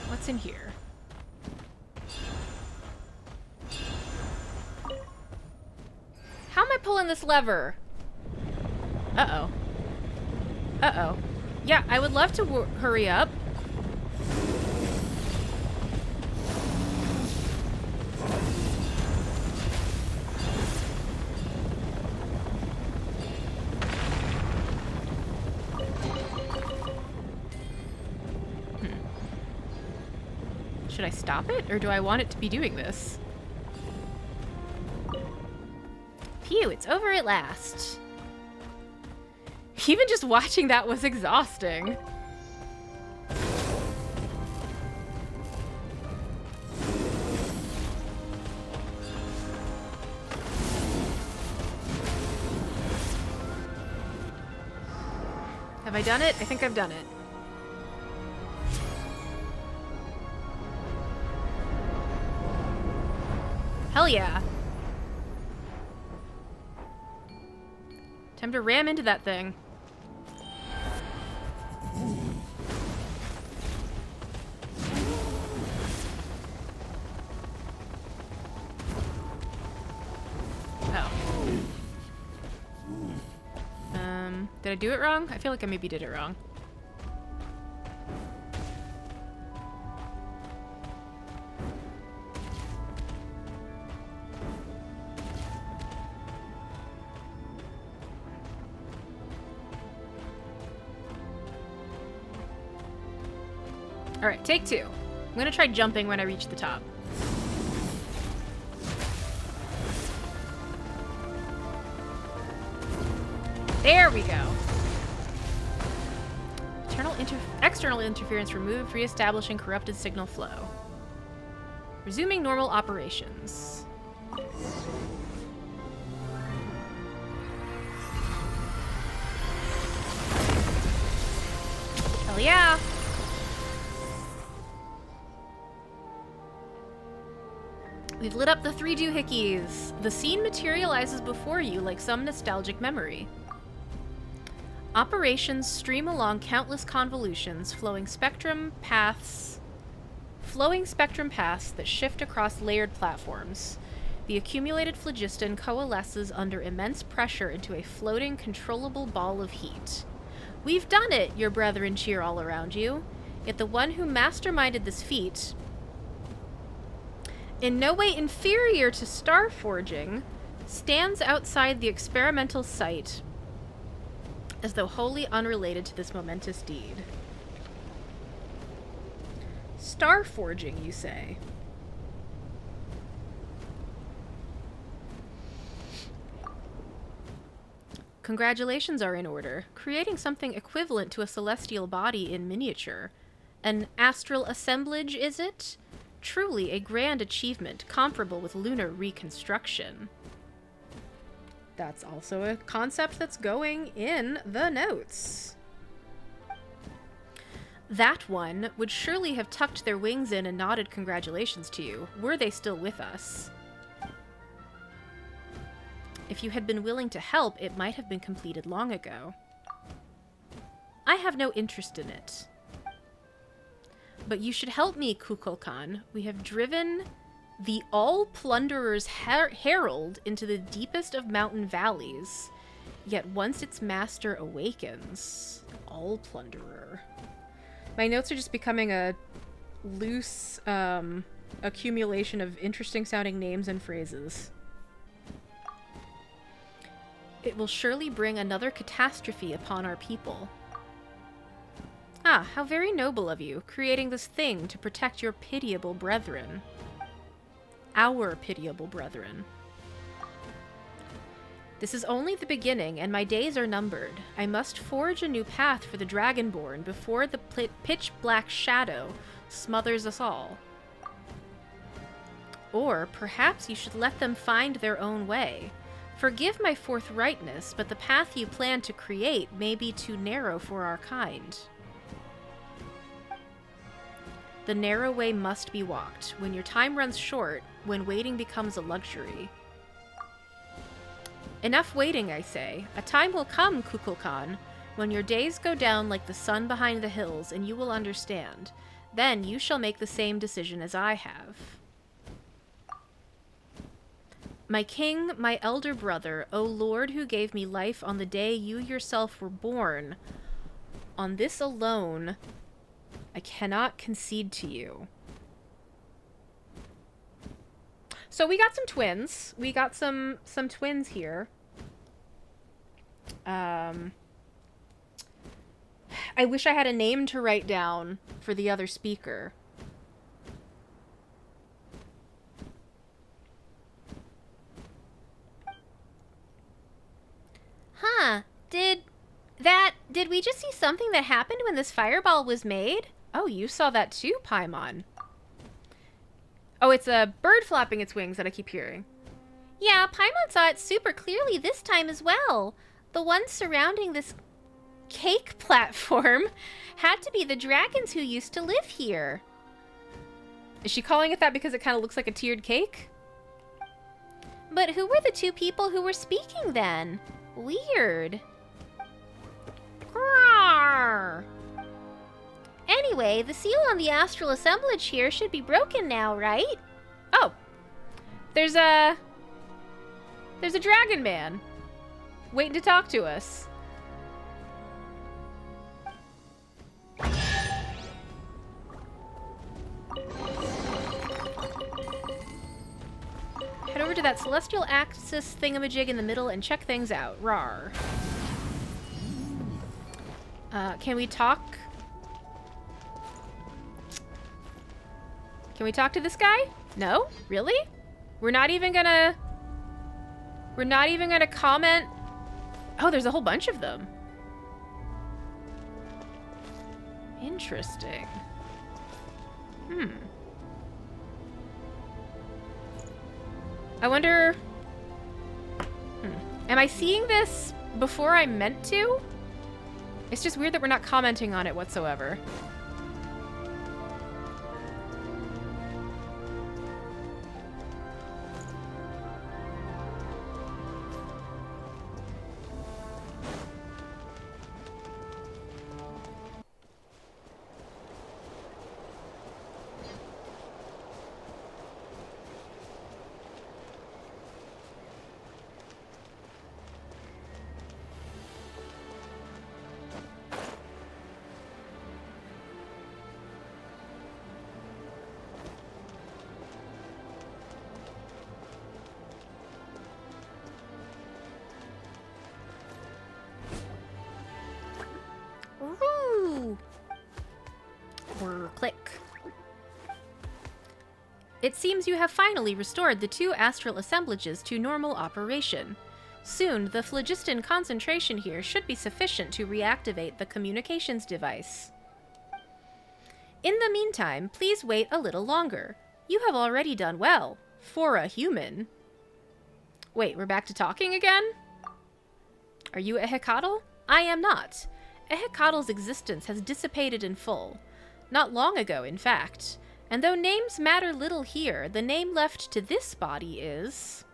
What's in here? pulling this lever. Uh-oh. Uh-oh. Yeah, I would love to hurry up. Should I stop it, or do I want it to be doing this? Phew, it's over at last. Even just watching that was exhausting. Have I done it? I think I've done it. Hell yeah. Time to ram into that thing. Oh. Did I do it wrong? I feel like I maybe did it wrong. Alright, take two. I'm gonna try jumping when I reach the top. There we go. External interference removed, reestablishing corrupted signal flow. Resuming normal operations. Hell yeah! We've lit up the 3 doohickeys. The scene materializes before you like some nostalgic memory. Operations stream along countless convolutions, flowing spectrum paths that shift across layered platforms. The accumulated phlogiston coalesces under immense pressure into a floating, controllable ball of heat. We've done it, your brethren cheer all around you. Yet the one who masterminded this feat, in no way inferior to star forging, stands outside the experimental site as though wholly unrelated to this momentous deed. Star forging, you say? Congratulations are in order. Creating something equivalent to a celestial body in miniature. An astral assemblage, is it? Truly a grand achievement, comparable with lunar reconstruction. That's also a concept that's going in the notes. That one would surely have tucked their wings in and nodded congratulations to you, were they still with us. If you had been willing to help, it might have been completed long ago. I have no interest in it. But you should help me, Kukulkan. We have driven the all-plunderer's herald into the deepest of mountain valleys. Yet once its master awakens... All-plunderer. My notes are just becoming a loose accumulation of interesting-sounding names and phrases. It will surely bring another catastrophe upon our people. Ah, how very noble of you, creating this thing to protect your pitiable brethren. Our pitiable brethren. This is only the beginning, and my days are numbered. I must forge a new path for the Dragonborn before the pitch-black shadow smothers us all. Or perhaps you should let them find their own way. Forgive my forthrightness, but the path you plan to create may be too narrow for our kind. The narrow way must be walked, when your time runs short, when waiting becomes a luxury. Enough waiting, I say. A time will come, Kukulkan, when your days go down like the sun behind the hills, and you will understand. Then you shall make the same decision as I have. My king, my elder brother, O Lord who gave me life on the day you yourself were born, on this alone, I cannot concede to you. So we got some twins. We got some twins here. I wish I had a name to write down for the other speaker. Huh. Did we just see something that happened when this fireball was made? Oh, you saw that too, Paimon. Oh, it's a bird flapping its wings that I keep hearing. Yeah, Paimon saw it super clearly this time as well. The ones surrounding this cake platform had to be the dragons who used to live here. Is she calling it that because it kind of looks like a tiered cake? But who were the two people who were speaking then? Weird. Grrr. Anyway, the seal on the astral assemblage here should be broken now, right? Oh. There's a dragon man waiting to talk to us. Head over to that celestial axis thingamajig in the middle and check things out. Rawr. Can we talk? Can we talk to this guy? No? Really? We're not even gonna comment? Oh, there's a whole bunch of them. Interesting. I wonder... Am I seeing this before I meant to? It's just weird that we're not commenting on it whatsoever. Click. It seems you have finally restored the two astral assemblages to normal operation. Soon, the phlogiston concentration here should be sufficient to reactivate the communications device. In the meantime, please wait a little longer. You have already done well, for a human. Wait, we're back to talking again? Are you a Hecatl? I am not. A Hecatl's existence has dissipated in full. Not long ago, in fact. And though names matter little here, the name left to this body is...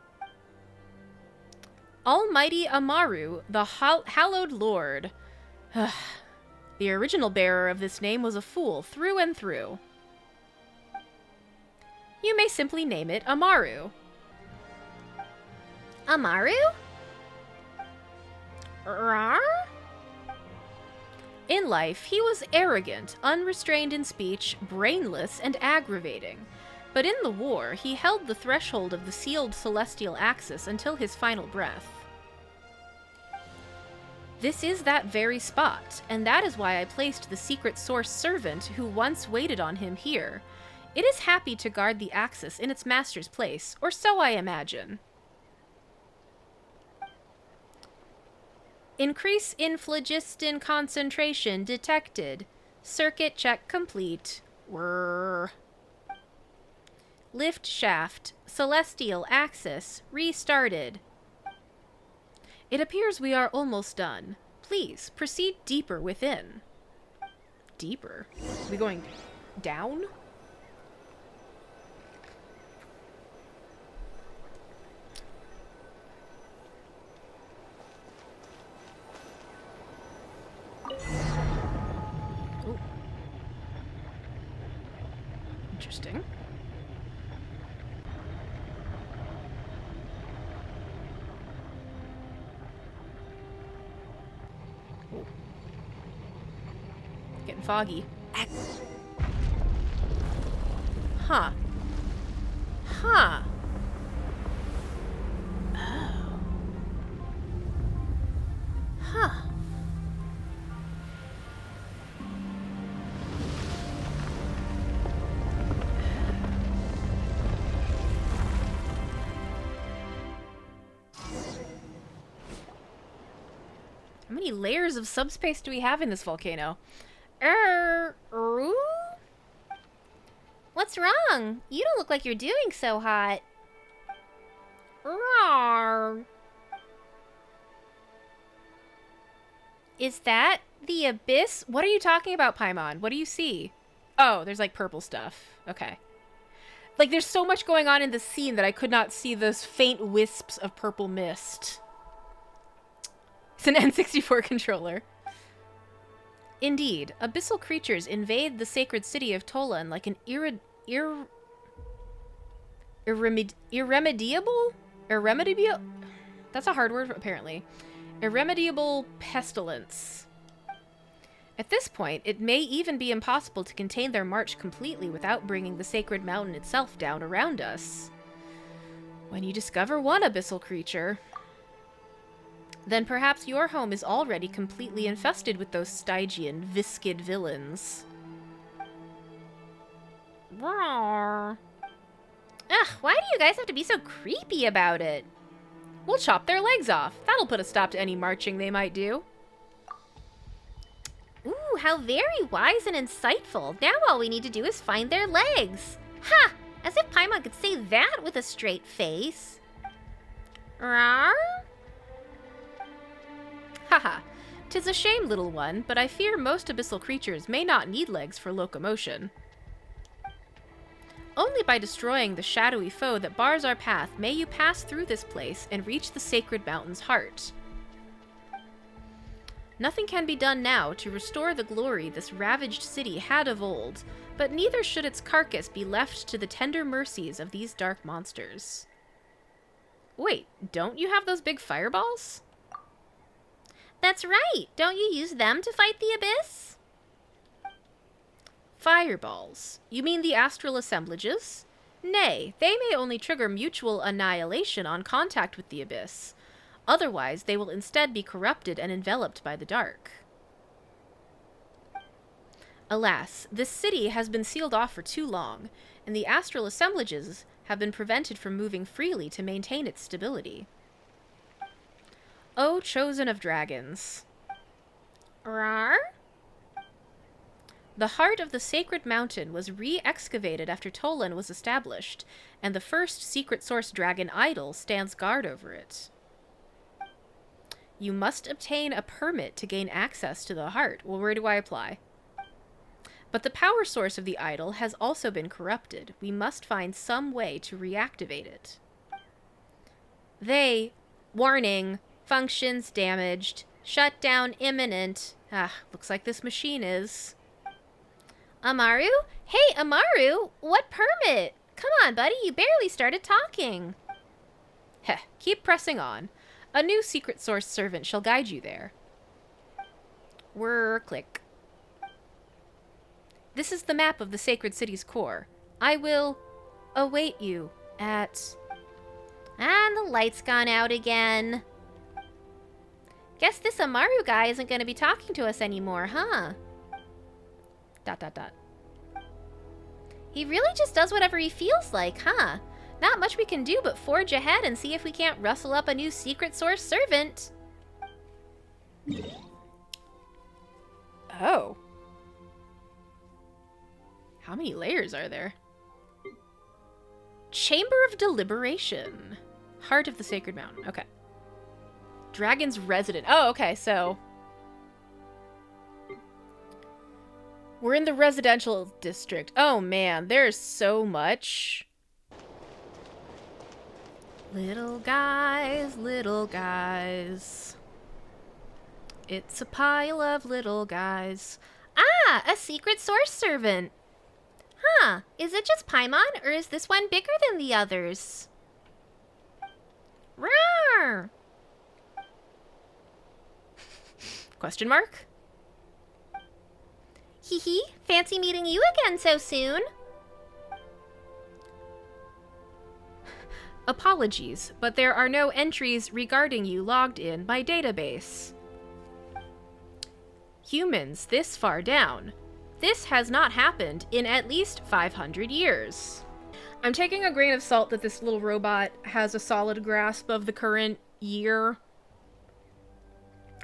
Almighty Amaru, the Hallowed Lord. The original bearer of this name was a fool through and through. You may simply name it Amaru. Amaru? Rar? In life, he was arrogant, unrestrained in speech, brainless, and aggravating. But in the war, he held the threshold of the sealed celestial axis until his final breath. This is that very spot, and that is why I placed the secret source servant who once waited on him here. It is happy to guard the axis in its master's place, or so I imagine. Increase in phlogiston concentration detected. Circuit check complete. Whirr. Lift shaft. Celestial axis restarted. It appears we are almost done. Please proceed deeper within. Deeper? Are we going down? Ooh. Interesting. foggy. Huh. Huh. Oh. Huh. How many layers of subspace do we have in this volcano? Ooh? What's wrong? You don't look like you're doing so hot. Rawr. Is that the abyss? What are you talking about, Paimon? What do you see? Oh, there's like purple stuff. Okay. Like there's so much going on in the scene that I could not see those faint wisps of purple mist. It's an N64 controller. Indeed, abyssal creatures invade the sacred city of Tolan like an irremediable? That's a hard word, apparently. Irremediable pestilence. At this point, it may even be impossible to contain their march completely without bringing the sacred mountain itself down around us. When you discover one abyssal creature, then perhaps your home is already completely infested with those Stygian, viscid villains. Rawr. Ugh, why do you guys have to be so creepy about it? We'll chop their legs off. That'll put a stop to any marching they might do. Ooh, how very wise and insightful. Now all we need to do is find their legs. Ha! As if Paimon could say that with a straight face. Rawr? Haha. 'Tis a shame, little one, but I fear most abyssal creatures may not need legs for locomotion. Only by destroying the shadowy foe that bars our path may you pass through this place and reach the sacred mountain's heart. Nothing can be done now to restore the glory this ravaged city had of old, but neither should its carcass be left to the tender mercies of these dark monsters. Wait, don't you have those big fireballs? That's right. Don't you use them to fight the abyss? Fireballs. You mean the astral assemblages? Nay, they may only trigger mutual annihilation on contact with the abyss. Otherwise, they will instead be corrupted and enveloped by the dark. Alas, this city has been sealed off for too long, and the astral assemblages have been prevented from moving freely to maintain its stability. O chosen of dragons. Rawr? The heart of the sacred mountain was re-excavated after Tolan was established, and the first secret source dragon idol stands guard over it. You must obtain a permit to gain access to the heart. Well, where do I apply? But the power source of the idol has also been corrupted. We must find some way to reactivate it. Warning. Functions damaged. Shutdown imminent. Looks like this machine is. Amaru? Hey, Amaru! What permit? Come on, buddy, you barely started talking. Heh, keep pressing on. A new secret source servant shall guide you there. Click. This is the map of the sacred city's core. I will await you at... And the light's gone out again. Guess this Amaru guy isn't going to be talking to us anymore, huh? ... He really just does whatever he feels like, huh? Not much we can do but forge ahead and see if we can't rustle up a new secret source servant. Oh. How many layers are there? Chamber of Deliberation. Heart of the Sacred Mountain. Okay. Dragon's Resident. Oh, okay, so... We're in the residential district. Oh, man, there's so much. Little guys, little guys. It's a pile of little guys. Ah, a secret source servant. Huh, is it just Paimon, or is this one bigger than the others? Roar! Question mark? Hee hee, fancy meeting you again so soon. Apologies, but there are no entries regarding you logged in my database. Humans this far down. This has not happened in at least 500 years. I'm taking a grain of salt that this little robot has a solid grasp of the current year.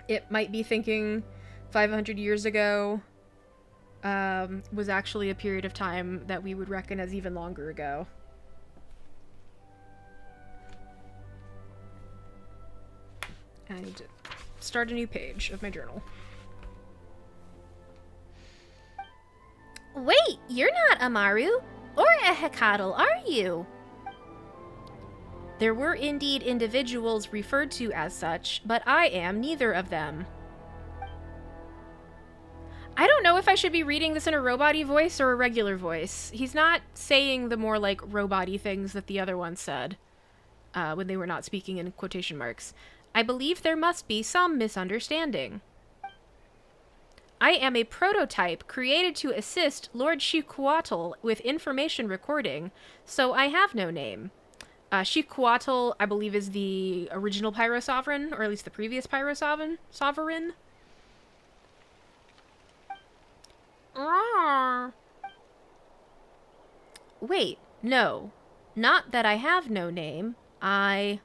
It might be thinking 500 years ago was actually a period of time that we would reckon as even longer ago. I need to start a new page of my journal. Wait, you're not Amaru or a Hecatl, are you? There were indeed individuals referred to as such, but I am neither of them. I don't know if I should be reading this in a robot-y voice or a regular voice. He's not saying the more, like, robot-y things that the other one said when they were not speaking in quotation marks. I believe there must be some misunderstanding. I am a prototype created to assist Lord Xiquatl with information recording, so I have no name. Xiquatl, I believe, is the original Pyro Sovereign, or at least the previous Pyro Sovereign. Wait, no. Not that I have no name. I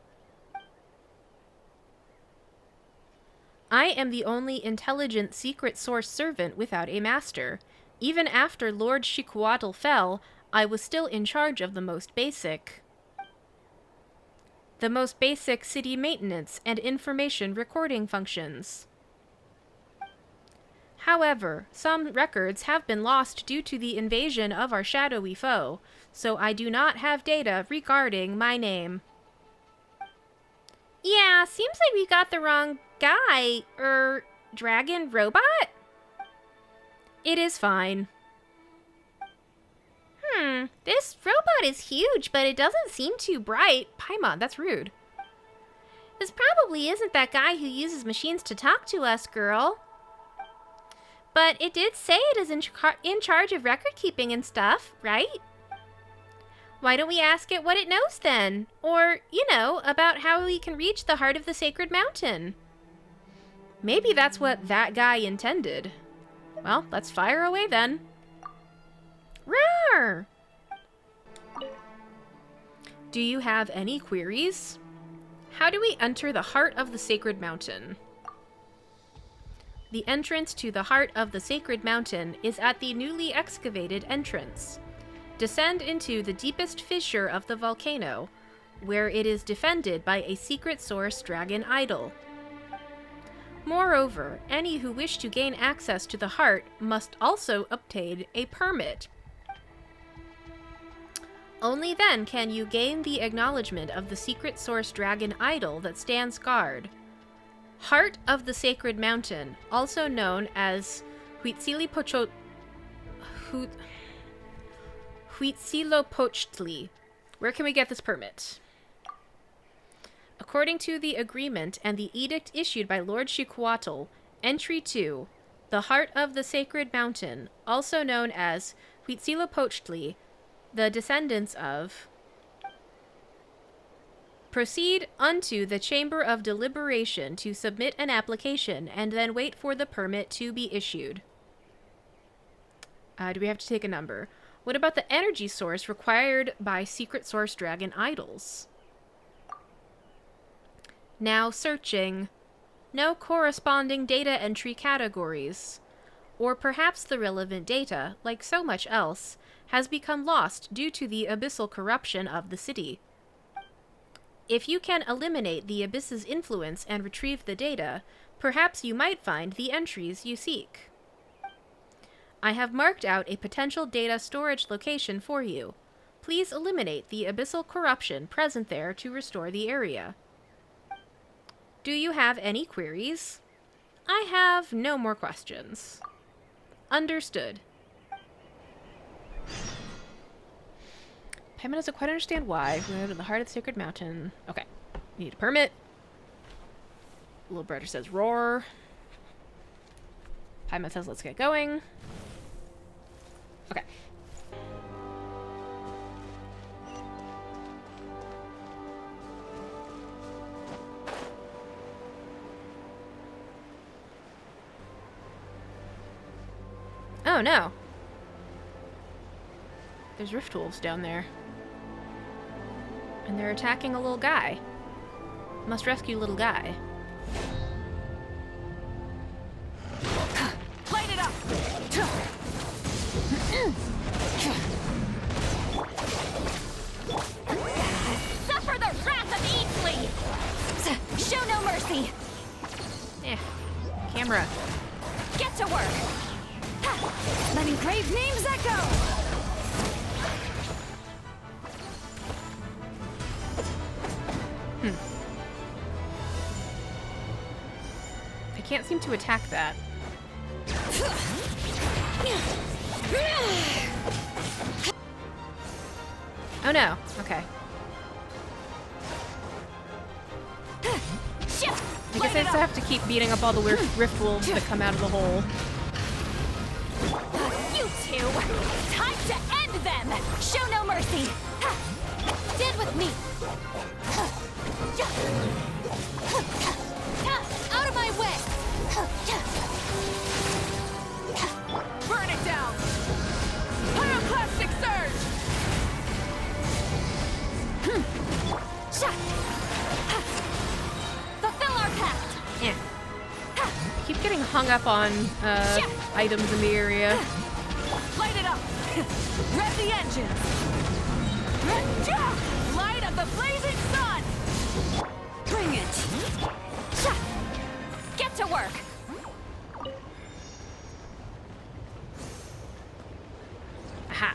am the only intelligent secret source servant without a master. Even after Lord Xiquatl fell, I was still in charge of the most basic city maintenance and information recording functions. However, some records have been lost due to the invasion of our shadowy foe, so I do not have data regarding my name. Yeah, seems like we got the wrong guy. Dragon robot? It is fine. This robot is huge, but it doesn't seem too bright. Paimon, that's rude. This probably isn't that guy who uses machines to talk to us, girl. But it did say it is in charge of record keeping and stuff, right? Why don't we ask it what it knows then? Or, you know, about how we can reach the heart of the sacred mountain. Maybe that's what that guy intended. Well, let's fire away then. Roar! Do you have any queries? How do we enter the heart of the sacred mountain? The entrance to the heart of the sacred mountain is at the newly excavated entrance. Descend into the deepest fissure of the volcano, where it is defended by a secret source dragon idol. Moreover, any who wish to gain access to the heart must also obtain a permit. Only then can you gain the acknowledgement of the secret source dragon idol that stands guard. Heart of the Sacred Mountain, also known as Huitzilopochtli. Where can we get this permit? According to the agreement and the edict issued by Lord Xiquatl, entry to the Heart of the Sacred Mountain, also known as Huitzilopochtli, the descendants of, proceed unto the Chamber of Deliberation to submit an application and then wait for the permit to be issued. Do we have to take a number? What about the energy source required by secret source dragon idols? Now searching. No corresponding data entry categories. Or perhaps the relevant data, like so much else, has become lost due to the abyssal corruption of the city. If you can eliminate the abyss's influence and retrieve the data, perhaps you might find the entries you seek. I have marked out a potential data storage location for you. Please eliminate the abyssal corruption present there to restore the area. Do you have any queries? I have no more questions. Understood. Paimon doesn't quite understand why. We went to the heart of the sacred mountain. Okay. We need a permit. Lil'Brudder says roar. Paimon says let's get going. Okay. Oh no. There's rift wolves down there. And they're attacking a little guy. Must rescue little guy. Light it up! Suffer the wrath of Eatsley! Show no mercy! Eh. Camera. Get to work! Let engraved names echo! I can't seem to attack that. Oh no. Okay. I guess I just have to keep beating up all the rift wolves that come out of the hole. You two! Time to end them! Show no mercy! Stand with me! Out of my way! Burn it down! Pyroclastic surge! Fulfill our pact! Yeah. I keep getting hung up on items in the area. Light it up! Rev the engines! Light of the blazing sun! Bring it! Get to work! Aha.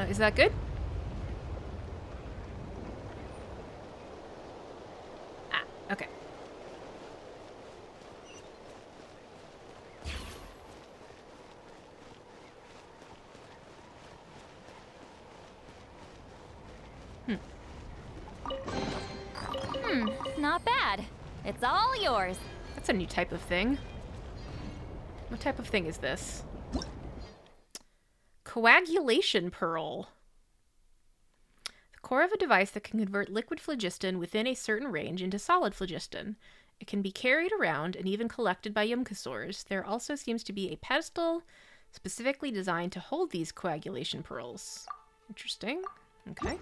Is that good? Ah, okay. Not bad. It's all yours. That's a new type of thing. What type of thing is this? Coagulation pearl. The core of a device that can convert liquid phlogiston within a certain range into solid phlogiston. It can be carried around and even collected by Yumkasaurs. There also seems to be a pedestal specifically designed to hold these coagulation pearls. Interesting. Okay.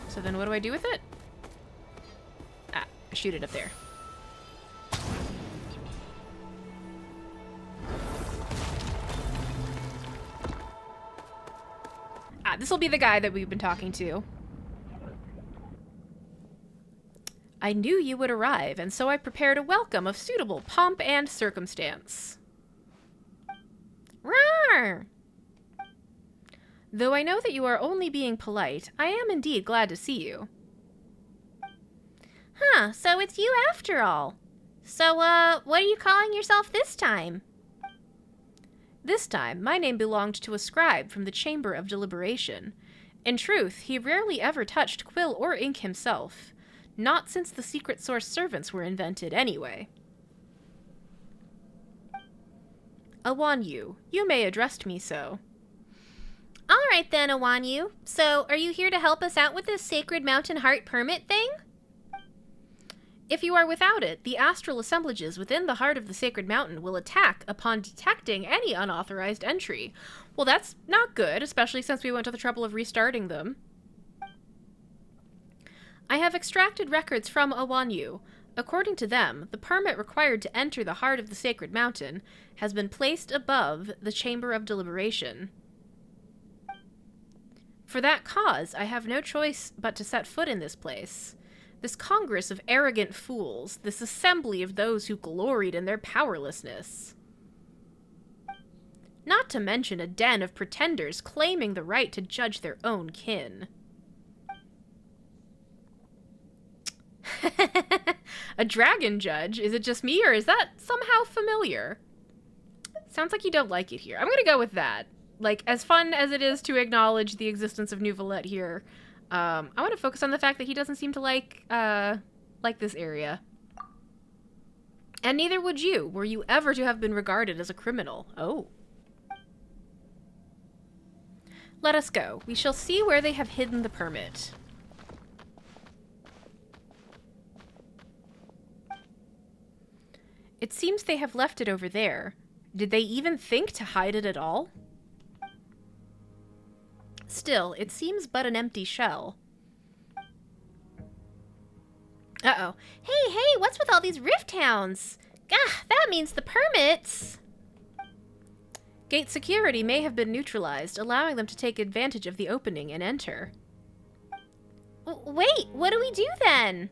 So then what do I do with it? Ah, I shoot it up there. Ah, this will be the guy that we've been talking to. I knew you would arrive, and so I prepared a welcome of suitable pomp and circumstance. Rawr! Though I know that you are only being polite, I am indeed glad to see you. Huh, so it's you after all. So, what are you calling yourself this time? This time, my name belonged to a scribe from the Chamber of Deliberation. In truth, he rarely ever touched quill or ink himself. Not since the secret source servants were invented, anyway. Awanyu, you may address me so. All right then, Awanyu. So, are you here to help us out with this Sacred Mountain Heart permit thing? If you are without it, the astral assemblages within the heart of the Sacred Mountain will attack upon detecting any unauthorized entry. Well, that's not good, especially since we went to the trouble of restarting them. I have extracted records from Awanyu. According to them, the permit required to enter the heart of the Sacred Mountain has been placed above the Chamber of Deliberation. For that cause, I have no choice but to set foot in this place. This congress of arrogant fools, this assembly of those who gloried in their powerlessness. Not to mention a den of pretenders claiming the right to judge their own kin. A dragon judge? Is it just me, or is that somehow familiar? Sounds like you don't like it here. I'm gonna go with that. Like, as fun as it is to acknowledge the existence of New Valette here, I want to focus on the fact that he doesn't seem to like this area. And neither would you, were you ever to have been regarded as a criminal. Oh. Let us go. We shall see where they have hidden the permit. It seems they have left it over there. Did they even think to hide it at all? Still, it seems but an empty shell. Uh-oh. Hey, what's with all these rift hounds? Gah, that means the permits. Gate security may have been neutralized, allowing them to take advantage of the opening and enter. Wait, what do we do then?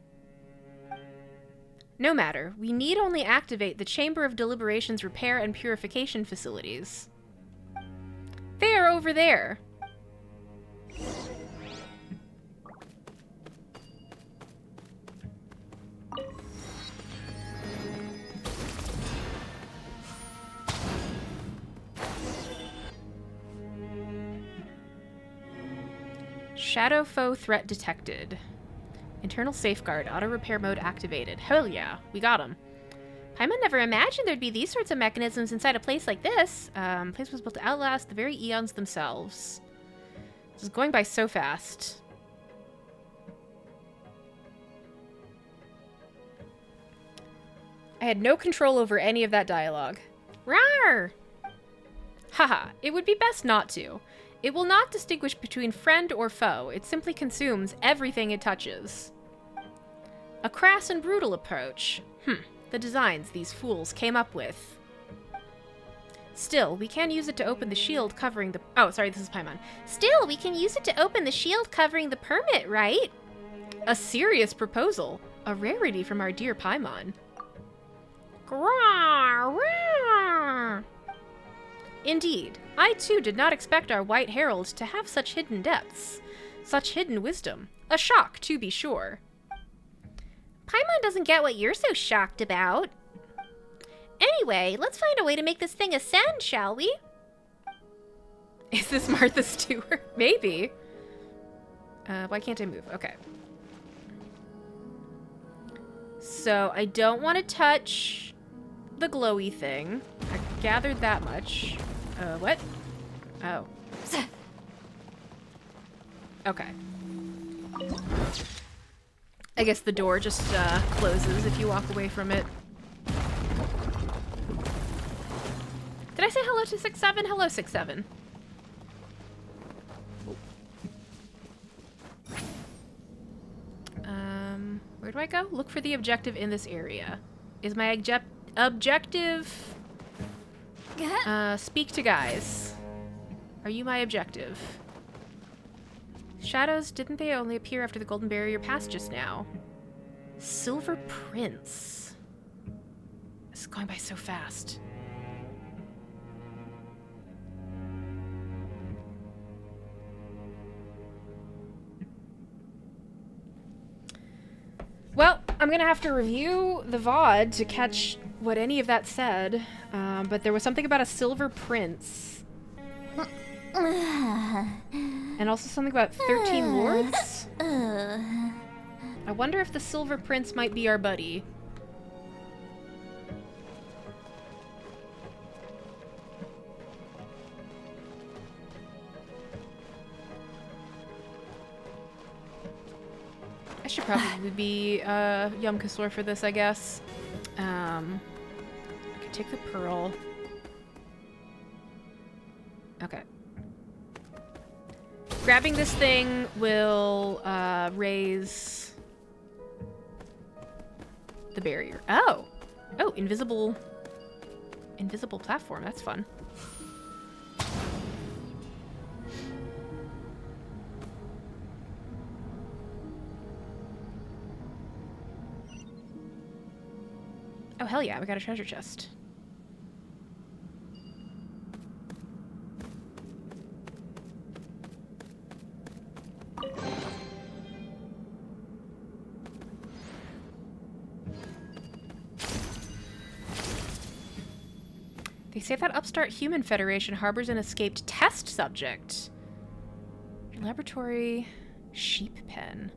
No matter. We need only activate the Chamber of Deliberation's repair and purification facilities. They are over there. Shadow foe threat detected. Internal safeguard, auto repair mode activated. Hell yeah, we got him. Paimon never imagined there'd be these sorts of mechanisms inside a place like this. Place was built to outlast the very eons themselves. This is going by so fast. I had no control over any of that dialogue. Rawr! Haha, it would be best not to. It will not distinguish between friend or foe. It simply consumes everything it touches. A crass and brutal approach. The designs these fools came up with. Still, we can use it to open the shield covering the... Oh, sorry, this is Paimon. Still, we can use it to open the shield covering the permit, right? A serious proposal. A rarity from our dear Paimon. Rawr, rawr. Indeed, I too did not expect our White Herald to have such hidden depths, such hidden wisdom. A shock, to be sure. Paimon doesn't get what you're so shocked about. Anyway, let's find a way to make this thing ascend, shall we? Is this Martha Stewart? Maybe. Why can't I move? Okay. So, I don't want to touch the glowy thing. I gathered that much. What? Oh. Okay. I guess the door just closes if you walk away from it. Did I say hello to 6-7? Hello, 6-7. Where do I go? Look for the objective in this area. Is my objective... speak to guys. Are you my objective? Shadows, didn't they only appear after the golden barrier passed just now? Silver Prince. This is going by so fast. Well, I'm gonna have to review the VOD to catch what any of that said, but there was something about a Silver Prince. And also something about 13 Lords? I wonder if the Silver Prince might be our buddy. I should probably be Yum Kasor for this, I guess. I could take the pearl. Okay. Grabbing this thing will raise the barrier. Oh! Oh, invisible platform. That's fun. Oh, hell yeah, we got a treasure chest. They say that upstart human federation harbors an escaped test subject. Your laboratory Sheep pen.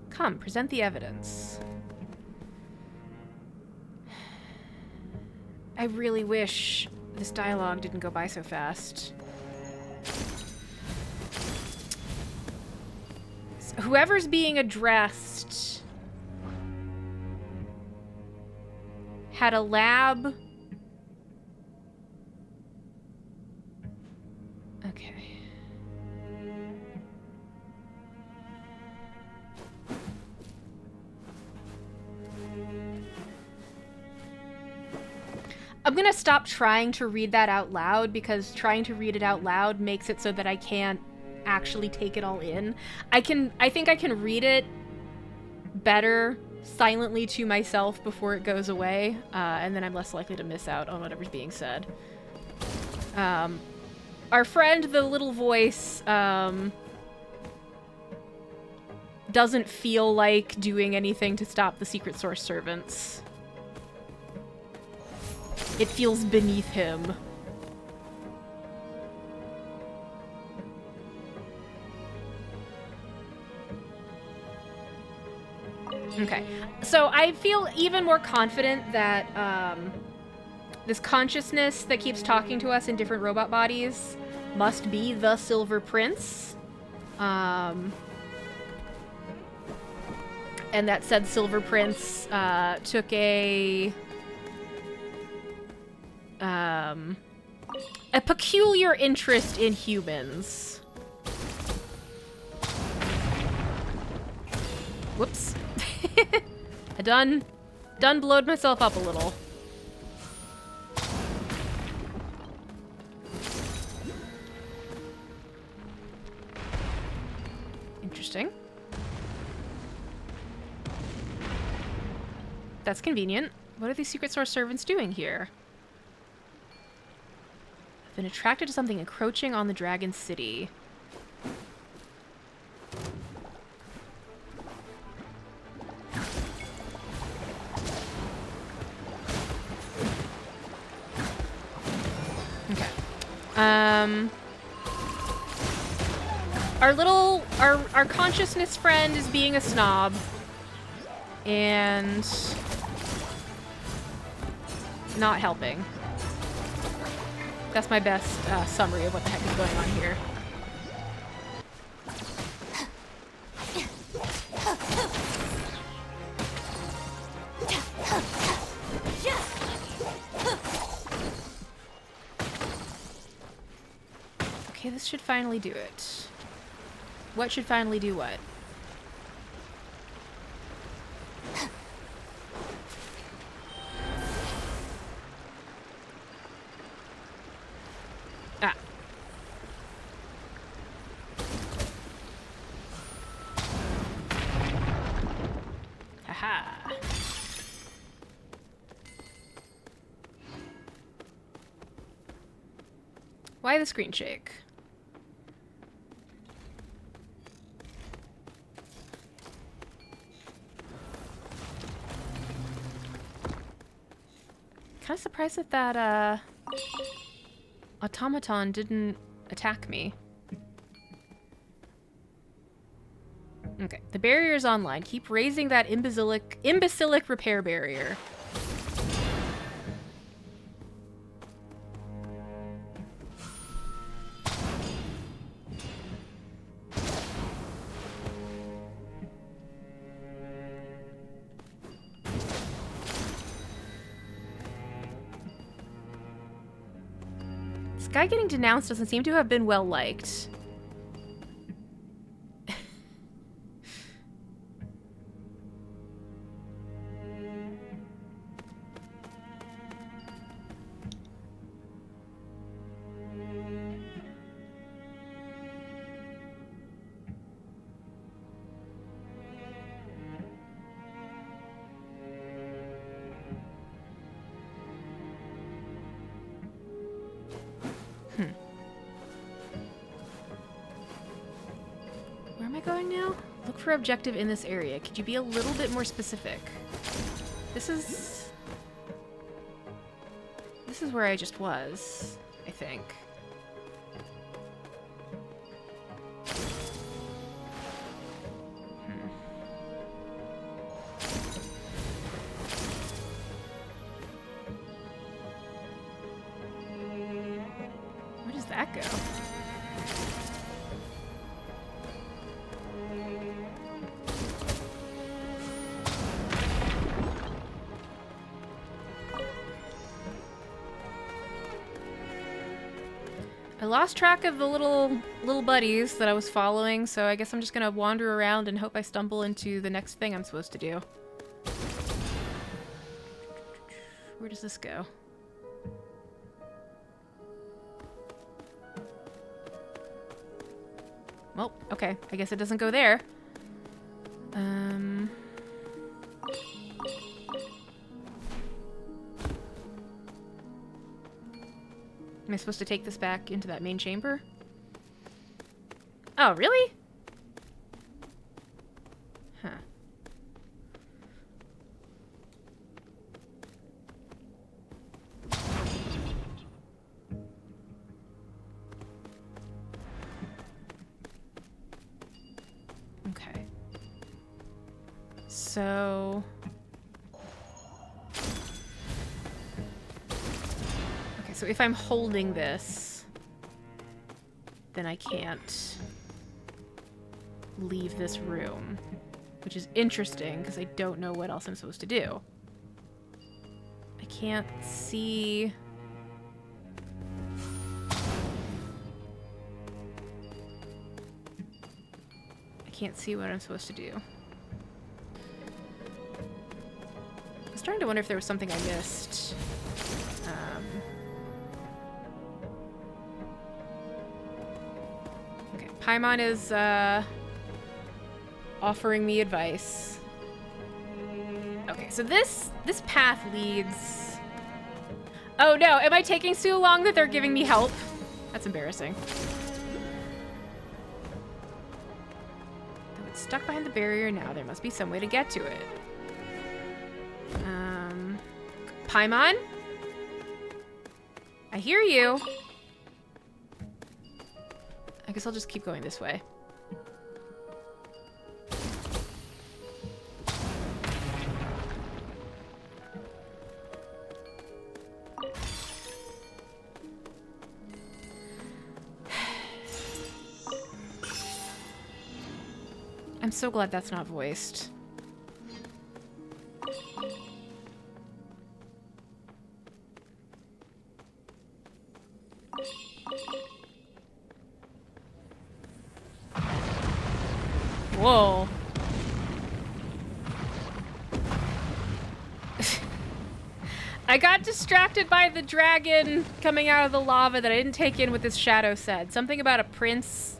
Come, present the evidence. I really wish this dialogue didn't go by so fast. So whoever's being addressed had a lab. Okay. I'm gonna stop trying to read that out loud because trying to read it out loud makes it so that I can't actually take it all in. I think I can read it better silently to myself before it goes away, and then I'm less likely to miss out on whatever's being said. Our friend, the little voice, doesn't feel like doing anything to stop the Secret Source servants. It feels beneath him. Okay, so I feel even more confident that this consciousness that keeps talking to us in different robot bodies must be the Silver Prince. And that said Silver Prince took a peculiar interest in humans. Whoops. I done blowed myself up a little. Interesting. That's convenient. What are these Secret Source servants doing here? I've been attracted to something encroaching on the Dragon City. Okay. Our consciousness friend is being a snob. And not helping. That's my best summary of what the heck is going on here. Okay, this should finally do it. What should finally do what? Ah. Haha. Why the screen shake? Kind of surprised that that automaton didn't attack me. Okay, the barrier is online. Keep raising that imbecilic repair barrier. This guy getting denounced doesn't seem to have been well liked. Where am I going now? Look for objective in this area. Could you be a little bit more specific? This is where I just was, I think. I lost track of the little buddies that I was following, so I guess I'm just gonna wander around and hope I stumble into the next thing I'm supposed to do. Where does this go? Well, okay. I guess it doesn't go there. Am I supposed to take this back into that main chamber? Oh, really? Huh. Okay. So... So if I'm holding this, then I can't leave this room, which is interesting because I don't know what else I'm supposed to do. I can't see... I can't see what I'm supposed to do. I was starting to wonder if there was something I missed. Paimon is offering me advice. Okay, so this path leads... Oh no, am I taking so long that they're giving me help? That's embarrassing. Though it's stuck behind the barrier now, there must be some way to get to it. Paimon? I hear you. I guess I'll just keep going this way. I'm so glad that's not voiced. Whoa. I got distracted by the dragon coming out of the lava that I didn't take in what this shadow said. Something about a prince.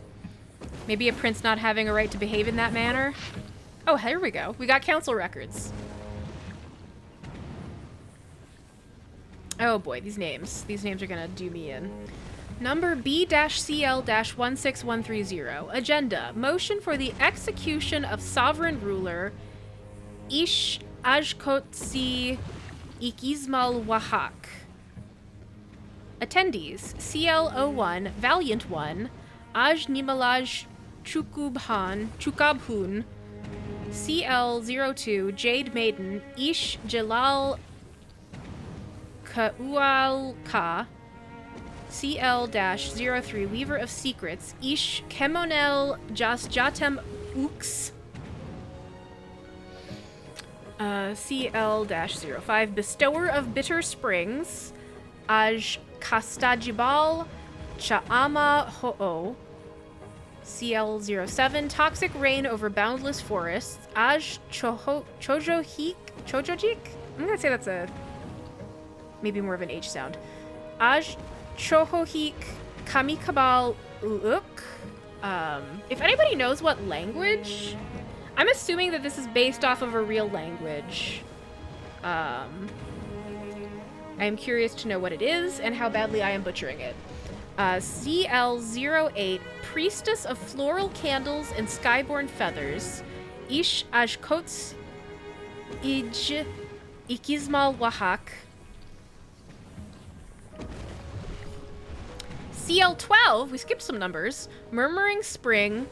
Maybe a prince not having a right to behave in that manner. Oh, here we go. We got council records. Oh boy, these names. These names are gonna do me in. Number B-CL-16130. Agenda. Motion for the execution of sovereign ruler Ish Ajkotsi Ikizmal Wahak. Attendees. CL01 Valiant 1 Aj Nimalaj Chukabhun. CL02 Jade Maiden Ish Jalal Kaualka. CL-03 Weaver of Secrets Ish Kemonel Jasjatem Ux. CL-05 Bestower of Bitter Springs Aj Kastajibal Cha'ama Ho'o. CL-07 Toxic Rain over Boundless Forests Aj Chojojik? I'm gonna say that's a maybe more of an H sound. Aj Chohohik Kamikabal Uuk. If anybody knows what language, I'm assuming that this is based off of a real language. I'm curious to know what it is and how badly I am butchering it. CL08 Priestess of Floral Candles and Skyborn Feathers Ish Ajkots Ij Ikizmal Wahak. CL12, we skipped some numbers. Murmuring Spring,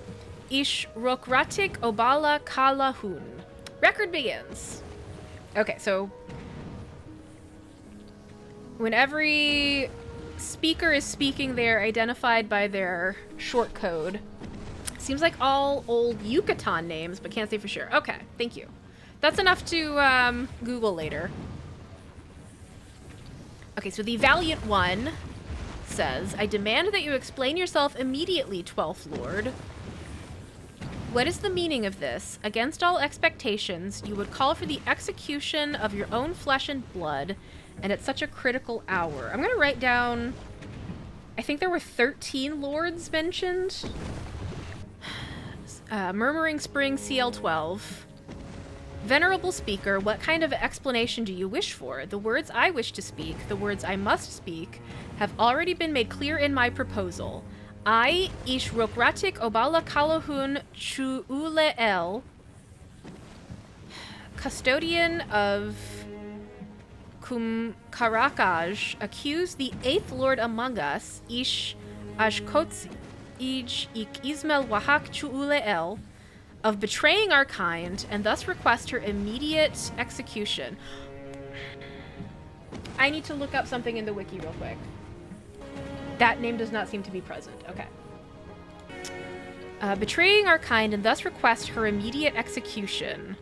Ish Rokratik Obala Kalahun. Record begins. Okay, so when every speaker is speaking there identified by their short code. Seems like all old Yucatan names, but can't say for sure. Okay, thank you. That's enough to Google later. Okay, so the Valiant One says, I demand that you explain yourself immediately, 12th Lord. What is the meaning of this? Against all expectations, you would call for the execution of your own flesh and blood, and at such a critical hour. I'm going to write down, I think there were 13 lords mentioned. Murmuring Spring CL12. Venerable speaker, what kind of explanation do you wish for? The words I wish to speak, the words I must speak, have already been made clear in my proposal. I, ish rokratik obala kalohun chuuleel, custodian of Kumkarakaj, accuse the 8th Lord among us, ish ashkots ij ik ismel wahak chuuleel, of betraying our kind, and thus request her immediate execution. I need to look up something in the wiki real quick. That name does not seem to be present. Okay. Betraying our kind, and thus request her immediate execution.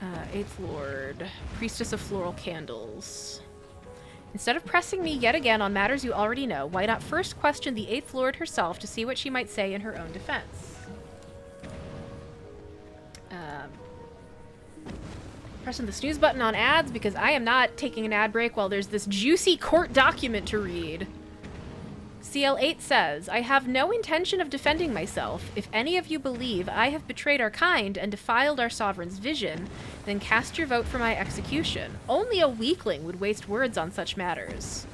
8th Lord. Priestess of Floral Candles. Instead of pressing me yet again on matters you already know, why not first question the 8th Lord herself to see what she might say in her own defense? Pressing the snooze button on ads because I am not taking an ad break while there's this juicy court document to read. CL8 says, I have no intention of defending myself. If any of you believe I have betrayed our kind and defiled our sovereign's vision, then cast your vote for my execution. Only a weakling would waste words on such matters.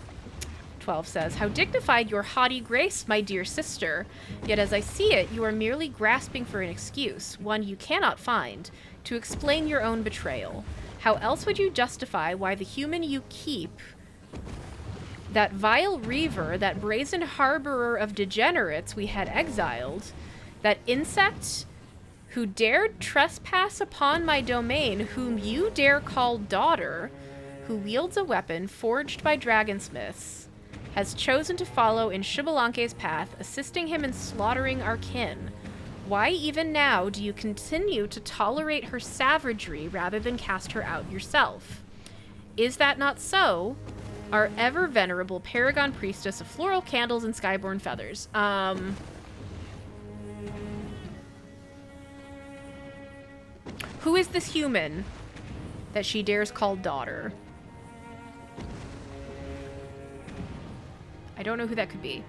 12 says, how dignified your haughty grace, my dear sister. Yet as I see it, you are merely grasping for an excuse, one you cannot find, to explain your own betrayal. How else would you justify why the human you keep, that vile reaver, that brazen harborer of degenerates we had exiled, that insect who dared trespass upon my domain, whom you dare call daughter, who wields a weapon forged by dragonsmiths, has chosen to follow in Xbalanque's path, assisting him in slaughtering our kin. Why even now do you continue to tolerate her savagery rather than cast her out yourself? Is that not so? Our ever-venerable paragon priestess of floral candles and skyborn feathers. Who is this human that she dares call daughter? I don't know who that could be.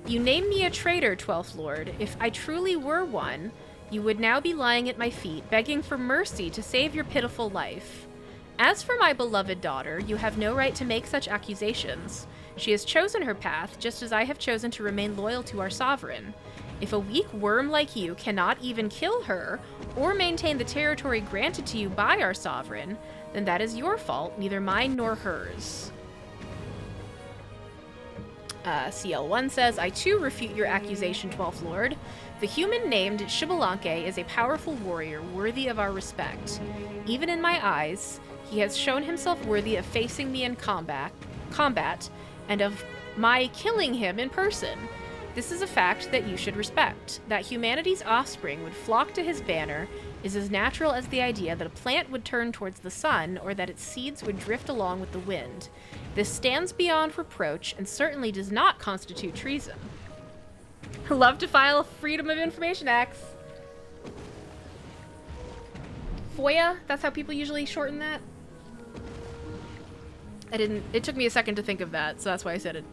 You name me a traitor, 12th Lord. If I truly were one, you would now be lying at my feet, begging for mercy to save your pitiful life. As for my beloved daughter, you have no right to make such accusations. She has chosen her path, just as I have chosen to remain loyal to our sovereign. If a weak worm like you cannot even kill her, or maintain the territory granted to you by our sovereign, then that is your fault, neither mine nor hers. CL1 says, I too refute your accusation, 12th Lord. The human named Xbalanque is a powerful warrior worthy of our respect. Even in my eyes, he has shown himself worthy of facing me in combat, and of my killing him in person. This is a fact that you should respect. That humanity's offspring would flock to his banner is as natural as the idea that a plant would turn towards the sun, or that its seeds would drift along with the wind. This stands beyond reproach and certainly does not constitute treason. Love to file Freedom of Information Acts. FOIA? That's how people usually shorten that? It took me a second to think of that, so that's why I said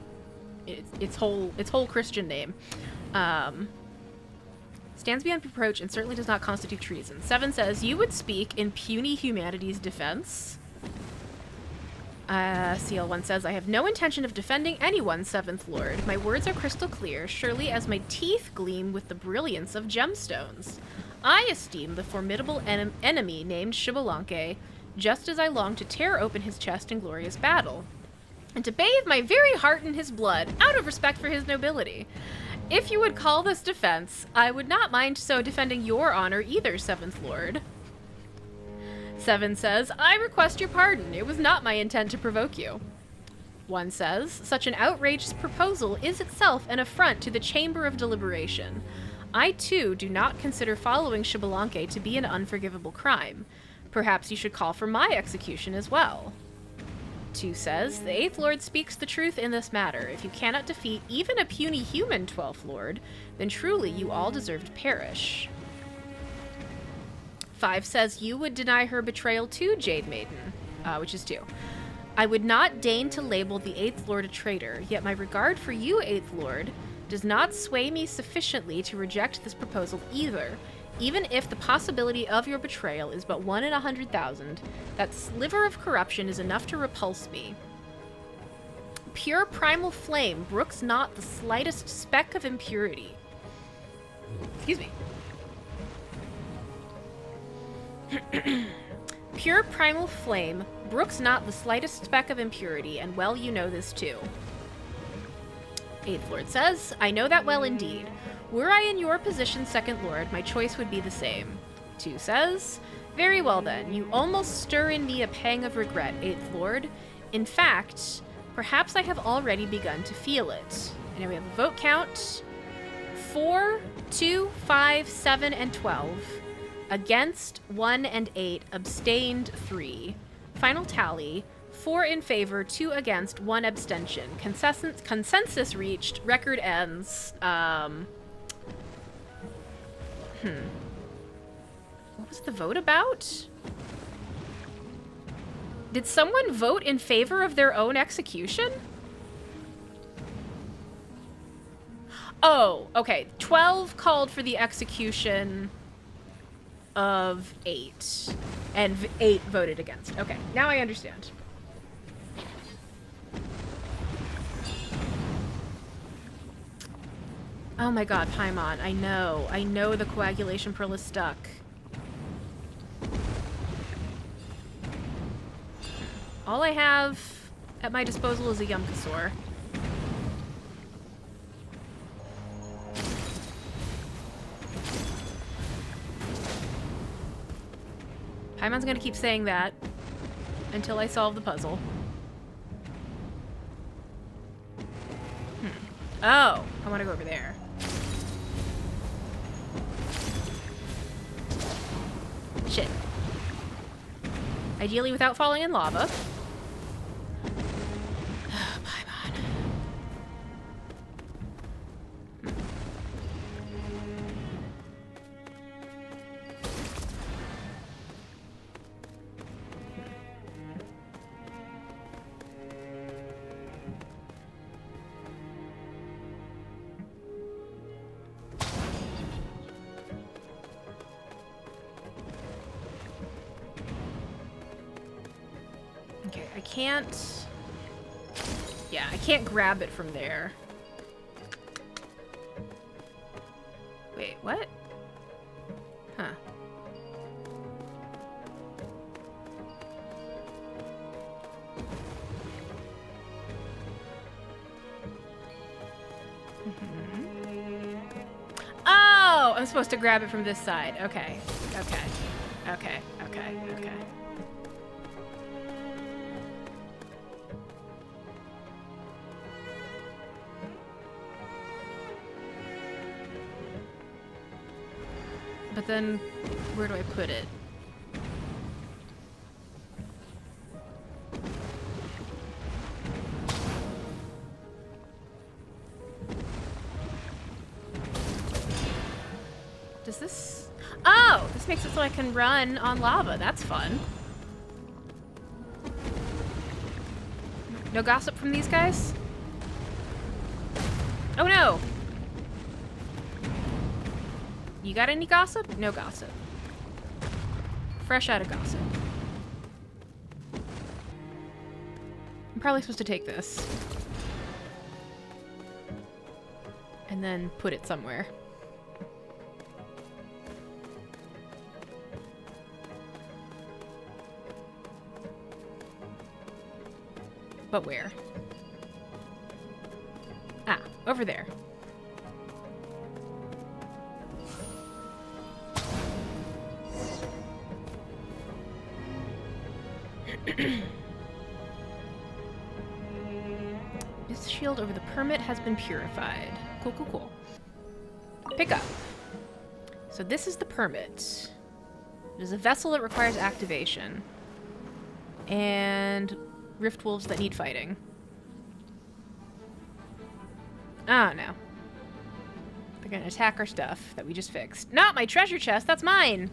its whole Christian name. Stands beyond reproach and certainly does not constitute treason. 7 says, you would speak in puny humanity's defense. CL1 says, I have no intention of defending anyone, 7th Lord. My words are crystal clear, surely as my teeth gleam with the brilliance of gemstones. I esteem the formidable enemy named Xbalanque, just as I long to tear open his chest in glorious battle, and to bathe my very heart in his blood, out of respect for his nobility. If you would call this defense, I would not mind so defending your honor either, 7th Lord. 7 says, I request your pardon. It was not my intent to provoke you. one says. Such an outrageous proposal is itself an affront to the Chamber of Deliberation. I, too, do not consider following Xbalanque to be an unforgivable crime. Perhaps you should call for my execution as well. 2 says, the 8th Lord speaks the truth in this matter. If you cannot defeat even a puny human 12th Lord, then truly you all deserve to perish. 5 says, you would deny her betrayal to Jade Maiden, which is 2. I would not deign to label the 8th Lord a traitor, yet my regard for you, 8th Lord, does not sway me sufficiently to reject this proposal either. Even if the possibility of your betrayal is but 1 in 100,000, that sliver of corruption is enough to repulse me. Pure primal flame brooks not the slightest speck of impurity. Excuse me. Pure primal flame brooks not the slightest speck of impurity, and well you know this too. 8th Lord says, I know that well indeed. Were I in your position, 2nd Lord, my choice would be the same. 2 says, very well then, you almost stir in me a pang of regret, 8th Lord. In fact, perhaps I have already begun to feel it. And now we have a vote count. 4, 2, 5, 7, and 12. Against 1 and 8, abstained 3. Final tally, 4 in favor, 2 against, 1 abstention. Consensus reached, record ends. What was the vote about? Did someone vote in favor of their own execution? Oh, okay. 12 called for the execution of 8. And 8 voted against. Okay, now I understand. Oh my god, Paimon, I know the coagulation pearl is stuck. All I have at my disposal is a Yumkasaur. Paimon's gonna keep saying that until I solve the puzzle. Oh, I want to go over there. Shit. Ideally without falling in lava. Paimon. Okay, I can't... Yeah, I can't grab it from there. Wait, what? Huh. Oh! I'm supposed to grab it from this side. Okay. Okay. Okay. Okay. Okay. But then, where do I put it? Does this... Oh! This makes it so I can run on lava. That's fun. No gossip from these guys? Oh no! You got any gossip? No gossip. Fresh out of gossip. I'm probably supposed to take this. And then put it somewhere. But where? Ah, over there. shield over the permit has been purified. Cool, cool, cool. Pick up. So this is the permit. It is a vessel that requires activation. And rift wolves that need fighting. Oh, no. They're gonna attack our stuff that we just fixed. Not my treasure chest, that's mine!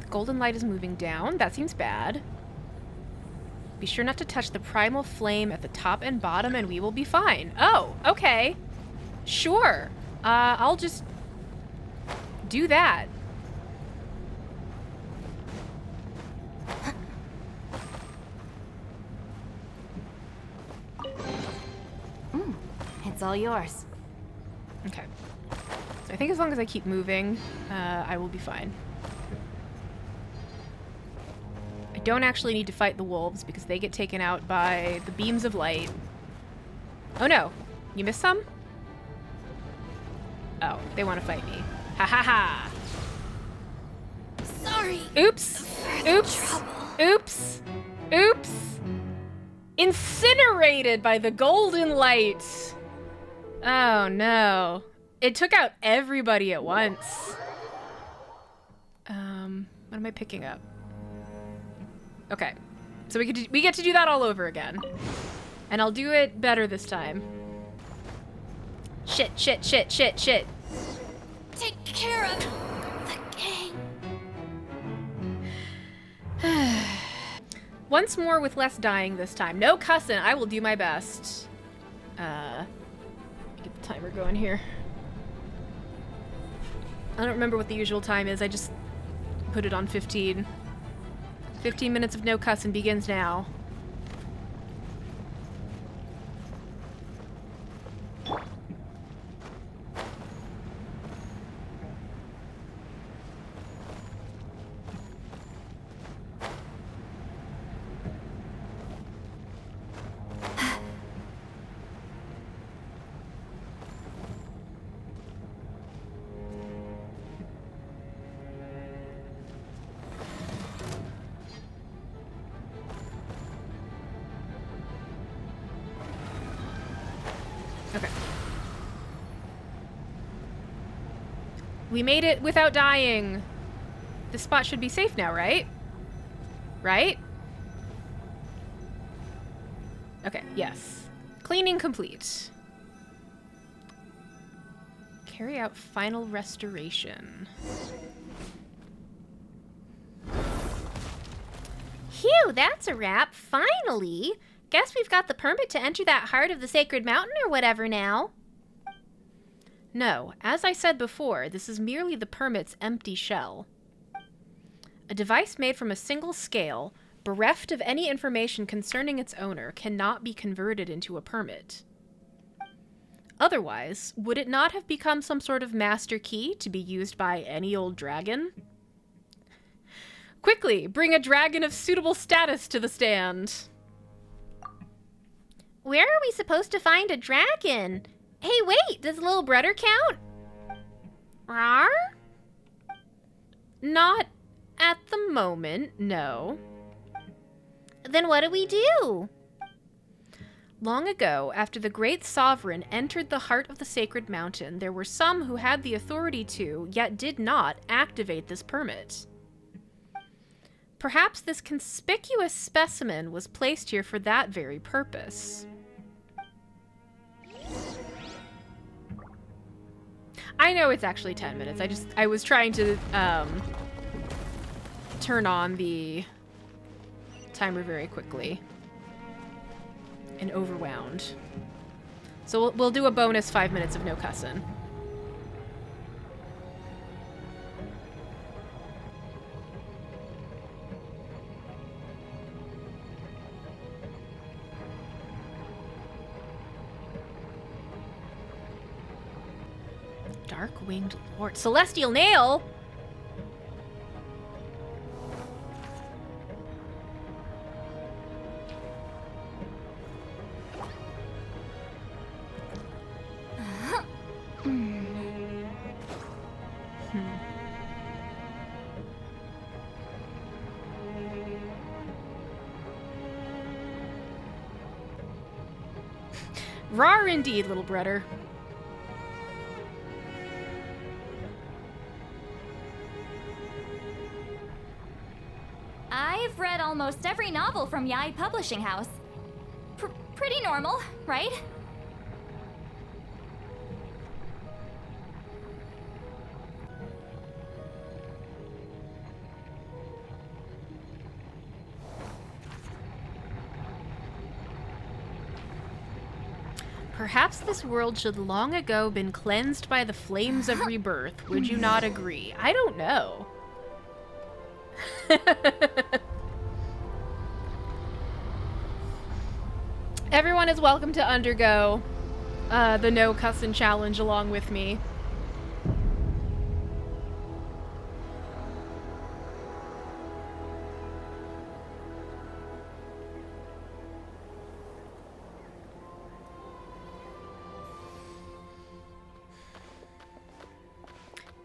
The golden light is moving down. That seems bad. Be sure not to touch the primal flame at the top and bottom and we will be fine. Oh, okay. Sure. I'll just do that. It's all yours. Okay. So I think as long as I keep moving, I will be fine. I don't actually need to fight the wolves because they get taken out by the beams of light. Oh no. You missed some? Oh, they want to fight me. Ha ha ha! Sorry. Oops! Oops! Oops! Oops! Incinerated by the golden light! Oh no. It took out everybody at once. What am I picking up? Okay. So we get to do that all over again. And I'll do it better this time. Shit, shit, shit, shit, shit. Take care of the gang. Once more with less dying this time. No cussing. I will do my best. Get the timer going here. I don't remember what the usual time is. I just put it on 15. 15 minutes of no cussing begins now. Okay. We made it without dying. This spot should be safe now, right? Right? Okay, yes. Cleaning complete. Carry out final restoration. Phew, that's a wrap. Finally! Guess we've got the permit to enter that heart of the sacred mountain or whatever now. No, as I said before, this is merely the permit's empty shell. A device made from a single scale, bereft of any information concerning its owner, cannot be converted into a permit. Otherwise, would it not have become some sort of master key to be used by any old dragon? Quickly, bring a dragon of suitable status to the stand. Where are we supposed to find a dragon? Hey, wait, does Lil'Brudder count? Rawr? Not at the moment, no. Then what do we do? Long ago, after the great sovereign entered the heart of the sacred mountain, there were some who had the authority to, yet did not, activate this permit. Perhaps this conspicuous specimen was placed here for that very purpose. I know it's actually 10 minutes. I was trying to turn on the timer very quickly and overwound. So we'll do a bonus 5 minutes of no cussing. Dark-winged lord. Celestial nail? Rar indeed, Lil'Brudder. I've read almost every novel from Yai Publishing House. Pretty normal, right? Perhaps this world should long ago been cleansed by the flames of rebirth. Would you not agree? I don't know. Everyone is welcome to undergo the no cussin' challenge along with me.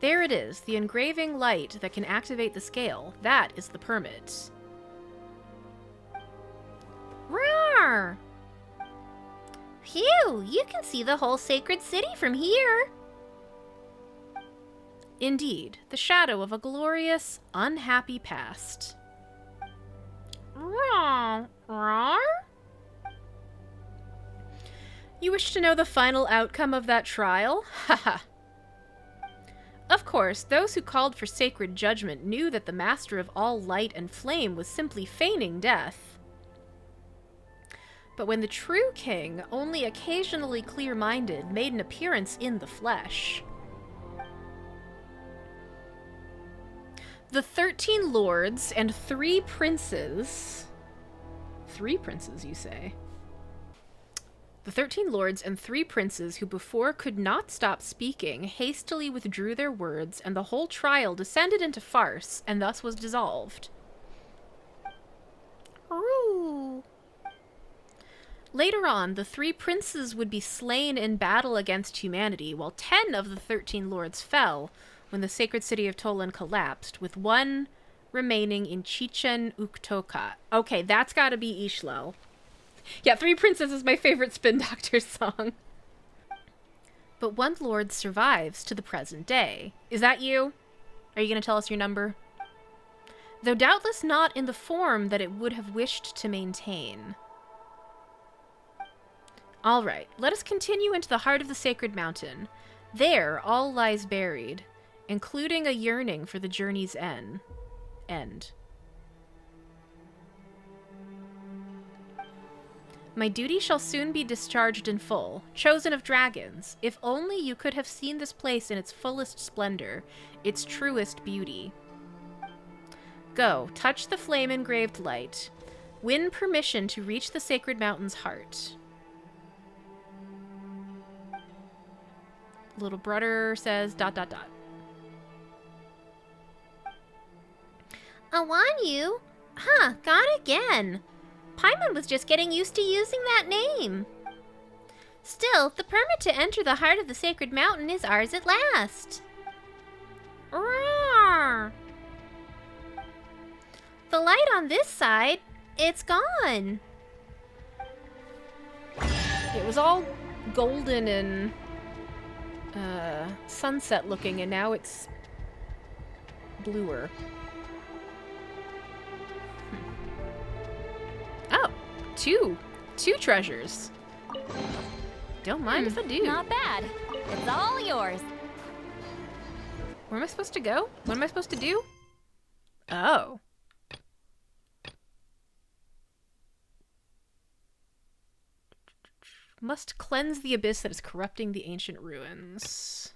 There it is, the engraving light that can activate the scale. That is the permit. Roar! Phew, you can see the whole sacred city from here. Indeed, the shadow of a glorious, unhappy past. Roar! Roar? You wish to know the final outcome of that trial? Haha. Of course, those who called for sacred judgment knew that the master of all light and flame was simply feigning death. But when the true king, only occasionally clear-minded, made an appearance in the flesh, the 13 lords and 3 princes... 3 princes, you say? The 13 lords and 3 princes who before could not stop speaking hastily withdrew their words, and the whole trial descended into farce, and thus was dissolved. Ooh. Later on, the 3 princes would be slain in battle against humanity, while 10 of the 13 lords fell when the sacred city of Tolan collapsed, with 1 remaining in Chichen Uktoka. Okay, that's gotta be Ishlo. Yeah, 3 Princes is my favorite Spin Doctor song. But 1 lord survives to the present day. Is that you? Are you going to tell us your number? Though doubtless not in the form that it would have wished to maintain. All right, let us continue into the heart of the sacred mountain. There all lies buried, including a yearning for the journey's end. My duty shall soon be discharged in full, chosen of dragons. If only you could have seen this place in its fullest splendor, its truest beauty. Go, touch the flame-engraved light. Win permission to reach the sacred mountain's heart. Lil'Brudder says ... I want you. Huh, gone again. Paimon was just getting used to using that name. Still, the permit to enter the heart of the sacred mountain is ours at last. Roar! The light on this side, it's gone. It was all golden and sunset looking, and now it's bluer. Oh, two treasures. Don't mind if I do. Not bad. It's all yours. Where am I supposed to go? What am I supposed to do? Oh. Must cleanse the abyss that is corrupting the ancient ruins.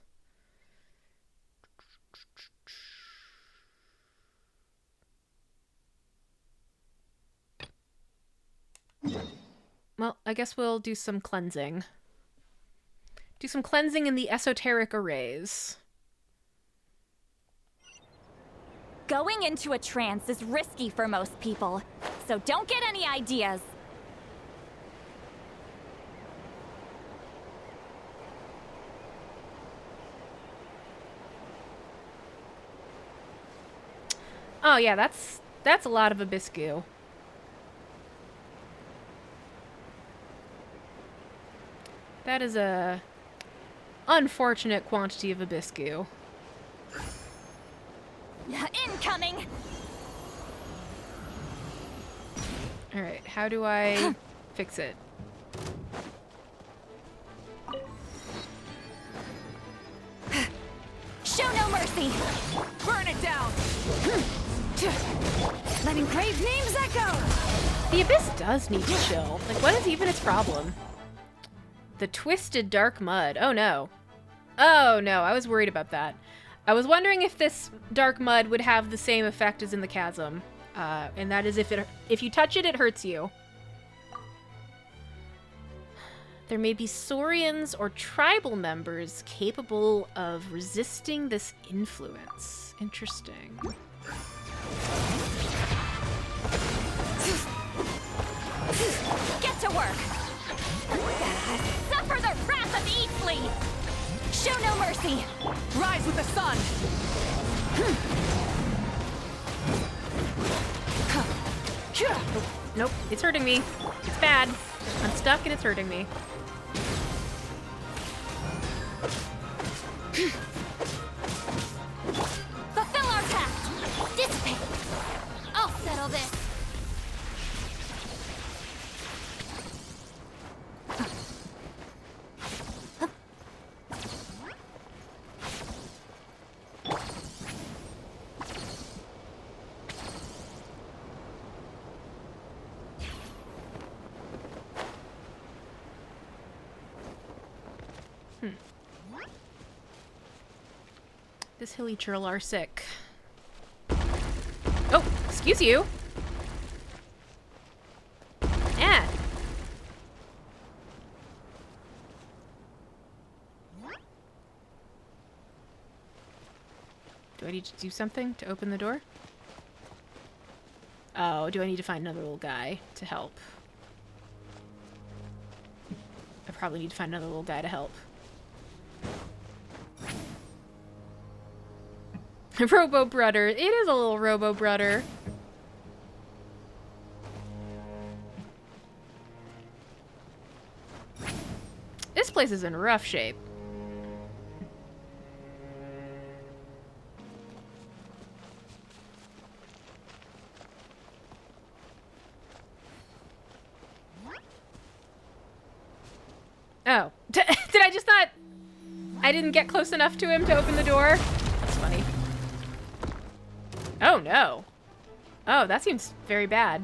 Well, I guess we'll do some cleansing. Do some cleansing in the esoteric arrays. Going into a trance is risky for most people, so don't get any ideas. Oh yeah, that's a lot of abyss goo. That is a unfortunate quantity of abyss goo. Incoming! Alright, how do I fix it? Show no mercy! Burn it down! Let engraved names echo! The abyss does need to chill. Like, what is even its problem? The twisted dark mud. Oh no. Oh no, I was worried about that. I was wondering if this dark mud would have the same effect as in the chasm. And that is if you touch it, it hurts you. There may be Saurians or tribal members capable of resisting this influence. Interesting. Get to work! Suffer the wrath of Eatsley! Show no mercy! Rise with the sun! Nope, it's hurting me. It's bad. I'm stuck and it's hurting me. Fulfill our pact! Dissipate! I'll settle this! This hilly churl are sick. Oh, excuse you. Yeah. Do I need to do something to open the door? Oh, do I need to find another little guy to help? I probably need to find another little guy to help. Robo-Brudder. It is a little Robo-Brudder. This place is in rough shape. Oh. Did I just not... I didn't get close enough to him to open the door? That's funny. Oh, no. Oh, that seems very bad.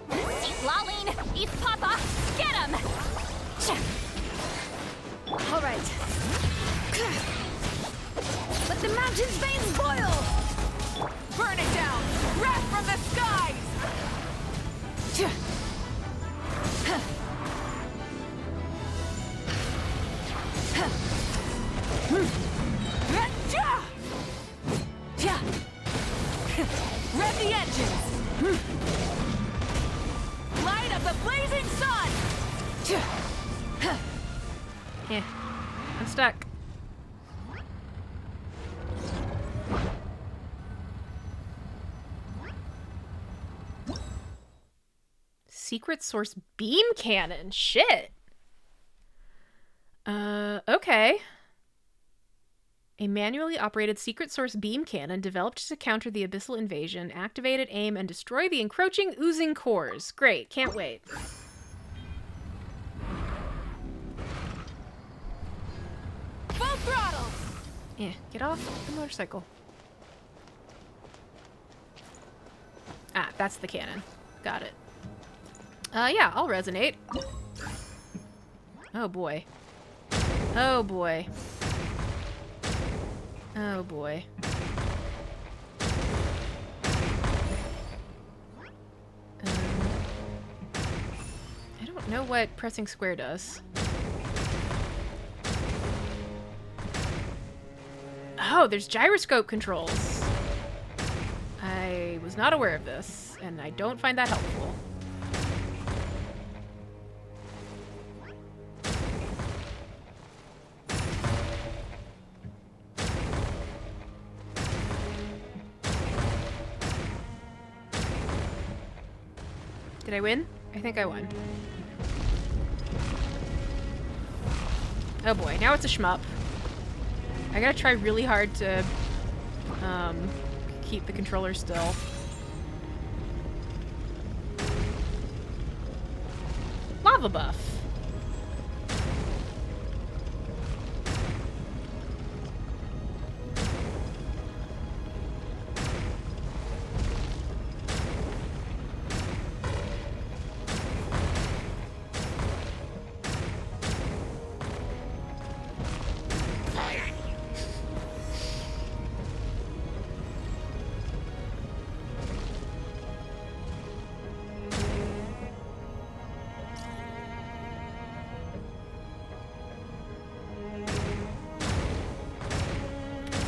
Laline! Eat Papa! Get him! All right. Let the mountain's veins boil! Burn it down! Wrath from the skies! Rev the engines! Light up the blazing sun! Yeah. I'm stuck. Secret source beam cannon. Shit. Okay. A manually operated secret source beam cannon developed to counter the abyssal invasion. Activate it, aim, and destroy the encroaching oozing cores. Great. Can't wait. Full throttle! Yeah, get off the motorcycle. Ah, that's the cannon. Got it. Yeah, I'll resonate. Oh boy. Oh boy. Oh boy. I don't know what pressing square does. Oh, there's gyroscope controls. I was not aware of this, and I don't find that helpful. Did I win? I think I won. Oh boy, now it's a shmup. I gotta try really hard to keep the controller still. Lava buff.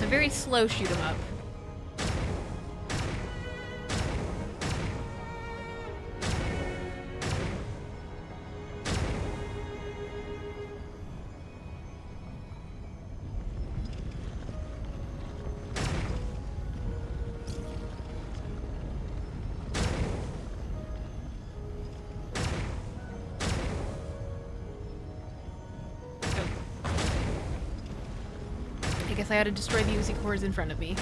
Very slow shoot 'em up. I guess I had to destroy the Uzi cores in front of me.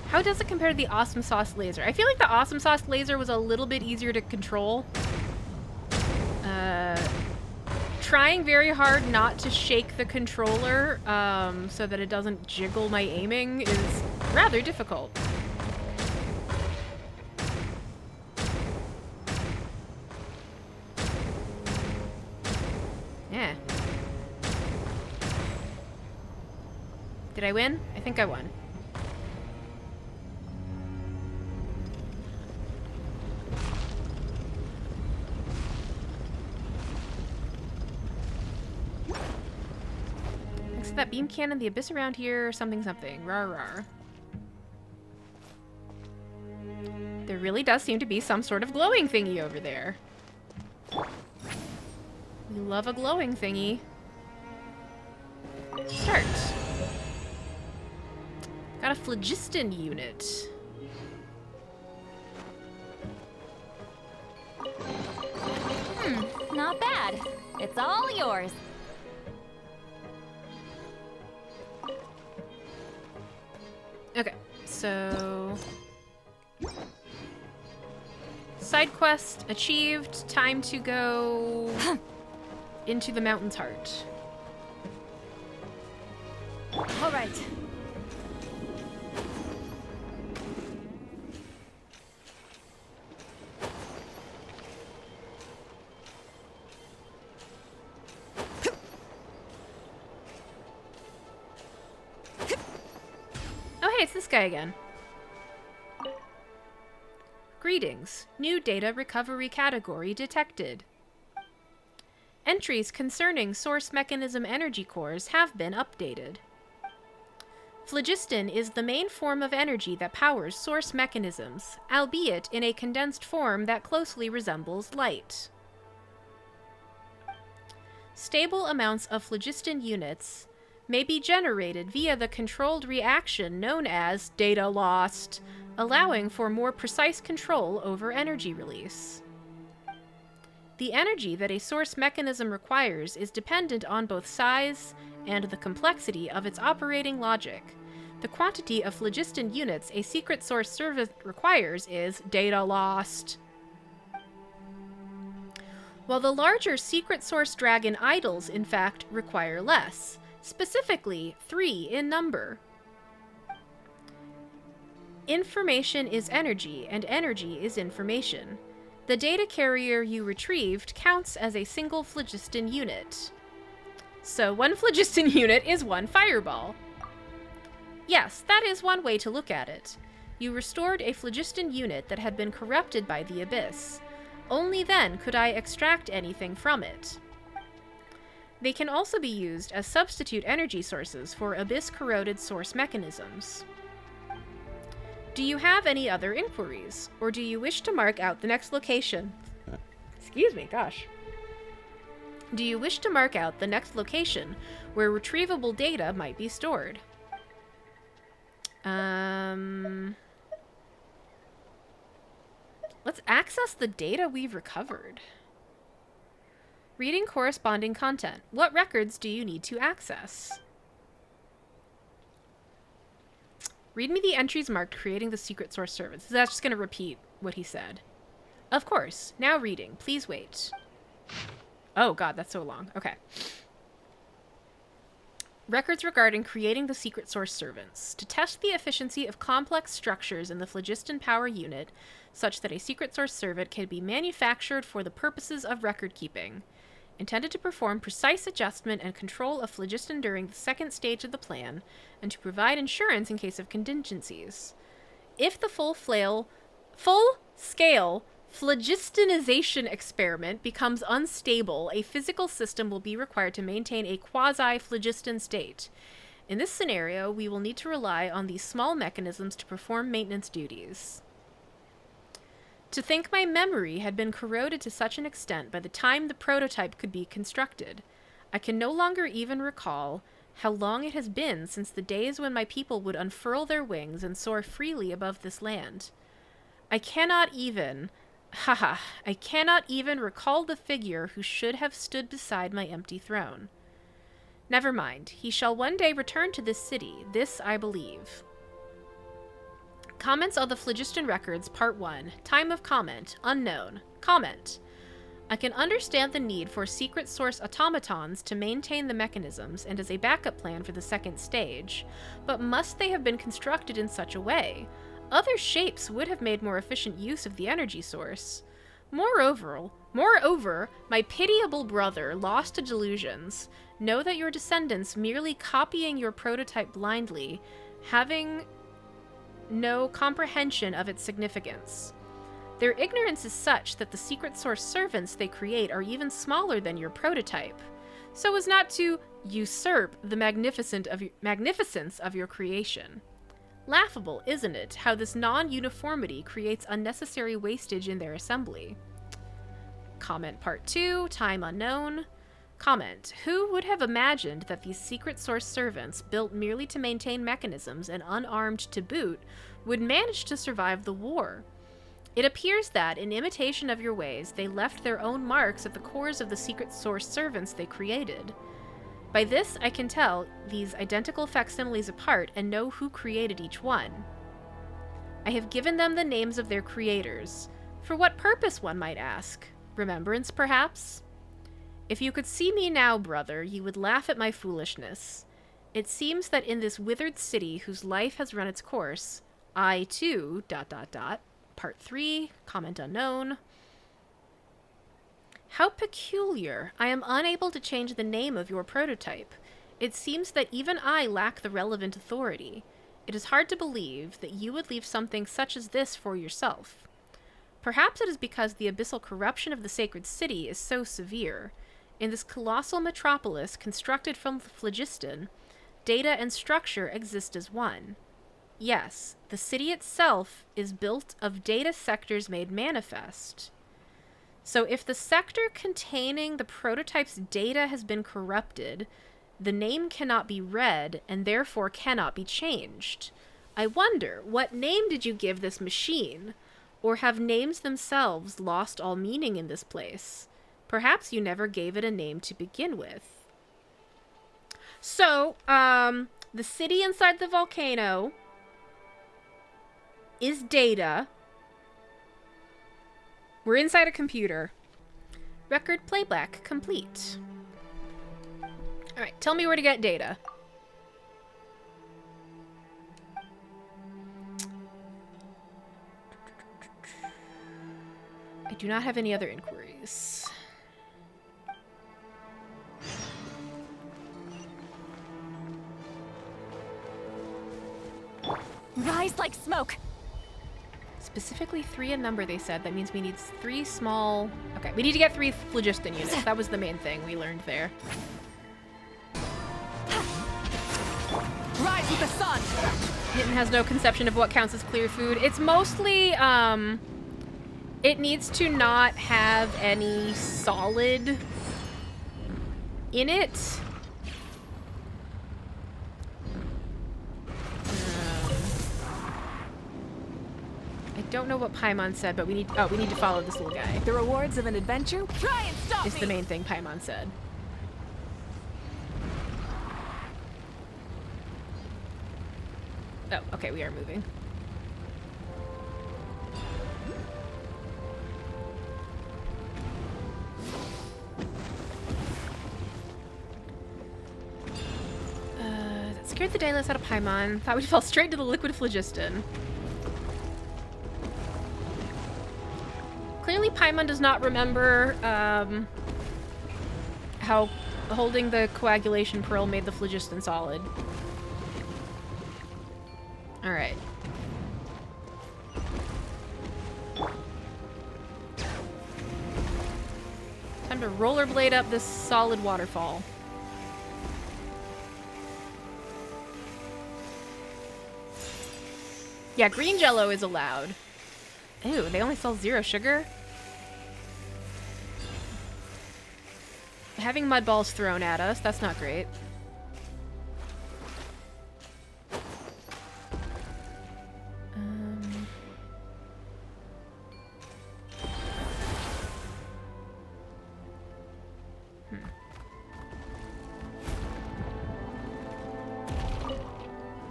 How does it compare to the Awesome Sauce laser? I feel like the Awesome Sauce laser was a little bit easier to control. Trying very hard not to shake the controller so that it doesn't jiggle my aiming is rather difficult. Yeah. Did I win? I think I won. That beam cannon, the abyss around here, something something. Rar rar. There really does seem to be some sort of glowing thingy over there. We love a glowing thingy. Start. Got a phlogiston unit. Not bad. It's all yours. Okay, so... Side quest achieved. Time to go into the mountain's heart. All right. It's this guy again. Greetings. New data recovery category detected. Entries concerning source mechanism energy cores have been updated. Phlogiston is the main form of energy that powers source mechanisms, albeit in a condensed form that closely resembles light. Stable amounts of phlogiston units may be generated via the controlled reaction known as data lost, allowing for more precise control over energy release. The energy that a source mechanism requires is dependent on both size and the complexity of its operating logic. The quantity of phlogiston units a secret source service requires is data lost. While the larger secret source dragon idols, in fact, require less, specifically 3 in number. Information is energy, and energy is information. The data carrier you retrieved counts as a single phlogiston unit. So 1 phlogiston unit is 1 fireball. Yes, that is one way to look at it. You restored a phlogiston unit that had been corrupted by the abyss. Only then could I extract anything from it. They can also be used as substitute energy sources for abyss-corroded source mechanisms. Do you have any other inquiries, or do you wish to mark out the next location? Excuse me, gosh. Do you wish to mark out the next location where retrievable data might be stored? Let's access the data we've recovered. Reading corresponding content. What records do you need to access? Read me the entries marked creating the secret source service. That's just going to repeat what he said. Of course. Now reading. Please wait. Oh god, that's so long. Okay. Records regarding creating the secret source servants. To test the efficiency of complex structures in the phlogiston power unit, such that a secret source servant can be manufactured for the purposes of record keeping. Intended to perform precise adjustment and control of phlogiston during the second stage of the plan, and to provide insurance in case of contingencies. If the full-scale phlogistonization experiment becomes unstable, a physical system will be required to maintain a quasi-phlogiston state. In this scenario, we will need to rely on these small mechanisms to perform maintenance duties. To think my memory had been corroded to such an extent by the time the prototype could be constructed. I can no longer even recall how long it has been since the days when my people would unfurl their wings and soar freely above this land. I cannot even recall the figure who should have stood beside my empty throne. Never mind. He shall one day return to this city. This I believe. Comments on the Phlogiston Records, Part 1. Time of comment. Unknown. Comment. I can understand the need for secret source automatons to maintain the mechanisms and as a backup plan for the second stage, but must they have been constructed in such a way? Other shapes would have made more efficient use of the energy source. Moreover, my pitiable brother, lost to delusions, know that your descendants merely copying your prototype blindly, having no comprehension of its significance. Their ignorance is such that the secret source servants they create are even smaller than your prototype, so as not to usurp the magnificence of your creation. Laughable, isn't it, how this non-uniformity creates unnecessary wastage in their assembly? Comment Part 2, Time Unknown. Comment. Who would have imagined that these secret source servants, built merely to maintain mechanisms and unarmed to boot, would manage to survive the war? It appears that, in imitation of your ways, they left their own marks at the cores of the secret source servants they created. By this, I can tell these identical facsimiles apart and know who created each one. I have given them the names of their creators. For what purpose, one might ask? Remembrance, perhaps? If you could see me now, brother, you would laugh at my foolishness. It seems that in this withered city whose life has run its course, I, too, ... Part 3, Comment Unknown. How peculiar. I am unable to change the name of your prototype. It seems that even I lack the relevant authority. It is hard to believe that you would leave something such as this for yourself. Perhaps it is because the abyssal corruption of the sacred city is so severe. In this colossal metropolis constructed from phlogiston, data and structure exist as one. Yes, the city itself is built of data sectors made manifest. So if the sector containing the prototype's data has been corrupted, the name cannot be read and therefore cannot be changed. I wonder, what name did you give this machine? Or have names themselves lost all meaning in this place? Perhaps you never gave it a name to begin with. So, the city inside the volcano is data. We're inside a computer. Record playback complete. Alright, tell me where to get data. I do not have any other inquiries. Rise like smoke. Specifically 3 in number, they said. That means we need 3 small... Okay, we need to get 3 phlogiston units. That was the main thing we learned there. Rise with the sun! Mitten has no conception of what counts as clear food. It's mostly, it needs to not have any solid in it. I don't know what Paimon said, but we need to follow this little guy. The rewards of an adventure? Try and stop Is me! the main thing Paimon said. Oh, okay, we are moving. That scared the daylights out of Paimon. Thought we'd fall straight to the liquid phlogiston. Clearly Paimon does not remember how holding the coagulation pearl made the phlogiston solid. Alright. Time to rollerblade up this solid waterfall. Yeah, green jello is allowed. Ew, they only sell 0 sugar? Having mud balls thrown at us, that's not great.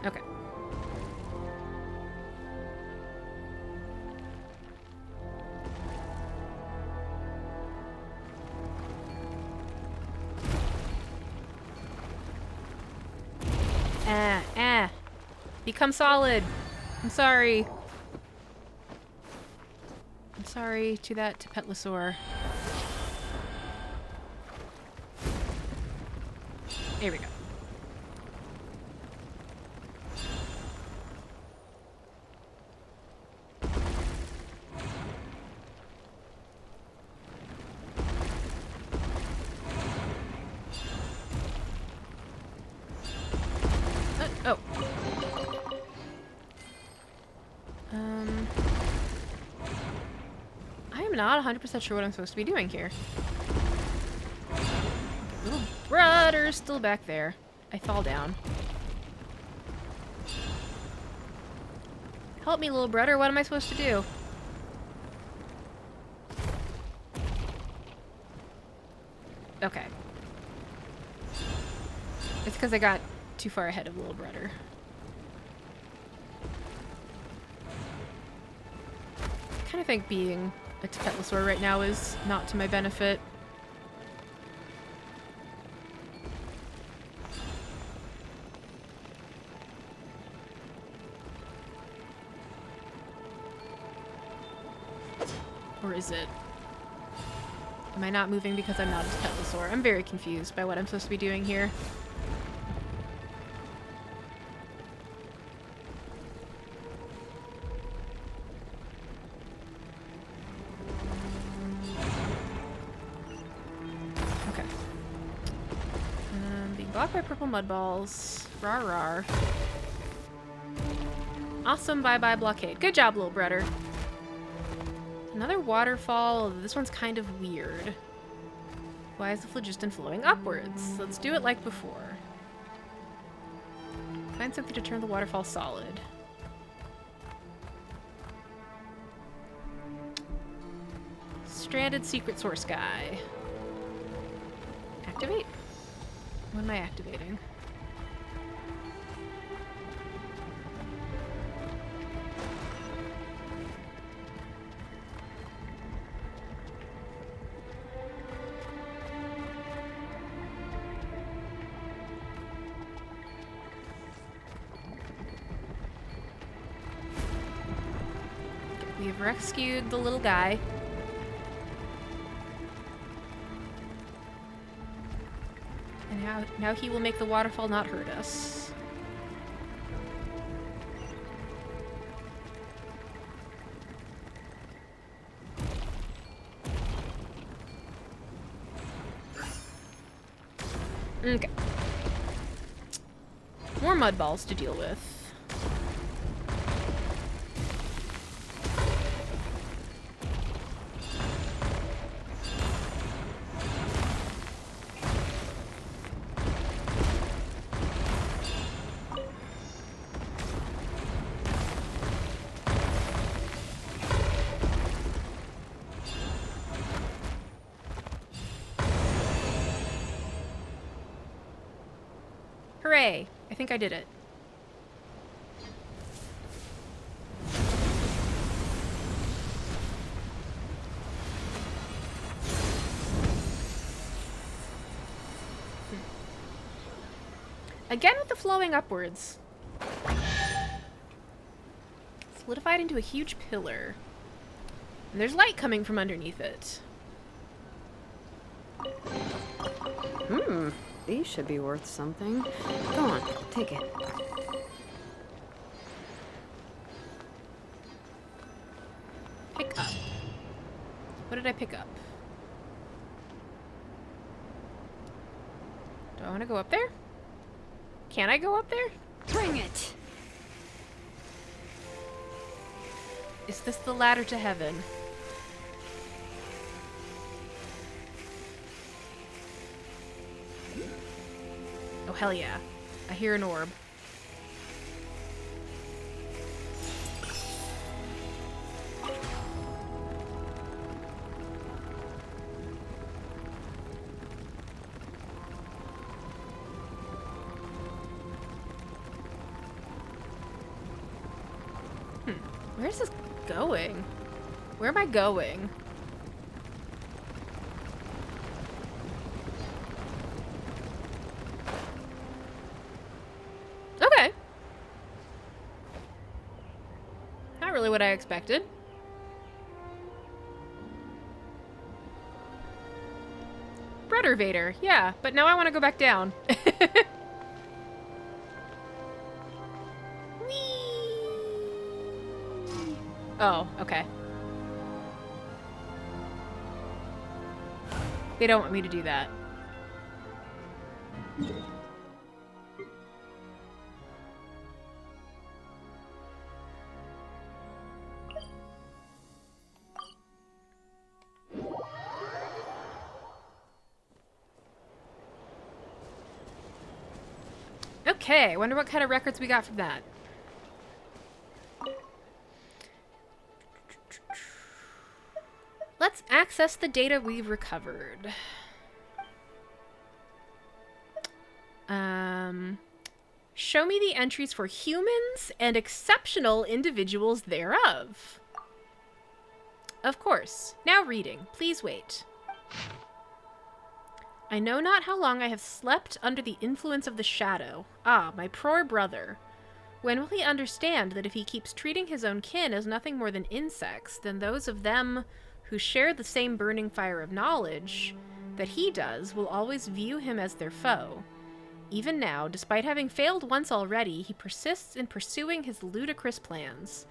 Okay. Become solid. I'm sorry. I'm sorry to that Petlosaur. Here we go. Oh. I am not 100% sure what I'm supposed to be doing here. Lil'Brudder's still back there. I fall down. Help me, Lil'Brudder. What am I supposed to do? Okay. It's because I got too far ahead of Lil'Brudder. I kind of think being a Petlosaur right now is not to my benefit. Or is it? Am I not moving because I'm not a Petlosaur? I'm very confused by what I'm supposed to be doing here. Okay. Being blocked by purple mud balls. Rar rar. Awesome, bye-bye blockade. Good job, Lil'Brudder. Another waterfall. This one's kind of weird. Why is the phlogiston flowing upwards? Let's do it like before. Find something to turn the waterfall solid. Stranded secret source guy. Activate? What am I activating? We've rescued the little guy. And now he will make the waterfall not hurt us. Okay. More mud balls to deal with. Hooray! I think I did it. Again with the flowing upwards. Solidified into a huge pillar. And there's light coming from underneath it. These should be worth something. Go on, take it. Pick up. What did I pick up? Do I want to go up there? Can I go up there? Bring it! Is this the ladder to heaven? Oh, hell yeah. I hear an orb. Where's this going? Where am I going? Okay. Not really what I expected. Brudder Vader, yeah, but now I want to go back down. Oh, okay. They don't want me to do that. Okay, wonder what kind of records we got from that. Let's access the data we've recovered. Show me the entries for humans and exceptional individuals thereof. Of course. Now reading. Please wait. I know not how long I have slept under the influence of the shadow. Ah, my poor brother. When will he understand that if he keeps treating his own kin as nothing more than insects, then those of them who share the same burning fire of knowledge that he does will always view him as their foe. Even now, despite having failed once already, he persists in pursuing his ludicrous plans.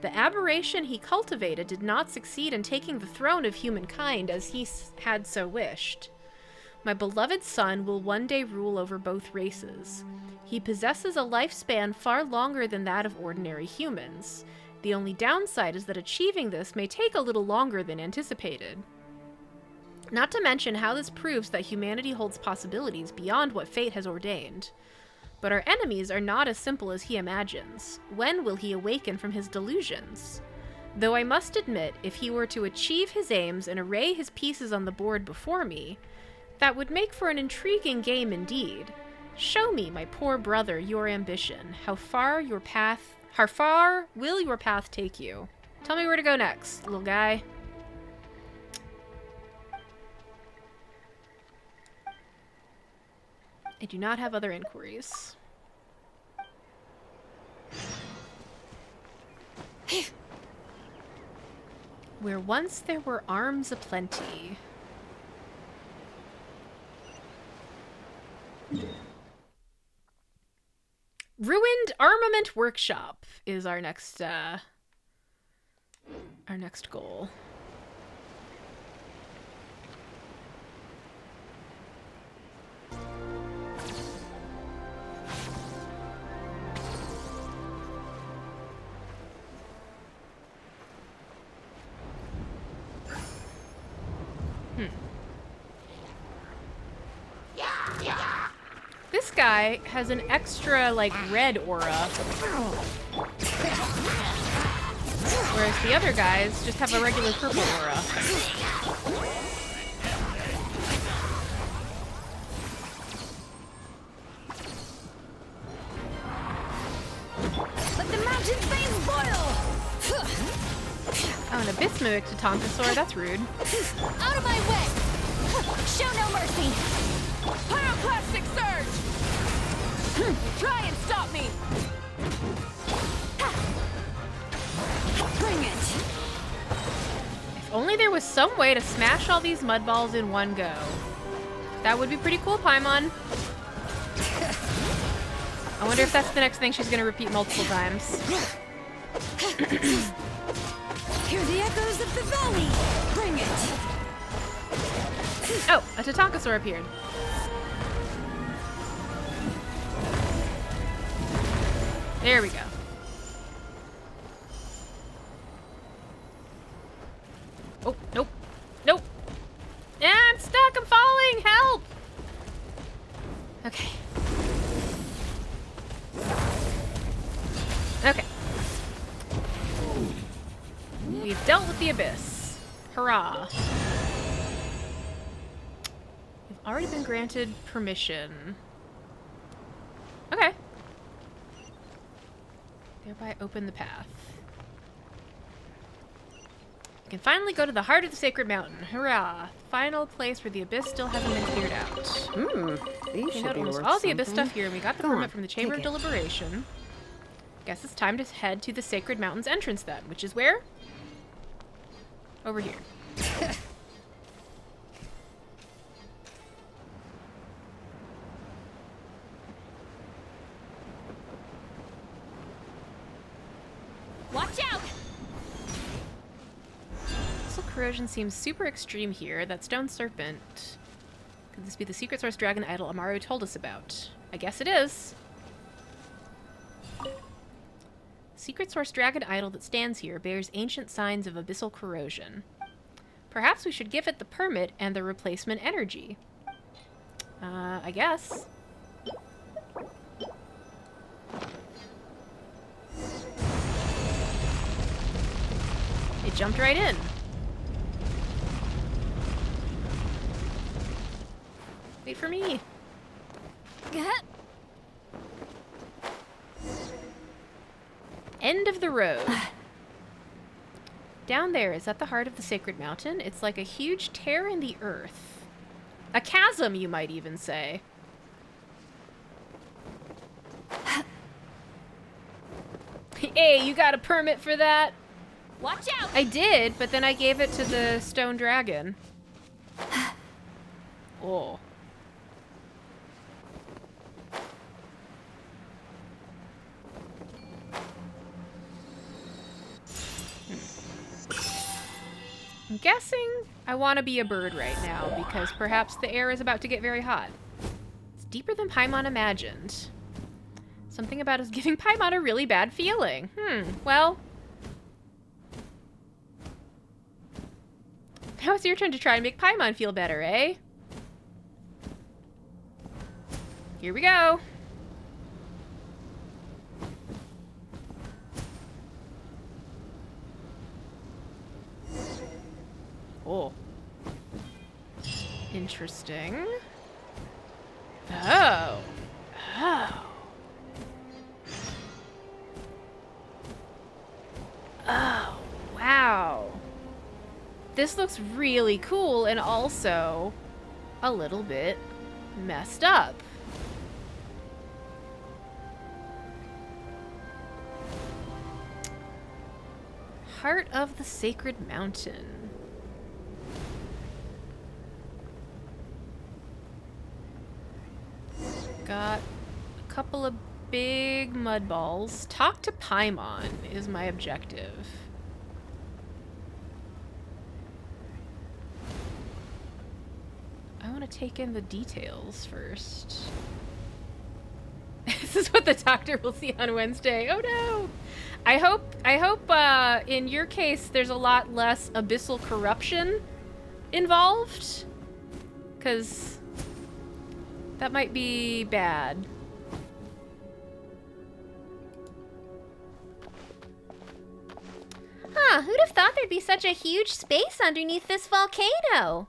The aberration he cultivated did not succeed in taking the throne of humankind as he had so wished. My beloved son will one day rule over both races. He possesses a lifespan far longer than that of ordinary humans. The only downside is that achieving this may take a little longer than anticipated. Not to mention how this proves that humanity holds possibilities beyond what fate has ordained. But our enemies are not as simple as he imagines. When will he awaken from his delusions? Though I must admit, if he were to achieve his aims and array his pieces on the board before me, that would make for an intriguing game indeed. Show me, my poor brother, your ambition. How far will your path take you? Tell me where to go next, little guy. I do not have other inquiries. Where once there were arms aplenty. Ruined Armament Workshop is our next goal. This guy has an extra, like, red aura. Whereas the other guys just have a regular purple aura. Let the mountain's veins boil! Oh, an abyss mimic to Tonkasaur, that's rude. Out of my way! Show no mercy! Pyroclastic surge! Try and stop me! Bring it! If only there was some way to smash all these mud balls in one go. That would be pretty cool, Paimon. I wonder if that's the next thing she's gonna repeat multiple times. Hear the echoes of the valley! Bring it! Oh, a Tatankasaur appeared. There we go. Oh, nope. Nope. Yeah, I'm stuck. I'm falling. Help. Okay. Okay. We've dealt with the abyss. Hurrah. We've already been granted permission. Okay. Thereby open the path. We can finally go to the heart of the sacred mountain. Hurrah! Final place where the abyss still hasn't been cleared out. These We should got be almost worth all the abyss something. stuff here, and we got the Go permit on, from the Chamber of take it. Deliberation. Guess it's time to head to the sacred mountain's entrance then, which is where? Over here. Watch out! Missile corrosion seems super extreme here. That stone serpent. Could this be the secret source dragon idol Amaru told us about? I guess it is. Secret source dragon idol that stands here bears ancient signs of abyssal corrosion. Perhaps we should give it the permit and the replacement energy. I guess. It jumped right in. Wait for me. End of the road. Down there is at the heart of the sacred mountain. It's like a huge tear in the earth. A chasm, you might even say. Hey, you got a permit for that? Watch out! I did, but then I gave it to the stone dragon. Oh. I'm guessing I want to be a bird right now because perhaps the air is about to get very hot. It's deeper than Paimon imagined. Something about us giving Paimon a really bad feeling. Well. Now it's your turn to try and make Paimon feel better, eh? Here we go. Oh. Interesting. Oh. Oh. Oh, wow. This looks really cool and also a little bit messed up. Heart of the Sacred Mountain. Got a couple of big mud balls. Talk to Paimon is my objective. I want to take in the details first. This is what the doctor will see on Wednesday. Oh no! I hope in your case there's a lot less abyssal corruption involved, because that might be bad. Huh, who'd have thought there'd be such a huge space underneath this volcano?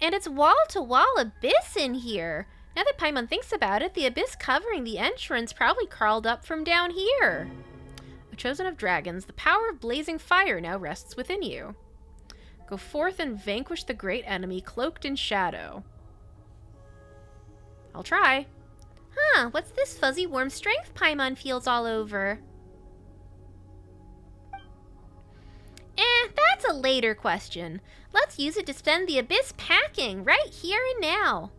And it's wall-to-wall abyss in here. Now that Paimon thinks about it, the abyss covering the entrance probably crawled up from down here. A chosen of dragons, the power of blazing fire now rests within you. Go forth and vanquish the great enemy cloaked in shadow. I'll try. Huh, what's this fuzzy warm strength Paimon feels all over? That's a later question. Let's use it to send the abyss packing right here and now.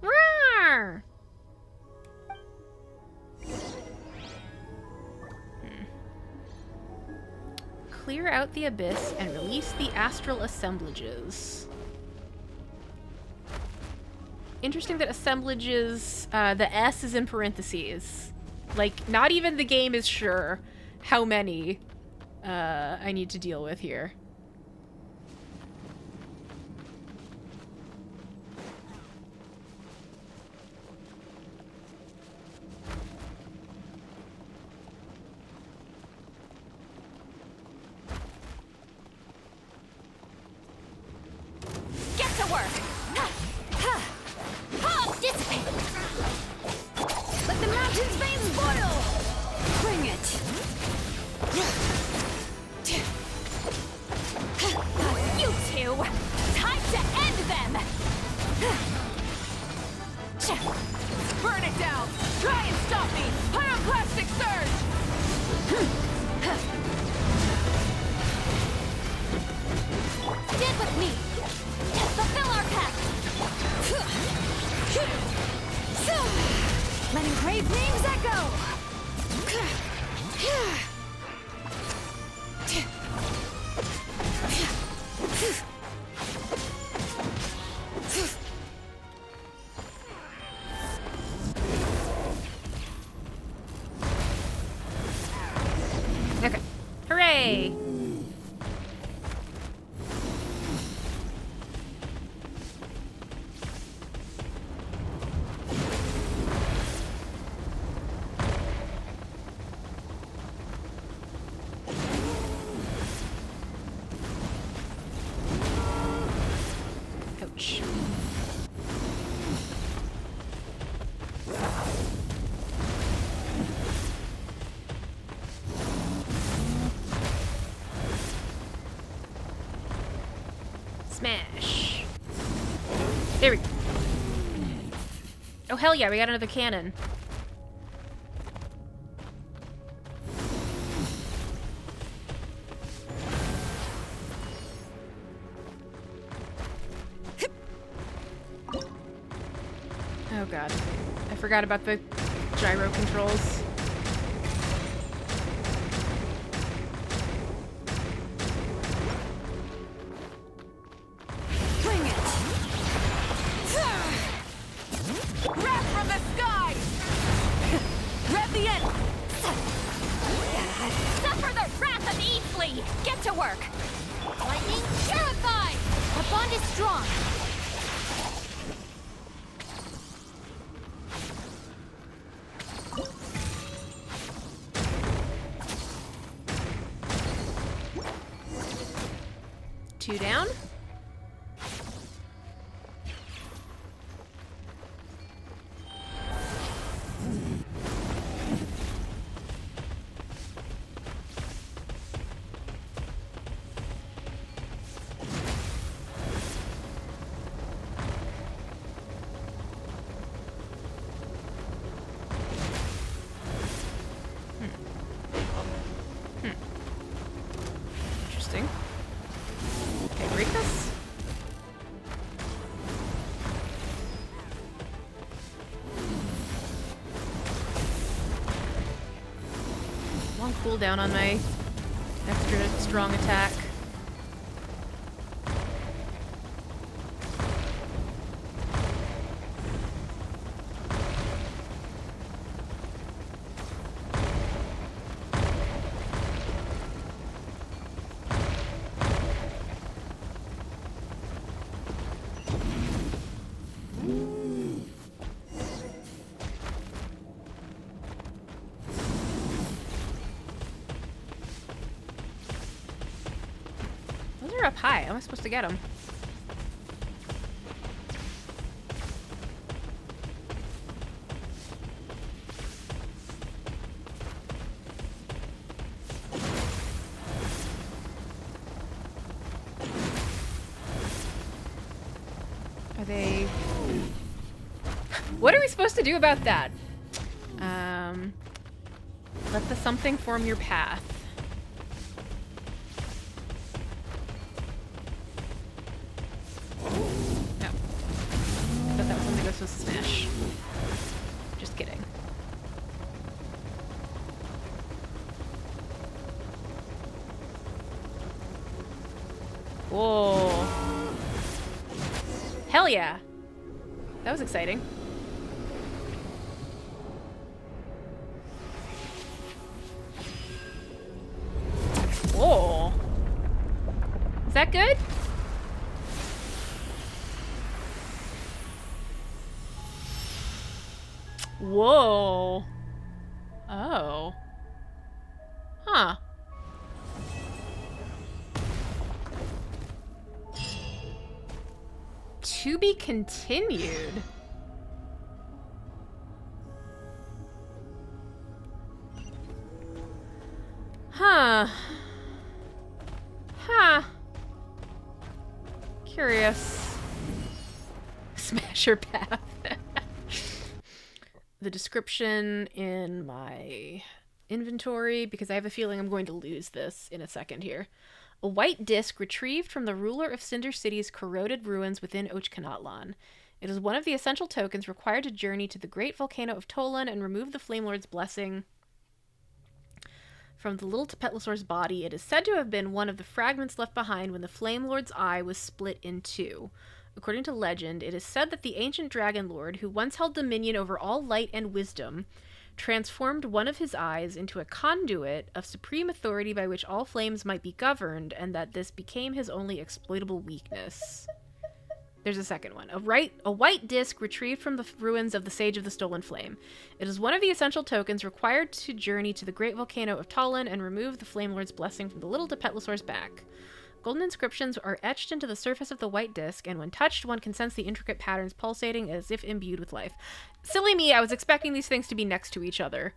Roar! Clear out the abyss and release the astral assemblages. Interesting that assemblages, the S is in parentheses. Like, not even the game is sure how many I need to deal with here. Get to work! Dissipate! Let the mountain's veins boil! Bring it! You two! Time to end them! Burn it down! Try and stop me! Pyroclastic surge! Stand with me! Fulfill our pact! Letting grave names echo! Okay. Hooray! Ouch. Smash. There we go. Oh, hell yeah, we got another cannon. Oh god. I forgot about the gyro controls. Bring it! Wrath from the sky! Rev the end! Suffer the wrath of Easley! Get to work! Lightning purified! Our bond is strong! Two down. Interesting. Okay, break this. Long cooldown on my extra strong attack. they're up high. How am I supposed to get them? Are they... What are we supposed to do about that? Let the something form your path. No. I thought that was something I was supposed to smash. Just kidding. Whoa. Hell yeah. That was exciting. Whoa. Is that good? Whoa. Oh. Huh. To be continued. Huh. Huh. Curious. Smasher path. The description in my inventory, because I have a feeling I'm going to lose this in a second here. A white disc retrieved from the ruler of Cinder City's corroded ruins within Natlan. It is one of the essential tokens required to journey to the great volcano of Tolan and remove the Flame Lord's blessing from the little Tapetlosaur's body. It is said to have been one of the fragments left behind when the Flame Lord's eye was split in two. According to legend, it is said that the ancient Dragon Lord, who once held dominion over all light and wisdom, transformed one of his eyes into a conduit of supreme authority by which all flames might be governed, and that this became his only exploitable weakness. There's a second one. A white disc retrieved from the ruins of the Sage of the Stolen Flame. It is one of the essential tokens required to journey to the great volcano of Tolan and remove the Flame Lord's blessing from the little Tapetlosaur's back. Golden inscriptions are etched into the surface of the white disc, and when touched, one can sense the intricate patterns pulsating as if imbued with life. Silly me, I was expecting these things to be next to each other.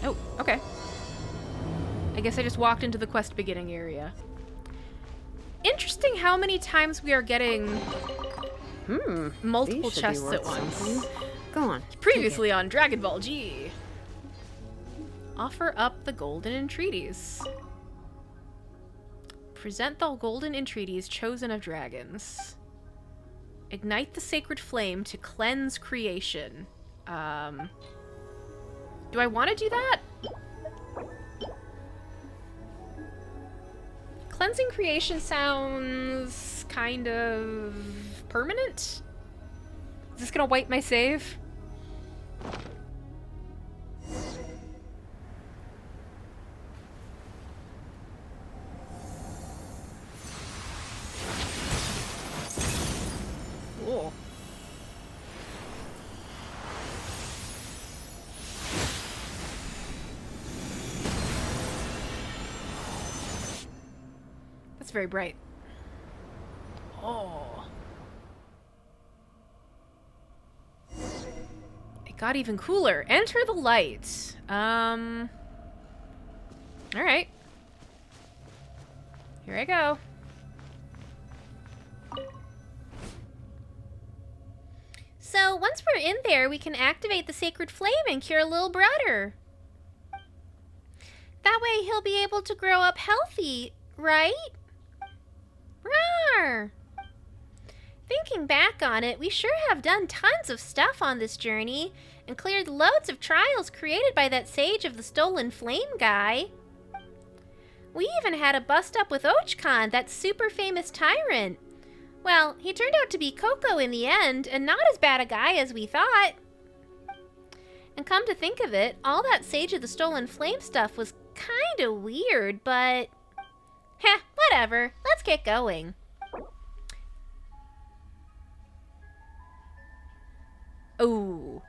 Oh, okay. I guess I just walked into the quest beginning area. Interesting how many times we are getting multiple chests at once. Go on. Previously on Dragon Ball G. Offer up the golden entreaties. Present the golden entreaties chosen of dragons. Ignite the sacred flame to cleanse creation. Do I want to do that? Cleansing creation sounds kind of permanent. Is this gonna wipe my save? Cool. That's very bright. Oh. It got even cooler. Enter the light. All right. Here I go. So once we're in there, we can activate the sacred flame and cure Lil'Brudder. That way he'll be able to grow up healthy, right? Rawr! Thinking back on it, we sure have done tons of stuff on this journey and cleared loads of trials created by that Sage of the Stolen Flame guy. We even had a bust up with Ochkon, that super famous tyrant. Well, he turned out to be Coco in the end, and not as bad a guy as we thought. And come to think of it, all that Sage of the Stolen Flame stuff was kinda weird, but... heh, whatever. Let's get going. Ooh.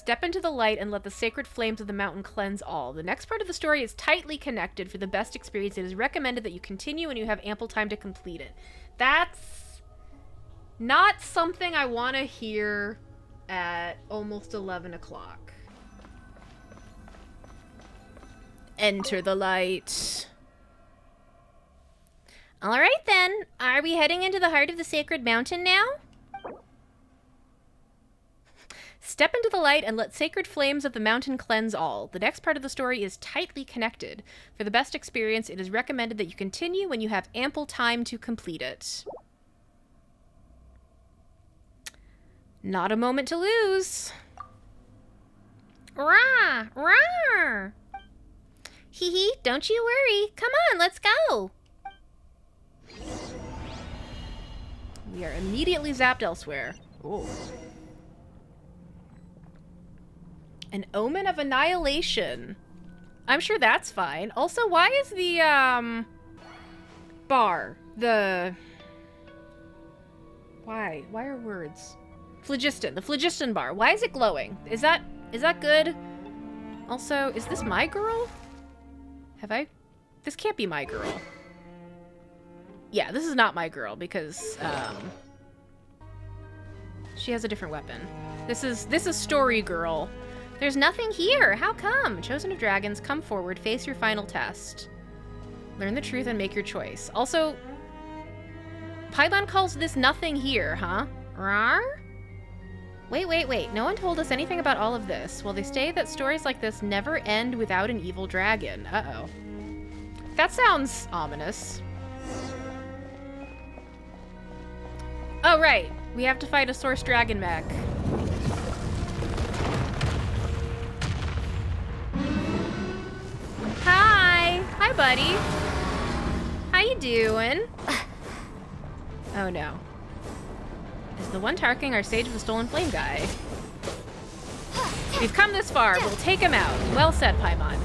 Step into the light and let the sacred flames of the mountain cleanse all. The next part of the story is tightly connected. For the best experience, it is recommended that you continue when you have ample time to complete it. That's not something I want to hear at almost 11 o'clock. Enter the light. All right, then. Are we heading into the heart of the sacred mountain now? Step into the light and let sacred flames of the mountain cleanse all. The next part of the story is tightly connected. For the best experience, it is recommended that you continue when you have ample time to complete it. Not a moment to lose. Rah! Rah! Hee hee, don't you worry. Come on, let's go. We are immediately zapped elsewhere. Oh. An omen of annihilation. I'm sure that's fine. Also, why is the, bar, why are words? Phlogiston, the phlogiston bar. Why is it glowing? Is that good? Also, is this my girl? This can't be my girl. Yeah, this is not my girl because, she has a different weapon. This is story girl. There's nothing here. How come? Chosen of Dragons, come forward, face your final test. Learn the truth and make your choice. Also, Paimon calls this nothing here, huh? Rar? Wait. No one told us anything about all of this. Well, they say that stories like this never end without an evil dragon. Uh-oh. That sounds ominous. Oh, right. We have to fight a source dragon mech. Hi, buddy. How you doing? Oh, no. Is the one Tarking our Sage of the Stolen Flame guy? We've come this far. We'll take him out. Well said, Paimon.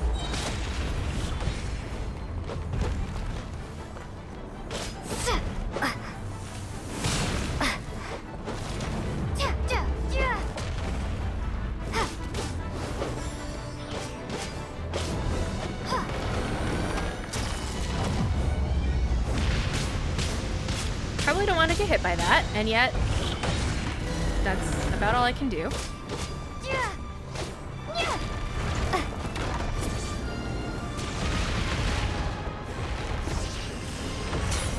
Probably don't want to get hit by that, and yet that's about all I can do.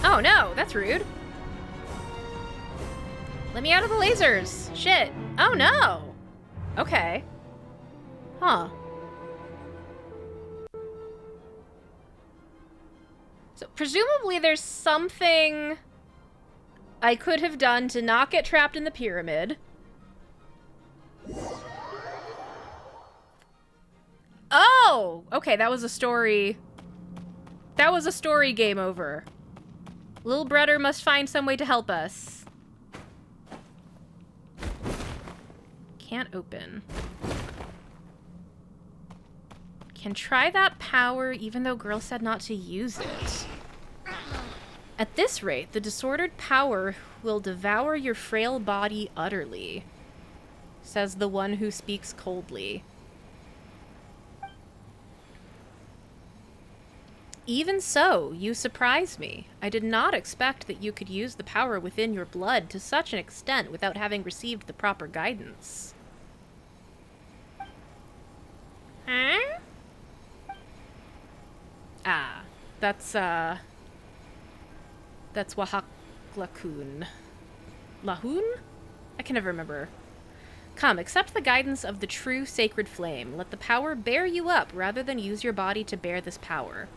Oh no, that's rude. Let me out of the lasers. Shit. Oh no. Okay. Huh. So presumably there's something I could have done to not get trapped in the pyramid. Oh! Okay, that was a story. That was a story game over. Lil'Brudder must find some way to help us. Can't open. Can try that power even though girl said not to use it. At this rate, the disordered power will devour your frail body utterly, says the one who speaks coldly. Even so, you surprise me. I did not expect that you could use the power within your blood to such an extent without having received the proper guidance. Huh? Ah, that's Wahaklakun. Lahun? I can never remember. Come, accept the guidance of the true sacred flame. Let the power bear you up rather than use your body to bear this power.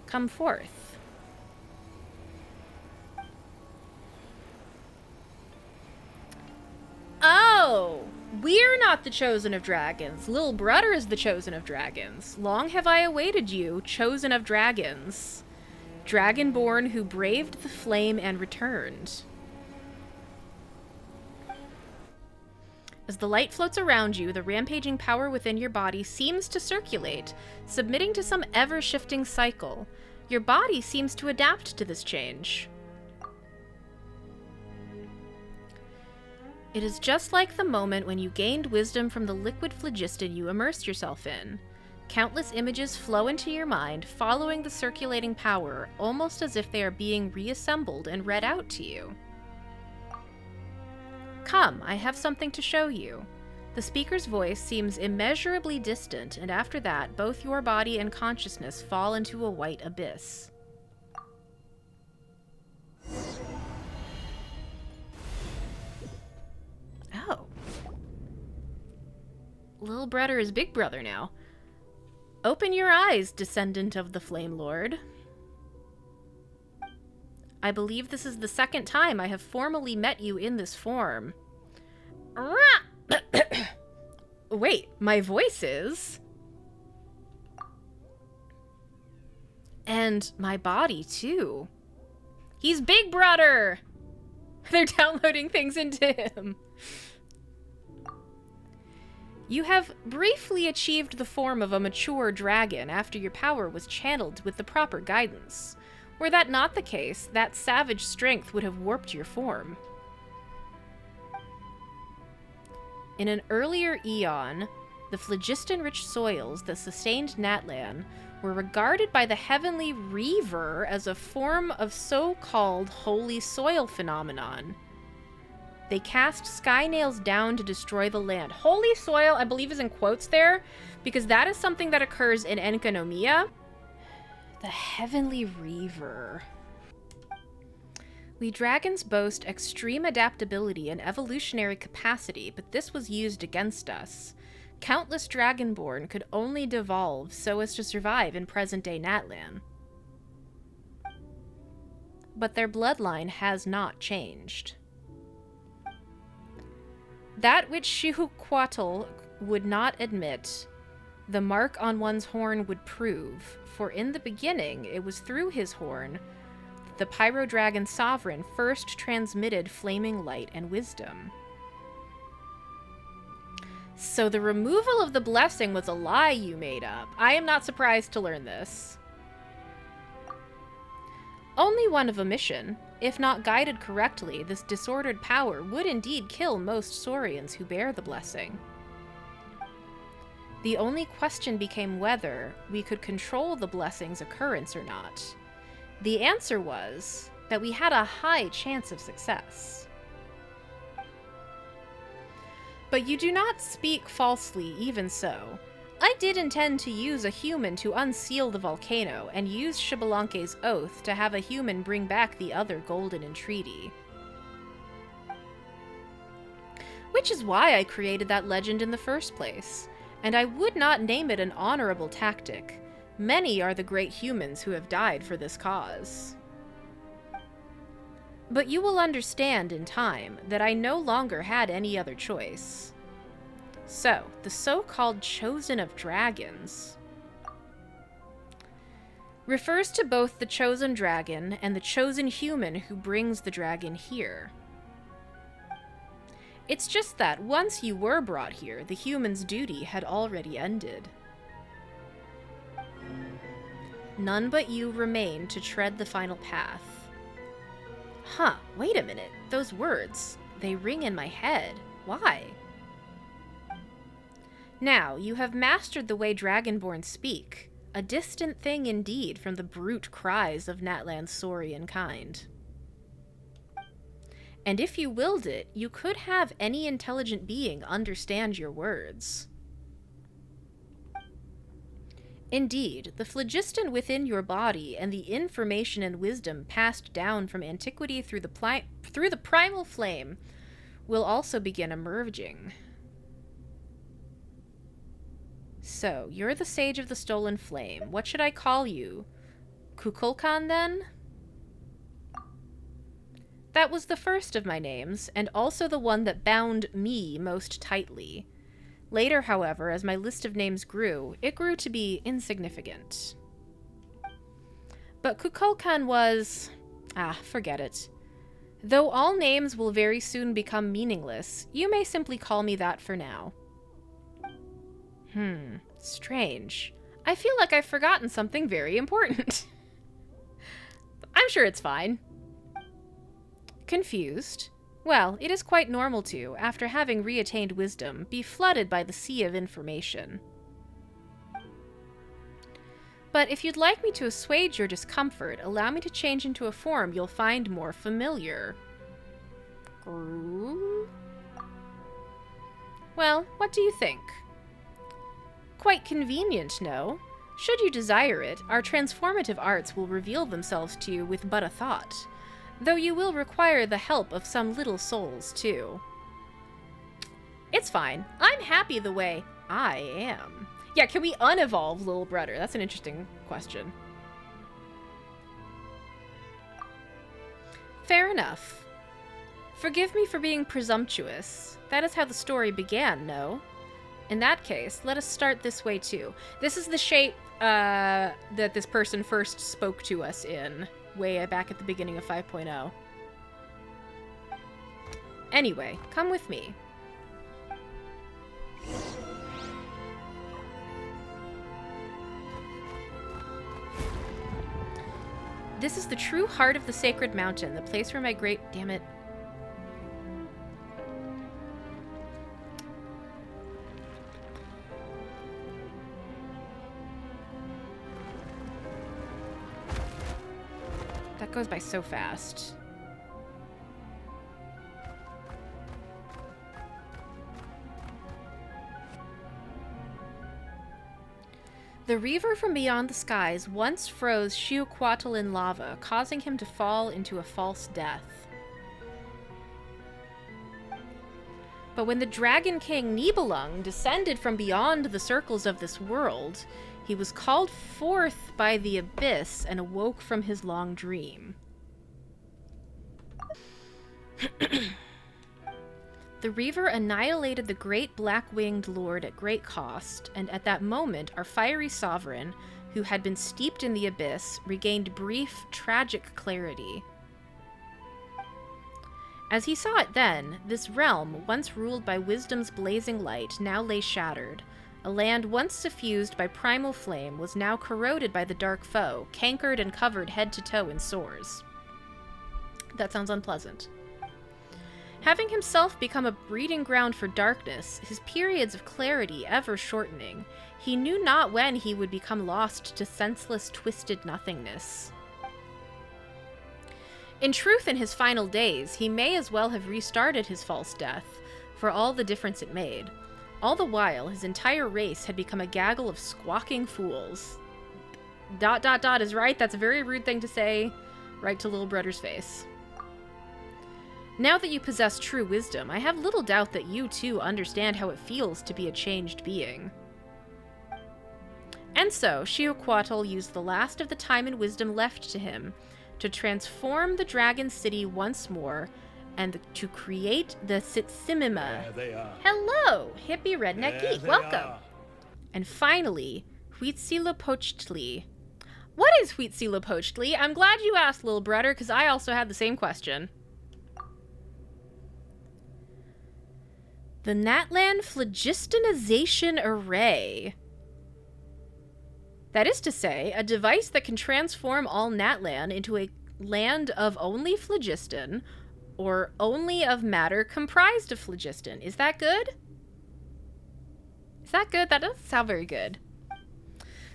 Come forth. Oh! We're not the Chosen of Dragons. Lil'Brudder is the Chosen of Dragons. Long have I awaited you, Chosen of Dragons. Dragonborn who braved the flame and returned. As the light floats around you, the rampaging power within your body seems to circulate, submitting to some ever-shifting cycle. Your body seems to adapt to this change. It is just like the moment when you gained wisdom from the liquid phlogiston you immersed yourself in. Countless images flow into your mind, following the circulating power, almost as if they are being reassembled and read out to you. Come, I have something to show you. The speaker's voice seems immeasurably distant, and after that, both your body and consciousness fall into a white abyss. Oh. Lil'Brudder is Big Brother now. Open your eyes, descendant of the Flame Lord. I believe this is the second time I have formally met you in this form. Wait, my voice is... And my body, too. He's Big Brother! They're downloading things into him. You have briefly achieved the form of a mature dragon after your power was channeled with the proper guidance. Were that not the case, that savage strength would have warped your form. In an earlier eon, the phlogiston-rich soils that sustained Natlan were regarded by the heavenly Reaver as a form of so-called holy soil phenomenon. They cast sky nails down to destroy the land. Holy soil, I believe, is in quotes there, because that is something that occurs in Enkanomiya. The heavenly Reaver. We dragons boast extreme adaptability and evolutionary capacity, but this was used against us. Countless Dragonborn could only devolve so as to survive in present-day Natlan. But their bloodline has not changed. That which Xiuhquatl would not admit, the mark on one's horn would prove, for in the beginning it was through his horn the Pyro Dragon Sovereign first transmitted flaming light and wisdom. So the removal of the blessing was a lie you made up. I am not surprised to learn this. Only one of omission. If not guided correctly, this disordered power would indeed kill most Saurians who bear the blessing. The only question became whether we could control the blessing's occurrence or not. The answer was that we had a high chance of success. But you do not speak falsely, even so. I did intend to use a human to unseal the volcano, and use Xbalanque's oath to have a human bring back the other golden entreaty. Which is why I created that legend in the first place, and I would not name it an honorable tactic. Many are the great humans who have died for this cause. But you will understand in time that I no longer had any other choice. So, the so-called Chosen of Dragons refers to both the chosen dragon and the chosen human who brings the dragon here. It's just that once you were brought here, the human's duty had already ended. None but you remain to tread the final path. Huh, wait a minute. Those words, they ring in my head. Why? Now, you have mastered the way Dragonborn speak, a distant thing indeed from the brute cries of Natlan's Saurian kind. And if you willed it, you could have any intelligent being understand your words. Indeed, the phlogiston within your body and the information and wisdom passed down from antiquity through the primal flame will also begin emerging. So, you're the Sage of the Stolen Flame. What should I call you? Kukulkan, then? That was the first of my names, and also the one that bound me most tightly. Later, however, as my list of names grew, it grew to be insignificant. But Kukulkan was... forget it. Though all names will very soon become meaningless, you may simply call me that for now. Strange. I feel like I've forgotten something very important. I'm sure it's fine. Confused? Well, it is quite normal to, after having reattained wisdom, be flooded by the sea of information. But if you'd like me to assuage your discomfort, allow me to change into a form you'll find more familiar. Well, what do you think? Quite convenient, no? Should you desire it, our transformative arts will reveal themselves to you with but a thought, though you will require the help of some little souls, too. It's fine. I'm happy the way I am. Yeah, can we unevolve Lil'Brudder? That's an interesting question. Fair enough. Forgive me for being presumptuous. That is how the story began, no? In that case, let us start this way too. This is the shape that this person first spoke to us in, way back at the beginning of 5.0. Anyway, come with me. This is the true heart of the sacred mountain, the place where my great... Damn it. That goes by so fast. The Reaver from beyond the skies once froze Xiuquatl in lava, causing him to fall into a false death. But when the Dragon King Nibelung descended from beyond the circles of this world, he was called forth by the abyss and awoke from his long dream. The Reaver annihilated the great black-winged lord at great cost, and at that moment our fiery sovereign, who had been steeped in the abyss, regained brief, tragic clarity. As he saw it then, this realm, once ruled by wisdom's blazing light, now lay shattered. A land once suffused by primal flame was now corroded by the dark foe, cankered and covered head to toe in sores. That sounds unpleasant. Having himself become a breeding ground for darkness, his periods of clarity ever shortening, he knew not when he would become lost to senseless, twisted nothingness. In truth, in his final days, he may as well have restarted his false death, for all the difference it made. All the while, his entire race had become a gaggle of squawking fools. ... is right, that's a very rude thing to say, right to Lil'Brudder's face. Now that you possess true wisdom, I have little doubt that you, too, understand how it feels to be a changed being. And so, Xiuquatl used the last of the time and wisdom left to him to transform the Dragon City once more and to create the Sitsimima. There they are. Hello, hippie redneck There geek, they welcome. are. And finally, Huitzilopochtli. What is Huitzilopochtli? I'm glad you asked, Lil'Brudder, because I also had the same question. The Natlan Phlogistonization Array. That is to say, a device that can transform all Natlan into a land of only phlogiston, or only of matter comprised of phlogiston. Is that good? Is that good? That doesn't sound very good.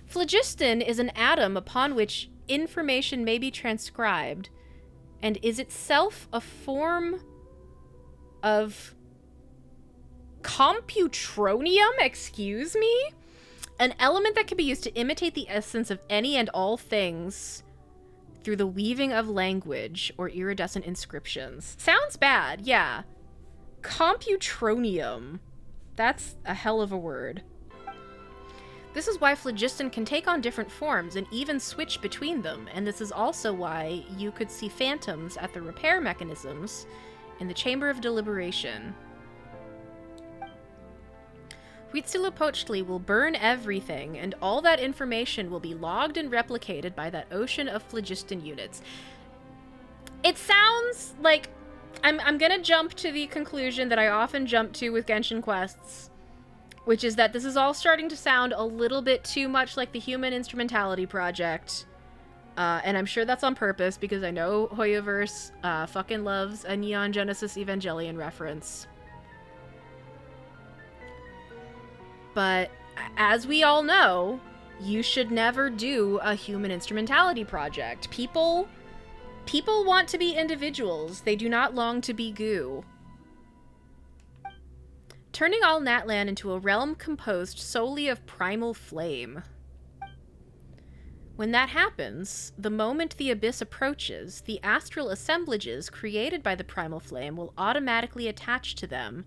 Phlogiston is an atom upon which information may be transcribed, and is itself a form of computronium, excuse me? An element that can be used to imitate the essence of any and all things through the weaving of language or iridescent inscriptions. Sounds bad, yeah. Computronium. That's a hell of a word. This is why phlogiston can take on different forms and even switch between them, and this is also why you could see phantoms at the repair mechanisms in the Chamber of Deliberation. Huitzilopochtli will burn everything, and all that information will be logged and replicated by that ocean of phlogiston units. It sounds like... I'm gonna jump to the conclusion that I often jump to with Genshin quests, which is that this is all starting to sound a little bit too much like the Human Instrumentality Project, And I'm sure that's on purpose because I know Hoyoverse fucking loves a Neon Genesis Evangelion reference. But as we all know, you should never do a human instrumentality project. People want to be individuals. They do not long to be goo. Turning all Natlan into a realm composed solely of primal flame. When that happens, the moment the abyss approaches, the astral assemblages created by the primal flame will automatically attach to them,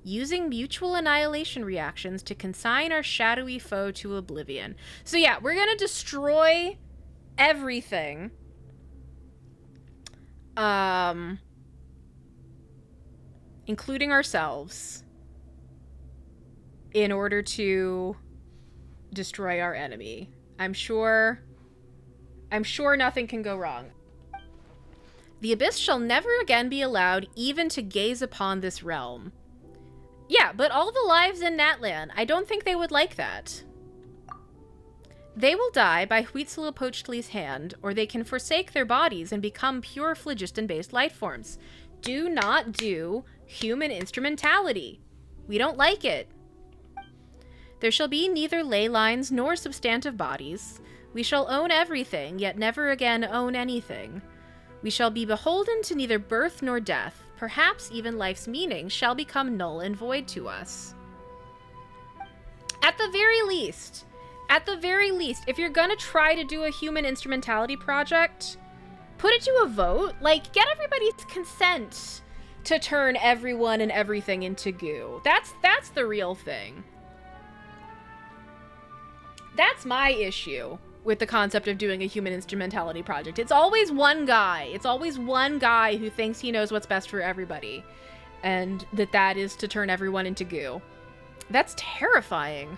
using mutual annihilation reactions to consign our shadowy foe to oblivion. So yeah, we're gonna destroy everything. Including ourselves, in order to destroy our enemy. I'm sure nothing can go wrong. The abyss shall never again be allowed even to gaze upon this realm. Yeah, but all the lives in Natlan, I don't think they would like that. They will die by Huitzilopochtli's hand, or they can forsake their bodies and become pure phlogiston-based life forms. Do not do human instrumentality. We don't like it. There shall be neither ley lines nor substantive bodies. We shall own everything, yet never again own anything. We shall be beholden to neither birth nor death. Perhaps even life's meaning shall become null and void to us. At the very least, if you're gonna try to do a human instrumentality project, put it to a vote. Like, get everybody's consent to turn everyone and everything into goo. That's the real thing. That's my issue with the concept of doing a human instrumentality project. It's always one guy. It's always one guy who thinks he knows what's best for everybody. And that is to turn everyone into goo. That's terrifying.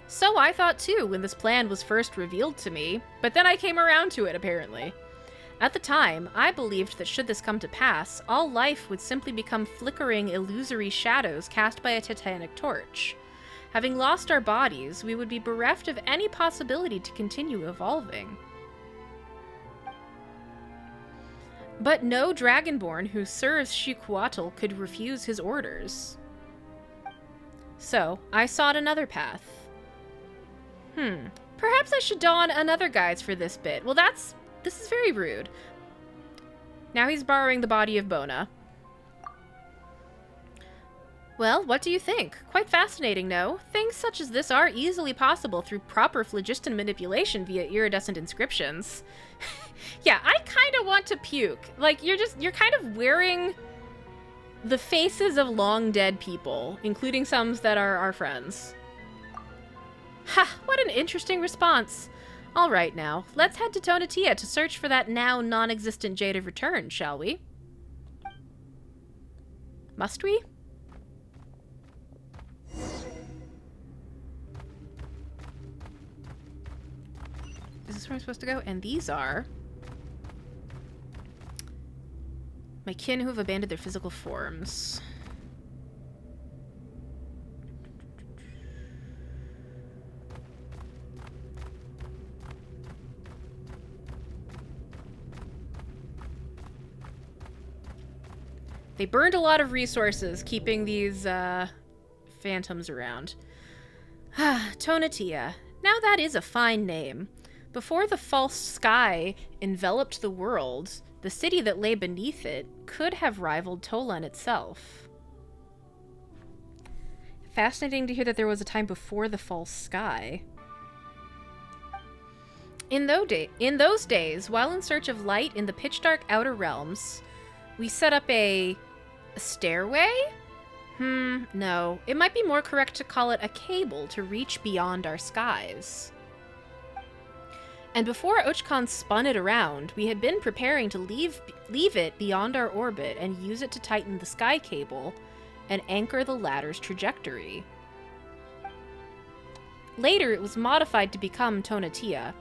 So I thought too when this plan was first revealed to me, but then I came around to it apparently. At the time, I believed that should this come to pass, all life would simply become flickering, illusory shadows cast by a titanic torch. Having lost our bodies, we would be bereft of any possibility to continue evolving. But no Dragonborn who serves Xiquatl could refuse his orders. So, I sought another path. Perhaps I should don another guise for this bit. Well, this is very rude. Now he's borrowing the body of Bona. Well, what do you think? Quite fascinating, no? Things such as this are easily possible through proper phlogiston manipulation via iridescent inscriptions. Yeah, I kind of want to puke. Like, you're kind of wearing the faces of long dead people, including some that are our friends. Ha, what an interesting response. All right now, let's head to Tonatia to search for that now non-existent Jade of Return, shall we? Must we? Is this where I'm supposed to go? And these are my kin who have abandoned their physical forms. They burned a lot of resources keeping these phantoms around. Tonatia. Now that is a fine name. Before the false sky enveloped the world, the city that lay beneath it could have rivaled Tolan itself. Fascinating to hear that there was a time before the false sky. In those days, while in search of light in the pitch-dark outer realms, we set up a stairway? No. It might be more correct to call it a cable to reach beyond our skies. And before Ochkan spun it around, we had been preparing to leave it beyond our orbit and use it to tighten the sky cable and anchor the ladder's trajectory. Later, it was modified to become Tonatia.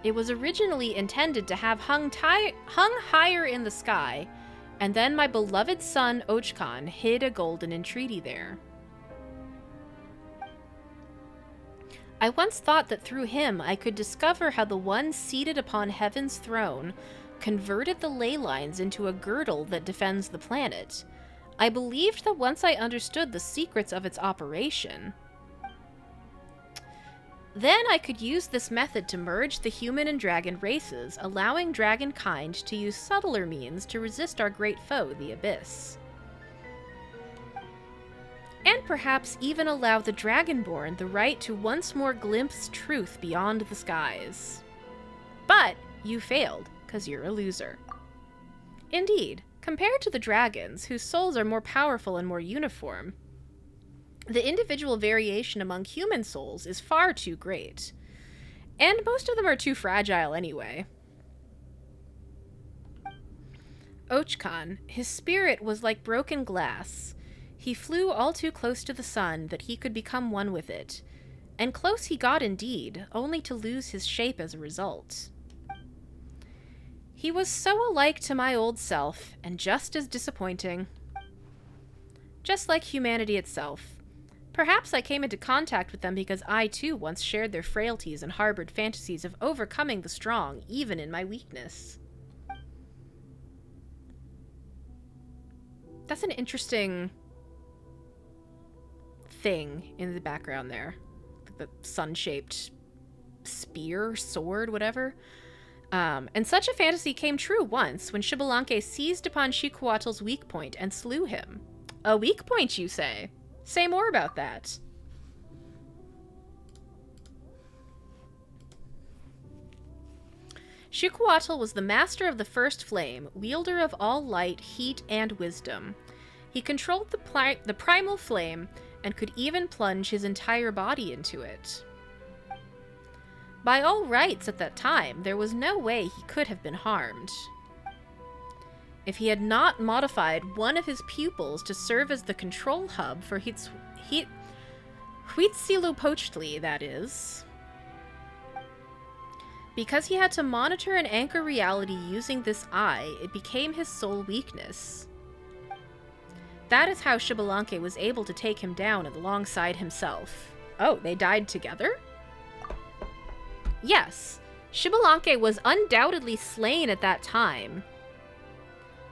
It was originally intended to have hung higher in the sky, and then my beloved son, Ochkan, hid a golden entreaty there. I once thought that through him I could discover how the one seated upon heaven's throne converted the ley lines into a girdle that defends the planet. I believed that once I understood the secrets of its operation, then I could use this method to merge the human and dragon races, allowing dragonkind to use subtler means to resist our great foe, the Abyss. And perhaps even allow the Dragonborn the right to once more glimpse truth beyond the skies. But you failed, 'cause you're a loser. Indeed, compared to the dragons, whose souls are more powerful and more uniform, the individual variation among human souls is far too great. And most of them are too fragile anyway. Ochkan, his spirit was like broken glass. He flew all too close to the sun that he could become one with it. And close he got indeed, only to lose his shape as a result. He was so alike to my old self, and just as disappointing. Just like humanity itself. Perhaps I came into contact with them because I, too, once shared their frailties and harbored fantasies of overcoming the strong, even in my weakness. That's an interesting thing in the background there. The sun-shaped spear, sword, whatever. And such a fantasy came true once when Xbalanque seized upon Xicoatl's weak point and slew him. A weak point, you say? Say more about that. Xicoatl was the master of the first flame, wielder of all light, heat, and wisdom. He controlled the primal flame and could even plunge his entire body into it. By all rights at that time, there was no way he could have been harmed. If he had not modified one of his pupils to serve as the control hub for Huitzilopochtli, that is. Because he had to monitor and anchor reality using this eye, it became his sole weakness. That is how Xbalanque was able to take him down alongside himself. Oh, they died together? Yes, Xbalanque was undoubtedly slain at that time.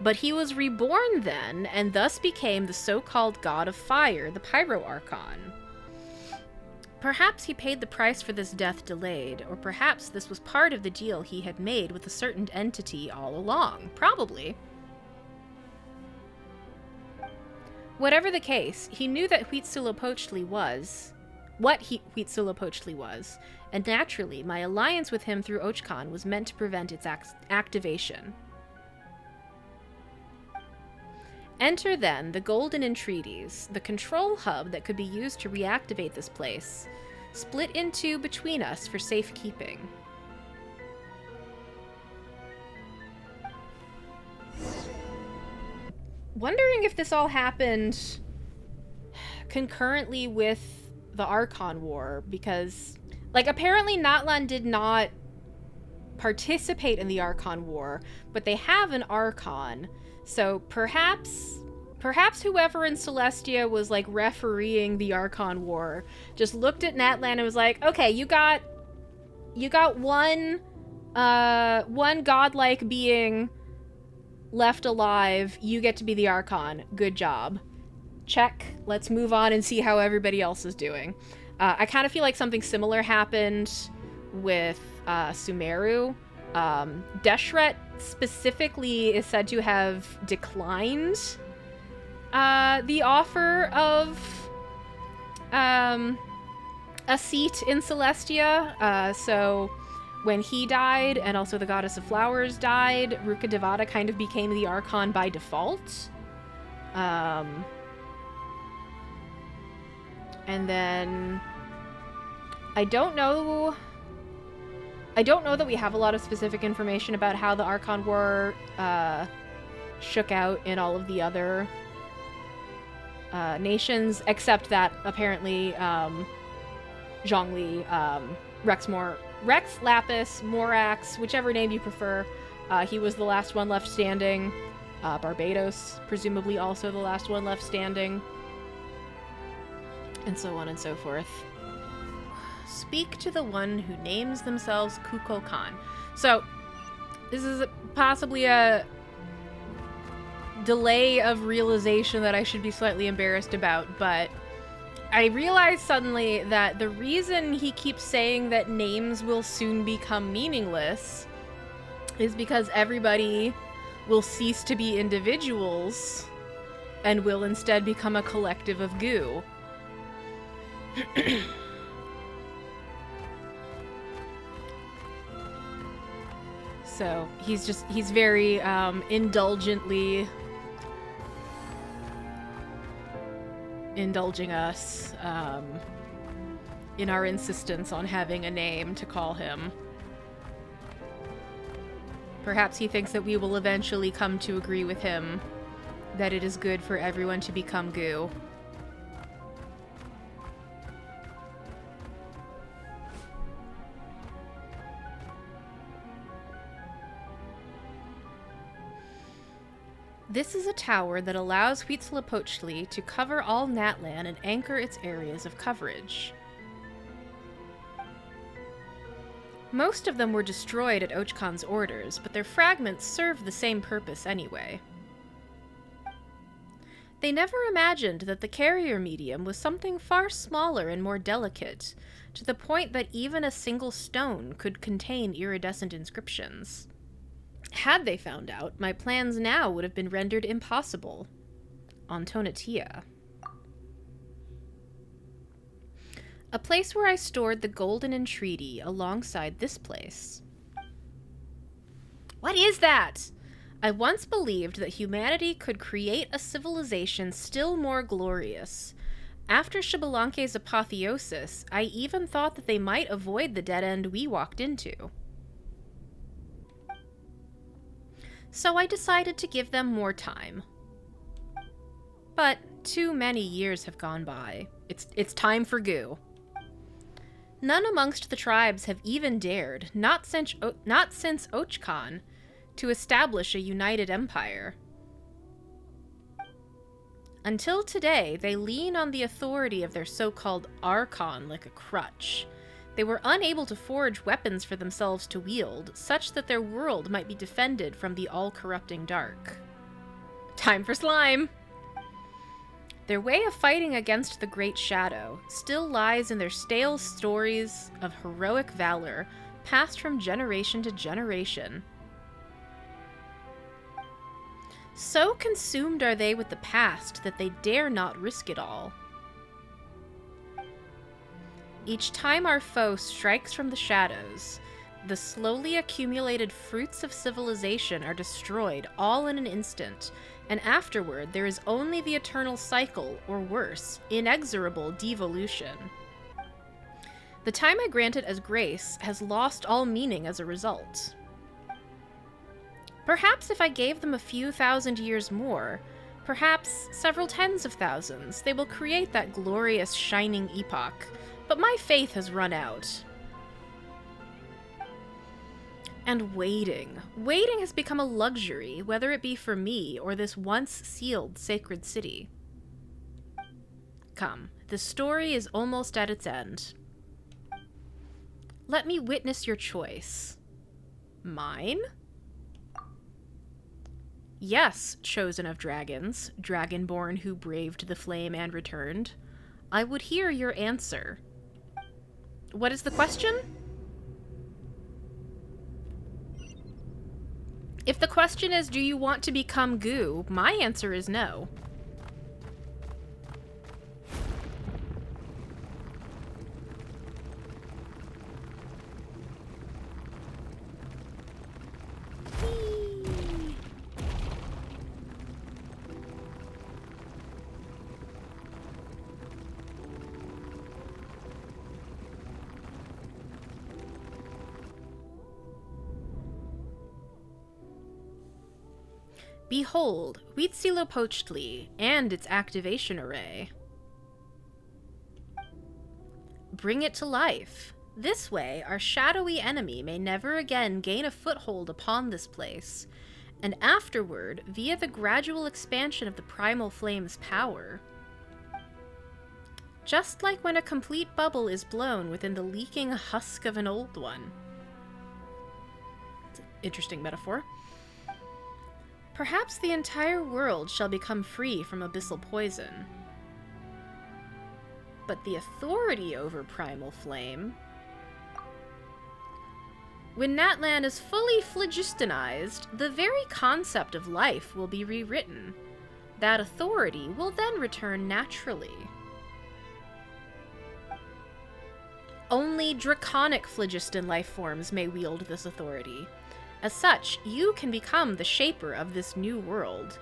But he was reborn then, and thus became the so-called god of fire, the Pyro Archon. Perhaps he paid the price for this death delayed, or perhaps this was part of the deal he had made with a certain entity all along. Probably. Whatever the case, he knew that Huitzilopochtli was what Huitzilopochtli was, and naturally, my alliance with him through Ochkan was meant to prevent its activation. Enter, then, the Golden Entreaties, the control hub that could be used to reactivate this place, split in two between us for safekeeping. Wondering if this all happened concurrently with the Archon War, because, like, apparently Natlan did not participate in the Archon War, but they have an Archon. So perhaps whoever in Celestia was, like, refereeing the Archon War just looked at Natlan and was like, okay, you got one godlike being left alive. You get to be the Archon. Good job. Check. Let's move on and see how everybody else is doing. I kind of feel like something similar happened with Sumeru. Deshret specifically is said to have declined the offer of a seat in Celestia. So when he died, and also the Goddess of Flowers died, Ruka Devata kind of became the Archon by default. And then I don't know that we have a lot of specific information about how the Archon War shook out in all of the other nations, except that apparently Zhongli, Rex Lapis, Morax, whichever name you prefer, he was the last one left standing. Barbados, presumably also the last one left standing. And so on and so forth. Speak to the one who names themselves Kukulkan. So, this is possibly a delay of realization that I should be slightly embarrassed about, but I realized suddenly that the reason he keeps saying that names will soon become meaningless is because everybody will cease to be individuals and will instead become a collective of goo. So he's very indulgently indulging us in our insistence on having a name to call him. Perhaps he thinks that we will eventually come to agree with him that it is good for everyone to become goo. This is a tower that allows Huitzilopochtli to cover all Natlan and anchor its areas of coverage. Most of them were destroyed at Ochkan's orders, but their fragments serve the same purpose anyway. They never imagined that the carrier medium was something far smaller and more delicate, to the point that even a single stone could contain iridescent inscriptions. Had they found out, my plans now would have been rendered impossible. On Tonatia. A place where I stored the golden entreaty alongside this place. What is that? I once believed that humanity could create a civilization still more glorious. After Xbalanque's apotheosis, I even thought that they might avoid the dead end we walked into. So I decided to give them more time. But too many years have gone by. It's time for goo. None amongst the tribes have even dared, not since Ochkan, to establish a united empire. Until today, they lean on the authority of their so-called Archon like a crutch. They were unable to forge weapons for themselves to wield, such that their world might be defended from the all-corrupting dark. Time for slime! Their way of fighting against the Great Shadow still lies in their stale stories of heroic valor passed from generation to generation. So consumed are they with the past that they dare not risk it all. Each time our foe strikes from the shadows, the slowly accumulated fruits of civilization are destroyed all in an instant, and afterward there is only the eternal cycle, or worse, inexorable devolution. The time I granted as grace has lost all meaning as a result. Perhaps if I gave them a few thousand years more, perhaps several tens of thousands, they will create that glorious shining epoch, but my faith has run out. And waiting. Waiting has become a luxury, whether it be for me or this once sealed sacred city. Come, the story is almost at its end. Let me witness your choice. Mine? Yes, chosen of dragons, dragonborn who braved the flame and returned. I would hear your answer. What is the question? If the question is, do you want to become goo? My answer is no. Behold, Huitzilopochtli and its activation array. Bring it to life. This way, our shadowy enemy may never again gain a foothold upon this place, and afterward, via the gradual expansion of the primal flame's power. just like when a complete bubble is blown within the leaking husk of an old one. It's an interesting metaphor. Perhaps the entire world shall become free from abyssal poison. But the authority over primal flame... When Natlan is fully phlogistanized, the very concept of life will be rewritten. That authority will then return naturally. Only draconic phlogiston life forms may wield this authority. As such, you can become the shaper of this new world.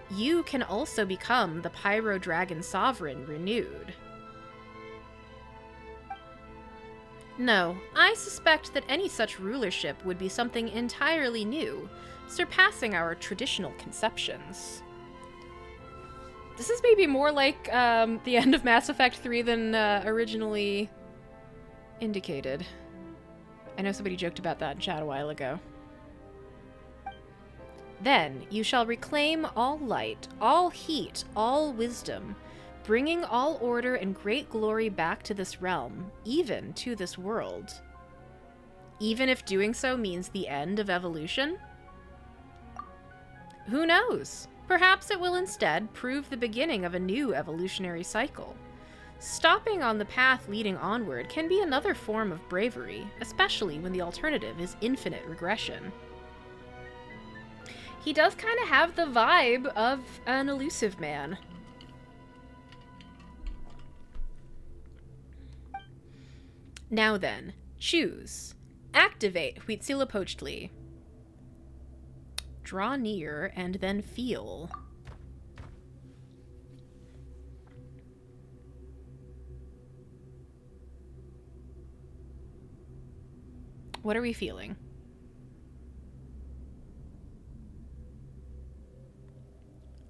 You can also become the Pyro Dragon Sovereign renewed. No, I suspect that any such rulership would be something entirely new, surpassing our traditional conceptions. This is maybe more like the end of Mass Effect 3 than originally indicated. I know somebody joked about that in chat a while ago. Then you shall reclaim all light, all heat, all wisdom, bringing all order and great glory back to this realm, even to this world. Even if doing so means the end of evolution? Who knows? Perhaps it will instead prove the beginning of a new evolutionary cycle. Stopping on the path leading onward can be another form of bravery, especially when the alternative is infinite regression. He does kind of have the vibe of an elusive man. Now then, choose. Activate Huitzilopochtli. Draw near and then feel. What are we feeling?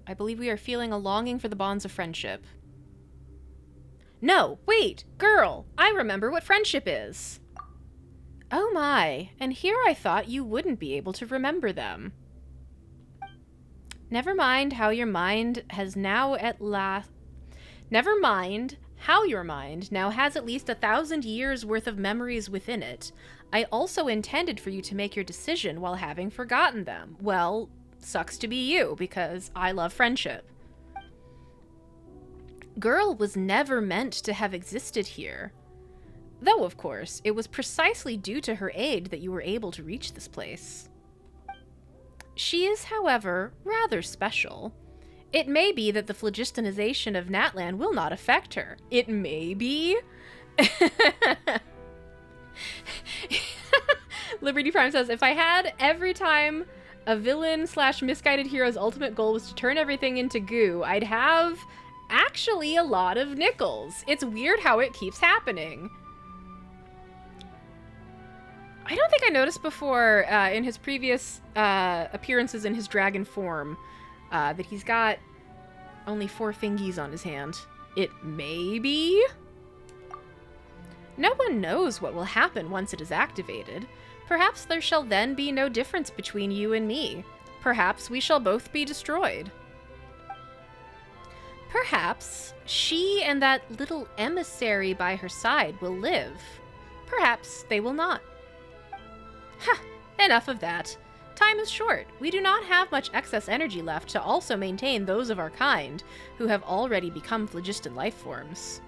I believe we are feeling a longing for the bonds of friendship. No, wait, girl, I remember what friendship is. Oh my, and here I thought you wouldn't be able to remember them. Never mind how your mind now has at least 1,000 years worth of memories within it. I also intended for you to make your decision while having forgotten them. Well, sucks to be you, because I love friendship. Girl was never meant to have existed here. Though, of course, it was precisely due to her aid that you were able to reach this place. She is, however, rather special. It may be that the phlogistanization of Natlan will not affect her. It may be. Liberty Prime says, if I had every time a villain / misguided hero's ultimate goal was to turn everything into goo, I'd have actually a lot of nickels. It's weird how it keeps happening. I don't think I noticed before in his previous appearances in his dragon form that he's got only 4 fingies on his hand. It may be? No one knows what will happen once it is activated. Perhaps there shall then be no difference between you and me. Perhaps we shall both be destroyed. Perhaps she and that little emissary by her side will live. Perhaps they will not. Ha! Enough of that. Time is short. We do not have much excess energy left to also maintain those of our kind who have already become phlogiston life forms.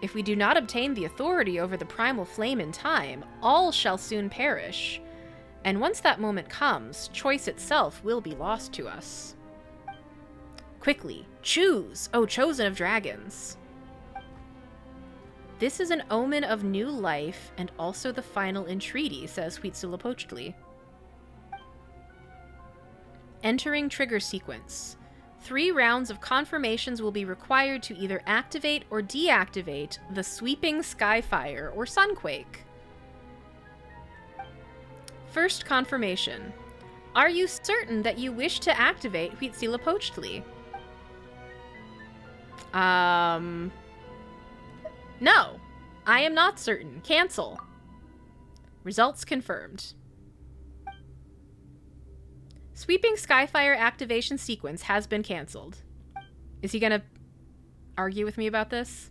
If we do not obtain the authority over the primal flame in time, all shall soon perish. And once that moment comes, choice itself will be lost to us. Quickly, choose, O chosen of dragons. This is an omen of new life and also the final entreaty, says Huitzilopochtli. Entering trigger sequence. 3 rounds of confirmations will be required to either activate or deactivate the Sweeping Skyfire or Sunquake. First confirmation. Are you certain that you wish to activate Huitzilopochtli? No, I am not certain. Cancel. Results confirmed. Sweeping Skyfire activation sequence has been canceled. Is he gonna... argue with me about this?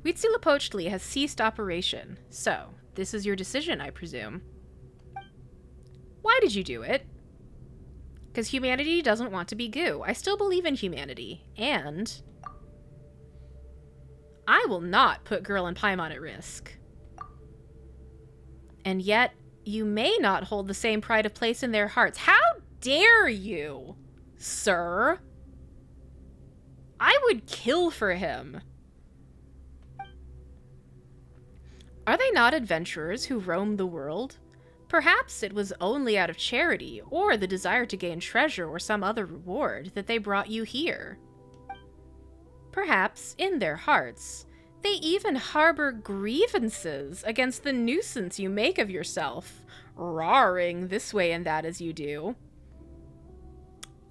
Huitzilopochtli has ceased operation, so this is your decision, I presume. Why did you do it? Because humanity doesn't want to be goo. I still believe in humanity, and I will not put Girl and Paimon at risk. And yet, you may not hold the same pride of place in their hearts. How dare you, sir? I would kill for him. Are they not adventurers who roam the world? Perhaps it was only out of charity, or the desire to gain treasure or some other reward, that they brought you here. Perhaps, in their hearts, they even harbor grievances against the nuisance you make of yourself, roaring this way and that as you do.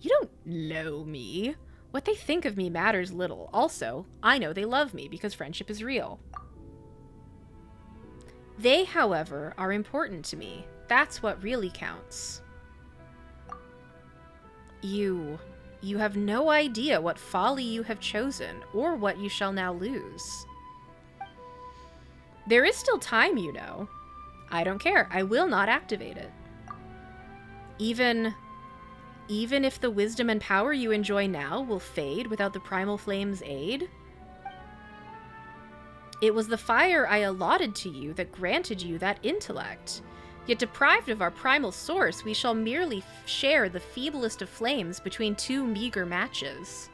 You don't know me. What they think of me matters little. Also, I know they love me because friendship is real. They, however, are important to me. That's what really counts. You have no idea what folly you have chosen, or what you shall now lose. There is still time, you know. I don't care. I will not activate it. Even if the wisdom and power you enjoy now will fade without the primal flame's aid. It was the fire I allotted to you that granted you that intellect. Yet deprived of our primal source, we shall merely share the feeblest of flames between two meager matches.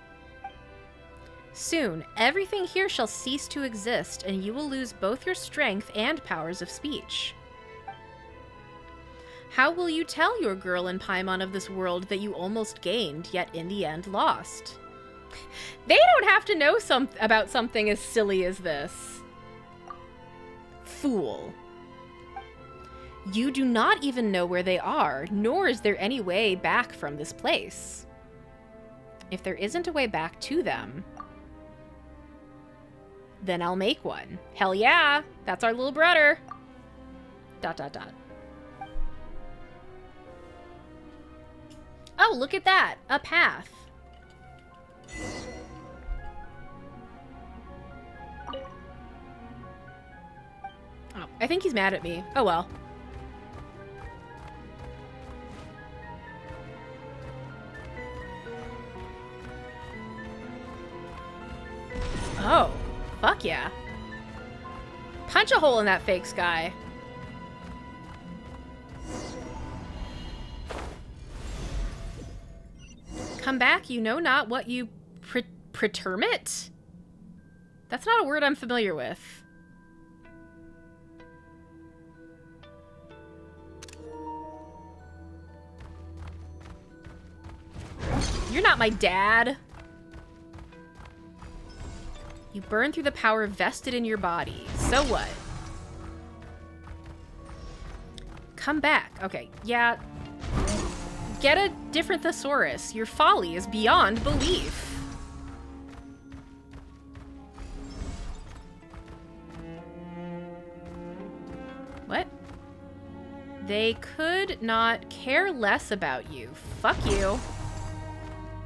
Soon, everything here shall cease to exist, and you will lose both your strength and powers of speech. How will you tell your Girl and Paimon of this world that you almost gained, yet in the end lost? They don't have to know about something as silly as this. Fool. You do not even know where they are, nor is there any way back from this place. If there isn't a way back to them, then I'll make one. Hell yeah! That's our Lil'Brudder. ... Oh, look at that! A path. Oh, I think he's mad at me. Oh well. Oh, fuck yeah. Punch a hole in that fake sky. Come back, you know not what you pretermit? That's not a word I'm familiar with. You're not my dad. You burn through the power vested in your body. So what? Come back. Okay, yeah. Get a different thesaurus. Your folly is beyond belief. What? They could not care less about you. Fuck you.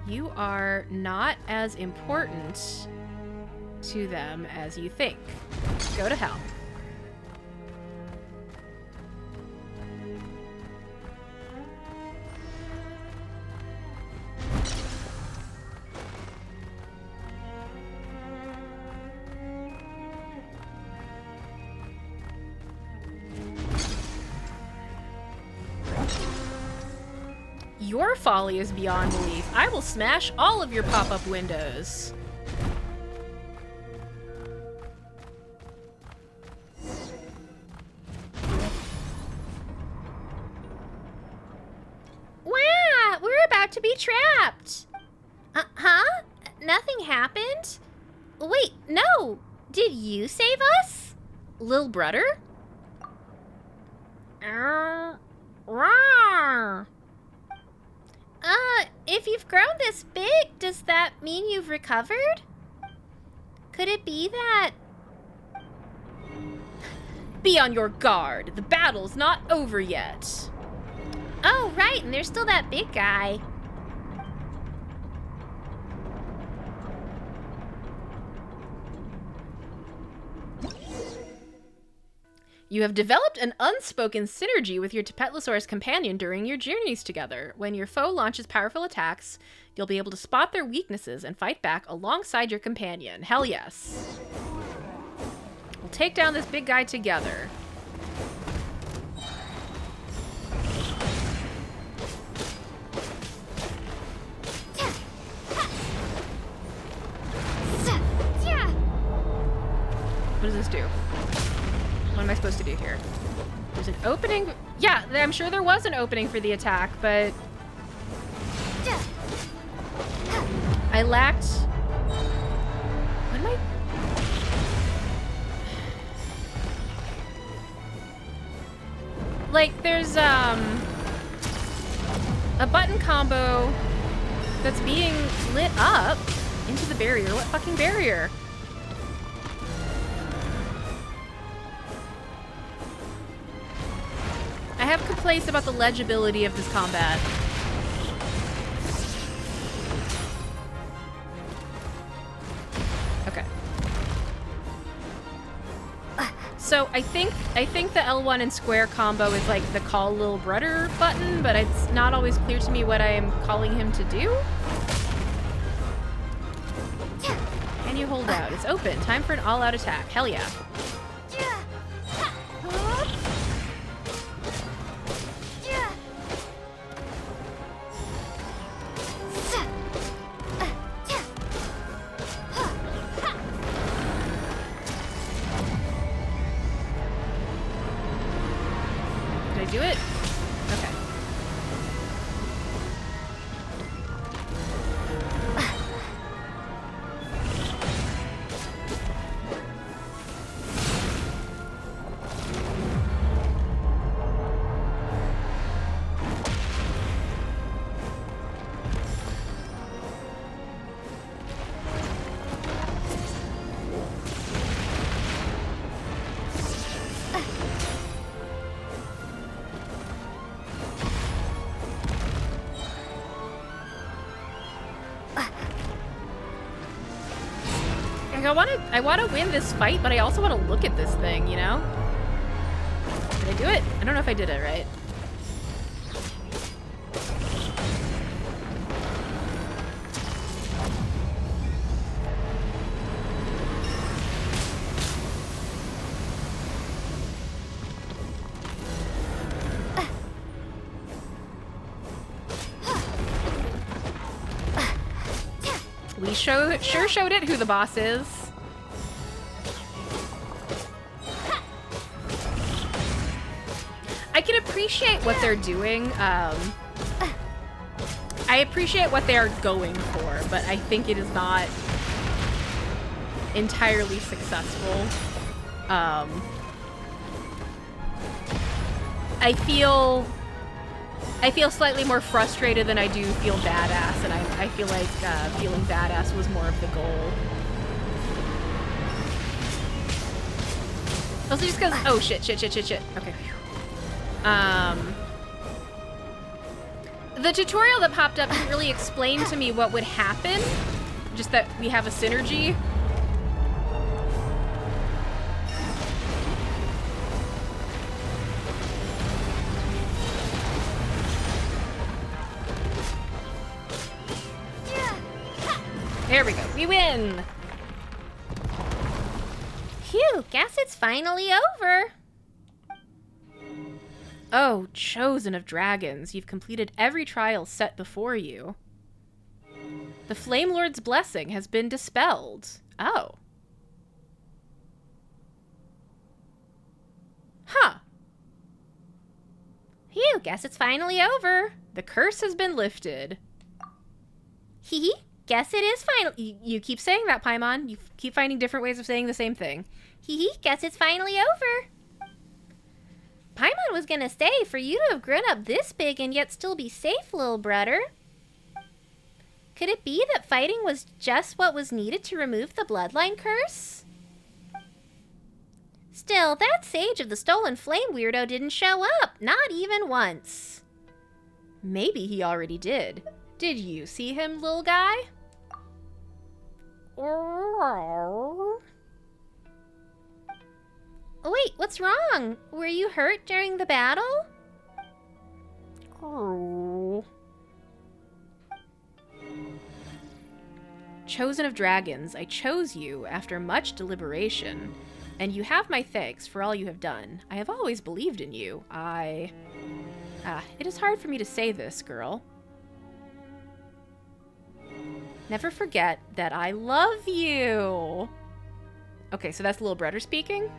You are not as important to them as you think. Go to hell. Your folly is beyond belief. I will smash all of your pop-up windows. Wow, we're about to be trapped. Huh? Nothing happened? Wait, no. Did you save us? Lil'Brudder? Rawr. If you've grown this big, does that mean you've recovered? Could it be that... Be on your guard. The battle's not over yet. Oh, right, and there's still that big guy. You have developed an unspoken synergy with your Tapetlosaurus companion during your journeys together. When your foe launches powerful attacks, you'll be able to spot their weaknesses and fight back alongside your companion. Hell yes. We'll take down this big guy together. What does this do? What am I supposed to do here? There's an opening. Yeah, I'm sure there was an opening for the attack, but I lacked. What am I? Like, there's a button combo that's being lit up into the barrier. What fucking barrier? I have complaints about the legibility of this combat. Okay. So I think the L1 and square combo is like the call Lil'Brudder button, but it's not always clear to me what I am calling him to do. Can you hold out? It's open. Time for an all-out attack. Hell yeah. Do it? Okay. I want to win this fight, but I also want to look at this thing, you know? Did I do it? I don't know if I did it right. We sure showed it who the boss is. I can appreciate what they're doing. I appreciate what they're going for, but I think it is not entirely successful. I feel slightly more frustrated than I do feel badass, and I feel like feeling badass was more of the goal. Also just because, oh shit. Okay. The tutorial that popped up didn't really explain to me what would happen, just that we have a synergy. There we go. We win! Phew, guess it's finally over. Oh, chosen of dragons, you've completed every trial set before you. The Flame Lord's blessing has been dispelled. Oh. Huh. Phew, guess it's finally over. The curse has been lifted. Hee, guess it is finally. You keep saying that, Paimon. You keep finding different ways of saying the same thing. Hee, guess it's finally over. Paimon was gonna say, for you to have grown up this big and yet still be safe, Lil'Brudder. Could it be that fighting was just what was needed to remove the bloodline curse? Still, that Sage of the Stolen Flame weirdo didn't show up, not even once. Maybe he already did. Did you see him, little guy? Oh, wait, what's wrong? Were you hurt during the battle? Oh. Chosen of dragons, I chose you after much deliberation, and you have my thanks for all you have done. I have always believed in you. It is hard for me to say this, girl. Never forget that I love you. Okay, so that's Lil'Brudder speaking.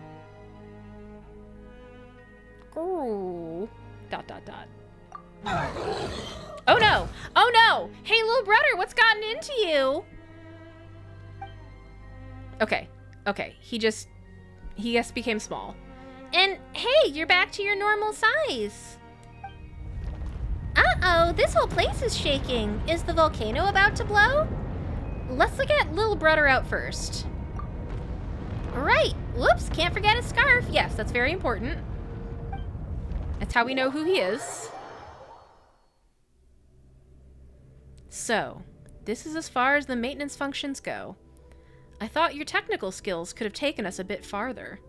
Oh. ... Oh no! Oh no! Hey, Lil'Brudder, what's gotten into you? Okay. He just became small. And hey, you're back to your normal size. Uh-oh, this whole place is shaking. Is the volcano about to blow? Let's look at Lil'Brudder out first. Right. Whoops, can't forget his scarf. Yes, that's very important. That's how we know who he is. So, this is as far as the maintenance functions go. I thought your technical skills could have taken us a bit farther.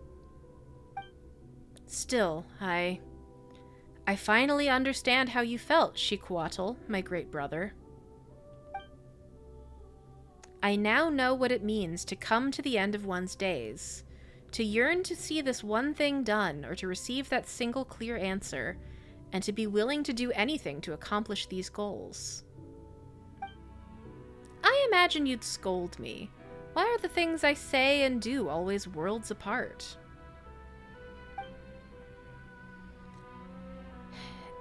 Still, I finally understand how you felt, Xicoatl, my great brother. I now know what it means to come to the end of one's days, to yearn to see this one thing done or to receive that single clear answer, and to be willing to do anything to accomplish these goals. I imagine you'd scold me. Why are the things I say and do always worlds apart?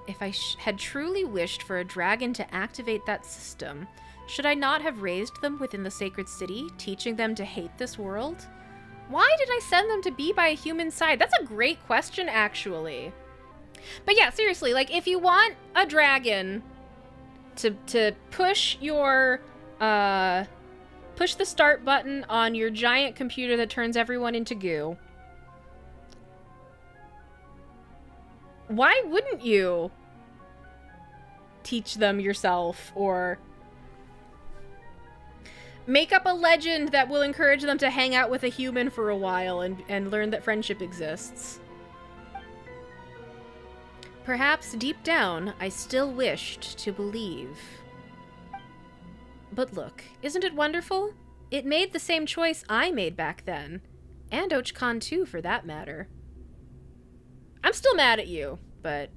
If I had truly wished for a dragon to activate that system, should I not have raised them within the sacred city, teaching them to hate this world? Why did I send them to be by a human side? That's a great question, actually. But yeah, seriously, like, if you want a dragon to push your, push the start button on your giant computer that turns everyone into goo, why wouldn't you teach them yourself or make up a legend that will encourage them to hang out with a human for a while and learn that friendship exists? Perhaps deep down, I still wished to believe. But look, isn't it wonderful? It made the same choice I made back then. And Ochkan too, for that matter. I'm still mad at you, but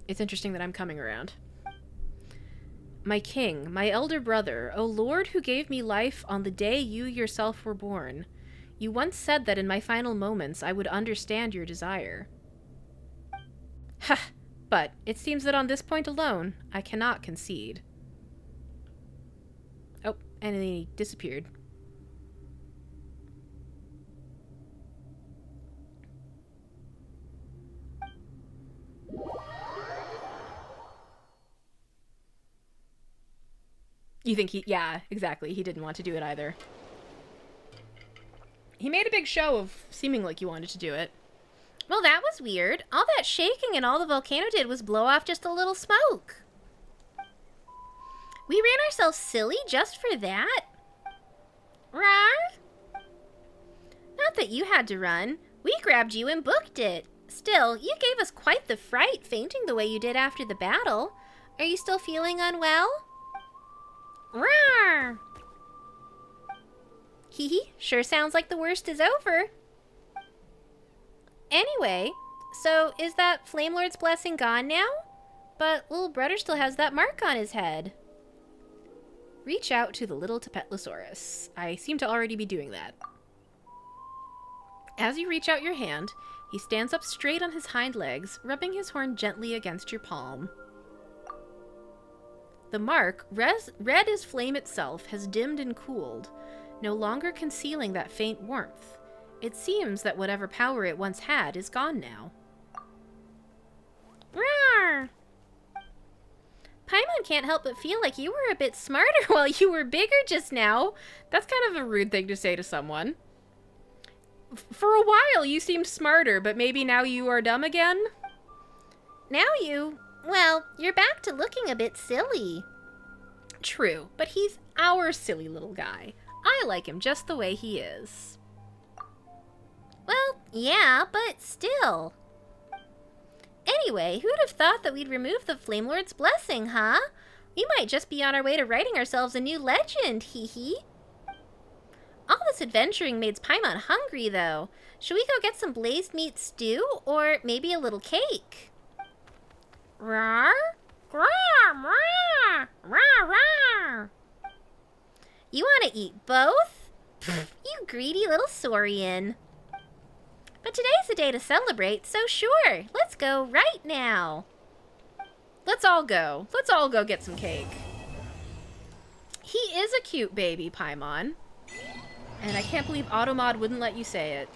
it's interesting that I'm coming around. My king, my elder brother, O Lord who gave me life on the day you yourself were born, you once said that in my final moments I would understand your desire. Ha! But it seems that on this point alone, I cannot concede. Oh, and then he disappeared. You think he... Yeah, exactly. He didn't want to do it either. He made a big show of seeming like he wanted to do it. Well, that was weird. All that shaking and all the volcano did was blow off just a little smoke. We ran ourselves silly just for that? Rar? Not that you had to run. We grabbed you and booked it. Still, you gave us quite the fright fainting the way you did after the battle. Are you still feeling unwell? Rar! Hee hee, sure sounds like the worst is over. Anyway, so is that Flame Lord's blessing gone now? But Lil'Brudder still has that mark on his head. Reach out to the little Tapetlosaurus. I seem to already be doing that. As you reach out your hand, he stands up straight on his hind legs, rubbing his horn gently against your palm. The mark, red as flame itself, has dimmed and cooled, no longer concealing that faint warmth. It seems that whatever power it once had is gone now. Rawr! Paimon can't help but feel like you were a bit smarter while you were bigger just now. That's kind of a rude thing to say to someone. For a while you seemed smarter, but maybe now you are dumb again? Well, you're back to looking a bit silly. True, but he's our silly little guy. I like him just the way he is. Well, Yeah, but still. Anyway, who'd have thought that we'd remove the Flame Lord's blessing, huh? We might just be on our way to writing ourselves a new legend, hee hee. All this adventuring made Paimon hungry, though. Should we go get some blazed meat stew, or maybe a little cake? Rawr? Rawr, rawr, rawr, rawr. You want to eat both? You greedy little Saurian. But today's the day to celebrate, so sure, let's go right now. Let's all go. Let's all go get some cake. He is a cute baby, Paimon. And I can't believe Automod wouldn't let you say it.